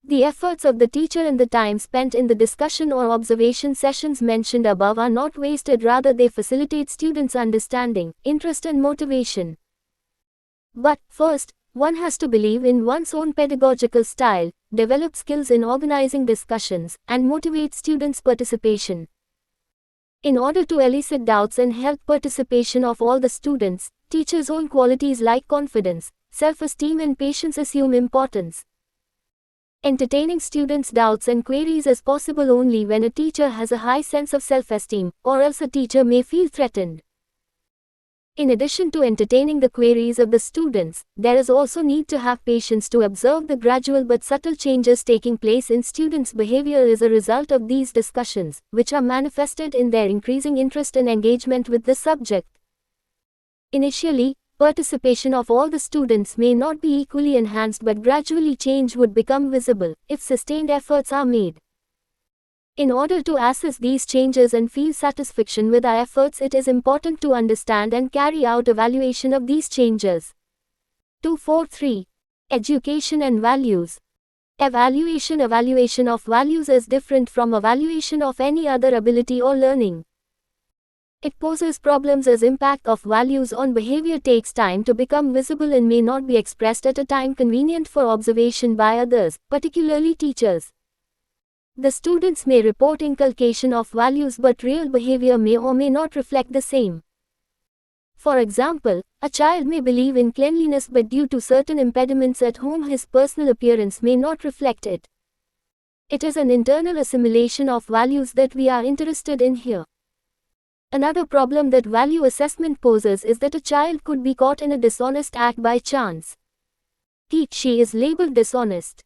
The efforts of the teacher and the time spent in the discussion or observation sessions mentioned above are not wasted, rather they facilitate students' understanding, interest and motivation. But, first, One has to believe in one's own pedagogical style, develop skills in organizing discussions, and motivate students' participation. In order to elicit doubts and help participation of all the students, teachers' own qualities like confidence, self-esteem and patience assume importance. Entertaining students' doubts and queries is possible only when a teacher has a high sense of self-esteem, or else a teacher may feel threatened. In addition to entertaining the queries of the students, there is also need to have patience to observe the gradual but subtle changes taking place in students' behavior as a result of these discussions, which are manifested in their increasing interest and engagement with the subject. Initially, participation of all the students may not be equally enhanced, but gradually change would become visible if sustained efforts are made. In order to assess these changes and feel satisfaction with our efforts, it is important to understand and carry out evaluation of these changes. 243. Education and values. Evaluation of values is different from evaluation of any other ability or learning. It poses problems as impact of values on behavior takes time to become visible and may not be expressed at a time convenient for observation by others, particularly teachers. The students may report inculcation of values, but real behavior may or may not reflect the same. For example, a child may believe in cleanliness, but due to certain impediments at home his personal appearance may not reflect it. It is an internal assimilation of values that we are interested in here. Another problem that value assessment poses is that a child could be caught in a dishonest act by chance. She is labeled dishonest.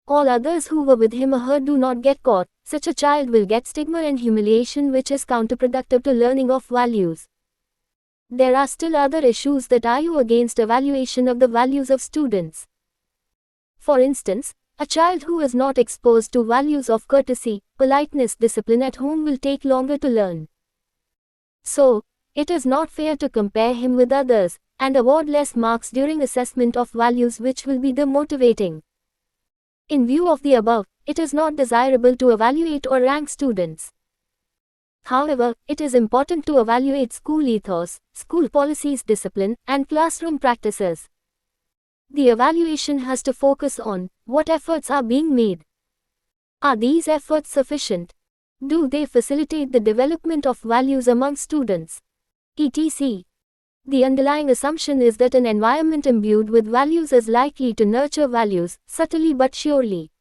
All others who were with him or her do not get caught. Such a child will get stigma and humiliation, which is counterproductive to learning of values. There are still other issues that argue against evaluation of the values of students. For instance, a child who is not exposed to values of courtesy, politeness, discipline at home will take longer to learn. So, it is not fair to compare him with others, and award less marks during assessment of values, which will be demotivating. In view of the above, it is not desirable to evaluate or rank students. However, it is important to evaluate school ethos, school policies, discipline, and classroom practices. The evaluation has to focus on what efforts are being made. Are these efforts sufficient? Do they facilitate the development of values among students? etc. The underlying assumption is that an environment imbued with values is likely to nurture values, subtly but surely.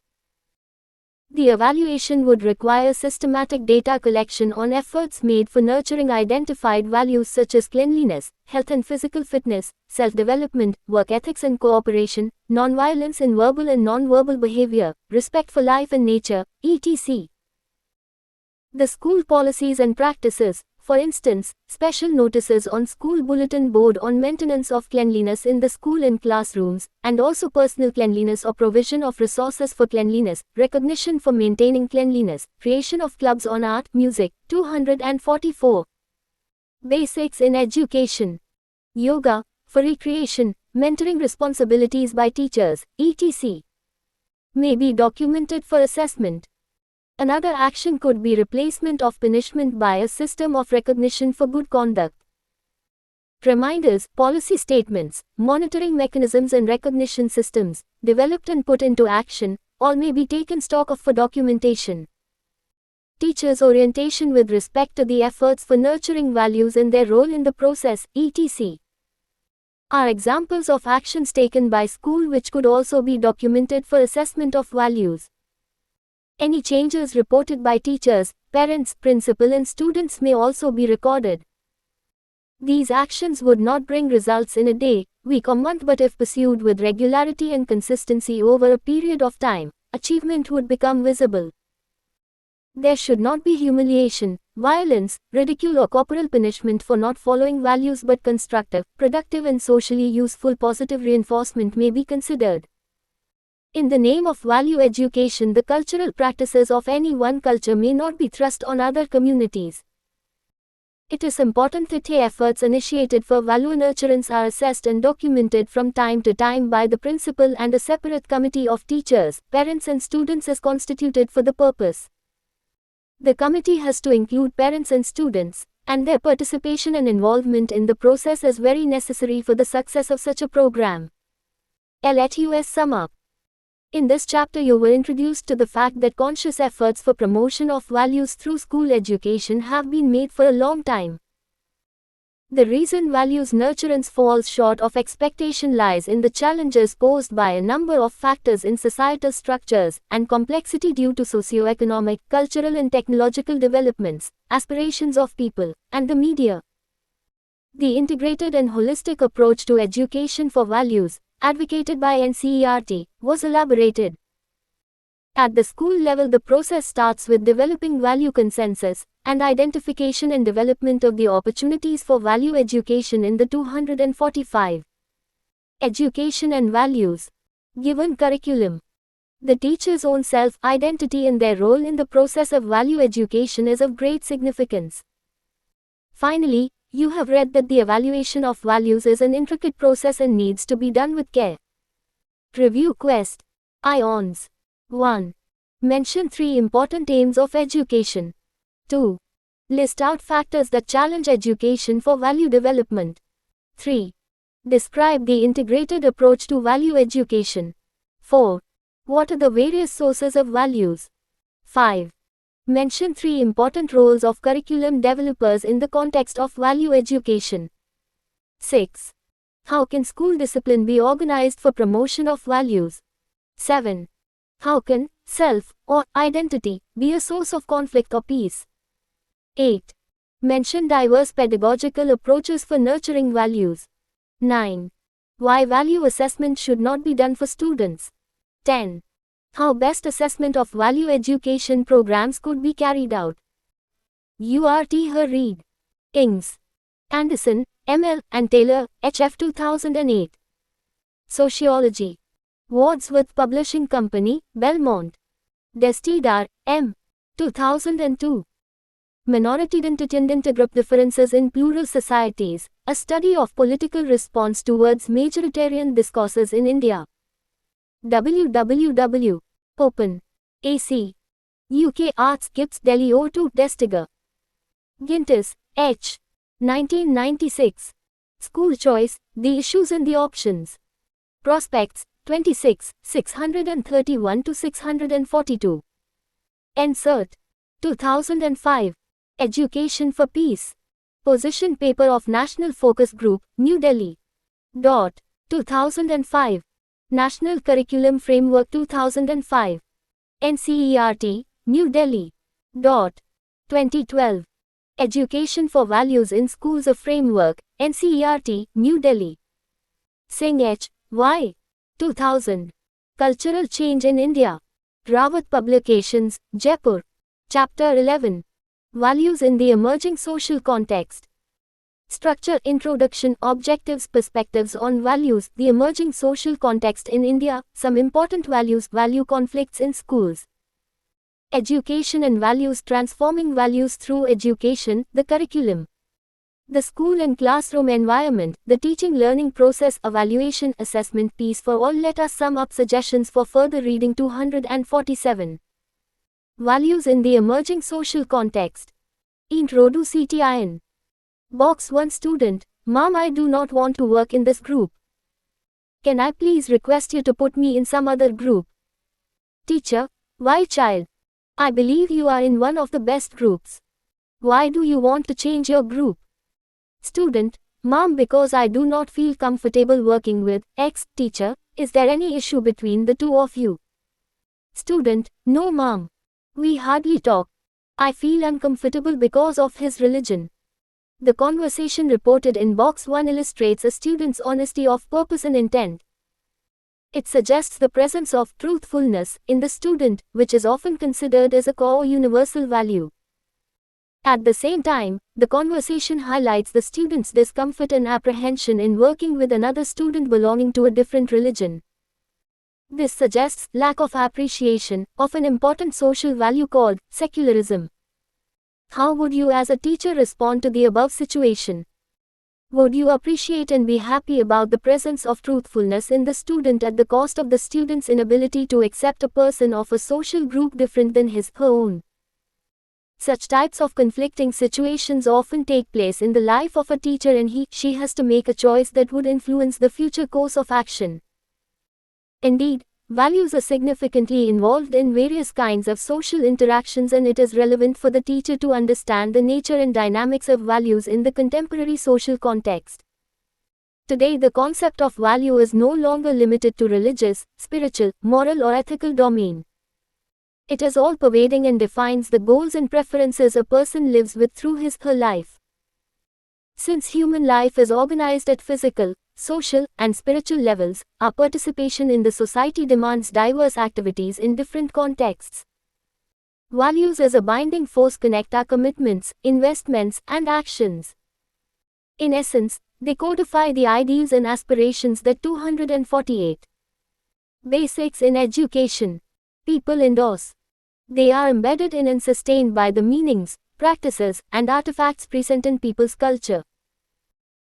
The evaluation would require systematic data collection on efforts made for nurturing identified values such as cleanliness, health and physical fitness, self-development, work ethics and cooperation, nonviolence in verbal and nonverbal behavior, respect for life and nature, etc. The school policies and practices. For instance, special notices on school bulletin board on maintenance of cleanliness in the school and classrooms, and also personal cleanliness or provision of resources for cleanliness, recognition for maintaining cleanliness, creation of clubs on art, music. 244. Basics in education. Yoga, for recreation, mentoring responsibilities by teachers, etc. may be documented for assessment. Another action could be replacement of punishment by a system of recognition for good conduct. Reminders, policy statements, monitoring mechanisms and recognition systems, developed and put into action, all may be taken stock of for documentation. Teachers' orientation with respect to the efforts for nurturing values and their role in the process, etc. are examples of actions taken by school which could also be documented for assessment of values. Any changes reported by teachers, parents, principal and students may also be recorded. These actions would not bring results in a day, week or month, but if pursued with regularity and consistency over a period of time, achievement would become visible. There should not be humiliation, violence, ridicule or corporal punishment for not following values, but constructive, productive and socially useful positive reinforcement may be considered. In the name of value education, the cultural practices of any one culture may not be thrust on other communities. It is important that efforts initiated for value nurturance are assessed and documented from time to time by the principal, and a separate committee of teachers, parents and students is constituted for the purpose. The committee has to include parents and students, and their participation and involvement in the process is very necessary for the success of such a program. Let us sum up. In this chapter you were introduced to the fact that conscious efforts for promotion of values through school education have been made for a long time. The reason values nurturance falls short of expectation lies in the challenges posed by a number of factors in societal structures and complexity due to socio-economic, cultural and technological developments, aspirations of people, and the media. The integrated and holistic approach to education for values, advocated by NCERT, was elaborated. At the school level, the process starts with developing value consensus and identification and development of the opportunities for value education in the 245 Education and Values given curriculum. The teacher's own self-identity and their role in the process of value education is of great significance. Finally, you have read that the evaluation of values is an intricate process and needs to be done with care. Review quest. Ions. 1. Mention 3 important aims of education. 2. List out factors that challenge education for value development. 3. Describe the integrated approach to value education. 4. What are the various sources of values? 5. Mention 3 important roles of curriculum developers in the context of value education. 6. How can school discipline be organized for promotion of values? 7. How can self or identity be a source of conflict or peace? 8. Mention diverse pedagogical approaches for nurturing values. 9. Why value assessment should not be done for students. 10. How best assessment of value education programs could be carried out. URT Her Read. Ings. Anderson, M.L. and Taylor, H.F. 2008. Sociology. Wordsworth Publishing Company, Belmont. Destidar, M. 2002. Minority Identity Group Differences in Plural Societies, a study of political response towards majoritarian discourses in India. www. Open. AC. UK Arts Gibbs Delhi O2 Destiger. Gintis, H. 1996. School Choice, The Issues and the Options. Prospects, 26, 631-642. Ensert. 2005. Education for Peace. Position Paper of National Focus Group, New Delhi. 2005. National Curriculum Framework 2005. NCERT, New Delhi. 2012. Education for Values in Schools, a Framework, NCERT, New Delhi. Singh H. Y. 2000. Cultural Change in India. Rawat Publications, Jaipur. Chapter 11. Values in the Emerging Social Context. Structure, Introduction, Objectives, Perspectives on Values, the Emerging Social Context in India, some important values, value conflicts in schools. Education and values, transforming values through education, the curriculum. The school and classroom environment, the teaching learning process, evaluation, assessment, peace for all. Let us sum up suggestions for further reading. 247. Values in the Emerging Social Context. Introduce CTIN. Box 1 Student, Mom, I do not want to work in this group. Can I please request you to put me in some other group? Teacher, why child? I believe you are in one of the best groups. Why do you want to change your group? Student, Mom, because I do not feel comfortable working with X. Teacher, is there any issue between the two of you? Student, no Mom. We hardly talk. I feel uncomfortable because of his religion. The conversation reported in Box 1 illustrates a student's honesty of purpose and intent. It suggests the presence of truthfulness in the student, which is often considered as a core universal value. At the same time, the conversation highlights the student's discomfort and apprehension in working with another student belonging to a different religion. This suggests lack of appreciation of an important social value called secularism. How would you as a teacher respond to the above situation? Would you appreciate and be happy about the presence of truthfulness in the student at the cost of the student's inability to accept a person of a social group different than his/her own? Such types of conflicting situations often take place in the life of a teacher, and he/she has to make a choice that would influence the future course of action. Indeed, values are significantly involved in various kinds of social interactions, and it is relevant for the teacher to understand the nature and dynamics of values in the contemporary social context. Today, the concept of value is no longer limited to religious, spiritual, moral, or ethical domain. It is all-pervading and defines the goals and preferences a person lives with through his/her life. Since human life is organized at physical, social, and spiritual levels, our participation in the society demands diverse activities in different contexts. Values as a binding force connect our commitments, investments, and actions. In essence, they codify the ideals and aspirations that 248 basics in education people endorse. They are embedded in and sustained by the meanings, practices, and artifacts present in people's culture.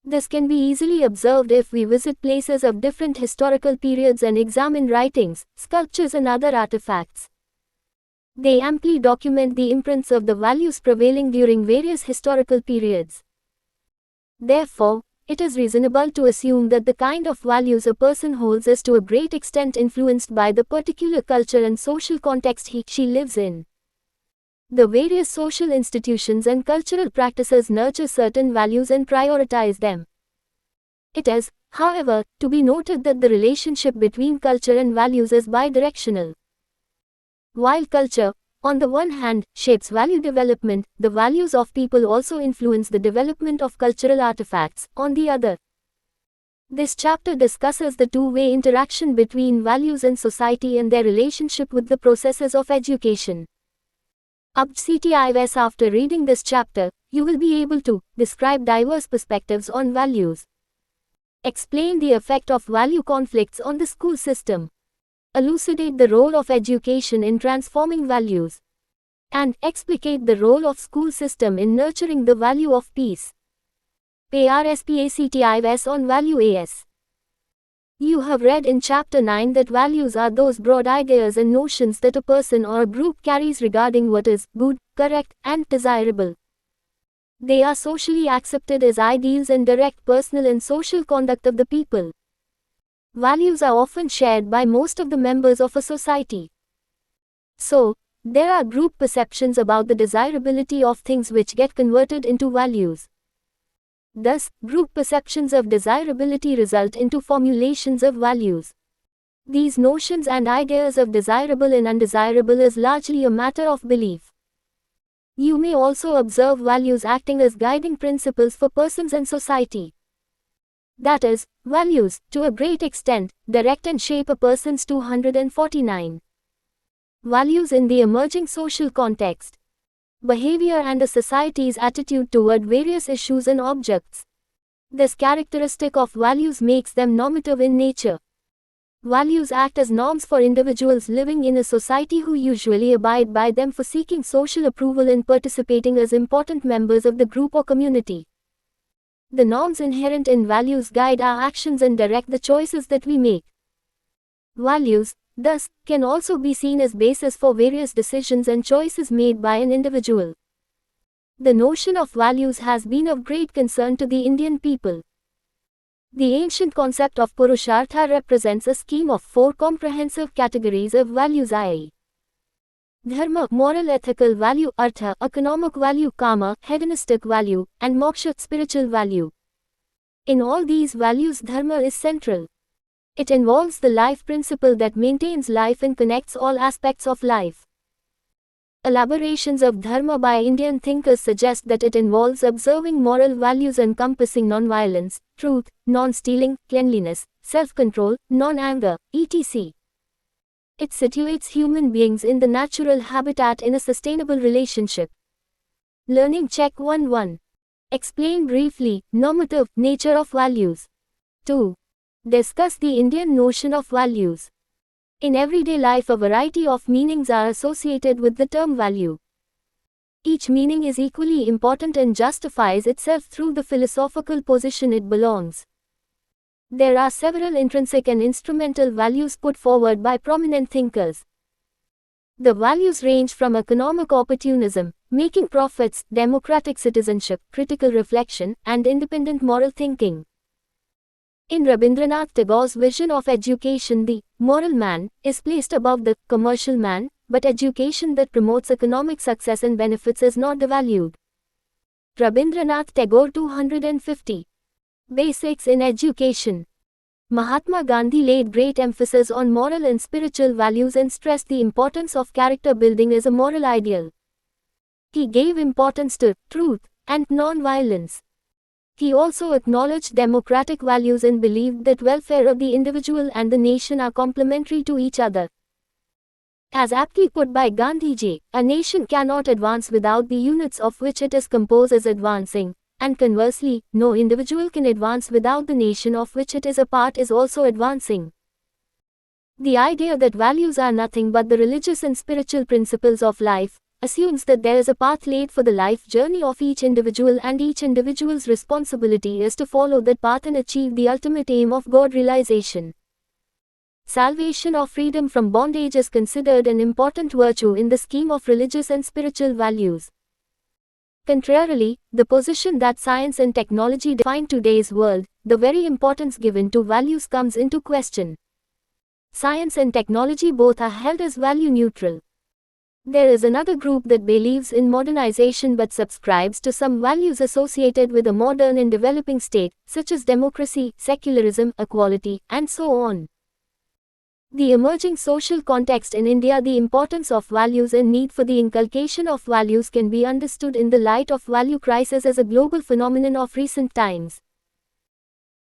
This can be easily observed if we visit places of different historical periods and examine writings, sculptures, and other artifacts. They amply document the imprints of the values prevailing during various historical periods. Therefore, it is reasonable to assume that the kind of values a person holds is to a great extent influenced by the particular culture and social context he/she lives in. The various social institutions and cultural practices nurture certain values and prioritize them. It is, however, to be noted that the relationship between culture and values is bidirectional. While culture, on the one hand, shapes value development, the values of people also influence the development of cultural artifacts, on the other. This chapter discusses the two-way interaction between values and society and their relationship with the processes of education. After reading this chapter, you will be able to describe diverse perspectives on values, explain the effect of value conflicts on the school system, elucidate the role of education in transforming values, and explicate the role of school system in nurturing the value of peace. PRSPACTIVS on Value AS. You have read in Chapter 9 that values are those broad ideas and notions that a person or a group carries regarding what is good, correct, and desirable. They are socially accepted as ideals and direct personal and social conduct of the people. Values are often shared by most of the members of a society. So, there are group perceptions about the desirability of things which get converted into values. Thus, group perceptions of desirability result into formulations of values. These notions and ideas of desirable and undesirable is largely a matter of belief. You may also observe values acting as guiding principles for persons and society. That is, values, to a great extent, direct and shape a person's 249 values in the emerging social context, behavior, and a society's attitude toward various issues and objects. This characteristic of values makes them normative in nature. Values act as norms for individuals living in a society who usually abide by them for seeking social approval and participating as important members of the group or community. The norms inherent in values guide our actions and direct the choices that we make. Values, thus, can also be seen as basis for various decisions and choices made by an individual. The notion of values has been of great concern to the Indian people. The ancient concept of Purushartha represents a scheme of 4 comprehensive categories of values, i.e. Dharma, moral ethical value; Artha, economic value; Kama, hedonistic value; and Moksha, spiritual value. In all these values, Dharma is central. It involves the life principle that maintains life and connects all aspects of life. Elaborations of Dharma by Indian thinkers suggest that it involves observing moral values encompassing non-violence, truth, non-stealing, cleanliness, self-control, non-anger, etc. It situates human beings in the natural habitat in a sustainable relationship. Learning Check 1-1. Explain briefly, normative, nature of values. 2. Discuss the Indian notion of values. In everyday life, a variety of meanings are associated with the term value. Each meaning is equally important and justifies itself through the philosophical position it belongs. There are several intrinsic and instrumental values put forward by prominent thinkers. The values range from economic opportunism, making profits, democratic citizenship, critical reflection, and independent moral thinking. In Rabindranath Tagore's vision of education, the moral man, is placed above the commercial man, but education that promotes economic success and benefits is not devalued. Rabindranath Tagore 250. Basics in education. Mahatma Gandhi laid great emphasis on moral and spiritual values and stressed the importance of character building as a moral ideal. He gave importance to truth and non-violence. He also acknowledged democratic values and believed that welfare of the individual and the nation are complementary to each other. As aptly put by Gandhiji, a nation cannot advance without the units of which it is composed as advancing, and conversely, no individual can advance without the nation of which it is a part is also advancing. The idea that values are nothing but the religious and spiritual principles of life assumes that there is a path laid for the life journey of each individual, and each individual's responsibility is to follow that path and achieve the ultimate aim of God realization. Salvation or freedom from bondage is considered an important virtue in the scheme of religious and spiritual values. Contrarily, the position that science and technology define today's world, the very importance given to values comes into question. Science and technology both are held as value neutral. There is another group that believes in modernization but subscribes to some values associated with a modern and developing state, such as democracy, secularism, equality, and so on. The emerging social context in India, the importance of values and need for the inculcation of values can be understood in the light of value crisis as a global phenomenon of recent times.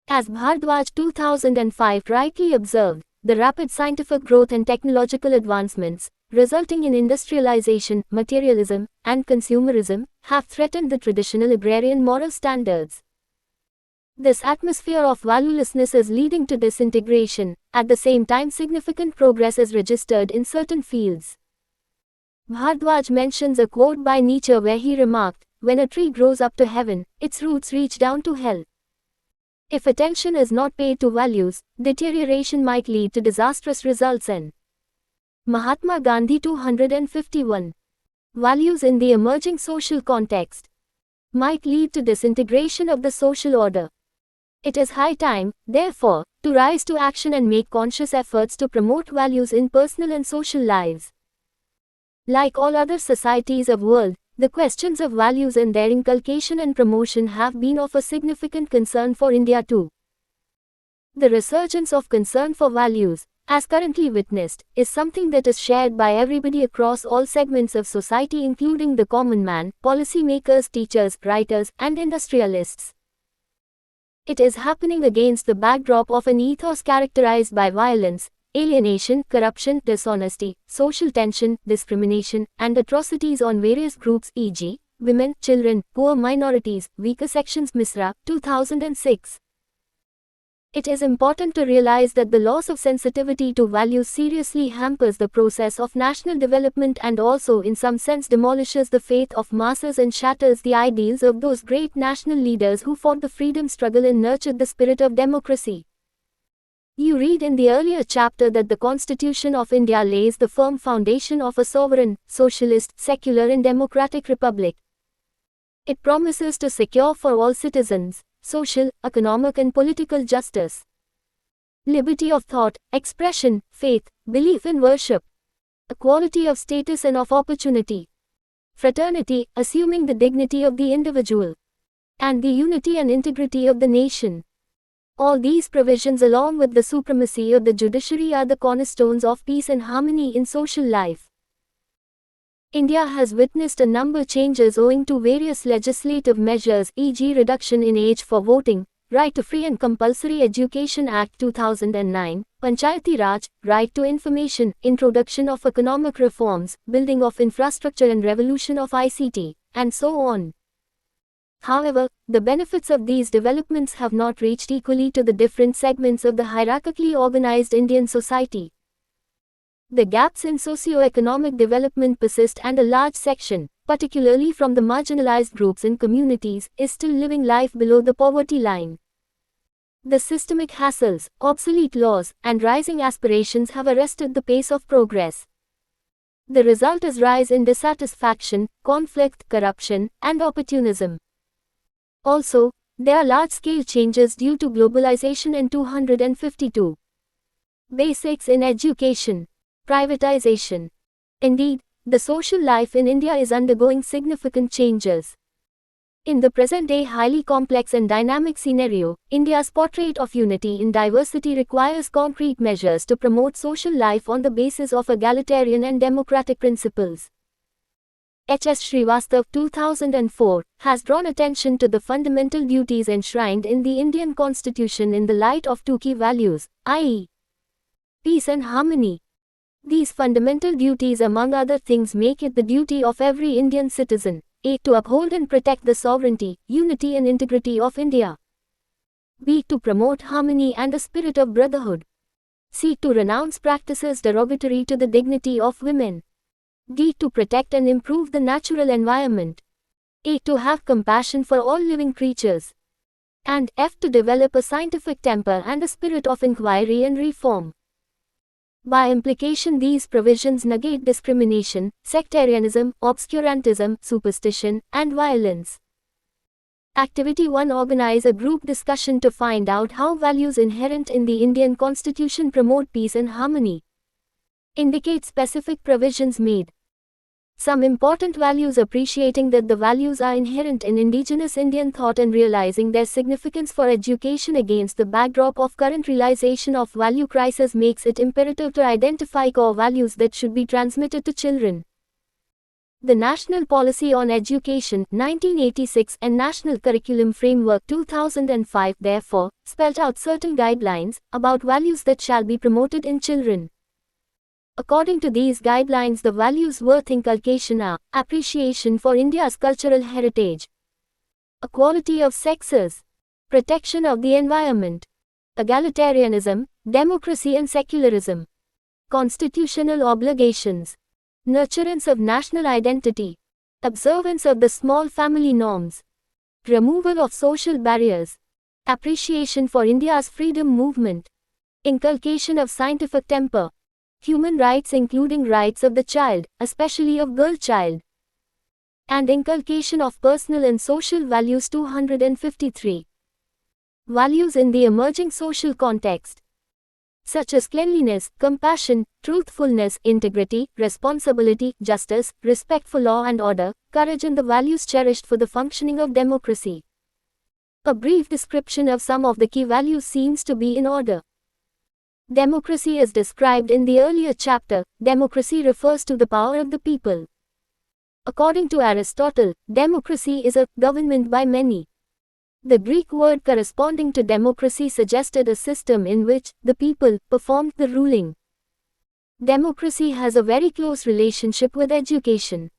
As Bhardwaj 2005 rightly observed, the rapid scientific growth and technological advancements, resulting in industrialization, materialism, and consumerism, have threatened the traditional agrarian moral standards. This atmosphere of valuelessness is leading to disintegration. At the same time, significant progress is registered in certain fields. Bhardwaj mentions a quote by Nietzsche where he remarked, "When a tree grows up to heaven, its roots reach down to hell." If attention is not paid to values, deterioration might lead to disastrous results. And Mahatma Gandhi 251. Values in the emerging social context might lead to disintegration of the social order. It is high time, therefore, to rise to action and make conscious efforts to promote values in personal and social lives. Like all other societies of the world, the questions of values and their inculcation and promotion have been of a significant concern for India too. The resurgence of concern for values, as currently witnessed, is something that is shared by everybody across all segments of society, including the common man, policymakers, teachers, writers, and industrialists. It is happening against the backdrop of an ethos characterized by violence, alienation, corruption, dishonesty, social tension, discrimination, and atrocities on various groups, e.g., women, children, poor minorities, weaker sections. Misra, 2006. It is important to realize that the loss of sensitivity to values seriously hampers the process of national development and also in some sense demolishes the faith of masses and shatters the ideals of those great national leaders who fought the freedom struggle and nurtured the spirit of democracy. You read in the earlier chapter that the Constitution of India lays the firm foundation of a sovereign, socialist, secular and democratic republic. It promises to secure for all citizens social, economic and political justice, liberty of thought, expression, faith, belief and worship, equality of status and of opportunity, fraternity, assuming the dignity of the individual, and the unity and integrity of the nation. All these provisions along with the supremacy of the judiciary are the cornerstones of peace and harmony in social life. India has witnessed a number of changes owing to various legislative measures, e.g. reduction in age for voting, Right to Free and Compulsory Education Act 2009, Panchayati Raj, Right to Information, introduction of economic reforms, building of infrastructure and revolution of ICT, and so on. However, the benefits of these developments have not reached equally to the different segments of the hierarchically organized Indian society. The gaps in socio-economic development persist and a large section, particularly from the marginalized groups and communities, is still living life below the poverty line. The systemic hassles, obsolete laws, and rising aspirations have arrested the pace of progress. The result is rise in dissatisfaction, conflict, corruption, and opportunism. Also, there are large-scale changes due to globalization and 252. Basics in education. Privatization. Indeed, the social life in India is undergoing significant changes. In the present-day highly complex and dynamic scenario, India's portrait of unity in diversity requires concrete measures to promote social life on the basis of egalitarian and democratic principles. H.S. Srivastav 2004 has drawn attention to the fundamental duties enshrined in the Indian Constitution in the light of two key values, i.e., peace and harmony. These fundamental duties, among other things, make it the duty of every Indian citizen, A. to uphold and protect the sovereignty, unity and integrity of India. B. to promote harmony and a spirit of brotherhood. C. to renounce practices derogatory to the dignity of women. D. to protect and improve the natural environment. E. to have compassion for all living creatures. And F. to develop a scientific temper and a spirit of inquiry and reform. By implication, these provisions negate discrimination, sectarianism, obscurantism, superstition, and violence. Activity 1. Organize a group discussion to find out how values inherent in the Indian Constitution promote peace and harmony. Indicate specific provisions made. Some important values. Appreciating that the values are inherent in indigenous Indian thought and realizing their significance for education against the backdrop of current realization of value crisis makes it imperative to identify core values that should be transmitted to children. The National Policy on Education 1986 and National Curriculum Framework 2005 therefore spelled out certain guidelines about values that shall be promoted in children. According to these guidelines, the values worth inculcation are appreciation for India's cultural heritage, equality of sexes, protection of the environment, egalitarianism, democracy and secularism, constitutional obligations, nurturance of national identity, observance of the small family norms, removal of social barriers, appreciation for India's freedom movement, inculcation of scientific temper, human rights including rights of the child, especially of girl child, and inculcation of personal and social values. 253. Values in the emerging social context, such as cleanliness, compassion, truthfulness, integrity, responsibility, justice, respect for law and order, courage and the values cherished for the functioning of democracy. A brief description of some of the key values seems to be in order. Democracy is described in the earlier chapter. Democracy refers to the power of the people. According to Aristotle, democracy is a government by many. The Greek word corresponding to democracy suggested a system in which the people performed the ruling. Democracy has a very close relationship with education.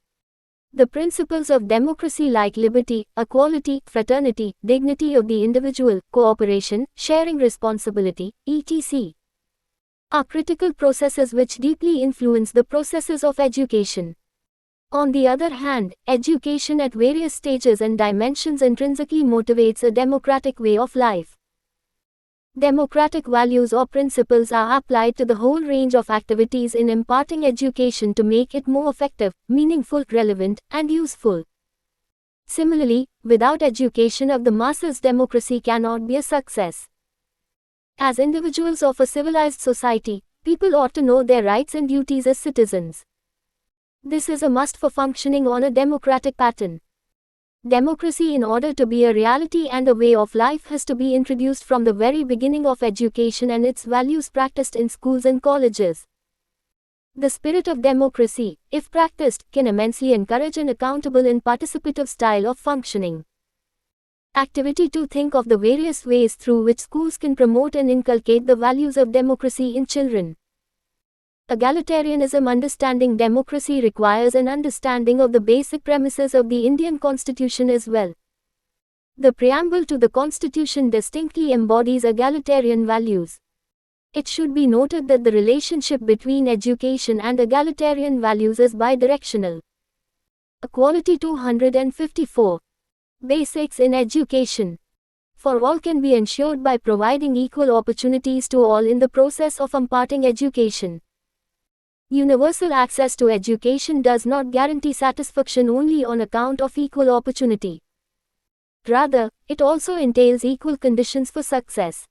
The principles of democracy like liberty, equality, fraternity, dignity of the individual, cooperation, sharing responsibility, etc. are critical processes which deeply influence the processes of education. On the other hand, education at various stages and dimensions intrinsically motivates a democratic way of life. Democratic values or principles are applied to the whole range of activities in imparting education to make it more effective, meaningful, relevant, and useful. Similarly, without education of the masses, democracy cannot be a success. As individuals of a civilized society, people ought to know their rights and duties as citizens. This is a must for functioning on a democratic pattern. Democracy, in order to be a reality and a way of life, has to be introduced from the very beginning of education and its values practiced in schools and colleges. The spirit of democracy, if practiced, can immensely encourage an accountable and participative style of functioning. Activity 2. Think of the various ways through which schools can promote and inculcate the values of democracy in children. Egalitarianism. Understanding democracy requires an understanding of the basic premises of the Indian Constitution as well. The preamble to the Constitution distinctly embodies egalitarian values. It should be noted that the relationship between education and egalitarian values is bidirectional. Equality 254. Basics in education. For all can be ensured by providing equal opportunities to all in the process of imparting education. Universal access to education does not guarantee satisfaction only on account of equal opportunity. Rather, it also entails equal conditions for success.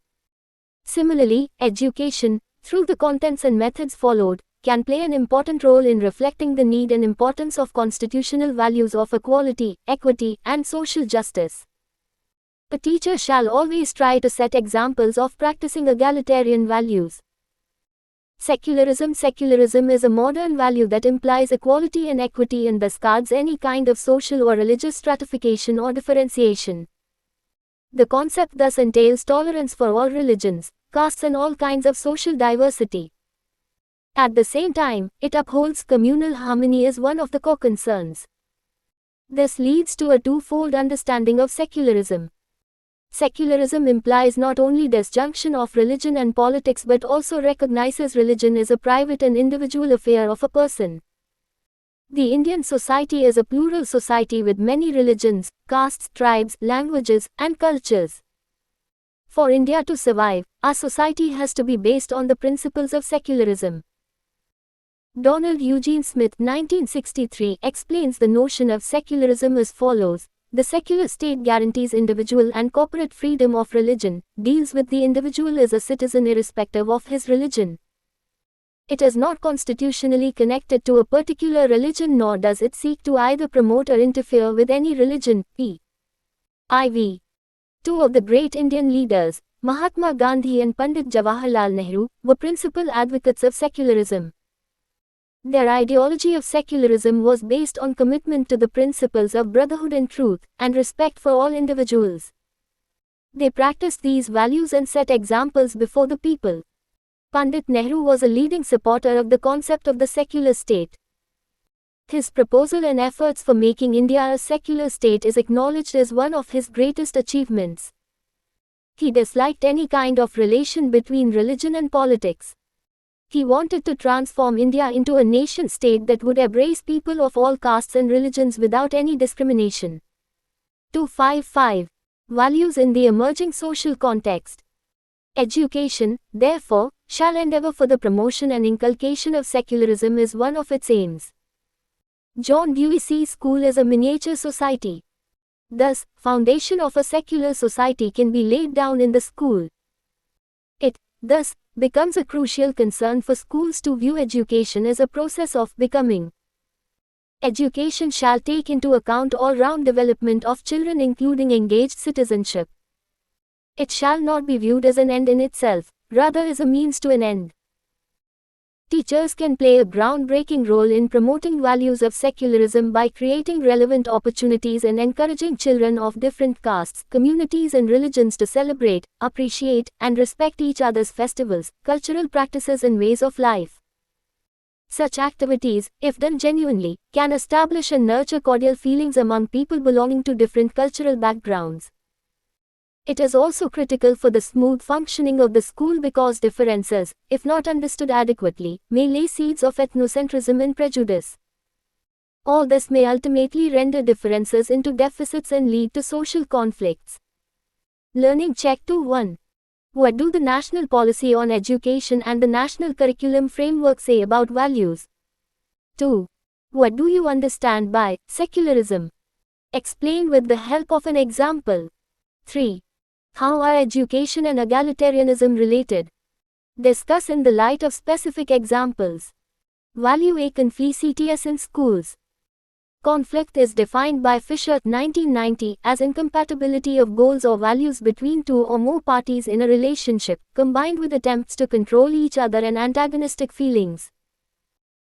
Similarly, education, through the contents and methods followed, can play an important role in reflecting the need and importance of constitutional values of equality, equity, and social justice. A teacher shall always try to set examples of practicing egalitarian values. Secularism is a modern value that implies equality and equity and discards any kind of social or religious stratification or differentiation. The concept thus entails tolerance for all religions, castes and all kinds of social diversity. At the same time, it upholds communal harmony as one of the core concerns. This leads to a twofold understanding of secularism. Secularism implies not only disjunction of religion and politics but also recognizes religion as a private and individual affair of a person. The Indian society is a plural society with many religions, castes, tribes, languages, and cultures. For India to survive, our society has to be based on the principles of secularism. Donald Eugene Smith, 1963, explains the notion of secularism as follows. The secular state guarantees individual and corporate freedom of religion, deals with the individual as a citizen irrespective of his religion. It is not constitutionally connected to a particular religion nor does it seek to either promote or interfere with any religion. P.I.V. Two of the great Indian leaders, Mahatma Gandhi and Pandit Jawaharlal Nehru, were principal advocates of secularism. Their ideology of secularism was based on commitment to the principles of brotherhood and truth, and respect for all individuals. They practiced these values and set examples before the people. Pandit Nehru was a leading supporter of the concept of the secular state. His proposal and efforts for making India a secular state is acknowledged as one of his greatest achievements. He disliked any kind of relation between religion and politics. He wanted to transform India into a nation-state that would embrace people of all castes and religions without any discrimination. 255. Values in the emerging social context. Education, therefore, shall endeavor for the promotion and inculcation of secularism as one of its aims. John Dewey sees school as a miniature society. Thus, foundation of a secular society can be laid down in the school. It, thus, becomes a crucial concern for schools to view education as a process of becoming. Education shall take into account all-round development of children including engaged citizenship. It shall not be viewed as an end in itself, rather as a means to an end. Teachers can play a groundbreaking role in promoting values of secularism by creating relevant opportunities and encouraging children of different castes, communities and religions to celebrate, appreciate, and respect each other's festivals, cultural practices and ways of life. Such activities, if done genuinely, can establish and nurture cordial feelings among people belonging to different cultural backgrounds. It is also critical for the smooth functioning of the school because differences, if not understood adequately, may lay seeds of ethnocentrism and prejudice. All this may ultimately render differences into deficits and lead to social conflicts. Learning Check 2.1. What do the National Policy on Education and the National Curriculum Framework say about values? 2. What do you understand by secularism? Explain with the help of an example. 3. How are education and egalitarianism related? Discuss in the light of specific examples. Value A conflicts in schools. Conflict is defined by Fisher, 1990, as incompatibility of goals or values between two or more parties in a relationship, combined with attempts to control each other and antagonistic feelings.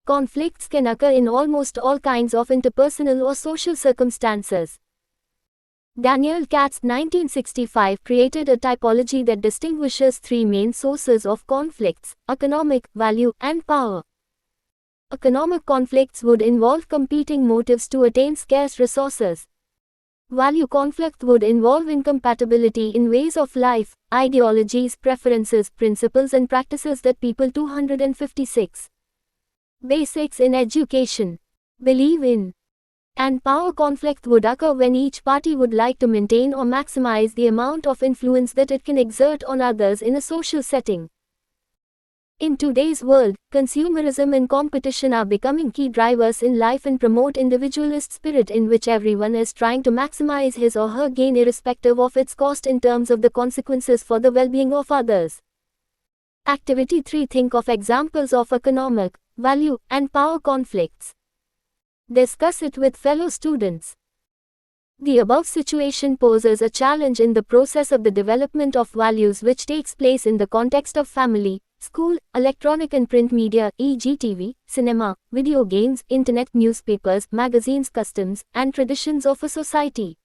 Conflicts can occur in almost all kinds of interpersonal or social circumstances. Daniel Katz, 1965, created a typology that distinguishes three main sources of conflicts: economic, value, and power. Economic conflicts would involve competing motives to attain scarce resources. Value conflict would involve incompatibility in ways of life, ideologies, preferences, principles and practices that people 256. Basics in education. Believe in. And power conflict would occur when each party would like to maintain or maximize the amount of influence that it can exert on others in a social setting. In today's world, consumerism and competition are becoming key drivers in life and promote individualist spirit in which everyone is trying to maximize his or her gain irrespective of its cost in terms of the consequences for the well-being of others. Activity 3. Think of examples of economic, value, and power conflicts. Discuss it with fellow students. The above situation poses a challenge in the process of the development of values which takes place in the context of family, school, electronic and print media e.g. TV, cinema, video games, internet, newspapers, magazines, customs, and traditions of a society.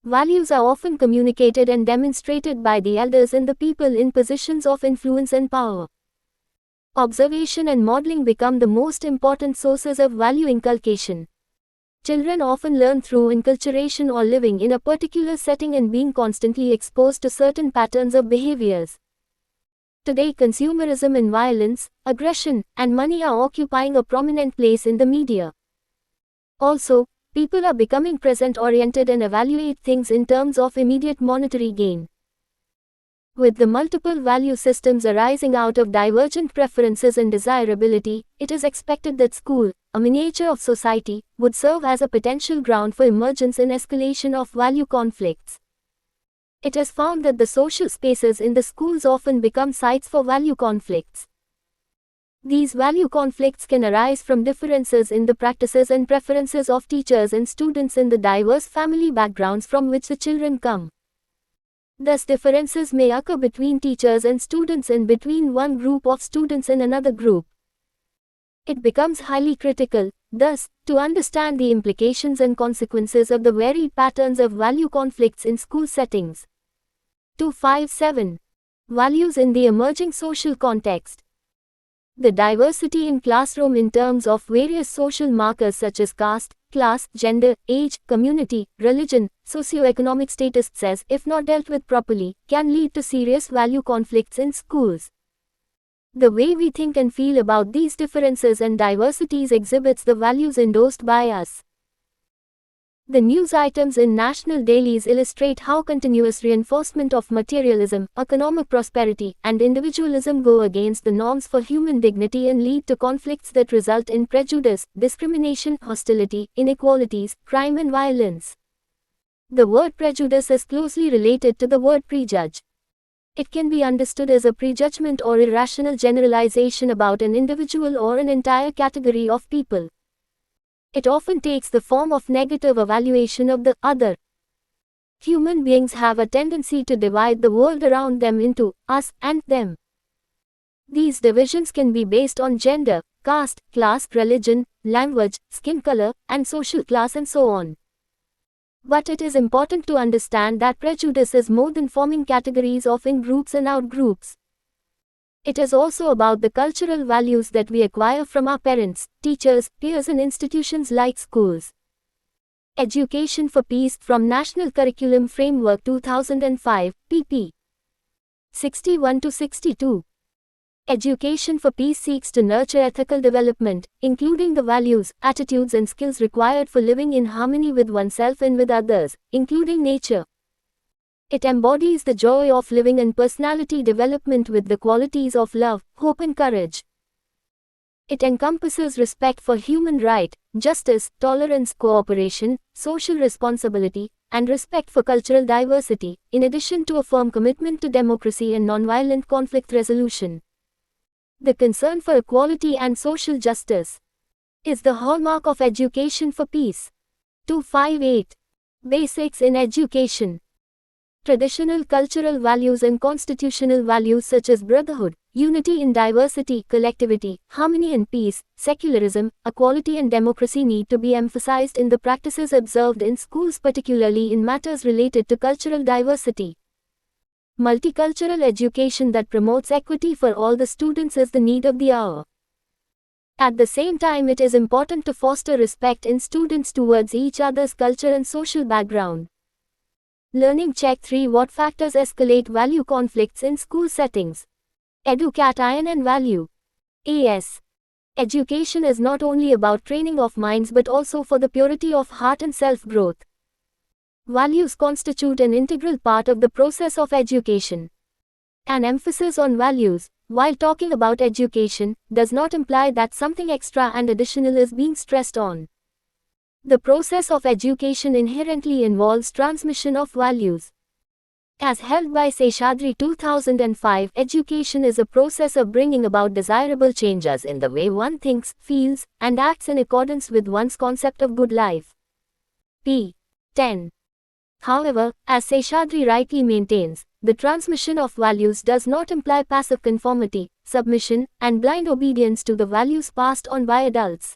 Values are often communicated and demonstrated by the elders and the people in positions of influence and power. Observation and modeling become the most important sources of value inculcation. Children often learn through inculturation or living in a particular setting and being constantly exposed to certain patterns of behaviors. Today, consumerism and violence, aggression, and money are occupying a prominent place in the media. Also, people are becoming present-oriented and evaluate things in terms of immediate monetary gain. With the multiple value systems arising out of divergent preferences and desirability, it is expected that school, a miniature of society, would serve as a potential ground for emergence and escalation of value conflicts. It is found that the social spaces in the schools often become sites for value conflicts. These value conflicts can arise from differences in the practices and preferences of teachers and students in the diverse family backgrounds from which the children come. Thus, differences may occur between teachers and students and between one group of students and another group. It becomes highly critical, thus, to understand the implications and consequences of the varied patterns of value conflicts in school settings. 257. Values in the emerging social context. The diversity in classroom in terms of various social markers such as caste, class, gender, age, community, religion, socioeconomic status says, if not dealt with properly, can lead to serious value conflicts in schools. The way we think and feel about these differences and diversities exhibits the values endorsed by us. The news items in national dailies illustrate how continuous reinforcement of materialism, economic prosperity, and individualism go against the norms for human dignity and lead to conflicts that result in prejudice, discrimination, hostility, inequalities, crime and violence. The word prejudice is closely related to the word prejudge. It can be understood as a prejudgment or irrational generalization about an individual or an entire category of people. It often takes the form of negative evaluation of the other. Human beings have a tendency to divide the world around them into us and them. These divisions can be based on gender, caste, class, religion, language, skin color, and social class and so on. But it is important to understand that prejudice is more than forming categories of in-groups and out-groups. It is also about the cultural values that we acquire from our parents, teachers, peers and institutions like schools. Education for Peace from National Curriculum Framework 2005, pp. 61-62. Education for Peace seeks to nurture ethical development, including the values, attitudes and skills required for living in harmony with oneself and with others, including nature. It embodies the joy of living and personality development with the qualities of love, hope and courage. It encompasses respect for human rights, justice, tolerance, cooperation, social responsibility, and respect for cultural diversity, in addition to a firm commitment to democracy and nonviolent conflict resolution. The concern for equality and social justice is the hallmark of Education for Peace. 258. Basics in education. Traditional cultural values and constitutional values such as brotherhood, unity in diversity, collectivity, harmony and peace, secularism, equality and democracy need to be emphasized in the practices observed in schools, particularly in matters related to cultural diversity. Multicultural education that promotes equity for all the students is the need of the hour. At the same time, it is important to foster respect in students towards each other's culture and social background. Learning Check 3. What factors escalate value conflicts in school settings? Education and value. AS. Education is not only about training of minds but also for the purity of heart and self-growth. Values constitute an integral part of the process of education. An emphasis on values, while talking about education, does not imply that something extra and additional is being stressed on. The process of education inherently involves transmission of values. As held by Seshadri 2005, education is a process of bringing about desirable changes in the way one thinks, feels, and acts in accordance with one's concept of good life. p. 10. However, as Seshadri rightly maintains, the transmission of values does not imply passive conformity, submission, and blind obedience to the values passed on by adults.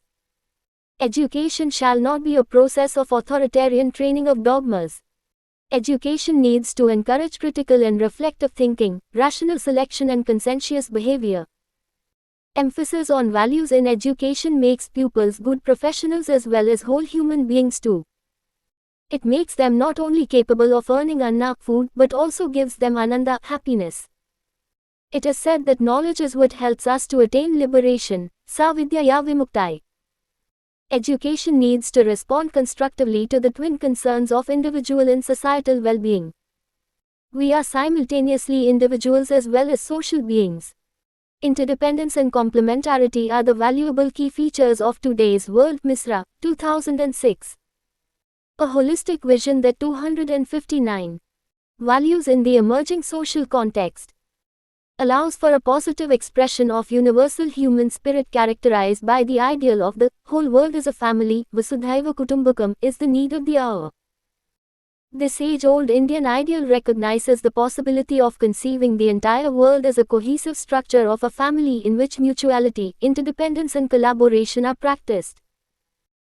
Education shall not be a process of authoritarian training of dogmas. Education needs to encourage critical and reflective thinking, rational selection and conscientious behavior. Emphasis on values in education makes pupils good professionals as well as whole human beings too. It makes them not only capable of earning anna, food, but also gives them ananda, happiness. It is said that knowledge is what helps us to attain liberation, sa vidyaya vimuktai. Education needs to respond constructively to the twin concerns of individual and societal well-being. We are simultaneously individuals as well as social beings. Interdependence and complementarity are the valuable key features of today's world. Misra, 2006. A holistic vision that 259. Values in the emerging social context. Allows for a positive expression of universal human spirit characterized by the ideal of the whole world as a family. Vasudhaiva Kutumbakam is the need of the hour. This age-old Indian ideal recognizes the possibility of conceiving the entire world as a cohesive structure of a family in which mutuality, interdependence and collaboration are practiced.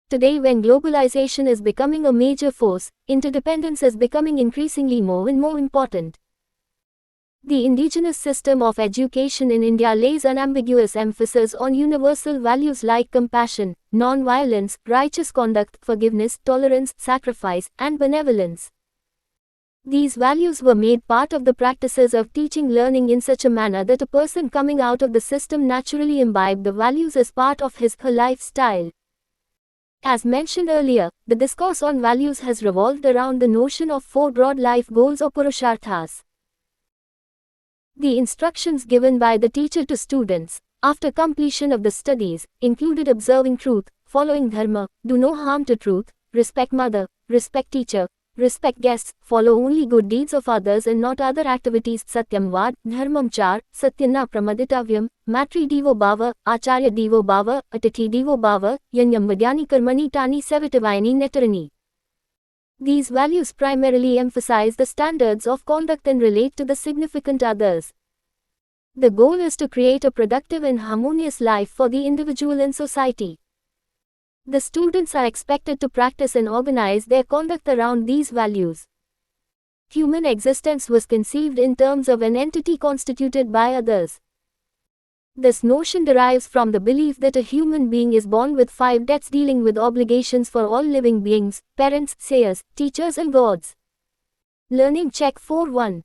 Today, when globalization is becoming a major force, interdependence is becoming increasingly more and more important. The indigenous system of education in India lays unambiguous emphasis on universal values like compassion, non-violence, righteous conduct, forgiveness, tolerance, sacrifice, and benevolence. These values were made part of the practices of teaching learning in such a manner that a person coming out of the system naturally imbibed the values as part of his/her lifestyle. As mentioned earlier, the discourse on values has revolved around the notion of four broad life goals or purusharthas. The instructions given by the teacher to students, after completion of the studies, included observing truth, following dharma, do no harm to truth, respect mother, respect teacher, respect guests, follow only good deeds of others and not other activities. Satyam vad, dharmam char, satyana pramaditavyam, matri devo bhava, acharya devo bhava, atithi devo bhava, yanyam vadyani karmani tani savitivayani netarani. These values primarily emphasize the standards of conduct and relate to the significant others. The goal is to create a productive and harmonious life for the individual and society. The students are expected to practice and organize their conduct around these values. Human existence was conceived in terms of an entity constituted by others. This notion derives from the belief that a human being is born with 5 debts dealing with obligations for all living beings, parents, sayers, teachers and gods. Learning check 4.1.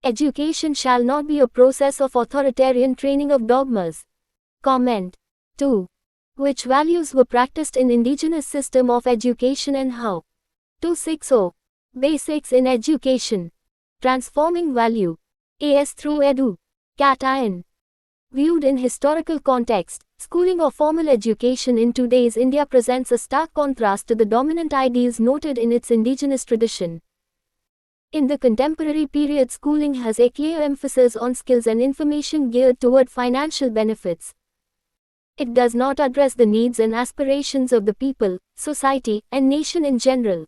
Education shall not be a process of authoritarian training of dogmas. Comment. 2. Which values were practiced in indigenous system of education and how? 260. Basics in education. Transforming value. AS through Edu. Cat IN. Viewed in historical context, schooling or formal education in today's India presents a stark contrast to the dominant ideals noted in its indigenous tradition. In the contemporary period, schooling has a clear emphasis on skills and information geared toward financial benefits. It does not address the needs and aspirations of the people, society, and nation in general.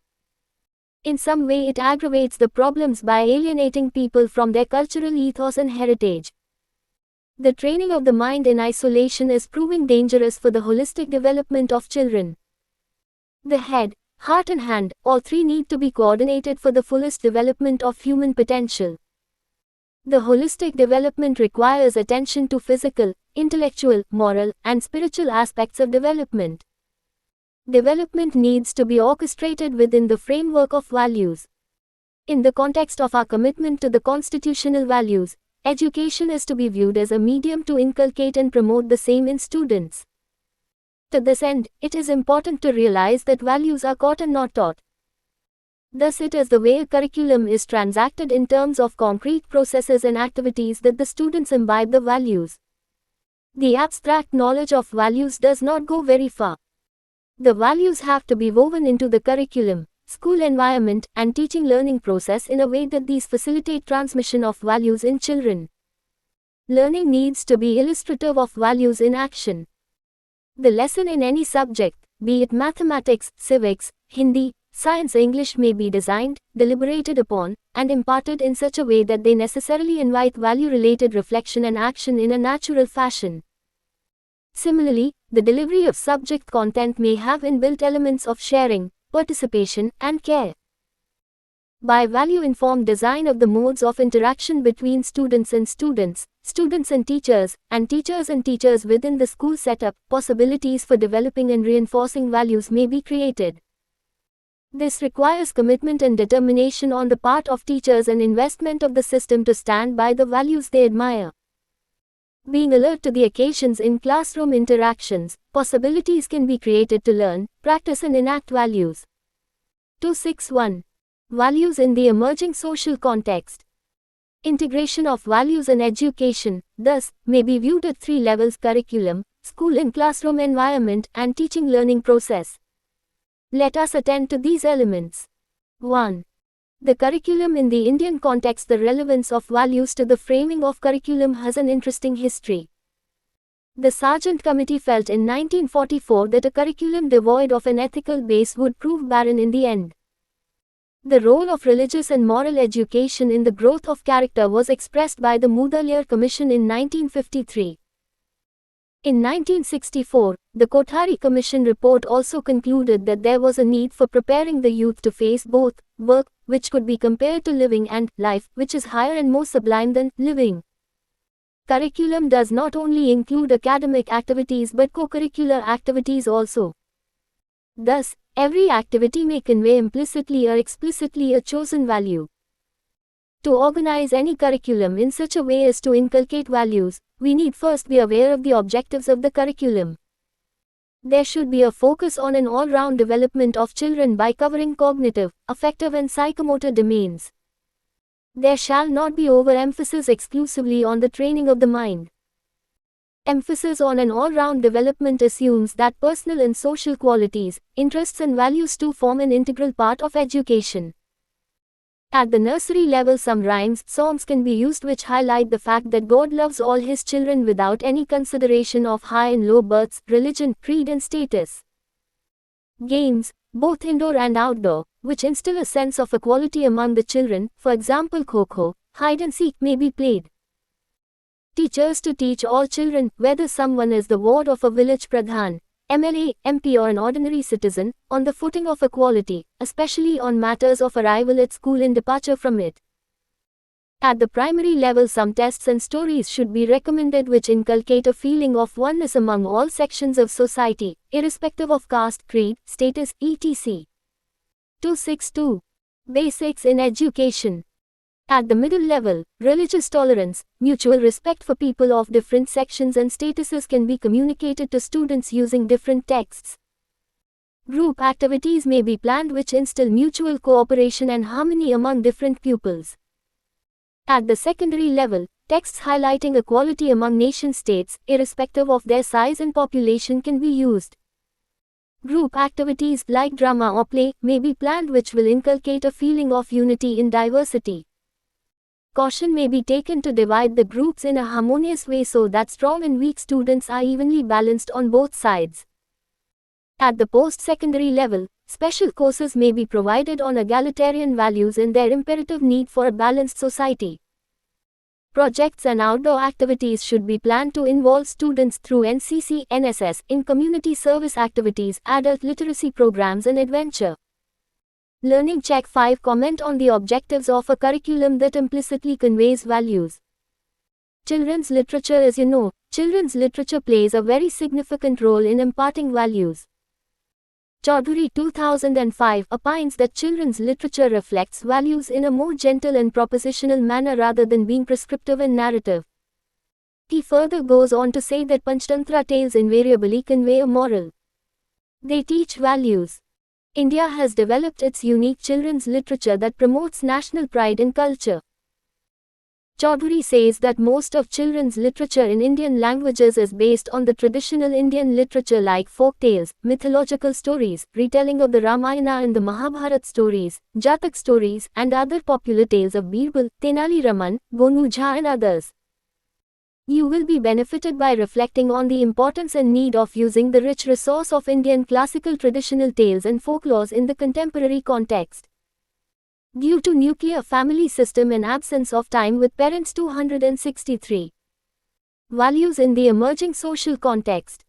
In some way, it aggravates the problems by alienating people from their cultural ethos and heritage. The training of the mind in isolation is proving dangerous for the holistic development of children. The head, heart and hand, all three need to be coordinated for the fullest development of human potential. The holistic development requires attention to physical, intellectual, moral, and spiritual aspects of development. Development needs to be orchestrated within the framework of values. In the context of our commitment to the constitutional values, education is to be viewed as a medium to inculcate and promote the same in students. To this end, it is important to realize that values are caught and not taught. Thus, it is the way a curriculum is transacted in terms of concrete processes and activities that the students imbibe the values. The abstract knowledge of values does not go very far. The values have to be woven into the curriculum, school environment, and teaching learning process in a way that these facilitate transmission of values in children. Learning needs to be illustrative of values in action. The lesson in any subject, be it mathematics, civics, Hindi, science, English, may be designed, deliberated upon, and imparted in such a way that they necessarily invite value-related reflection and action in a natural fashion. Similarly, the delivery of subject content may have inbuilt elements of sharing, participation, and care. By value-informed design of the modes of interaction between students and teachers and teachers within the school setup, possibilities for developing and reinforcing values may be created. This requires commitment and determination on the part of teachers and investment of the system to stand by the values they admire. Being alert to the occasions in classroom interactions, possibilities can be created to learn, practice and enact values. 261. Values in the emerging social context. Integration of values in education, thus, may be viewed at three levels: curriculum, school and classroom environment, and teaching learning process. Let us attend to these elements. 1. The curriculum in the Indian context. The relevance of values to the framing of curriculum has an interesting history. The Sargent Committee felt in 1944 that a curriculum devoid of an ethical base would prove barren in the end. The role of religious and moral education in the growth of character was expressed by the Mudaliar Commission in 1953. In 1964, the Kothari Commission report also concluded that there was a need for preparing the youth to face both work, which could be compared to living, and life, which is higher and more sublime than living. Curriculum does not only include academic activities but co-curricular activities also. Thus, every activity may convey implicitly or explicitly a chosen value. To organize any curriculum in such a way as to inculcate values, we need first be aware of the objectives of the curriculum. There should be a focus on an all-round development of children by covering cognitive, affective and psychomotor domains. There shall not be overemphasis exclusively on the training of the mind. Emphasis on an all-round development assumes that personal and social qualities, interests and values too form an integral part of education. At the nursery level, some rhymes, songs can be used which highlight the fact that God loves all his children without any consideration of high and low births, religion, creed and status. Games, both indoor and outdoor, which instill a sense of equality among the children, for example Kho-Kho, hide and seek, may be played. Teachers to teach all children, whether someone is the ward of a village pradhan, MLA, MP or an ordinary citizen, on the footing of equality, especially on matters of arrival at school and departure from it. At the primary level, some tests and stories should be recommended which inculcate a feeling of oneness among all sections of society, irrespective of caste, creed, status, etc. 262. Basics in education. At the middle level, religious tolerance, mutual respect for people of different sections and statuses can be communicated to students using different texts. Group activities may be planned which instill mutual cooperation and harmony among different pupils. At the secondary level, texts highlighting equality among nation-states, irrespective of their size and population, can be used. Group activities like drama or play may be planned which will inculcate a feeling of unity in diversity. Caution may be taken to divide the groups in a harmonious way so that strong and weak students are evenly balanced on both sides. At the post-secondary level, special courses may be provided on egalitarian values and their imperative need for a balanced society. Projects and outdoor activities should be planned to involve students through NCC, NSS, in community service activities, adult literacy programs and adventure. Learning Check 5. Comment on the objectives of a curriculum that implicitly conveys values. Children's literature. As you know, children's literature plays a very significant role in imparting values. Chaudhuri 2005 opines that children's literature reflects values in a more gentle and propositional manner rather than being prescriptive and narrative. He further goes on to say that Panchtantra tales invariably convey a moral. They teach values. India has developed its unique children's literature that promotes national pride and culture. Chaudhary says that most of children's literature in Indian languages is based on the traditional Indian literature like folk tales, mythological stories, retelling of the Ramayana and the Mahabharata stories, Jatak stories, and other popular tales of Birbal, Tenali Raman, Gonu Jha and others. You will be benefited by reflecting on the importance and need of using the rich resource of Indian classical traditional tales and folklores in the contemporary context. Due to nuclear family system and absence of time with parents 263. Values in the emerging social context.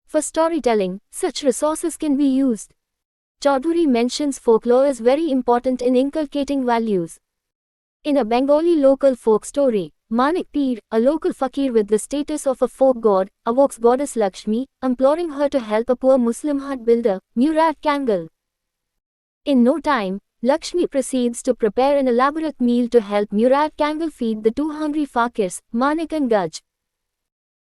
For storytelling, such resources can be used. Chaudhary mentions folklore is very important in inculcating values. In a Bengali local folk story, Manik Peer, a local fakir with the status of a folk god, evokes goddess Lakshmi, imploring her to help a poor Muslim hut builder, Murad Kangal. In no time, Lakshmi proceeds to prepare an elaborate meal to help Murad Kangal feed the two hungry fakirs, Manik and Gaj.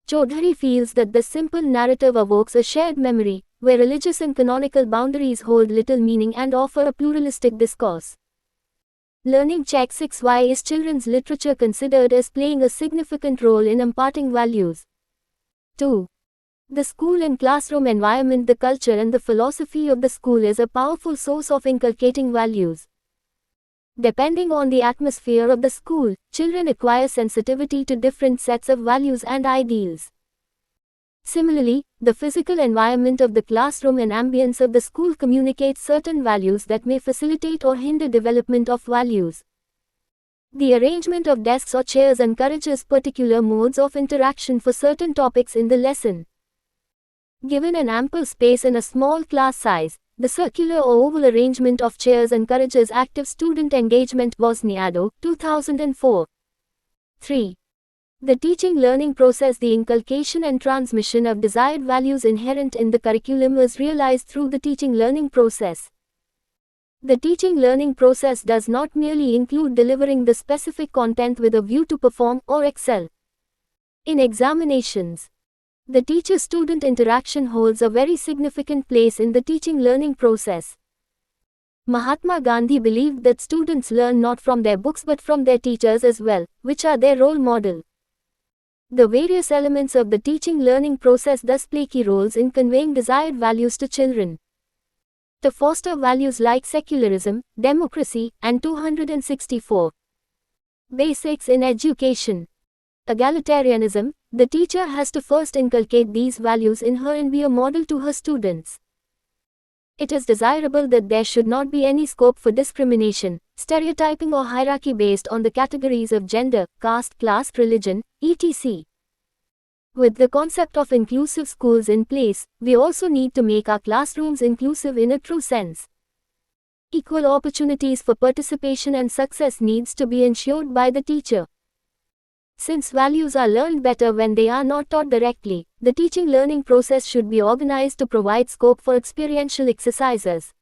Chaudhary feels that the simple narrative evokes a shared memory, where religious and canonical boundaries hold little meaning and offer a pluralistic discourse. Learning Check 6. Why is children's literature considered as playing a significant role in imparting values? 2. The school and classroom environment. The culture and the philosophy of the school is a powerful source of inculcating values. Depending on the atmosphere of the school, children acquire sensitivity to different sets of values and ideals. Similarly, the physical environment of the classroom and ambience of the school communicates certain values that may facilitate or hinder development of values. The arrangement of desks or chairs encourages particular modes of interaction for certain topics in the lesson. Given an ample space and a small class size, the circular or oval arrangement of chairs encourages active student engagement. Wozniacki, 2004. 3. The teaching-learning process. The inculcation and transmission of desired values inherent in the curriculum is realized through the teaching-learning process. The teaching-learning process does not merely include delivering the specific content with a view to perform or excel in examinations. The teacher-student interaction holds a very significant place in the teaching-learning process. Mahatma Gandhi believed that students learn not from their books but from their teachers as well, which are their role model. The various elements of the teaching-learning process thus play key roles in conveying desired values to children. To foster values like secularism, democracy, and 264. Basics in education. Egalitarianism. The teacher has to first inculcate these values in her and be a model to her students. It is desirable that there should not be any scope for discrimination, stereotyping or hierarchy based on the categories of gender, caste, class, religion, etc. With the concept of inclusive schools in place, we also need to make our classrooms inclusive in a true sense. Equal opportunities for participation and success needs to be ensured by the teacher. Since values are learned better when they are not taught directly, the teaching-learning process should be organized to provide scope for experiential exercises.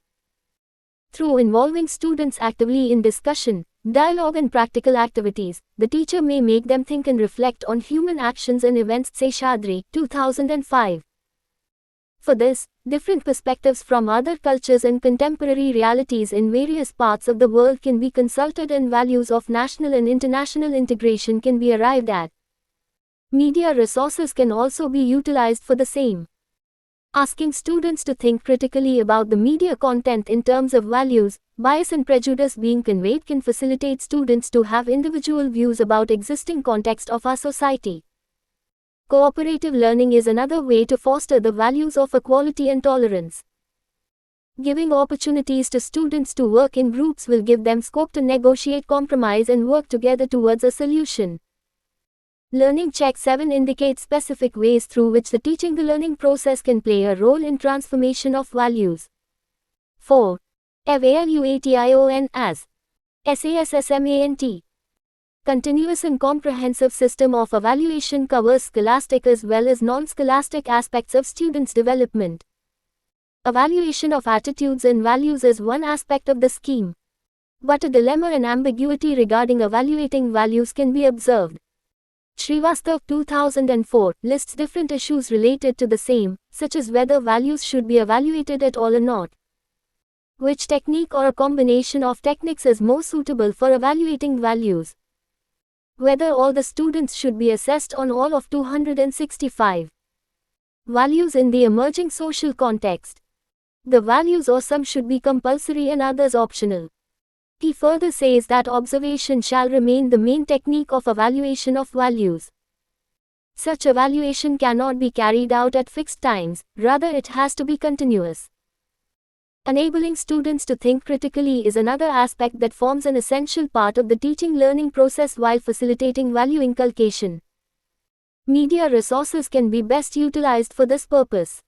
Through involving students actively in discussion, dialogue and practical activities, the teacher may make them think and reflect on human actions and events. Seshadri, 2005. For this, different perspectives from other cultures and contemporary realities in various parts of the world can be consulted and values of national and international integration can be arrived at. Media resources can also be utilized for the same. Asking students to think critically about the media content in terms of values, bias and prejudice being conveyed can facilitate students to have individual views about existing context of our society. Cooperative learning is another way to foster the values of equality and tolerance. Giving opportunities to students to work in groups will give them scope to negotiate, compromise and work together towards a solution. Learning Check 7 indicates specific ways through which the teaching the learning process can play a role in transformation of values. 4. Evaluation as SASSMANT. Continuous and comprehensive system of evaluation covers scholastic as well as non-scholastic aspects of students' development. Evaluation of attitudes and values is one aspect of the scheme. But a dilemma and ambiguity regarding evaluating values can be observed. Srivastav 2004 lists different issues related to the same, such as whether values should be evaluated at all or not. Which technique or a combination of techniques is more suitable for evaluating values? Whether all the students should be assessed on all of 265 values in the emerging social context. The values or some should be compulsory and others optional. He further says that observation shall remain the main technique of evaluation of values. Such evaluation cannot be carried out at fixed times, rather it has to be continuous. Enabling students to think critically is another aspect that forms an essential part of the teaching-learning process while facilitating value inculcation. Media resources can be best utilized for this purpose.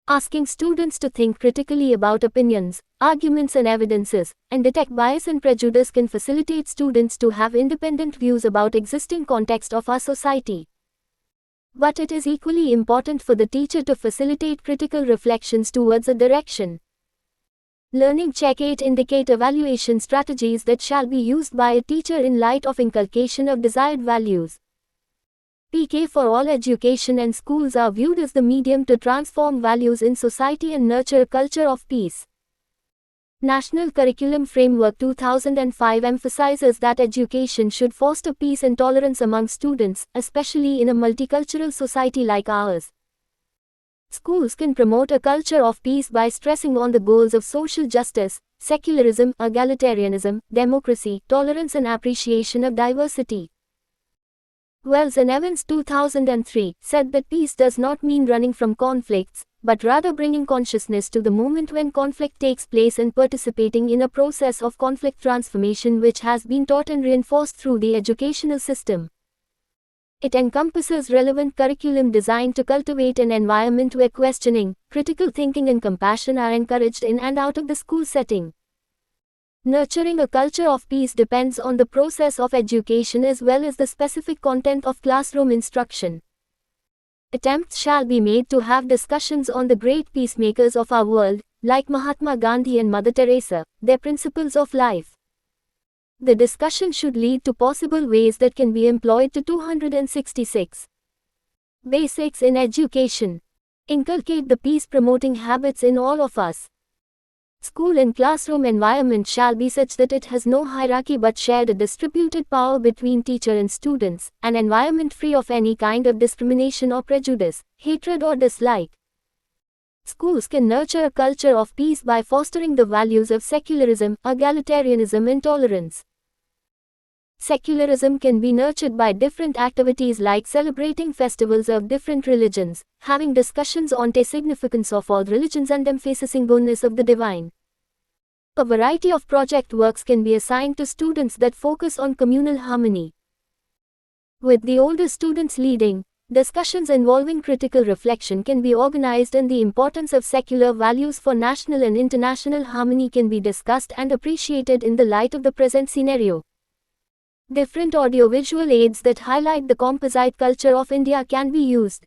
Asking students to think critically about opinions, arguments and evidences, and detect bias and prejudice can facilitate students to have independent views about existing context of our society. But it is equally important for the teacher to facilitate critical reflections towards a direction. Learning Check 8 indicate evaluation strategies that shall be used by a teacher in light of inculcation of desired values. PK for all education and schools are viewed as the medium to transform values in society and nurture a culture of peace. National Curriculum Framework 2005 emphasizes that education should foster peace and tolerance among students, especially in a multicultural society like ours. Schools can promote a culture of peace by stressing on the goals of social justice, secularism, egalitarianism, democracy, tolerance and appreciation of diversity. Wells and Evans 2003 said that peace does not mean running from conflicts, but rather bringing consciousness to the moment when conflict takes place and participating in a process of conflict transformation which has been taught and reinforced through the educational system. It encompasses relevant curriculum designed to cultivate an environment where questioning, critical thinking and compassion are encouraged in and out of the school setting. Nurturing a culture of peace depends on the process of education as well as the specific content of classroom instruction. Attempts shall be made to have discussions on the great peacemakers of our world, like Mahatma Gandhi and Mother Teresa, their principles of life. The discussion should lead to possible ways that can be employed to 266. Basics in education. Inculcate the peace-promoting habits in all of us. School and classroom environment shall be such that it has no hierarchy but shared a distributed power between teacher and students, an environment free of any kind of discrimination or prejudice, hatred or dislike. Schools can nurture a culture of peace by fostering the values of secularism, egalitarianism and tolerance. Secularism can be nurtured by different activities like celebrating festivals of different religions, having discussions on the significance of all religions and emphasizing oneness of the divine. A variety of project works can be assigned to students that focus on communal harmony. With the older students leading, discussions involving critical reflection can be organized and the importance of secular values for national and international harmony can be discussed and appreciated in the light of the present scenario. Different audiovisual aids that highlight the composite culture of India can be used.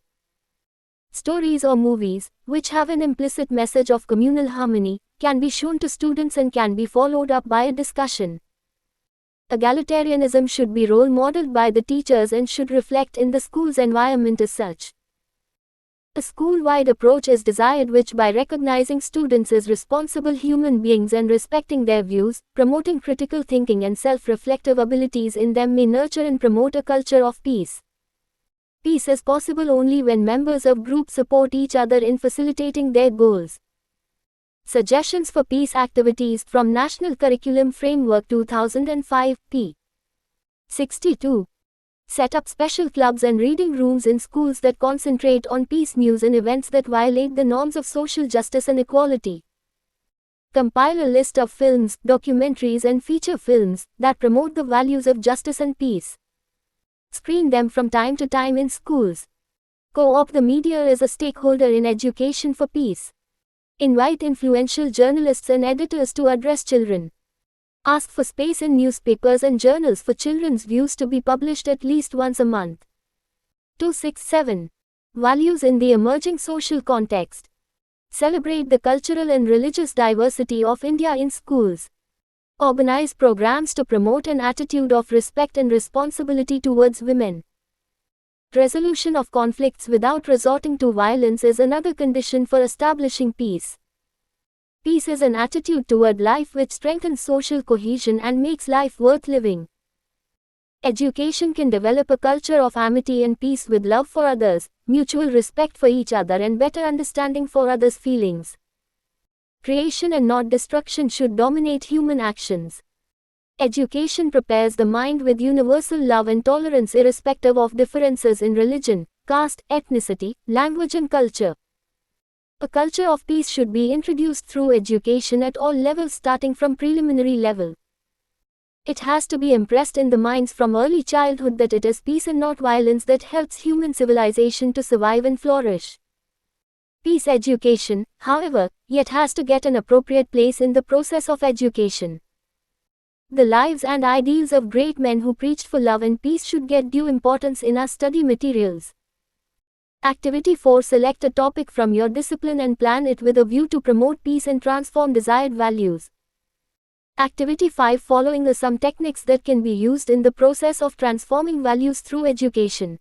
Stories or movies, which have an implicit message of communal harmony, can be shown to students and can be followed up by a discussion. Egalitarianism should be role modeled by the teachers and should reflect in the school's environment as such. A school-wide approach is desired which by recognizing students as responsible human beings and respecting their views, promoting critical thinking and self-reflective abilities in them may nurture and promote a culture of peace. Peace is possible only when members of groups support each other in facilitating their goals. Suggestions for peace activities from National Curriculum Framework 2005, p. 62. Set up special clubs and reading rooms in schools that concentrate on peace news and events that violate the norms of social justice and equality. Compile a list of films, documentaries and feature films that promote the values of justice and peace. Screen them from time to time in schools. Co-opt the media as a stakeholder in education for peace. Invite influential journalists and editors to address children. Ask for space in newspapers and journals for children's views to be published at least once a month. 267. Values in the emerging social context. Celebrate the cultural and religious diversity of India in schools. Organize programs to promote an attitude of respect and responsibility towards women. Resolution of conflicts without resorting to violence is another condition for establishing peace. Peace is an attitude toward life which strengthens social cohesion and makes life worth living. Education can develop a culture of amity and peace with love for others, mutual respect for each other and better understanding for others' feelings. Creation and not destruction should dominate human actions. Education prepares the mind with universal love and tolerance irrespective of differences in religion, caste, ethnicity, language and culture. A culture of peace should be introduced through education at all levels starting from preliminary level. It has to be impressed in the minds from early childhood that it is peace and not violence that helps human civilization to survive and flourish. Peace education, however, yet has to get an appropriate place in the process of education. The lives and ideals of great men who preached for love and peace should get due importance in our study materials. Activity 4. Select a topic from your discipline and plan it with a view to promote peace and transform desired values. Activity 5. Following are some techniques that can be used in the process of transforming values through education.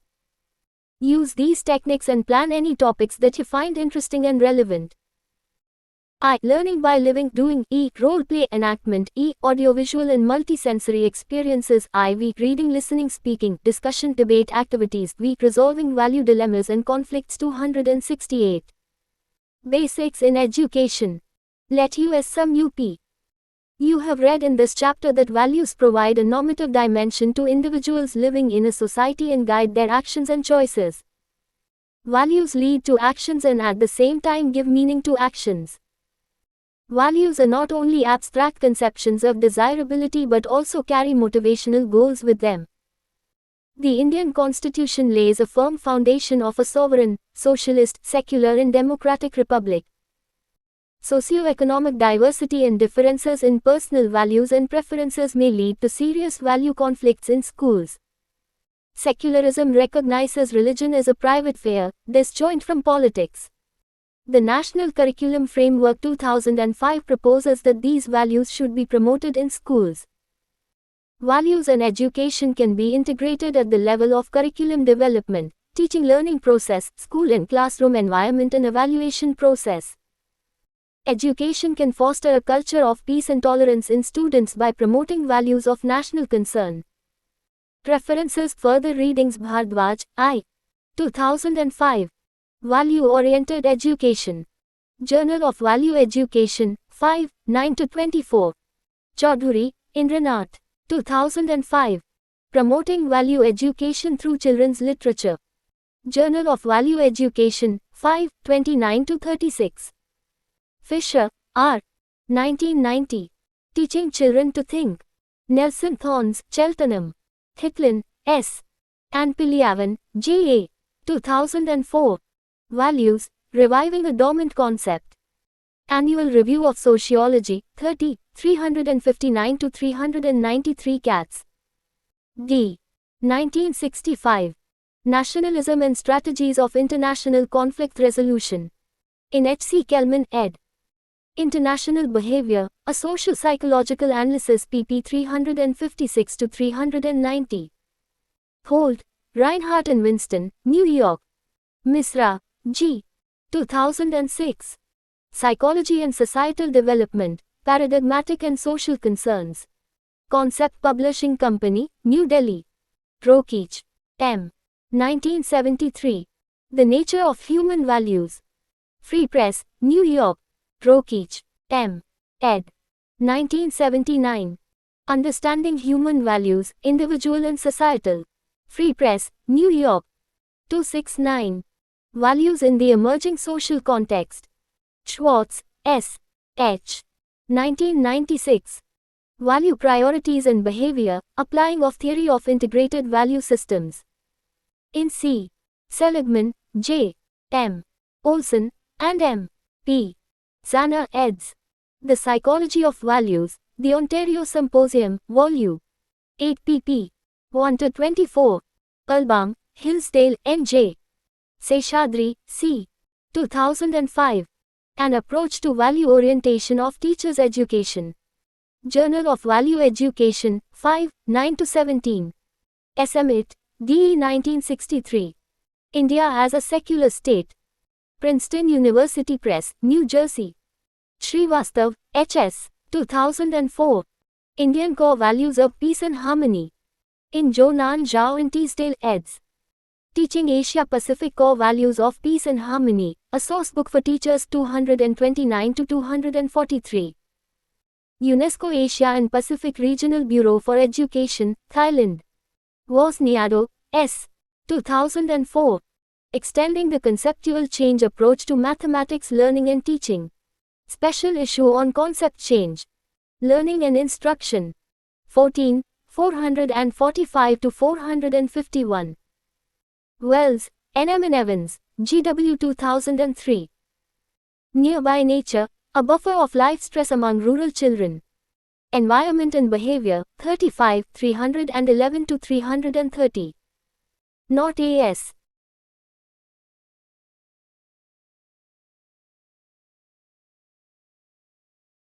Use these techniques and plan any topics that you find interesting and relevant. I. Learning by living, doing. E. Role play enactment. E. Audiovisual and multisensory experiences. IV. Reading, listening, speaking, discussion, debate activities. V. Resolving value dilemmas and conflicts. 268. Basics in education. Let you as some UP. You have read in this chapter that values provide a normative dimension to individuals living in a society and guide their actions and choices. Values lead to actions and at the same time give meaning to actions. Values are not only abstract conceptions of desirability but also carry motivational goals with them. The Indian Constitution lays a firm foundation of a sovereign, socialist, secular and democratic republic. Socioeconomic diversity and differences in personal values and preferences may lead to serious value conflicts in schools. Secularism recognizes religion as a private affair, disjoint from politics. The National Curriculum Framework 2005 proposes that these values should be promoted in schools. Values and education can be integrated at the level of curriculum development, teaching learning process, school and classroom environment and evaluation process. Education can foster a culture of peace and tolerance in students by promoting values of national concern. References. Further readings. Bhardwaj, I. 2005. Value-Oriented Education. Journal of Value Education, 5, 9-24. Chaudhuri, Indranath. 2005. Promoting Value Education Through Children's Literature. Journal of Value Education, 5, 29-36. Fisher, R. 1990. Teaching Children to Think. Nelson Thorns, Cheltenham. Hitlin, S. and Piliavan, J. A. 2004. Values, Reviving a Dormant Concept. Annual Review of Sociology, 30, 359-393 Katz. D. 1965. Nationalism and Strategies of International Conflict Resolution. In H. C. Kelman, ed. International Behavior, A Social-Psychological Analysis pp 356-390. Holt, Reinhardt and Winston, New York. Misra, G. 2006. Psychology and Societal Development, Paradigmatic and Social Concerns. Concept Publishing Company, New Delhi. Rokeach, M. 1973. The Nature of Human Values. Free Press, New York. Rokeach, M. ed. 1979. Understanding Human Values, Individual and Societal. Free Press, New York. 269. Values in the Emerging Social Context. Schwartz, S. H. 1996. Value Priorities and Behavior, Applying of Theory of Integrated Value Systems. In C. Seligman, J. M. Olson, and M. P. Zanna eds. The Psychology of Values, The Ontario Symposium, Vol. 8 pp. 1-24. Albam, Hillsdale, N.J. Seshadri, C. 2005. An Approach to Value Orientation of Teachers' Education. Journal of Value Education, 5, 9-17. Essamit, D. 1963. India as a Secular State. Princeton University Press, New Jersey. Srivastav, H.S. 2004. Indian Core Values of Peace and Harmony. In Jonan Zhao and Teasdale eds. Teaching Asia Pacific Core Values of Peace and Harmony, a sourcebook for teachers 229 to 243. UNESCO Asia and Pacific Regional Bureau for Education, Thailand. Wozniacki, S. 2004. Extending the Conceptual Change Approach to Mathematics Learning and Teaching. Special issue on Concept Change. Learning and Instruction. 14, 445 to 451. Wells, N.M. and Evans, G.W. 2003. Nearby Nature, a Buffer of Life Stress Among Rural Children. Environment and Behavior, 35, 311 to 330. Not A.S.